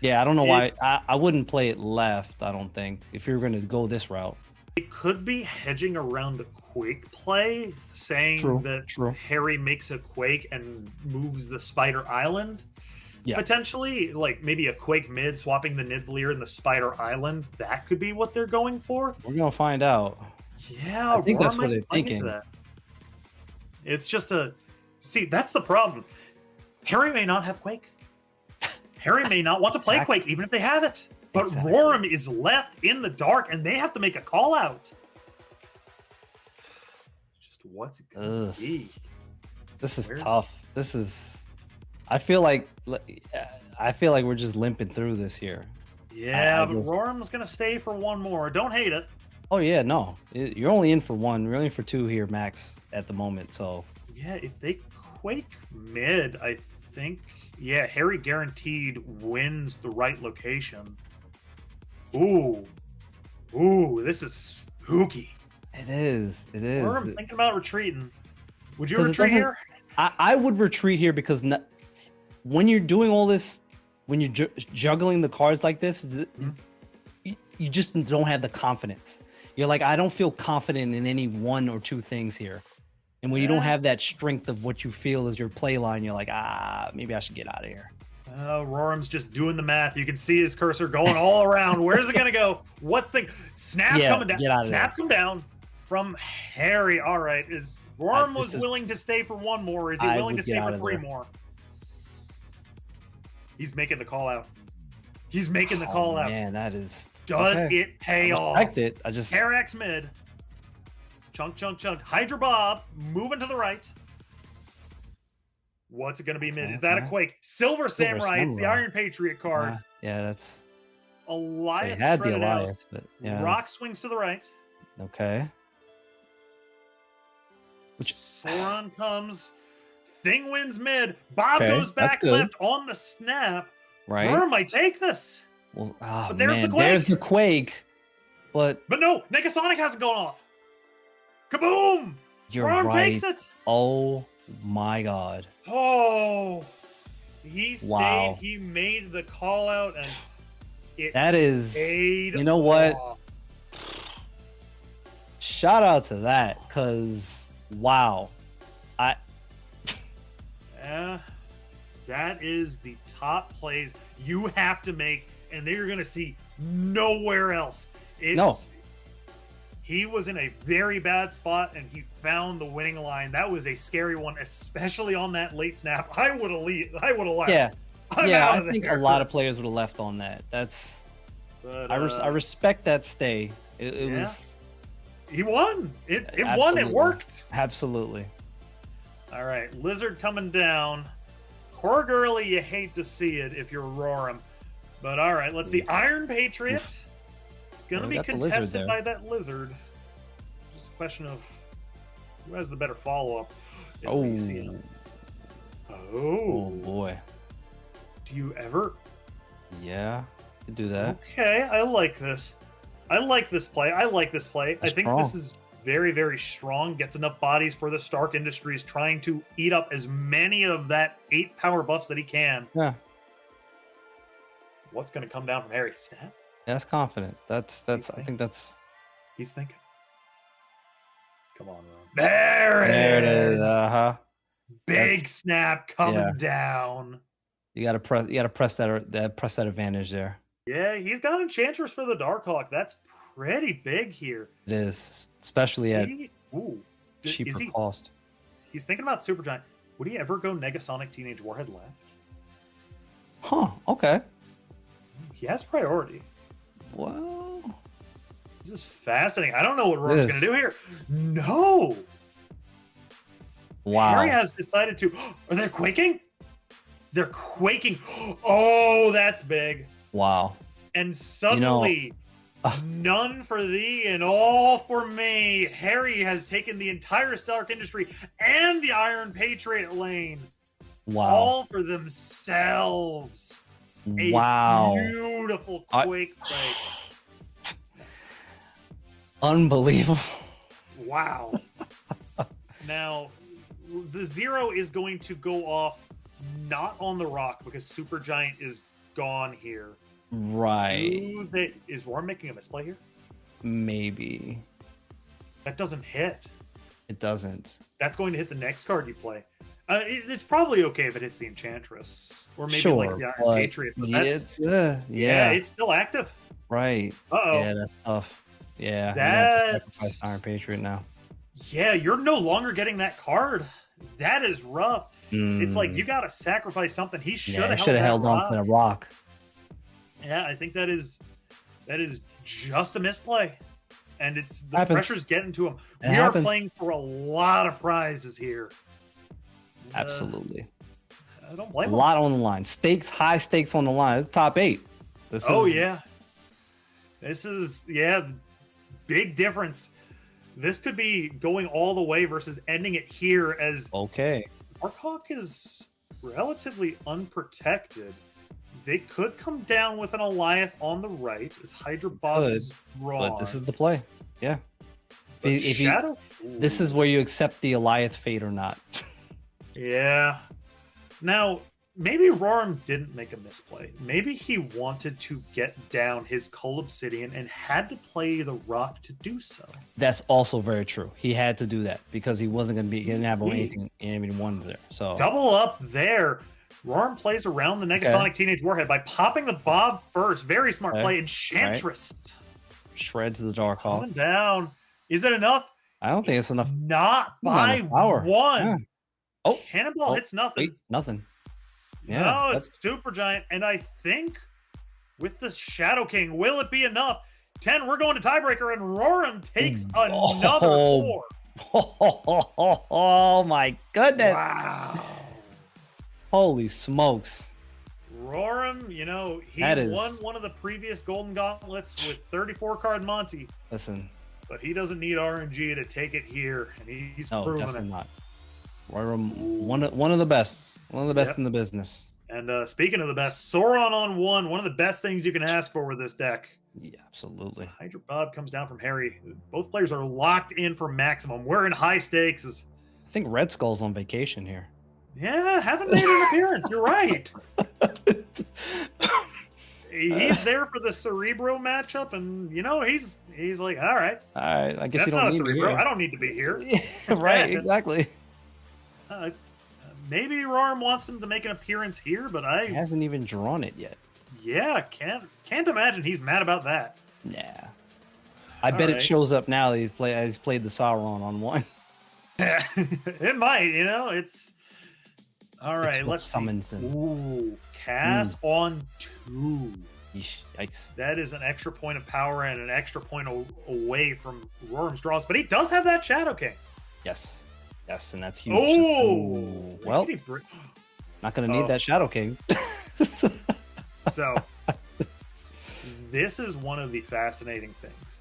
[SPEAKER 8] Yeah, I don't know why I wouldn't play it left. I don't think if you're going to go this route.
[SPEAKER 9] It could be hedging around a Quake play, saying that Harry makes a Quake and moves the Spider Island. Yeah. Potentially, like maybe a Quake mid, swapping the Nidavellir and the Spider Island. That could be what they're going for.
[SPEAKER 8] We're going to find out.
[SPEAKER 9] Yeah,
[SPEAKER 8] I think that's what they're thinking.
[SPEAKER 9] It's just see, that's the problem. Harry may not have Quake. Harry may not want to play Quake, even if they have it. But Roram is left in the dark, and they have to make a call out. Just what's it going to be?
[SPEAKER 8] This is tough. This is. I feel like we're just limping through this here.
[SPEAKER 9] Yeah, but Roram's going to stay for one more. Don't hate it.
[SPEAKER 8] Oh yeah, no, you're only in for one. You're only in for 2 here, max, at the moment. So.
[SPEAKER 9] Yeah, if they Quake mid, I think. Yeah, Harry guaranteed wins the right location. Ooh, this is spooky.
[SPEAKER 8] It is.
[SPEAKER 9] I'm thinking about retreating. Would you retreat here?
[SPEAKER 8] I would retreat here because when you're doing all this, when you're juggling the cards like this, you just don't have the confidence. You're like, I don't feel confident in any 1 or 2 things here. And when you don't have that strength of what you feel is your play line, you're like, maybe I should get out of here.
[SPEAKER 9] Roram's just doing the math. You can see his cursor going all around. Where's it going to go? What's the snap coming down?
[SPEAKER 8] Get out of
[SPEAKER 9] snap
[SPEAKER 8] there.
[SPEAKER 9] come down. from Harry. All right, is Worm
[SPEAKER 8] This
[SPEAKER 9] was
[SPEAKER 8] is-
[SPEAKER 9] willing to stay for one more? Is he
[SPEAKER 8] I
[SPEAKER 9] willing to
[SPEAKER 8] would
[SPEAKER 9] stay
[SPEAKER 8] get
[SPEAKER 9] for
[SPEAKER 8] out of
[SPEAKER 9] 3
[SPEAKER 8] there.
[SPEAKER 9] more? He's making the call out. He's making the
[SPEAKER 8] Oh,
[SPEAKER 9] call out.
[SPEAKER 8] man, that is.
[SPEAKER 9] Does
[SPEAKER 8] okay.
[SPEAKER 9] it pay
[SPEAKER 8] I
[SPEAKER 9] off?
[SPEAKER 8] respect it. I just.
[SPEAKER 9] Herax mid. Chunk, chunk, chunk. Hydra Bob moving to the right. What's it going to be mid?
[SPEAKER 8] Okay,
[SPEAKER 9] Is that a
[SPEAKER 8] okay.
[SPEAKER 9] Quake? Silver Samurai. It's the
[SPEAKER 8] Samurai.
[SPEAKER 9] Iron Patriot card.
[SPEAKER 8] Yeah, that's. So
[SPEAKER 9] Elias
[SPEAKER 8] he had the
[SPEAKER 9] shredded out.
[SPEAKER 8] Elias, but yeah.
[SPEAKER 9] Rock swings to the right.
[SPEAKER 8] Okay. Which-
[SPEAKER 9] Sauron comes. Thing wins mid. Bob
[SPEAKER 8] Okay,
[SPEAKER 9] goes
[SPEAKER 8] that's
[SPEAKER 9] back
[SPEAKER 8] good.
[SPEAKER 9] left on the snap.
[SPEAKER 8] Right.
[SPEAKER 9] Worm might take this.
[SPEAKER 8] Well, oh,
[SPEAKER 9] But there's the
[SPEAKER 8] man,
[SPEAKER 9] Quake.
[SPEAKER 8] there's the Quake. But
[SPEAKER 9] But no, Negasonic hasn't gone off. Kaboom!
[SPEAKER 8] you're
[SPEAKER 9] Worm
[SPEAKER 8] right.
[SPEAKER 9] takes it.
[SPEAKER 8] Oh my God.
[SPEAKER 9] Oh, he stayed.
[SPEAKER 8] Wow.
[SPEAKER 9] He made the call out, and it
[SPEAKER 8] That is.
[SPEAKER 9] paid
[SPEAKER 8] You know what?
[SPEAKER 9] off.
[SPEAKER 8] Shout out to that, cause wow.
[SPEAKER 9] Yeah, that is the top plays you have to make, and they're going to see nowhere else.
[SPEAKER 8] No.
[SPEAKER 9] He was in a very bad spot, and he found the winning line. That was a scary one, especially on that late snap. I would have left.
[SPEAKER 8] Yeah.
[SPEAKER 9] I'm
[SPEAKER 8] Yeah,
[SPEAKER 9] out
[SPEAKER 8] I
[SPEAKER 9] of
[SPEAKER 8] think
[SPEAKER 9] there.
[SPEAKER 8] a lot of players would have left on that. That's.
[SPEAKER 9] But,
[SPEAKER 8] I respect that stay. It
[SPEAKER 9] yeah.
[SPEAKER 8] was
[SPEAKER 9] he won. It won. It
[SPEAKER 8] Absolutely.
[SPEAKER 9] worked.
[SPEAKER 8] absolutely.
[SPEAKER 9] All right, Lizard coming down. Korg early, you hate to see it if you're Roram. But all right, let's see. Iron Patriot. It's going to
[SPEAKER 8] Well, we
[SPEAKER 9] be
[SPEAKER 8] got the Lizard
[SPEAKER 9] contested
[SPEAKER 8] there.
[SPEAKER 9] by that Lizard. Just a question of who has the better follow-up.
[SPEAKER 8] Oh.
[SPEAKER 9] Oh.
[SPEAKER 8] Oh boy.
[SPEAKER 9] Do you ever?
[SPEAKER 8] Yeah. You do that.
[SPEAKER 9] Okay, I like this. I like this play. I think
[SPEAKER 8] strong.
[SPEAKER 9] this is very, very strong. Gets enough bodies for the Stark Industries, trying to eat up as many of that 8 power buffs that he can.
[SPEAKER 8] Yeah.
[SPEAKER 9] What's going to come down from Harry? Snap?
[SPEAKER 8] That's confident. That's. I
[SPEAKER 9] think-
[SPEAKER 8] think that's.
[SPEAKER 9] He's thinking. Come on, Ron. There
[SPEAKER 8] There
[SPEAKER 9] it is.
[SPEAKER 8] Uh-huh.
[SPEAKER 9] Big snap coming
[SPEAKER 8] yeah.
[SPEAKER 9] down.
[SPEAKER 8] You gotta press that advantage there.
[SPEAKER 9] Yeah, he's got Enchantress for the Darkhawk. That's pretty big here.
[SPEAKER 8] It is, especially at
[SPEAKER 9] Ooh.
[SPEAKER 8] cheaper
[SPEAKER 9] Is he,
[SPEAKER 8] cost.
[SPEAKER 9] he's thinking about Supergiant. Would he ever go Negasonic Teenage Warhead left?
[SPEAKER 8] Huh. Okay.
[SPEAKER 9] He has priority.
[SPEAKER 8] Well.
[SPEAKER 9] This is fascinating. I don't know what Rome's
[SPEAKER 8] is.
[SPEAKER 9] going to do here. No.
[SPEAKER 8] Wow.
[SPEAKER 9] Harry has decided to. Are they quaking? They're quaking. Oh, that's big.
[SPEAKER 8] Wow.
[SPEAKER 9] And suddenly, none for thee and all for me. Harry has taken the entire Stark Industry and the Iron Patriot lane.
[SPEAKER 8] Wow.
[SPEAKER 9] All for themselves. A
[SPEAKER 8] Wow.
[SPEAKER 9] beautiful Quake play.
[SPEAKER 8] Unbelievable.
[SPEAKER 9] Wow. Now, the 0 is going to go off not on the rock because Supergiant is gone here.
[SPEAKER 8] Right.
[SPEAKER 9] Is Worm making a misplay here?
[SPEAKER 8] Maybe.
[SPEAKER 9] That doesn't hit.
[SPEAKER 8] It doesn't.
[SPEAKER 9] That's going to hit the next card you play. It's probably okay if it hits the Enchantress. Or maybe
[SPEAKER 8] Sure,
[SPEAKER 9] like the Iron
[SPEAKER 8] but
[SPEAKER 9] Patriot. But
[SPEAKER 8] yeah,
[SPEAKER 9] that's,
[SPEAKER 8] yeah.
[SPEAKER 9] yeah, it's still active.
[SPEAKER 8] Right.
[SPEAKER 9] Uh-oh.
[SPEAKER 8] Yeah, that's tough. Yeah. you have to
[SPEAKER 9] That's-
[SPEAKER 8] sacrifice Iron Patriot now.
[SPEAKER 9] Yeah, you're no longer getting that card. That is rough. It's like you got to sacrifice something. He should have
[SPEAKER 8] held on to the rock.
[SPEAKER 9] Yeah, I think that is just a misplay, and it's the
[SPEAKER 8] Happens.
[SPEAKER 9] pressure's getting to him.
[SPEAKER 8] It
[SPEAKER 9] We
[SPEAKER 8] happens.
[SPEAKER 9] are playing for a lot of prizes here.
[SPEAKER 8] Absolutely.
[SPEAKER 9] I don't
[SPEAKER 8] A
[SPEAKER 9] blame him.
[SPEAKER 8] lot on the line. High stakes on the line. It's top 8.
[SPEAKER 9] Oh yeah, this is big difference. This could be going all the way versus ending it here as
[SPEAKER 8] okay.
[SPEAKER 9] Darkhawk is relatively unprotected. They could come down with an Eliath on the right as Hydra Bob is drawn.
[SPEAKER 8] But this is the play. Yeah.
[SPEAKER 9] But
[SPEAKER 8] If you-
[SPEAKER 9] Shadow.
[SPEAKER 8] This is where you accept the Eliath fate or not.
[SPEAKER 9] Yeah. Now, maybe Roram didn't make a misplay. Maybe he wanted to get down his Cull Obsidian and had to play the rock to do so.
[SPEAKER 8] That's also very true. He had to do that because he wasn't going to be. He didn't have anything. One there. So
[SPEAKER 9] Double up there. Roram plays around the Negasonic Teenage Warhead by popping the Bob first. Very smart
[SPEAKER 8] Okay.
[SPEAKER 9] play. Enchantress.
[SPEAKER 8] shreds the Darkhawk.
[SPEAKER 9] Coming down. Is it enough?
[SPEAKER 8] I don't think it's enough.
[SPEAKER 9] Not
[SPEAKER 8] Not
[SPEAKER 9] by
[SPEAKER 8] enough power.
[SPEAKER 9] one.
[SPEAKER 8] Yeah. Oh,
[SPEAKER 9] Cannonball
[SPEAKER 8] oh,
[SPEAKER 9] hits nothing.
[SPEAKER 8] Wait, nothing. Yeah,
[SPEAKER 9] No,
[SPEAKER 8] that's-
[SPEAKER 9] it's Super Giant. And I think with the Shadow King, will it be enough? 10, we're going to tiebreaker, and Roram takes another 4.
[SPEAKER 8] Oh my goodness.
[SPEAKER 9] Wow.
[SPEAKER 8] Holy smokes.
[SPEAKER 9] Roram, you know, he
[SPEAKER 8] That is-
[SPEAKER 9] won one of the previous Golden Gauntlets with 34 card Monty,
[SPEAKER 8] Listen,
[SPEAKER 9] but he doesn't need RNG to take it here, and he's
[SPEAKER 8] no,
[SPEAKER 9] proven
[SPEAKER 8] definitely
[SPEAKER 9] it.
[SPEAKER 8] not. One of the best. One of the best
[SPEAKER 9] Yep.
[SPEAKER 8] in the business.
[SPEAKER 9] And speaking of the best, Sauron on 1, one of the best things you can ask for with this deck.
[SPEAKER 8] Yeah, absolutely.
[SPEAKER 9] Hydra Bob comes down from Harry. Both players are locked in for maximum. We're in high stakes.
[SPEAKER 8] I think Red Skull's on vacation here.
[SPEAKER 9] Yeah, haven't made an appearance. You're right. He's there for the Cerebro matchup, and you know he's like, all right,
[SPEAKER 8] All right, I guess
[SPEAKER 9] that's
[SPEAKER 8] you
[SPEAKER 9] not
[SPEAKER 8] don't
[SPEAKER 9] a
[SPEAKER 8] need me
[SPEAKER 9] Cerebro.
[SPEAKER 8] here.
[SPEAKER 9] I don't need to be here.
[SPEAKER 8] Right, exactly.
[SPEAKER 9] Maybe Roram wants him to make an appearance here, but
[SPEAKER 8] He hasn't even drawn it yet.
[SPEAKER 9] can't imagine he's mad about that.
[SPEAKER 8] Yeah. I bet
[SPEAKER 9] right.
[SPEAKER 8] it shows up now that he's played the Sauron on 1.
[SPEAKER 9] It might, you know, it's all right.
[SPEAKER 8] what
[SPEAKER 9] Let's see.
[SPEAKER 8] summons him.
[SPEAKER 9] Ooh, Cass on 2.
[SPEAKER 8] Yeesh, yikes.
[SPEAKER 9] That is an extra point of power and an extra point away from Roram's draws, but he does have that Shadow King.
[SPEAKER 8] Yes. Yes, and that's huge.
[SPEAKER 9] Oh,
[SPEAKER 8] Ooh, well,
[SPEAKER 9] Rickety Bri-
[SPEAKER 8] not going to need
[SPEAKER 9] Oh.
[SPEAKER 8] that Shadow King.
[SPEAKER 9] So this is one of the fascinating things.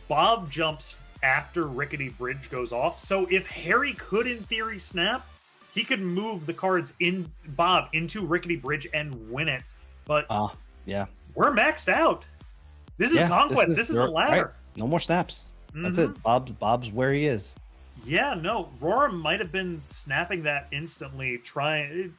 [SPEAKER 9] Bob jumps after Rickety Bridge goes off. So if Harry could, in theory, snap, he could move the cards in Bob into Rickety Bridge and win it. But
[SPEAKER 8] Yeah.
[SPEAKER 9] we're maxed out. This is
[SPEAKER 8] Yeah,
[SPEAKER 9] Conquest. This is a
[SPEAKER 8] you're
[SPEAKER 9] ladder.
[SPEAKER 8] right. No more snaps. That's
[SPEAKER 9] Mhm.
[SPEAKER 8] it. Bob's where he is.
[SPEAKER 9] Yeah, no, Roram might have been snapping that instantly, trying.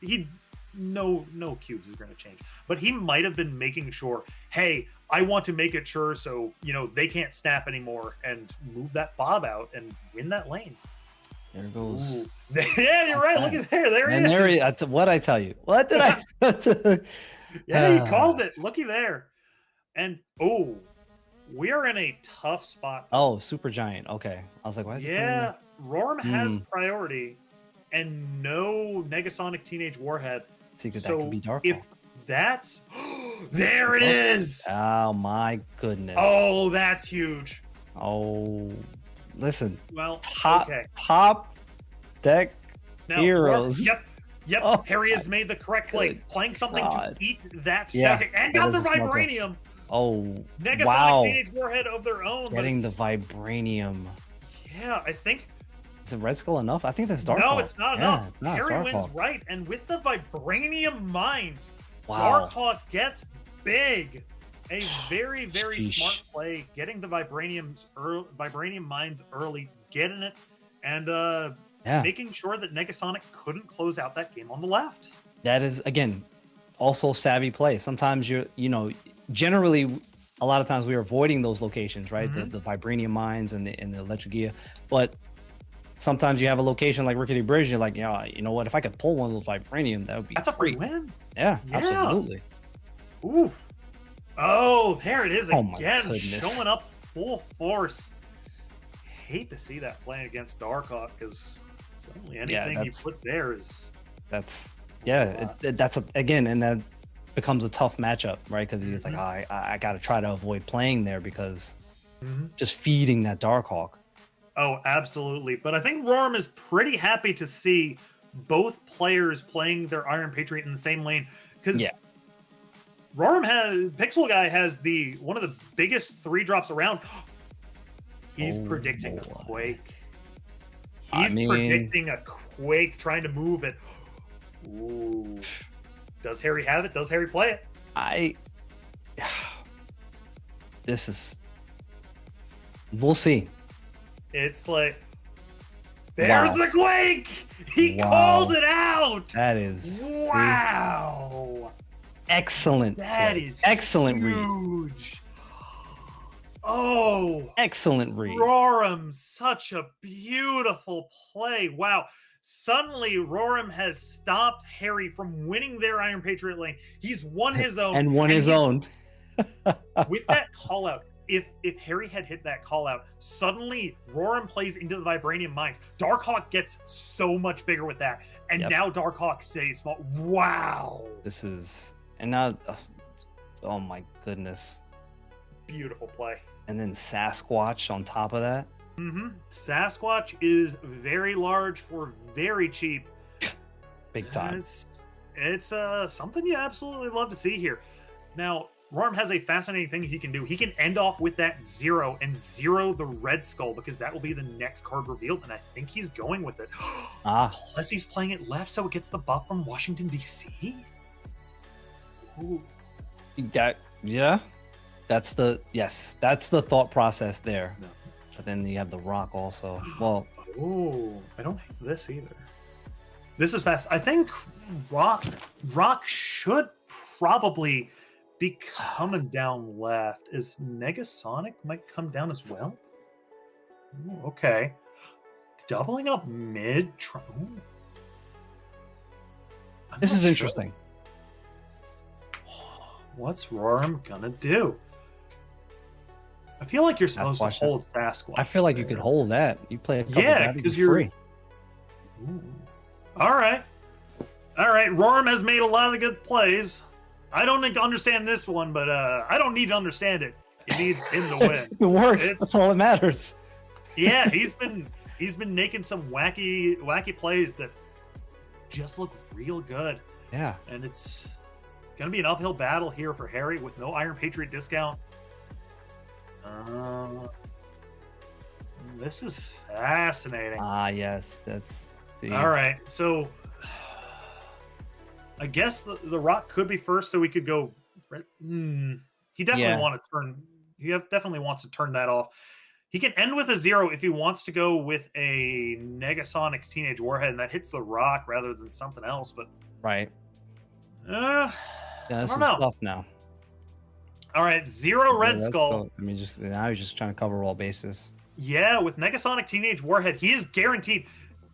[SPEAKER 9] No cubes is going to change, but he might have been making sure. Hey, I want to make it sure so you know they can't snap anymore and move that Bob out and win that lane.
[SPEAKER 8] There goes.
[SPEAKER 9] Ooh. Yeah, you're right. Look at there. There he
[SPEAKER 8] And
[SPEAKER 9] is.
[SPEAKER 8] there he, what I tell you? What did I?
[SPEAKER 9] Yeah, he called it. Looky there. And we are in a tough spot.
[SPEAKER 8] Oh, Super Giant. Okay, I was like, why is it?
[SPEAKER 9] Yeah, Roram has
[SPEAKER 8] Hmm.
[SPEAKER 9] priority and no Negasonic Teenage Warhead.
[SPEAKER 8] See, that
[SPEAKER 9] So
[SPEAKER 8] could be Dark.
[SPEAKER 9] if that's there it is.
[SPEAKER 8] Oh my goodness.
[SPEAKER 9] Oh, that's huge.
[SPEAKER 8] Oh, listen.
[SPEAKER 9] Well,
[SPEAKER 8] Top
[SPEAKER 9] okay.
[SPEAKER 8] deck
[SPEAKER 9] Now,
[SPEAKER 8] heroes.
[SPEAKER 9] Yep.
[SPEAKER 8] Oh,
[SPEAKER 9] Harry has made the correct play.
[SPEAKER 8] good
[SPEAKER 9] Playing something
[SPEAKER 8] God.
[SPEAKER 9] to eat that
[SPEAKER 8] Yeah,
[SPEAKER 9] Shadow King and
[SPEAKER 8] that
[SPEAKER 9] got the
[SPEAKER 8] is a smart play.
[SPEAKER 9] Vibranium.
[SPEAKER 8] Oh,
[SPEAKER 9] Negasonic
[SPEAKER 8] wow.
[SPEAKER 9] Teenage Warhead of their own. but
[SPEAKER 8] Getting the
[SPEAKER 9] it's-
[SPEAKER 8] Vibranium.
[SPEAKER 9] Yeah, I think.
[SPEAKER 8] Is it Red Skull enough? I think that's Dark.
[SPEAKER 9] No, it's not
[SPEAKER 8] Yeah,
[SPEAKER 9] enough.
[SPEAKER 8] it's not, it's
[SPEAKER 9] Harry
[SPEAKER 8] Dark
[SPEAKER 9] wins
[SPEAKER 8] Hawk.
[SPEAKER 9] right, and with the Vibranium Mines,
[SPEAKER 8] Wow.
[SPEAKER 9] Darkhawk gets big. A very, very
[SPEAKER 8] Sheesh.
[SPEAKER 9] smart play, getting the Vibranium Mines early, getting it, and
[SPEAKER 8] Yeah.
[SPEAKER 9] making sure that Negasonic couldn't close out that game on the left.
[SPEAKER 8] That is, again, also savvy play. Sometimes generally, a lot of times we're avoiding those locations, right?
[SPEAKER 9] Mhm.
[SPEAKER 8] The Vibranium mines and the electric gear. But sometimes you have a location like Rickety Bridge, you're like, yeah, you know what? If I could pull one of those Vibranium, that would be
[SPEAKER 9] That's a free
[SPEAKER 8] great.
[SPEAKER 9] win.
[SPEAKER 8] Yeah,
[SPEAKER 9] Yeah.
[SPEAKER 8] absolutely.
[SPEAKER 9] Ooh. Oh, there it is
[SPEAKER 8] Oh my
[SPEAKER 9] again,
[SPEAKER 8] goodness.
[SPEAKER 9] showing up full force. Hate to see that playing against Darkhawk because certainly anything you
[SPEAKER 8] that's-
[SPEAKER 9] put there is.
[SPEAKER 8] That's again, and that becomes a tough matchup, right? Because it's like,
[SPEAKER 9] Mm-hmm.
[SPEAKER 8] I got to try to avoid playing there because
[SPEAKER 9] Mhm.
[SPEAKER 8] just feeding that Darkhawk.
[SPEAKER 9] Oh, absolutely. But I think Roram is pretty happy to see both players playing their Iron Patriot in the same lane because
[SPEAKER 8] Yeah.
[SPEAKER 9] Pixel Guy has one of the biggest 3-drops around. He's
[SPEAKER 8] Oh,
[SPEAKER 9] predicting a
[SPEAKER 8] boy.
[SPEAKER 9] Quake.
[SPEAKER 8] I
[SPEAKER 9] He's
[SPEAKER 8] mean-
[SPEAKER 9] predicting a Quake, trying to move it. Ooh. Does Harry have it? Does Harry play it?
[SPEAKER 8] This is. We'll see.
[SPEAKER 9] It's like, there's
[SPEAKER 8] Wow.
[SPEAKER 9] the Quake! He
[SPEAKER 8] Wow.
[SPEAKER 9] called it out!
[SPEAKER 8] That is. see?
[SPEAKER 9] Wow!
[SPEAKER 8] Excellent.
[SPEAKER 9] That
[SPEAKER 8] play.
[SPEAKER 9] is
[SPEAKER 8] excellent read.
[SPEAKER 9] huge. Oh,
[SPEAKER 8] Excellent read.
[SPEAKER 9] Roram, such a beautiful play. Wow. Suddenly, Roram has stopped Harry from winning their Iron Patriot lane. He's won his own.
[SPEAKER 8] And won his
[SPEAKER 9] he's-
[SPEAKER 8] own.
[SPEAKER 9] With that call out, if Harry had hit that call out, suddenly Roram plays into the Vibranium Mines. Darkhawk gets so much bigger with that. And now Darkhawk stays small. Wow.
[SPEAKER 8] This is, and now, oh my goodness.
[SPEAKER 9] Beautiful play.
[SPEAKER 8] And then Sasquatch on top of that.
[SPEAKER 9] Sasquatch is very large for very cheap.
[SPEAKER 8] Big time.
[SPEAKER 9] It's something you absolutely love to see here. Now, Roram has a fascinating thing he can do. He can end off with that 0 and 0 the Red Skull, because that will be the next card revealed, and I think he's going with it. Plus, he's playing it left, so it gets the buff from Washington, D.C.? Ooh.
[SPEAKER 8] Yeah. That's the thought process there. No. But then you have the Rock also. Well,
[SPEAKER 9] I don't hate this either. This is fast. I think Rock should probably be coming down left. Is Negasonic might come down as well? Ooh, okay. Doubling up mid.
[SPEAKER 8] This is interesting.
[SPEAKER 9] What's Roram gonna do? I feel like you're supposed to hold Sasquatch.
[SPEAKER 8] I feel like you could hold that. You play a couple
[SPEAKER 9] because you're
[SPEAKER 8] free.
[SPEAKER 9] All right. Roram has made a lot of good plays. I don't understand this one, but I don't need to understand it. It needs him to win.
[SPEAKER 8] It works. That's all that matters.
[SPEAKER 9] Yeah, he's been making some wacky plays that just look real good.
[SPEAKER 8] Yeah.
[SPEAKER 9] And it's gonna be an uphill battle here for Harry with no Iron Patriot discount. This is fascinating.
[SPEAKER 8] Yes, that's.
[SPEAKER 9] All right, so I guess the Rock could be first, so we could go. He definitely definitely wants to turn that off. He can end with a 0 if he wants to go with a Negasonic Teenage Warhead, and that hits the Rock rather than something else. But
[SPEAKER 8] right.
[SPEAKER 9] Yeah,
[SPEAKER 8] this is tough now.
[SPEAKER 9] All right, 0 Red Skull.
[SPEAKER 8] I mean, now he's just trying to cover all bases.
[SPEAKER 9] Yeah, with Negasonic Teenage Warhead, he is guaranteed.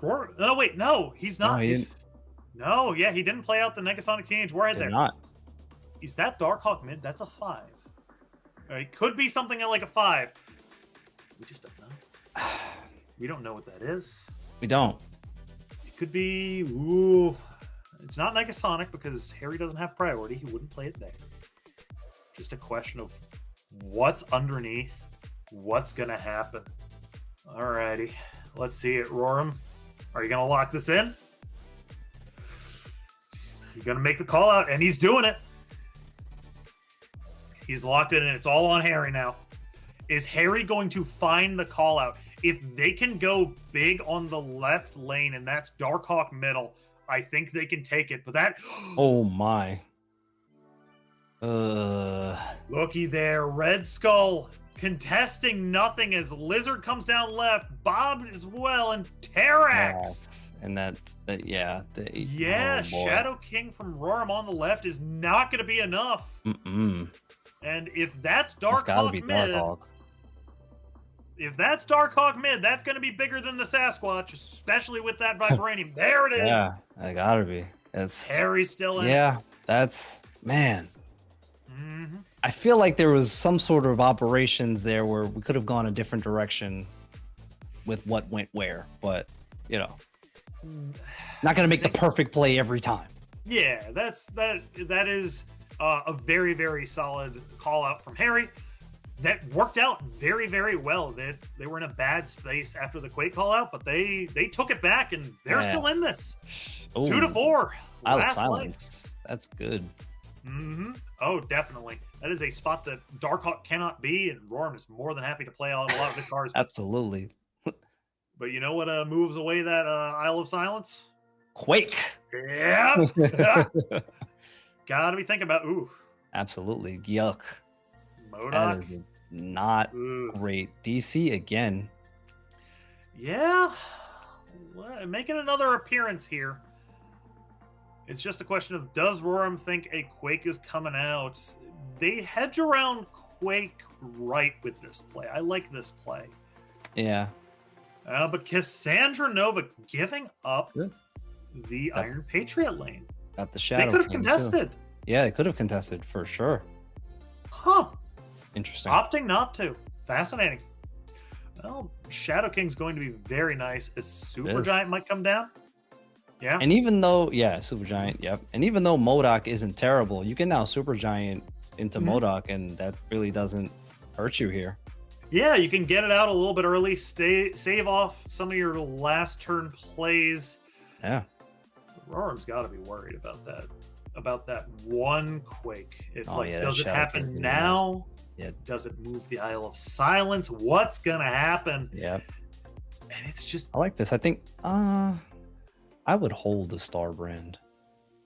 [SPEAKER 9] Oh wait, no, he's not.
[SPEAKER 8] No, he didn't.
[SPEAKER 9] No, yeah, he didn't play out the Negasonic Teenage Warhead there.
[SPEAKER 8] Not.
[SPEAKER 9] Is that Darkhawk mid? That's a 5. It could be something like a 5. We just don't know. We don't know what that is.
[SPEAKER 8] We don't.
[SPEAKER 9] It could be. It's not Negasonic because Harry doesn't have priority. He wouldn't play it there. Just a question of what's underneath, what's gonna happen. Alrighty, let's see it. Roram, are you gonna lock this in? You're gonna make the call out, and he's doing it. He's locked it in. It's all on Harry now. Is Harry going to find the call out? If they can go big on the left lane, and that's Darkhawk middle, I think they can take it. But that.
[SPEAKER 8] Oh my.
[SPEAKER 9] Looky there, Red Skull contesting nothing as Lizard comes down left, Bob as well, and Terrax.
[SPEAKER 8] And
[SPEAKER 9] Yeah,
[SPEAKER 8] oh,
[SPEAKER 9] Shadow King from Roram on the left is not going to be enough. And if that's Darkhawk mid, if that's Darkhawk mid, that's going to be bigger than the Sasquatch, especially with that Vibranium. There it is.
[SPEAKER 8] Yeah, it gotta be. It's
[SPEAKER 9] Harry's still in.
[SPEAKER 8] Yeah, that's man. I feel like there was some sort of operations there where we could have gone a different direction with what went where, but not gonna make the perfect play every time.
[SPEAKER 9] Yeah, that is a very, very solid call out from Harry. That worked out very, very well. They were in a bad space after the Quake call out, but they took it back and they're still in this.
[SPEAKER 8] Ooh.
[SPEAKER 9] 2-4. Last
[SPEAKER 8] silence. That's good.
[SPEAKER 9] Oh, definitely. That is a spot that Darkhawk cannot be, and Roram is more than happy to play out a lot of his cards.
[SPEAKER 8] Absolutely.
[SPEAKER 9] But you know what moves away that Isle of Silence?
[SPEAKER 8] Quake.
[SPEAKER 9] Yeah. Gotta be thinking about,
[SPEAKER 8] Absolutely. Yuck.
[SPEAKER 9] MODOK.
[SPEAKER 8] That is not great. DC again.
[SPEAKER 9] Yeah. Making another appearance here. It's just a question of, does Roram think a Quake is coming out? They hedge around Quake right with this play. I like this play.
[SPEAKER 8] Yeah.
[SPEAKER 9] But Cassandra Nova giving up the Iron Patriot lane.
[SPEAKER 8] Got the Shadow
[SPEAKER 9] They could have
[SPEAKER 8] King,
[SPEAKER 9] contested.
[SPEAKER 8] too. Yeah, they could have contested for sure.
[SPEAKER 9] Huh.
[SPEAKER 8] Interesting.
[SPEAKER 9] Opting not to. Fascinating. Well, Shadow King's going to be very nice. A Super
[SPEAKER 8] is.
[SPEAKER 9] Giant might come down. Yeah.
[SPEAKER 8] And even though, yeah, Super Giant, yep. And even though Modok isn't terrible, you can now Super Giant into Modok, and that really doesn't hurt you here.
[SPEAKER 9] Yeah, you can get it out a little bit early. Save off some of your last turn plays.
[SPEAKER 8] Yeah.
[SPEAKER 9] Roram's got to be worried about that. About that one Quake. It's
[SPEAKER 8] Oh,
[SPEAKER 9] like,
[SPEAKER 8] yeah, that
[SPEAKER 9] does it
[SPEAKER 8] Shadow King's
[SPEAKER 9] happen
[SPEAKER 8] gonna be
[SPEAKER 9] now?
[SPEAKER 8] Yeah.
[SPEAKER 9] Does it move the Isle of Silence? What's gonna happen?
[SPEAKER 8] Yeah.
[SPEAKER 9] And it's just,
[SPEAKER 8] I like this. I think I would hold the Star Brand.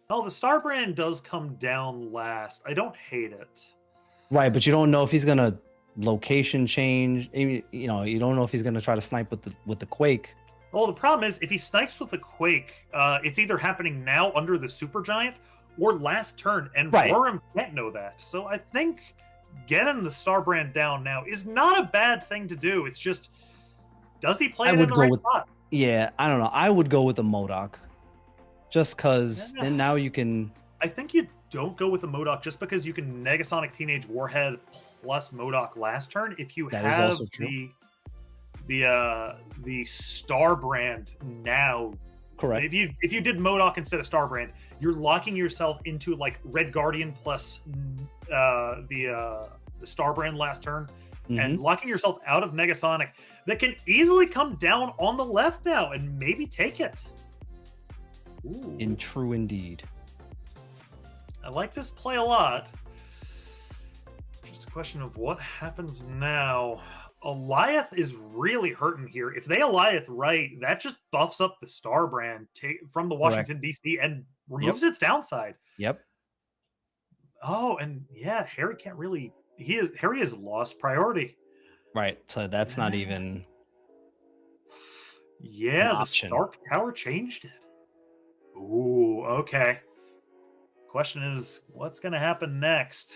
[SPEAKER 9] oh, the Star Brand does come down last. I don't hate it.
[SPEAKER 8] Right, but you don't know if he's gonna location change. You know, you don't know if he's gonna try to snipe with the Quake.
[SPEAKER 9] Well, the problem is if he snipes with the Quake, it's either happening now under the Super Giant or last turn, and
[SPEAKER 8] Right.
[SPEAKER 9] Roram can't know that. So I think getting the Star Brand down now is not a bad thing to do. It's just, does he play
[SPEAKER 8] I
[SPEAKER 9] it in
[SPEAKER 8] would
[SPEAKER 9] the
[SPEAKER 8] go
[SPEAKER 9] right
[SPEAKER 8] with-
[SPEAKER 9] spot?
[SPEAKER 8] Yeah, I don't know. I would go with the Modok, just because
[SPEAKER 9] Yeah.
[SPEAKER 8] then now you can.
[SPEAKER 9] I think you don't go with a Modok just because you can Negasonic Teenage Warhead plus Modok last turn. If you
[SPEAKER 8] That is
[SPEAKER 9] have
[SPEAKER 8] also true.
[SPEAKER 9] the Star Brand now,
[SPEAKER 8] Correct.
[SPEAKER 9] if you did Modok instead of Star Brand, you're locking yourself into like Red Guardian plus the Star Brand last turn, and locking yourself out of Negasonic that can easily come down on the left now and maybe take it. Ooh.
[SPEAKER 8] In true indeed.
[SPEAKER 9] I like this play a lot. Just a question of what happens now. Eliath is really hurting here. If they Eliath right, that just buffs up the Star Brand from the Washington, D.C. and removes its downside.
[SPEAKER 8] Yep.
[SPEAKER 9] Oh, and yeah, Harry can't really... Harry has lost priority.
[SPEAKER 8] Right. So that's not even.
[SPEAKER 9] Yeah, the
[SPEAKER 8] option.
[SPEAKER 9] Stark Tower changed it. Ooh, okay. Question is, what's going to happen next?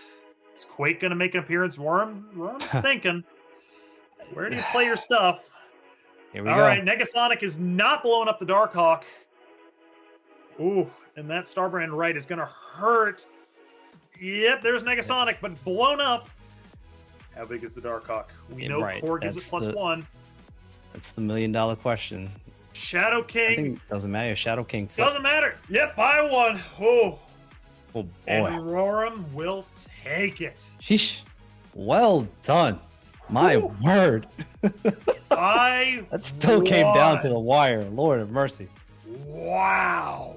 [SPEAKER 9] Is Quake going to make an appearance? Worm's thinking. Where do you play your stuff?
[SPEAKER 8] Here we
[SPEAKER 9] All
[SPEAKER 8] go.
[SPEAKER 9] right, Negasonic is not blowing up the Darkhawk. Ooh, and that Starbrand right is going to hurt. Yep, there's Negasonic, but blown up. How big is the Darkhawk? We
[SPEAKER 8] Yeah,
[SPEAKER 9] know
[SPEAKER 8] right,
[SPEAKER 9] Core gives it
[SPEAKER 8] that's
[SPEAKER 9] +1.
[SPEAKER 8] That's the $1 million question.
[SPEAKER 9] Shadow
[SPEAKER 8] I
[SPEAKER 9] King.
[SPEAKER 8] think it doesn't matter. Shadow King. flip.
[SPEAKER 9] Doesn't matter. Yep, buy one. Oh,
[SPEAKER 8] Oh boy.
[SPEAKER 9] and Roram will take it.
[SPEAKER 8] Sheesh. Well done. My
[SPEAKER 9] Woo.
[SPEAKER 8] word.
[SPEAKER 9] I
[SPEAKER 8] That still came down to
[SPEAKER 9] won.
[SPEAKER 8] the wire. Lord of mercy.
[SPEAKER 9] Wow.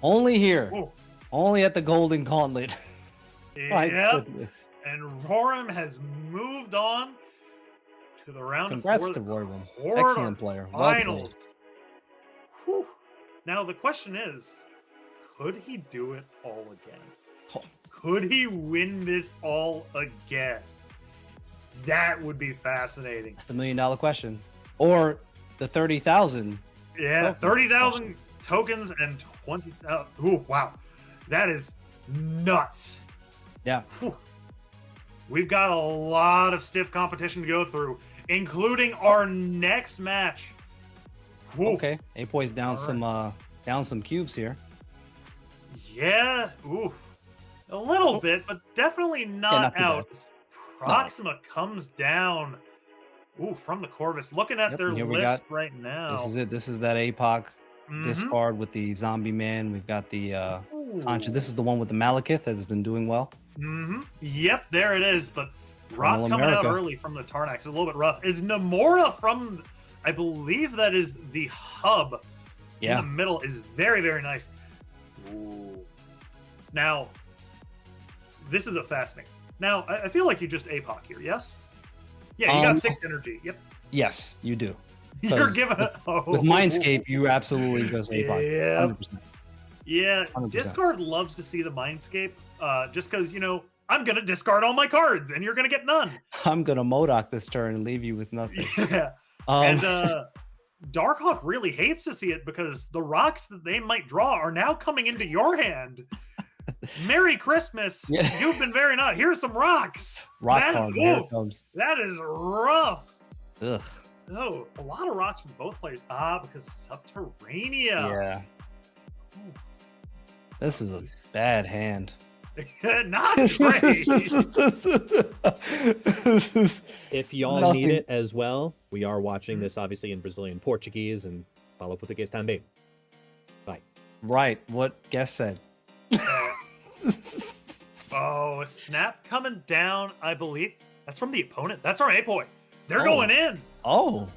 [SPEAKER 8] Only here.
[SPEAKER 9] Ooh.
[SPEAKER 8] Only at the Golden Gauntlet. My
[SPEAKER 9] Yep.
[SPEAKER 8] goodness.
[SPEAKER 9] And Roram has moved on to the round
[SPEAKER 8] Congrats
[SPEAKER 9] of
[SPEAKER 8] to
[SPEAKER 9] four,
[SPEAKER 8] Roram.
[SPEAKER 9] Horde
[SPEAKER 8] Excellent player. Well played.
[SPEAKER 9] finals. Whew. Now the question is, could he do it all again?
[SPEAKER 8] Oh.
[SPEAKER 9] Could he win this all again? That would be fascinating.
[SPEAKER 8] That's the $1 million question. Or the 30,000.
[SPEAKER 9] Yeah,
[SPEAKER 8] Token
[SPEAKER 9] 30,000 tokens and 20,000. Ooh, wow. That is nuts.
[SPEAKER 8] Yeah.
[SPEAKER 9] Whew. We've got a lot of stiff competition to go through, including our next match. Whew.
[SPEAKER 8] Okay. Apoy's down
[SPEAKER 9] All
[SPEAKER 8] down some cubes here.
[SPEAKER 9] Yeah. Ooh. A little bit, but definitely not
[SPEAKER 8] too
[SPEAKER 9] out.
[SPEAKER 8] bad.
[SPEAKER 9] Proxima comes down. Ooh, from the Corvus. Looking at
[SPEAKER 8] Yep,
[SPEAKER 9] their
[SPEAKER 8] and here we
[SPEAKER 9] list
[SPEAKER 8] got-
[SPEAKER 9] right now.
[SPEAKER 8] This is it. This is that APOC
[SPEAKER 9] Mhm.
[SPEAKER 8] discard with the zombie man. We've got the Concha.
[SPEAKER 9] Ooh.
[SPEAKER 8] This is the one with the Malekith that has been doing well.
[SPEAKER 9] Yep, there it is. But Rock
[SPEAKER 8] Colonel
[SPEAKER 9] coming out
[SPEAKER 8] America.
[SPEAKER 9] early from the Tarnax is a little bit rough. Is Namora from, I believe that is the hub
[SPEAKER 8] Yeah.
[SPEAKER 9] in the middle, is very, very nice. Ooh. Now, this is a fascinating. Now, I feel like you just APOC here, yes? Yeah, you got 6 energy. Yep.
[SPEAKER 8] Yes, you do.
[SPEAKER 9] You're
[SPEAKER 8] 'Cause
[SPEAKER 9] giving it.
[SPEAKER 8] With Mindscape, you absolutely just APOC.
[SPEAKER 9] Yeah.
[SPEAKER 8] 100%.
[SPEAKER 9] Yeah,
[SPEAKER 8] 100%.
[SPEAKER 9] Discard loves to see the Mindscape just because, I'm going to discard all my cards and you're going to get none.
[SPEAKER 8] I'm gonna Modok this turn and leave you with nothing.
[SPEAKER 9] Yeah. And Darkhawk really hates to see it because the rocks that they might draw are now coming into your hand. Merry Christmas.
[SPEAKER 8] Yeah.
[SPEAKER 9] You've been very nice. Here's some rocks.
[SPEAKER 8] Rock
[SPEAKER 9] That is-
[SPEAKER 8] card, here it
[SPEAKER 9] oof,
[SPEAKER 8] comes.
[SPEAKER 9] that is rough.
[SPEAKER 8] Ugh.
[SPEAKER 9] Oh, a lot of rocks from both players. Because of Subterranea.
[SPEAKER 8] Yeah. This is a bad hand.
[SPEAKER 9] Not great.
[SPEAKER 4] If y'all
[SPEAKER 8] Nothing.
[SPEAKER 4] need it as well, we are watching this obviously in Brazilian Portuguese, and fala português também. Bye.
[SPEAKER 8] Right, what guest said.
[SPEAKER 9] Oh, a snap coming down, I believe. That's from the opponent. That's our Apoy. They're
[SPEAKER 8] Oh.
[SPEAKER 9] going in.
[SPEAKER 8] Oh,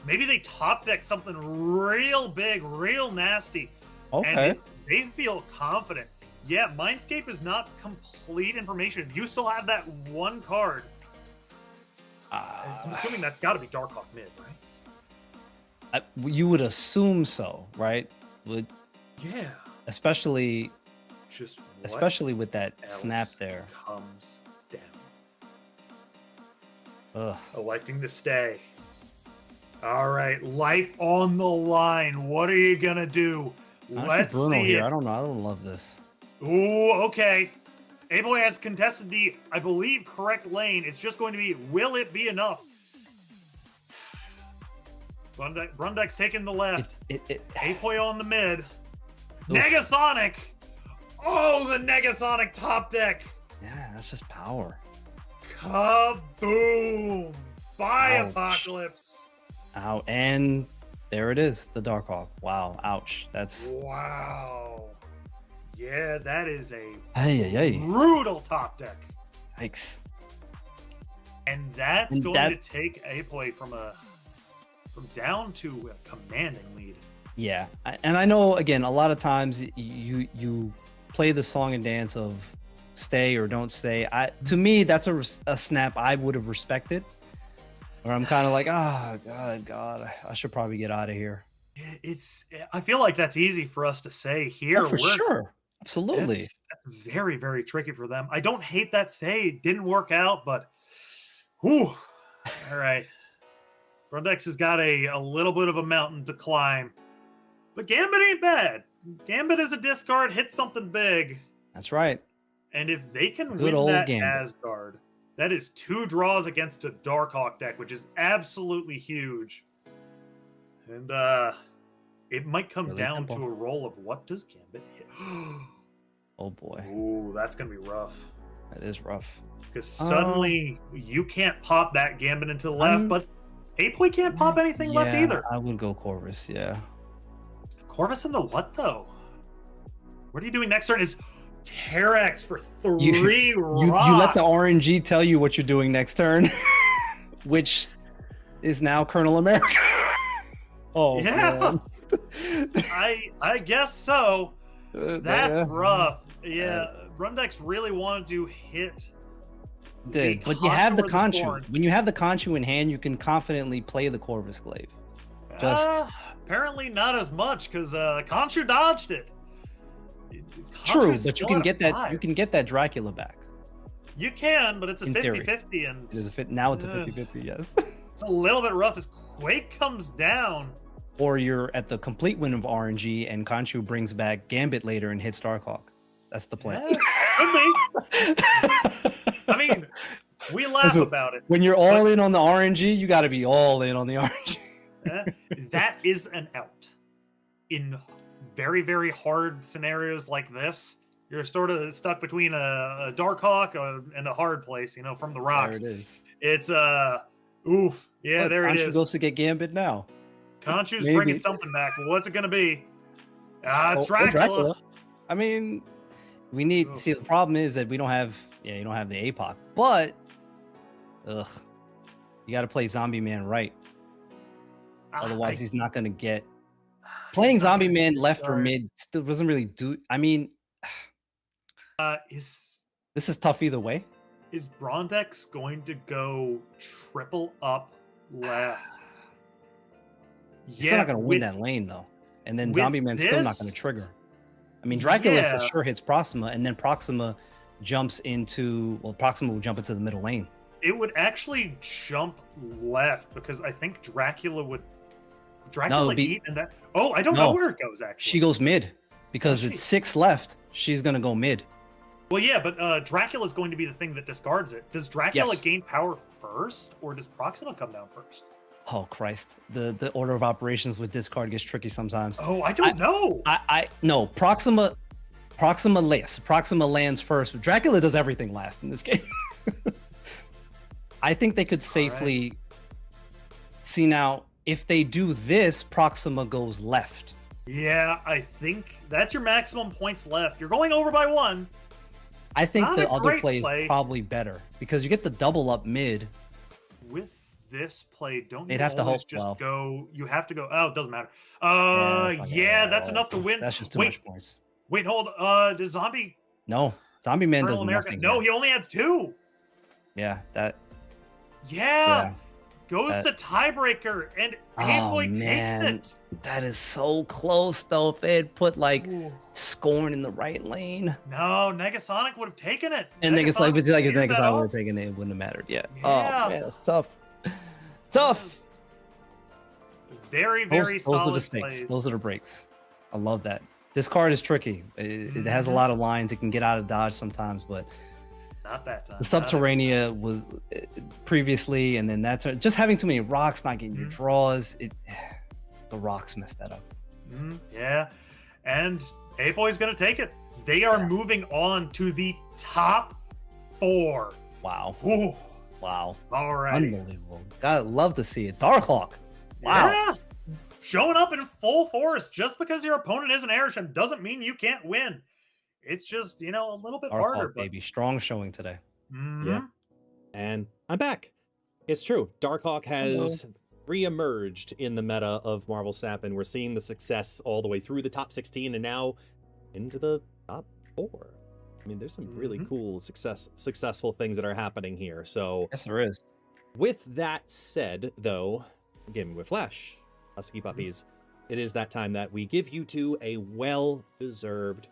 [SPEAKER 9] Maybe they top deck something real big, real nasty. And
[SPEAKER 8] okay.
[SPEAKER 9] they feel confident. Yeah, Mindscape is not complete information. You still have that one card. I'm assuming that's got to be Darkhawk mid, right?
[SPEAKER 8] You would assume so, right? Would
[SPEAKER 9] Yeah.
[SPEAKER 8] especially
[SPEAKER 9] Just what
[SPEAKER 8] especially with that
[SPEAKER 9] else
[SPEAKER 8] snap there.
[SPEAKER 9] comes down.
[SPEAKER 8] Ugh.
[SPEAKER 9] Electing to stay. All right, life on the line. What are you gonna do?
[SPEAKER 8] Honestly,
[SPEAKER 9] Let's
[SPEAKER 8] Bruno
[SPEAKER 9] see
[SPEAKER 8] here.
[SPEAKER 9] it.
[SPEAKER 8] I don't know. I don't love this.
[SPEAKER 9] Ooh, okay. Aboy has contested the, I believe, correct lane. It's just going to be, will it be enough? Brundek's taking the left. Aboy on the mid. Negasonic. Oh, the Negasonic top deck.
[SPEAKER 8] Yeah, that's just power.
[SPEAKER 9] Kaboom. By
[SPEAKER 8] Ouch.
[SPEAKER 9] Apocalypse.
[SPEAKER 8] Ow, and there it is, the Darkhawk. Wow, ouch. That's
[SPEAKER 9] Wow. Yeah, that is a
[SPEAKER 8] hey.
[SPEAKER 9] brutal top deck.
[SPEAKER 8] Yikes.
[SPEAKER 9] And that's
[SPEAKER 8] And
[SPEAKER 9] going
[SPEAKER 8] that-
[SPEAKER 9] to take Apoy from down to a commanding lead.
[SPEAKER 8] Yeah, and I know again a lot of times you play the song and dance of stay or don't stay. To me that's a snap I would have respected. Or I'm kind of like, God, I should probably get out of here.
[SPEAKER 9] I feel like that's easy for us to say here.
[SPEAKER 8] Oh, for sure, absolutely.
[SPEAKER 9] That's very, very tricky for them. I don't hate that stay. It didn't work out, but whew. All right. Brundex has got a little bit of a mountain to climb. But Gambit ain't bad. Gambit is a discard, hit something big.
[SPEAKER 8] That's right.
[SPEAKER 9] And if they can
[SPEAKER 8] Good
[SPEAKER 9] win
[SPEAKER 8] old
[SPEAKER 9] that
[SPEAKER 8] Gambit.
[SPEAKER 9] Asgard, that is 2 draws against a Darkhawk deck, which is absolutely huge. And it might come
[SPEAKER 8] Really
[SPEAKER 9] down
[SPEAKER 8] simple.
[SPEAKER 9] to a roll of what does Gambit hit.
[SPEAKER 8] Oh boy,
[SPEAKER 9] Ooh, that's gonna be rough.
[SPEAKER 8] that is rough.
[SPEAKER 9] Because suddenly you can't pop that Gambit into the left,
[SPEAKER 8] I'm-
[SPEAKER 9] but Apoy can't pop anything left
[SPEAKER 8] Yeah,
[SPEAKER 9] either.
[SPEAKER 8] I would go Corvus. Yeah.
[SPEAKER 9] Corvus in the what though? What are you doing next turn? Is Terex for 3
[SPEAKER 8] You
[SPEAKER 9] rocks.
[SPEAKER 8] let the RNG tell you what you're doing next turn, which is now Colonel America. Oh
[SPEAKER 9] Yeah.
[SPEAKER 8] man.
[SPEAKER 9] I guess so. That's
[SPEAKER 8] Yeah.
[SPEAKER 9] rough. Yeah, Brundex really wanted to hit.
[SPEAKER 8] Did,
[SPEAKER 9] the
[SPEAKER 8] but you have the
[SPEAKER 9] Conchu or the
[SPEAKER 8] Conchu.
[SPEAKER 9] Thorn.
[SPEAKER 8] When you have the Conchu in hand, you can confidently play the Corvus Glaive. Just
[SPEAKER 9] Apparently not as much because Conchu dodged it.
[SPEAKER 8] true,
[SPEAKER 9] Conchu's
[SPEAKER 8] but you
[SPEAKER 9] still
[SPEAKER 8] can
[SPEAKER 9] at
[SPEAKER 8] get that.
[SPEAKER 9] 5.
[SPEAKER 8] You can get that Dracula back.
[SPEAKER 9] You can, but it's a
[SPEAKER 8] in theory.
[SPEAKER 9] 50-50, and
[SPEAKER 8] There's a fit now. It's a
[SPEAKER 9] Ugh.
[SPEAKER 8] 50-50, yes.
[SPEAKER 9] it's a little bit rough as Quake comes down.
[SPEAKER 8] Or you're at the complete win of RNG, and Conchu brings back Gambit later and hits Darkhawk. That's the plan.
[SPEAKER 9] Yeah, could be. I mean, we laugh
[SPEAKER 8] Listen,
[SPEAKER 9] about it.
[SPEAKER 8] When you're all in on the RNG, you got to be all in on the RNG.
[SPEAKER 9] Eh, that is an out. In very, very hard scenarios like this, you're sort of stuck between a Darkhawk and a hard place, from the rocks.
[SPEAKER 8] There it is.
[SPEAKER 9] It's oof. Yeah,
[SPEAKER 8] Look,
[SPEAKER 9] there it
[SPEAKER 8] Conchu
[SPEAKER 9] is.
[SPEAKER 8] goes to get Gambit now.
[SPEAKER 9] Conchu's
[SPEAKER 8] Maybe.
[SPEAKER 9] bringing something back. But what's it going to be? It's
[SPEAKER 8] Oh,
[SPEAKER 9] Dracula.
[SPEAKER 8] I mean, we need.
[SPEAKER 9] Ugh.
[SPEAKER 8] See, the problem is that we don't have. Yeah, you don't have the APOC. But, you got to play Zombie Man right. Otherwise, he's not going to get. Playing Zombie Man left or mid still doesn't really do. I mean,
[SPEAKER 9] Is
[SPEAKER 8] this is tough either way.
[SPEAKER 9] Brondex going to go triple up left?
[SPEAKER 8] He's still not going to win that lane though, and then
[SPEAKER 9] with
[SPEAKER 8] Zombie Man's still not going
[SPEAKER 9] this-
[SPEAKER 8] to trigger. I mean, Dracula
[SPEAKER 9] Yeah.
[SPEAKER 8] for sure hits Proxima, and then Proxima jumps into. Well, Proxima will jump into the middle lane.
[SPEAKER 9] It would actually jump left because I think Dracula would
[SPEAKER 8] No, it'd be-
[SPEAKER 9] eat and that. Oh, I don't know
[SPEAKER 8] No.
[SPEAKER 9] where it goes actually.
[SPEAKER 8] She goes mid because
[SPEAKER 9] Does
[SPEAKER 8] it's
[SPEAKER 9] she?
[SPEAKER 8] 6 left. She's going to go mid.
[SPEAKER 9] Well, yeah, but Dracula's going to be the thing that discards it. Does Dracula
[SPEAKER 8] Yes.
[SPEAKER 9] gain power first, or does Proxima come down first?
[SPEAKER 8] Oh Christ! The order of operations with discard gets tricky sometimes.
[SPEAKER 9] Oh, I don't know.
[SPEAKER 8] I no Proxima. Proxima lands first, but Dracula does everything last in this game. I think they could safely see now. If they do this, Proxima goes left.
[SPEAKER 9] Yeah, I think that's your maximum points left. You're going over by 1.
[SPEAKER 8] I think
[SPEAKER 9] Not
[SPEAKER 8] the
[SPEAKER 9] a
[SPEAKER 8] other
[SPEAKER 9] great
[SPEAKER 8] play
[SPEAKER 9] play.
[SPEAKER 8] is probably better because you get the double up mid.
[SPEAKER 9] With this play, don't
[SPEAKER 8] They'd
[SPEAKER 9] you
[SPEAKER 8] have to
[SPEAKER 9] always
[SPEAKER 8] hope
[SPEAKER 9] just
[SPEAKER 8] well.
[SPEAKER 9] go? You have to go. Oh, it doesn't matter.
[SPEAKER 8] it's not gonna
[SPEAKER 9] That's
[SPEAKER 8] matter.
[SPEAKER 9] enough to win.
[SPEAKER 8] That's just too
[SPEAKER 9] Wait,
[SPEAKER 8] much points.
[SPEAKER 9] wait, hold. Does Zombie
[SPEAKER 8] No, Zombie Man
[SPEAKER 9] Colonel
[SPEAKER 8] does
[SPEAKER 9] America?
[SPEAKER 8] nothing.
[SPEAKER 9] No,
[SPEAKER 8] here.
[SPEAKER 9] he only has 2.
[SPEAKER 8] Yeah, that.
[SPEAKER 9] Yeah,
[SPEAKER 8] Yeah,
[SPEAKER 9] goes
[SPEAKER 8] that-
[SPEAKER 9] to tiebreaker, and
[SPEAKER 8] Oh,
[SPEAKER 9] Boy
[SPEAKER 8] man.
[SPEAKER 9] takes
[SPEAKER 8] That is so close though. If they had put like
[SPEAKER 9] it. Ooh.
[SPEAKER 8] Scorn in the right lane,
[SPEAKER 9] No, Negasonic would have taken it.
[SPEAKER 8] and Negasonic,
[SPEAKER 9] Negasonic
[SPEAKER 8] it's like if
[SPEAKER 9] cleared that
[SPEAKER 8] Negasonic would
[SPEAKER 9] up.
[SPEAKER 8] have taken it, it wouldn't have mattered. Yeah.
[SPEAKER 9] Yeah.
[SPEAKER 8] Oh man, that's tough. Tough.
[SPEAKER 9] Very, very
[SPEAKER 8] Those are
[SPEAKER 9] solid
[SPEAKER 8] the stakes.
[SPEAKER 9] plays.
[SPEAKER 8] Those are the breaks. I love that. This card is tricky. It has a
[SPEAKER 9] Mhm.
[SPEAKER 8] lot of lines. It can get out of dodge sometimes, but
[SPEAKER 9] Not that time.
[SPEAKER 8] the Subterranea was previously, and then that's just having too many rocks, not getting your
[SPEAKER 9] Mhm.
[SPEAKER 8] draws. The rocks messed that up.
[SPEAKER 9] Yeah, and A-Boy's gonna take it. They are
[SPEAKER 8] Yeah.
[SPEAKER 9] moving on to the top 4.
[SPEAKER 8] Wow.
[SPEAKER 9] Ooh,
[SPEAKER 8] Wow.
[SPEAKER 9] all right.
[SPEAKER 8] Unbelievable. God, love to see it. Darkhawk. Wow.
[SPEAKER 9] Yeah. Showing up in full force. Just because your opponent isn't Airship doesn't mean you can't win. It's just, a little bit harder.
[SPEAKER 8] Darkhawk, baby. Strong showing today.
[SPEAKER 9] Mhm.
[SPEAKER 4] Yeah. And I'm back. It's true. Darkhawk has re-emerged in the meta of Marvel Snap, and we're seeing the success all the way through the top 16 and now into the top 4. I mean, there's some really cool successful things that are happening here. So
[SPEAKER 8] Yes, there is.
[SPEAKER 4] with that said, though, Gaming with Flash, Husky Puppies, it is that time that we give you two a well-deserved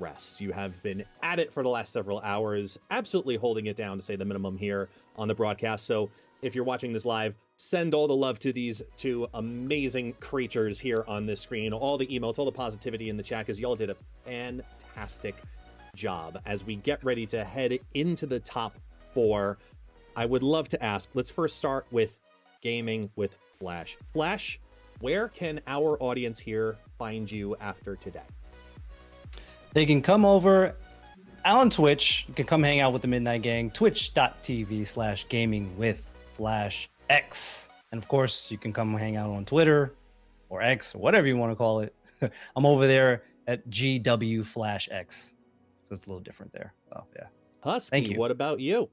[SPEAKER 4] rest. You have been at it for the last several hours, absolutely holding it down to say the minimum here on the broadcast. So if you're watching this live, send all the love to these two amazing creatures here on this screen, all the emotes, all the positivity in the chat, because y'all did a fantastic job. As we get ready to head into the top 4, I would love to ask, let's first start with Gaming with Flash. Flash, where can our audience here find you after today?
[SPEAKER 8] They can come over on Twitch. You can come hang out with the Midnight Gang. Twitch.tv/gamingwithflashx. And of course, you can come hang out on Twitter or X or whatever you want to call it. I'm over there at GWFlashX. So it's a little different there. Oh, yeah.
[SPEAKER 4] Husky,
[SPEAKER 8] Thank you.
[SPEAKER 4] what about you?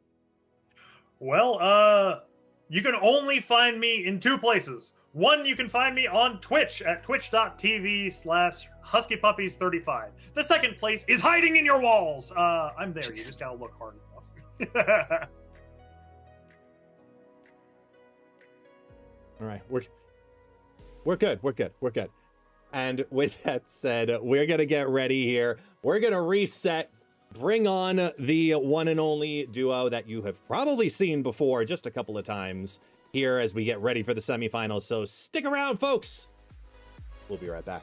[SPEAKER 9] Well, you can only find me in 2 places. One, you can find me on Twitch at twitch.tv/huskypuppies35. The second place is hiding in your walls. I'm there. You just gotta look hard enough.
[SPEAKER 4] All right, we're good. And with that said, we're gonna get ready here. We're gonna reset, bring on the one and only duo that you have probably seen before just a couple of times here as we get ready for the semifinals. So stick around, folks. We'll be right back.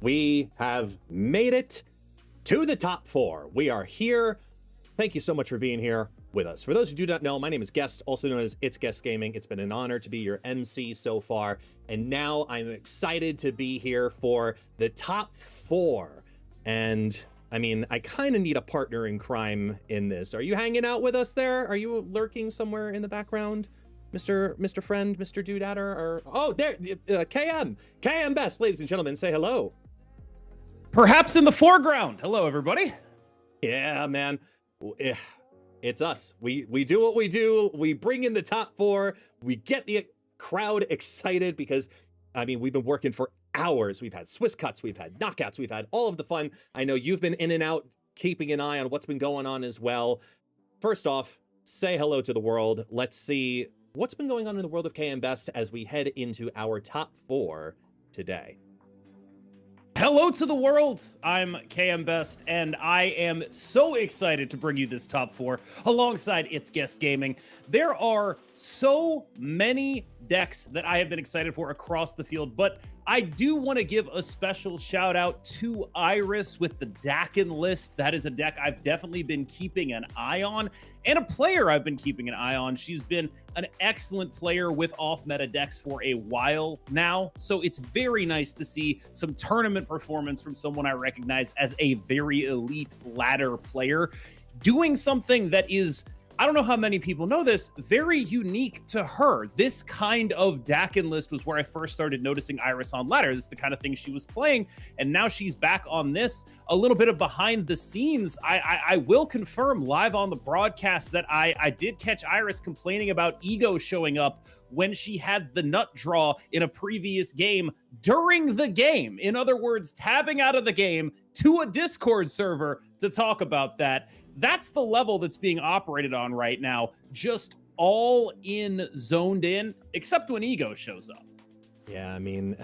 [SPEAKER 4] we have made it to the top 4. We are here. Thank you so much for being here with us. For those who do not know, my name is Guest, also known as It's Guest Gaming. It's been an honor to be your MC so far, and now I'm excited to be here for the top 4. And I mean, I kind of need a partner in crime in this. Are you hanging out with us there? Are you lurking somewhere in the background, Mr. Friend, Mr. Doodatter? Or oh, there, KM Best, ladies and gentlemen, say hello.
[SPEAKER 12] Perhaps in the foreground. Hello, everybody.
[SPEAKER 4] Yeah, man. It's us. We do what we do. We bring in the top 4. We get the crowd excited because, I mean, we've been working for hours. We've had Swiss cuts, we've had knockouts, we've had all of the fun. I know you've been in and out, keeping an eye on what's been going on as well. First off, say hello to the world. Let's see what's been going on in the world of KM Best as we head into our top 4 today.
[SPEAKER 12] Hello to the world. I'm KM Best, and I am so excited to bring you this top 4 alongside It's Guest Gaming. There are so many decks that I have been excited for across the field, but I do want to give a special shout out to Iris with the Dakin list. That is a deck I've definitely been keeping an eye on, and a player I've been keeping an eye on. She's been an excellent player with off-meta decks for a while now, so it's very nice to see some tournament performance from someone I recognize as a very elite ladder player, doing something that is, I don't know how many people know this, very unique to her. This kind of Dakin list was where I first started noticing Iris on ladder. This is the kind of thing she was playing, and now she's back on this. A little bit of behind the scenes, I will confirm live on the broadcast that I did catch Iris complaining about ego showing up when she had the nut draw in a previous game during the game. In other words, tabbing out of the game to a Discord server to talk about that. That's the level that's being operated on right now. Just all in, zoned in, except when ego shows up.
[SPEAKER 4] Yeah, I mean,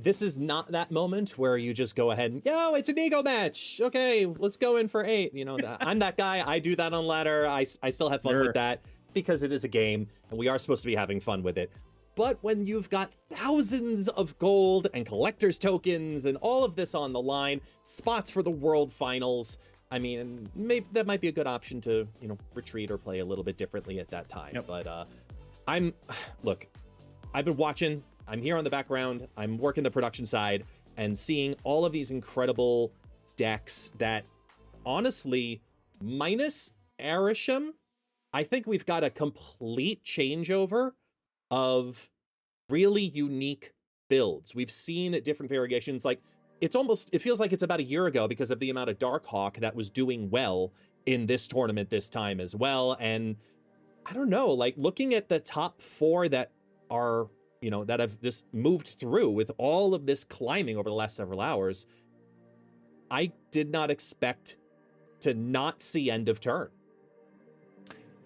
[SPEAKER 4] this is not that moment where you just go ahead and, yo, it's an ego match. Okay, let's go in for 8. You know, I'm that guy. I do that on ladder. I still have fun with that because it is a game and we are supposed to be having fun with it. But when you've got thousands of gold and collector's tokens and all of this on the line, spots for the world finals, I mean, maybe that might be a good option to, you know, retreat or play a little bit differently at that time. Yep. But look, I've been watching, I'm here on the background, I'm working the production side and seeing all of these incredible decks that, honestly, minus Arishem, I think we've got a complete changeover of really unique builds. We've seen different variations, like, it feels like it's about a year ago because of the amount of Darkhawk that was doing well in this tournament this time as well. And I don't know, like looking at the top 4 that are, you know, that have just moved through with all of this climbing over the last several hours, I did not expect to not see end of turn.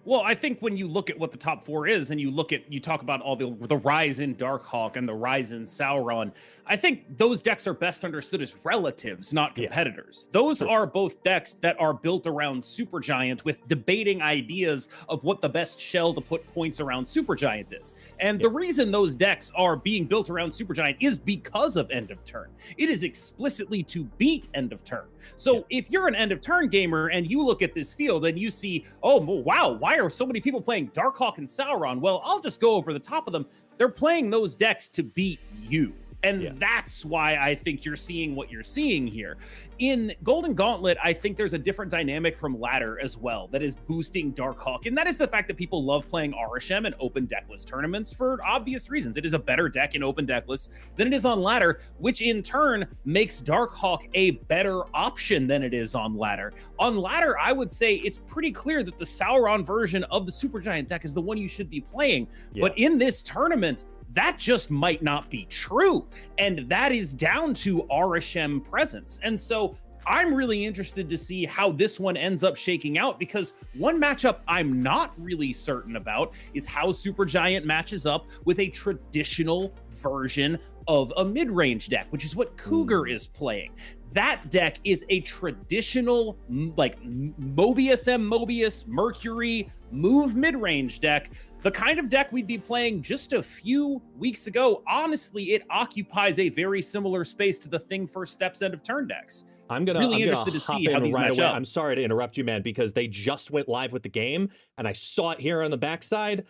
[SPEAKER 12] Well, I think when you look at what the top 4 is and you talk about all the rise in Darkhawk and the rise in Sauron, I think those decks are best understood as relatives, not competitors. Yeah. Those are both decks that are built around Supergiant with debating ideas of what the best shell to put points around Supergiant is. And the reason those decks are being built around Supergiant is because of End of Turn. It is explicitly to beat End of Turn. So if you're an End of Turn gamer and you look at this field and you see, oh, wow, why are so many people playing Darkhawk and Sauron? Well, I'll just go over the top of them. They're playing those decks to beat you. And that's why I think you're seeing what you're seeing here. In Golden Gauntlet, I think there's a different dynamic from ladder as well that is boosting Darkhawk. And that is the fact that people love playing Arishem in open decklist tournaments for obvious reasons. It is a better deck in open decklist than it is on ladder, which in turn makes Darkhawk a better option than it is on ladder. On ladder, I would say it's pretty clear that the Sauron version of the Supergiant deck is the one you should be playing. But in this tournament, that just might not be true. And that is down to Arishem presence. And so I'm really interested to see how this one ends up shaking out, because one matchup I'm not really certain about is how Supergiant matches up with a traditional version of a mid-range deck, which is what Cougar is playing. That deck is a traditional, like, Mobius M. Mobius, Mercury, move mid-range deck the kind of deck we'd be playing just a few weeks ago. Honestly, it occupies a very similar space to the Thing First Steps End of Turn decks.
[SPEAKER 4] I'm gonna
[SPEAKER 12] interested to
[SPEAKER 4] hop
[SPEAKER 12] see how
[SPEAKER 4] in
[SPEAKER 12] these
[SPEAKER 4] right
[SPEAKER 12] match
[SPEAKER 4] away.
[SPEAKER 12] up.
[SPEAKER 4] I'm sorry to interrupt you, man, because they just went live with the game, and I saw it here on the backside.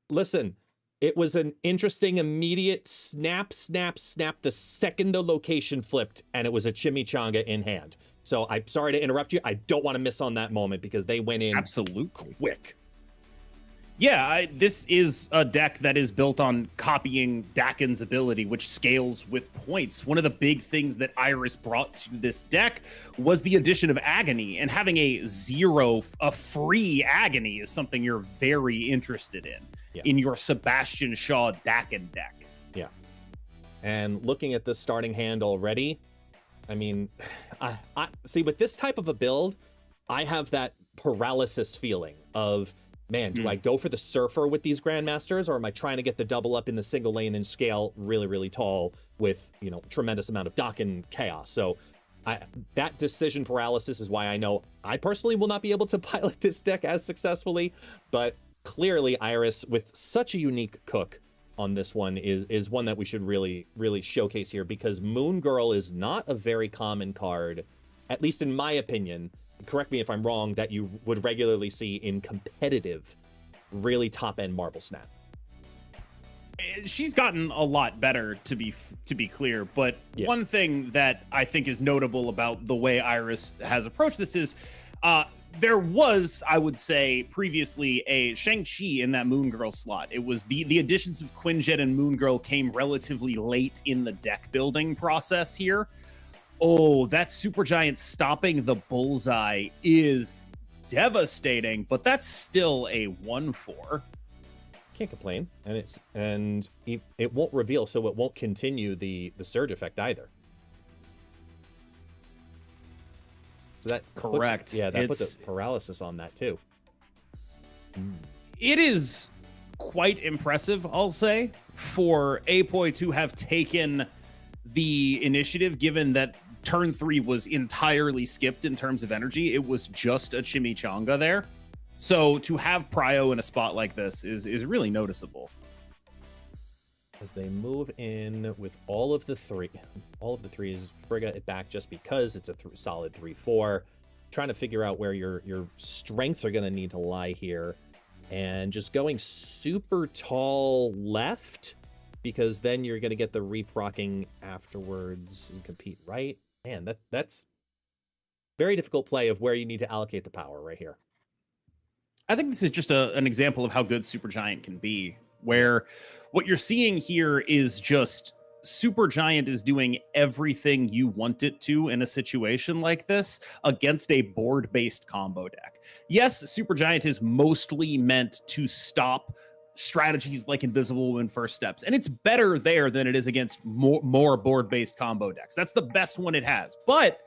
[SPEAKER 4] Listen, it was an interesting immediate snap the second the location flipped, and it was a chimichanga in hand. So I'm sorry to interrupt you. I don't want to miss on that moment because they went in
[SPEAKER 12] absolutely
[SPEAKER 4] quick.
[SPEAKER 12] Yeah, this is a deck that is built on copying Dakin's ability, which scales with points. One of the big things that Iris brought to this deck was the addition of Agony, and having a free Agony is something you're very interested in your Sebastian Shaw Dakin deck.
[SPEAKER 4] Yeah. And looking at this starting hand already, I mean, I see with this type of a build, I have that paralysis feeling of, man, do I go for the Surfer with these Grandmasters, or am I trying to get the double up in the single lane and scale really, really tall with, you know, tremendous amount of Dakin chaos? So that decision paralysis is why I know I personally will not be able to pilot this deck as successfully, but clearly Iris, with such a unique cook on this one, is one that we should really, really showcase here, because Moon Girl is not a very common card, at least in my opinion. Correct me if I'm wrong, that you would regularly see in competitive, really top-end Marble Snap.
[SPEAKER 12] She's gotten a lot better, to be clear, but one thing that I think is notable about the way Iris has approached this is there was, I would say, previously a Shang-Chi in that Moon Girl slot. It was the additions of Quinjet and Moon Girl came relatively late in the deck building process here. Oh, that Supergiant stopping the bullseye is devastating, but that's still a 1/4.
[SPEAKER 4] Can't complain, and it won't reveal, so it won't continue the surge effect either. So that
[SPEAKER 12] correct.
[SPEAKER 4] That puts a paralysis on that too.
[SPEAKER 12] It is quite impressive, I'll say, for Apoy to have taken the initiative, given that turn 3 was entirely skipped in terms of energy. It was just a chimichanga there. So to have Prio in a spot like this is really noticeable.
[SPEAKER 4] As they move in with all of the threes, Frigga it back just because it's a solid 3/4. Trying to figure out where your strengths are going to need to lie here. And just going super tall left, because then you're going to get the reprocking afterwards and compete right. Man, that's very difficult play of where you need to allocate the power right here.
[SPEAKER 12] I think this is just an example of how good Supergiant can be, where what you're seeing here is just Supergiant is doing everything you want it to in a situation like this against a board-based combo deck. Yes, Supergiant is mostly meant to stop strategies like Invisible Woman First Steps, and it's better there than it is against more board-based combo decks. That's the best one it has, but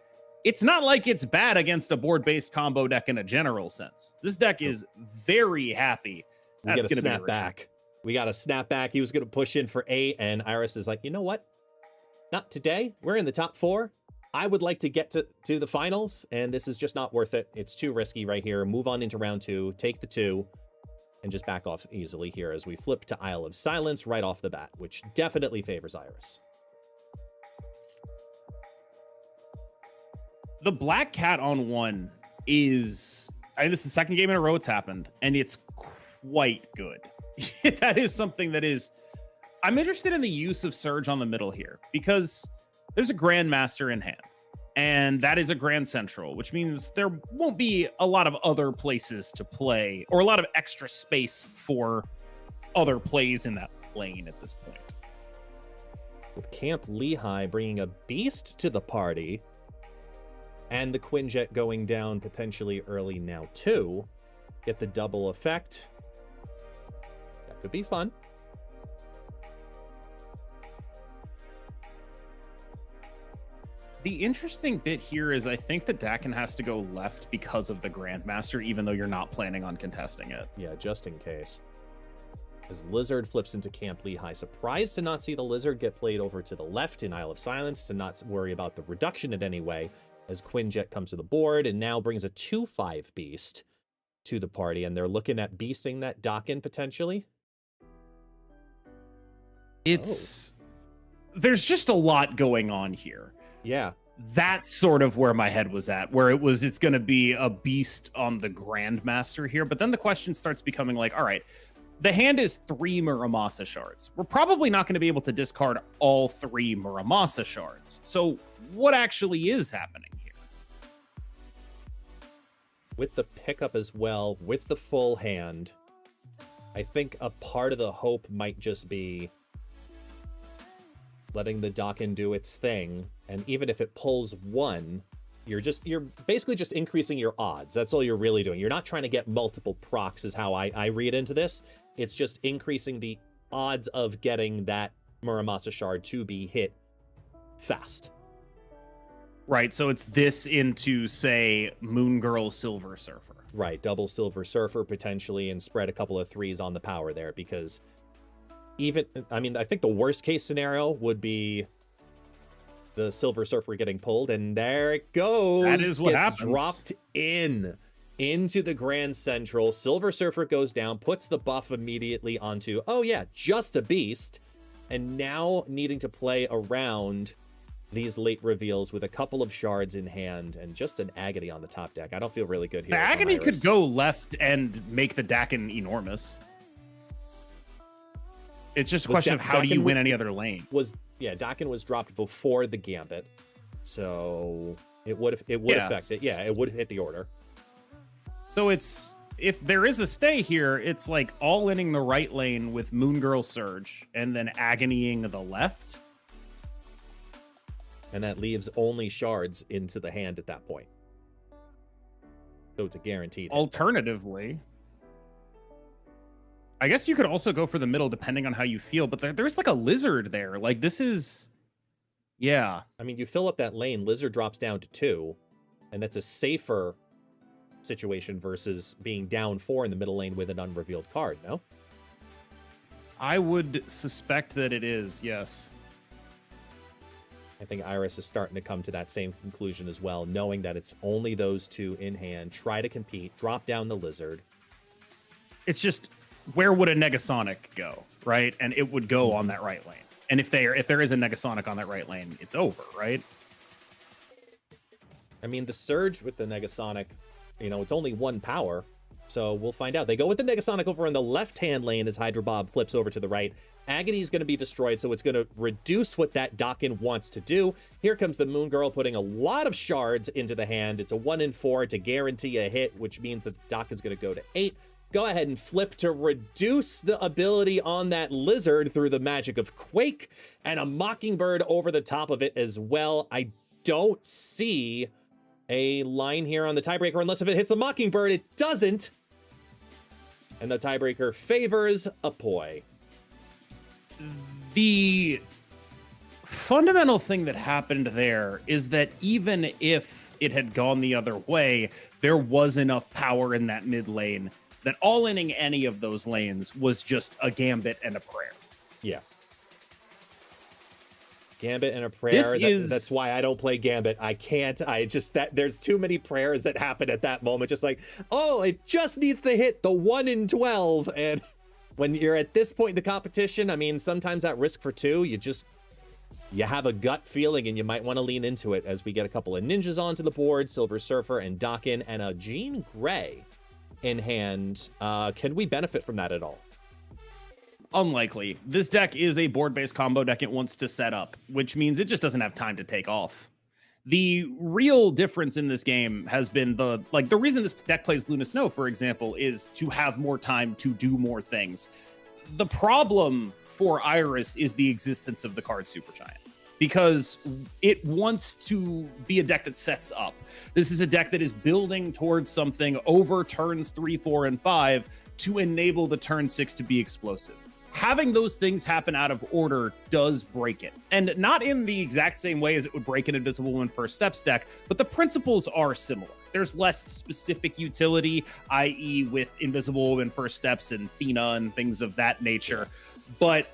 [SPEAKER 12] it's not like it's bad against a board-based combo deck in a general sense. This deck is very happy. That's going to snap
[SPEAKER 4] back. We got to snap back. He was going to push in for 8, and Iris is like, you know what? Not today. We're in the top 4. I would like to get to the finals, and this is just not worth it. It's too risky right here. Move on into round 2, take the 2, and just back off easily here as we flip to Isle of Silence right off the bat, which definitely favors Iris.
[SPEAKER 12] The Black Cat on 1 is, I think this is the second game in a row it's happened, and it's quite good. That is something that is, I'm interested in the use of Surge on the middle here, because there's a Grandmaster in hand, and that is a Grand Central, which means there won't be a lot of other places to play, or a lot of extra space for other plays in that lane at this point.
[SPEAKER 4] With Camp Lehigh bringing a beast to the party, and the Quinjet going down potentially early now too, get the double effect. That could be fun.
[SPEAKER 12] The interesting bit here is I think that Dakin has to go left because of the Grandmaster, even though you're not planning on contesting it.
[SPEAKER 4] Yeah, just in case. As Lizard flips into Camp Lehigh. Surprised to not see the Lizard get played over to the left in Isle of Silence, to not worry about the reduction in any way, as Quinjet comes to the board and now brings a 2/5 beast. to the party, and they're looking at beasting that Dakin potentially.
[SPEAKER 12] It's there's just a lot going on here.
[SPEAKER 4] Yeah.
[SPEAKER 12] That's sort of where my head was at, where it's going to be a beast on the Grandmaster here. But then the question starts becoming like, all right, the hand is 3 Muramasa shards. We're probably not going to be able to discard all 3 Muramasa shards. So what actually is happening here?
[SPEAKER 4] With the pickup as well, with the full hand, I think a part of the hope might just be letting the Dakin do its thing, and even if it pulls 1, you're basically just increasing your odds. That's all you're really doing. You're not trying to get multiple procs is how I read into this. It's just increasing the odds of getting that Muramasa shard to be hit fast.
[SPEAKER 12] Right, so it's this into, say, Moon Girl Silver Surfer.
[SPEAKER 4] Right, double Silver Surfer potentially, and spread a couple of 3s on the power there, because I think the worst case scenario would be the Silver Surfer getting pulled, and there it goes.
[SPEAKER 12] That is what
[SPEAKER 4] Gets
[SPEAKER 12] happens.
[SPEAKER 4] dropped into the Grand Central. Silver Surfer goes down, puts the buff immediately onto, oh yeah, just a beast, and now needing to play around these late reveals with a couple of shards in hand and just an Agony on the top deck. I don't feel really good here.
[SPEAKER 12] The Agony could go left and make the Dakin enormous. It's just a question of how do you win any other lane.
[SPEAKER 4] Dakin was dropped before the Gambit, so it would affect it. Yeah, it would hit the order.
[SPEAKER 12] So it's, if there is a stay here, it's like all-inning the right lane with Moon Girl Surge and then Agonying the left.
[SPEAKER 4] And that leaves only shards into the hand at that point. So it's a guaranteed.
[SPEAKER 12] Alternatively, I guess you could also go for the middle depending on how you feel, but there's like a lizard there. Like this is, yeah.
[SPEAKER 4] I mean, you fill up that lane, lizard drops down to 2, and that's a safer situation versus being down 4 in the middle lane with an unrevealed card, no?
[SPEAKER 12] I would suspect that it is, yes.
[SPEAKER 4] I think Iris is starting to come to that same conclusion as well, knowing that it's only those 2 in hand. Try to compete, drop down the lizard.
[SPEAKER 12] It's just, where would a Negasonic go, right? And it would go on that right lane. And if there is a Negasonic on that right lane, it's over, right?
[SPEAKER 4] I mean, the Surge with the Negasonic, it's only 1 power, so we'll find out. They go with the Negasonic over in the left-hand lane as Hydra Bob flips over to the right. Agony is going to be destroyed, so it's going to reduce what that Dakin wants to do. Here comes the Moon Girl putting a lot of shards into the hand. It's a 1 in 4 to guarantee a hit, which means that the Dakin's going to go to 8. Go ahead and flip to reduce the ability on that lizard through the magic of Quake, and a Mockingbird over the top of it as well. I don't see a line here on the tiebreaker unless if it hits the Mockingbird. It doesn't. And the tiebreaker favors Apoy.
[SPEAKER 12] The fundamental thing that happened there is that even if it had gone the other way, there was enough power in that mid lane that all-inning any of those lanes was just a Gambit and a prayer.
[SPEAKER 4] Yeah. Gambit and a prayer. That's why I don't play Gambit. I can't. There's too many prayers that happen at that moment. Just like, oh, it just needs to hit the 1 in 12. And when you're at this point in the competition, I mean, sometimes that risk for 2, you have a gut feeling and you might want to lean into it as we get a couple of ninjas onto the board, Silver Surfer and Dakin, and a Jean Grey in hand. Can we benefit from that at all?
[SPEAKER 12] Unlikely. This deck is a board-based combo deck it wants to set up, which means it just doesn't have time to take off. The real difference in this game has been the reason this deck plays Luna Snow, for example, is to have more time to do more things. The problem for Iris is the existence of the card Supergiant, because it wants to be a deck that sets up. This is a deck that is building towards something over turns 3, 4, and 5 to enable the turn 6 to be explosive. Having those things happen out of order does break it. And not in the exact same way as it would break an Invisible Woman First Steps deck, but the principles are similar. There's less specific utility, i.e. with Invisible Woman First Steps and Thena and things of that nature. But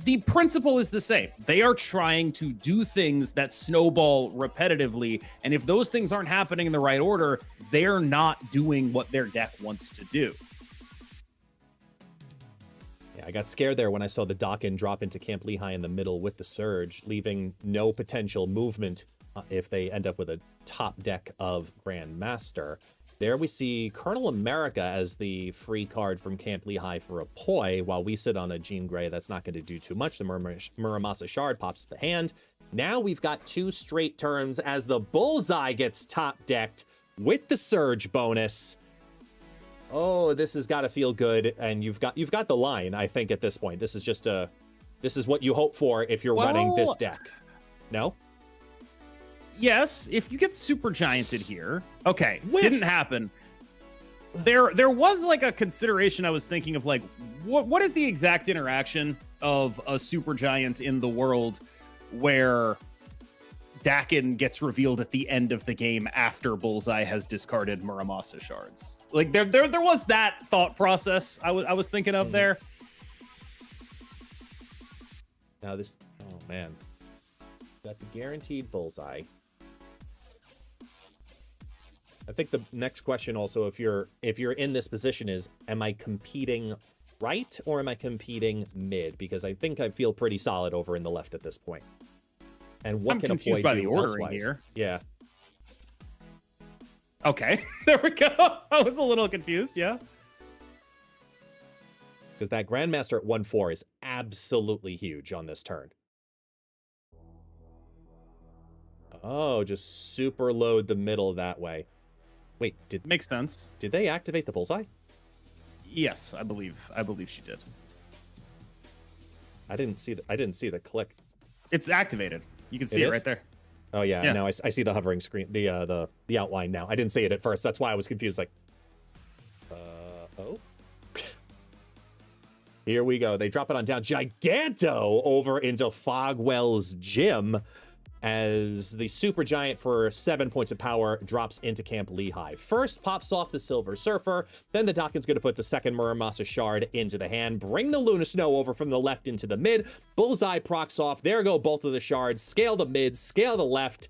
[SPEAKER 12] the principle is the same. They are trying to do things that snowball repetitively, and if those things aren't happening in the right order, they're not doing what their deck wants to do.
[SPEAKER 4] Yeah, I got scared there when I saw the Dokken drop into Camp Lehigh in the middle with the Surge, leaving no potential movement if they end up with a top deck of Grandmaster. There we see Colonel America as the free card from Camp Lehigh for a Poi, while we sit on a Jean Grey that's not going to do too much. The Muramasa Shard pops the hand. Now we've got 2 straight turns as the Bullseye gets top decked with the Surge bonus. Oh, this has got to feel good, and you've got the line. I think at this point, this is what you hope for if you're running this deck. No.
[SPEAKER 12] Yes, if you get super gianted here. Okay,
[SPEAKER 4] Whiff.
[SPEAKER 12] didn't happen. There was like a consideration I was thinking of, like, what is the exact interaction of a super giant in the world where Dakin gets revealed at the end of the game after Bullseye has discarded Muramasa Shards? Like there was that thought process I was thinking of there.
[SPEAKER 4] Now this, oh man, got the guaranteed Bullseye. I think the next question also, if you're in this position, is, am I competing right or am I competing mid? Because I think I feel pretty solid over in the left at this point. And what
[SPEAKER 12] I'm
[SPEAKER 4] can a
[SPEAKER 12] confused
[SPEAKER 4] Poi
[SPEAKER 12] by
[SPEAKER 4] do
[SPEAKER 12] the ordering
[SPEAKER 4] elsewise?
[SPEAKER 12] here.
[SPEAKER 4] Yeah.
[SPEAKER 12] Okay, there we go. I was a little confused, yeah.
[SPEAKER 4] Because that Grandmaster at 1/4 is absolutely huge on this turn. Oh, just super load the middle that way. Wait,
[SPEAKER 12] makes sense.
[SPEAKER 4] Did they activate the Bullseye?
[SPEAKER 12] Yes, I believe she did.
[SPEAKER 4] I didn't see the click.
[SPEAKER 12] It's activated. You can see it right there.
[SPEAKER 4] Oh yeah. Now I see the hovering screen, the outline now. I didn't see it at first. That's why I was confused. Like, oh. Here we go. They drop it on down. Giganto over into Fogwell's Gym as the Super Giant for 7 points of power drops into Camp Lehigh. First pops off the Silver Surfer, then the Dokken's going to put the second Muramasa Shard into the hand, bring the Luna Snow over from the left into the mid. Bullseye procs off. There go both of the shards. Scale the mid, scale the left.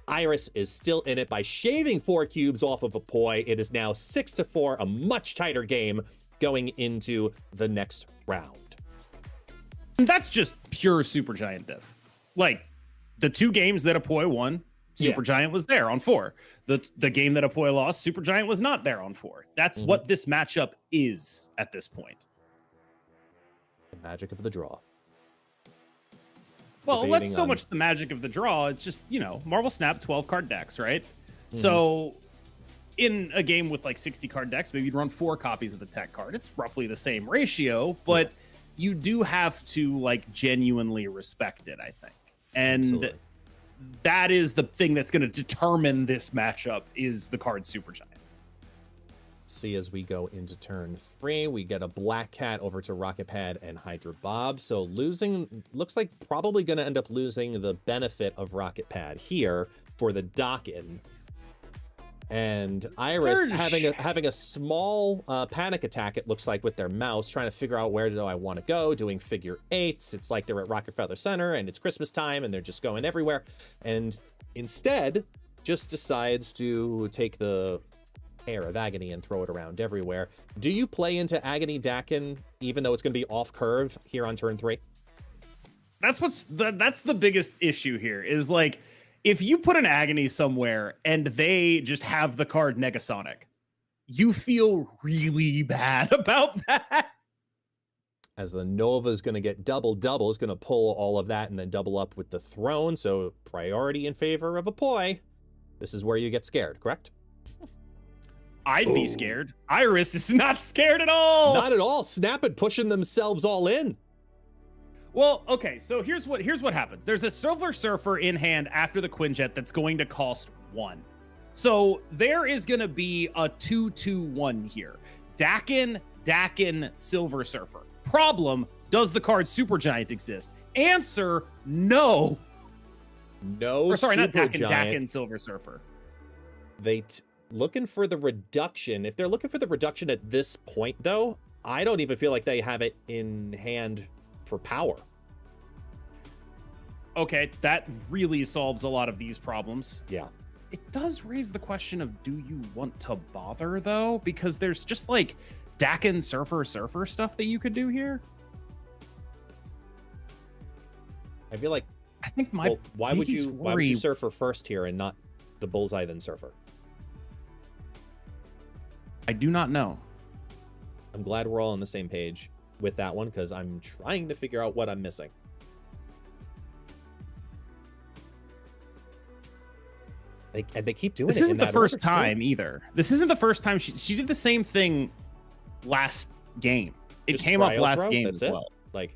[SPEAKER 4] Iris is still in it by shaving 4 cubes off of a Poi. It is now 6-4, a much tighter game going into the next round.
[SPEAKER 12] And that's just pure Super Giant diff. Like, the 2 games that Apoy won, Super Giant was there on 4. The game that Apoy lost, Super Giant was not there on 4. That's what this matchup is at this point.
[SPEAKER 4] The magic of the draw.
[SPEAKER 12] Well, less so much the magic of the draw. It's just, Marvel Snap 12 card decks, right? So in a game with like 60 card decks, maybe you'd run 4 copies of the tech card. It's roughly the same ratio, but you do have to like genuinely respect it, I think. And
[SPEAKER 4] Absolutely.
[SPEAKER 12] That is the thing that's going to determine this matchup, is the card Super Giant.
[SPEAKER 4] See, as we go into turn 3, we get a Black Cat over to Rocket Pad and Hydra Bob. So losing, looks like probably going to end up losing the benefit of Rocket Pad here for the Dokken. And Iris having a small panic attack, it looks like, with their mouse, trying to figure out where do I want to go, doing figure 8s. It's like they're at Rockefeller Center and it's Christmas time and they're just going everywhere. And instead, just decides to take the Air of Agony and throw it around everywhere. Do you play into Agony Dakken, even though it's going to be off curve here on turn 3?
[SPEAKER 12] That's the biggest issue here, is like, if you put an Agony somewhere and they just have the card Negasonic, you feel really bad about that.
[SPEAKER 4] As the Nova is going to get double, is going to pull all of that and then double up with the Throne. So priority in favor of a Poi. This is where you get scared, correct?
[SPEAKER 12] I'd be scared. Iris is not scared at all.
[SPEAKER 4] Not at all. Snap it, pushing themselves all in.
[SPEAKER 12] Well, okay, so here's what happens. There's a Silver Surfer in hand after the Quinjet that's going to cost 1. So there is going to be a 2-2-1 here. Dakken, Silver Surfer. Problem, does the card Super Giant exist? Answer, no.
[SPEAKER 4] No.
[SPEAKER 12] Or sorry, not
[SPEAKER 4] Super
[SPEAKER 12] Dakken,
[SPEAKER 4] Giant.
[SPEAKER 12] Dakken, Silver Surfer.
[SPEAKER 4] Looking for the reduction. If they're looking for the reduction at this point, though, I don't even feel like they have it in hand for power.
[SPEAKER 12] Okay, that really solves a lot of these problems.
[SPEAKER 4] Yeah.
[SPEAKER 12] It does raise the question of, do you want to bother, though? Because there's just, like, Dakin Surfer stuff that you could do here.
[SPEAKER 4] I feel like,
[SPEAKER 12] I think my
[SPEAKER 4] why would
[SPEAKER 12] biggest
[SPEAKER 4] you
[SPEAKER 12] worry-
[SPEAKER 4] Surfer first here and not the Bullseye then Surfer?
[SPEAKER 12] I do not know.
[SPEAKER 4] I'm glad we're all on the same page with that one, because I'm trying to figure out what I'm missing. They keep doing
[SPEAKER 12] This
[SPEAKER 4] it.
[SPEAKER 12] isn't
[SPEAKER 4] in
[SPEAKER 12] the
[SPEAKER 4] that
[SPEAKER 12] first
[SPEAKER 4] order, too.
[SPEAKER 12] time either. This isn't the first time she did the same thing last game. It
[SPEAKER 4] Just
[SPEAKER 12] came up
[SPEAKER 4] cryo
[SPEAKER 12] last
[SPEAKER 4] throw?
[SPEAKER 12] game
[SPEAKER 4] That's
[SPEAKER 12] as
[SPEAKER 4] it?
[SPEAKER 12] well.
[SPEAKER 4] Like,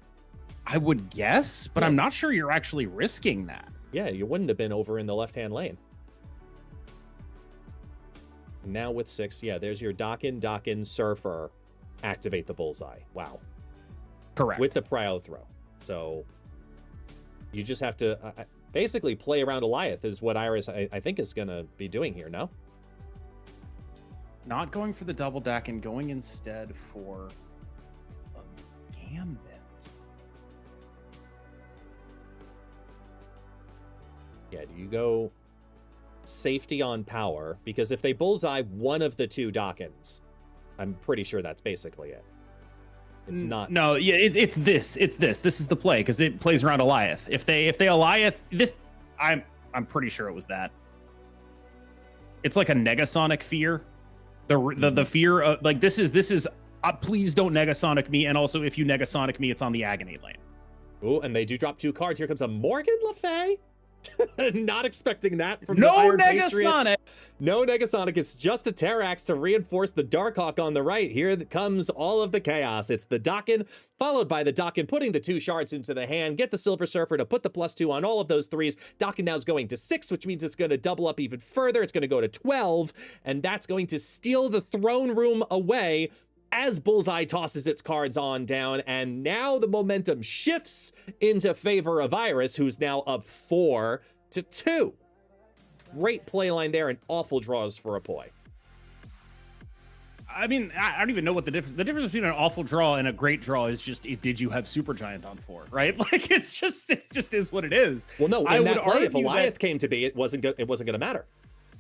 [SPEAKER 12] I would guess, but
[SPEAKER 4] Yeah.
[SPEAKER 12] I'm not sure you're actually risking that.
[SPEAKER 4] yeah, you wouldn't have been over in the left-hand lane. Now with 6, yeah, there's your Dakin, Surfer, activate the Bullseye. Wow.
[SPEAKER 12] Correct.
[SPEAKER 4] With the cryo throw. So you just have to basically play around Goliath is what Iris, I think, is going to be doing here, no?
[SPEAKER 12] Not going for the double deck and going instead for a gambit.
[SPEAKER 4] Yeah, do you go safety on power? Because if they bullseye one of the two Dakins, I'm pretty sure that's basically it. It's not.
[SPEAKER 12] No, yeah, it's this. It's this. This is the play because it plays around Goliath. If they Goliath this, I'm pretty sure it was that. It's like a Negasonic fear. The fear of, like, this is please don't Negasonic me, and also if you Negasonic me, it's on the agony lane.
[SPEAKER 4] Oh, and they do drop 2 cards. Here comes a Morgan Le Fay. Not expecting that from the
[SPEAKER 12] No
[SPEAKER 4] Iron Patriot.
[SPEAKER 12] Negasonic.
[SPEAKER 4] No Negasonic. It's just a Terrax to reinforce the Darkhawk on the right. Here comes all of the chaos. It's the Dakin, followed by the Dakin putting the 2 shards into the hand. Get the Silver Surfer to put the +2 on all of those 3s. Dakin now is going to 6, which means it's going to double up even further. It's going to go to 12, and that's going to steal the throne room away as Bullseye tosses its cards on down, and now the momentum shifts into favor of Iris, who's now up 4-2. Great play line there, and awful draws for a poi.
[SPEAKER 12] I mean, I don't even know what the difference between an awful draw and a great draw is. Just, did you have Super Giant on 4, right? Like, it just is what it is.
[SPEAKER 4] Well, no,
[SPEAKER 12] I
[SPEAKER 4] in
[SPEAKER 12] would
[SPEAKER 4] that play, if
[SPEAKER 12] argue
[SPEAKER 4] Goliath
[SPEAKER 12] that-
[SPEAKER 4] came to be, it wasn't going to matter,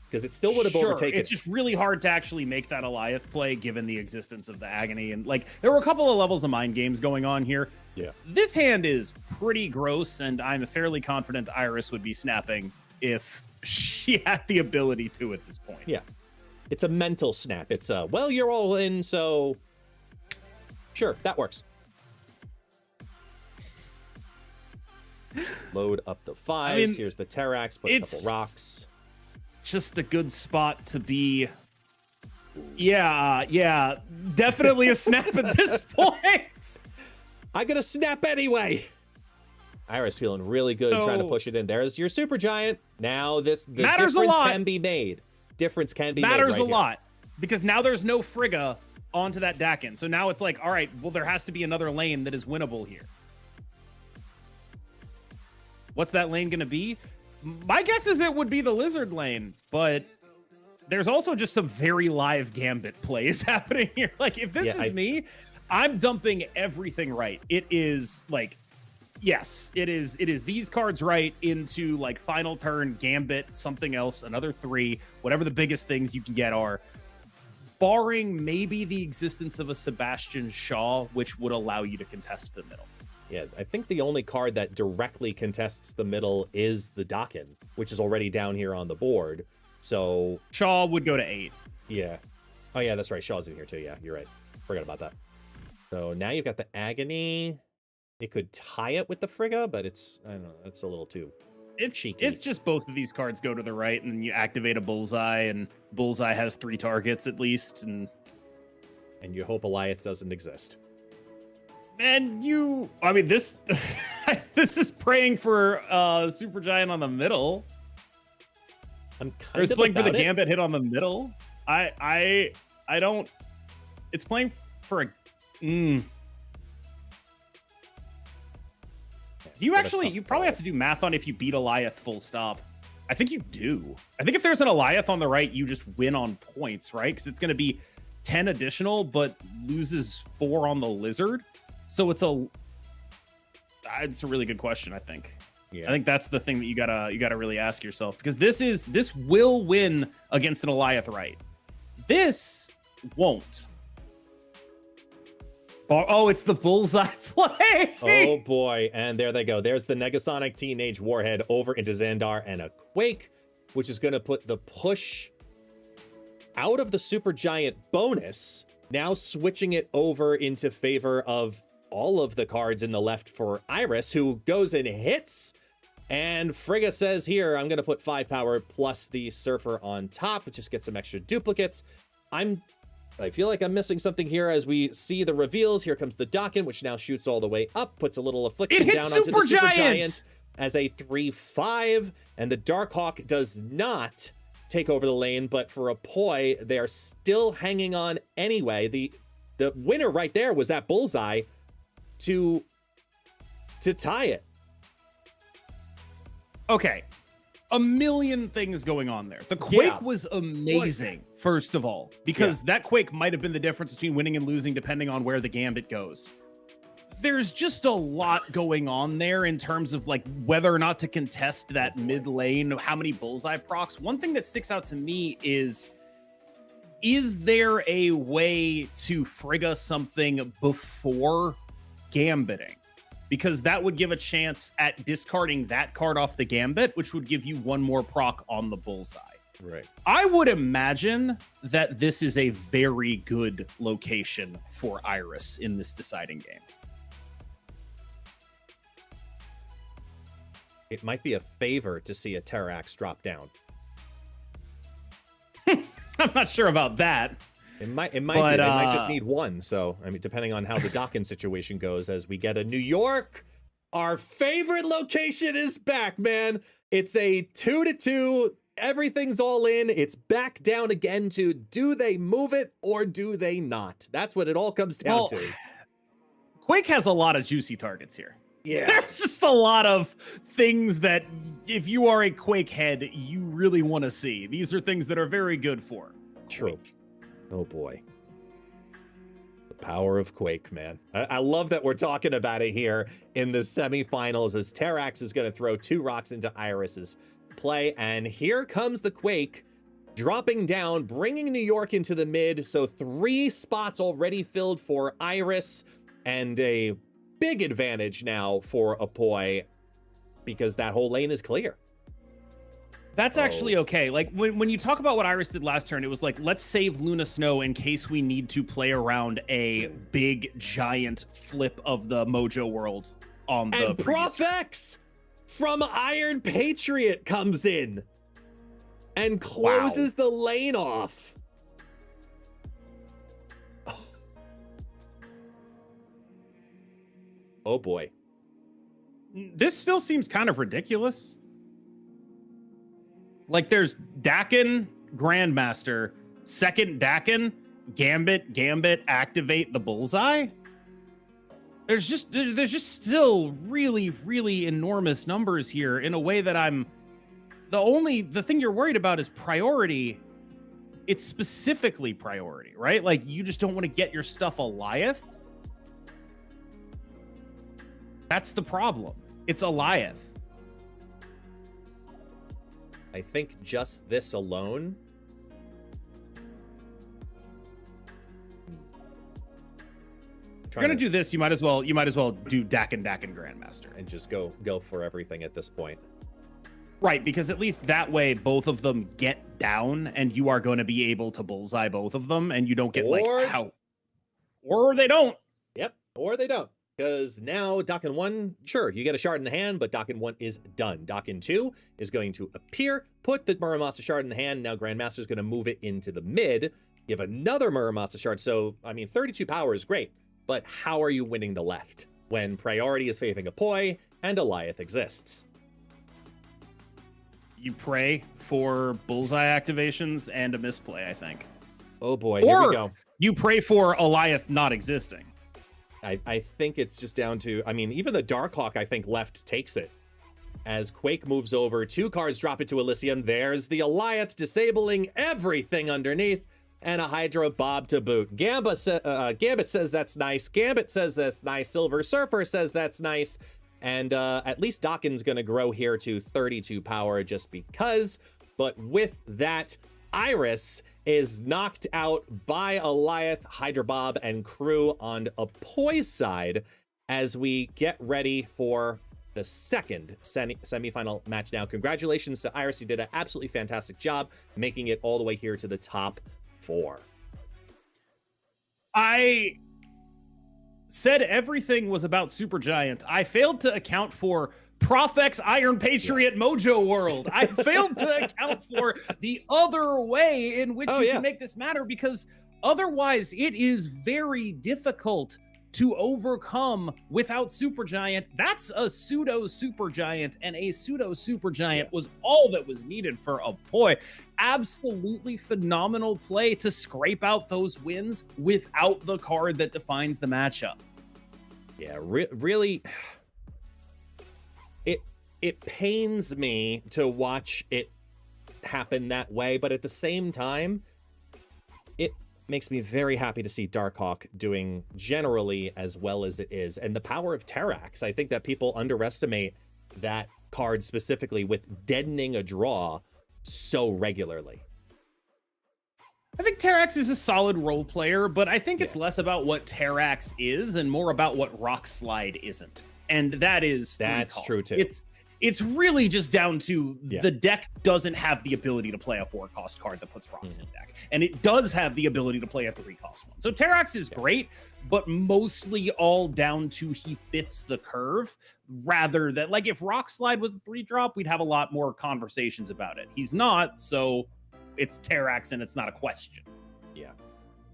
[SPEAKER 4] because it still would have overtaken.
[SPEAKER 12] It's just really hard to actually make that Goliath play given the existence of the agony. And, like, there were a couple of levels of mind games going on here.
[SPEAKER 4] Yeah.
[SPEAKER 12] This hand is pretty gross, and I'm fairly confident Iris would be snapping if she had the ability to at this point.
[SPEAKER 4] Yeah. It's a mental snap. It's well, you're all in, so sure, that works. Load up the 5s.
[SPEAKER 12] I mean,
[SPEAKER 4] Here's the Terrax, put a couple rocks.
[SPEAKER 12] Just a good spot to be. Yeah, definitely a snap at this point.
[SPEAKER 4] I gotta snap anyway. Iris feeling really good, trying to push it in. There's your Super Giant. Now the
[SPEAKER 12] Matters a
[SPEAKER 4] difference
[SPEAKER 12] lot.
[SPEAKER 4] can be made. Difference can be
[SPEAKER 12] Matters
[SPEAKER 4] made.
[SPEAKER 12] a lot because now there's no Frigga onto that Dakin. So now it's like, all right, well, there has to be another lane that is winnable here. What's that lane going to be? My guess is it would be the Lizard lane, but there's also just some very live Gambit plays happening here. Like, if this is me, I'm dumping everything right. It is like, yes, it is these cards right into, like, final turn, Gambit, something else, another 3, whatever the biggest things you can get are, barring maybe the existence of a Sebastian Shaw, which would allow you to contest the middle.
[SPEAKER 4] Yeah, I think the only card that directly contests the middle is the Dakin, which is already down here on the board. So
[SPEAKER 12] Shaw would go to 8.
[SPEAKER 4] Yeah. Oh yeah, that's right. Shaw's in here too. Yeah, you're right. Forgot about that. So now you've got the Agony. It could tie it with the Frigga, but it's, I don't know, it's a little too cheeky.
[SPEAKER 12] It's just both of these cards go to the right, and you activate a Bullseye, and Bullseye has 3 targets at least, and
[SPEAKER 4] you hope Goliath doesn't exist.
[SPEAKER 12] And I mean, this this is praying for Super Giant on the middle.
[SPEAKER 4] I'm
[SPEAKER 12] It's playing for the Gambit hit on the middle. I don't. It's playing for a. You probably have to do math on if you beat Goliath full stop. I think you do. I think if there's an Goliath on the right, you just win on points, right? Because it's going to be 10 additional, but loses 4 on the Lizard. So it's a really good question, I think. I think that's the thing that you gotta really ask yourself, because this will win against an Alioth, right? This won't. Oh, it's the bullseye play.
[SPEAKER 4] Oh boy, and there they go. There's the Negasonic Teenage Warhead over into Xandar and a Quake, which is going to put the push out of the Supergiant bonus, now switching it over into favor of all of the cards in the left for Iris, who goes and hits. And Frigga says here, I'm going to put 5 power plus the Surfer on top, which just gets some extra duplicates. I feel like I'm missing something here as we see the reveals. Here comes the Dokken, which now shoots all the way up, puts a little affliction down onto the Supergiant as a 3/5, and the Darkhawk does not take over the lane, but for Apoy, they are still hanging on anyway. The winner right there was that bullseye to tie it.
[SPEAKER 12] Okay. A million things going on there. The Quake was amazing, first of all, because that Quake might have been the difference between winning and losing depending on where the Gambit goes. There's just a lot going on there in terms of like whether or not to contest that mid lane, how many bullseye procs. One thing that sticks out to me is there a way to Frigga something before Gambiting? Because that would give a chance at discarding that card off the Gambit, which would give you one more proc on the bullseye.
[SPEAKER 4] Right.
[SPEAKER 12] I would imagine that this is a very good location for Iris in this deciding game.
[SPEAKER 4] It might be a favor to see a Terrax drop down.
[SPEAKER 12] I'm not sure about that.
[SPEAKER 4] It might be. They might just need one. So, I mean, depending on how the Dokken situation goes, as we get a New York, our favorite location is back, man. It's a 2-2. Everything's all in. It's back down again to do they move it or do they not? That's what it all comes down to.
[SPEAKER 12] Quake has a lot of juicy targets here.
[SPEAKER 4] Yeah.
[SPEAKER 12] There's just a lot of things that if you are a Quake head, you really want to see. These are things that are very good for
[SPEAKER 4] True. Quake. Oh boy. The power of Quake, man. I love that we're talking about it here in the semifinals as Terrax is going to throw 2 rocks into Iris's play. And here comes the Quake dropping down, bringing New York into the mid. So 3 spots already filled for Iris and a big advantage now for Apoy because that whole lane is clear.
[SPEAKER 12] That's actually okay. Like when you talk about what Iris did last turn, it was like, let's save Luna Snow in case we need to play around a big giant flip of the Mojo world on the.
[SPEAKER 4] And Prof X from Iron Patriot comes in and closes the lane off. Oh boy.
[SPEAKER 12] This still seems kind of ridiculous. Like there's Dakin, Grandmaster, second Dakin, Gambit, activate the bullseye. There's just still really, really enormous numbers here in a way that the thing you're worried about is priority. It's specifically priority, right? Like you just don't want to get your stuff Alioth. That's the problem. It's Alioth.
[SPEAKER 4] I think just this alone.
[SPEAKER 12] If you're gonna do this, you might as well do Dakin Grandmaster
[SPEAKER 4] and just go for everything at this point.
[SPEAKER 12] Right, because at least that way both of them get down, and you are going to be able to bullseye both of them, and you don't get or they don't.
[SPEAKER 4] Yep, or they don't. Because now Dokken 1, sure, you get a shard in the hand, but Dokken 1 is done. Dokken 2 is going to appear, put the Muramasa shard in the hand. Now Grandmaster is going to move it into the mid, give another Muramasa shard. So, I mean, 32 power is great, but how are you winning the left when priority is favoring Apoy and Alioth exists?
[SPEAKER 12] You pray for bullseye activations and a misplay, I think.
[SPEAKER 4] Oh boy, here we go.
[SPEAKER 12] You pray for Alioth not existing.
[SPEAKER 4] I think it's just down to, I mean, even the Darkhawk, I think, left takes it. As Quake moves over, 2 cards drop into Elysium. There's the Alioth disabling everything underneath, and a Hydra Bob to boot. Gambit says that's nice. Gambit says that's nice. Silver Surfer says that's nice. And at least Dawkins going to grow here to 32 power just because. But with that, Iris is knocked out by Alioth, Hydra Bob, and crew on Apoy's side as we get ready for the second semifinal match now. Congratulations to Iris. You did an absolutely fantastic job making it all the way here to the top 4.
[SPEAKER 12] I said everything was about Supergiant. I failed to account for Profex Iron Patriot Mojo World. I failed to account for the other way in which can make this matter, because otherwise it is very difficult to overcome without Supergiant. That's a pseudo Supergiant, and a pseudo Supergiant was all that was needed for Apoy. Absolutely phenomenal play to scrape out those wins without the card that defines the matchup.
[SPEAKER 4] Yeah, really, it pains me to watch it happen that way, but at the same time, it makes me very happy to see Darkhawk doing generally as well as it is. And the power of Terrax, I think that people underestimate that card specifically with deadening a draw so regularly.
[SPEAKER 12] I think Terrax is a solid role player, but I think it's less about what Terrax is and more about what Rock Slide isn't. And that's
[SPEAKER 4] true too.
[SPEAKER 12] It's really just down to the deck doesn't have the ability to play a 4-cost card that puts rocks in deck. And it does have the ability to play a 3-cost one. So Terrax is great, but mostly all down to he fits the curve rather than, like, if Rock Slide was a 3-drop, we'd have a lot more conversations about it. He's not, so it's Terrax and it's not a question.
[SPEAKER 4] Yeah.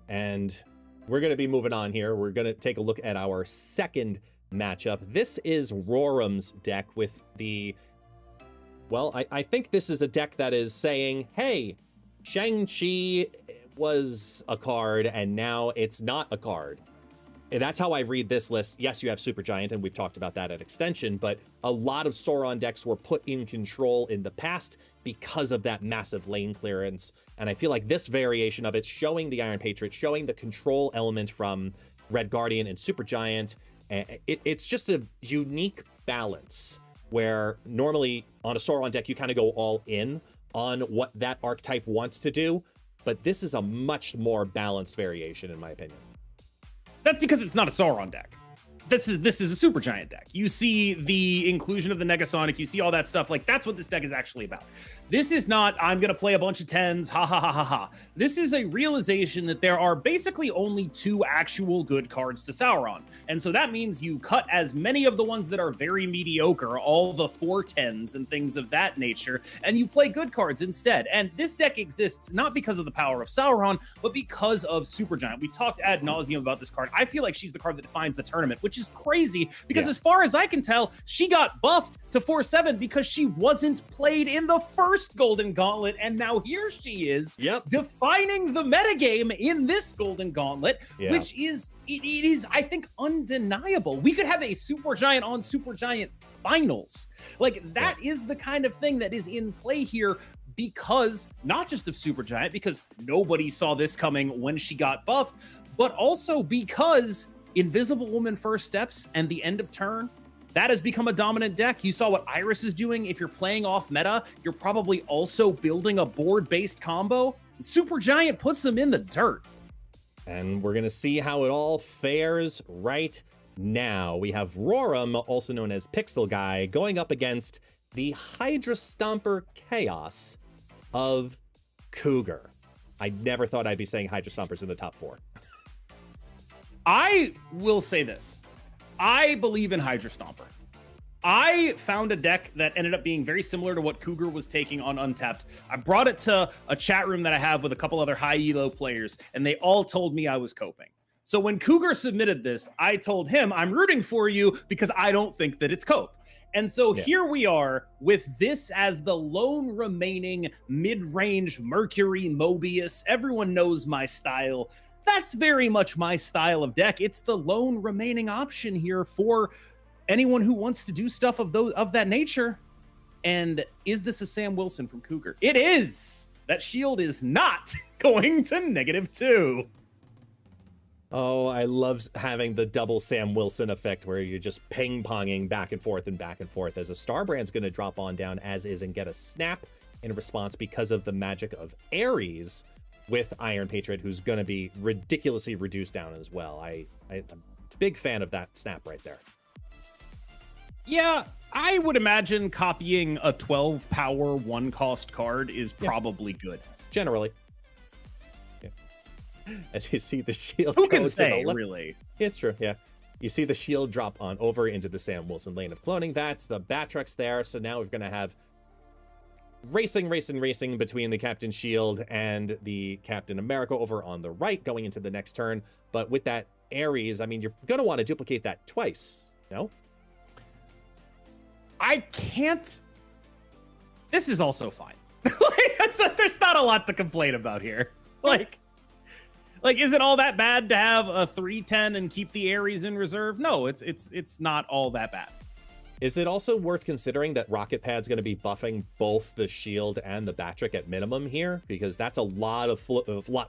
[SPEAKER 4] And we're going to be moving on here. We're going to take a look at our second matchup. This is Rorum's deck with the, well, I think this is a deck that is saying, hey, Shang-Chi was a card and now it's not a card. And that's how I read this list. Yes, you have Supergiant, and we've talked about that at extension, but a lot of Sauron decks were put in control in the past because of that massive lane clearance. And I feel like this variation of it, showing the Iron Patriot, showing the control element from Red Guardian and Supergiant, it's just a unique balance where normally on a Sauron deck, you kind of go all in on what that archetype wants to do. But this is a much more balanced variation, in my opinion.
[SPEAKER 12] That's because it's not a Sauron deck. This is a Supergiant deck. You see the inclusion of the Negasonic, you see all that stuff. Like, that's what this deck is actually about. This is not, I'm going to play a bunch of 10s, ha ha ha ha ha. This is a realization that there are basically only 2 actual good cards to Sauron. And so that means you cut as many of the ones that are very mediocre, all the 4 10s and things of that nature, and you play good cards instead. And this deck exists not because of the power of Sauron, but because of Supergiant. We talked ad nauseum about this card. I feel like she's the card that defines the tournament, which is crazy because as far as I can tell, she got buffed to 4/7 because she wasn't played in the first Golden Gauntlet, and now here she is defining the metagame in this Golden Gauntlet, which is, it is, I think, undeniable. We could have a Supergiant on Supergiant finals. Like, that is the kind of thing that is in play here, because not just of Supergiant, because nobody saw this coming when she got buffed, but also because Invisible Woman First Steps and the end of turn, that has become a dominant deck. You saw what Iris is doing. If you're playing off meta, you're probably also building a board-based combo. Supergiant puts them in the dirt.
[SPEAKER 4] And we're going to see how it all fares right now. We have Rorum, also known as Pixel Guy, going up against the Hydra Stomper Chaos of Cougar. I never thought I'd be saying Hydra Stompers in the top 4.
[SPEAKER 12] I will say this. I believe in Hydra Stomper. I found a deck that ended up being very similar to what Cougar was taking on Untapped. I brought it to a chat room that I have with a couple other high elo players, and they all told me I was coping. So when Cougar submitted this, I told him, I'm rooting for you because I don't think that it's cope. And so here we are with this as the lone remaining mid-range Mercury Mobius. Everyone knows my style. That's very much my style of deck. It's the lone remaining option here for anyone who wants to do stuff of that nature. And is this a Sam Wilson from Cougar? It is. That shield is not going to -2.
[SPEAKER 4] Oh, I love having the double Sam Wilson effect where you're just ping-ponging back and forth as a Starbrand's going to drop on down as is and get a snap in response because of the magic of Ares with Iron Patriot, who's going to be ridiculously reduced down as well. I'm a big fan of that snap right there.
[SPEAKER 12] Yeah, I would imagine copying a 12 power 1 cost card is probably good.
[SPEAKER 4] Generally. As you see the shield
[SPEAKER 12] Who
[SPEAKER 4] go
[SPEAKER 12] can
[SPEAKER 4] to
[SPEAKER 12] say,
[SPEAKER 4] the left.
[SPEAKER 12] really?
[SPEAKER 4] It's true, yeah. You see the shield drop on over into the Sam Wilson lane of cloning. That's the Batrox there. So now we're going to have racing between the Captain Shield and the Captain America over on the right going into the next turn. But with that Ares, I mean, you're going to want to duplicate that twice, no?
[SPEAKER 12] I can't. This is also fine. There's not a lot to complain about here. Like, is it all that bad to have a 3/10 and keep the Ares in reserve? No, it's not all that bad.
[SPEAKER 4] Is it also worth considering that Rocket Pad's going to be buffing both the shield and the Batrick at minimum here? Because that's a lot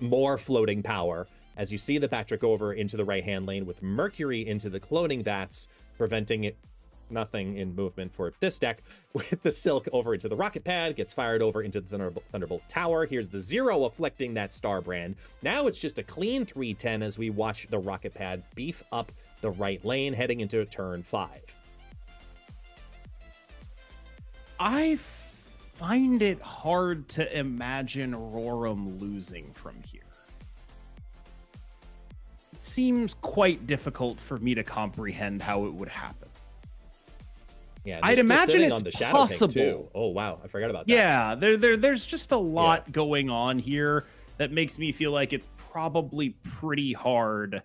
[SPEAKER 4] more floating power. As you see the Batrick over into the right-hand lane with Mercury into the cloning vats, preventing it nothing in movement for this deck. With the Silk over into the Rocket Pad, gets fired over into the Thunderbolt Tower. Here's the 0 afflicting that Starbrand. Now it's just a clean 3/10 as we watch the Rocket Pad beef up the right lane heading into turn 5.
[SPEAKER 12] I find it hard to imagine Roram losing from here. It seems quite difficult for me to comprehend how it would happen.
[SPEAKER 4] Yeah,
[SPEAKER 12] I'd imagine it's
[SPEAKER 4] on the Shadow
[SPEAKER 12] possible.
[SPEAKER 4] King too. Oh wow, I forgot about that.
[SPEAKER 12] Yeah, there's just a lot going on here that makes me feel like it's probably pretty hard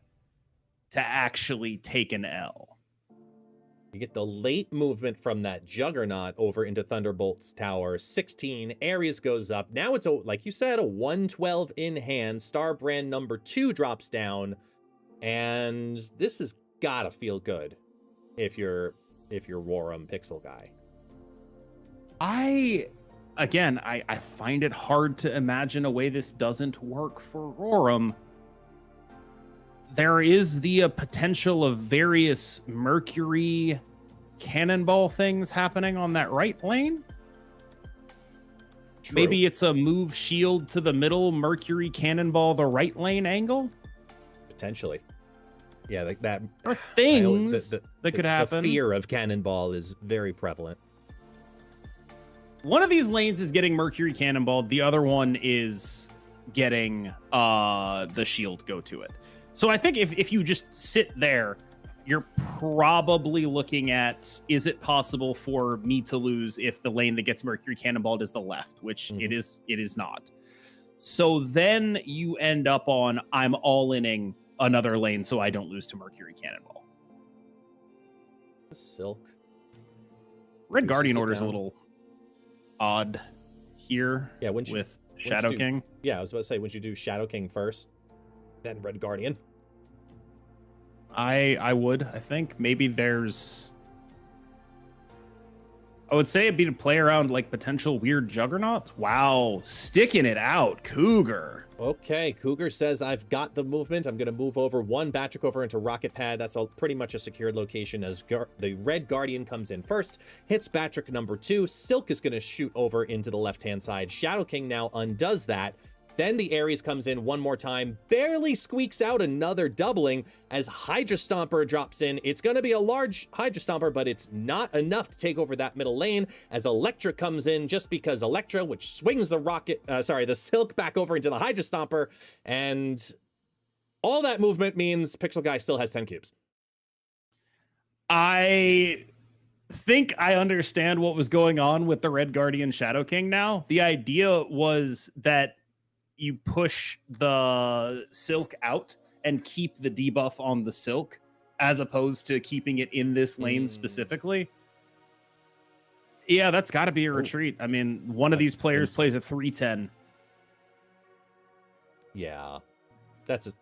[SPEAKER 12] to actually take an L.
[SPEAKER 4] You get the late movement from that Juggernaut over into Thunderbolt's Tower. 16, Ares goes up. Now it's, like you said, a 112 in hand. Starbrand number 2 drops down. And this has gotta feel good if you're Roram Pixel guy.
[SPEAKER 12] I find it hard to imagine a way this doesn't work for Roram. There is the potential of various Mercury cannonball things happening on that right lane.
[SPEAKER 4] True.
[SPEAKER 12] Maybe it's a move shield to the middle, Mercury cannonball the right lane angle.
[SPEAKER 4] Potentially. Yeah, like that.
[SPEAKER 12] Or things that could happen.
[SPEAKER 4] The fear of cannonball is very prevalent.
[SPEAKER 12] One of these lanes is getting Mercury cannonballed. The other one is getting the shield go to it. So I think if you just sit there, you're probably looking at, is it possible for me to lose if the lane that gets Mercury cannonballed is the left, which it is not. So then you end up on, I'm all-inning another lane so I don't lose to Mercury cannonball.
[SPEAKER 4] Silk.
[SPEAKER 12] Red Guardian Order is a little odd here.
[SPEAKER 4] Yeah,
[SPEAKER 12] with Shadow King.
[SPEAKER 4] Yeah, I was about to say, would you do Shadow King first, then Red Guardian?
[SPEAKER 12] I would. I think maybe there's. I would say it'd be to play around like potential weird juggernauts. Wow, sticking it out, Cougar.
[SPEAKER 4] Okay, Cougar says I've got the movement. I'm going to move over one Batrick over into Rocket Pad. That's pretty much a secured location as the Red Guardian comes in first, hits Batrick number 2. Silk is going to shoot over into the left-hand side. Shadow King now undoes that. Then the Ares comes in one more time, barely squeaks out another doubling as Hydra Stomper drops in. It's going to be a large Hydra Stomper, but it's not enough to take over that middle lane as Electra comes in just because Electra, which swings the Silk back over into the Hydra Stomper. And all that movement means Pixel Guy still has 10 cubes.
[SPEAKER 12] I think I understand what was going on with the Red Guardian Shadow King now. The idea was that you push the Silk out and keep the debuff on the Silk as opposed to keeping it in this lane specifically. Yeah, that's got to be a retreat. I mean, one of these players plays a 3/10.
[SPEAKER 4] Yeah, that's a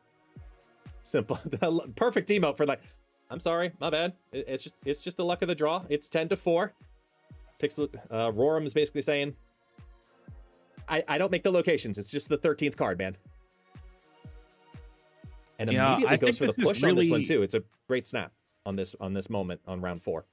[SPEAKER 4] simple, perfect emote for like, I'm sorry, my bad. It's just the luck of the draw. It's 10-4. Pixel Roram is basically saying, I don't make the locations. It's just the 13th card, man. and
[SPEAKER 12] Yeah,
[SPEAKER 4] immediately
[SPEAKER 12] I
[SPEAKER 4] goes for
[SPEAKER 12] think
[SPEAKER 4] the
[SPEAKER 12] this is
[SPEAKER 4] push on this one
[SPEAKER 12] really-
[SPEAKER 4] too. It's a great snap on this moment on round 4.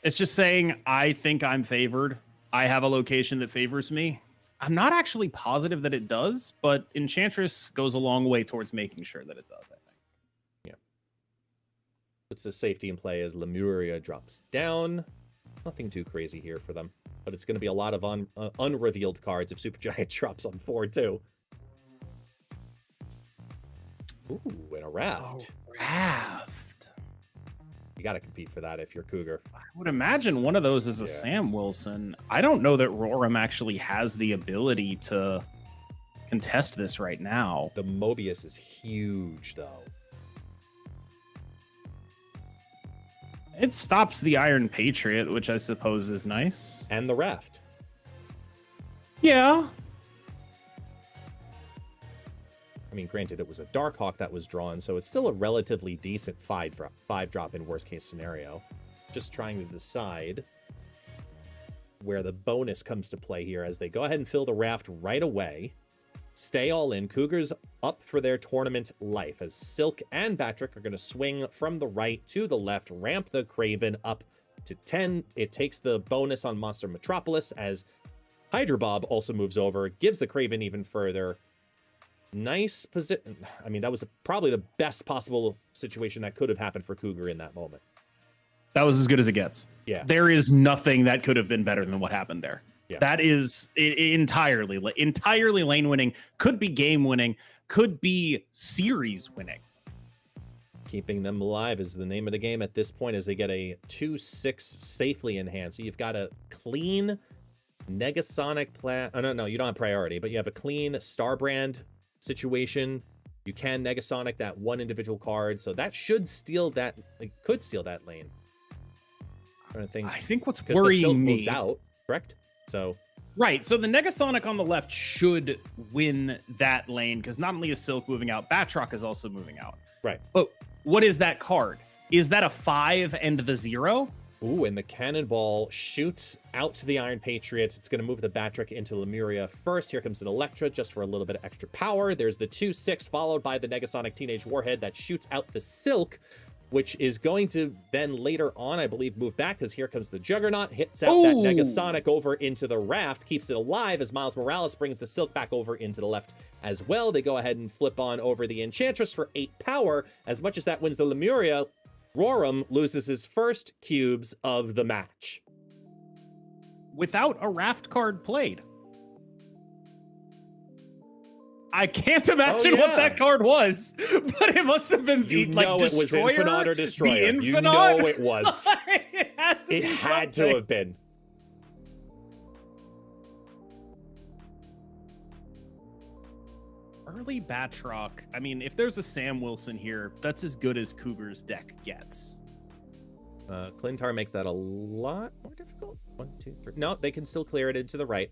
[SPEAKER 12] It's just saying, I think I'm favored. I have a location that favors me. I'm not actually positive that it does, but Enchantress goes a long way towards making sure that it does, I think.
[SPEAKER 4] Puts the safety in play as Lemuria drops down. Nothing too crazy here for them, but it's going to be a lot of unrevealed cards if Supergiant drops on 4 too. Ooh, and a raft.
[SPEAKER 12] Raft.
[SPEAKER 4] You got to compete for that if you're Cougar.
[SPEAKER 12] I would imagine one of those is a Sam Wilson. I don't know that Roram actually has the ability to contest this right now.
[SPEAKER 4] The Mobius is huge, though.
[SPEAKER 12] It stops the Iron Patriot, which I suppose is nice.
[SPEAKER 4] And the raft.
[SPEAKER 12] Yeah.
[SPEAKER 4] I mean, granted, it was a Darkhawk that was drawn, so it's still a relatively decent 5-drop in worst case scenario. Just trying to decide where the bonus comes to play here as they go ahead and fill the raft right away. Stay all in. Cougars up for their tournament life as Silk and Batrick are going to swing from the right to the left, ramp the Craven up to 10. It takes the bonus on Monster Metropolis as Hydra Bob also moves over, gives the Craven even further. Nice position. I mean, that was probably the best possible situation that could have happened for Cougar in that moment.
[SPEAKER 12] That was as good as it gets.
[SPEAKER 4] Yeah.
[SPEAKER 12] There is nothing that could have been better than what happened there.
[SPEAKER 4] Yeah.
[SPEAKER 12] That is entirely lane winning, could be game winning, could be series winning.
[SPEAKER 4] Keeping them alive is the name of the game at this point as they get a 2-6 safely in hand. So you've got a clean Negasonic no, you don't have priority, but you have a clean Starbrand situation. You can Negasonic that one individual card, so that should steal that, could steal that lane. I'm trying to think.
[SPEAKER 12] I think what's
[SPEAKER 4] 'cause the Silk
[SPEAKER 12] worrying me
[SPEAKER 4] moves out, correct? So
[SPEAKER 12] right, so the Negasonic on the left should win that lane because not only is Silk moving out, Batroc is also moving out.
[SPEAKER 4] Right.
[SPEAKER 12] But what is that card? Is that a 5 and the 0?
[SPEAKER 4] Ooh, and the Cannonball shoots out to the Iron Patriot. It's going to move the Batrick into Lemuria first. Here comes an Electra just for a little bit of extra power. There's the 2-6 followed by the Negasonic Teenage Warhead that shoots out the Silk, which is going to then later on, I believe, move back because here comes the Juggernaut, hits out that Negasonic over into the raft, keeps it alive as Miles Morales brings the Silk back over into the left as well. They go ahead and flip on over the Enchantress for 8 power. As much as that wins the Lemuria, Roram loses his first cubes of the match.
[SPEAKER 12] Without a raft card played. I can't imagine what that card was, but it must have been the
[SPEAKER 4] it was
[SPEAKER 12] Destroyer,
[SPEAKER 4] Infinite or Destroyer.
[SPEAKER 12] The Infinite?
[SPEAKER 4] You know it was.
[SPEAKER 12] It had to
[SPEAKER 4] have been.
[SPEAKER 12] Early Batroc. I mean, if there's a Sam Wilson here, that's as good as Cougar's deck gets.
[SPEAKER 4] Clintar makes that a lot more difficult. 1, 2, 3. No, they can still clear it into the right.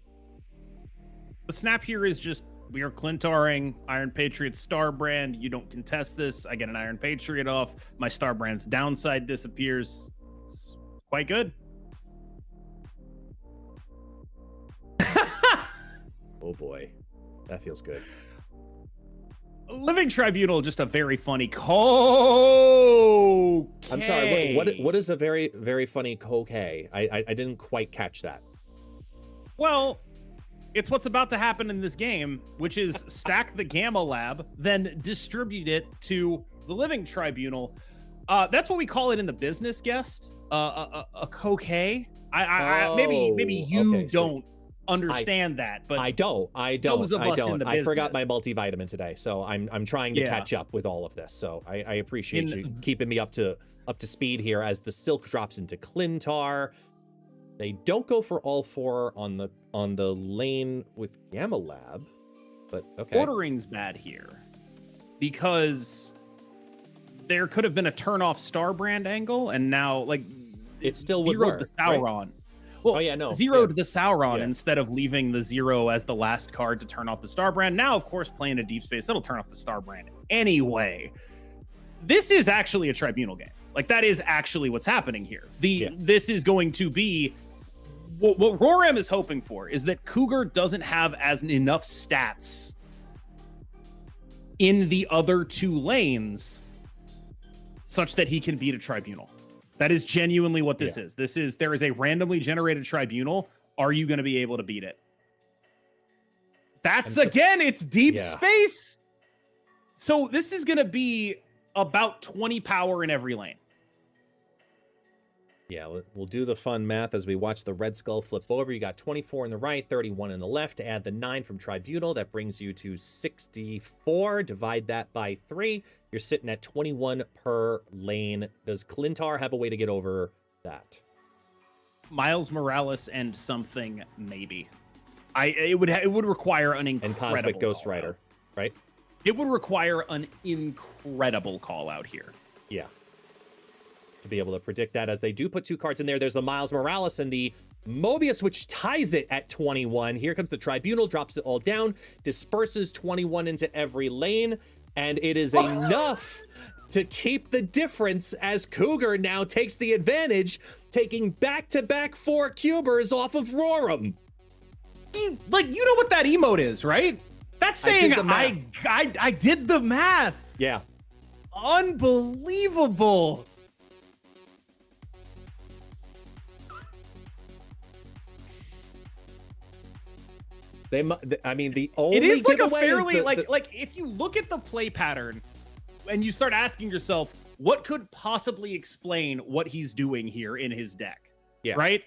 [SPEAKER 12] The snap here is just, we are Clintaring Iron Patriot Starbrand. You don't contest this. I get an Iron Patriot off. My Starbrand's downside disappears. It's quite good.
[SPEAKER 4] Oh boy, that feels good.
[SPEAKER 12] Living Tribunal, just a very funny code.
[SPEAKER 4] I'm sorry, what is a very, very funny coke? I didn't quite catch that.
[SPEAKER 12] Well, it's what's about to happen in this game, which is stack the Gamma Lab, then distribute it to the Living Tribunal. That's what we call it in the business, guest. A coke. Maybe you don't understand that, but
[SPEAKER 4] I don't.
[SPEAKER 12] Those of us in the
[SPEAKER 4] I forgot
[SPEAKER 12] business.
[SPEAKER 4] my multivitamin today, so I'm trying to catch up with all of this. So I appreciate you keeping me up to speed here as the Silk drops into Clintar. They don't go for all 4 on the lane with Gamma Lab, but okay.
[SPEAKER 12] Ordering's bad here because there could have been a turn off Starbrand angle, and now
[SPEAKER 4] it still would
[SPEAKER 12] zeroed
[SPEAKER 4] work,
[SPEAKER 12] the Sauron.
[SPEAKER 4] Right?
[SPEAKER 12] Well, zeroed the Sauron instead of leaving the 0 as the last card to turn off the Starbrand. Now, of course, playing a Deep Space, that'll turn off the Starbrand anyway. This is actually a Tribunal game. That is actually what's happening here. This is going to be what Roram is hoping for is that Cougar doesn't have enough stats in the other 2 lanes such that he can beat a tribunal. That is genuinely what this is. There is a randomly generated tribunal. Are you going to be able to beat it? That's again, it's deep space. So this is going to be about 20 power in every lane.
[SPEAKER 4] Yeah, we'll do the fun math as we watch the Red Skull flip over. You got 24 in the right, 31 in the left. Add the 9 from Tribunal. That brings you to 64. Divide that by 3. You're sitting at 21 per lane. Does Clintar have a way to get over that?
[SPEAKER 12] Miles Morales and something, maybe. It would require an incredible...
[SPEAKER 4] And Cosmic Ghost Rider, right?
[SPEAKER 12] It would require an incredible call out here.
[SPEAKER 4] Yeah. To be able to predict that, as they do put 2 cards in there. There's the Miles Morales and the Mobius, which ties it at 21. Here comes the Tribunal, drops it all down, disperses 21 into every lane, and it is enough to keep the difference as Cougar now takes the advantage, taking back-to-back 4 cubers off of Roram.
[SPEAKER 12] You know what that emote is, right? That's saying I did the math.
[SPEAKER 4] Yeah.
[SPEAKER 12] Unbelievable.
[SPEAKER 4] I mean, the only
[SPEAKER 12] it is like a fairly
[SPEAKER 4] is
[SPEAKER 12] like if you look at the play pattern and you start asking yourself what could possibly explain what he's doing here in his deck, right?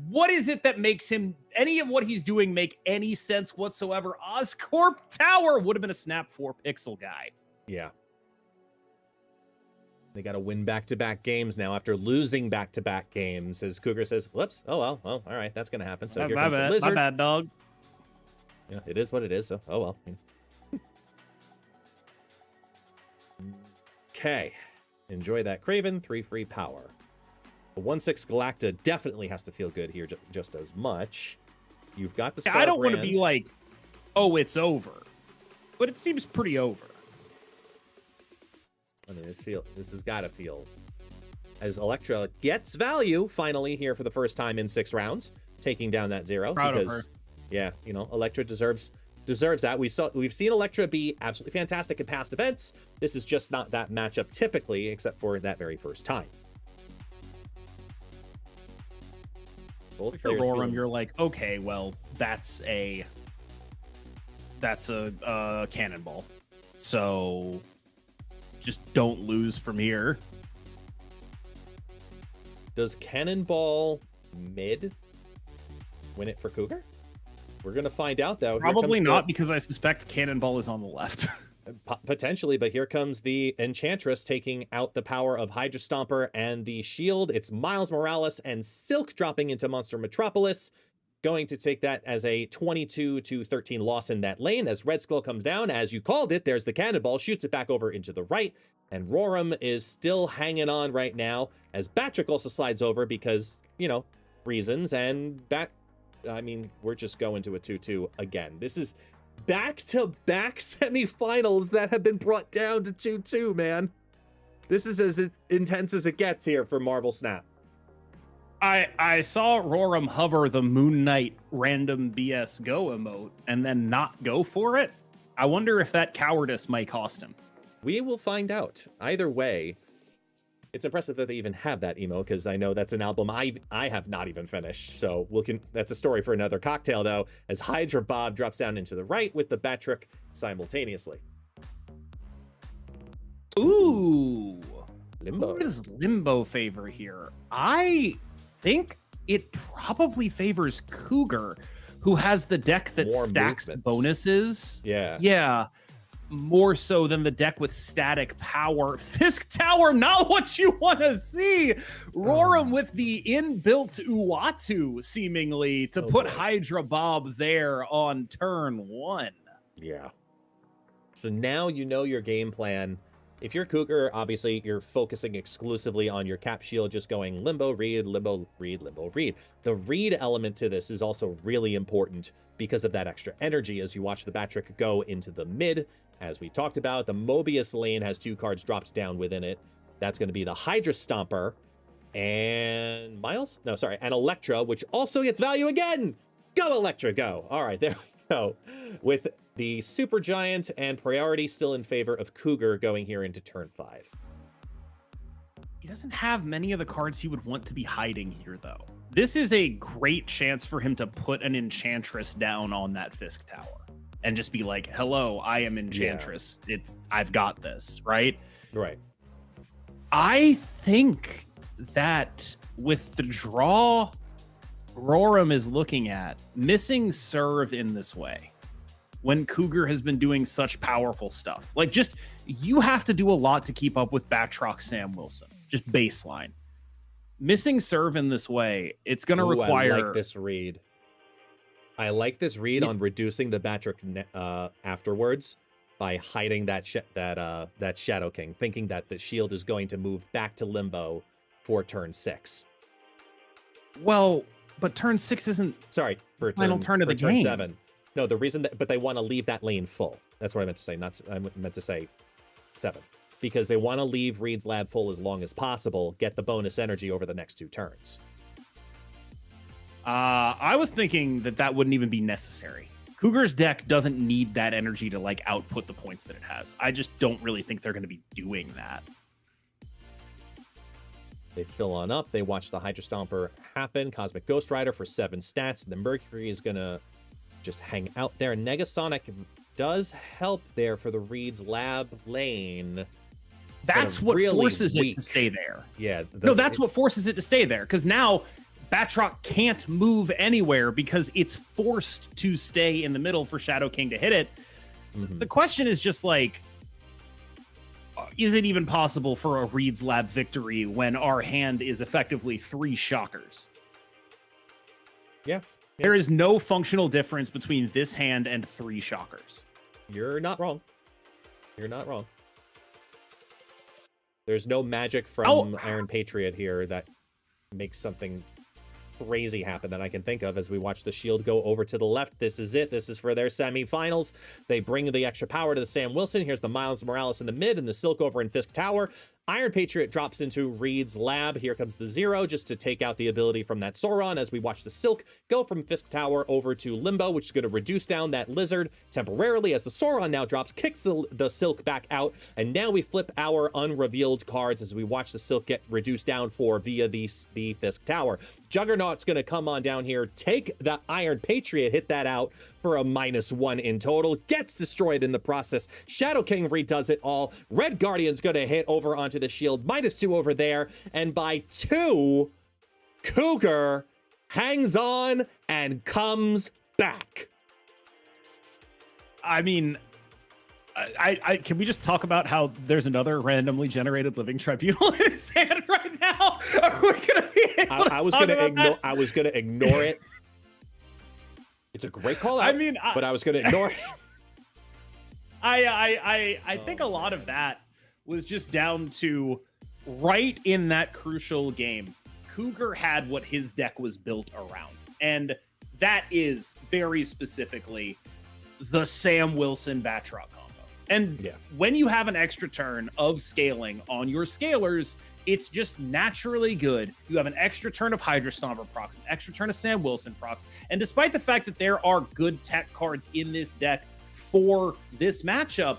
[SPEAKER 12] What is it that makes him any of what he's doing make any sense whatsoever? Oscorp Tower would have been a snap 4 pixel guy.
[SPEAKER 4] Yeah. They got to win back-to-back games now after losing back-to-back games. As Cougar says, whoops, oh well, all right, that's going to happen. So here comes the Lizard.
[SPEAKER 12] My bad, dog.
[SPEAKER 4] Yeah, it is what it is, so oh well. Okay. Enjoy that Craven, 3 free power. The 1/6 Galacta definitely has to feel good here just as much. You've got the Star
[SPEAKER 12] I don't want to
[SPEAKER 4] Brand.
[SPEAKER 12] be like, oh, it's over. But it seems pretty over.
[SPEAKER 4] I mean, this has got to feel as Electra gets value finally here for the first time in 6 rounds, taking down that 0.
[SPEAKER 12] Proud
[SPEAKER 4] because,
[SPEAKER 12] of her.
[SPEAKER 4] Yeah, you know, Electra deserves that. We've seen Electra be absolutely fantastic in past events. This is just not that matchup typically, except for that very first time. Both players
[SPEAKER 12] Roram,
[SPEAKER 4] feeling-
[SPEAKER 12] you're like, okay, well, that's a cannonball. So just don't lose from here.
[SPEAKER 4] Does Cannonball mid win it for Cougar? We're going to find out, though.
[SPEAKER 12] Probably not, because I suspect Cannonball is on the left.
[SPEAKER 4] Potentially, but here comes the Enchantress taking out the power of Hydra Stomper and the shield. It's Miles Morales and Silk dropping into Monster Metropolis. Going to take that as a 22-13 loss in that lane as Red Skull comes down. As you called it, there's the Cannonball, shoots it back over into the right. And Roram is still hanging on right now as Batrick also slides over because, you know, reasons. And we're just going to a 2-2 again. This is back-to-back semifinals that have been brought down to 2-2, man. This is as intense as it gets here for Marvel Snap.
[SPEAKER 12] I saw Roram hover the Moon Knight random BS go emote and then not go for it. I wonder if that cowardice might cost him.
[SPEAKER 4] We will find out. Either way, it's impressive that they even have that emo, because I know that's an album I have not even finished. So that's a story for another cocktail, though, as Hydra Bob drops down into the right with the Batrick simultaneously.
[SPEAKER 12] Ooh.
[SPEAKER 4] Limbo.
[SPEAKER 12] Who does Limbo favor here? I think it probably favors Cougar, who has the deck that
[SPEAKER 4] More
[SPEAKER 12] stacks
[SPEAKER 4] movements.
[SPEAKER 12] bonuses.
[SPEAKER 4] Yeah.
[SPEAKER 12] Yeah. More so than the deck with static power. Fisk Tower, not what you want to see. Roram with the inbuilt Uatu, seemingly, to put
[SPEAKER 4] boy.
[SPEAKER 12] Hydra Bob there on turn 1.
[SPEAKER 4] Yeah. So now you know your game plan. If you're Cougar, obviously you're focusing exclusively on your cap shield, just going limbo, read, limbo, read, limbo, read. The read element to this is also really important because of that extra energy as you watch the Batrick go into the mid. As we talked about, the Mobius lane has 2 cards dropped down within it. That's going to be the Hydra Stomper and and Electra, which also gets value again. Go Electra, go. All right, there we go. With the Super Giant, and priority still in favor of Cougar going here into turn 5.
[SPEAKER 12] He doesn't have many of the cards he would want to be hiding here, though. This is a great chance for him to put an Enchantress down on that Fisk Tower and just be like, hello, I am Enchantress. I've got this, right?
[SPEAKER 4] Right.
[SPEAKER 12] I think that with the draw Roram is looking at, missing Serve in this way, when Cougar has been doing such powerful stuff. Like, just, you have to do a lot to keep up with Batroc Sam Wilson. Just baseline. Missing Serve in this way, it's going to require...
[SPEAKER 4] I like this read. I like this read on reducing the Batroc afterwards by hiding that Shadow King, thinking that the shield is going to move back to limbo for turn 6.
[SPEAKER 12] Well, but turn 6 isn't...
[SPEAKER 4] Sorry, for
[SPEAKER 12] final turn of the game.
[SPEAKER 4] 7. No, the reason that... But they want to leave that lane full. That's what I meant to say. I meant to say 7. Because they want to leave Reed's Lab full as long as possible, get the bonus energy over the next 2 turns.
[SPEAKER 12] I was thinking that wouldn't even be necessary. Cougar's deck doesn't need that energy to, like, output the points that it has. I just don't really think they're going to be doing that.
[SPEAKER 4] They fill on up. They watch the Hydra Stomper happen. Cosmic Ghost Rider for 7 stats. The Mercury is going to just hang out there. Negasonic does help there for the Reed's Lab lane.
[SPEAKER 12] That's what forces it to stay there.
[SPEAKER 4] Yeah.
[SPEAKER 12] No, that's what forces it to stay there. Because now Batroc can't move anywhere because it's forced to stay in the middle for Shadow King to hit it. The question is just like, is it even possible for a Reed's Lab victory when our hand is effectively 3 shockers?
[SPEAKER 4] Yeah.
[SPEAKER 12] There is no functional difference between this hand and 3 shockers.
[SPEAKER 4] You're not wrong. You're not wrong. There's no magic from Iron Patriot here that makes something crazy happen that I can think of as we watch the shield go over to the left. This is it. This is for their semifinals. They bring the extra power to the Sam Wilson. Here's the Miles Morales in the mid and the Silk over in Fisk Tower. Iron Patriot drops into Reed's Lab. Here comes the 0 just to take out the ability from that Sauron as we watch the Silk go from Fisk Tower over to Limbo, which is going to reduce down that Lizard temporarily as the Sauron now drops, kicks the Silk back out, and now we flip our unrevealed cards as we watch the Silk get reduced down via the Fisk Tower. Juggernaut's going to come on down here, take the Iron Patriot, hit that out for a -1 in total, gets destroyed in the process. Shadow King redoes it all. Red Guardian's going to hit over onto the shield, -2 over there, and by 2, Cougar hangs on and comes back.
[SPEAKER 12] I mean, I can we just talk about how there's another randomly generated living tribunal in his hand right now? Are we gonna be able to
[SPEAKER 4] I was gonna ignore it. It's a great call out.
[SPEAKER 12] I mean,
[SPEAKER 4] but I was gonna ignore it.
[SPEAKER 12] I think a lot of that was just down to right in that crucial game, Cougar had what his deck was built around. And that is very specifically the Sam Wilson Batroc combo. And when you have an extra turn of scaling on your scalers, it's just naturally good. You have an extra turn of Hydra Stomper procs, an extra turn of Sam Wilson procs. And despite the fact that there are good tech cards in this deck for this matchup,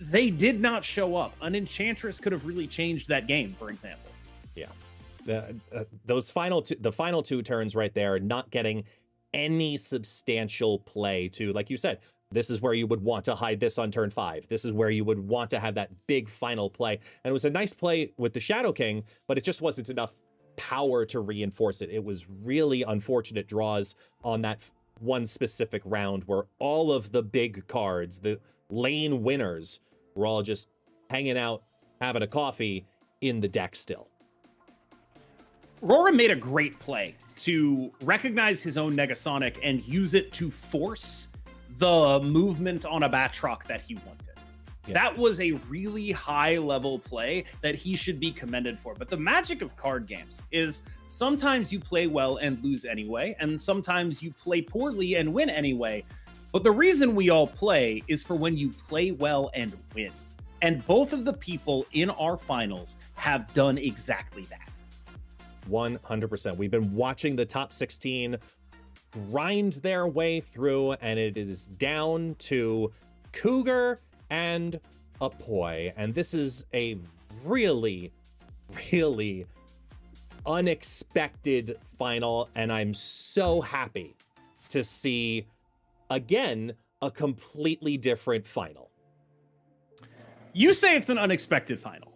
[SPEAKER 12] they did not show up. An Enchantress could have really changed that game, for example.
[SPEAKER 4] Yeah. The final two turns right there, not getting any substantial play to, like you said, this is where you would want to hide this on turn 5. This is where you would want to have that big final play. And it was a nice play with the Shadow King, but it just wasn't enough power to reinforce it. It was really unfortunate draws on that one specific round where all of the big cards, the lane winners, were all just hanging out, having a coffee in the deck still.
[SPEAKER 12] Roram made a great play to recognize his own Negasonic and use it to force the movement on a Batroc that he wanted. Yeah. That was a really high-level play that he should be commended for. But the magic of card games is sometimes you play well and lose anyway, and sometimes you play poorly and win anyway. But the reason we all play is for when you play well and win. And both of the people in our finals have done exactly that.
[SPEAKER 4] 100%. We've been watching the top 16 grind their way through, and it is down to Cougar and Apoy. And this is a really, really unexpected final, and I'm so happy to see, again, a completely different final.
[SPEAKER 12] You say it's an unexpected final.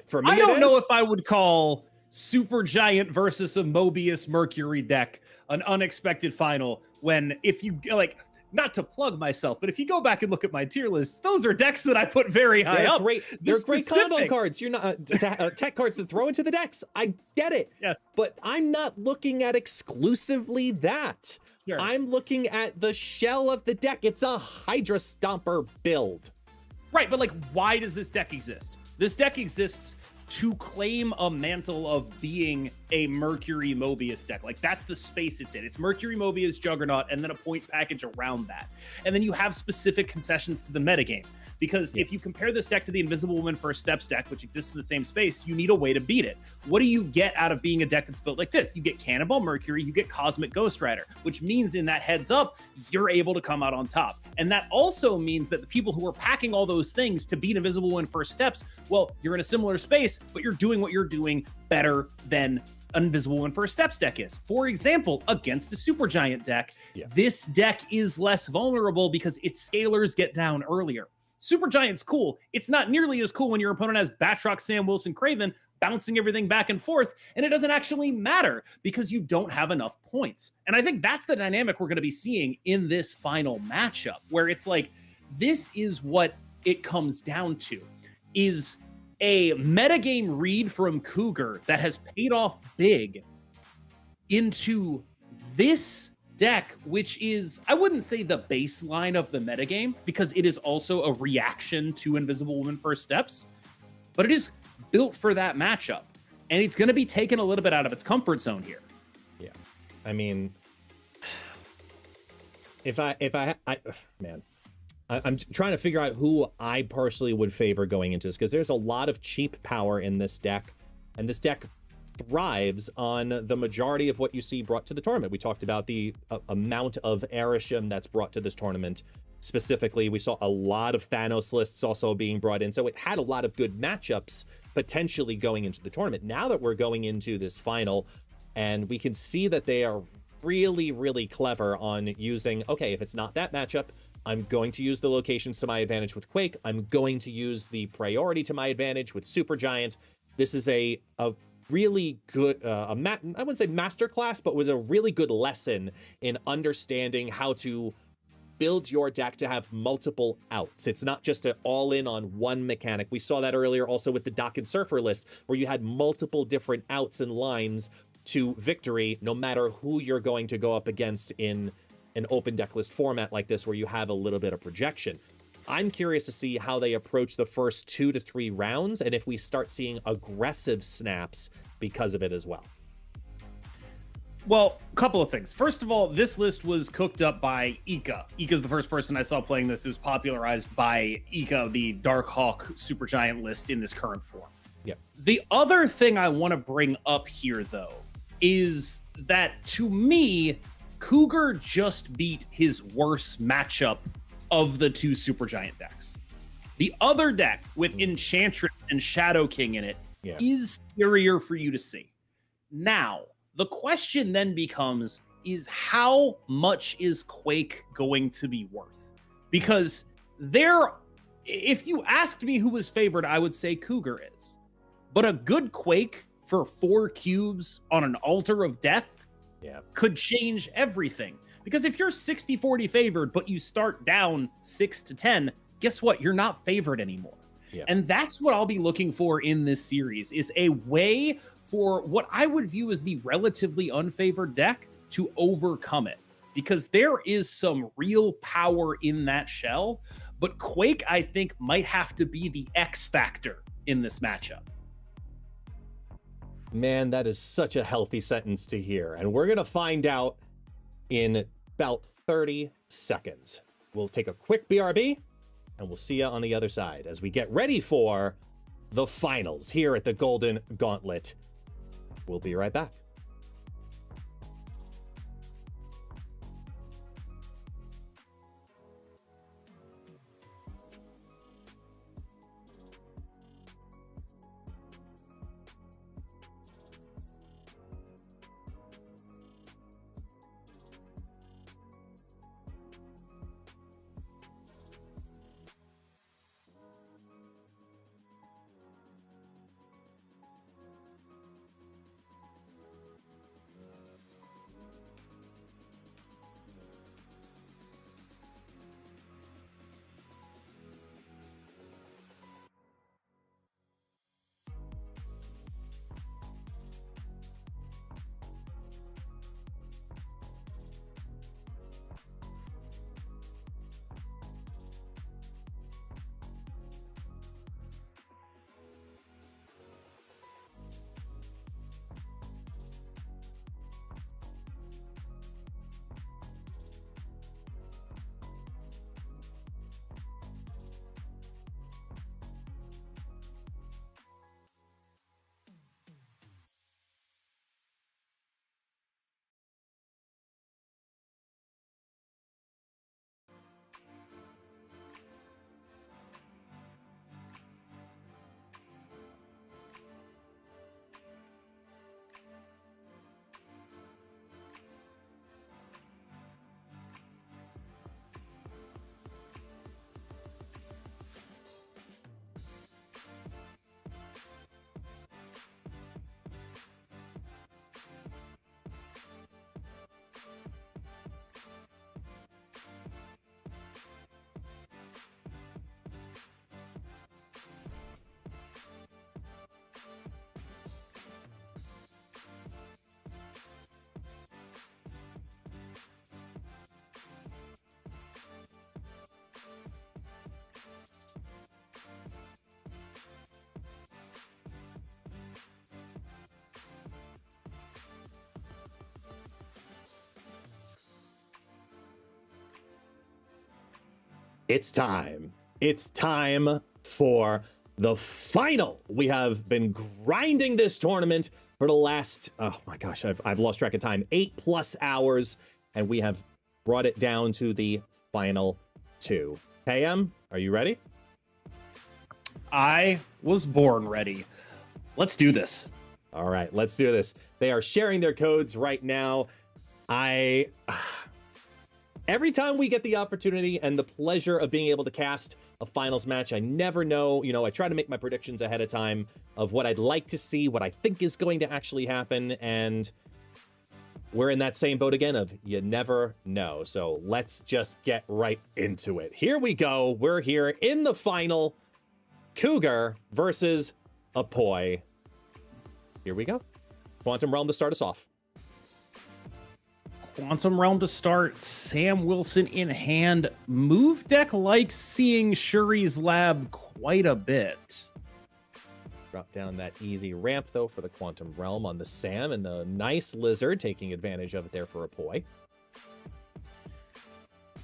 [SPEAKER 4] For me,
[SPEAKER 12] I don't know
[SPEAKER 4] is.
[SPEAKER 12] if I would call Supergiant versus a Mobius Mercury deck an unexpected final, when, if you like, not to plug myself, but if you go back and look at my tier list, those are decks that I put very high up.
[SPEAKER 4] They're great combo cards. You're not tech cards to throw into the decks. I get it.
[SPEAKER 12] Yes.
[SPEAKER 4] But I'm not looking at exclusively that.
[SPEAKER 12] Sure.
[SPEAKER 4] I'm looking at the shell of the deck. It's a Hydra Stomper build.
[SPEAKER 12] Right, but like, why does this deck exist? This deck exists to claim a mantle of being a Mercury Mobius deck. Like, that's the space it's in. It's Mercury Mobius Juggernaut and then a point package around that. And then you have specific concessions to the metagame. Because if you compare this deck to the Invisible Woman First Steps deck, which exists in the same space, you need a way to beat it. What do you get out of being a deck that's built like this? You get Cannonball Mercury, you get Cosmic Ghost Rider, which means in that heads up, you're able to come out on top. And that also means that the people who are packing all those things to beat Invisible Woman First Steps, well, you're in a similar space, but you're doing what you're doing better than Invisible Woman First Steps deck is. For example, against a Supergiant deck, this deck is less vulnerable because its scalers get down earlier. Supergiant's cool. It's not nearly as cool when your opponent has Batroc, Sam Wilson, Craven bouncing everything back and forth, and it doesn't actually matter because you don't have enough points. And I think that's the dynamic we're going to be seeing in this final matchup, where it's like, this is what it comes down to, is a metagame read from Cougar that has paid off big into this deck, which is, I wouldn't say the baseline of the metagame, because it is also a reaction to Invisible Woman First Steps, but it is built for that matchup, and it's going to be taken a little bit out of its comfort zone here.
[SPEAKER 4] Yeah, I mean, I'm trying to figure out who I personally would favor going into this, because there's a lot of cheap power in this deck, and this deck thrives on the majority of what you see brought to the tournament. We talked about the amount of Erisham that's brought to this tournament. Specifically, we saw a lot of Thanos lists also being brought in, so it had a lot of good matchups potentially going into the tournament. Now that we're going into this final, and we can see that they are really, really clever on using, okay, if it's not that matchup, I'm going to use the locations to my advantage with Quake. I'm going to use the priority to my advantage with Supergiant. This is a really good, I wouldn't say masterclass, but was a really good lesson in understanding how to build your deck to have multiple outs. It's not just an all-in on one mechanic. We saw that earlier also with the Dock and Surfer list, where you had multiple different outs and lines to victory, no matter who you're going to go up against in an open deck list format like this, where you have a little bit of projection. I'm curious to see how they approach the first 2 to 3 rounds, and if we start seeing aggressive snaps because of it as well.
[SPEAKER 12] Well, a couple of things. First of all, this list was cooked up by Ika. Ika's the first person I saw playing this. It was popularized by Ika, the Darkhawk Supergiant list in this current form.
[SPEAKER 4] Yeah.
[SPEAKER 12] The other thing I want to bring up here, though, is that to me, Cougar just beat his worst matchup of the 2 Supergiant decks. The other deck with Enchantress and Shadow King in it is scarier for you to see. Now, the question then becomes, is how much is Quake going to be worth? Because if you asked me who was favored, I would say Cougar is. But a good Quake for 4 cubes on an Altar of Death could change everything. Because if you're 60-40 favored, but you start down 6-10, guess what? You're not favored anymore.
[SPEAKER 4] Yeah.
[SPEAKER 12] And that's what I'll be looking for in this series, is a way for what I would view as the relatively unfavored deck to overcome it. Because there is some real power in that shell, but Quake, I think, might have to be the X factor in this matchup.
[SPEAKER 4] Man, that is such a healthy sentence to hear. And we're going to find out in about 30 seconds. We'll take a quick BRB, and we'll see you on the other side as we get ready for the finals here at the Golden Gauntlet. We'll be right back. It's time. It's time for the final. We have been grinding this tournament for the last, oh my gosh, I've lost track of time, 8+ hours, and we have brought it down to the final 2. KM, are you ready?
[SPEAKER 12] I was born ready. Let's do this.
[SPEAKER 4] All right, let's do this. They are sharing their codes right now. Every time we get the opportunity and the pleasure of being able to cast a finals match, I never know, I try to make my predictions ahead of time of what I'd like to see, what I think is going to actually happen, and we're in that same boat again of you never know. So let's just get right into it. Here we go. We're here in the final. Cougar versus Apoy. Here we go. Quantum Realm to start us off.
[SPEAKER 12] Quantum Realm to start. Sam Wilson in hand. Move deck likes seeing Shuri's Lab quite a bit.
[SPEAKER 4] Drop down that easy ramp, though, for the Quantum Realm on the Sam, and the nice Lizard taking advantage of it there for Apoy.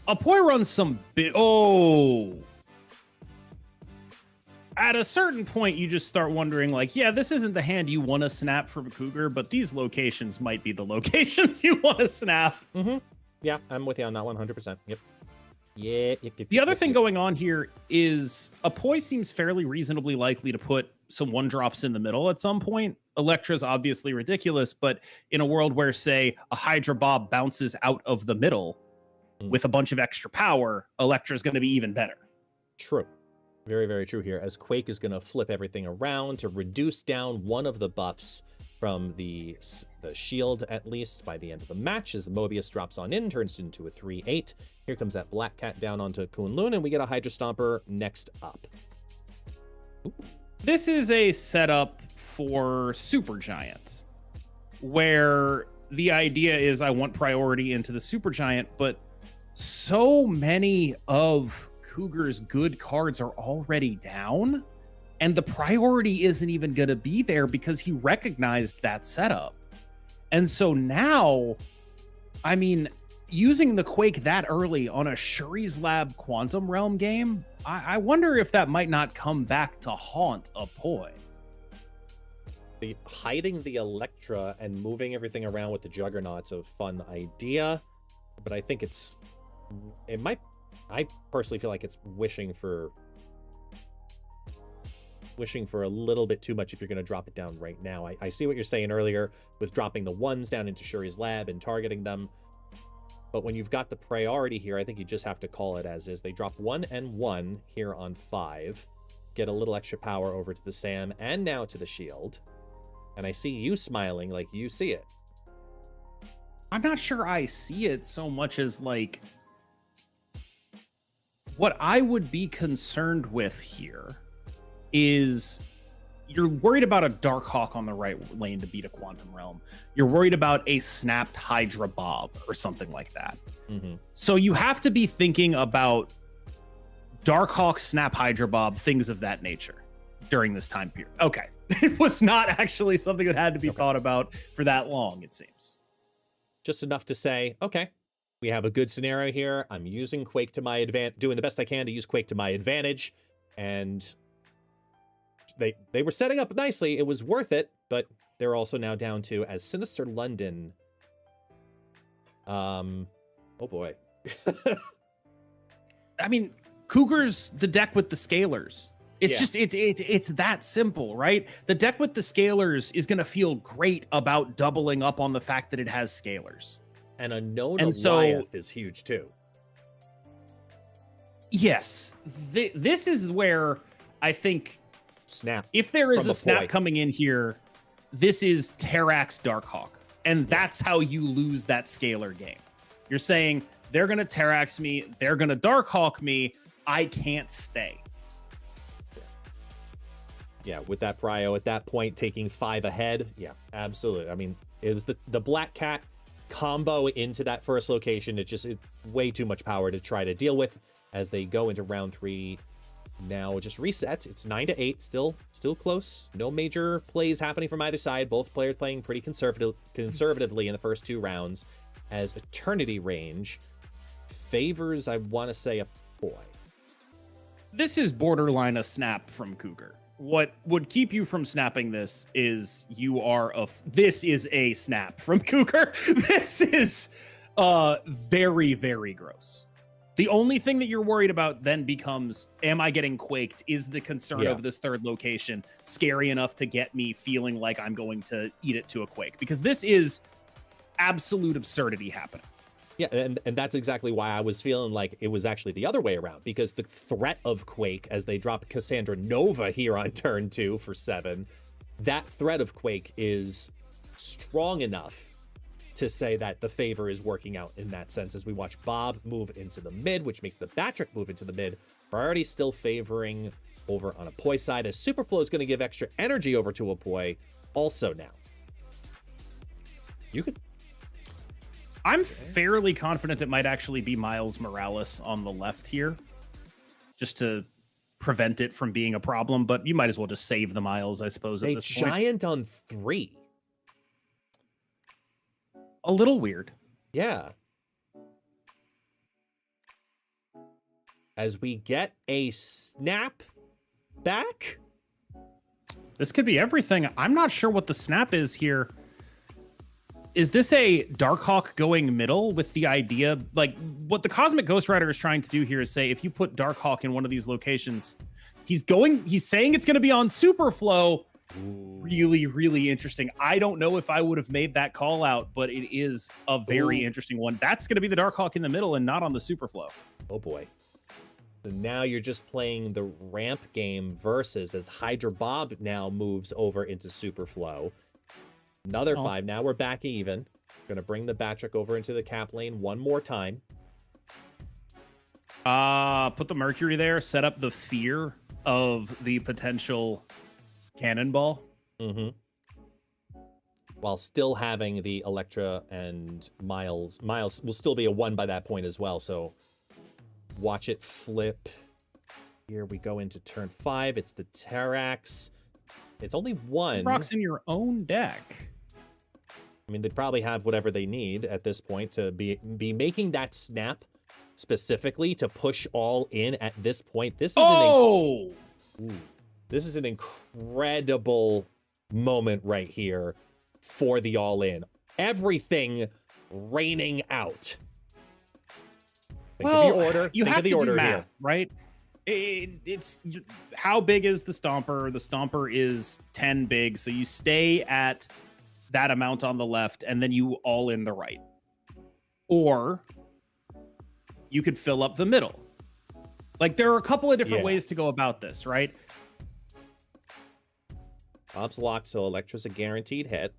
[SPEAKER 12] Apoy runs some big... Oh! At a certain point, you just start wondering, like, yeah, this isn't the hand you want to snap from a Cougar, but these locations might be the locations you want to snap.
[SPEAKER 4] Mm-hmm. Yeah, I'm with you on that 100%. Yep. Yeah.
[SPEAKER 12] The other thing going on here is Apoy seems fairly reasonably likely to put some 1-drops in the middle at some point. Electra's obviously ridiculous, but in a world where, say, a Hydra Bob bounces out of the middle with a bunch of extra power, Electra's going to be even better.
[SPEAKER 4] True. Very, very true here, as Quake is going to flip everything around to reduce down one of the buffs from the shield, at least, by the end of the match, as the Mobius drops on in, turns into a 3/8. Here comes that Black Cat down onto Kunlun, and we get a Hydra Stomper next up. Ooh.
[SPEAKER 12] This is a setup for Supergiant, where the idea is I want priority into the Supergiant, but so many of Cougar's good cards are already down, and the priority isn't even going to be there because he recognized that setup. And so now, I mean, using the Quake that early on a Shuri's Lab Quantum Realm game, I wonder if that might not come back to haunt Apoy.
[SPEAKER 4] Hiding the Electra and moving everything around with the Juggernaut's a fun idea, but I think I personally feel like it's wishing for a little bit too much if you're going to drop it down right now. I see what you're saying earlier with dropping the 1s down into Shuri's Lab and targeting them. But when you've got the priority here, I think you just have to call it as is. They drop 1 and 1 here on 5. Get a little extra power over to the Sam and now to the shield. And I see you smiling like you see it.
[SPEAKER 12] I'm not sure I see it so much as, like, what I would be concerned with here is you're worried about a Darkhawk on the right lane to beat a Quantum Realm. You're worried about a snapped Hydra Bob or something like that.
[SPEAKER 4] Mm-hmm.
[SPEAKER 12] So you have to be thinking about Darkhawk, Snap Hydra Bob, things of that nature during this time period. Okay. It was not actually something that had to be thought about for that long, it seems.
[SPEAKER 4] Just enough to say, okay, we have a good scenario here. I'm using Quake to my advantage, doing the best I can to use Quake to my advantage. And they were setting up nicely. It was worth it, but they're also now down to, as Sinister London. Oh boy.
[SPEAKER 12] I mean, Cougar's the deck with the scalers. It's just, it's that simple, right? The deck with the scalers is going to feel great about doubling up on the fact that it has scalers.
[SPEAKER 4] And a known
[SPEAKER 12] And
[SPEAKER 4] Goliath is huge too.
[SPEAKER 12] Yes. This is where I think
[SPEAKER 4] snap.
[SPEAKER 12] If there is
[SPEAKER 4] from
[SPEAKER 12] a snap
[SPEAKER 4] Apoy.
[SPEAKER 12] coming in here, this is Terrax Darkhawk. And that's how you lose that scalar game. You're saying, they're going to Terrax me, they're going to Darkhawk me, I can't stay.
[SPEAKER 4] Yeah, with that prio at that point, taking 5 ahead. Yeah, absolutely. I mean, it was the Black Cat combo into that first location. It's way too much power to try to deal with as they go into round 3. Now just reset. It's 9-8, still close. No major plays happening from either side. Both players playing pretty conservatively in the first 2 rounds, as Eternity range favors, I want to say, Apoy.
[SPEAKER 12] This is borderline a snap from Cougar. What would keep you from snapping this is this is a snap from Cougar. This is very, very gross. The only thing that you're worried about then becomes, am I getting quaked? Is the concern of this third location scary enough to get me feeling like I'm going to eat it to a quake? Because this is absolute absurdity happening.
[SPEAKER 4] Yeah, and that's exactly why I was feeling like it was actually the other way around, because the threat of Quake, as they drop Cassandra Nova here on turn 2 for 7, that threat of Quake is strong enough to say that the favor is working out in that sense, as we watch Bob move into the mid, which makes the Batrick move into the mid. Priority still favoring over on Apoy side, as Superflow is going to give extra energy over to Apoy also now. You could...
[SPEAKER 12] I'm fairly confident it might actually be Miles Morales on the left here, just to prevent it from being a problem, but you might as well just save the Miles, I suppose, at this point.
[SPEAKER 4] A giant on 3.
[SPEAKER 12] A little weird.
[SPEAKER 4] Yeah. As we get a snap back.
[SPEAKER 12] This could be everything. I'm not sure what the snap is here. Is this a Darkhawk going middle with the idea, like what the Cosmic Ghost Rider is trying to do here is say, if you put Darkhawk in one of these locations, he's saying it's going to be on Superflow. Really, really interesting. I don't know if I would have made that call out, but it is a very interesting one. That's going to be the Darkhawk in the middle and not on the Superflow.
[SPEAKER 4] Oh boy. So now you're just playing the ramp game versus as Hydra Bob now moves over into Superflow. Another 5. Now we're back even. Going to bring the Batrick over into the cap lane one more time.
[SPEAKER 12] Put the Mercury there. Set up the fear of the potential cannonball.
[SPEAKER 4] Mm-hmm. While still having the Electra and Miles. Miles will still be a 1 by that point as well. So watch it flip. Here we go into turn 5. It's the Terrax. It's only 1.
[SPEAKER 12] Rocks in your own deck.
[SPEAKER 4] I mean, they probably have whatever they need at this point to be making that snap specifically to push all in at this point. This is this is an incredible moment right here for the all in. Everything raining out. Think of the order.
[SPEAKER 12] You
[SPEAKER 4] Think
[SPEAKER 12] have
[SPEAKER 4] of the
[SPEAKER 12] to
[SPEAKER 4] order
[SPEAKER 12] do math,
[SPEAKER 4] here.
[SPEAKER 12] right? It's how big is the Stomper? The Stomper is 10 big, so you stay at that amount on the left, and then you all in the right. Or you could fill up the middle. Like, there are a couple of different ways to go about this, right?
[SPEAKER 4] Bob's locked, so Electra's a guaranteed hit.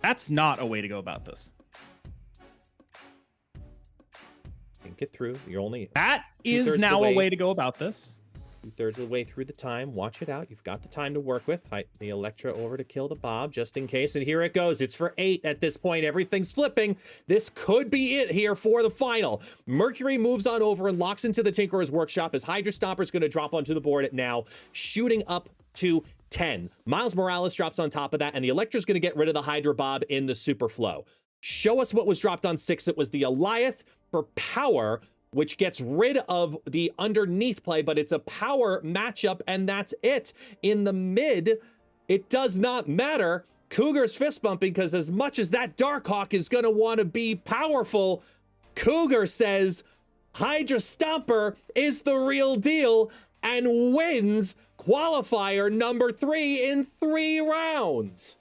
[SPEAKER 12] That's not a way to go about this.
[SPEAKER 4] Think it through. You're only...
[SPEAKER 12] That is now a way to go about this.
[SPEAKER 4] 2/3 of the way through the time. Watch it out. You've got the time to work with. The Electra over to kill the Bob, just in case. And here it goes. It's for 8 at this point. Everything's flipping. This could be it here for the final. Mercury moves on over and locks into the Tinkerer's Workshop as Hydra Stomper's going to drop onto the board now, shooting up to 10. Miles Morales drops on top of that, and the Electra's going to get rid of the Hydra Bob in the Superflow. Show us what was dropped on 6. It was the Eliath for power, which gets rid of the underneath play, but it's a power matchup, and that's it. In the mid, it does not matter. Cougar's fist bumping, because as much as that Darkhawk is going to want to be powerful, Cougar says Hydra Stomper is the real deal and wins qualifier number 3 in 3 rounds.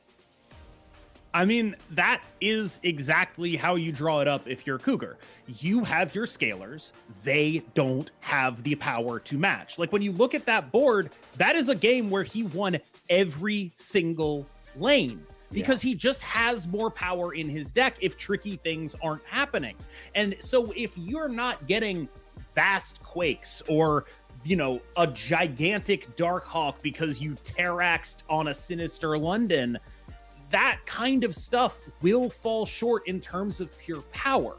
[SPEAKER 12] I mean, that is exactly how you draw it up if you're Cougar. You have your scalers. They don't have the power to match. Like, when you look at that board, that is a game where he won every single lane because he just has more power in his deck if tricky things aren't happening. And so if you're not getting fast quakes or, you know, a gigantic Darkhawk because you terraxed on a Sinister London, that kind of stuff will fall short in terms of pure power.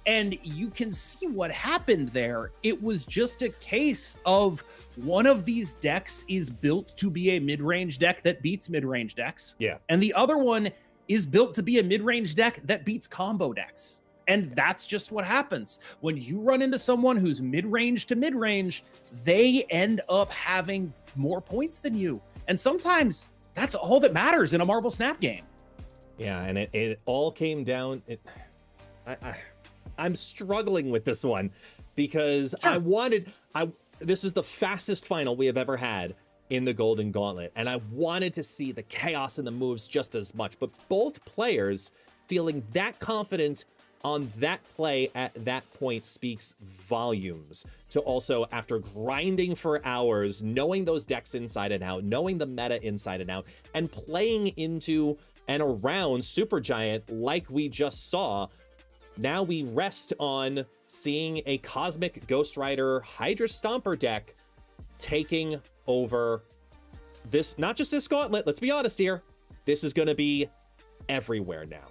[SPEAKER 12] And you can see what happened there. It was just a case of one of these decks is built to be a mid-range deck that beats mid-range decks.
[SPEAKER 4] Yeah.
[SPEAKER 12] And the other one is built to be a mid-range deck that beats combo decks. And that's just what happens. When you run into someone who's mid-range to mid-range, they end up having more points than you. And sometimes that's all that matters in a Marvel Snap game.
[SPEAKER 4] Yeah, and it all came down. I'm struggling with this one because this is the fastest final we have ever had in the Golden Gauntlet, and I wanted to see the chaos and the moves just as much. But both players feeling that confident on that play at that point speaks volumes to also, after grinding for hours, knowing those decks inside and out, knowing the meta inside and out, and playing into and around Supergiant like we just saw. Now we rest on seeing a Cosmic Ghost Rider Hydra Stomper deck taking over this, not just this gauntlet, let's be honest here. This is going to be everywhere now.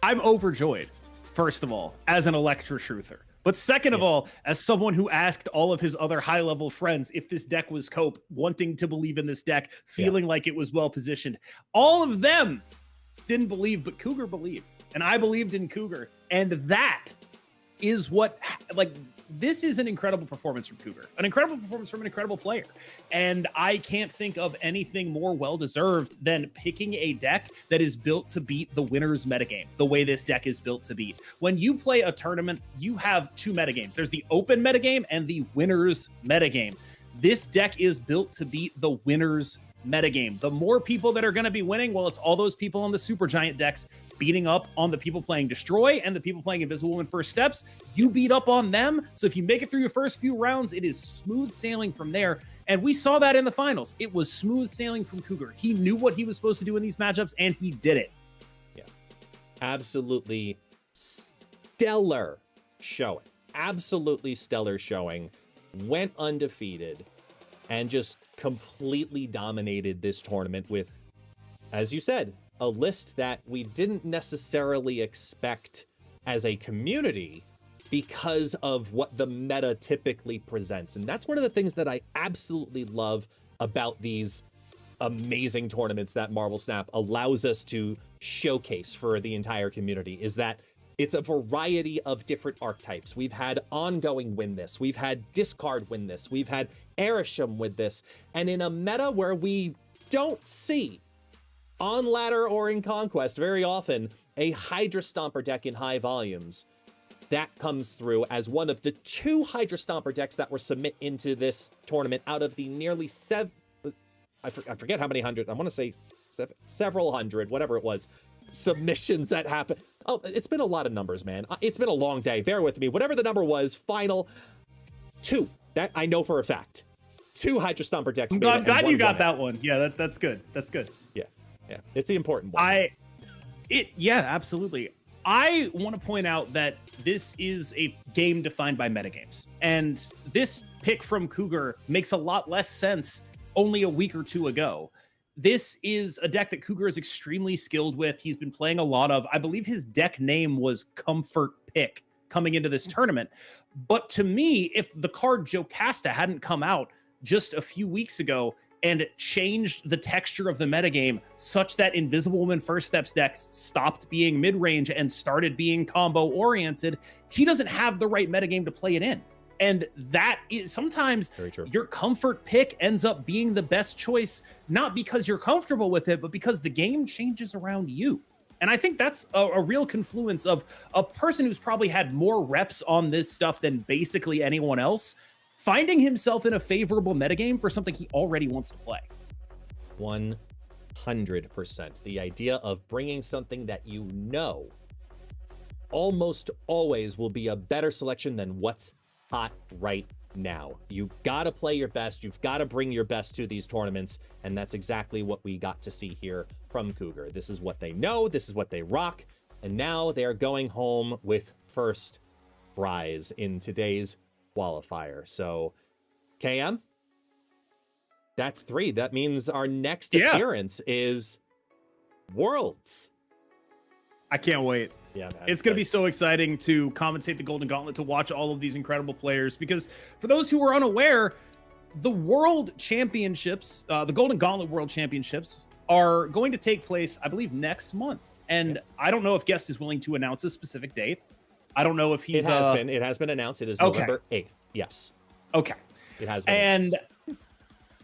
[SPEAKER 12] I'm overjoyed, first of all, as an Electra truther. But second of all, as someone who asked all of his other high-level friends if this deck was Cope, wanting to believe in this deck, feeling like it was well-positioned. All of them didn't believe, but Cougar believed. And I believed in Cougar. And that is what, like, this is an incredible performance from Cougar. An incredible performance from an incredible player. And I can't think of anything more well-deserved than picking a deck that is built to beat the winner's metagame, the way this deck is built to beat. When you play a tournament, you have two metagames. There's the open metagame and the winner's metagame. This deck is built to beat the winner's metagame. The more people that are going to be winning, well, it's all those people on the Supergiant decks beating up on the people playing Destroy and the people playing Invisible Woman First Steps. You beat up on them. So if you make it through your first few rounds, it is smooth sailing from there. And we saw that in the finals. It was smooth sailing from Cougar. He knew what he was supposed to do in these matchups, and he did it.
[SPEAKER 4] Yeah. Absolutely stellar showing. Absolutely stellar showing. Went undefeated and just completely dominated this tournament with, as you said, a list that we didn't necessarily expect as a community because of what the meta typically presents. And that's one of the things that I absolutely love about these amazing tournaments that Marvel Snap allows us to showcase for the entire community, is that it's a variety of different archetypes. We've had Ongoing win this. We've had Discard win this. We've had Erisham with this. And in a meta where we don't see, on ladder or in Conquest, very often, a Hydra Stomper deck in high volumes, that comes through as one of the two Hydra Stomper decks that were submit into this tournament out of the nearly I forget how many hundred, I want to say several hundred, whatever it was, submissions that happened. Oh, it's been a lot of numbers, man. It's been a long day. Bear with me. Whatever the number was, final two. That I know for a fact. Two Hydra Stomper decks.
[SPEAKER 12] I'm glad you got that one. Yeah, that's good. That's good.
[SPEAKER 4] Yeah. It's the important one.
[SPEAKER 12] Yeah, absolutely. I want to point out that this is a game defined by metagames. And this pick from Cougar makes a lot less sense only a week or two ago. This is a deck that Cougar is extremely skilled with. He's been playing a lot of. I believe his deck name was Comfort Pick coming into this tournament. But to me, if the card Jocasta hadn't come out just a few weeks ago and changed the texture of the metagame such that Invisible Woman First Steps decks stopped being mid-range and started being combo-oriented, he doesn't have the right metagame to play it in. And that is sometimes your comfort pick ends up being the best choice, not because you're comfortable with it, but because the game changes around you. And I think that's a real confluence of a person who's probably had more reps on this stuff than basically anyone else, finding himself in a favorable metagame for something he already wants to play.
[SPEAKER 4] 100%. The idea of bringing something that you know almost always will be a better selection than what's hot right now. You gotta play your best. You've got to bring your best to these tournaments, and that's exactly what we got to see here from Cougar. This is what they know. This is what they rock, and now they're going home with first prize in today's qualifier. So, KM, that's 3. That means our next appearance is Worlds.
[SPEAKER 12] I can't wait.
[SPEAKER 4] Yeah, man.
[SPEAKER 12] It's going to be so exciting to commentate the Golden Gauntlet, to watch all of these incredible players, because for those who are unaware, the World Championships, the Golden Gauntlet World Championships, are going to take place, I believe, next month. And I don't know if Guest is willing to announce a specific date, I don't know if he's.
[SPEAKER 4] It has been announced. It is
[SPEAKER 12] Okay.
[SPEAKER 4] November 8th. Yes.
[SPEAKER 12] Okay.
[SPEAKER 4] It has been
[SPEAKER 12] And
[SPEAKER 4] announced.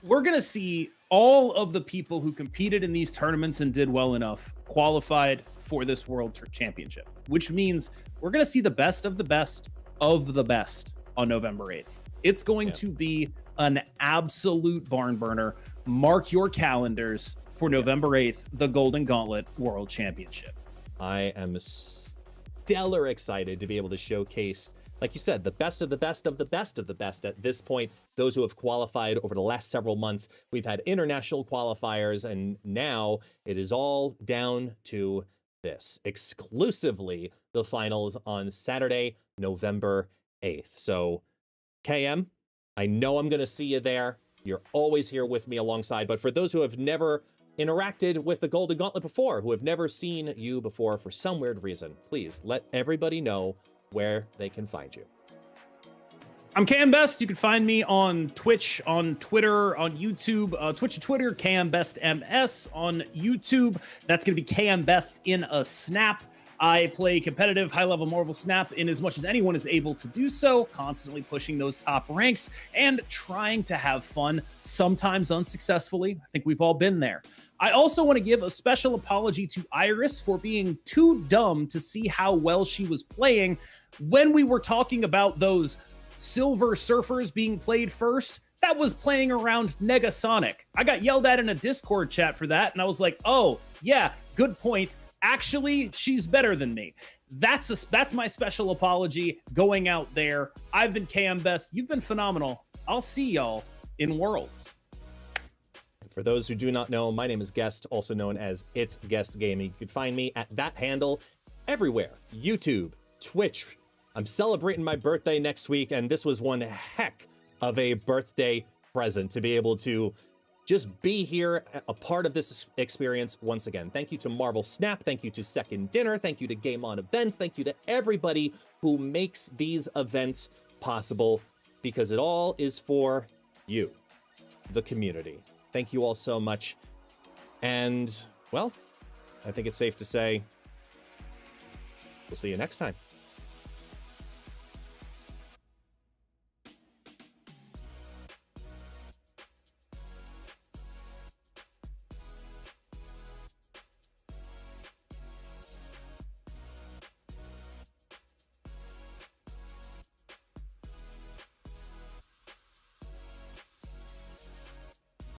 [SPEAKER 12] we're going to see all of the people who competed in these tournaments and did well enough qualified for this World Championship, which means we're going to see the best of the best of the best on November 8th. It's going to be an absolute barn burner. Mark your calendars for November 8th, the Golden Gauntlet World Championship.
[SPEAKER 4] I am stellar excited to be able to showcase, like you said, the best of the best of the best of the best at this point. Those who have qualified over the last several months. We've had international qualifiers, and now it is all down to this. Exclusively the finals on Saturday, November 8th. So, KM, I know I'm going to see you there. You're always here with me alongside. But for those who have never interacted with the Golden Gauntlet before, who have never seen you before for some weird reason, please let everybody know where they can find you.
[SPEAKER 12] I'm KM Best. You can find me on Twitch, on Twitter, on YouTube, Twitch and Twitter, KM Best MS. On YouTube, that's going to be KM Best in a Snap. I play competitive high-level Marvel Snap in as much as anyone is able to do so, constantly pushing those top ranks and trying to have fun, sometimes unsuccessfully. I think we've all been there. I also want to give a special apology to Iris for being too dumb to see how well she was playing when we were talking about those Silver Surfers being played first. That was playing around Negasonic. I got yelled at in a Discord chat for that, and I was like, oh, yeah, good point. Actually, she's better than me. That's my special apology going out there. I've been KM Best. You've been phenomenal. I'll see y'all in Worlds.
[SPEAKER 4] For those who do not know, my name is Guest, also known as It's Guest Gaming. You can find me at that handle everywhere. YouTube, Twitch. I'm celebrating my birthday next week, and this was one heck of a birthday present to be able to just be here, a part of this experience once again. Thank you to Marvel Snap. Thank you to Second Dinner. Thank you to Game On Events. Thank you to everybody who makes these events possible, because it all is for you, the community. Thank you all so much. And, well, I think it's safe to say we'll see you next time.